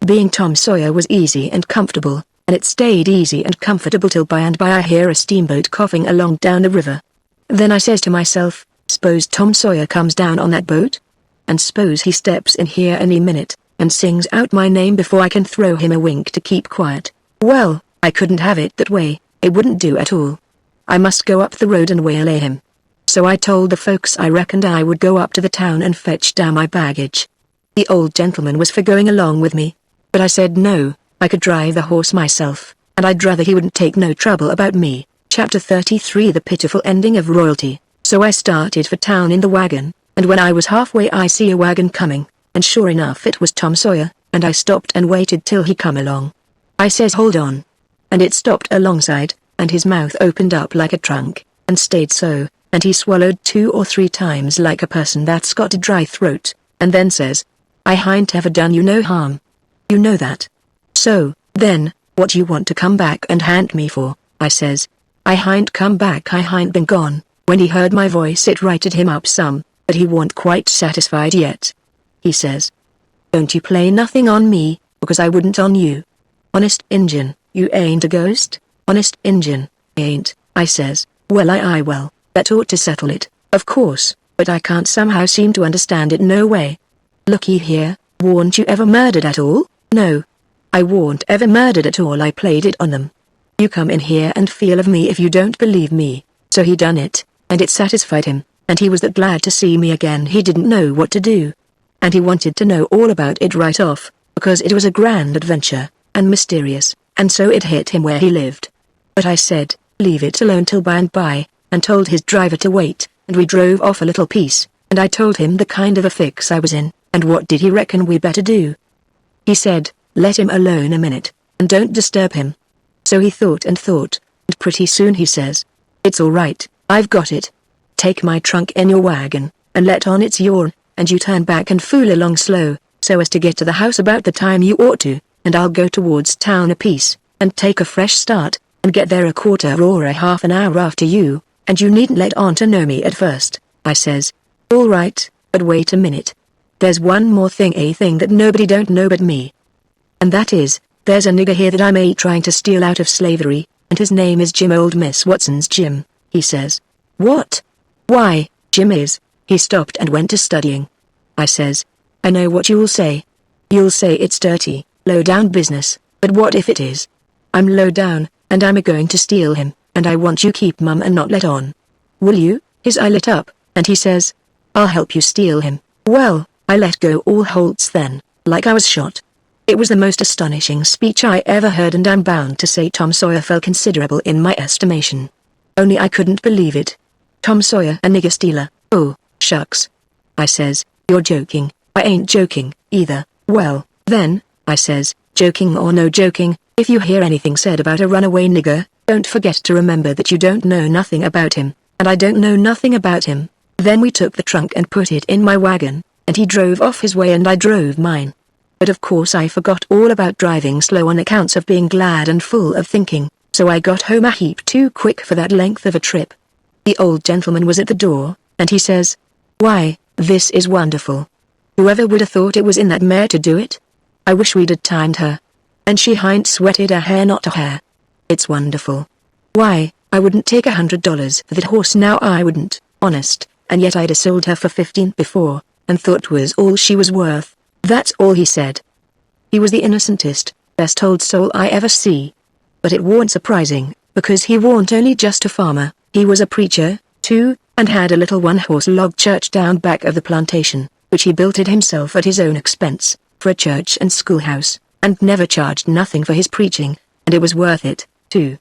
Being Tom Sawyer was easy and comfortable, and it stayed easy and comfortable till by and by I hear a steamboat coughing along down the river. Then I says to myself, s'pose Tom Sawyer comes down on that boat? And s'pose he steps in here any minute, and sings out my name before I can throw him a wink to keep quiet? Well, I couldn't have it that way, it wouldn't do at all. I must go up the road and waylay him. So I told the folks I reckoned I would go up to the town and fetch down my baggage. The old gentleman was for going along with me, but I said no, I could drive the horse myself, and I'd rather he wouldn't take no trouble about me. Chapter 33, The Pitiful Ending of Royalty. So I started for town in the wagon, and when I was halfway I see a wagon coming, and sure enough it was Tom Sawyer, and I stopped and waited till he come along. I says hold on. And it stopped alongside, and his mouth opened up like a trunk, and stayed so, and he swallowed 2 or 3 times like a person that's got a dry throat, and then says, I hain't ever done you no harm. You know that. So, then, what you want to come back and haunt me for? I says. I hain't come back, I hain't been gone. When he heard my voice it righted him up some, but he warn't quite satisfied yet. He says, don't you play nothing on me, because I wouldn't on you. Honest Injun, you ain't a ghost? Honest Injun, ain't, I says. Well well, that ought to settle it, of course, but I can't somehow seem to understand it no way. Looky here, warn't you ever murdered at all? No. I warn't ever murdered at all, I played it on them. You come in here and feel of me if you don't believe me. So he done it, and it satisfied him, and he was that glad to see me again he didn't know what to do. And he wanted to know all about it right off, because it was a grand adventure, and mysterious, and so it hit him where he lived. But I said, leave it alone till by and by, and told his driver to wait, and we drove off a little piece, and I told him the kind of a fix I was in, and what did he reckon we better do? He said, let him alone a minute, and don't disturb him. So he thought, and pretty soon he says, it's all right, I've got it. Take my trunk in your wagon, and let on it's yourn, and you turn back and fool along slow, so as to get to the house about the time you ought to, and I'll go towards town a piece, and take a fresh start, and get there a quarter or a half an hour after you, and you needn't let on to know me at first. I says, all right, but wait a minute. There's one more thing, a thing that nobody don't know but me. And that is, there's a nigger here that I'm trying to steal out of slavery, and his name is Jim, old Miss Watson's Jim, he says. What? Why, Jim is. He stopped and went to studying. I says, I know what you'll say. You'll say it's dirty, low down business, but what if it is? I'm low down, and I'm going to steal him, and I want you keep mum and not let on. Will you? His eye lit up, and he says, I'll help you steal him. Well, I let go all holts then, like I was shot. It was the most astonishing speech I ever heard, and I'm bound to say Tom Sawyer fell considerable in my estimation. Only I couldn't believe it. Tom Sawyer a nigger stealer, oh, shucks. I says, you're joking. I ain't joking, either. Well, then, I says, joking or no joking, if you hear anything said about a runaway nigger, don't forget to remember that you don't know nothing about him, and I don't know nothing about him. Then we took the trunk and put it in my wagon, and he drove off his way and I drove mine. But of course I forgot all about driving slow on accounts of being glad and full of thinking, so I got home a heap too quick for that length of a trip. The old gentleman was at the door, and he says, why, this is wonderful. Whoever would have thought it was in that mare to do it? I wish we'd have timed her. And she hain't sweated a hair, not a hair. It's wonderful. Why, I wouldn't take $100 for that horse now, I wouldn't, honest, and yet I'd have sold her for 15 before, and thought was all she was worth. That's all he said. He was the innocentest, best old soul I ever see. But it warn't surprising, because he warn't only just a farmer, he was a preacher, too, and had a little one-horse log church down back of the plantation, which he built it himself at his own expense, for a church and schoolhouse, and never charged nothing for his preaching, and it was worth it, too.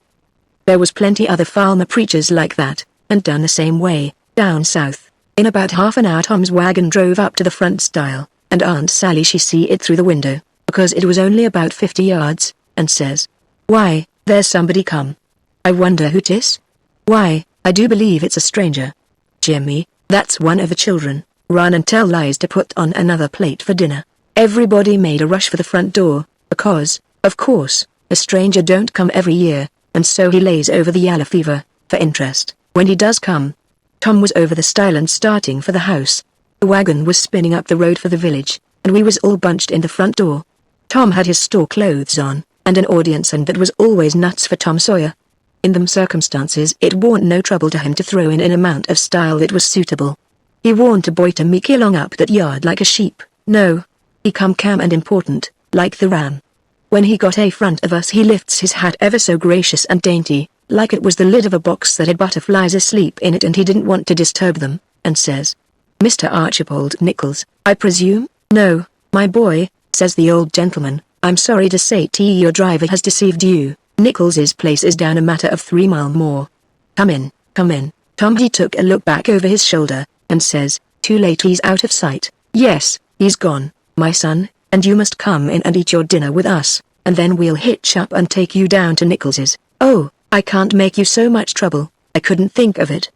There was plenty other farmer preachers like that, and done the same way, down south. In about half an hour Tom's wagon drove up to the front stile, and Aunt Sally she see it through the window, because it was only about 50 yards, and says, why, there's somebody come. I wonder who 'tis? Why, I do believe it's a stranger. Jimmy, that's one of the children. Run and tell Liz to put on another plate for dinner. Everybody made a rush for the front door, because, of course, a stranger don't come every year, and so he lays over the yellow fever, for interest, when he does come. Tom was over the stile and starting for the house. The wagon was spinning up the road for the village, and we was all bunched in the front door. Tom had his store clothes on, and an audience, and that was always nuts for Tom Sawyer. In them circumstances it warn't no trouble to him to throw in an amount of style that was suitable. He warn't a boy to meek along up that yard like a sheep, no. He come calm and important, like the ram. When he got a front of us he lifts his hat ever so gracious and dainty, like it was the lid of a box that had butterflies asleep in it and he didn't want to disturb them, and says, Mr. Archibald Nichols, I presume? No, my boy, says the old gentleman, I'm sorry to say your driver has deceived you. Nichols's place is down a matter of 3 miles more. Come in, come in. Tom he took a look back over his shoulder, and says, too late, he's out of sight. Yes, he's gone, my son, and you must come in and eat your dinner with us, and then we'll hitch up and take you down to Nichols's. Oh, I can't make you so much trouble, I couldn't think of it.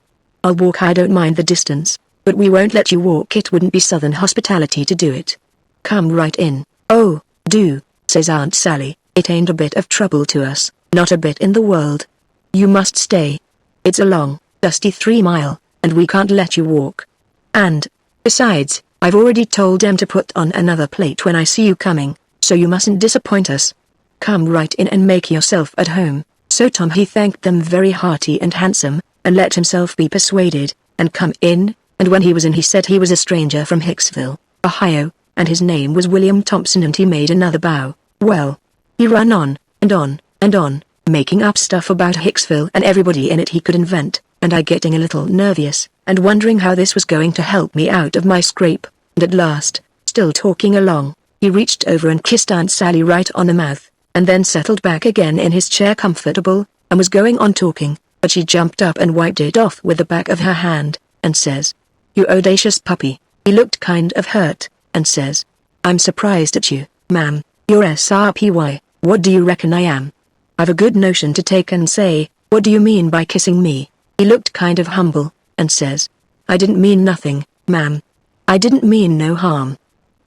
I'll walk, I don't mind the distance, but we won't let you walk, it wouldn't be Southern hospitality to do it. Come right in. Oh, do, says Aunt Sally, it ain't a bit of trouble to us, not a bit in the world. You must stay. It's a long, dusty 3 mile, and we can't let you walk. And, besides, I've already told them to put on another plate when I see you coming, so you mustn't disappoint us. Come right in and make yourself at home. So Tom he thanked them very hearty and handsome, and let himself be persuaded, and come in, and when he was in he said he was a stranger from Hicksville, Ohio, and his name was William Thompson, and he made another bow. Well, he ran on, and on, and on, making up stuff about Hicksville and everybody in it he could invent, and I getting a little nervous, and wondering how this was going to help me out of my scrape, and at last, still talking along, he reached over and kissed Aunt Sally right on the mouth, and then settled back again in his chair comfortable, and was going on talking, but she jumped up and wiped it off with the back of her hand, and says, "You audacious puppy." He looked kind of hurt, and says, "I'm surprised at you, ma'am, you're SRPY, what do you reckon I am?" I've a good notion to take and say, "What do you mean by kissing me?" He looked kind of humble, and says, "I didn't mean nothing, ma'am. I didn't mean no harm.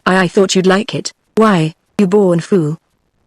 I thought you'd like it, why, you born fool."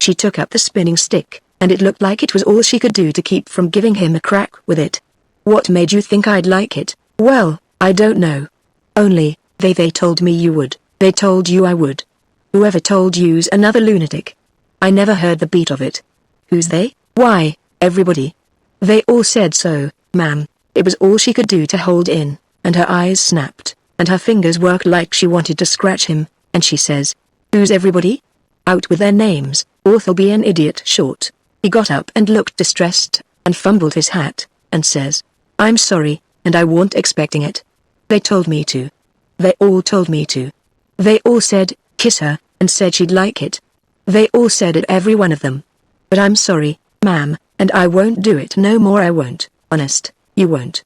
She took up the spinning stick, and it looked like it was all she could do to keep from giving him a crack with it. "What made you think I'd like it?" "Well, I don't know. Only, they told me you would, they told you I would." "Whoever told you's another lunatic. I never heard the beat of it." "Who's they?" "Why, everybody. They all said so, ma'am." It was all she could do to hold in, and her eyes snapped, and her fingers worked like she wanted to scratch him, and she says, "Who's everybody?" "Out with their names, or'll be an idiot short." He got up and looked distressed, and fumbled his hat, and says, "I'm sorry, and I wasn't expecting it. They told me to. They all told me to. They all said, kiss her, and said she'd like it. They all said it, every one of them. But I'm sorry, ma'am, and I won't do it no more, I won't, honest." "You won't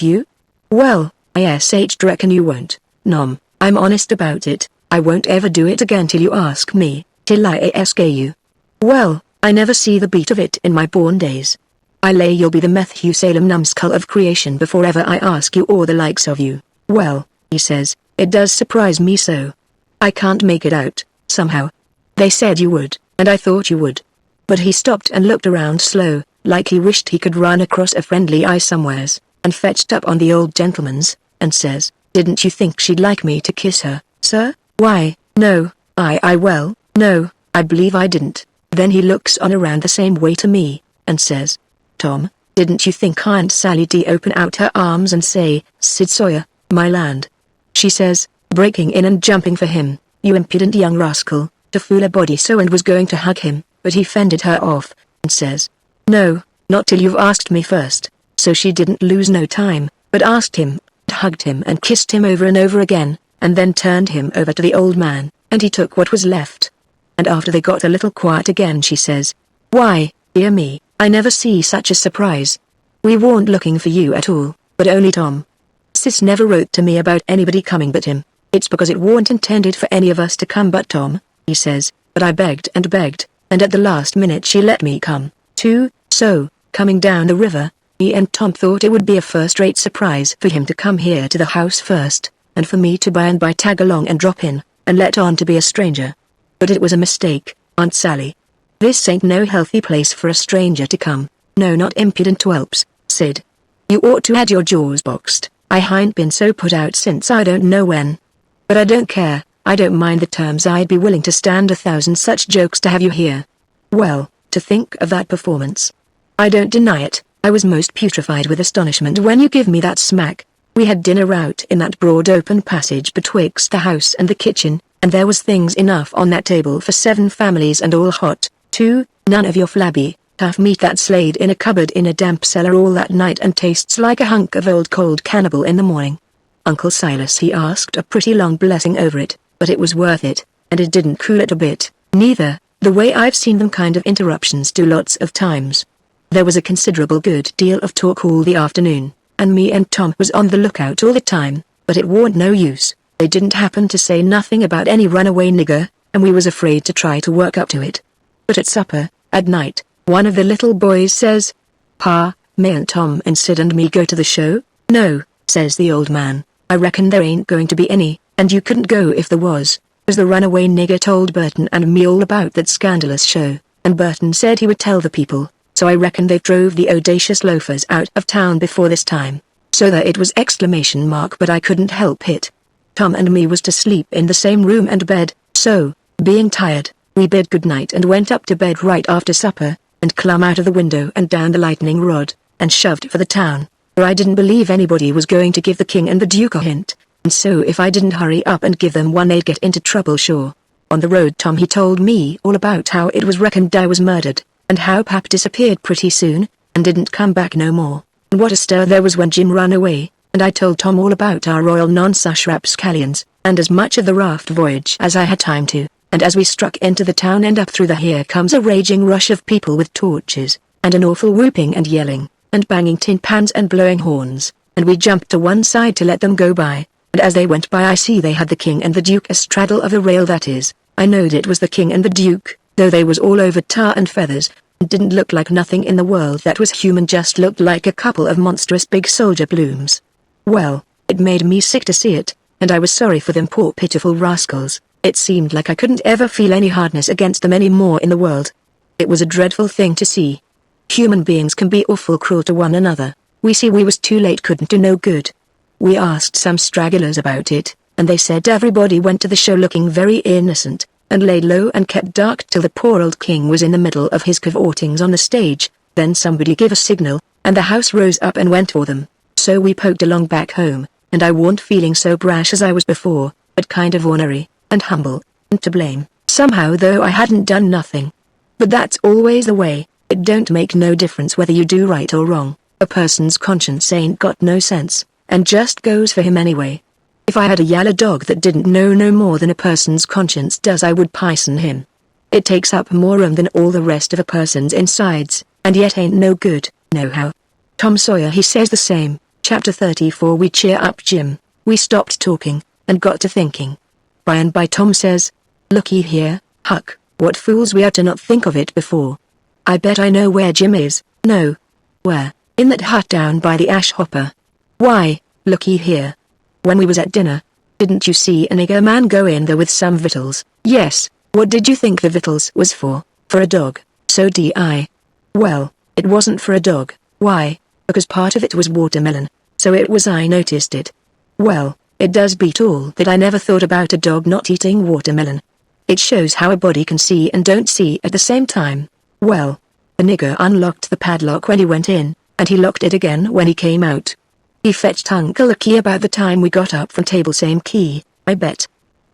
you?" "Well, I reckon you won't, Nom, I'm honest about it, I won't ever do it again till you ask me, till I ask you." "Well, I never see the beat of it in my born days. I lay you'll be the Methusalem numbskull of creation before ever I ask you or the likes of you." "Well," he says, "it does surprise me so. I can't make it out, somehow. They said you would, and I thought you would." But he stopped and looked around slow, like he wished he could run across a friendly eye somewheres, and fetched up on the old gentleman's, and says, "Didn't you think she'd like me to kiss her, sir?" "Why, no, well, no, I believe I didn't." Then he looks on around the same way to me, and says, "Tom, didn't you think Aunt Sally'd open out her arms and say, 'Sid Sawyer, my land'?" She says, breaking in and jumping for him, "You impudent young rascal, to fool a body so," and was going to hug him, but he fended her off, and says, "No, not till you've asked me first." So she didn't lose no time, but asked him, hugged him and kissed him over and over again, and then turned him over to the old man, and he took what was left. And after they got a little quiet again she says, "Why, dear me, I never see such a surprise. We weren't looking for you at all, but only Tom. Sis never wrote to me about anybody coming but him. It's because it weren't intended for any of us to come but Tom," he says, "but I begged, and at the last minute she let me come, too, so, coming down the river, me and Tom thought it would be a first-rate surprise for him to come here to the house first, and for me to by and by tag along and drop in, and let on to be a stranger. But it was a mistake, Aunt Sally. This ain't no healthy place for a stranger to come, no not impudent whelps, Sid. You ought to had your jaws boxed. I hain't been so put out since I don't know when. But I don't care, I don't mind the terms, I'd be willing to stand 1,000 such jokes to have you here." Well, to think of that performance. I don't deny it, I was most putrefied with astonishment when you give me that smack. We had dinner out in that broad open passage betwixt the house and the kitchen, and there was things enough on that table for 7 families and all hot, too, none of your flabby, tough meat that's laid in a cupboard in a damp cellar all that night and tastes like a hunk of old cold cannibal in the morning. Uncle Silas he asked a pretty long blessing over it, but it was worth it, and it didn't cool it a bit, neither, the way I've seen them kind of interruptions do lots of times. There was a considerable good deal of talk all the afternoon, and me and Tom was on the lookout all the time, but it warn't no use. They didn't happen to say nothing about any runaway nigger, and we was afraid to try to work up to it. But at supper, at night, one of the little boys says, Pa, mayn't Tom and Sid and me go to the show? No, says the old man. I reckon there ain't going to be any, and you couldn't go if there was, 'cause the runaway nigger told Burton and me all about that scandalous show, and Burton said he would tell the people, so I reckon they drove the audacious loafers out of town before this time. So there it was ! But I couldn't help it. Tom and me was to sleep in the same room and bed, so, being tired, we bid good night and went up to bed right after supper, and clumb out of the window and down the lightning rod, and shoved for the town, for I didn't believe anybody was going to give the king and the duke a hint, and so if I didn't hurry up and give them one they'd get into trouble sure. On the road Tom he told me all about how it was reckoned I was murdered, and how Pap disappeared pretty soon, and didn't come back no more, and what a stir there was when Jim ran away, and I told Tom all about our royal non-such rapscallions, and as much of the raft voyage as I had time to, and as we struck into the town and up through the here comes a raging rush of people with torches, and an awful whooping and yelling, and banging tin pans and blowing horns, and we jumped to one side to let them go by, and as they went by I see they had the king and the duke astraddle of the rail, that is, I knowed it was the king and the duke, though they was all over tar and feathers, and didn't look like nothing in the world that was human, just looked like a couple of monstrous big soldier blooms. Well, it made me sick to see it, and I was sorry for them poor pitiful rascals. It seemed like I couldn't ever feel any hardness against them any more in the world. It was a dreadful thing to see. Human beings can be awful cruel to one another. We see we was too late, couldn't do no good. We asked some stragglers about it, and they said everybody went to the show looking very innocent, and laid low and kept dark till the poor old king was in the middle of his cavortings on the stage. Then somebody gave a signal, and the house rose up and went for them. So we poked along back home, and I warn't feeling so brash as I was before, but kind of ornery, and humble, and to blame, somehow, though I hadn't done nothing. But that's always the way, it don't make no difference whether you do right or wrong, a person's conscience ain't got no sense, and just goes for him anyway. If I had a yaller dog that didn't know no more than a person's conscience does, I would pison him. It takes up more room than all the rest of a person's insides, and yet ain't no good, nohow. Tom Sawyer he says the same. Chapter 34. We cheer up Jim. We stopped talking, and got to thinking. By and by Tom says, "Looky here, Huck, what fools we are to not think of it before. I bet I know where Jim is." "No." "Where?" "In that hut down by the ash hopper." "Why, looky here. When we was at dinner, didn't you see a nigger man go in there with some victuals?" "Yes." "What did you think the victuals was for?" "For a dog." "So did I." "Well, it wasn't for a dog." "Why?" "Because part of it was watermelon. So it was, I noticed it." "Well, it does beat all that I never thought about a dog not eating watermelon. It shows how a body can see and don't see at the same time." "Well, the nigger unlocked the padlock when he went in, and he locked it again when he came out. He fetched Uncle a key about the time we got up from table, same key, I bet.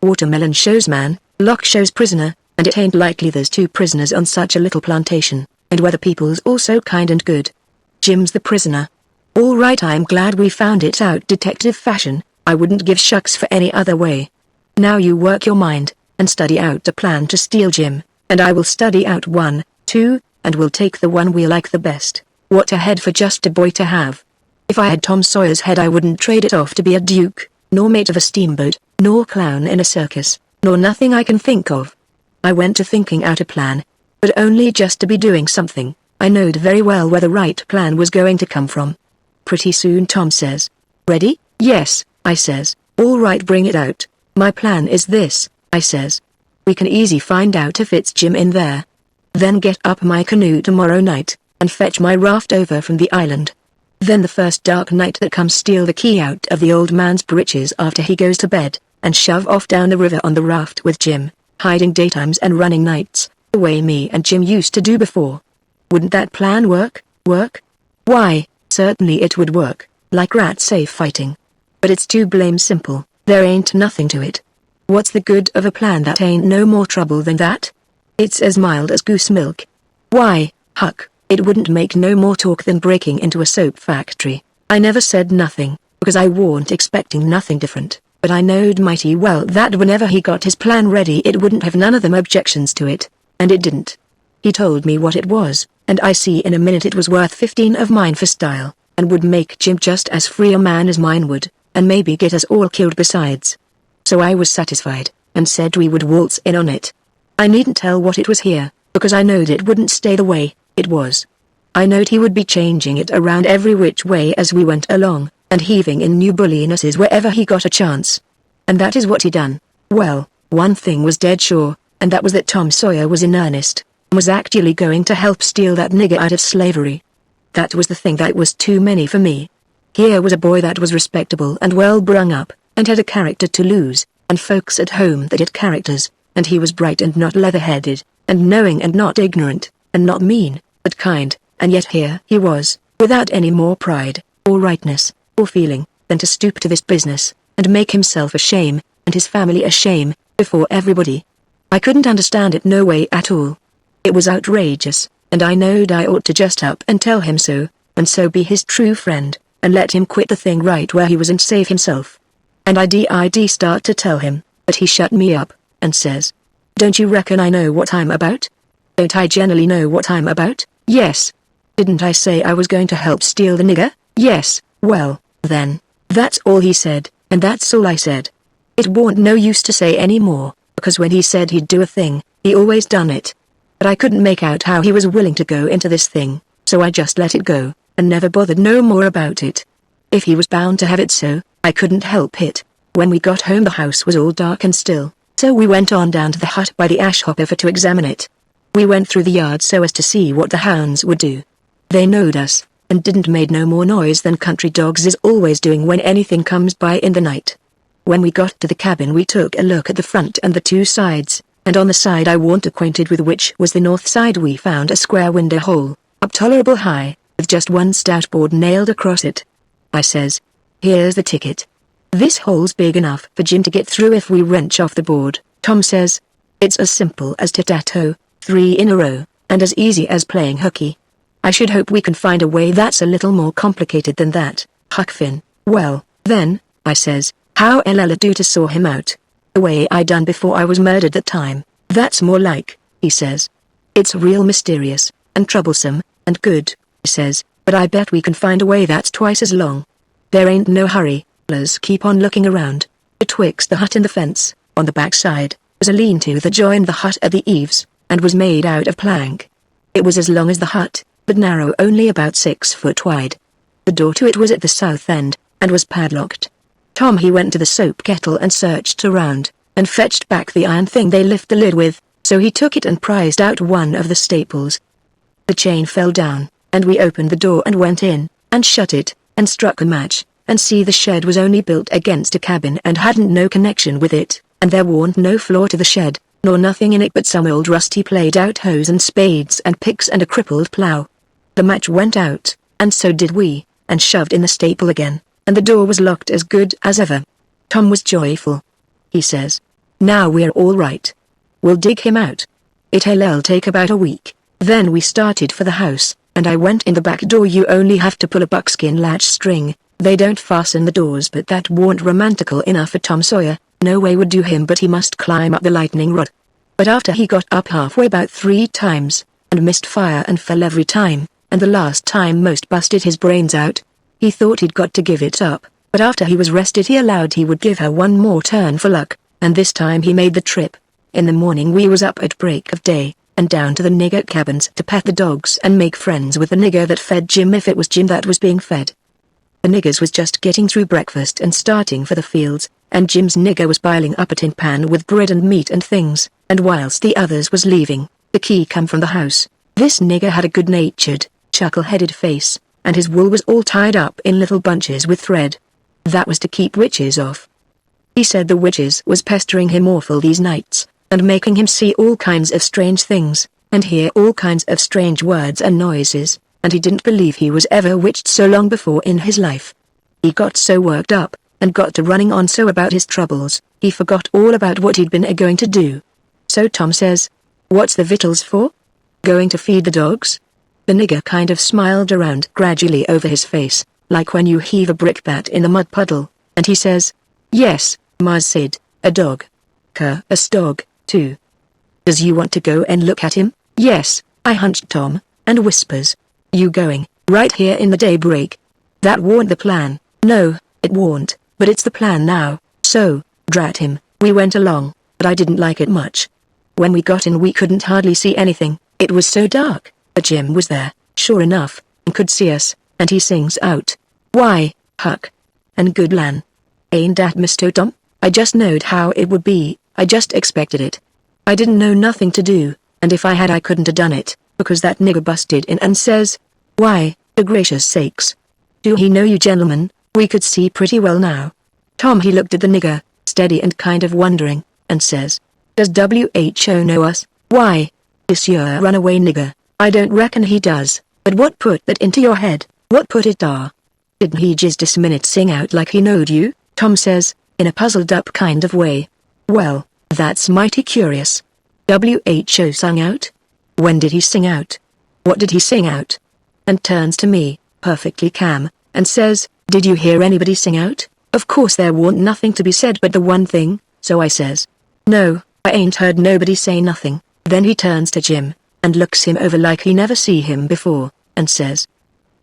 Watermelon shows man, lock shows prisoner, and it ain't likely there's two prisoners on such a little plantation, and where the people's all so kind and good. Jim's the prisoner. All right, I'm glad we found it out detective fashion. I wouldn't give shucks for any other way. Now you work your mind, and study out a plan to steal Jim, and I will study out one, too, and we'll take the one we like the best. What a head for just a boy to have. If I had Tom Sawyer's head I wouldn't trade it off to be a duke, nor mate of a steamboat, nor clown in a circus, nor nothing I can think of. I went to thinking out a plan, but only just to be doing something. I knowed very well where the right plan was going to come from. Pretty soon Tom says, "Ready?" "Yes," I says. "All right, bring it out." "My plan is this," I says. "We can easy find out if it's Jim in there. Then get up my canoe tomorrow night, and fetch my raft over from the island. Then the first dark night that comes steal the key out of the old man's breeches after he goes to bed, and shove off down the river on the raft with Jim, hiding daytimes and running nights, the way me and Jim used to do before. Wouldn't that plan work?" "Work? Why, certainly it would work, like rat safe fighting. But it's too blame simple, there ain't nothing to it. What's the good of a plan that ain't no more trouble than that? It's as mild as goose milk. Why, Huck, it wouldn't make no more talk than breaking into a soap factory." I never said nothing, because I warn't expecting nothing different, but I knowed mighty well that whenever he got his plan ready it wouldn't have none of them objections to it, and it didn't. He told me what it was, and I see in a minute it was worth 15 of mine for style, and would make Jim just as free a man as mine would, and maybe get us all killed besides. So I was satisfied, and said we would waltz in on it. I needn't tell what it was here, because I knowed it wouldn't stay the way it was. I knowed he would be changing it around every which way as we went along, and heaving in new bullinesses wherever he got a chance. And that is what he done. Well, one thing was dead sure, and that was that Tom Sawyer was in earnest, and was actually going to help steal that nigger out of slavery. That was the thing that was too many for me. Here was a boy that was respectable and well brung up, and had a character to lose, and folks at home that had characters, and he was bright and not leather-headed, and knowing and not ignorant, and not mean, but kind, and yet here he was, without any more pride, or rightness, or feeling, than to stoop to this business, and make himself a shame, and his family a shame, before everybody. I couldn't understand it no way at all. It was outrageous, and I knowed I ought to just up and tell him so, and so be his true friend, and let him quit the thing right where he was and save himself. And I did start to tell him, but he shut me up, and says, "Don't you reckon I know what I'm about? Don't I generally know what I'm about? Yes. Didn't I say I was going to help steal the nigger? Yes. Well, then, that's all he said, and that's all I said. It warn't no use to say any more, because when he said he'd do a thing, he always done it. But I couldn't make out how he was willing to go into this thing, so I just let it go, and never bothered no more about it. If he was bound to have it so, I couldn't help it. When we got home the house was all dark and still, so we went on down to the hut by the ash hopper to examine it. We went through the yard so as to see what the hounds would do. They knowed us, and didn't made no more noise than country dogs is always doing when anything comes by in the night. When we got to the cabin we took a look at the front and the two sides, and on the side I warn't acquainted with which was the north side we found a square window hole, up tolerable high, with just one stout board nailed across it. I says, "Here's the ticket. This hole's big enough for Jim to get through if we wrench off the board." Tom says, "It's as simple as tit-tat-toe, 3 in a row, and as easy as playing hooky. I should hope we can find a way that's a little more complicated than that, Huck Finn." "Well, then," I says, "how'll I do to saw him out? The way I done before I was murdered that time, that's more like," he says. "It's real mysterious, and troublesome, and good," he says, "but I bet we can find a way that's twice as long. There ain't no hurry, let's keep on looking around." Betwixt the hut and the fence, on the back side, was a lean-to that joined the hut at the eaves, and was made out of plank. It was as long as the hut, but narrow only about 6 foot wide. The door to it was at the south end, and was padlocked. Tom he went to the soap kettle and searched around, and fetched back the iron thing they lift the lid with, so he took it and prized out one of the staples. The chain fell down, and we opened the door and went in, and shut it, and struck a match, and see the shed was only built against a cabin and hadn't no connection with it, and there warn't no floor to the shed, nor nothing in it but some old rusty played-out hoes and spades and picks and a crippled plough. The match went out, and so did we, and shoved in the staple again, and the door was locked as good as ever. Tom was joyful. He says, "Now we're all right. We'll dig him out. It'll take about a week." Then we started for the house, and I went in the back door. You only have to pull a buckskin latch string, they don't fasten the doors, but that warn't romantical enough for Tom Sawyer. No way would do him, but he must climb up the lightning rod. But after he got up halfway about 3 times, and missed fire and fell every time, and the last time most busted his brains out, he thought he'd got to give it up, but after he was rested he allowed he would give her one more turn for luck, and this time he made the trip. In the morning we was up at break of day, and down to the nigger cabins to pet the dogs and make friends with the nigger that fed Jim if it was Jim that was being fed. The niggers was just getting through breakfast and starting for the fields, and Jim's nigger was piling up a tin pan with bread and meat and things, and whilst the others was leaving, the key come from the house. This nigger had a good-natured, chuckle-headed face, and his wool was all tied up in little bunches with thread. That was to keep witches off. He said the witches was pestering him awful these nights, and making him see all kinds of strange things, and hear all kinds of strange words and noises, and he didn't believe he was ever witched so long before in his life. He got so worked up, and got to running on so about his troubles, he forgot all about what he'd been a-going to do. So Tom says, "What's the victuals for? Going to feed the dogs?" The nigger kind of smiled around gradually over his face, like when you heave a brickbat in the mud puddle, and he says, "Yes, Mars said, a dog. A stog, too. Does you want to go and look at him?" "Yes," I hunched Tom, and whispers, "You going, right here in the daybreak?" That warn't the plan. No, it warn't, but it's the plan now, so, drat him, we went along, but I didn't like it much. When we got in we couldn't hardly see anything, it was so dark, but Jim was there, sure enough, and could see us, and he sings out, "Why, Huck. And good lan. Ain't that Mr. Tom? I just knowed how it would be, I just expected it. I didn't know nothing to do, and if I had I couldn't have done it, because that nigger busted in and says, why, for gracious sakes. Do he know you gentlemen? We could see pretty well now." Tom he looked at the nigger, steady and kind of wondering, and says, "Does WHO know us? Why, this your runaway nigger, I don't reckon he does, but what put that into your head, what put it dar? Didn't he just this minute sing out like he knowed you?" Tom says, in a puzzled up kind of way. "Well, that's mighty curious. WHO sung out? When did he sing out? What did he sing out?" And turns to me, perfectly calm, and says, "Did you hear anybody sing out?" Of course there warn't nothing to be said but the one thing, so I says, "No, I ain't heard nobody say nothing." Then he turns to Jim, and looks him over like he never see him before, and says,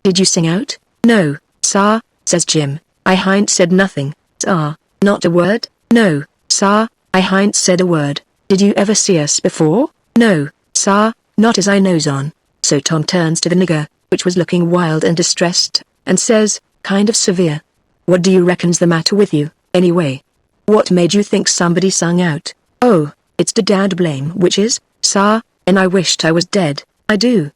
"Did you sing out?" "No, sir," says Jim, "I hain't said nothing, sir, not a word." "No, sir, I hain't said a word. Did you ever see us before?" "No, sir, not as I knows on." So Tom turns to the nigger, which was looking wild and distressed, and says, kind of severe, "What do you reckon's the matter with you, anyway? What made you think somebody sung out?" "Oh, it's the dad blame witches, sir, and I wished I was dead, I do.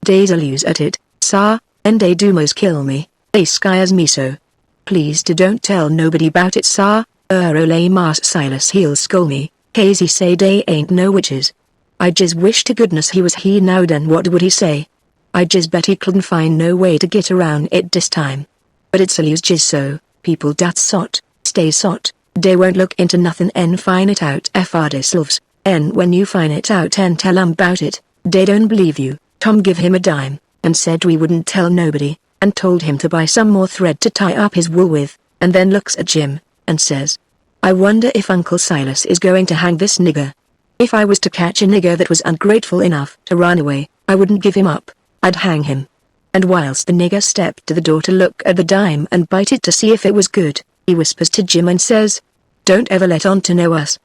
Dey's a lose at it, sir, and dey do most kill me, dey scares me so. Please don't tell nobody about it, sir, ole Mas Silas he'll scold me, case he say dey ain't no witches. I just wish to goodness he was here now, then what would he say? I just bet he couldn't find no way to get around it this time. But it's a lose just so, people dat sot, stay sot, dey won't look into nothing and find it out for themselves, and when you find it out and tell 'em about it, dey don't believe you." Tom give him a dime, and said we wouldn't tell nobody, and told him to buy some more thread to tie up his wool with, and then looks at Jim, and says, "I wonder if Uncle Silas is going to hang this nigger. If I was to catch a nigger that was ungrateful enough to run away, I wouldn't give him up, I'd hang him." And whilst the nigger stepped to the door to look at the dime and bite it to see if it was good, he whispers to Jim and says, "Don't ever let on to know us.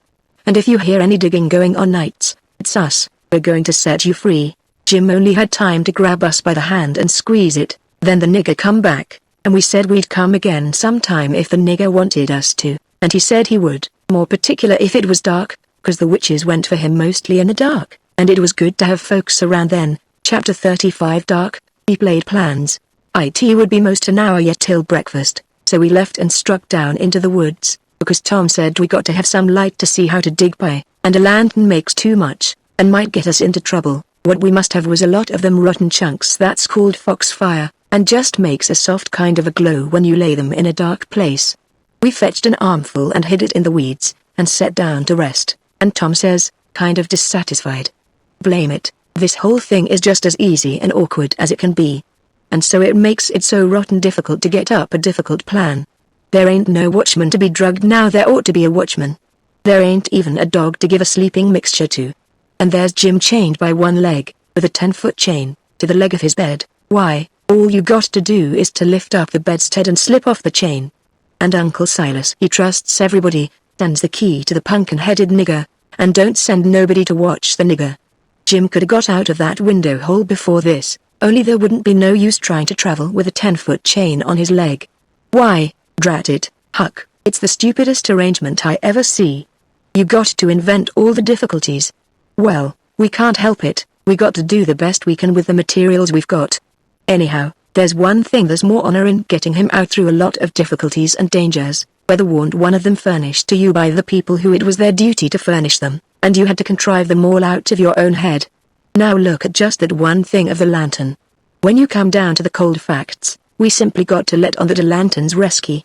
And if you hear any digging going on nights, it's us, we're going to set you free." Jim only had time to grab us by the hand and squeeze it, then the nigger come back, and we said we'd come again sometime if the nigger wanted us to, and he said he would, more particular if it was dark, 'cause the witches went for him mostly in the dark, and it was good to have folks around then. Chapter 35 Dark. We played plans. It would be most an hour yet till breakfast, so we left and struck down into the woods, because Tom said we got to have some light to see how to dig by, and a lantern makes too much, and might get us into trouble. What we must have was a lot of them rotten chunks that's called foxfire, and just makes a soft kind of a glow when you lay them in a dark place. We fetched an armful and hid it in the weeds, and sat down to rest, and Tom says, kind of dissatisfied, "Blame it, this whole thing is just as easy and awkward as it can be. And so it makes it so rotten difficult to get up a difficult plan. There ain't no watchman to be drugged now, there ought to be a watchman. There ain't even a dog to give a sleeping mixture to. And there's Jim chained by one leg, with a 10-foot chain, to the leg of his bed. Why, all you got to do is to lift up the bedstead and slip off the chain. And Uncle Silas he trusts everybody, sends the key to the pumpkin-headed nigger, and don't send nobody to watch the nigger. Jim could have got out of that window hole before this, only there wouldn't be no use trying to travel with a 10-foot chain on his leg. Why, drat it, Huck, it's the stupidest arrangement I ever see. You got to invent all the difficulties. Well, we can't help it, we got to do the best we can with the materials we've got. Anyhow, there's one thing there's more honor in getting him out through a lot of difficulties and dangers, whether warned one of them furnished to you by the people who it was their duty to furnish them, and you had to contrive them all out of your own head. Now look at just that one thing of the lantern. When you come down to the cold facts, we simply got to let on that a lantern's rescue.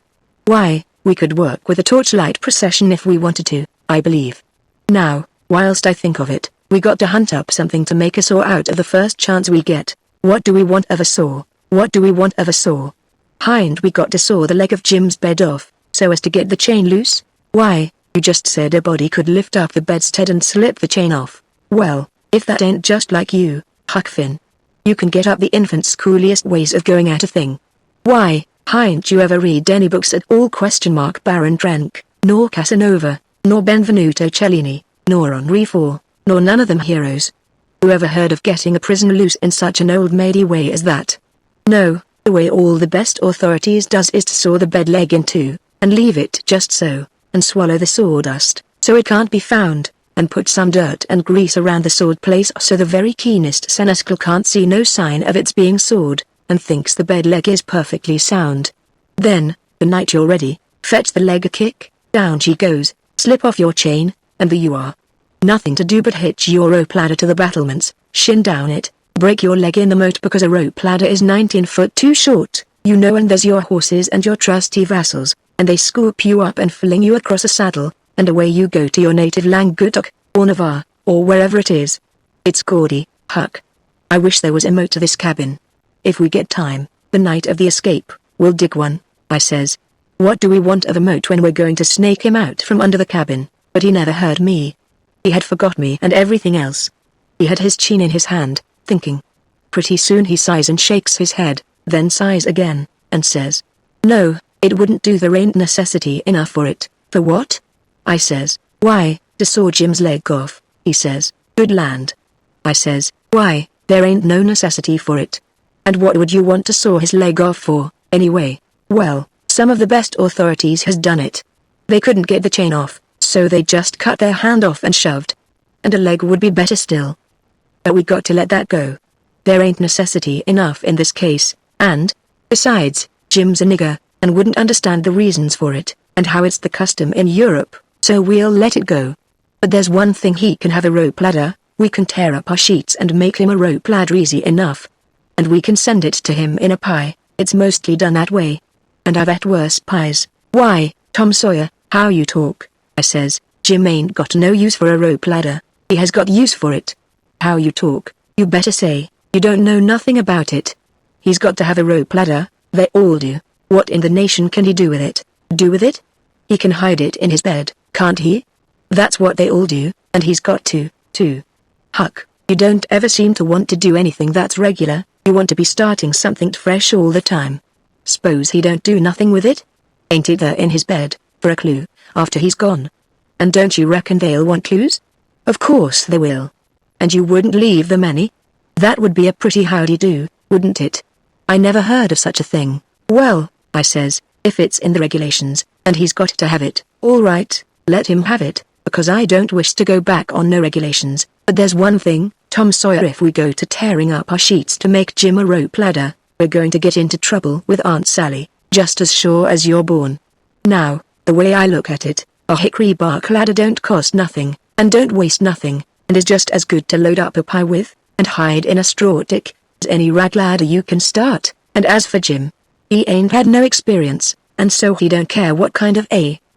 Why, we could work with a torchlight procession if we wanted to, I believe. Now, whilst I think of it, we got to hunt up something to make a saw out of the first chance we get. What do we want of a saw? What do we want of a saw? Hind we got to saw the leg of Jim's bed off, so as to get the chain loose? Why, you just said a body could lift up the bedstead and slip the chain off. Well, if that ain't just like you, Huck Finn. You can get up the infant's coolest ways of going at a thing. Why, hain't you ever read any books at all? Baron Trenck, nor Casanova, nor Benvenuto Cellini, nor Henri IV, nor none of them heroes. Whoever heard of getting a prisoner loose in such an old-maidy way as that? No, the way all the best authorities does is to saw the bed leg in two, and leave it just so, and swallow the sawdust, so it can't be found, and put some dirt and grease around the sawed place so the very keenest senescal can't see no sign of its being sawed, and thinks the bed leg is perfectly sound. Then, the night you're ready, fetch the leg a kick, down she goes, slip off your chain, and there you are. Nothing to do but hitch your rope ladder to the battlements, shin down it, break your leg in the moat because a rope ladder is 19 foot too short, you know, and there's your horses and your trusty vassals, and they scoop you up and fling you across a saddle, and away you go to your native Languedoc, or Navarre, or wherever it is. It's gaudy, Huck. I wish there was a moat to this cabin. If we get time, the night of the escape, we'll dig one, I says. What do we want of a moat when we're going to snake him out from under the cabin? But he never heard me. He had forgot me and everything else. He had his chin in his hand, thinking. Pretty soon he sighs and shakes his head, then sighs again, and says, "No, it wouldn't do, there ain't necessity enough for it." "For what?" I says. "Why, to saw Jim's leg off," he says. "Good land." I says, "Why, there ain't no necessity for it." "And what would you want to saw his leg off for, anyway?" "Well, some of the best authorities has done it. They couldn't get the chain off, so they just cut their hand off and shoved. And a leg would be better still. But we got to let that go. There ain't necessity enough in this case, and, besides, Jim's a nigger, and wouldn't understand the reasons for it, and how it's the custom in Europe, so we'll let it go. But there's one thing, he can have a rope ladder, we can tear up our sheets and make him a rope ladder easy enough. And we can send it to him in a pie, it's mostly done that way. And I've ate worse pies." "Why, Tom Sawyer, how you talk," I says. "Jim ain't got no use for a rope ladder, he has got use for it." "How you talk, you better say, you don't know nothing about it. He's got to have a rope ladder, they all do. What in the nation can he do with it?" "Do with it? He can hide it in his bed, can't he?" "That's what they all do, and he's got to, too." "Huck, you don't ever seem to want to do anything that's regular, you want to be starting something fresh all the time. S'pose he don't do nothing with it? Ain't it there in his bed, for a clue, after he's gone? And don't you reckon they'll want clues?" "Of course they will. And you wouldn't leave them any? That would be a pretty howdy-do, wouldn't it?" "I never heard of such a thing." "Well," I says, "if it's in the regulations, and he's got to have it, all right, let him have it, because I don't wish to go back on no regulations. But there's one thing, Tom Sawyer, if we go to tearing up our sheets to make Jim a rope ladder, we're going to get into trouble with Aunt Sally, just as sure as you're born. Now, the way I look at it, a hickory bark ladder don't cost nothing, and don't waste nothing, and is just as good to load up a pie with, and hide in a straw tick, as any rag ladder you can start. And as for Jim, he ain't had no experience, and so he don't care what kind of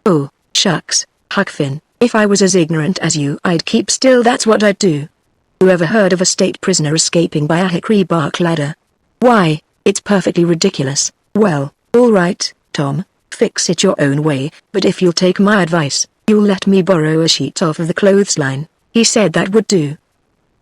oh, shucks, Huck Finn, if I was as ignorant as you I'd keep still, that's what I'd do. Whoever heard of a state prisoner escaping by a hickory bark ladder? Why, it's perfectly ridiculous." "Well, all right, Tom, fix it your own way, but if you'll take my advice, you'll let me borrow a sheet off of the clothesline." He said that would do.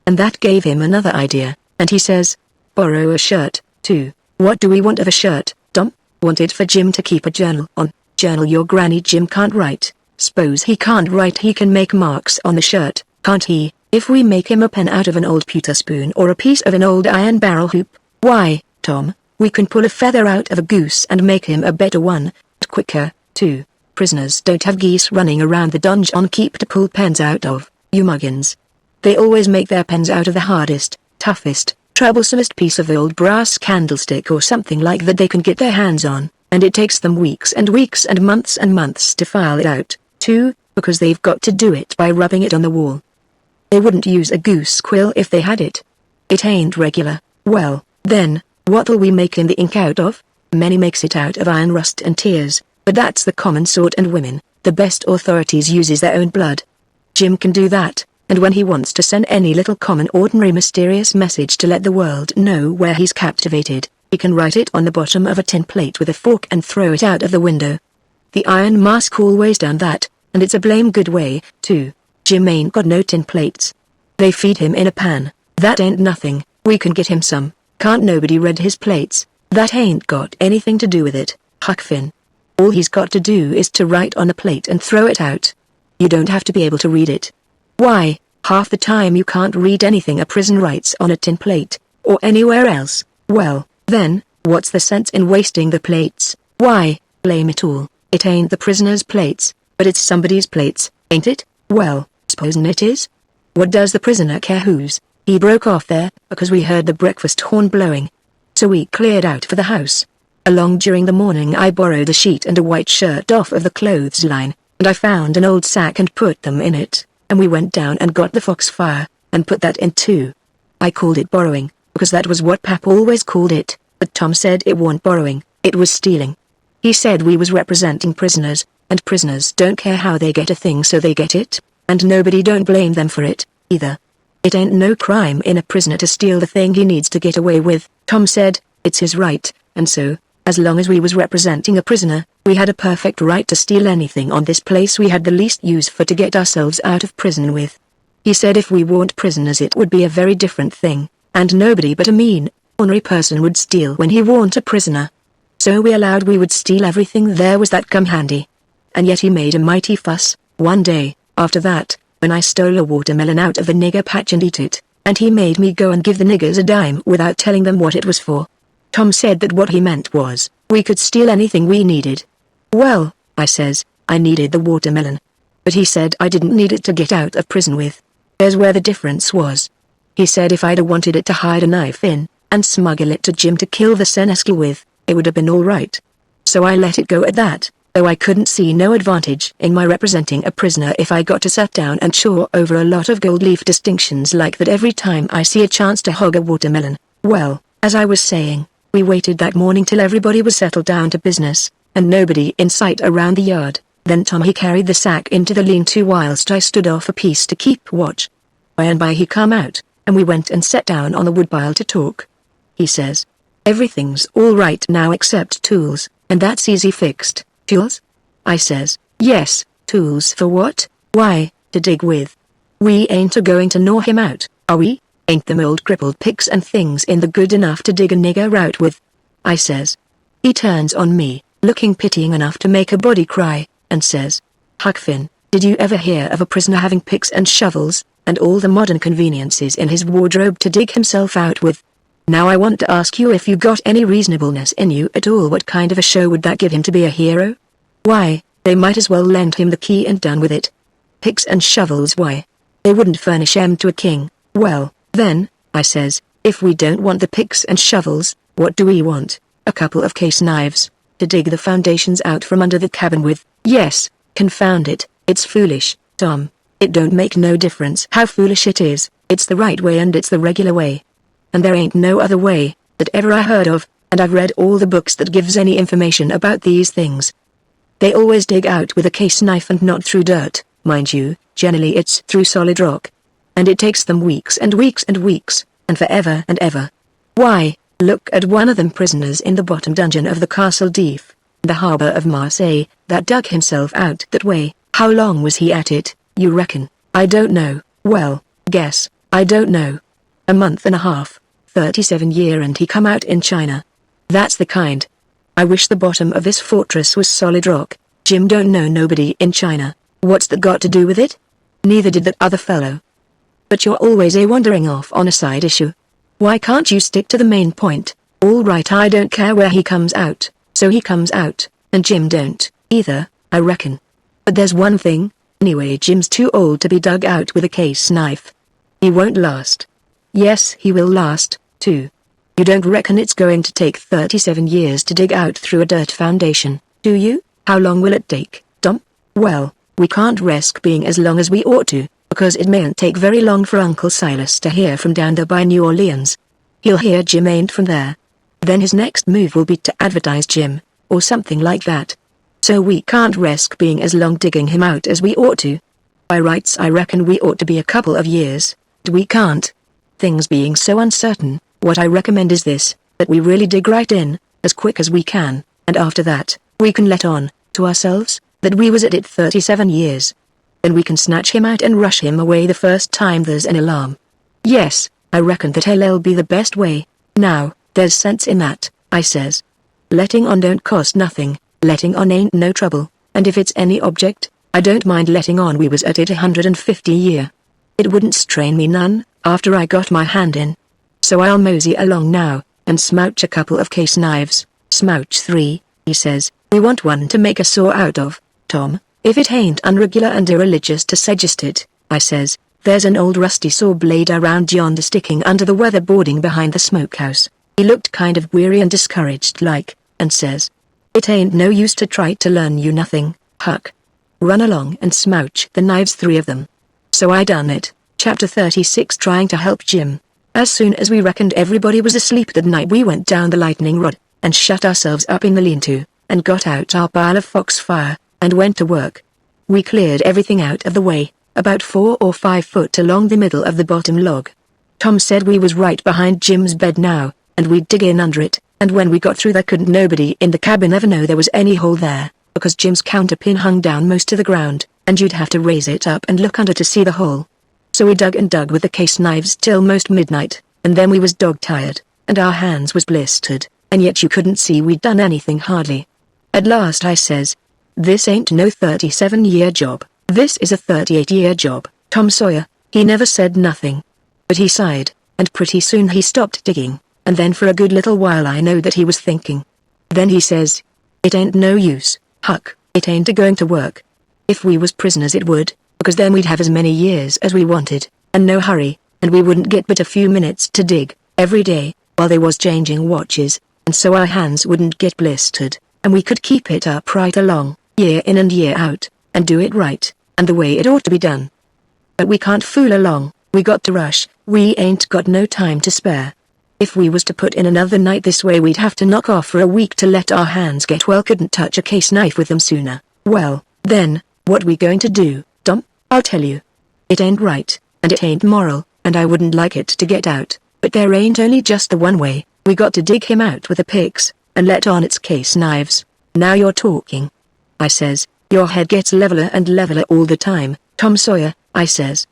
And that gave him another idea, and he says, "Borrow a shirt, too." "What do we want of a shirt, Tom?" "Want it for Jim to keep a journal on." "Journal your granny, Jim can't write." "S'pose he can't write, he can make marks on the shirt, can't he, if we make him a pen out of an old pewter spoon or a piece of an old iron barrel hoop?" "Why, Tom, we can pull a feather out of a goose and make him a better one, and quicker, too. Prisoners don't have geese running around the donjon keep to pull pens out of, you muggins. They always make their pens out of the hardest, toughest, troublesomest piece of old brass candlestick or something like that they can get their hands on, and it takes them weeks and weeks and months to file it out, too, because they've got to do it by rubbing it on the wall. They wouldn't use a goose quill if they had it. It ain't regular. Well, then, what'll we make in the ink out of? Many makes it out of iron rust and tears, but that's the common sort, and women, the best authorities, uses their own blood. Jim can do that, and when he wants to send any little common ordinary mysterious message to let the world know where he's captivated, he can write it on the bottom of a tin plate with a fork and throw it out of the window. The Iron Mask always done that, and it's a blame good way, too. Jim ain't got no tin plates. They feed him in a pan. That ain't nothing, we can get him some. Can't nobody read his plates. That ain't got anything to do with it, Huck Finn. All he's got to do is to write on a plate and throw it out. You don't have to be able to read it. Why, Half the time you can't read anything a prison writes on a tin plate, or anywhere else. Well, then, what's the sense in wasting the plates? Why, blame it all, it ain't the prisoner's plates, but it's somebody's plates, ain't it? Well, s'posen it is? What does the prisoner care whose? He broke off there, because we heard the breakfast horn blowing. So we cleared out for the house. Along during the morning I borrowed a sheet and a white shirt off of the clothesline, and I found an old sack and put them in it, and we went down and got the foxfire, and put that in too. I called it borrowing, because that was what Pap always called it, but Tom said it wasn't borrowing, it was stealing. He said we was representing prisoners, and prisoners don't care how they get a thing so they get it, and nobody don't blame them for it, either. It ain't no crime in a prisoner to steal the thing he needs to get away with, Tom said, it's his right, and so, as long as we was representing a prisoner, we had a perfect right to steal anything on this place we had the least use for to get ourselves out of prison with. He said if we weren't prisoners it would be a very different thing, and nobody but a mean, ornery person would steal when he weren't a prisoner. So we allowed we would steal everything there was that come handy. And yet he made a mighty fuss, one day, after that, when I stole a watermelon out of a nigger patch and eat it, and he made me go and give the niggers a dime without telling them what it was for. Tom said that what he meant was, we could steal anything we needed. Well, I says, I needed the watermelon. But he said I didn't need it to get out of prison with. There's where the difference was. He said if I'd wanted it to hide a knife in, and smuggle it to Jim to kill the senescal with, it would have been all right. So I let it go at that, though I couldn't see no advantage in my representing a prisoner if I got to sit down and chaw over a lot of gold leaf distinctions like that every time I see a chance to hog a watermelon. Well, as I was saying, we waited that morning till everybody was settled down to business, and nobody in sight around the yard. Then Tom he carried the sack into the lean-to whilst I stood off a piece to keep watch. By and by he come out, and we went and sat down on the woodpile to talk. He says, everything's all right now except tools, and that's easy fixed. Tools? I says, yes, tools for what? Why, to dig with. We ain't a-going to gnaw him out, are we? Ain't them old crippled picks and things in the good enough to dig a nigger out with? I says. He turns on me, looking pitying enough to make a body cry, and says, Huck Finn, did you ever hear of a prisoner having picks and shovels, and all the modern conveniences in his wardrobe to dig himself out with? Now I want to ask you if you got any reasonableness in you at all. What kind of a show would that give him to be a hero? Why, they might as well lend him the key and done with it. Picks and shovels, why? They wouldn't furnish 'em to a king. Well, then, I says, if we don't want the picks and shovels, what do we want? A couple of case knives, to dig the foundations out from under the cabin with. Yes, confound it, it's foolish, Tom. It don't make no difference how foolish it is, it's the right way and it's the regular way. And there ain't no other way, that ever I heard of, and I've read all the books that gives any information about these things. They always dig out with a case knife and not through dirt, mind you, generally it's through solid rock. And it takes them weeks and weeks and weeks, and forever and ever. Why, look at one of them prisoners in the bottom dungeon of the Castle d'If, the harbor of Marseille, that dug himself out that way. How long was he at it, you reckon? I don't know. Well, guess, I don't know. A month and a half, 37 year, and he come out in China. That's the kind. I wish the bottom of this fortress was solid rock. Jim don't know nobody in China. What's that got to do with it? Neither did that other fellow. But you're always wandering off on a side issue. Why can't you stick to the main point? All right, I don't care where he comes out, so he comes out, and Jim don't, either, I reckon. But there's one thing, anyway, Jim's too old to be dug out with a case knife. He won't last. Yes, he will last, too. You don't reckon it's going to take 37 years to dig out through a dirt foundation, do you? How long will it take, Tom? Well, we can't risk being as long as we ought to, because it mayn't take very long for Uncle Silas to hear from down there by New Orleans. He'll hear Jim ain't from there. Then his next move will be to advertise Jim, or something like that. So we can't risk being as long digging him out as we ought to. By rights I reckon we ought to be a couple of years, but we can't. Things being so uncertain, what I recommend is this, that we really dig right in, as quick as we can, and after that, we can let on, to ourselves, that we was at it 37 years. Then we can snatch him out and rush him away the first time there's an alarm. Yes, I reckon that'll be the best way. Now, there's sense in that, I says. Letting on don't cost nothing, letting on ain't no trouble, and if it's any object, I don't mind letting on we was at it 150 year. It wouldn't strain me none, after I got my hand in. So I'll mosey along now, and smouch a couple of case knives. Smouch 3, he says. We want one to make a saw out of, Tom, if it ain't unregular and irreligious to suggest it, I says. There's an old rusty saw blade around yonder sticking under the weatherboarding behind the smokehouse. He looked kind of weary and discouraged like, and says, it ain't no use to try to learn you nothing, Huck. Run along and smouch the knives, 3 of them. So I done it. Chapter 36, trying to help Jim. As soon as we reckoned everybody was asleep that night, we went down the lightning rod, and shut ourselves up in the lean-to, and got out our pile of foxfire, and went to work. We cleared everything out of the way, about 4 or 5 foot along the middle of the bottom log. Tom said we was right behind Jim's bed now, and we'd dig in under it, and when we got through there couldn't nobody in the cabin ever know there was any hole there, because Jim's counterpin hung down most to the ground, and you'd have to raise it up and look under to see the hole. So we dug and dug with the case knives till most midnight, and then we was dog-tired, and our hands was blistered, and yet you couldn't see we'd done anything hardly. At last I says, this ain't no 37-year job, this is a 38-year job, Tom Sawyer. He never said nothing, but he sighed, and pretty soon he stopped digging, and then for a good little while I know that he was thinking. Then he says, it ain't no use, Huck, it ain't a-going to work. If we was prisoners it would, because then we'd have as many years as we wanted, and no hurry, and we wouldn't get but a few minutes to dig, every day, while they was changing watches, and so our hands wouldn't get blistered, and we could keep it up right along, year in and year out, and do it right, and the way it ought to be done. But we can't fool along, we got to rush, we ain't got no time to spare. If we was to put in another night this way we'd have to knock off for a week to let our hands get well. Couldn't touch a case knife with them sooner. Well, then, what we going to do, Tom? I'll tell you. It ain't right, and it ain't moral, and I wouldn't like it to get out, but there ain't only just the one way. We got to dig him out with the picks, and let on its case knives. Now you're talking, I says. Your head gets leveler and leveler all the time, Tom Sawyer, I says.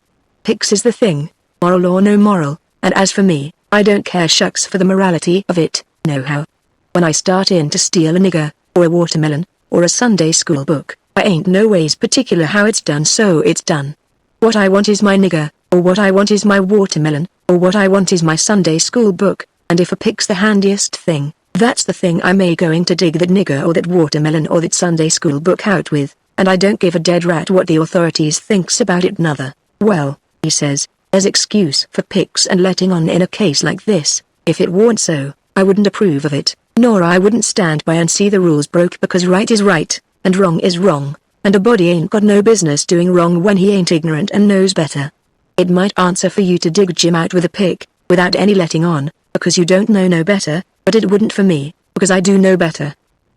Picks is the thing, moral or no moral, and as for me, I don't care shucks for the morality of it, nohow. When I start in to steal a nigger, or a watermelon, or a Sunday school book, I ain't no ways particular how it's done, so it's done. What I want is my nigger, or what I want is my watermelon, or what I want is my Sunday school book, and if a pick's the handiest thing, that's the thing I'm going to dig that nigger or that watermelon or that Sunday school book out with, and I don't give a dead rat what the authorities thinks about it nother. Well, he says, as excuse for picks and letting on in a case like this, if it weren't so, I wouldn't approve of it, nor I wouldn't stand by and see the rules broke, because right is right, and wrong is wrong, and a body ain't got no business doing wrong when he ain't ignorant and knows better. It might answer for you to dig Jim out with a pick, without any letting on, because you don't know no better, but it wouldn't for me, because I do know better.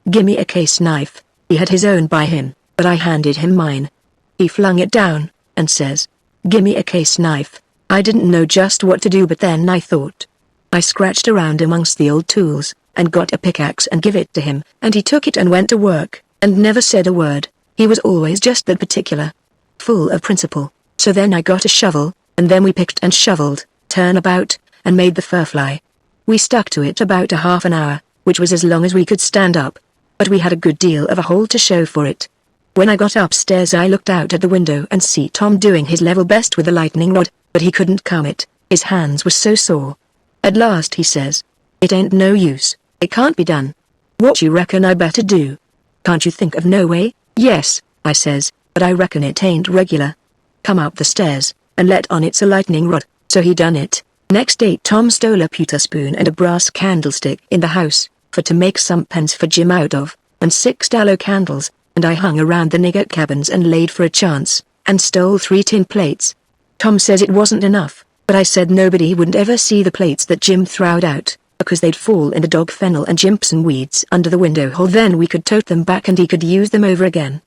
Gimme a case knife. He had his own by him, but I handed him mine. He flung it down, and says, gimme a case knife. I didn't know just what to do, but then I thought. I scratched around amongst the old tools, and got a pickaxe and give it to him, and he took it and went to work, and never said a word. He was always just that particular. Full of principle. So then I got a shovel, and then we picked and shoveled, turn about, and made the fur fly. We stuck to it about a half an hour, which was as long as we could stand up. But we had a good deal of a hole to show for it. When I got upstairs I looked out at the window and see Tom doing his level best with the lightning rod, but he couldn't come it, his hands were so sore. At last he says, it ain't no use, it can't be done. What you reckon I better do? Can't you think of no way? Yes, I says, but I reckon it ain't regular. Come up the stairs, and let on it's a lightning rod. So he done it. Next day Tom stole a pewter spoon and a brass candlestick in the house, for to make some pens for Jim out of, and 6 tallow candles, and I hung around the nigger cabins and laid for a chance, and stole 3 tin plates. Tom says it wasn't enough, but I said nobody wouldn't ever see the plates that Jim throwed out, because they'd fall in the dog fennel and Jimpson weeds under the window hole. Then we could tote them back and he could use them over again.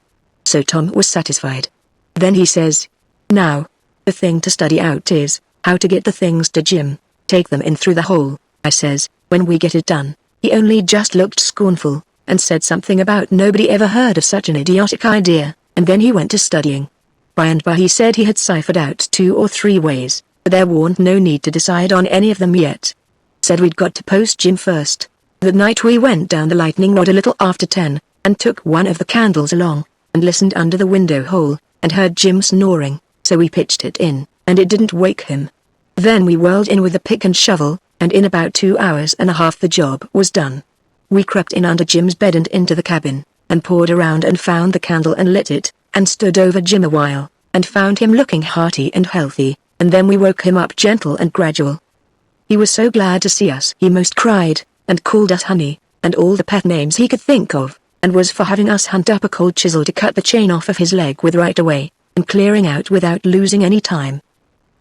So Tom was satisfied. Then he says, now, the thing to study out is, how to get the things to Jim, take them in through the hole, I says. When we get it done, he only just looked scornful, and said something about nobody ever heard of such an idiotic idea, and then he went to studying. By and by he said he had ciphered out 2 or 3 ways, but there warn't no need to decide on any of them yet. Said we'd got to post Jim first. That night we went down the lightning rod a little after 10, and took one of the candles along, and listened under the window hole, and heard Jim snoring, so we pitched it in, and it didn't wake him. Then we whirled in with the pick and shovel, and in about 2 hours and a half the job was done. We crept in under Jim's bed and into the cabin, and poured around and found the candle and lit it, and stood over Jim a while, and found him looking hearty and healthy, and then we woke him up gentle and gradual. He was so glad to see us he most cried, and called us honey, and all the pet names he could think of, and was for having us hunt up a cold chisel to cut the chain off of his leg with right away, and clearing out without losing any time.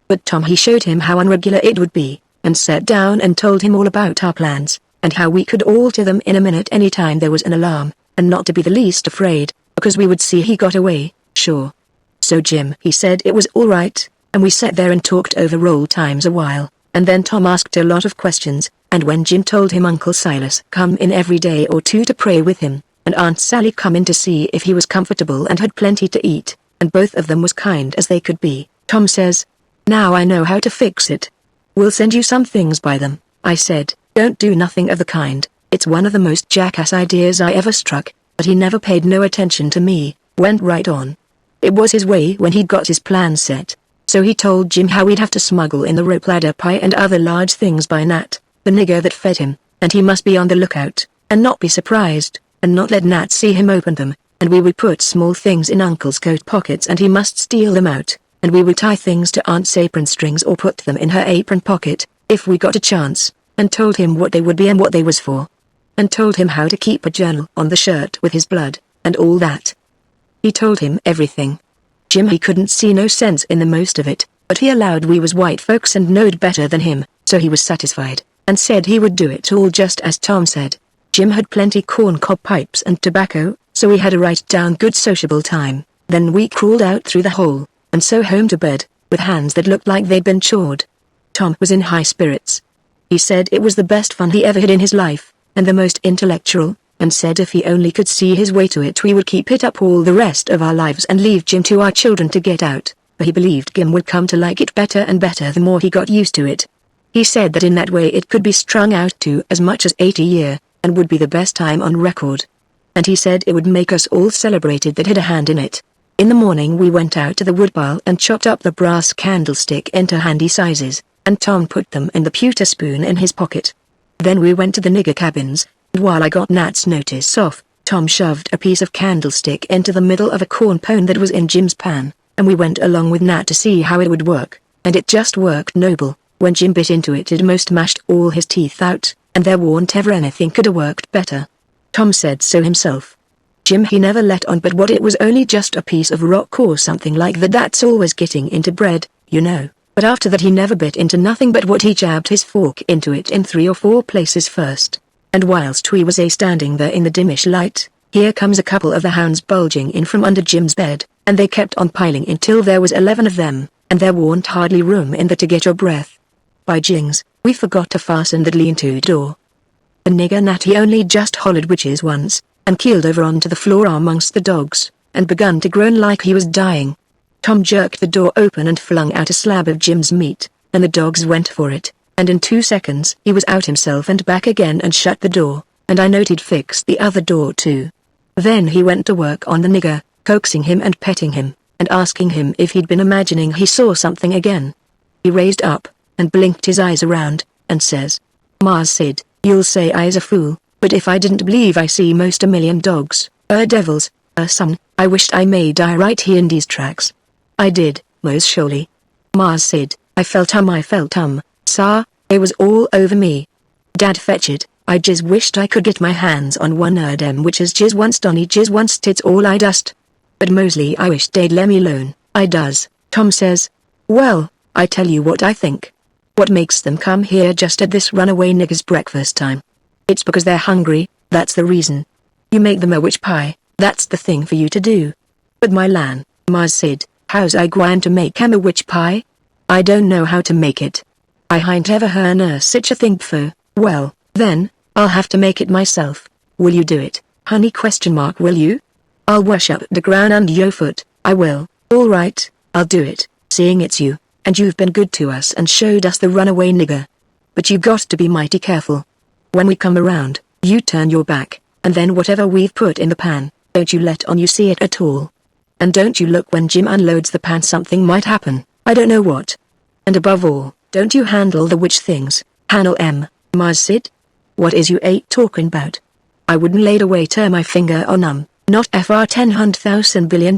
But Tom, he showed him how unregular it would be, and sat down and told him all about our plans, and how we could alter them in a minute any time there was an alarm, and not to be the least afraid, because we would see he got away, sure. So Jim, he said it was all right, and we sat there and talked over old times a while, and then Tom asked a lot of questions, and when Jim told him Uncle Silas come in every day or two to pray with him, and Aunt Sally come in to see if he was comfortable and had plenty to eat, and both of them was kind as they could be, Tom says, "Now I know how to fix it. We'll send you some things by them." I said, "Don't do nothing of the kind, it's one of the most jackass ideas I ever struck," but he never paid no attention to me, went right on. It was his way when he'd got his plan set. So he told Jim how we'd have to smuggle in the rope ladder pie and other large things by Nat, the nigger that fed him, and he must be on the lookout, and not be surprised, and not let Nat see him open them, and we would put small things in Uncle's coat pockets and he must steal them out, and we would tie things to Aunt's apron strings or put them in her apron pocket, if we got a chance, and told him what they would be and what they was for. And told him how to keep a journal on the shirt with his blood, and all that. He told him everything. Jim, he couldn't see no sense in the most of it, but he allowed we was white folks and knowed better than him, so he was satisfied, and said he would do it all just as Tom said. Jim had plenty corn cob pipes and tobacco, so we had a right down good sociable time. Then we crawled out through the hole, and so home to bed, with hands that looked like they'd been chawed. Tom was in high spirits. He said it was the best fun he ever had in his life, and the most intellectual, and said if he only could see his way to it we would keep it up all the rest of our lives and leave Jim to our children to get out, for he believed Jim would come to like it better and better the more he got used to it. He said that in that way it could be strung out to as much as 8 a year, and would be the best time on record. And he said it would make us all celebrated that had a hand in it. In the morning we went out to the woodpile and chopped up the brass candlestick into handy sizes, and Tom put them in the pewter spoon in his pocket. Then we went to the nigger cabins, and while I got Nat's notice off, Tom shoved a piece of candlestick into the middle of a corn pone that was in Jim's pan, and we went along with Nat to see how it would work, and it just worked noble. When Jim bit into it it most mashed all his teeth out, and there warn't ever anything could have worked better. Tom said so himself. Jim he never let on but what it was only just a piece of rock or something like that that's always getting into bread, you know. But after that he never bit into nothing but what he jabbed his fork into it in 3 or 4 places first. And whilst we was standing there in the dimish light, here comes a couple of the hounds bulging in from under Jim's bed, and they kept on piling until there was 11 of them, and there warn't hardly room in there to get your breath. By jings, we forgot to fasten that lean-to door. The nigger Nat he only just hollered witches once, and keeled over onto the floor amongst the dogs, and begun to groan like he was dying. Tom jerked the door open and flung out a slab of Jim's meat, and the dogs went for it, and in 2 seconds he was out himself and back again and shut the door, and I noted fixed the other door too. Then he went to work on the nigger, coaxing him and petting him, and asking him if he'd been imagining he saw something again. He raised up, and blinked his eyes around, and says, "Mars Sid, you'll say I is a fool, but if I didn't believe I see most a million dogs, devils, son, I wished I may die right here in these tracks. I did, most surely. Mars Sid, I felt sir, it was all over me. Dad fetch it, I just wished I could get my hands on one dem which is jizz once Donny jizz once it's all I dust. But mostly I wish they'd let me alone, I does." Tom says, "Well, I tell you what I think. What makes them come here just at this runaway nigger's breakfast time? It's because they're hungry, that's the reason. You make them a witch pie, that's the thing for you to do. But my lan, Mars Sid, how's I gwine to make 'em a witch pie? I don't know how to make it. I hain't ever hearn of such a thing before. Well, then, I'll have to make it myself. Will you do it, honey? Will you? I'll worship the ground under your foot, I will. All right, I'll do it, seeing it's you, and you've been good to us and showed us the runaway nigger. But you got to be mighty careful. When we come around, you turn your back, and then whatever we've put in the pan, don't you let on you see it at all. And don't you look when Jim unloads the pan, something might happen. I don't know what. And above all, don't you handle the witch things, Hanel M. Mars Sid? What is you eight talking about? I wouldn't lay away turn my finger on not FR $10,000 billion,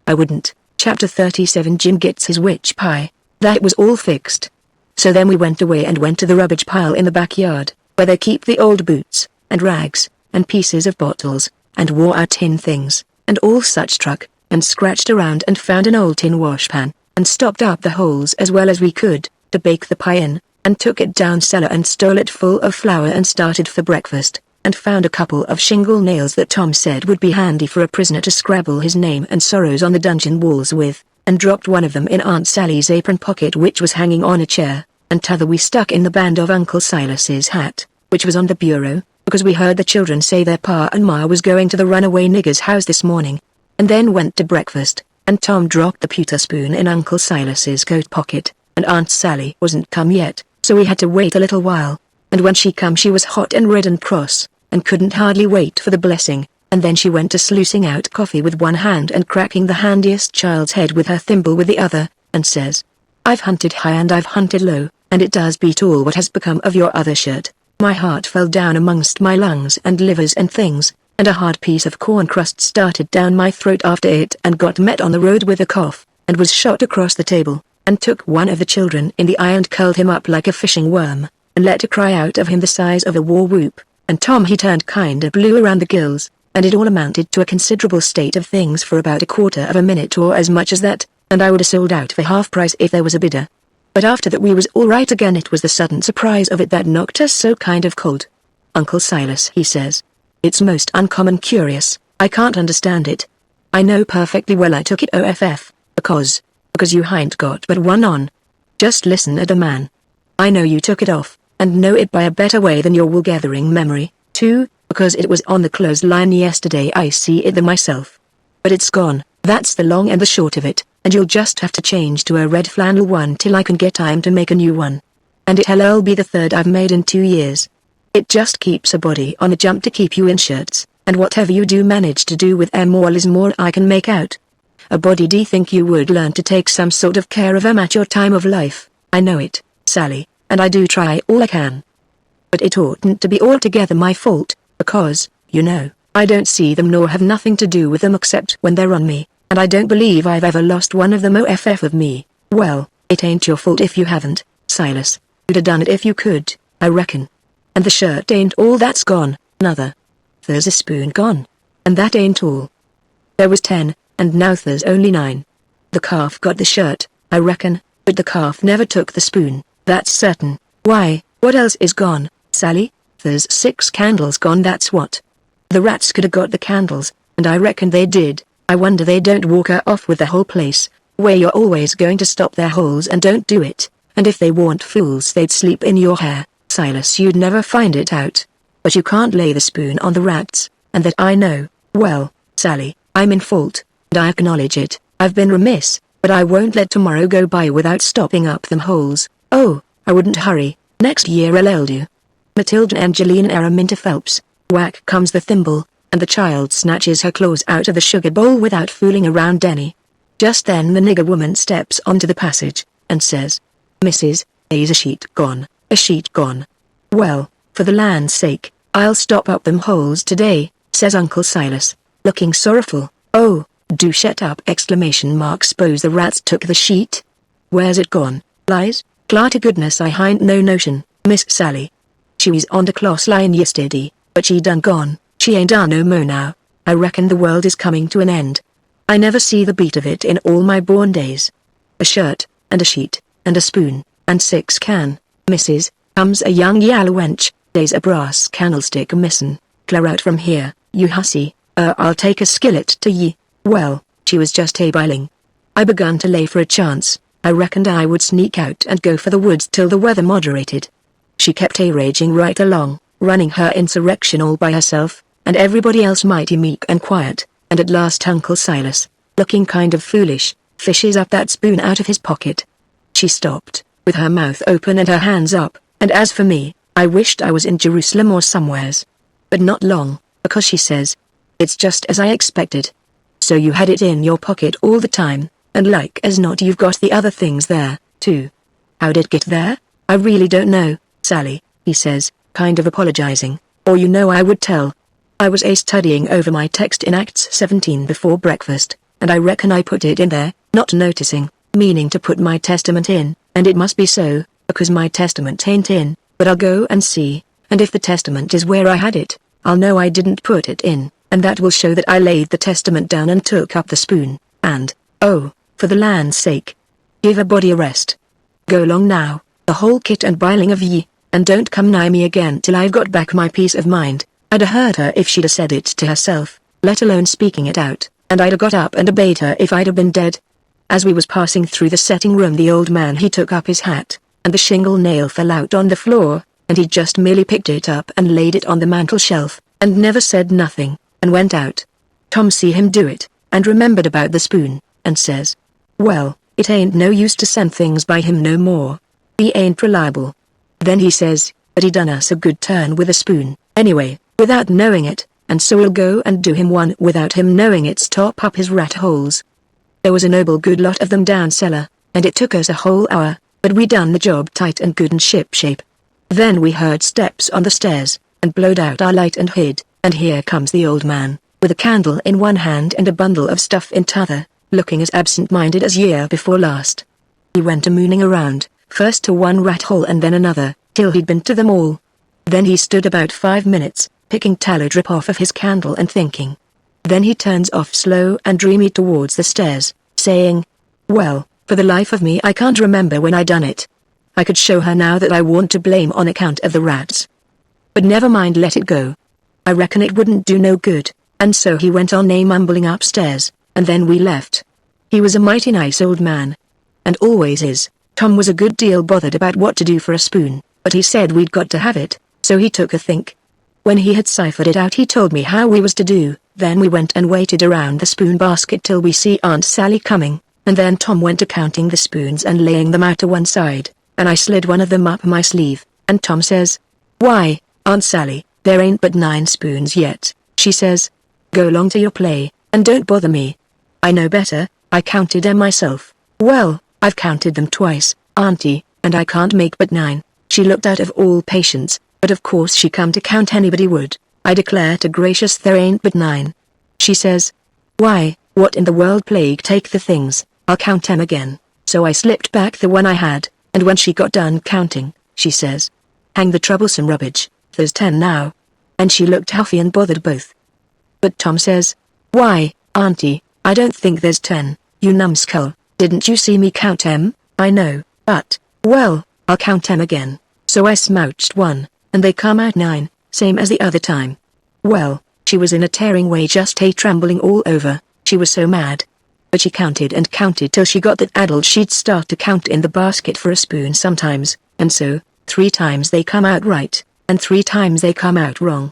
I wouldn't. Chapter 37 Jim gets his witch pie. That was all fixed. So then we went away and went to the rubbish pile in the backyard, where they keep the old boots, and rags, and pieces of bottles, and wore out tin things, and all such truck, and scratched around and found an old tin washpan, and stopped up the holes as well as we could, to bake the pie in, and took it down cellar and stole it full of flour and started for breakfast, and found a couple of shingle nails that Tom said would be handy for a prisoner to scrabble his name and sorrows on the dungeon walls with, and dropped one of them in Aunt Sally's apron pocket which was hanging on a chair, and t'other we stuck in the band of Uncle Silas's hat, which was on the bureau, because we heard the children say their pa and ma was going to the runaway nigger's house this morning, and then went to breakfast, and Tom dropped the pewter spoon in Uncle Silas's coat pocket, and Aunt Sally wasn't come yet, so we had to wait a little while, and when she come she was hot and red and cross, and couldn't hardly wait for the blessing, and then she went to sluicing out coffee with one hand and cracking the handiest child's head with her thimble with the other, and says, I've hunted high and I've hunted low, and it does beat all what has become of your other shirt. My heart fell down amongst my lungs and livers and things, and a hard piece of corn crust started down my throat after it and got met on the road with a cough, and was shot across the table, and took one of the children in the eye and curled him up like a fishing worm, and let a cry out of him the size of a war whoop, and Tom he turned kinda blue around the gills, and it all amounted to a considerable state of things for about a quarter of a minute or as much as that, and I would have sold out for half price if there was a bidder. But after that we was all right again. It was the sudden surprise of it that knocked us so kind of cold. Uncle Silas he says, it's most uncommon curious, I can't understand it. I know perfectly well I took it off, because you hain't got but one on. Just listen at a man. I know you took it off, and know it by a better way than your wool-gathering memory, too, because it was on the clothesline yesterday. I see it there myself. But it's gone, that's the long and the short of it, and you'll just have to change to a red flannel one till I can get time to make a new one. And it'll be the third I've made in 2 years. It just keeps a body on the jump to keep you in shirts, and whatever you do manage to do with em all is more I can make out. A body do think you would learn to take some sort of care of em at your time of life. I know it, Sally, and I do try all I can. But it oughtn't to be altogether my fault, because, you know, I don't see them nor have nothing to do with them except when they're on me, and I don't believe I've ever lost one of them off of me. Well, it ain't your fault if you haven't, Silas. You'd have done it if you could, I reckon. And the shirt ain't all that's gone, nother. There's a spoon gone. And that ain't all. There was 10, and now there's only 9. The calf got the shirt, I reckon, but the calf never took the spoon, that's certain. Why, what else is gone, Sally? There's 6 candles gone, that's what. The rats could have got the candles, and I reckon they did. I wonder they don't walk her off with the whole place, where you're always going to stop their holes and don't do it, and if they weren't fools they'd sleep in your hair, Silas. You'd never find it out. But you can't lay the spoon on the rats, and that I know. Well, Sally, I'm in fault, and I acknowledge it. I've been remiss, but I won't let tomorrow go by without stopping up them holes. Oh, I wouldn't hurry. Next year I'll do. Matilda Angelina Araminta Phelps. Whack comes the thimble, and the child snatches her claws out of the sugar bowl without fooling around any. Just then the nigger woman steps onto the passage, and says, Mrs., there's a sheet gone, a sheet gone. Well, for the land's sake, I'll stop up them holes today, says Uncle Silas, looking sorrowful. Oh, do shut up! ! S'pose the rats took the sheet? Where's it gone, Lies? Clar to goodness I hain't no notion, Miss Sally. She was on the closs line yesterday, but she done gone. She ain't done no mo now. I reckon the world is coming to an end. I never see the beat of it in all my born days. A shirt, and a sheet, and a spoon, and 6 misses, comes a young yaller wench, there's a brass candlestick missin', clear out from here, you hussy, I'll take a skillet to ye. Well, she was just a-biling. I begun to lay for a chance. I reckoned I would sneak out and go for the woods till the weather moderated. She kept a-raging right along, running her insurrection all by herself, and everybody else mighty meek and quiet, and at last Uncle Silas, looking kind of foolish, fishes up that spoon out of his pocket. She stopped, with her mouth open and her hands up, and as for me, I wished I was in Jerusalem or somewheres. But not long, because she says, it's just as I expected. So you had it in your pocket all the time. and like as not you've got the other things there, too. How did it get there? I really don't know, Sally, he says, kind of apologizing, or I would tell. I was studying over my text in Acts 17 before breakfast, and I reckon I put it in there, not noticing, meaning to put my testament in, and it must be so, because my testament ain't in, but I'll go and see, and if the testament is where I had it, I'll know I didn't put it in, and that will show that I laid the testament down and took up the spoon, and, oh, for the land's sake, give a body a rest. Go long now, the whole kit and biling of ye, and don't come nigh me again till I've got back my peace of mind. I'd a heard her if she'd a said it to herself, let alone speaking it out, and I'd a got up and obeyed her if I'd a been dead. As we was passing through the setting room the old man he took up his hat, and the shingle nail fell out on the floor, and he just merely picked it up and laid it on the mantel shelf, and never said nothing, and went out. Tom see him do it, and remembered about the spoon, and says, well, it ain't no use to send things by him no more. He ain't reliable. Then he says, but he done us a good turn with a spoon, anyway, without knowing it, and so we'll go and do him one without him knowing it, stop up his rat holes. There was a noble good lot of them down cellar, and it took us a whole hour, but we done the job tight and good and ship shape. Then we heard steps on the stairs, and blowed out our light and hid, and here comes the old man, with a candle in one hand and a bundle of stuff in t'other, looking as absent-minded as year before last. He went a-mooning around, first to one rat hole and then another, till he'd been to them all. Then he stood about 5 minutes, picking tallow drip off of his candle and thinking. Then he turns off slow and dreamy towards the stairs, saying, well, for the life of me I can't remember when I done it. I could show her now that I warn't to blame on account of the rats. But never mind, let it go. I reckon it wouldn't do no good, and so he went on mumbling upstairs, and then we left. He was a mighty nice old man. And always is. Tom was a good deal bothered about what to do for a spoon, but he said we'd got to have it, so he took a think. When he had ciphered it out he told me how we was to do, then we went and waited around the spoon basket till we see Aunt Sally coming, and then Tom went to counting the spoons and laying them out to one side, and I slid one of them up my sleeve, and Tom says, why, Aunt Sally, there ain't but 9 spoons yet, she says. Go along to your play, and don't bother me. I know better, I counted them myself. Well, I've counted them twice, Auntie, and I can't make but 9. She looked out of all patience, but of course she come to count anybody would. I declare to gracious there ain't but 9. She says, why, what in the world, plague take the things, I'll count 'em again. So I slipped back the one I had, and when she got done counting, she says, hang the troublesome rubbish, there's 10 now. And she looked huffy and bothered both. But Tom says, why, Auntie, I don't think there's 10, you numbskull, didn't you see me count 'em? I know, but, well, I'll count 'em again. So I smouched one, and they come out 9, same as the other time. Well, she was in a tearing way, just trembling all over, she was so mad. But she counted and counted till she got that addled she'd start to count in the basket for a spoon sometimes, and so, 3 times they come out right, and 3 times they come out wrong.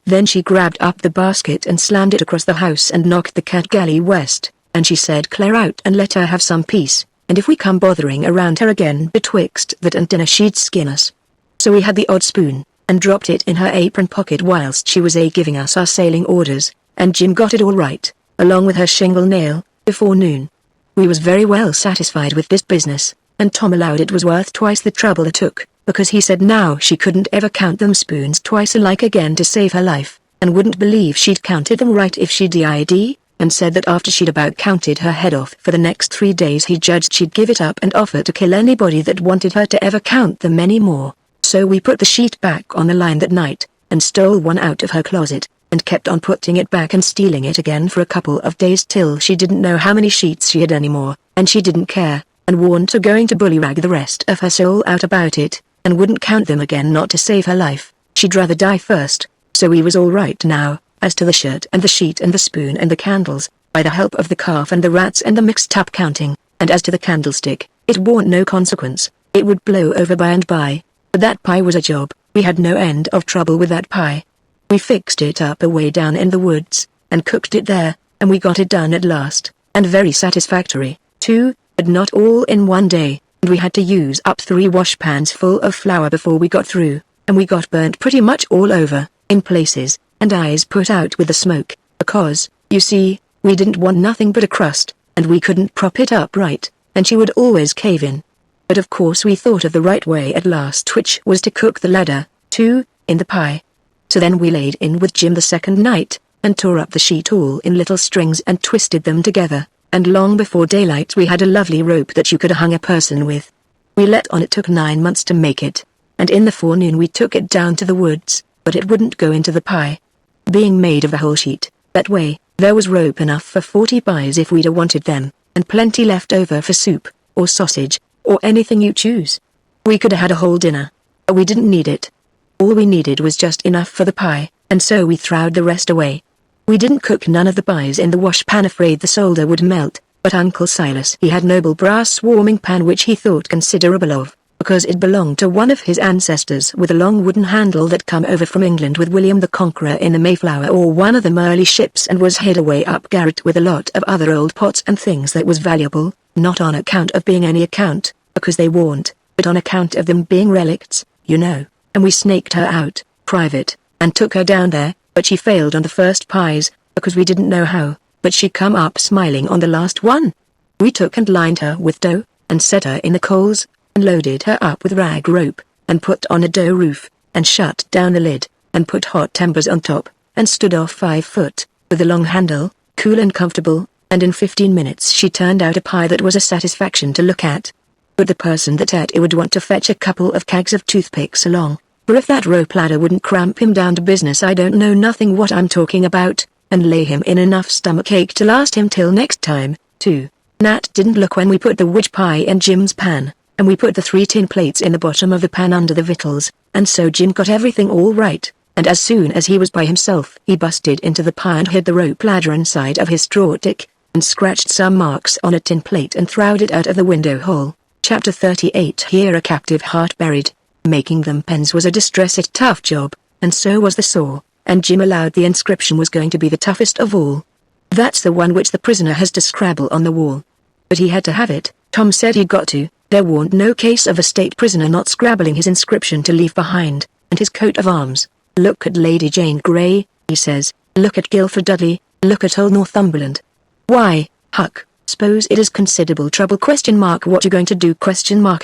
Then she grabbed up the basket and slammed it across the house and knocked the cat galley west, and she said clear out and let her have some peace, and if we come bothering around her again betwixt that and dinner she'd skin us. So we had the odd spoon, and dropped it in her apron pocket whilst she was giving us our sailing orders, and Jim got it all right, along with her shingle nail, before noon. We was very well satisfied with this business, and Tom allowed it was worth twice the trouble it took, because he said now she couldn't ever count them spoons twice alike again to save her life, and wouldn't believe she'd counted them right if she did, and said that after she'd about counted her head off for the next 3 days he judged she'd give it up and offer to kill anybody that wanted her to ever count them any more. So we put the sheet back on the line that night, and stole one out of her closet, and kept on putting it back and stealing it again for a couple of days till she didn't know how many sheets she had anymore, and she didn't care, and warned her going to bullyrag the rest of her soul out about it, and wouldn't count them again not to save her life, she'd rather die first. So we was all right now, as to the shirt and the sheet and the spoon and the candles, by the help of the calf and the rats and the mixed up counting, and as to the candlestick, it warn't no consequence, it would blow over by and by. But that pie was a job, we had no end of trouble with that pie. We fixed it up away down in the woods, and cooked it there, and we got it done at last, and very satisfactory, too, but not all in one day, and we had to use up 3 washpans full of flour before we got through, and we got burnt pretty much all over, in places, and eyes put out with the smoke, because, you see, we didn't want nothing but a crust, and we couldn't prop it up right, and she would always cave in. But of course we thought of the right way at last, which was to cook the ladder, too, in the pie. So then we laid in with Jim the second night, and tore up the sheet all in little strings and twisted them together, and long before daylight we had a lovely rope that you could hang a person with. We let on it took 9 months to make it, and in the forenoon we took it down to the woods, but it wouldn't go into the pie. Being made of a whole sheet, that way, there was rope enough for 40 pies if we'd wanted them, and plenty left over for soup, or sausage, or anything you choose. We could have had a whole dinner, but we didn't need it. All we needed was just enough for the pie, and so we throwed the rest away. We didn't cook none of the pies in the wash pan, afraid the solder would melt, but Uncle Silas he had noble brass warming pan which he thought considerable of, because it belonged to one of his ancestors with a long wooden handle that come over from England with William the Conqueror in the Mayflower or one of them early ships, and was hid away up garret with a lot of other old pots and things that was valuable, not on account of being any account, because they weren't, but on account of them being relicts, you know, and we snaked her out, private, and took her down there, but she failed on the first pies, because we didn't know how, but she come up smiling on the last one. We took and lined her with dough, and set her in the coals, and loaded her up with rag rope, and put on a dough roof, and shut down the lid, and put hot timbers on top, and stood off 5 foot, with a long handle, cool and comfortable, and in 15 minutes she turned out a pie that was a satisfaction to look at. But the person that ate it would want to fetch a couple of kegs of toothpicks along, for if that rope ladder wouldn't cramp him down to business I don't know nothing what I'm talking about, and lay him in enough stomachache to last him till next time, too. Nat didn't look when we put the wedge pie in Jim's pan, and we put the 3 tin plates in the bottom of the pan under the victuals, and so Jim got everything all right, and as soon as he was by himself he busted into the pie and hid the rope ladder inside of his straw tick, and scratched some marks on a tin plate and throwed it out of the window hole. Chapter 38. Here a captive heart buried. Making them pens was a distressed tough job, and so was the saw, and Jim allowed the inscription was going to be the toughest of all. That's the one which the prisoner has to scrabble on the wall. But he had to have it, Tom said he'd got to, there warn't no case of a state prisoner not scrabbling his inscription to leave behind, and his coat of arms. Look at Lady Jane Grey, he says, look at Guilford Dudley, look at old Northumberland. Why, Huck, suppose it is considerable trouble ? What you going to do ?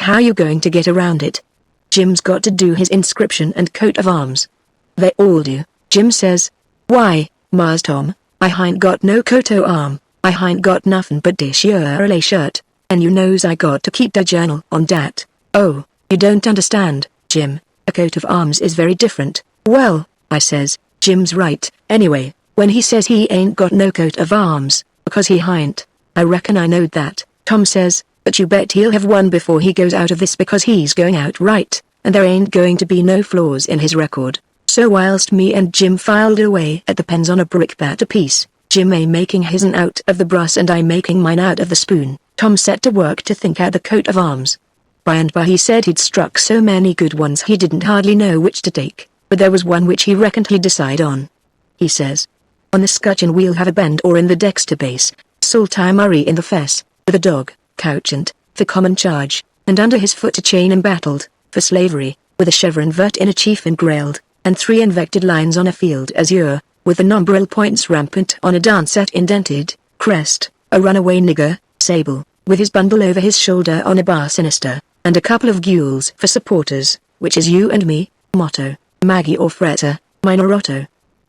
How you going to get around it? Jim's got to do his inscription and coat of arms. They all do, Jim says. Why, Mars Tom, I hain't got no coat o' arm, I hain't got nothing but dish yearly shirt, and you knows I got to keep the journal on dat. Oh, you don't understand, Jim, a coat of arms is very different. Well, I says, Jim's right, anyway, when he says he ain't got no coat of arms, because he hain't, I reckon I knowed that, Tom says. But you bet he'll have one before he goes out of this, because he's going out right, and there ain't going to be no flaws in his record. So whilst me and Jim filed away at the pens on a brickbat apiece, Jim making his'n out of the brass and I making mine out of the spoon, Tom set to work to think out the coat of arms. By and by he said he'd struck so many good ones he didn't hardly know which to take, but there was one which he reckoned he'd decide on. He says, on the scutcheon we'll have a bend or in the dexter base, Salty Murray in the fess, with a dog, couchant, for common charge, and under his foot a chain embattled, for slavery, with a chevron vert in a chief engrailed, and 3 invected lines on a field azure, with the numberal points rampant on a dancet indented, crest, a runaway nigger, sable, with his bundle over his shoulder on a bar sinister, and a couple of gules for supporters, which is you and me, motto, Maggie or Fretta, minor Otto.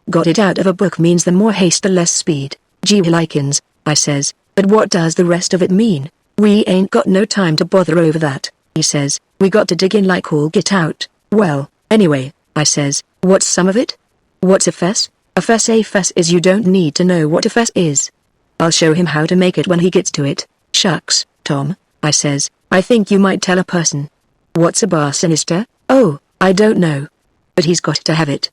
Got it out of a book means the more haste the less speed, gee likins, I says, but what does the rest of it mean? We ain't got no time to bother over that, he says, we got to dig in like all get out. Well, anyway, I says, what's some of it? What's a fess? A fess is you don't need to know what a fess is. I'll show him how to make it when he gets to it. Shucks, Tom, I says, I think you might tell a person. What's a bar sinister? Oh, I don't know. But he's got to have it.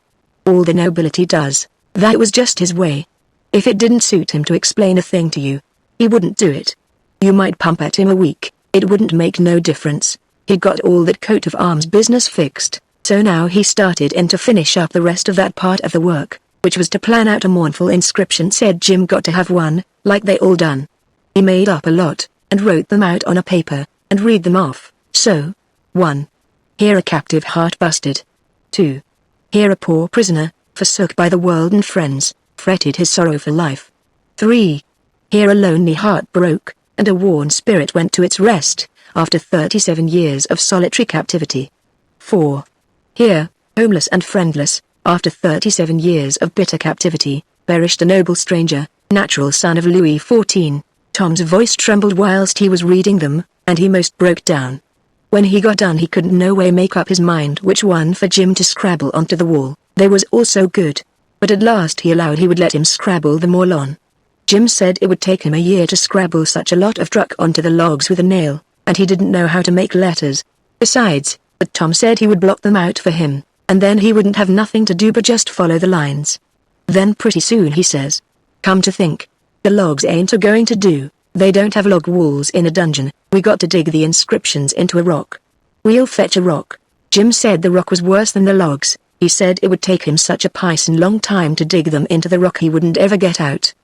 All the nobility does. That was just his way. If it didn't suit him to explain a thing to you, he wouldn't do it. You might pump at him a week, it wouldn't make no difference. He got all that coat of arms business fixed, so now he started in to finish up the rest of that part of the work, which was to plan out a mournful inscription. Said Jim got to have one, like they all done. He made up a lot, and wrote them out on a paper, and read them off. So, 1. Here a captive heart busted. 2. Here a poor prisoner, forsook by the world and friends, fretted his sorrowful life. 3. Here a lonely heart broke, and a worn spirit went to its rest, after 37 years of solitary captivity. 4. Here, homeless and friendless, after 37 years of bitter captivity, perished a noble stranger, natural son of Louis XIV. Tom's voice trembled whilst he was reading them, and he most broke down. When he got done he could no way make up his mind which one for Jim to scrabble onto the wall. They was all so good. But at last he allowed he would let him scrabble them all on. Jim said it would take him a year to scrabble such a lot of truck onto the logs with a nail, and he didn't know how to make letters. Besides, but Tom said he would block them out for him, and then he wouldn't have nothing to do but just follow the lines. Then pretty soon he says, "Come to think, the logs ain't a going to do, they don't have log walls in a dungeon, we got to dig the inscriptions into a rock. We'll fetch a rock." Jim said the rock was worse than the logs. He said it would take him such a pison long time to dig them into the rock he wouldn't ever get out.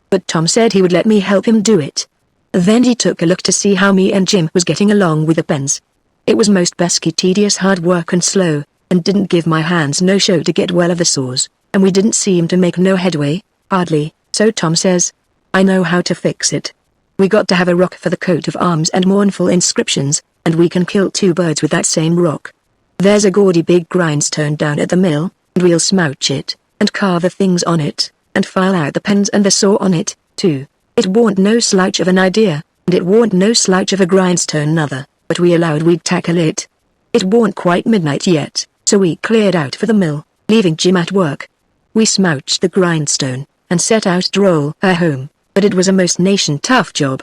But Tom said he would let me help him do it. Then he took a look to see how me and Jim was getting along with the pens. It was most pesky tedious hard work and slow, and didn't give my hands no show to get well of the saws, and we didn't seem to make no headway, hardly, so Tom says, "I know how to fix it. We got to have a rock for the coat of arms and mournful inscriptions, and we can kill 2 birds with that same rock. There's a gaudy big grindstone down at the mill, and we'll smouch it, and carve the things on it, and file out the pens and the saw on it, too. It warn't no slouch of an idea, and it warn't no slouch of a grindstone nother, but we allowed we'd tackle it. It warn't quite midnight yet, so we cleared out for the mill, leaving Jim at work. We smouched the grindstone, and set out to roll her home, but it was a most nation tough job.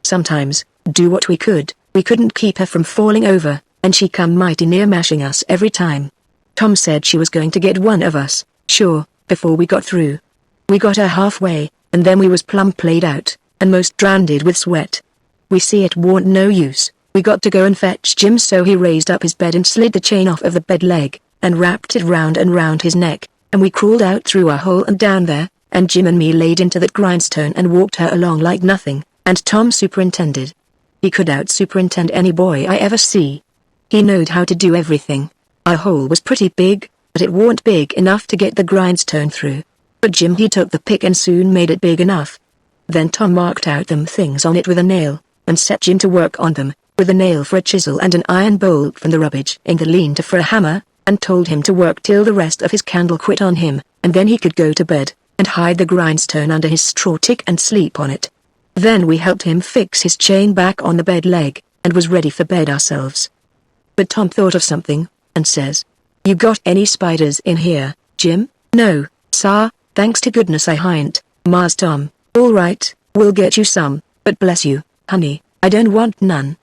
Sometimes, do what we couldn't keep her from falling over, and she come mighty near mashing us every time. Tom said she was going to get one of us, sure, before we got through. We got her halfway, and then we was plumb played out, and most drowned with sweat. We see it warn't no use, we got to go and fetch Jim, so he raised up his bed and slid the chain off of the bed leg, and wrapped it round and round his neck, and we crawled out through a hole and down there, and Jim and me laid into that grindstone and walked her along like nothing, and Tom superintended. He could out-superintend any boy I ever see. He knowed how to do everything. Our hole was pretty big, but it warn't big enough to get the grindstone through. But Jim he took the pick and soon made it big enough. Then Tom marked out them things on it with a nail, and set Jim to work on them, with a nail for a chisel and an iron bolt from the rubbish in the lean-to for a hammer, and told him to work till the rest of his candle quit on him, and then he could go to bed, and hide the grindstone under his straw tick and sleep on it. Then we helped him fix his chain back on the bed leg, and was ready for bed ourselves. But Tom thought of something, and says, "You got any spiders in here, Jim?" "No, sir, thanks to goodness I hain't, Mars Tom." "All right, we'll get you some, but bless you, honey, I don't want none.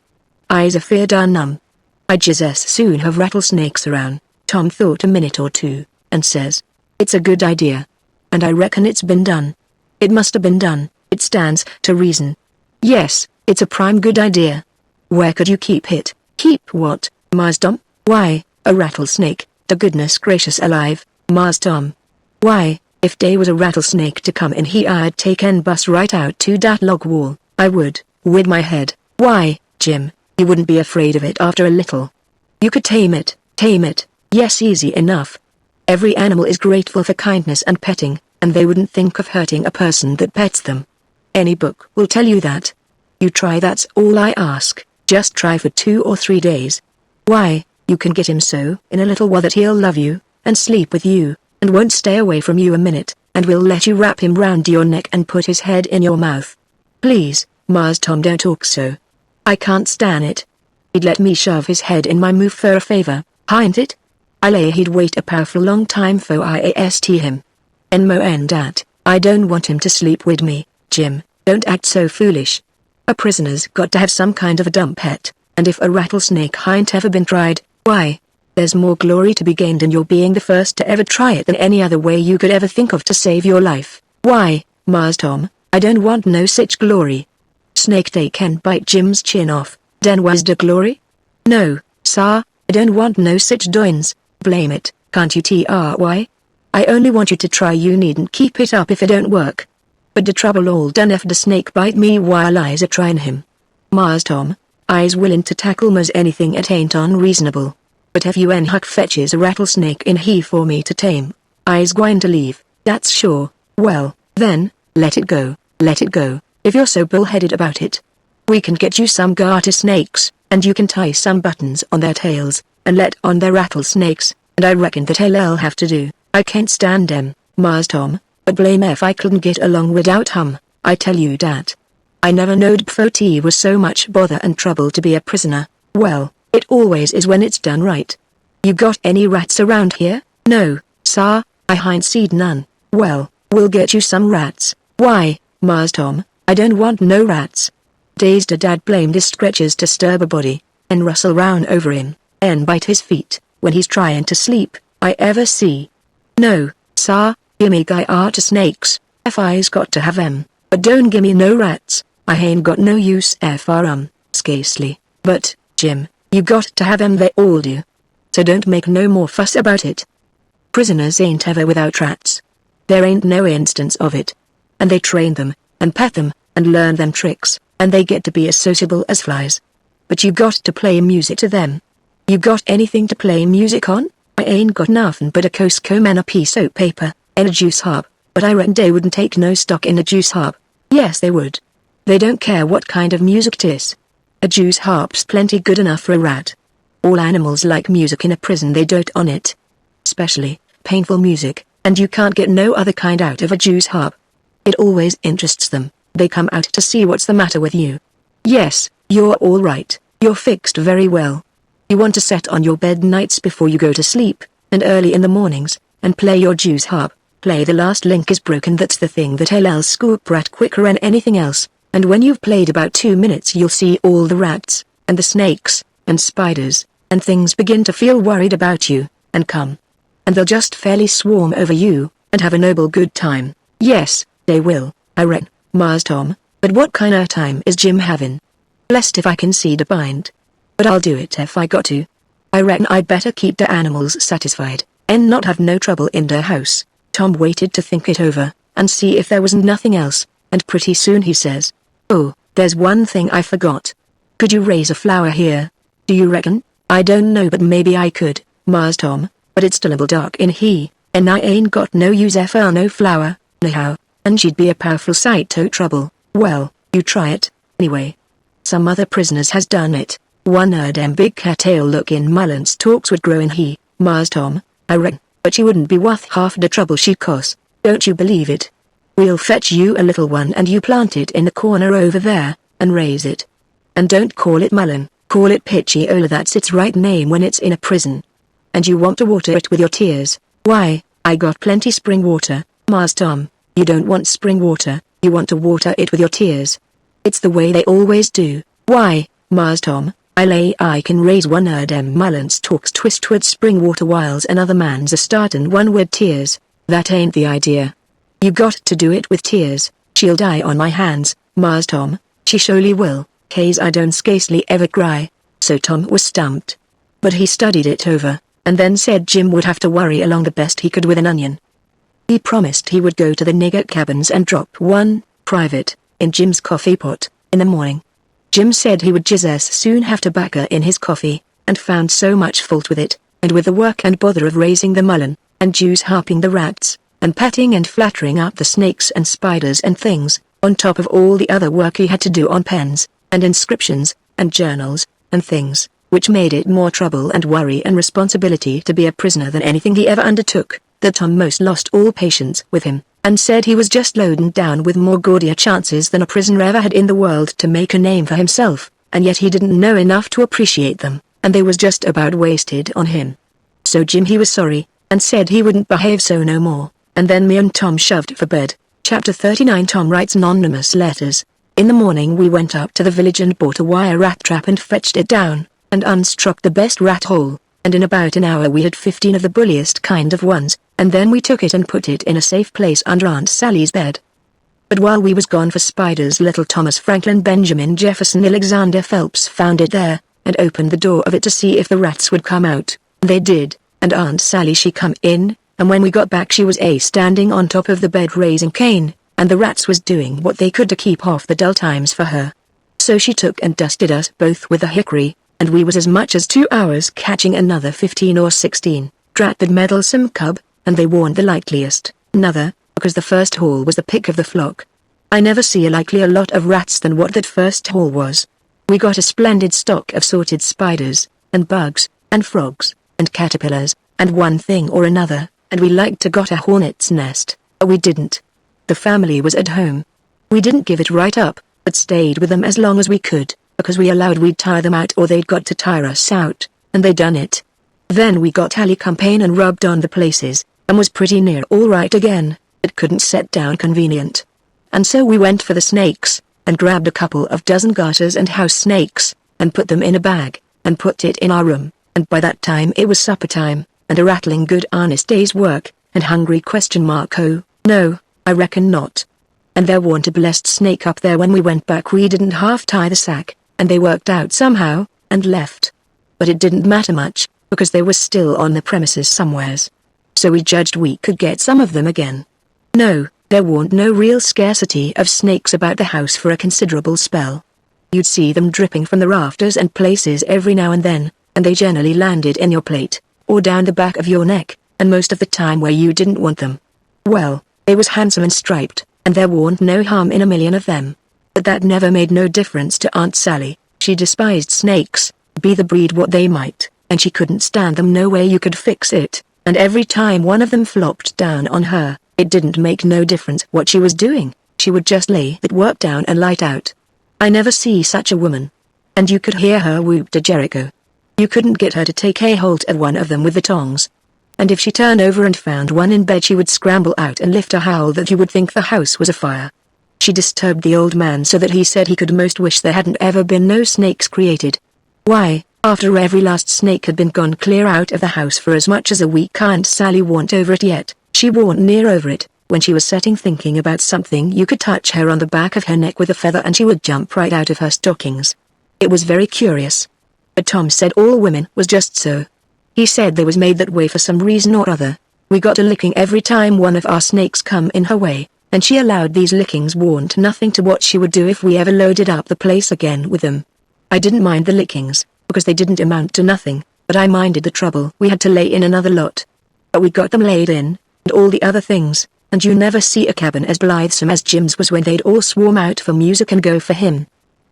I's afeard are numb. I'd just as soon have rattlesnakes around." Tom thought a minute or two, and says, "It's a good idea. And I reckon it's been done. It must have been done, it stands to reason. Yes, it's a prime good idea. Where could you keep it?" "Keep what, Mars Tom?" "Why, a rattlesnake, to goodness gracious alive, Mars Tom. Why, if dey was a rattlesnake to come in here I'd take and bust right out to dat log wall, I would, with my head." "Why, Jim, you wouldn't be afraid of it after a little? You could tame it." "Tame it? Yes, easy enough. Every animal is grateful for kindness and petting, and they wouldn't think of hurting a person that pets them. Any book will tell you that. You try, that's all I ask, just try for 2 or 3 days. Why, you can get him so in a little while that he'll love you, and sleep with you, and won't stay away from you a minute, and will let you wrap him round your neck and put his head in your mouth." "Please, Mars Tom, don't talk so. I can't stand it. He'd let me shove his head in my mouth for a favor, hain't it? I lay he'd wait a powerful long time fo I ast him. And mo and dat, I don't want him to sleep wid me, Jim, don't act so foolish. A prisoner's got to have some kind of a dumb pet, and if a rattlesnake hain't ever been tried, why, there's more glory to be gained in your being the first to ever try it than any other way you could ever think of to save your life." "Why, Mars Tom, I don't want no sich glory. Snake they can bite Jim's chin off, den was de glory? No, sir, I don't want no sich doins, blame it, can't you try? I only want you to try, you needn't keep it up if it don't work. But the trouble all done if the snake bite me while I's a tryin' him. Mars Tom, I's willin' to tackle mos anything it ain't unreasonable. But if you and Huck fetches a rattlesnake in here for me to tame, I's gwine to leave, that's sure. Well, then, let it go, let it go. if you're so bullheaded about it. We can get you some garter snakes, and you can tie some buttons on their tails, and let on their rattlesnakes, and I reckon that I'll have to do. I can't stand them, Mars Tom, but blame if I couldn't get along without 'em, I tell you dat. I never knowed before T was so much bother and trouble to be a prisoner. Well, it always is when it's done right. You got any rats around here? No, sir, I hain't seed none. Well, we'll get you some rats. Why, Mars Tom, I don't want no rats. Dazed Dad blamed his stretchers to stir a body, and rustle round over him, and bite his feet, when he's trying to sleep, I ever see. No, sir, gimme garter snakes, if I's got to have 'em, but don't gimme no rats, I hain't got no use for 'em, scarcely. But, Jim, you got to have 'em, they all do. So don't make no more fuss about it. Prisoners ain't ever without rats. There ain't no instance of it. And they train them, and pet them, and learn them tricks, and they get to be as sociable as flies. But you got to play music to them. You got anything to play music on? I ain't got nothin' but a coast comb and a piece o' paper, and a juice harp, but I reckon they wouldn't take no stock in a juice harp. Yes they would. They don't care what kind of music 'tis. A juice harp's plenty good enough for a rat. All animals like music in a prison, they dote on it. Especially, painful music, and you can't get no other kind out of a juice harp. It always interests them, they come out to see what's the matter with you. Yes, you're all right, you're fixed very well. You want to sit on your bed nights before you go to sleep, and early in the mornings, and play your juice harp, play The Last Link is Broken. That's the thing that'll scoop rat quicker than anything else, and when you've played about 2 minutes you'll see all the rats, and the snakes, and spiders, and things begin to feel worried about you, and come. And they'll just fairly swarm over you, and have a noble good time. Yes, they will, I reckon, Mars Tom, but what kind of time is Jim having? Blessed if I can see the bind. But I'll do it if I got to. I reckon I'd better keep the animals satisfied, and not have no trouble in their house. Tom waited to think it over, and see if there wasn't nothing else, and pretty soon he says, "Oh, there's one thing I forgot. Could you raise a flower here? Do you reckon?" "I don't know, but maybe I could, Mars Tom, but it's still a little dark in here, and I ain't got no use for no flower, nohow, and she'd be a powerful sight o' trouble." "Well, you try it, anyway. Some other prisoners has done it. One of dem big cattail looking mullen stalks would grow in here, Mars Tom, I reckon, but she wouldn't be worth half the trouble she'd cost, don't you believe it? We'll fetch you a little one and you plant it in the corner over there, and raise it. And don't call it mullen, call it pitchiola, that's its right name when it's in a prison. And you want to water it with your tears. Why, I got plenty spring water, Mars Tom. You don't want spring water, you want to water it with your tears. It's the way they always do. Why, Mars Tom, I lay I can raise one of dem mullen stalks twist with spring water whiles another man's a startin' one with tears. That ain't the idea. You got to do it with tears. She'll die on my hands, Mars Tom, she surely will, 'case I don't scarcely ever cry." So Tom was stumped. But he studied it over, and then said Jim would have to worry along the best he could with an onion. He promised he would go to the nigger cabins and drop one, private, in Jim's coffee pot, in the morning. Jim said he would just as soon have tobacco in his coffee, and found so much fault with it, and with the work and bother of raising the mullen, and juice harping the rats, and patting and flattering up the snakes and spiders and things, on top of all the other work he had to do on pens, and inscriptions, and journals, and things, which made it more trouble and worry and responsibility to be a prisoner than anything he ever undertook, that Tom most lost all patience with him, and said he was just loaded down with more gaudier chances than a prisoner ever had in the world to make a name for himself, and yet he didn't know enough to appreciate them, and they was just about wasted on him. So Jim he was sorry, and said he wouldn't behave so no more, and then me and Tom shoved for bed. Chapter 39. Tom writes anonymous letters. In the morning we went up to the village and bought a wire rat trap and fetched it down, and unstruck the best rat hole, and in about an hour we had 15 of the bulliest kind of ones, and then we took it and put it in a safe place under Aunt Sally's bed. But while we was gone for spiders, little Thomas Franklin Benjamin Jefferson Alexander Phelps found it there, and opened the door of it to see if the rats would come out. They did, and Aunt Sally she come in, and when we got back she was standing on top of the bed raising Cain, and the rats was doing what they could to keep off the dull times for her. So she took and dusted us both with a hickory, and we was as much as 2 hours catching another 15 or 16, drat that meddlesome cub, and they warn't the likeliest, nother, because the first haul was the pick of the flock. I never see a likelier lot of rats than what that first haul was. We got a splendid stock of sorted spiders, and bugs, and frogs, and caterpillars, and one thing or another, and we liked to got a hornet's nest, but we didn't. The family was at home. We didn't give it right up, but stayed with them as long as we could, because we allowed we'd tire them out or they'd got to tire us out, and they done it. Then we got Alicampaign and rubbed on the places, and was pretty near all right again, but couldn't set down convenient. And so we went for the snakes, and grabbed a couple of dozen garters and house snakes, and put them in a bag, and put it in our room, and by that time it was supper time, and a rattling good honest day's work, and hungry ? Oh, no, I reckon not. And there warn't a blessed snake up there when we went back. We didn't half tie the sack, and they worked out somehow, and left. But it didn't matter much, because they were still on the premises somewheres. So we judged we could get some of them again. No, there warn't no real scarcity of snakes about the house for a considerable spell. You'd see them dripping from the rafters and places every now and then, and they generally landed in your plate, or down the back of your neck, and most of the time where you didn't want them. Well, they was handsome and striped, and there warn't no harm in a million of them. But that never made no difference to Aunt Sally. She despised snakes, be the breed what they might, and she couldn't stand them no way you could fix it, and every time one of them flopped down on her, it didn't make no difference what she was doing, she would just lay that work down and light out. I never see such a woman. And you could hear her whoop to Jericho. You couldn't get her to take a hold of one of them with the tongs. And if she turned over and found one in bed, she would scramble out and lift a howl that you would think the house was afire. She disturbed the old man so that he said he could most wish there hadn't ever been no snakes created. Why, after every last snake had been gone clear out of the house for as much as a week, Aunt Sally warn't over it yet. She warn't near over it. When she was sitting thinking about something, you could touch her on the back of her neck with a feather and she would jump right out of her stockings. It was very curious. But Tom said all women was just so. He said they was made that way for some reason or other. We got a licking every time one of our snakes come in her way, and she allowed these lickings warn't nothing to what she would do if we ever loaded up the place again with them. I didn't mind the lickings, because they didn't amount to nothing, but I minded the trouble we had to lay in another lot. But we got them laid in, and all the other things, and you never see a cabin as blithesome as Jim's was when they'd all swarm out for music and go for him.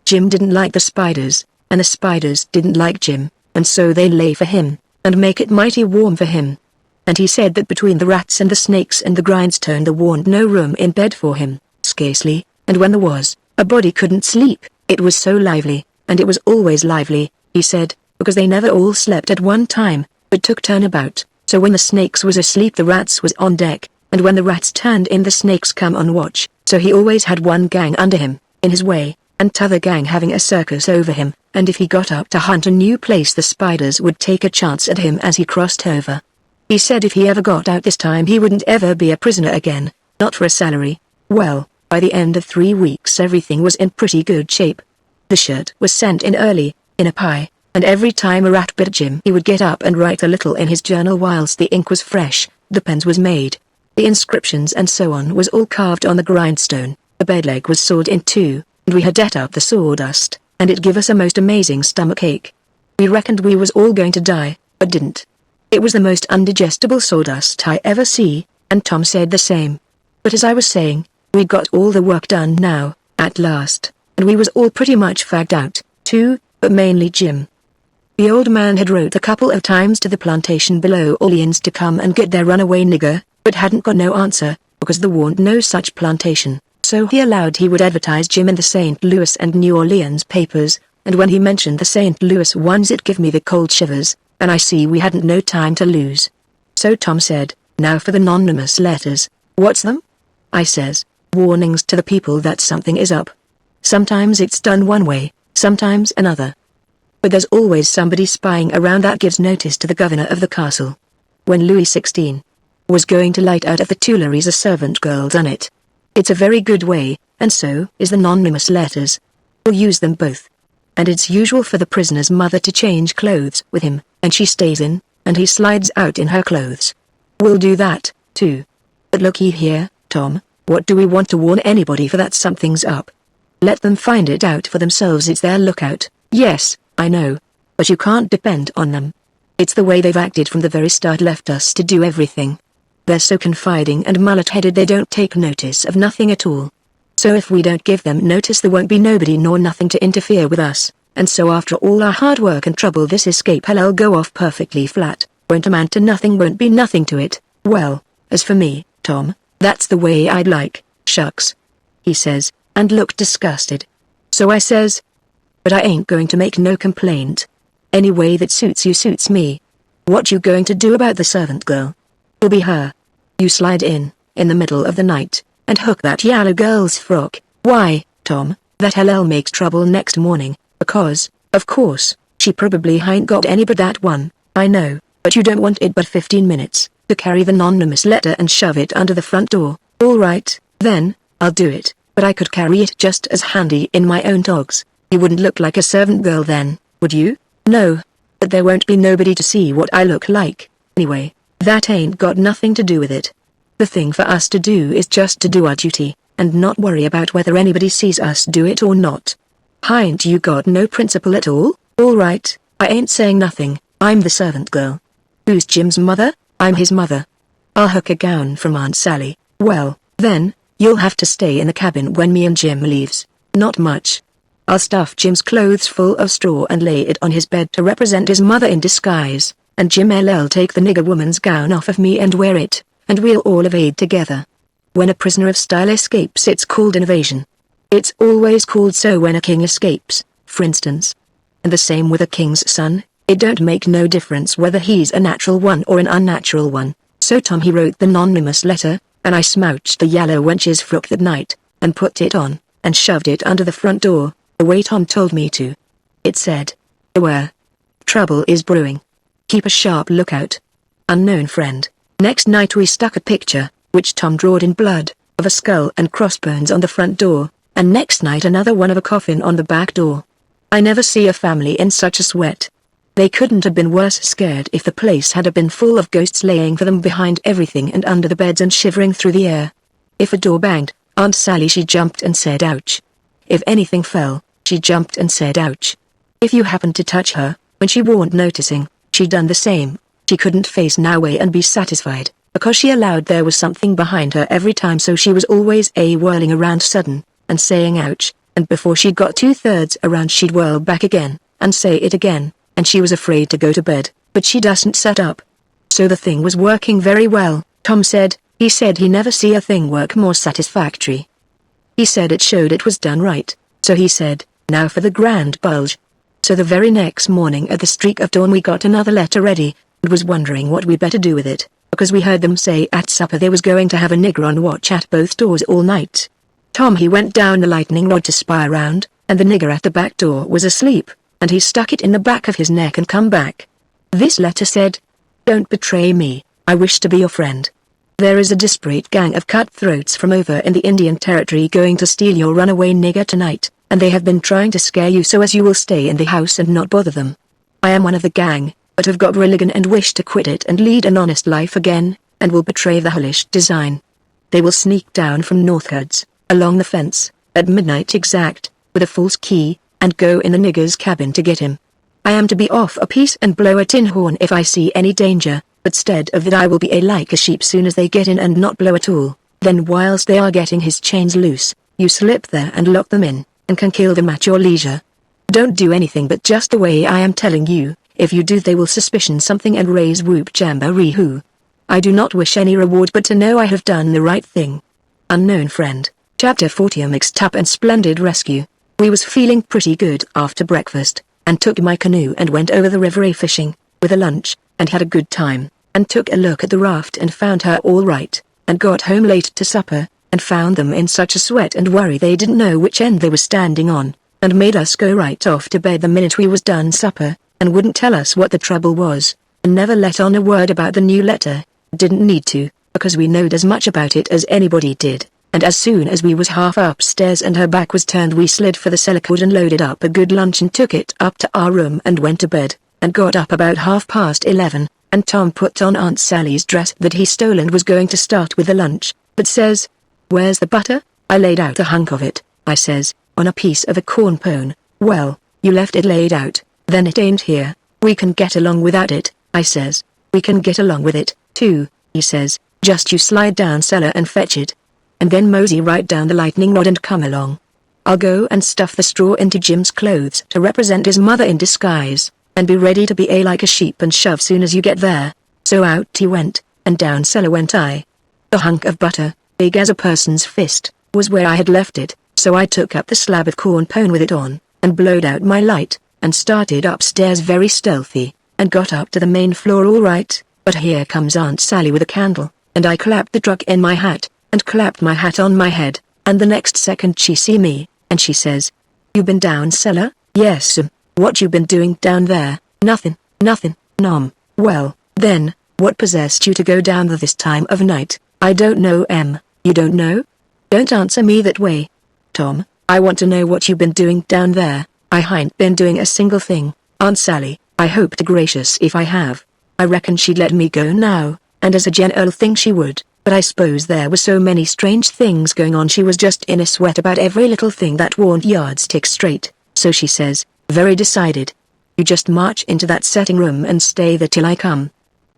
Jim didn't like the spiders, and the spiders didn't like Jim, and so they lay for him, and make it mighty warm for him. And he said that between the rats and the snakes and the grindstone there warn't no room in bed for him, scarcely, and when there was, a body couldn't sleep, it was so lively, and it was always lively, he said, because they never all slept at one time, but took turn about. So when the snakes was asleep the rats was on deck, and when the rats turned in the snakes come on watch, so he always had one gang under him, in his way, and t'other gang having a circus over him, and if he got up to hunt a new place the spiders would take a chance at him as he crossed over. He said if he ever got out this time he wouldn't ever be a prisoner again, not for a salary. Well, by the end of 3 weeks everything was in pretty good shape. The shirt was sent in early, in a pie. And every time a rat bit Jim he would get up and write a little in his journal whilst the ink was fresh, the pens was made. The inscriptions and so on was all carved on the grindstone, the bed leg was sawed in two, and we had et up the sawdust, and it give us a most amazing stomach ache. We reckoned we was all going to die, but didn't. It was the most undigestible sawdust I ever see, and Tom said the same. But as I was saying, we'd got all the work done now, at last, and we was all pretty much fagged out, too, but mainly Jim. The old man had wrote a couple of times to the plantation below Orleans to come and get their runaway nigger, but hadn't got no answer, because there warn't no such plantation, so he allowed he would advertise Jim in the St. Louis and New Orleans papers, and when he mentioned the St. Louis ones it give me the cold shivers, and I see we hadn't no time to lose. So Tom said, now for the anonymous letters. What's them? I says, warnings to the people that something is up. Sometimes it's done one way, sometimes another. But there's always somebody spying around that gives notice to the governor of the castle. When Louis XVI was going to light out at the Tuileries a servant girl done it. It's a very good way, and so is the anonymous letters. We'll use them both. And it's usual for the prisoner's mother to change clothes with him, and she stays in, and he slides out in her clothes. We'll do that, too. But looky here, Tom, what do we want to warn anybody for that something's up? Let them find it out for themselves, it's their lookout. Yes, I know. But you can't depend on them. It's the way they've acted from the very start, left us to do everything. They're so confiding and mullet-headed they don't take notice of nothing at all. So if we don't give them notice there won't be nobody nor nothing to interfere with us, and so after all our hard work and trouble this escape hell'll go off perfectly flat, won't amount to nothing, won't be nothing to it. Well, as for me, Tom, that's the way I'd like. Shucks, he says, and looked disgusted. So I says, but I ain't going to make no complaint. Any way that suits you suits me. What you going to do about the servant girl? It'll be her. You slide in the middle of the night, and hook that yellow girl's frock. Why, Tom, that hell'll make trouble next morning, because, of course, she probably hain't got any but that one. I know, but you don't want it but 15 minutes, to carry the anonymous letter and shove it under the front door. All right, then, I'll do it, but I could carry it just as handy in my own togs. You wouldn't look like a servant girl then, would you? No. But there won't be nobody to see what I look like. Anyway, that ain't got nothing to do with it. The thing for us to do is just to do our duty, and not worry about whether anybody sees us do it or not. Hain't you got no principle at all? All right, I ain't saying nothing, I'm the servant girl. Who's Jim's mother? I'm his mother. I'll hook a gown from Aunt Sally. Well, then, you'll have to stay in the cabin when me and Jim leaves. Not much. I'll stuff Jim's clothes full of straw and lay it on his bed to represent his mother in disguise, and Jim'll take the nigger woman's gown off of me and wear it, and we'll all evade together. When a prisoner of style escapes it's called invasion. It's always called so when a king escapes, for instance. And the same with a king's son, it don't make no difference whether he's a natural one or an unnatural one. So Tom he wrote the anonymous letter, and I smouched the yellow wench's frock that night, and put it on, and shoved it under the front door, the way Tom told me to. It said, "Beware. Trouble is brewing. Keep a sharp lookout. Unknown friend." Next night we stuck a picture, which Tom drawed in blood, of a skull and crossbones on the front door, and next night another one of a coffin on the back door. I never see a family in such a sweat. They couldn't have been worse scared if the place had been full of ghosts laying for them behind everything and under the beds and shivering through the air. If a door banged, Aunt Sally she jumped and said ouch. If anything fell, she jumped and said ouch. If you happened to touch her, when she warn't noticing, she done the same. She couldn't face no way and be satisfied, because she allowed there was something behind her every time, so she was always whirling around sudden, and saying ouch, and before she got 2/3 around she'd whirl back again, and say it again, and she was afraid to go to bed, but she doesn't set up. So the thing was working very well, Tom said. He said he never see a thing work more satisfactory. He said it showed it was done right, so he said, now for the grand bulge. So the very next morning at the streak of dawn we got another letter ready, and was wondering what we'd better do with it, because we heard them say at supper they was going to have a nigger on watch at both doors all night. Tom he went down the lightning rod to spy around, and the nigger at the back door was asleep, and he stuck it in the back of his neck and come back. This letter said, "Don't betray me, I wish to be your friend. There is a desperate gang of cutthroats from over in the Indian Territory going to steal your runaway nigger tonight, and they have been trying to scare you so as you will stay in the house and not bother them. I am one of the gang, but have got religion and wish to quit it and lead an honest life again, and will betray the hellish design. They will sneak down from northwards, along the fence, at midnight exact, with a false key, and go in the nigger's cabin to get him. I am to be off a piece and blow a tin horn if I see any danger, but stead of that I will be like a sheep soon as they get in and not blow at all. Then whilst they are getting his chains loose, you slip there and lock them in, and can kill them at your leisure. Don't do anything but just the way I am telling you. If you do they will suspicion something and raise whoop jamboree-hoo. I do not wish any reward but to know I have done the right thing. Unknown friend." Chapter 40 A mixed up and splendid rescue. We was feeling pretty good after breakfast, and took my canoe and went over the river fishing, with a lunch, and had a good time, and took a look at the raft and found her all right, and got home late to supper, and found them in such a sweat and worry they didn't know which end they were standing on, and made us go right off to bed the minute we was done supper, and wouldn't tell us what the trouble was, and never let on a word about the new letter. Didn't need to, because we knowed as much about it as anybody did, and as soon as we was half upstairs and her back was turned we slid for the cellar cord and loaded up a good lunch and took it up to our room and went to bed, and got up about 11:30, and Tom put on Aunt Sally's dress that he stole and was going to start with the lunch, but says, "Where's the butter?" I laid out a hunk of it, I says, on a piece of a corn pone. "Well, you left it laid out, then it ain't here. We can get along without it," I says. "We can get along with it, too," he says, "just you slide down cellar and fetch it." and then mosey right down the lightning rod and come along. I'll go and stuff the straw into Jim's clothes to represent his mother in disguise, and be ready to be like a sheep and shove soon as you get there." So out he went, and down cellar went I. The hunk of butter, big as a person's fist, was where I had left it, so I took up the slab of corn pone with it on, and blowed out my light, and started upstairs very stealthy, and got up to the main floor all right, but here comes Aunt Sally with a candle, and I clapped the truck in my hat, and clapped my hat on my head, and the next second she see me, and she says, "You been down cellar?" "Yes, what you been doing down there?" Nothing, nom." "Well, then, what possessed you to go down there this time of night?" "I don't know, You don't know?" "Don't answer me that way, Tom. I want to know what you been doing down there." "I hain't been doing a single thing, Aunt Sally." "I hope to gracious if I have. I reckon she'd let me go now, and as a general thing she would, but I suppose there were so many strange things going on she was just in a sweat about every little thing that warn't yardstick straight, so she says, very decided, 'You just march into that setting room and stay there till I come.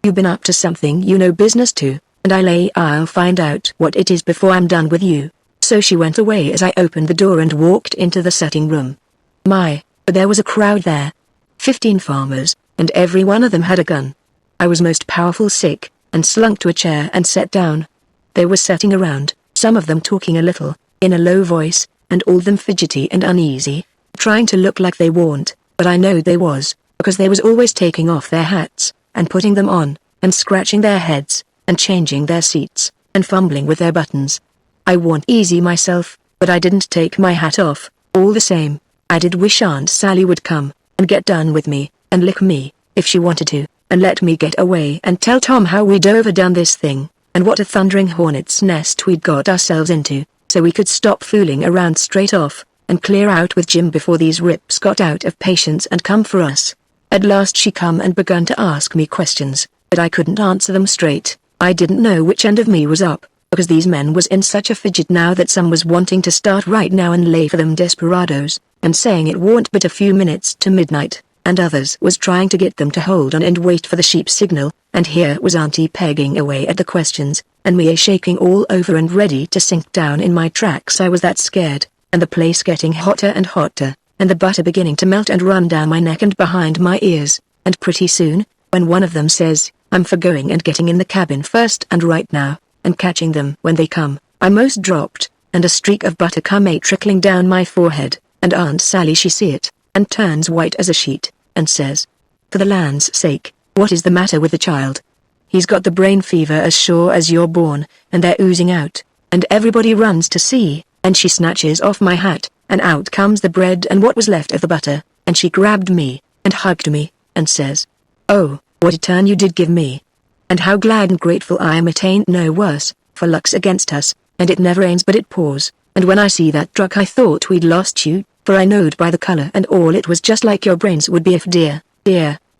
You been up to something you no business to, and I lay I'll find out what it is before I'm done with you.' So she went away as I opened the door and walked into the setting room. But there was a crowd there. 15 farmers, and every one of them had a gun. I was most powerful sick, and slunk to a chair and sat down. They were sitting around, some of them talking a little, in a low voice, and all them fidgety and uneasy, trying to look like they warn't, but I knowed they was, because they was always taking off their hats, and putting them on, and scratching their heads, and changing their seats, and fumbling with their buttons. I warn't easy myself, but I didn't take my hat off. All the same, I did wish Aunt Sally would come, and get done with me, and lick me, if she wanted to, and let me get away and tell Tom how we'd overdone this thing, and what a thundering hornet's nest we'd got ourselves into, so we could stop fooling around straight off, and clear out with Jim before these rips got out of patience and come for us. At last she come and begun to ask me questions, but I couldn't answer them straight. I didn't know which end of me was up, because these men was in such a fidget now that some was wanting to start right now and lay for them desperados, and saying it warn't but a few minutes to midnight, and others was trying to get them to hold on and wait for the sheep signal, and here was Auntie pegging away at the questions, and me shaking all over and ready to sink down in my tracks. I was that scared, and the place getting hotter and hotter, and the butter beginning to melt and run down my neck and behind my ears, and pretty soon, when one of them says, "I'm for going and getting in the cabin first and right now, and catching them when they come," I most dropped, and a streak of butter come trickling down my forehead, and Aunt Sally she see it, and turns white as a sheet, and says, "For the land's sake, what is the matter with the child? He's got the brain fever as sure as you're born, and they're oozing out," and everybody runs to see, and she snatches off my hat, and out comes the bread and what was left of the butter, and she grabbed me, and hugged me, and says, "Oh, what a turn you did give me. And how glad and grateful I am it ain't no worse, for luck's against us, and it never ains but it pours, and when I see that truck I thought we'd lost you, for I knowed by the color and all it was just like your brains would be if dear,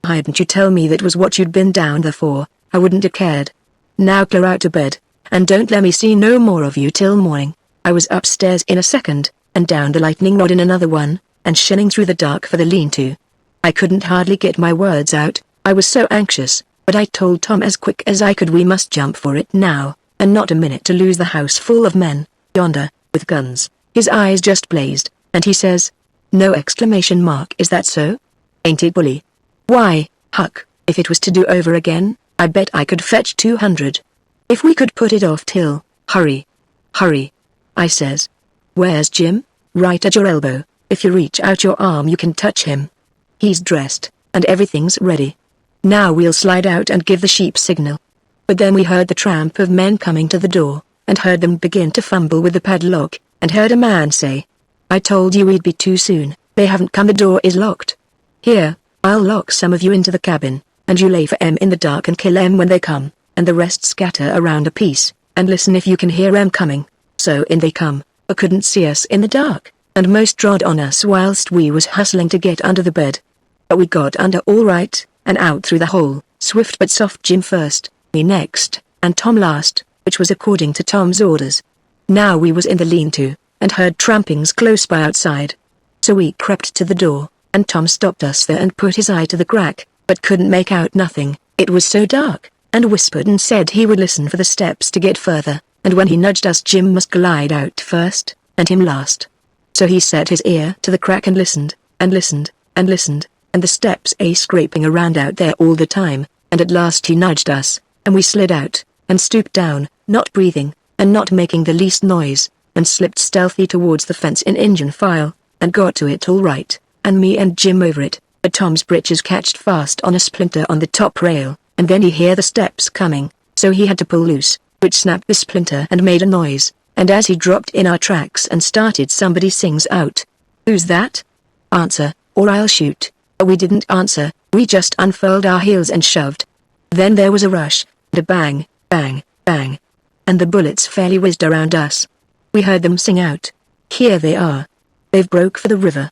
hadn't you tell me that was what you'd been down there for, I wouldn't have cared. Now clear out to bed, and don't let me see no more of you till morning." I was upstairs in a second, and down the lightning rod in another one, and shinning through the dark for the lean-to. I couldn't hardly get my words out, I was so anxious, but I told Tom as quick as I could we must jump for it now, and not a minute to lose. The house full of men, yonder, with guns. His eyes just blazed, and he says, "No exclamation mark, is that so? Ain't it bully? Why, Huck, if it was to do over again, I bet I could fetch 200. If we could put it off till, hurry, I says. Where's Jim? Right at your elbow, if you reach out your arm you can touch him. He's dressed, and everything's ready. Now we'll slide out and give the sheep signal." But then we heard the tramp of men coming to the door, and heard them begin to fumble with the padlock, and heard a man say, "I told you we'd be too soon, they haven't come, the door is locked. Here, I'll lock some of you into the cabin, and you lay for 'em in the dark and kill 'em when they come, and the rest scatter around a piece, and listen if you can hear 'em coming." So in they come, but couldn't see us in the dark, and most trod on us whilst we was hustling to get under the bed. But we got under all right, and out through the hole, swift but soft. Jim first, me next, and Tom last, which was according to Tom's orders. Now we was in the lean-to, and heard trampings close by outside. So we crept to the door, and Tom stopped us there and put his eye to the crack, but couldn't make out nothing, it was so dark, and whispered and said he would listen for the steps to get further. and when he nudged us Jim must glide out first, and him last. So he set his ear to the crack and listened, and listened, and listened, and the steps scraping around out there all the time, and at last he nudged us, and we slid out, and stooped down, not breathing, and not making the least noise, and slipped stealthy towards the fence in engine file, and got to it all right, and me and Jim over it, but Tom's breeches catched fast on a splinter on the top rail, and then he hear the steps coming, so he had to pull loose, which snapped the splinter and made a noise, and as he dropped in our tracks and started somebody sings out, "Who's that? Answer, or I'll shoot." We didn't answer, we just unfurled our heels and shoved. Then there was a rush, and a bang, bang, bang, and the bullets fairly whizzed around us. We heard them sing out, "Here they are. They've broke for the river.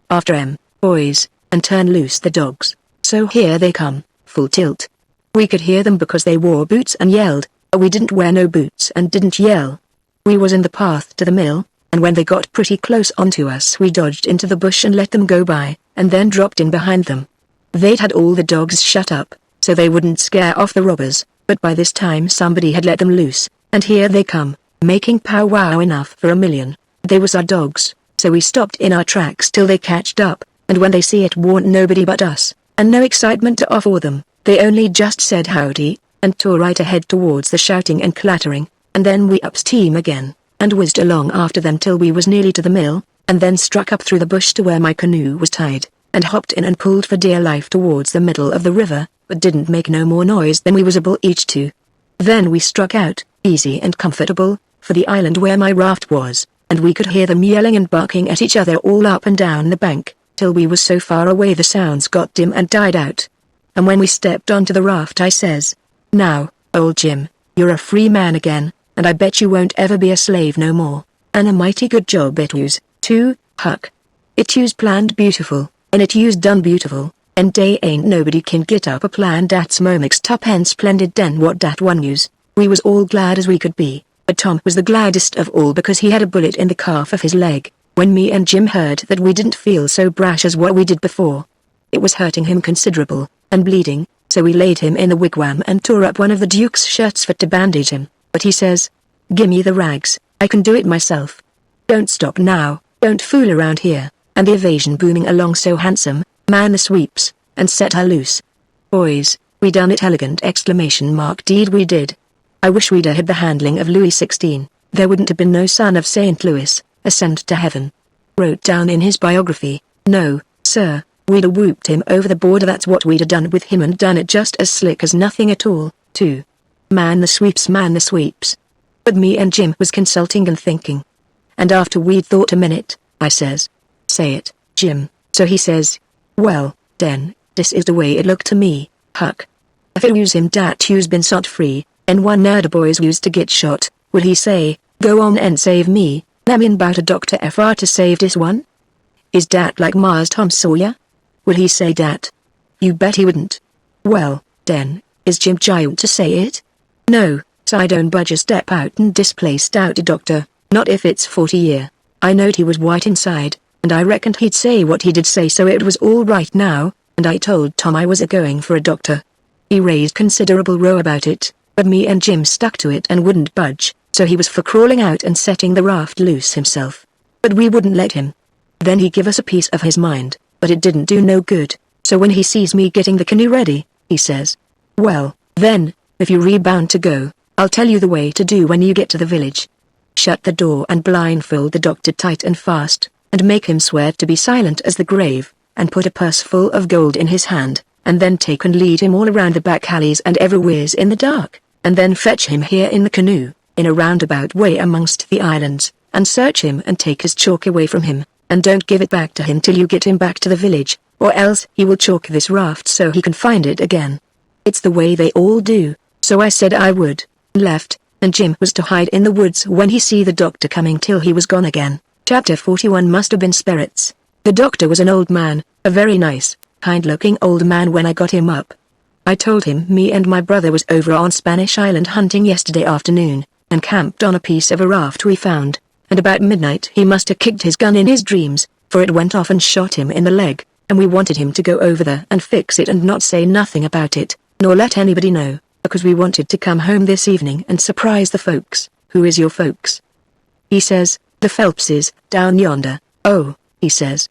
After 'em, boys, and turn loose the dogs, so here they come, full tilt." We could hear them because they wore boots and yelled, but we didn't wear no boots and didn't yell. We was in the path to the mill, and when they got pretty close onto us we dodged into the bush and let them go by, and then dropped in behind them. They'd had all the dogs shut up, so they wouldn't scare off the robbers, but by this time somebody had let them loose, and here they come, making pow-wow enough for a million. They was our dogs, so we stopped in our tracks till they catched up, and when they see it warn't nobody but us, and no excitement to offer them, they only just said howdy, and tore right ahead towards the shouting and clattering, and then we ups team again, and whizzed along after them till we was nearly to the mill, and then struck up through the bush to where my canoe was tied, and hopped in and pulled for dear life towards the middle of the river, but didn't make no more noise than we was able each to. Then we struck out, easy and comfortable, for the island where my raft was, and we could hear them yelling and barking at each other all up and down the bank, till we was so far away the sounds got dim and died out. And when we stepped onto the raft I says, "Now, old Jim, you're a free man again, and I bet you won't ever be a slave no more, and a mighty good job it was, too, Huck. It was planned beautiful, and it was done beautiful, and dey ain't nobody can get up a plan dat's mo mixed up and splendid den what dat one use." We was all glad as we could be, but Tom was the gladdest of all because he had a bullet in the calf of his leg, when me and Jim heard that we didn't feel so brash as what we did before. It was hurting him considerable, and bleeding, so we laid him in the wigwam and tore up one of the Duke's shirts for to bandage him, but he says, "Gimme the rags, I can do it myself. Don't stop now, don't fool around here," and the evasion booming along so handsome, man the sweeps, and set her loose. Boys, we done it elegant exclamation mark deed we did. I wish we'd had the handling of Louis XVI, there wouldn't have been no son of St. Louis, ascend to heaven. Wrote down in his biography, "No, sir, we'd a whooped him over the border, that's what we'd a done with him, and done it just as slick as nothing at all, too. Man the sweeps, man the sweeps." But me and Jim was consulting and thinking. And after we'd thought a minute, I says, "Say it, Jim." So he says, "Well, den, this is the way it looked to me, Huck. If it was him dat you's been set free, and one of the boys used to get shot, will he say, 'Go on and save me, I mean bout a Dr. Fr to save this one'? Is dat like Mars Tom Sawyer? Will he say dat? You bet he wouldn't. Well, den, is Jim Giant to say it? No, so I don't budge a step out and displaced out a doctor, not if it's 40 year. I knowed he was white inside, and I reckoned he'd say what he did say, so it was all right now, and I told Tom I was a-going for a doctor. He raised considerable row about it, but me and Jim stuck to it and wouldn't budge, so he was for crawling out and setting the raft loose himself. But we wouldn't let him. Then he give us a piece of his mind, but it didn't do no good, so when he sees me getting the canoe ready, he says, "Well, then, if you're rebound to go, I'll tell you the way to do when you get to the village. Shut the door and blindfold the doctor tight and fast, and make him swear to be silent as the grave, and put a purse full of gold in his hand, and then take and lead him all around the back alleys and everywheres in the dark, and then fetch him here in the canoe, in a roundabout way amongst the islands, and search him and take his chalk away from him, and don't give it back to him till you get him back to the village, or else he will chalk this raft so he can find it again." It's the way they all do, so I said I would, and left, and Jim was to hide in the woods when he see the doctor coming till he was gone again. Chapter 41 must have been spirits. The doctor was an old man, a very nice, kind-looking old man when I got him up. I told him me and my brother was over on Spanish Island hunting yesterday afternoon, and camped on a piece of a raft we found, and about midnight he must have kicked his gun in his dreams, for it went off and shot him in the leg, and we wanted him to go over there and fix it and not say nothing about it, nor let anybody know, because we wanted to come home this evening and surprise the folks, who is your folks? He says, the Phelpses, down yonder. Oh, he says.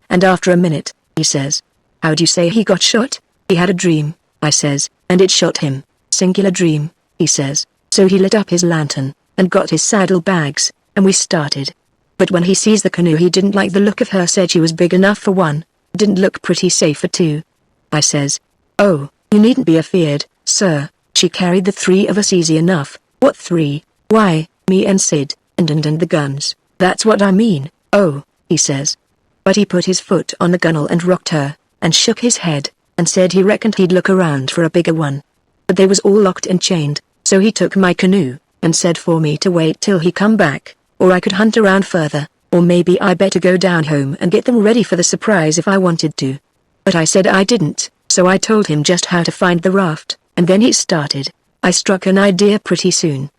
And after a minute, he says, how'd you say he got shot? He had a dream, I says, and it shot him. Singular dream, he says. So he lit up his lantern, and got his saddlebags, and we started. But when he sees the canoe he didn't like the look of her, said she was big enough for one, didn't look pretty safe for two. I says, oh, you needn't be afeared, sir, she carried the three of us easy enough. What three? Why, me and Sid, and the guns, that's what I mean. Oh, he says. But he put his foot on the gunwale and rocked her, and shook his head, and said he reckoned he'd look around for a bigger one. But they was all locked and chained, so he took my canoe, and said for me to wait till he come back, or I could hunt around further, or maybe I better go down home and get them ready for the surprise if I wanted to. But I said I didn't, so I told him just how to find the raft, and then he started. I struck an idea pretty soon.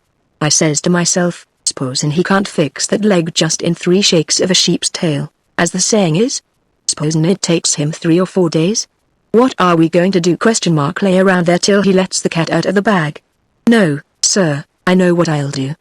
I says to myself, s'posen he can't fix that leg just in 3 shakes of a sheep's tail, as the saying is? S'posen it takes him 3 or 4 days? What are we going to do? Lay around there till he lets the cat out of the bag? No, sir, I know what I'll do.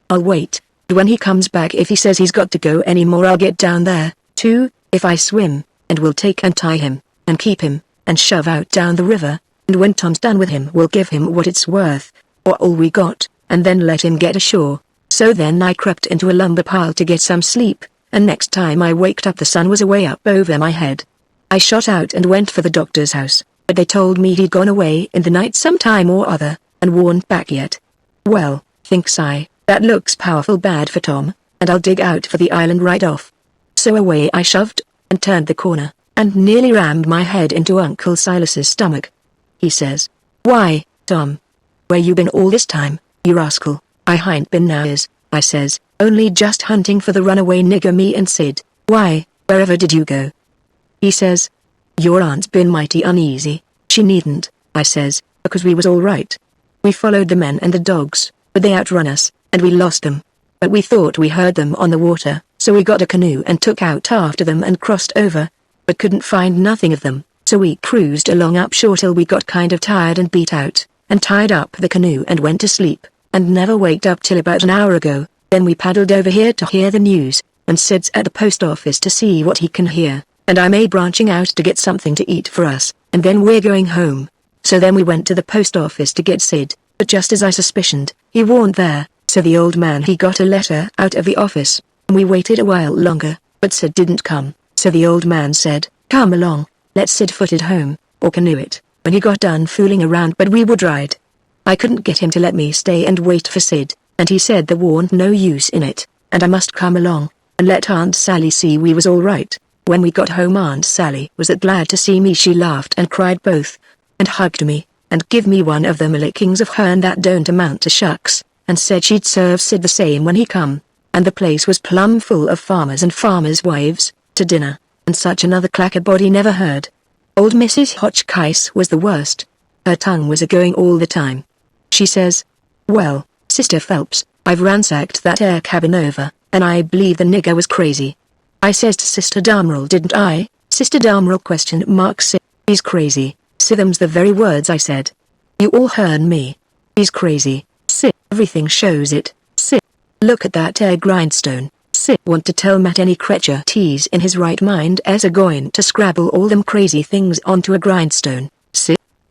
I'll wait, and when he comes back if he says he's got to go anymore I'll get down there, too, if I swim, and we'll take and tie him, and keep him, and shove out down the river, and when Tom's done with him we'll give him what it's worth, or all we got, and then let him get ashore. So then I crept into a lumber pile to get some sleep, and next time I waked up the sun was away up over my head. I shot out and went for the doctor's house, but they told me he'd gone away in the night sometime or other, and warn't back yet. Well, thinks I, that looks powerful bad for Tom, and I'll dig out for the island right off. So away I shoved, and turned the corner, and nearly rammed my head into Uncle Silas's stomach. He says, why, Tom, where you been all this time, you rascal? I hain't been nowheres, I says, only just hunting for the runaway nigger me and Sid. Why, wherever did you go? He says, your aunt's been mighty uneasy. She needn't, I says, because we was all right. We followed the men and the dogs, but they outrun us, and we lost them. But we thought we heard them on the water, so we got a canoe and took out after them and crossed over, but couldn't find nothing of them, so we cruised along upshore till we got kind of tired and beat out, and tied up the canoe and went to sleep, and never waked up till about an hour ago. Then we paddled over here to hear the news, and Sid's at the post office to see what he can hear, and I'm branching out to get something to eat for us, and then we're going home. So then we went to the post office to get Sid, but just as I suspicioned, he warn't there, so the old man he got a letter out of the office, and we waited a while longer, but Sid didn't come, so the old man said, come along, let's Sid foot it home, or canoe it, when he got done fooling around but we would ride. I couldn't get him to let me stay and wait for Sid, and he said there warn't no use in it, and I must come along, and let Aunt Sally see we was all right. When we got home Aunt Sally was glad to see me. She laughed and cried both, and hugged me, and give me one of them lickings of hern that don't amount to shucks, and said she'd serve Sid the same when he come, and the place was plumb full of farmers and farmers' wives, to dinner, and such another clack a body never heard. Old Mrs. Hotchkiss was the worst. Her tongue was a-going all the time. She says, well, Sister Phelps, I've ransacked that air cabin over, and I believe the nigger was crazy. I says to Sister Damerel, didn't I? Sister Damerel ? Said, he's crazy. Them's the very words I said. You all heard me. He's crazy. Everything shows it. Look at that air grindstone. Want to tell Matt any creature he's in his right mind as a-going to scrabble all them crazy things onto a grindstone.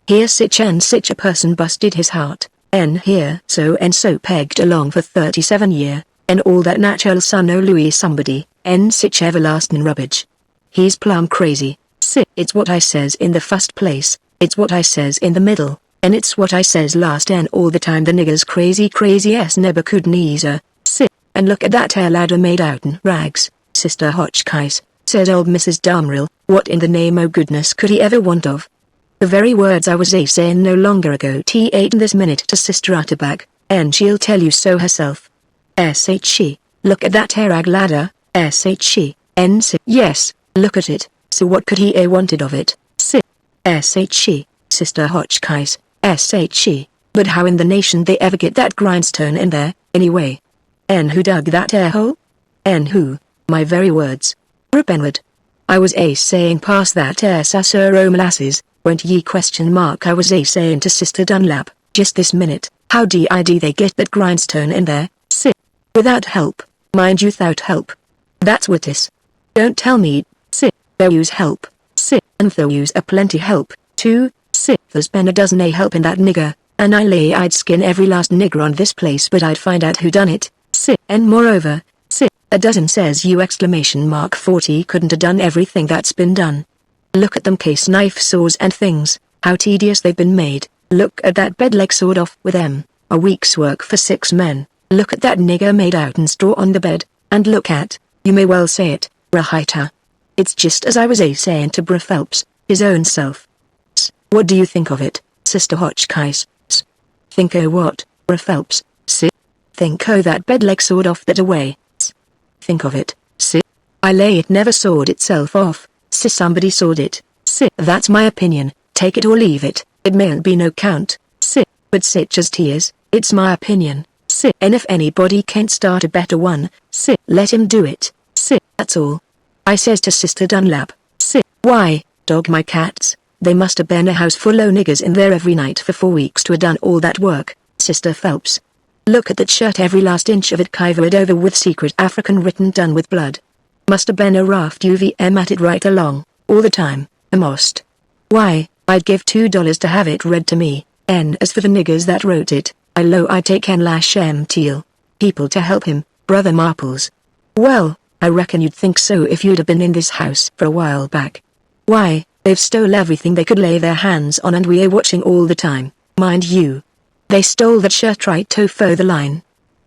Here sich and sich a person busted his heart, and here so and so pegged along for 37 year, and all that natural son o' Louis somebody, and sich everlastin' rubbish. He's plumb crazy. It's what I says in the first place, it's what I says in the middle, and it's what I says last, and all the time the nigger's crazy as never could neither. And look at that hair ladder made out'n rags, Sister Hotchkiss, said old Mrs. Damerel, what in the name o' goodness could he ever want of? The very words I was a-sayin' no longer ago t8 this minute to Sister Utterback, and she'll tell you so herself. She, look at that hair rag ladder, she, yes, look at it, so what could he wanted of it? She, Sister Hotchkiss, she, but how in the nation they ever get that grindstone in there, anyway? Who dug that air hole? Who, my very words. Repenward. I was a-saying past that air sassuro molasses, won't ye ? I was a-saying to Sister Dunlap, just this minute, how did they get that grindstone in there, sit. Without help, mind you, without help. That's what is. Don't tell me, sit, they use help, sit, and they use a plenty help, too, sit. There's been a dozen a help in that nigger, and I lay I'd skin every last nigger on this place but I'd find out who done it, sit. And moreover, sit, a dozen says you exclamation mark 40 couldn't have done everything that's been done. Look at them case knife saws and things, how tedious they've been made. Look at that bed leg sawed off with them, a week's work for 6 men. Look at that nigger made out and straw on the bed, and look at, you may well say it, Rahita. It's just as I was saying to Bra Phelps, his own self. What do you think of it, Sister Hotchkiss? Think o' what, Bra Phelps, sit? Think o' that bed leg sawed off that away. Think of it, sit? I lay it never sawed itself off, sis, somebody sawed it, sit. That's my opinion, take it or leave it, it mayn't be no count, sit, but sit just he is, it's my opinion, sit. And if anybody can't start a better one, sit, let him do it, sit, that's all. I says to Sister Dunlap, sit. Why, dog my cats, they must have been a house full o' niggers in there every night for 4 weeks to have done all that work, Sister Phelps. Look at that shirt, every last inch of it kivered over with secret African written done with blood. Must have been a raft UVM at it right along, all the time, most. Why, I'd give $2 to have it read to me, and as for the niggers that wrote it, I low I'd take en lash teal people to help him, Brother Marples. Well, I reckon you'd think so if you'd have been in this house for a while back. Why, they've stole everything they could lay their hands on and we are watching all the time, mind you. They stole that shirt right to the line.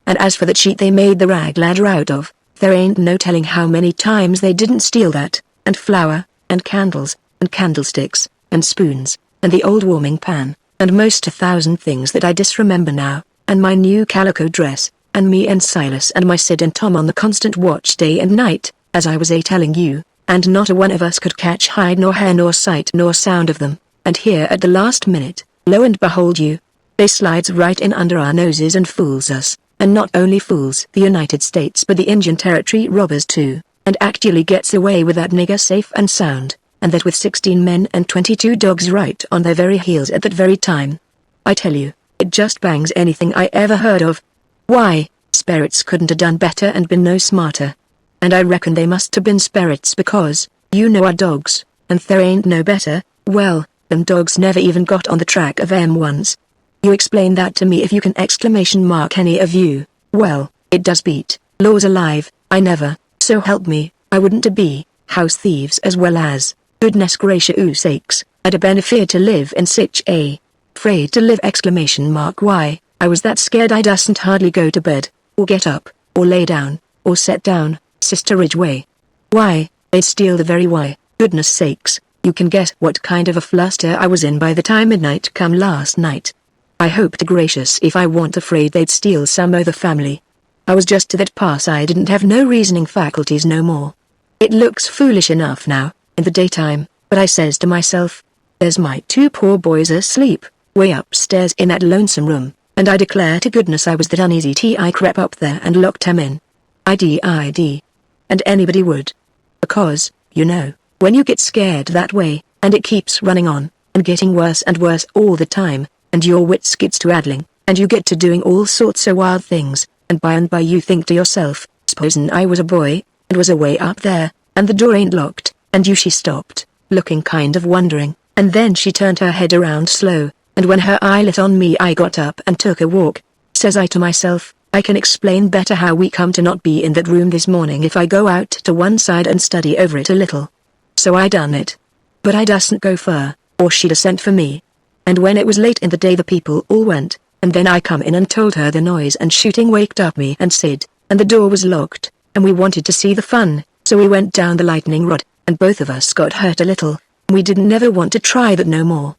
And as for that sheet they made the rag ladder out of, there ain't no telling how many times they didn't steal that, and flour, and candles, and candlesticks, and spoons, and the old warming pan, and most 1,000 things that I disremember now, and my new calico dress, and me and Silas and my Sid and Tom on the constant watch day and night, as I was telling you, and not a one of us could catch hide nor hair nor sight nor sound of them, and here at the last minute, lo and behold you, they slides right in under our noses and fools us, and not only fools the United States but the Indian Territory robbers too, and actually gets away with that nigger safe and sound, and that with 16 men and 22 dogs right on their very heels at that very time. I tell you, it just bangs anything I ever heard of. Why, spirits couldn't have done better and been no smarter. And I reckon they must have been spirits because, you know, our dogs, and there ain't no better, well, them dogs never even got on the track of M1s. You explain that to me if you can, exclamation mark any of you. Well, it does beat, laws alive, I never, so help me, I wouldn't be, house thieves as well as, goodness gracious sakes, I'd a benefit to live in such a, afraid to live, exclamation mark. Why, I was that scared I dustn't hardly go to bed, or get up, or lay down, or set down, Sister Ridgway. Why, they'd steal the very why, goodness sakes, you can guess what kind of a fluster I was in by the time midnight come last night. I hope to gracious if I weren't afraid they'd steal some o' the family. I was just to that pass I didn't have no reasoning faculties no more. It looks foolish enough now, in the daytime, but I says to myself, there's my 2 poor boys asleep, way upstairs in that lonesome room, and I declare to goodness I was that uneasy till I crept up there and locked 'em in. I did. And anybody would. Because, you know, when you get scared that way, and it keeps running on, and getting worse and worse all the time, and your wits gets to addling, and you get to doing all sorts of wild things, and by you think to yourself, supposin' I was a boy, and was away up there, and the door ain't locked, and she stopped, looking kind of wondering, and then she turned her head around slow, and when her eye lit on me I got up and took a walk. Says I to myself, I can explain better how we come to not be in that room this morning if I go out to one side and study over it a little. So I done it. But I dustn't go fur, or she'd a sent for me. And when it was late in the day the people all went, and then I come in and told her the noise and shooting waked up me and Sid, and the door was locked, and we wanted to see the fun, so we went down the lightning rod, and both of us got hurt a little, we didn't never want to try that no more.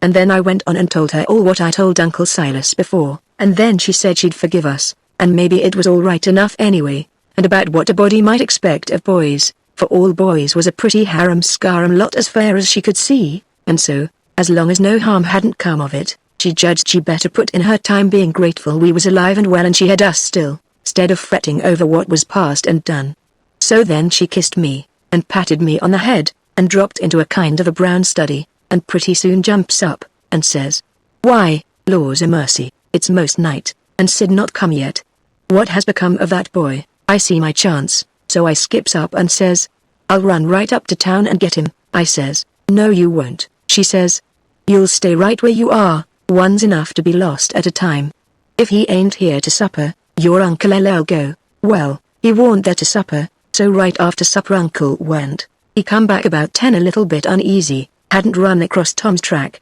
And then I went on and told her all what I told Uncle Silas before, and then she said she'd forgive us, and maybe it was all right enough anyway, and about what a body might expect of boys, for all boys was a pretty harum-scarum lot as far as she could see, and so, as long as no harm hadn't come of it, she judged she better put in her time being grateful we was alive and well and she had us still, 'stead of fretting over what was past and done. So then she kissed me, and patted me on the head, and dropped into a kind of a brown study, and pretty soon jumps up, and says, "Why, laws a mercy, it's most night, and Sid not come yet." What has become of that boy? I see my chance, so I skips up and says, I'll run right up to town and get him. I says, no you won't. She says, you'll stay right where you are, one's enough to be lost at a time. If he ain't here to supper, your uncle I'll go. Well, he warn't there to supper, so right after supper uncle went. He come back about 10 a little bit uneasy, hadn't run across Tom's track.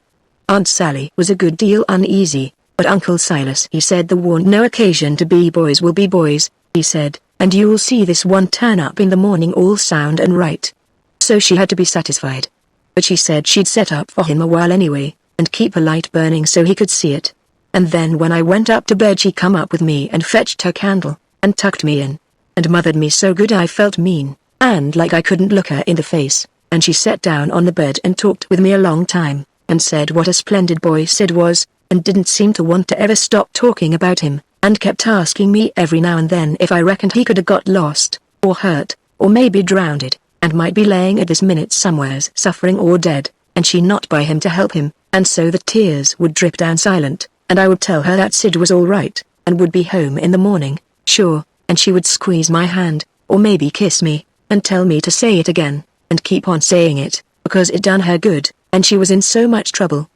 Aunt Sally was a good deal uneasy, but Uncle Silas he said there warn't no occasion to be boys will be boys, he said, and you'll see this one turn up in the morning all sound and right. So she had to be satisfied. But she said she'd set up for him a while anyway, and keep a light burning so he could see it. And then when I went up to bed she come up with me and fetched her candle, and tucked me in, and mothered me so good I felt mean, and like I couldn't look her in the face, and she sat down on the bed and talked with me a long time, and said what a splendid boy Sid was, and didn't seem to want to ever stop talking about him, and kept asking me every now and then if I reckoned he could have got lost, or hurt, or maybe drowned, and might be laying at this minute somewheres suffering or dead, and she not by him to help him, and so the tears would drip down silent, and I would tell her that Sid was all right, and would be home in the morning, sure, and she would squeeze my hand, or maybe kiss me, and tell me to say it again, and keep on saying it, because it done her good, and she was in so much trouble.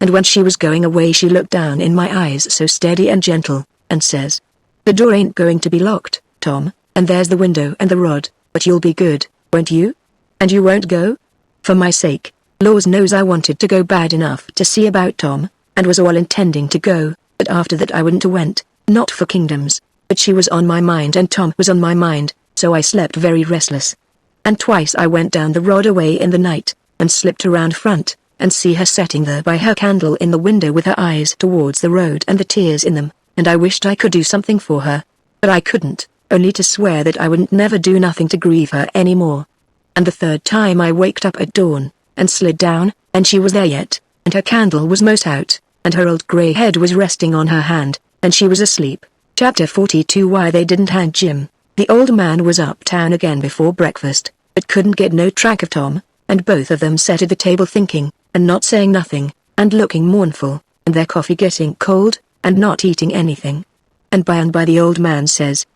And when she was going away she looked down in my eyes so steady and gentle, and says, the door ain't going to be locked, Tom, and there's the window and the rod, but you'll be good, won't you? And you won't go? For my sake. Laws knows I wanted to go bad enough to see about Tom, and was all intending to go, but after that I wouldn't went, not for kingdoms, but she was on my mind and Tom was on my mind, so I slept very restless. And twice I went down the rod away in the night, and slipped around front, and see her setting there by her candle in the window with her eyes towards the road and the tears in them, and I wished I could do something for her, but I couldn't, only to swear that I wouldn't never do nothing to grieve her any more. And the third time I waked up at dawn, and slid down, and she was there yet, and her candle was most out, and her old grey head was resting on her hand, and she was asleep. Chapter 42 Why They Didn't Hang Jim. The old man was uptown again before breakfast, but couldn't get no track of Tom, and both of them sat at the table thinking, and not saying nothing, and looking mournful, and their coffee getting cold, and not eating anything. And by the old man says,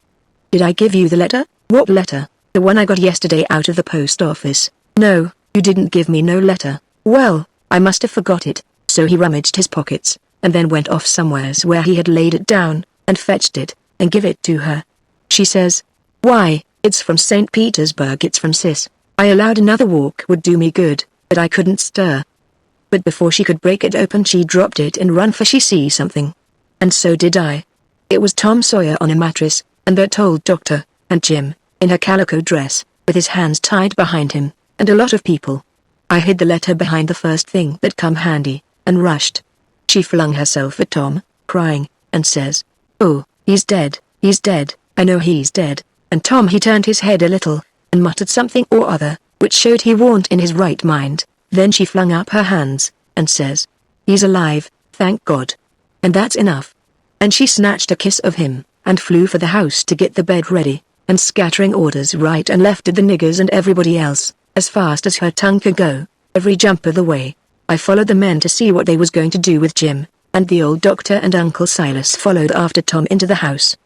did I give you the letter? What letter? The one I got yesterday out of the post office. No, you didn't give me no letter. Well, I must have forgot it. So he rummaged his pockets, and then went off somewheres where he had laid it down, and fetched it, and give it to her. She says, why, it's from St. Petersburg, it's from Sis. I allowed another walk would do me good, but I couldn't stir. But before she could break it open she dropped it and run for she see something. And so did I. It was Tom Sawyer on a mattress, and that old doctor, and Jim, in her calico dress, with his hands tied behind him, and a lot of people. I hid the letter behind the first thing that come handy, and rushed. She flung herself at Tom, crying, and says, oh, he's dead, I know he's dead, and Tom he turned his head a little, and muttered something or other, which showed he warn't in his right mind. Then she flung up her hands, and says, he's alive, thank God. And that's enough. And she snatched a kiss of him, and flew for the house to get the bed ready, and scattering orders right and left at the niggers and everybody else, as fast as her tongue could go, every jump of the way. I followed the men to see what they was going to do with Jim, and the old doctor and Uncle Silas followed after Tom into the house.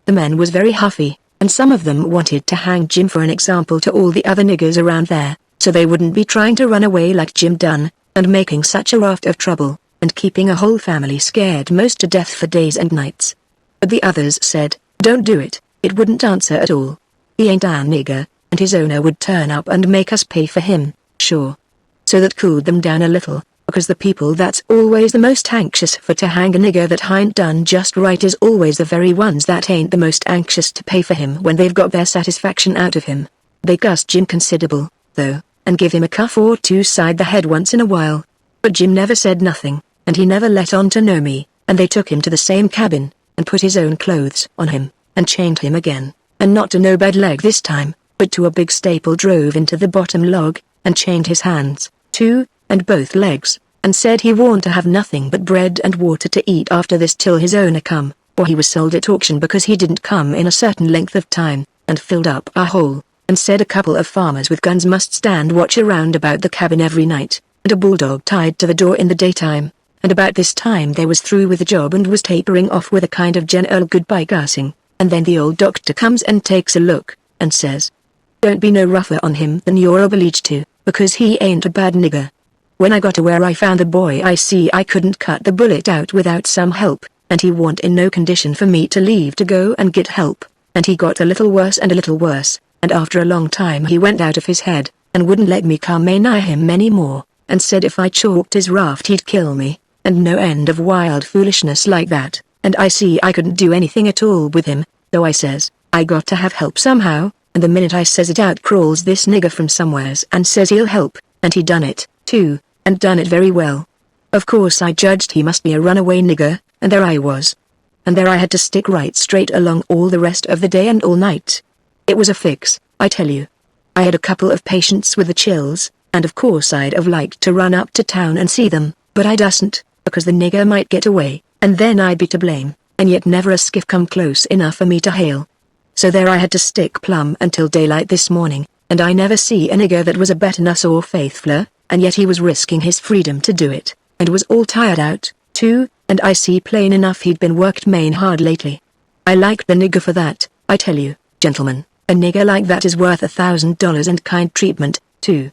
The men was very huffy, and some of them wanted to hang Jim for an example to all the other niggers around there, so they wouldn't be trying to run away like Jim done, and making such a raft of trouble, and keeping a whole family scared most to death for days and nights. But the others said, don't do it, it wouldn't answer at all. He ain't a nigger, and his owner would turn up and make us pay for him, sure. So that cooled them down a little, because the people that's always the most anxious for to hang a nigger that hain't done just right is always the very ones that ain't the most anxious to pay for him when they've got their satisfaction out of him. They cussed Jim considerable, though, and give him a cuff or two side the head once in a while. But Jim never said nothing, and he never let on to know me, and they took him to the same cabin, and put his own clothes on him, and chained him again, and not to no bed leg this time, but to a big staple drove into the bottom log, and chained his hands, too, and both legs, and said he warn't to have nothing but bread and water to eat after this till his owner come, or he was sold at auction because he didn't come in a certain length of time, and filled up a hole, and said a couple of farmers with guns must stand watch around about the cabin every night, and a bulldog tied to the door in the daytime, and about this time they was through with the job and was tapering off with a kind of general goodbye gassing, And then the old doctor comes and takes a look, and says, "Don't be no rougher on him than you're obliged to, because he ain't a bad nigger." When I got to where I found the boy, I see I couldn't cut the bullet out without some help, and he warn't in no condition for me to leave to go and get help, and he got a little worse and a little worse, and after a long time he went out of his head, and wouldn't let me come nigh him any more, and said if I chalked his raft he'd kill me, and no end of wild foolishness like that, and I see I couldn't do anything at all with him, so I says, I got to have help somehow, and the minute I says it out crawls this nigger from somewheres and says he'll help, and he done it, too, and done it very well. Of course I judged he must be a runaway nigger, and there I was. And there I had to stick right straight along all the rest of the day and all night. It was a fix, I tell you. I had a couple of patients with the chills, and of course I'd have liked to run up to town and see them, but I dustn't, because the nigger might get away, and then I'd be to blame, and yet never a skiff come close enough for me to hail. So there I had to stick plumb until daylight this morning, and I never see a nigger that was a better nuss or faithfuler, and yet he was risking his freedom to do it, and was all tired out, too, and I see plain enough he'd been worked main hard lately. I liked the nigger for that, I tell you, gentlemen, a nigger like that is worth $1,000 and kind treatment, too.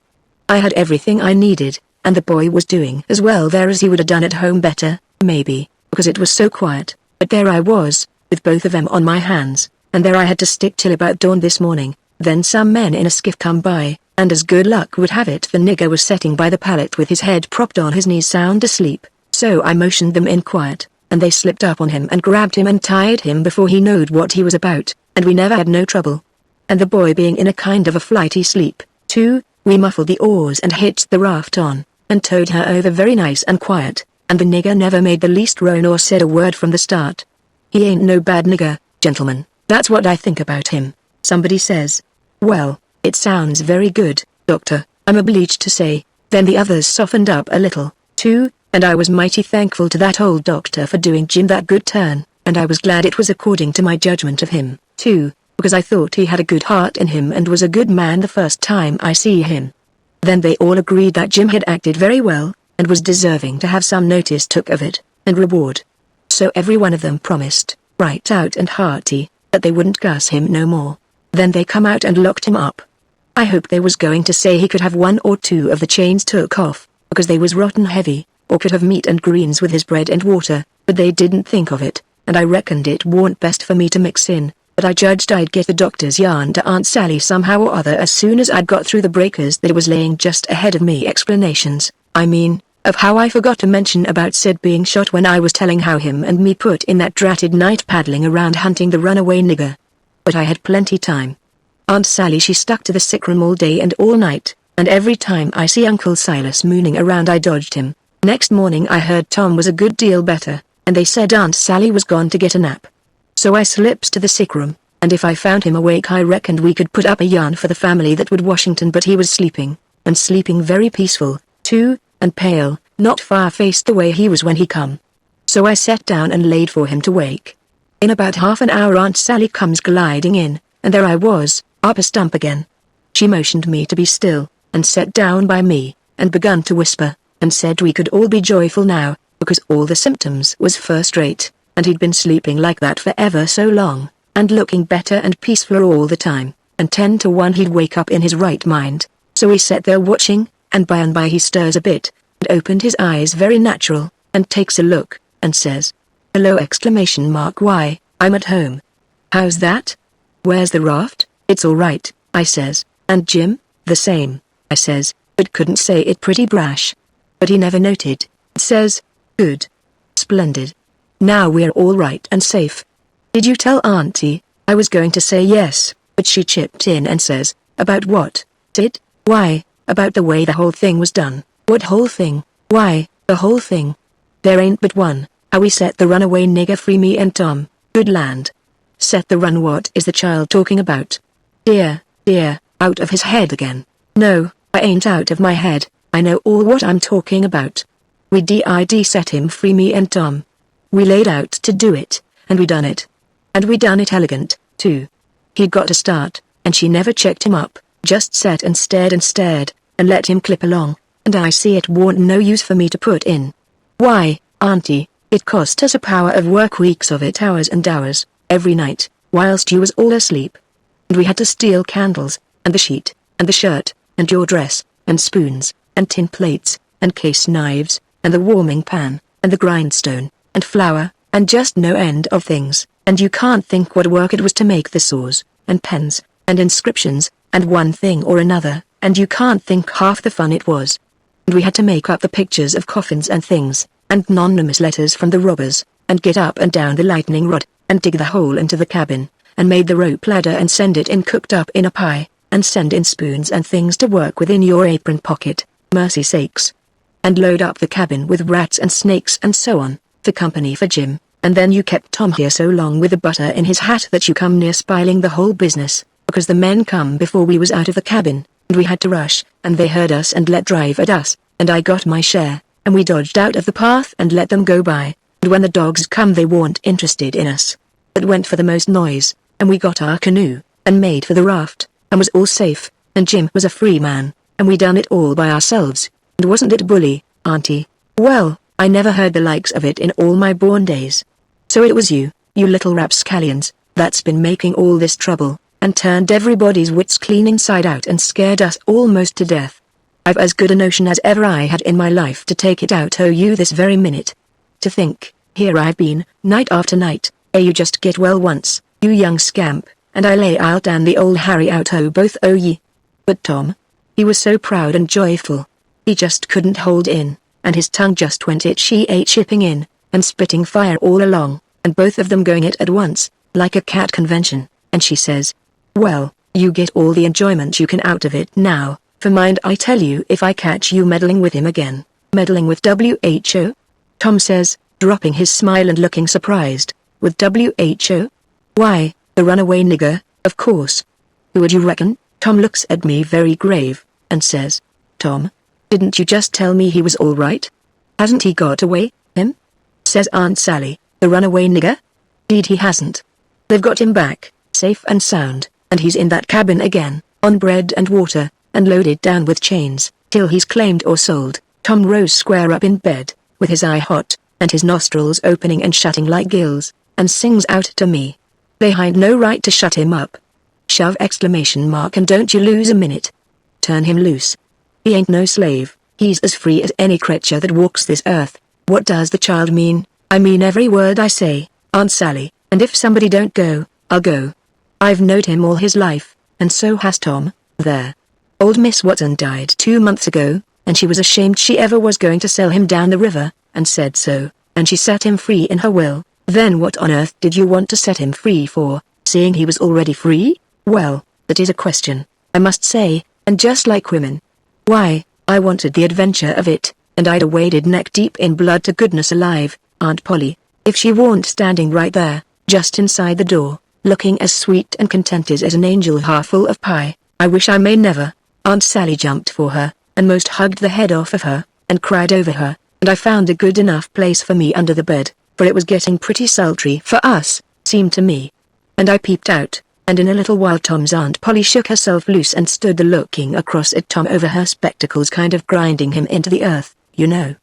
I had everything I needed, and the boy was doing as well there as he would have done at home better, maybe, because it was so quiet, but there I was, with both of them on my hands, and there I had to stick till about dawn this morning. Then some men in a skiff come by, and as good luck would have it the nigger was sitting by the pallet with his head propped on his knees sound asleep, so I motioned them in quiet, and they slipped up on him and grabbed him and tied him before he knowed what he was about, and we never had no trouble. And the boy being in a kind of a flighty sleep, too, we muffled the oars and hitched the raft on, and towed her over very nice and quiet, and the nigger never made the least groan or said a word from the start. He ain't no bad nigger, gentlemen, that's what I think about him. Somebody says, "Well, it sounds very good, doctor," I'm obliged to say. Then the others softened up a little, too, and I was mighty thankful to that old doctor for doing Jim that good turn, and I was glad it was according to my judgment of him, too, because I thought he had a good heart in him and was a good man the first time I see him. Then they all agreed that Jim had acted very well, and was deserving to have some notice took of it, and reward. So every one of them promised, right out and hearty, that they wouldn't cuss him no more. Then they come out and locked him up. I hoped they was going to say he could have one or two of the chains took off, because they was rotten heavy, or could have meat and greens with his bread and water, but they didn't think of it, and I reckoned it warn't best for me to mix in, but I judged I'd get the doctor's yarn to Aunt Sally somehow or other as soon as I'd got through the breakers that it was laying just ahead of me explanations, I mean, of how I forgot to mention about Sid being shot when I was telling how him and me put in that dratted night paddling around hunting the runaway nigger. But I had plenty time. Aunt Sally she stuck to the sick room all day and all night, and every time I see Uncle Silas mooning around I dodged him. Next morning I heard Tom was a good deal better, and they said Aunt Sally was gone to get a nap. So I slips to the sick room, and if I found him awake I reckoned we could put up a yarn for the family that would Washington, but he was sleeping, and sleeping very peaceful, too, and pale, not far-faced the way he was when he come. So I sat down and laid for him to wake. In about half an hour Aunt Sally comes gliding in, and there I was, up a stump again. She motioned me to be still, and sat down by me, and begun to whisper, and said we could all be joyful now, because all the symptoms was first rate, and he'd been sleeping like that for ever so long, and looking better and peacefuler all the time, and 10 to 1 he'd wake up in his right mind. So we sat there watching, and by he stirs a bit, and opened his eyes very natural, and takes a look, and says, "Hello!" Why, I'm at home. How's that? Where's the raft? It's all right, I says, and Jim? The same, I says, but couldn't say it pretty brash. But he never noted. Says, good. Splendid. Now we're all right and safe. Did you tell Auntie? I was going to say yes, but she chipped in and says, about what, Sid? Why, about the way the whole thing was done. What whole thing? Why, the whole thing. There ain't but one, how we set the runaway nigger free, me and Tom. Good land. Set the run, what is the child talking about? Dear, out of his head again. No, I ain't out of my head, I know all what I'm talking about. We did set him free, me and Tom. We laid out to do it, and we done it. And we done it elegant, too. He'd got a start, and she never checked him up, just sat and stared, and let him clip along, and I see it warn't no use for me to put in. Why, Auntie, it cost us a power of work, weeks of it, hours and hours, every night, whilst you was all asleep. And we had to steal candles, and the sheet, and the shirt, and your dress, and spoons, and tin plates, and case knives, and the warming pan, and the grindstone, and flour, and just no end of things, and you can't think what work it was to make the saws, and pens, and inscriptions, and one thing or another, and you can't think half the fun it was. And we had to make up the pictures of coffins and things, and anonymous letters from the robbers, and get up and down the lightning rod, and dig the hole into the cabin, and made the rope ladder and send it in cooked up in a pie, and send in spoons and things to work with in your apron pocket, mercy sakes. And load up the cabin with rats and snakes and so on, for company for Jim, and then you kept Tom here so long with the butter in his hat that you come near spiling the whole business, because the men come before we was out of the cabin, and we had to rush, and they heard us and let drive at us, and I got my share, and we dodged out of the path and let them go by, and when the dogs come they weren't interested in us, but went for the most noise, and we got our canoe, and made for the raft, and was all safe, and Jim was a free man, and we done it all by ourselves, and wasn't it bully, auntie? Well, I never heard the likes of it in all my born days. So it was you little rapscallions, that's been making all this trouble, and turned everybody's wits clean inside out and scared us almost to death. I've as good a notion as ever I had in my life to take it out o' you this very minute. To think, here I've been, night after night, you just get well once, you young scamp, and I'll damn the old Harry out o' both o' ye. But Tom, he was so proud and joyful. He just couldn't hold in, and his tongue just went chipping in, and spitting fire all along, and both of them going it at once, like a cat convention, and she says, well, you get all the enjoyment you can out of it now, for mind I tell you if I catch you meddling with him again, meddling with WHO? Tom says, dropping his smile and looking surprised, with WHO? Why, the runaway nigger, of course. Who would you reckon? Tom looks at me very grave, and says, Tom, didn't you just tell me he was all right? Hasn't he got away, him? Says Aunt Sally, the runaway nigger? Deed he hasn't. They've got him back, safe and sound, and he's in that cabin again, on bread and water, and loaded down with chains, till he's claimed or sold. Tom rose square up in bed, with his eye hot, and his nostrils opening and shutting like gills, and sings out to me, they hain't no right to shut him up. Shove ! And don't you lose a minute. Turn him loose. He ain't no slave, he's as free as any creature that walks this earth. What does the child mean? I mean every word I say, Aunt Sally, and if somebody don't go, I'll go. I've knowed him all his life, and so has Tom, there. Old Miss Watson died 2 months ago, and she was ashamed she ever was going to sell him down the river, and said so, and she set him free in her will. Then what on earth did you want to set him free for, seeing he was already free? Well, that is a question, I must say, and just like women. Why, I wanted the adventure of it, and I'd a waded neck deep in blood to goodness alive, Aunt Polly, if she weren't standing right there, just inside the door, looking as sweet and contented as an angel half full of pie. I wish I may never. Aunt Sally jumped for her, and most hugged the head off of her, and cried over her, and I found a good enough place for me under the bed, for it was getting pretty sultry for us, seemed to me. And I peeped out, and in a little while Tom's Aunt Polly shook herself loose and stood looking across at Tom over her spectacles, kind of grinding him into the earth, you know.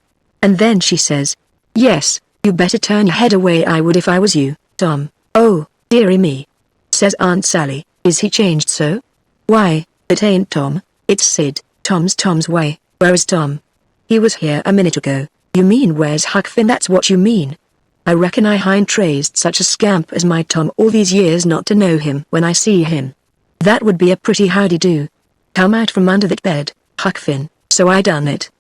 And then she says, yes, you better turn your head away, I would if I was you, Tom. Oh, dearie me. Says Aunt Sally, is he changed so? Why, it ain't Tom, it's Sid. Tom's way. Where is Tom? He was here a minute ago. You mean where's Huck Finn? That's what you mean. I reckon I hain't traced such a scamp as my Tom all these years not to know him when I see him. That would be a pretty howdy-do. Come out from under that bed, Huck Finn, so I done it.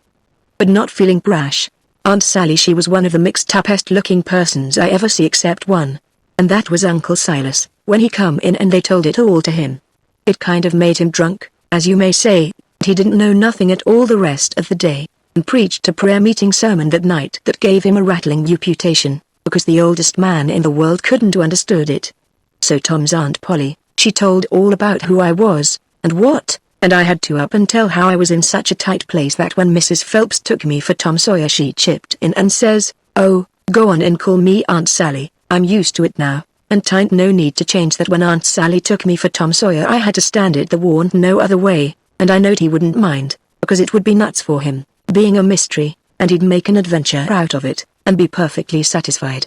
But not feeling brash. Aunt Sally, she was one of the mixed-upest looking persons I ever see except one. And that was Uncle Silas, when he come in and they told it all to him. It kind of made him drunk, as you may say. He didn't know nothing at all the rest of the day, and preached a prayer meeting sermon that night that gave him a rattling reputation, because the oldest man in the world couldn't have understood it. So Tom's Aunt Polly, she told all about who I was, and what, and I had to up and tell how I was in such a tight place that when Mrs. Phelps took me for Tom Sawyer she chipped in and says, oh, go on and call me Aunt Sally, I'm used to it now, and t'ain't no need to change that. When Aunt Sally took me for Tom Sawyer I had to stand it, there warn't no other way, and I knowed he wouldn't mind, because it would be nuts for him, being a mystery, and he'd make an adventure out of it, and be perfectly satisfied.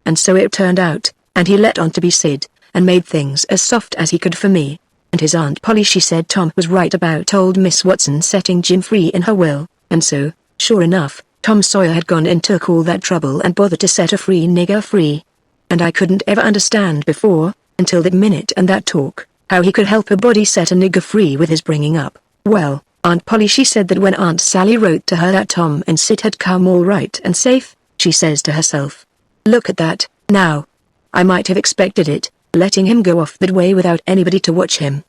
And so it turned out, and he let on to be Sid, and made things as soft as he could for me. And his Aunt Polly, she said Tom was right about old Miss Watson setting Jim free in her will, and so, sure enough, Tom Sawyer had gone and took all that trouble and bother to set a free nigger free. And I couldn't ever understand before, until that minute and that talk, how he could help a body set a nigger free with his bringing up. Well, Aunt Polly, she said that when Aunt Sally wrote to her that Tom and Sid had come all right and safe, she says to herself, "Look at that, now. I might have expected it, letting him go off that way without anybody to watch him.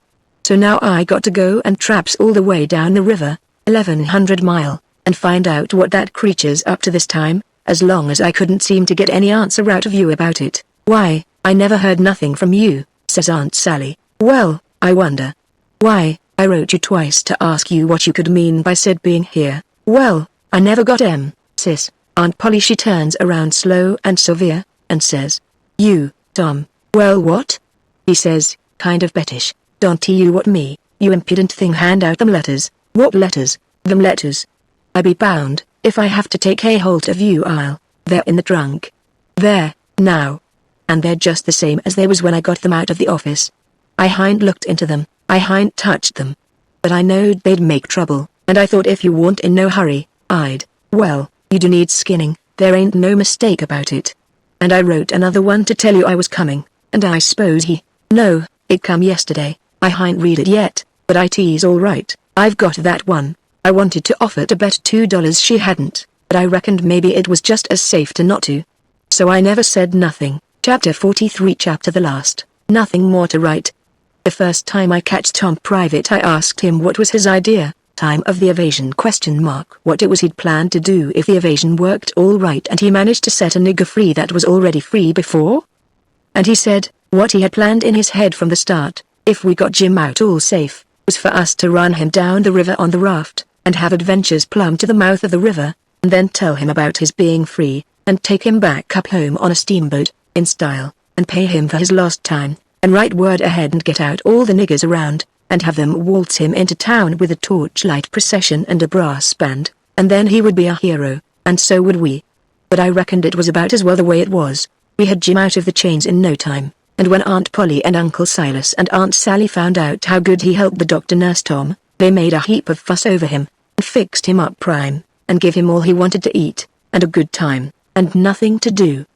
So now I got to go and traps all the way down the river, 1100 mile, and find out what that creature's up to this time, as long as I couldn't seem to get any answer out of you about it. Why, I never heard nothing from you," says Aunt Sally. "Well, I wonder. Why, I wrote you twice to ask you what you could mean by Sid being here. Well, I never got sis." Aunt Polly, she turns around slow and severe, and says, "You, Tom." "Well, what?" He says, kind of bettish, "Don't you what me, you impudent thing, hand out them letters." "What letters?" "Them letters. I be bound, if I have to take a hold of you they're in the trunk. There, now. And they're just the same as they was when I got them out of the office. I hain't looked into them, I hain't touched them. But I knowed they'd make trouble, and I thought if you weren't in no hurry, well, you do need skinning, there ain't no mistake about it. And I wrote another one to tell you I was coming, and I suppose no, it come yesterday, I hain't read it yet, but it's all right, I've got that one. I wanted to offer to bet $2 she hadn't, but I reckoned maybe it was just as safe to not to. So I never said nothing." Chapter 43, chapter the last, nothing more to write. The first time I catched Tom private, I asked him what was his idea, time of the evasion ? What it was he'd planned to do if the evasion worked all right and he managed to set a nigger free that was already free before. And he said, what he had planned in his head from the start, if we got Jim out all safe, was for us to run him down the river on the raft, and have adventures plumb to the mouth of the river, and then tell him about his being free, and take him back up home on a steamboat, in style, and pay him for his lost time, and write word ahead and get out all the niggers around, and have them waltz him into town with a torchlight procession and a brass band, and then he would be a hero, and so would we. But I reckoned it was about as well the way it was. We had Jim out of the chains in no time, and when Aunt Polly and Uncle Silas and Aunt Sally found out how good he helped the doctor nurse Tom, they made a heap of fuss over him, and fixed him up prime, and give him all he wanted to eat, and a good time, and nothing to do.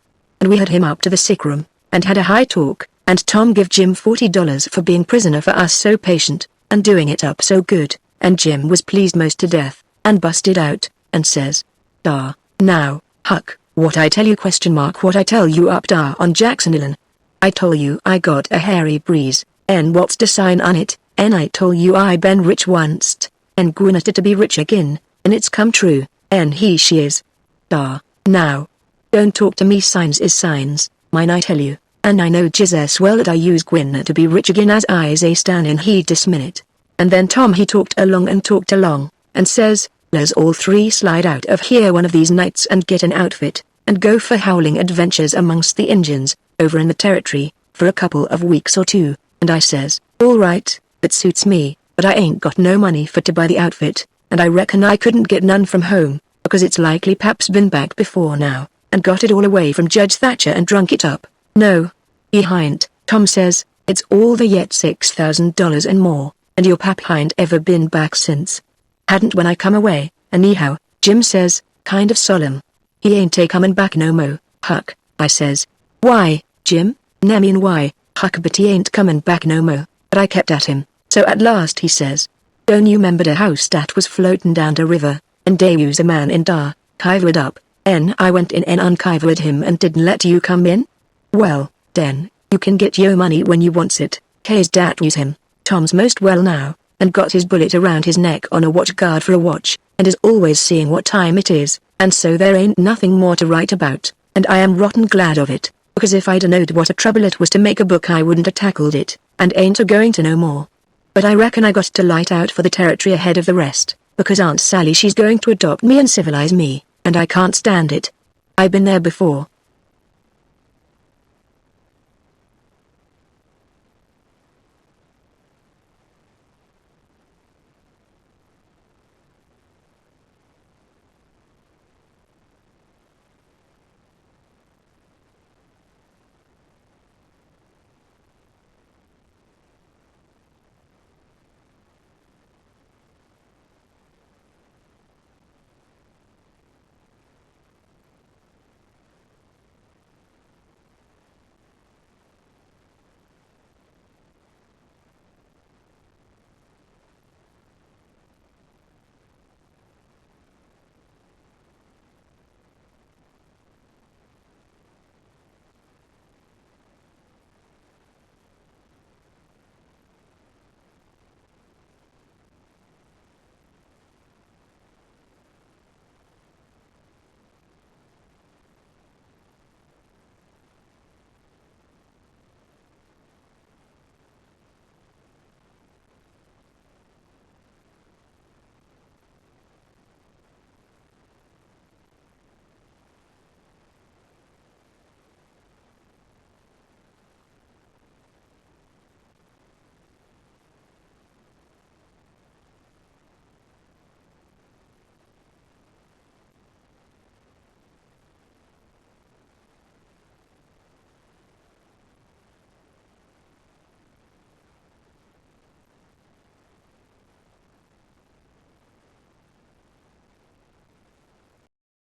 And we had him up to the sick room, and had a high talk, and Tom give Jim $40 for being prisoner for us so patient, and doing it up so good, and Jim was pleased most to death, and busted out, and says, now, Huck, what I tell you ? What I tell you up on Jackson Island? I told you I got a hairy breeze, and what's the sign on it, and I told you I been rich once, and gwinna to be rich again, and it's come true, and she is. Now. Don't talk to me, signs is signs, mine I tell you, and I know jizz as well that I use gwinna to be rich again as I's a standin' he this minute. And then Tom he talked along, and says, let's all three slide out of here one of these nights and get an outfit, and go for howling adventures amongst the Injuns, over in the territory, for a couple of weeks or two, and I says, all right, that suits me, but I ain't got no money for to buy the outfit, and I reckon I couldn't get none from home, because it's likely Pap's been back before now, and got it all away from Judge Thatcher and drunk it up. No, he hain't, Tom says, it's all the yet $6,000 and more, and your Pap hain't ever been back since. Hadn't when I come away, anyhow, Jim says, kind of solemn. He ain't comin' back no mo, Huck, I says. Why, Jim? Mean why, Huck, but he ain't comin' back no mo, but I kept at him, so at last he says, don't you remember the house that was floatin' down the river, and they use a man in dar, kivered up, and I went in and unkivered him and didn't let you come in? Well, den, you can get your money when you wants it, case dat use him. Tom's most well now, and got his bullet around his neck on a watch guard for a watch, and is always seeing what time it is, and so there ain't nothing more to write about, and I am rotten glad of it, because if I'd knowed what a trouble it was to make a book I wouldn't a tackled it, and ain't a-going to know more. But I reckon I got to light out for the territory ahead of the rest, because Aunt Sally she's going to adopt me and civilize me, and I can't stand it. I been there before,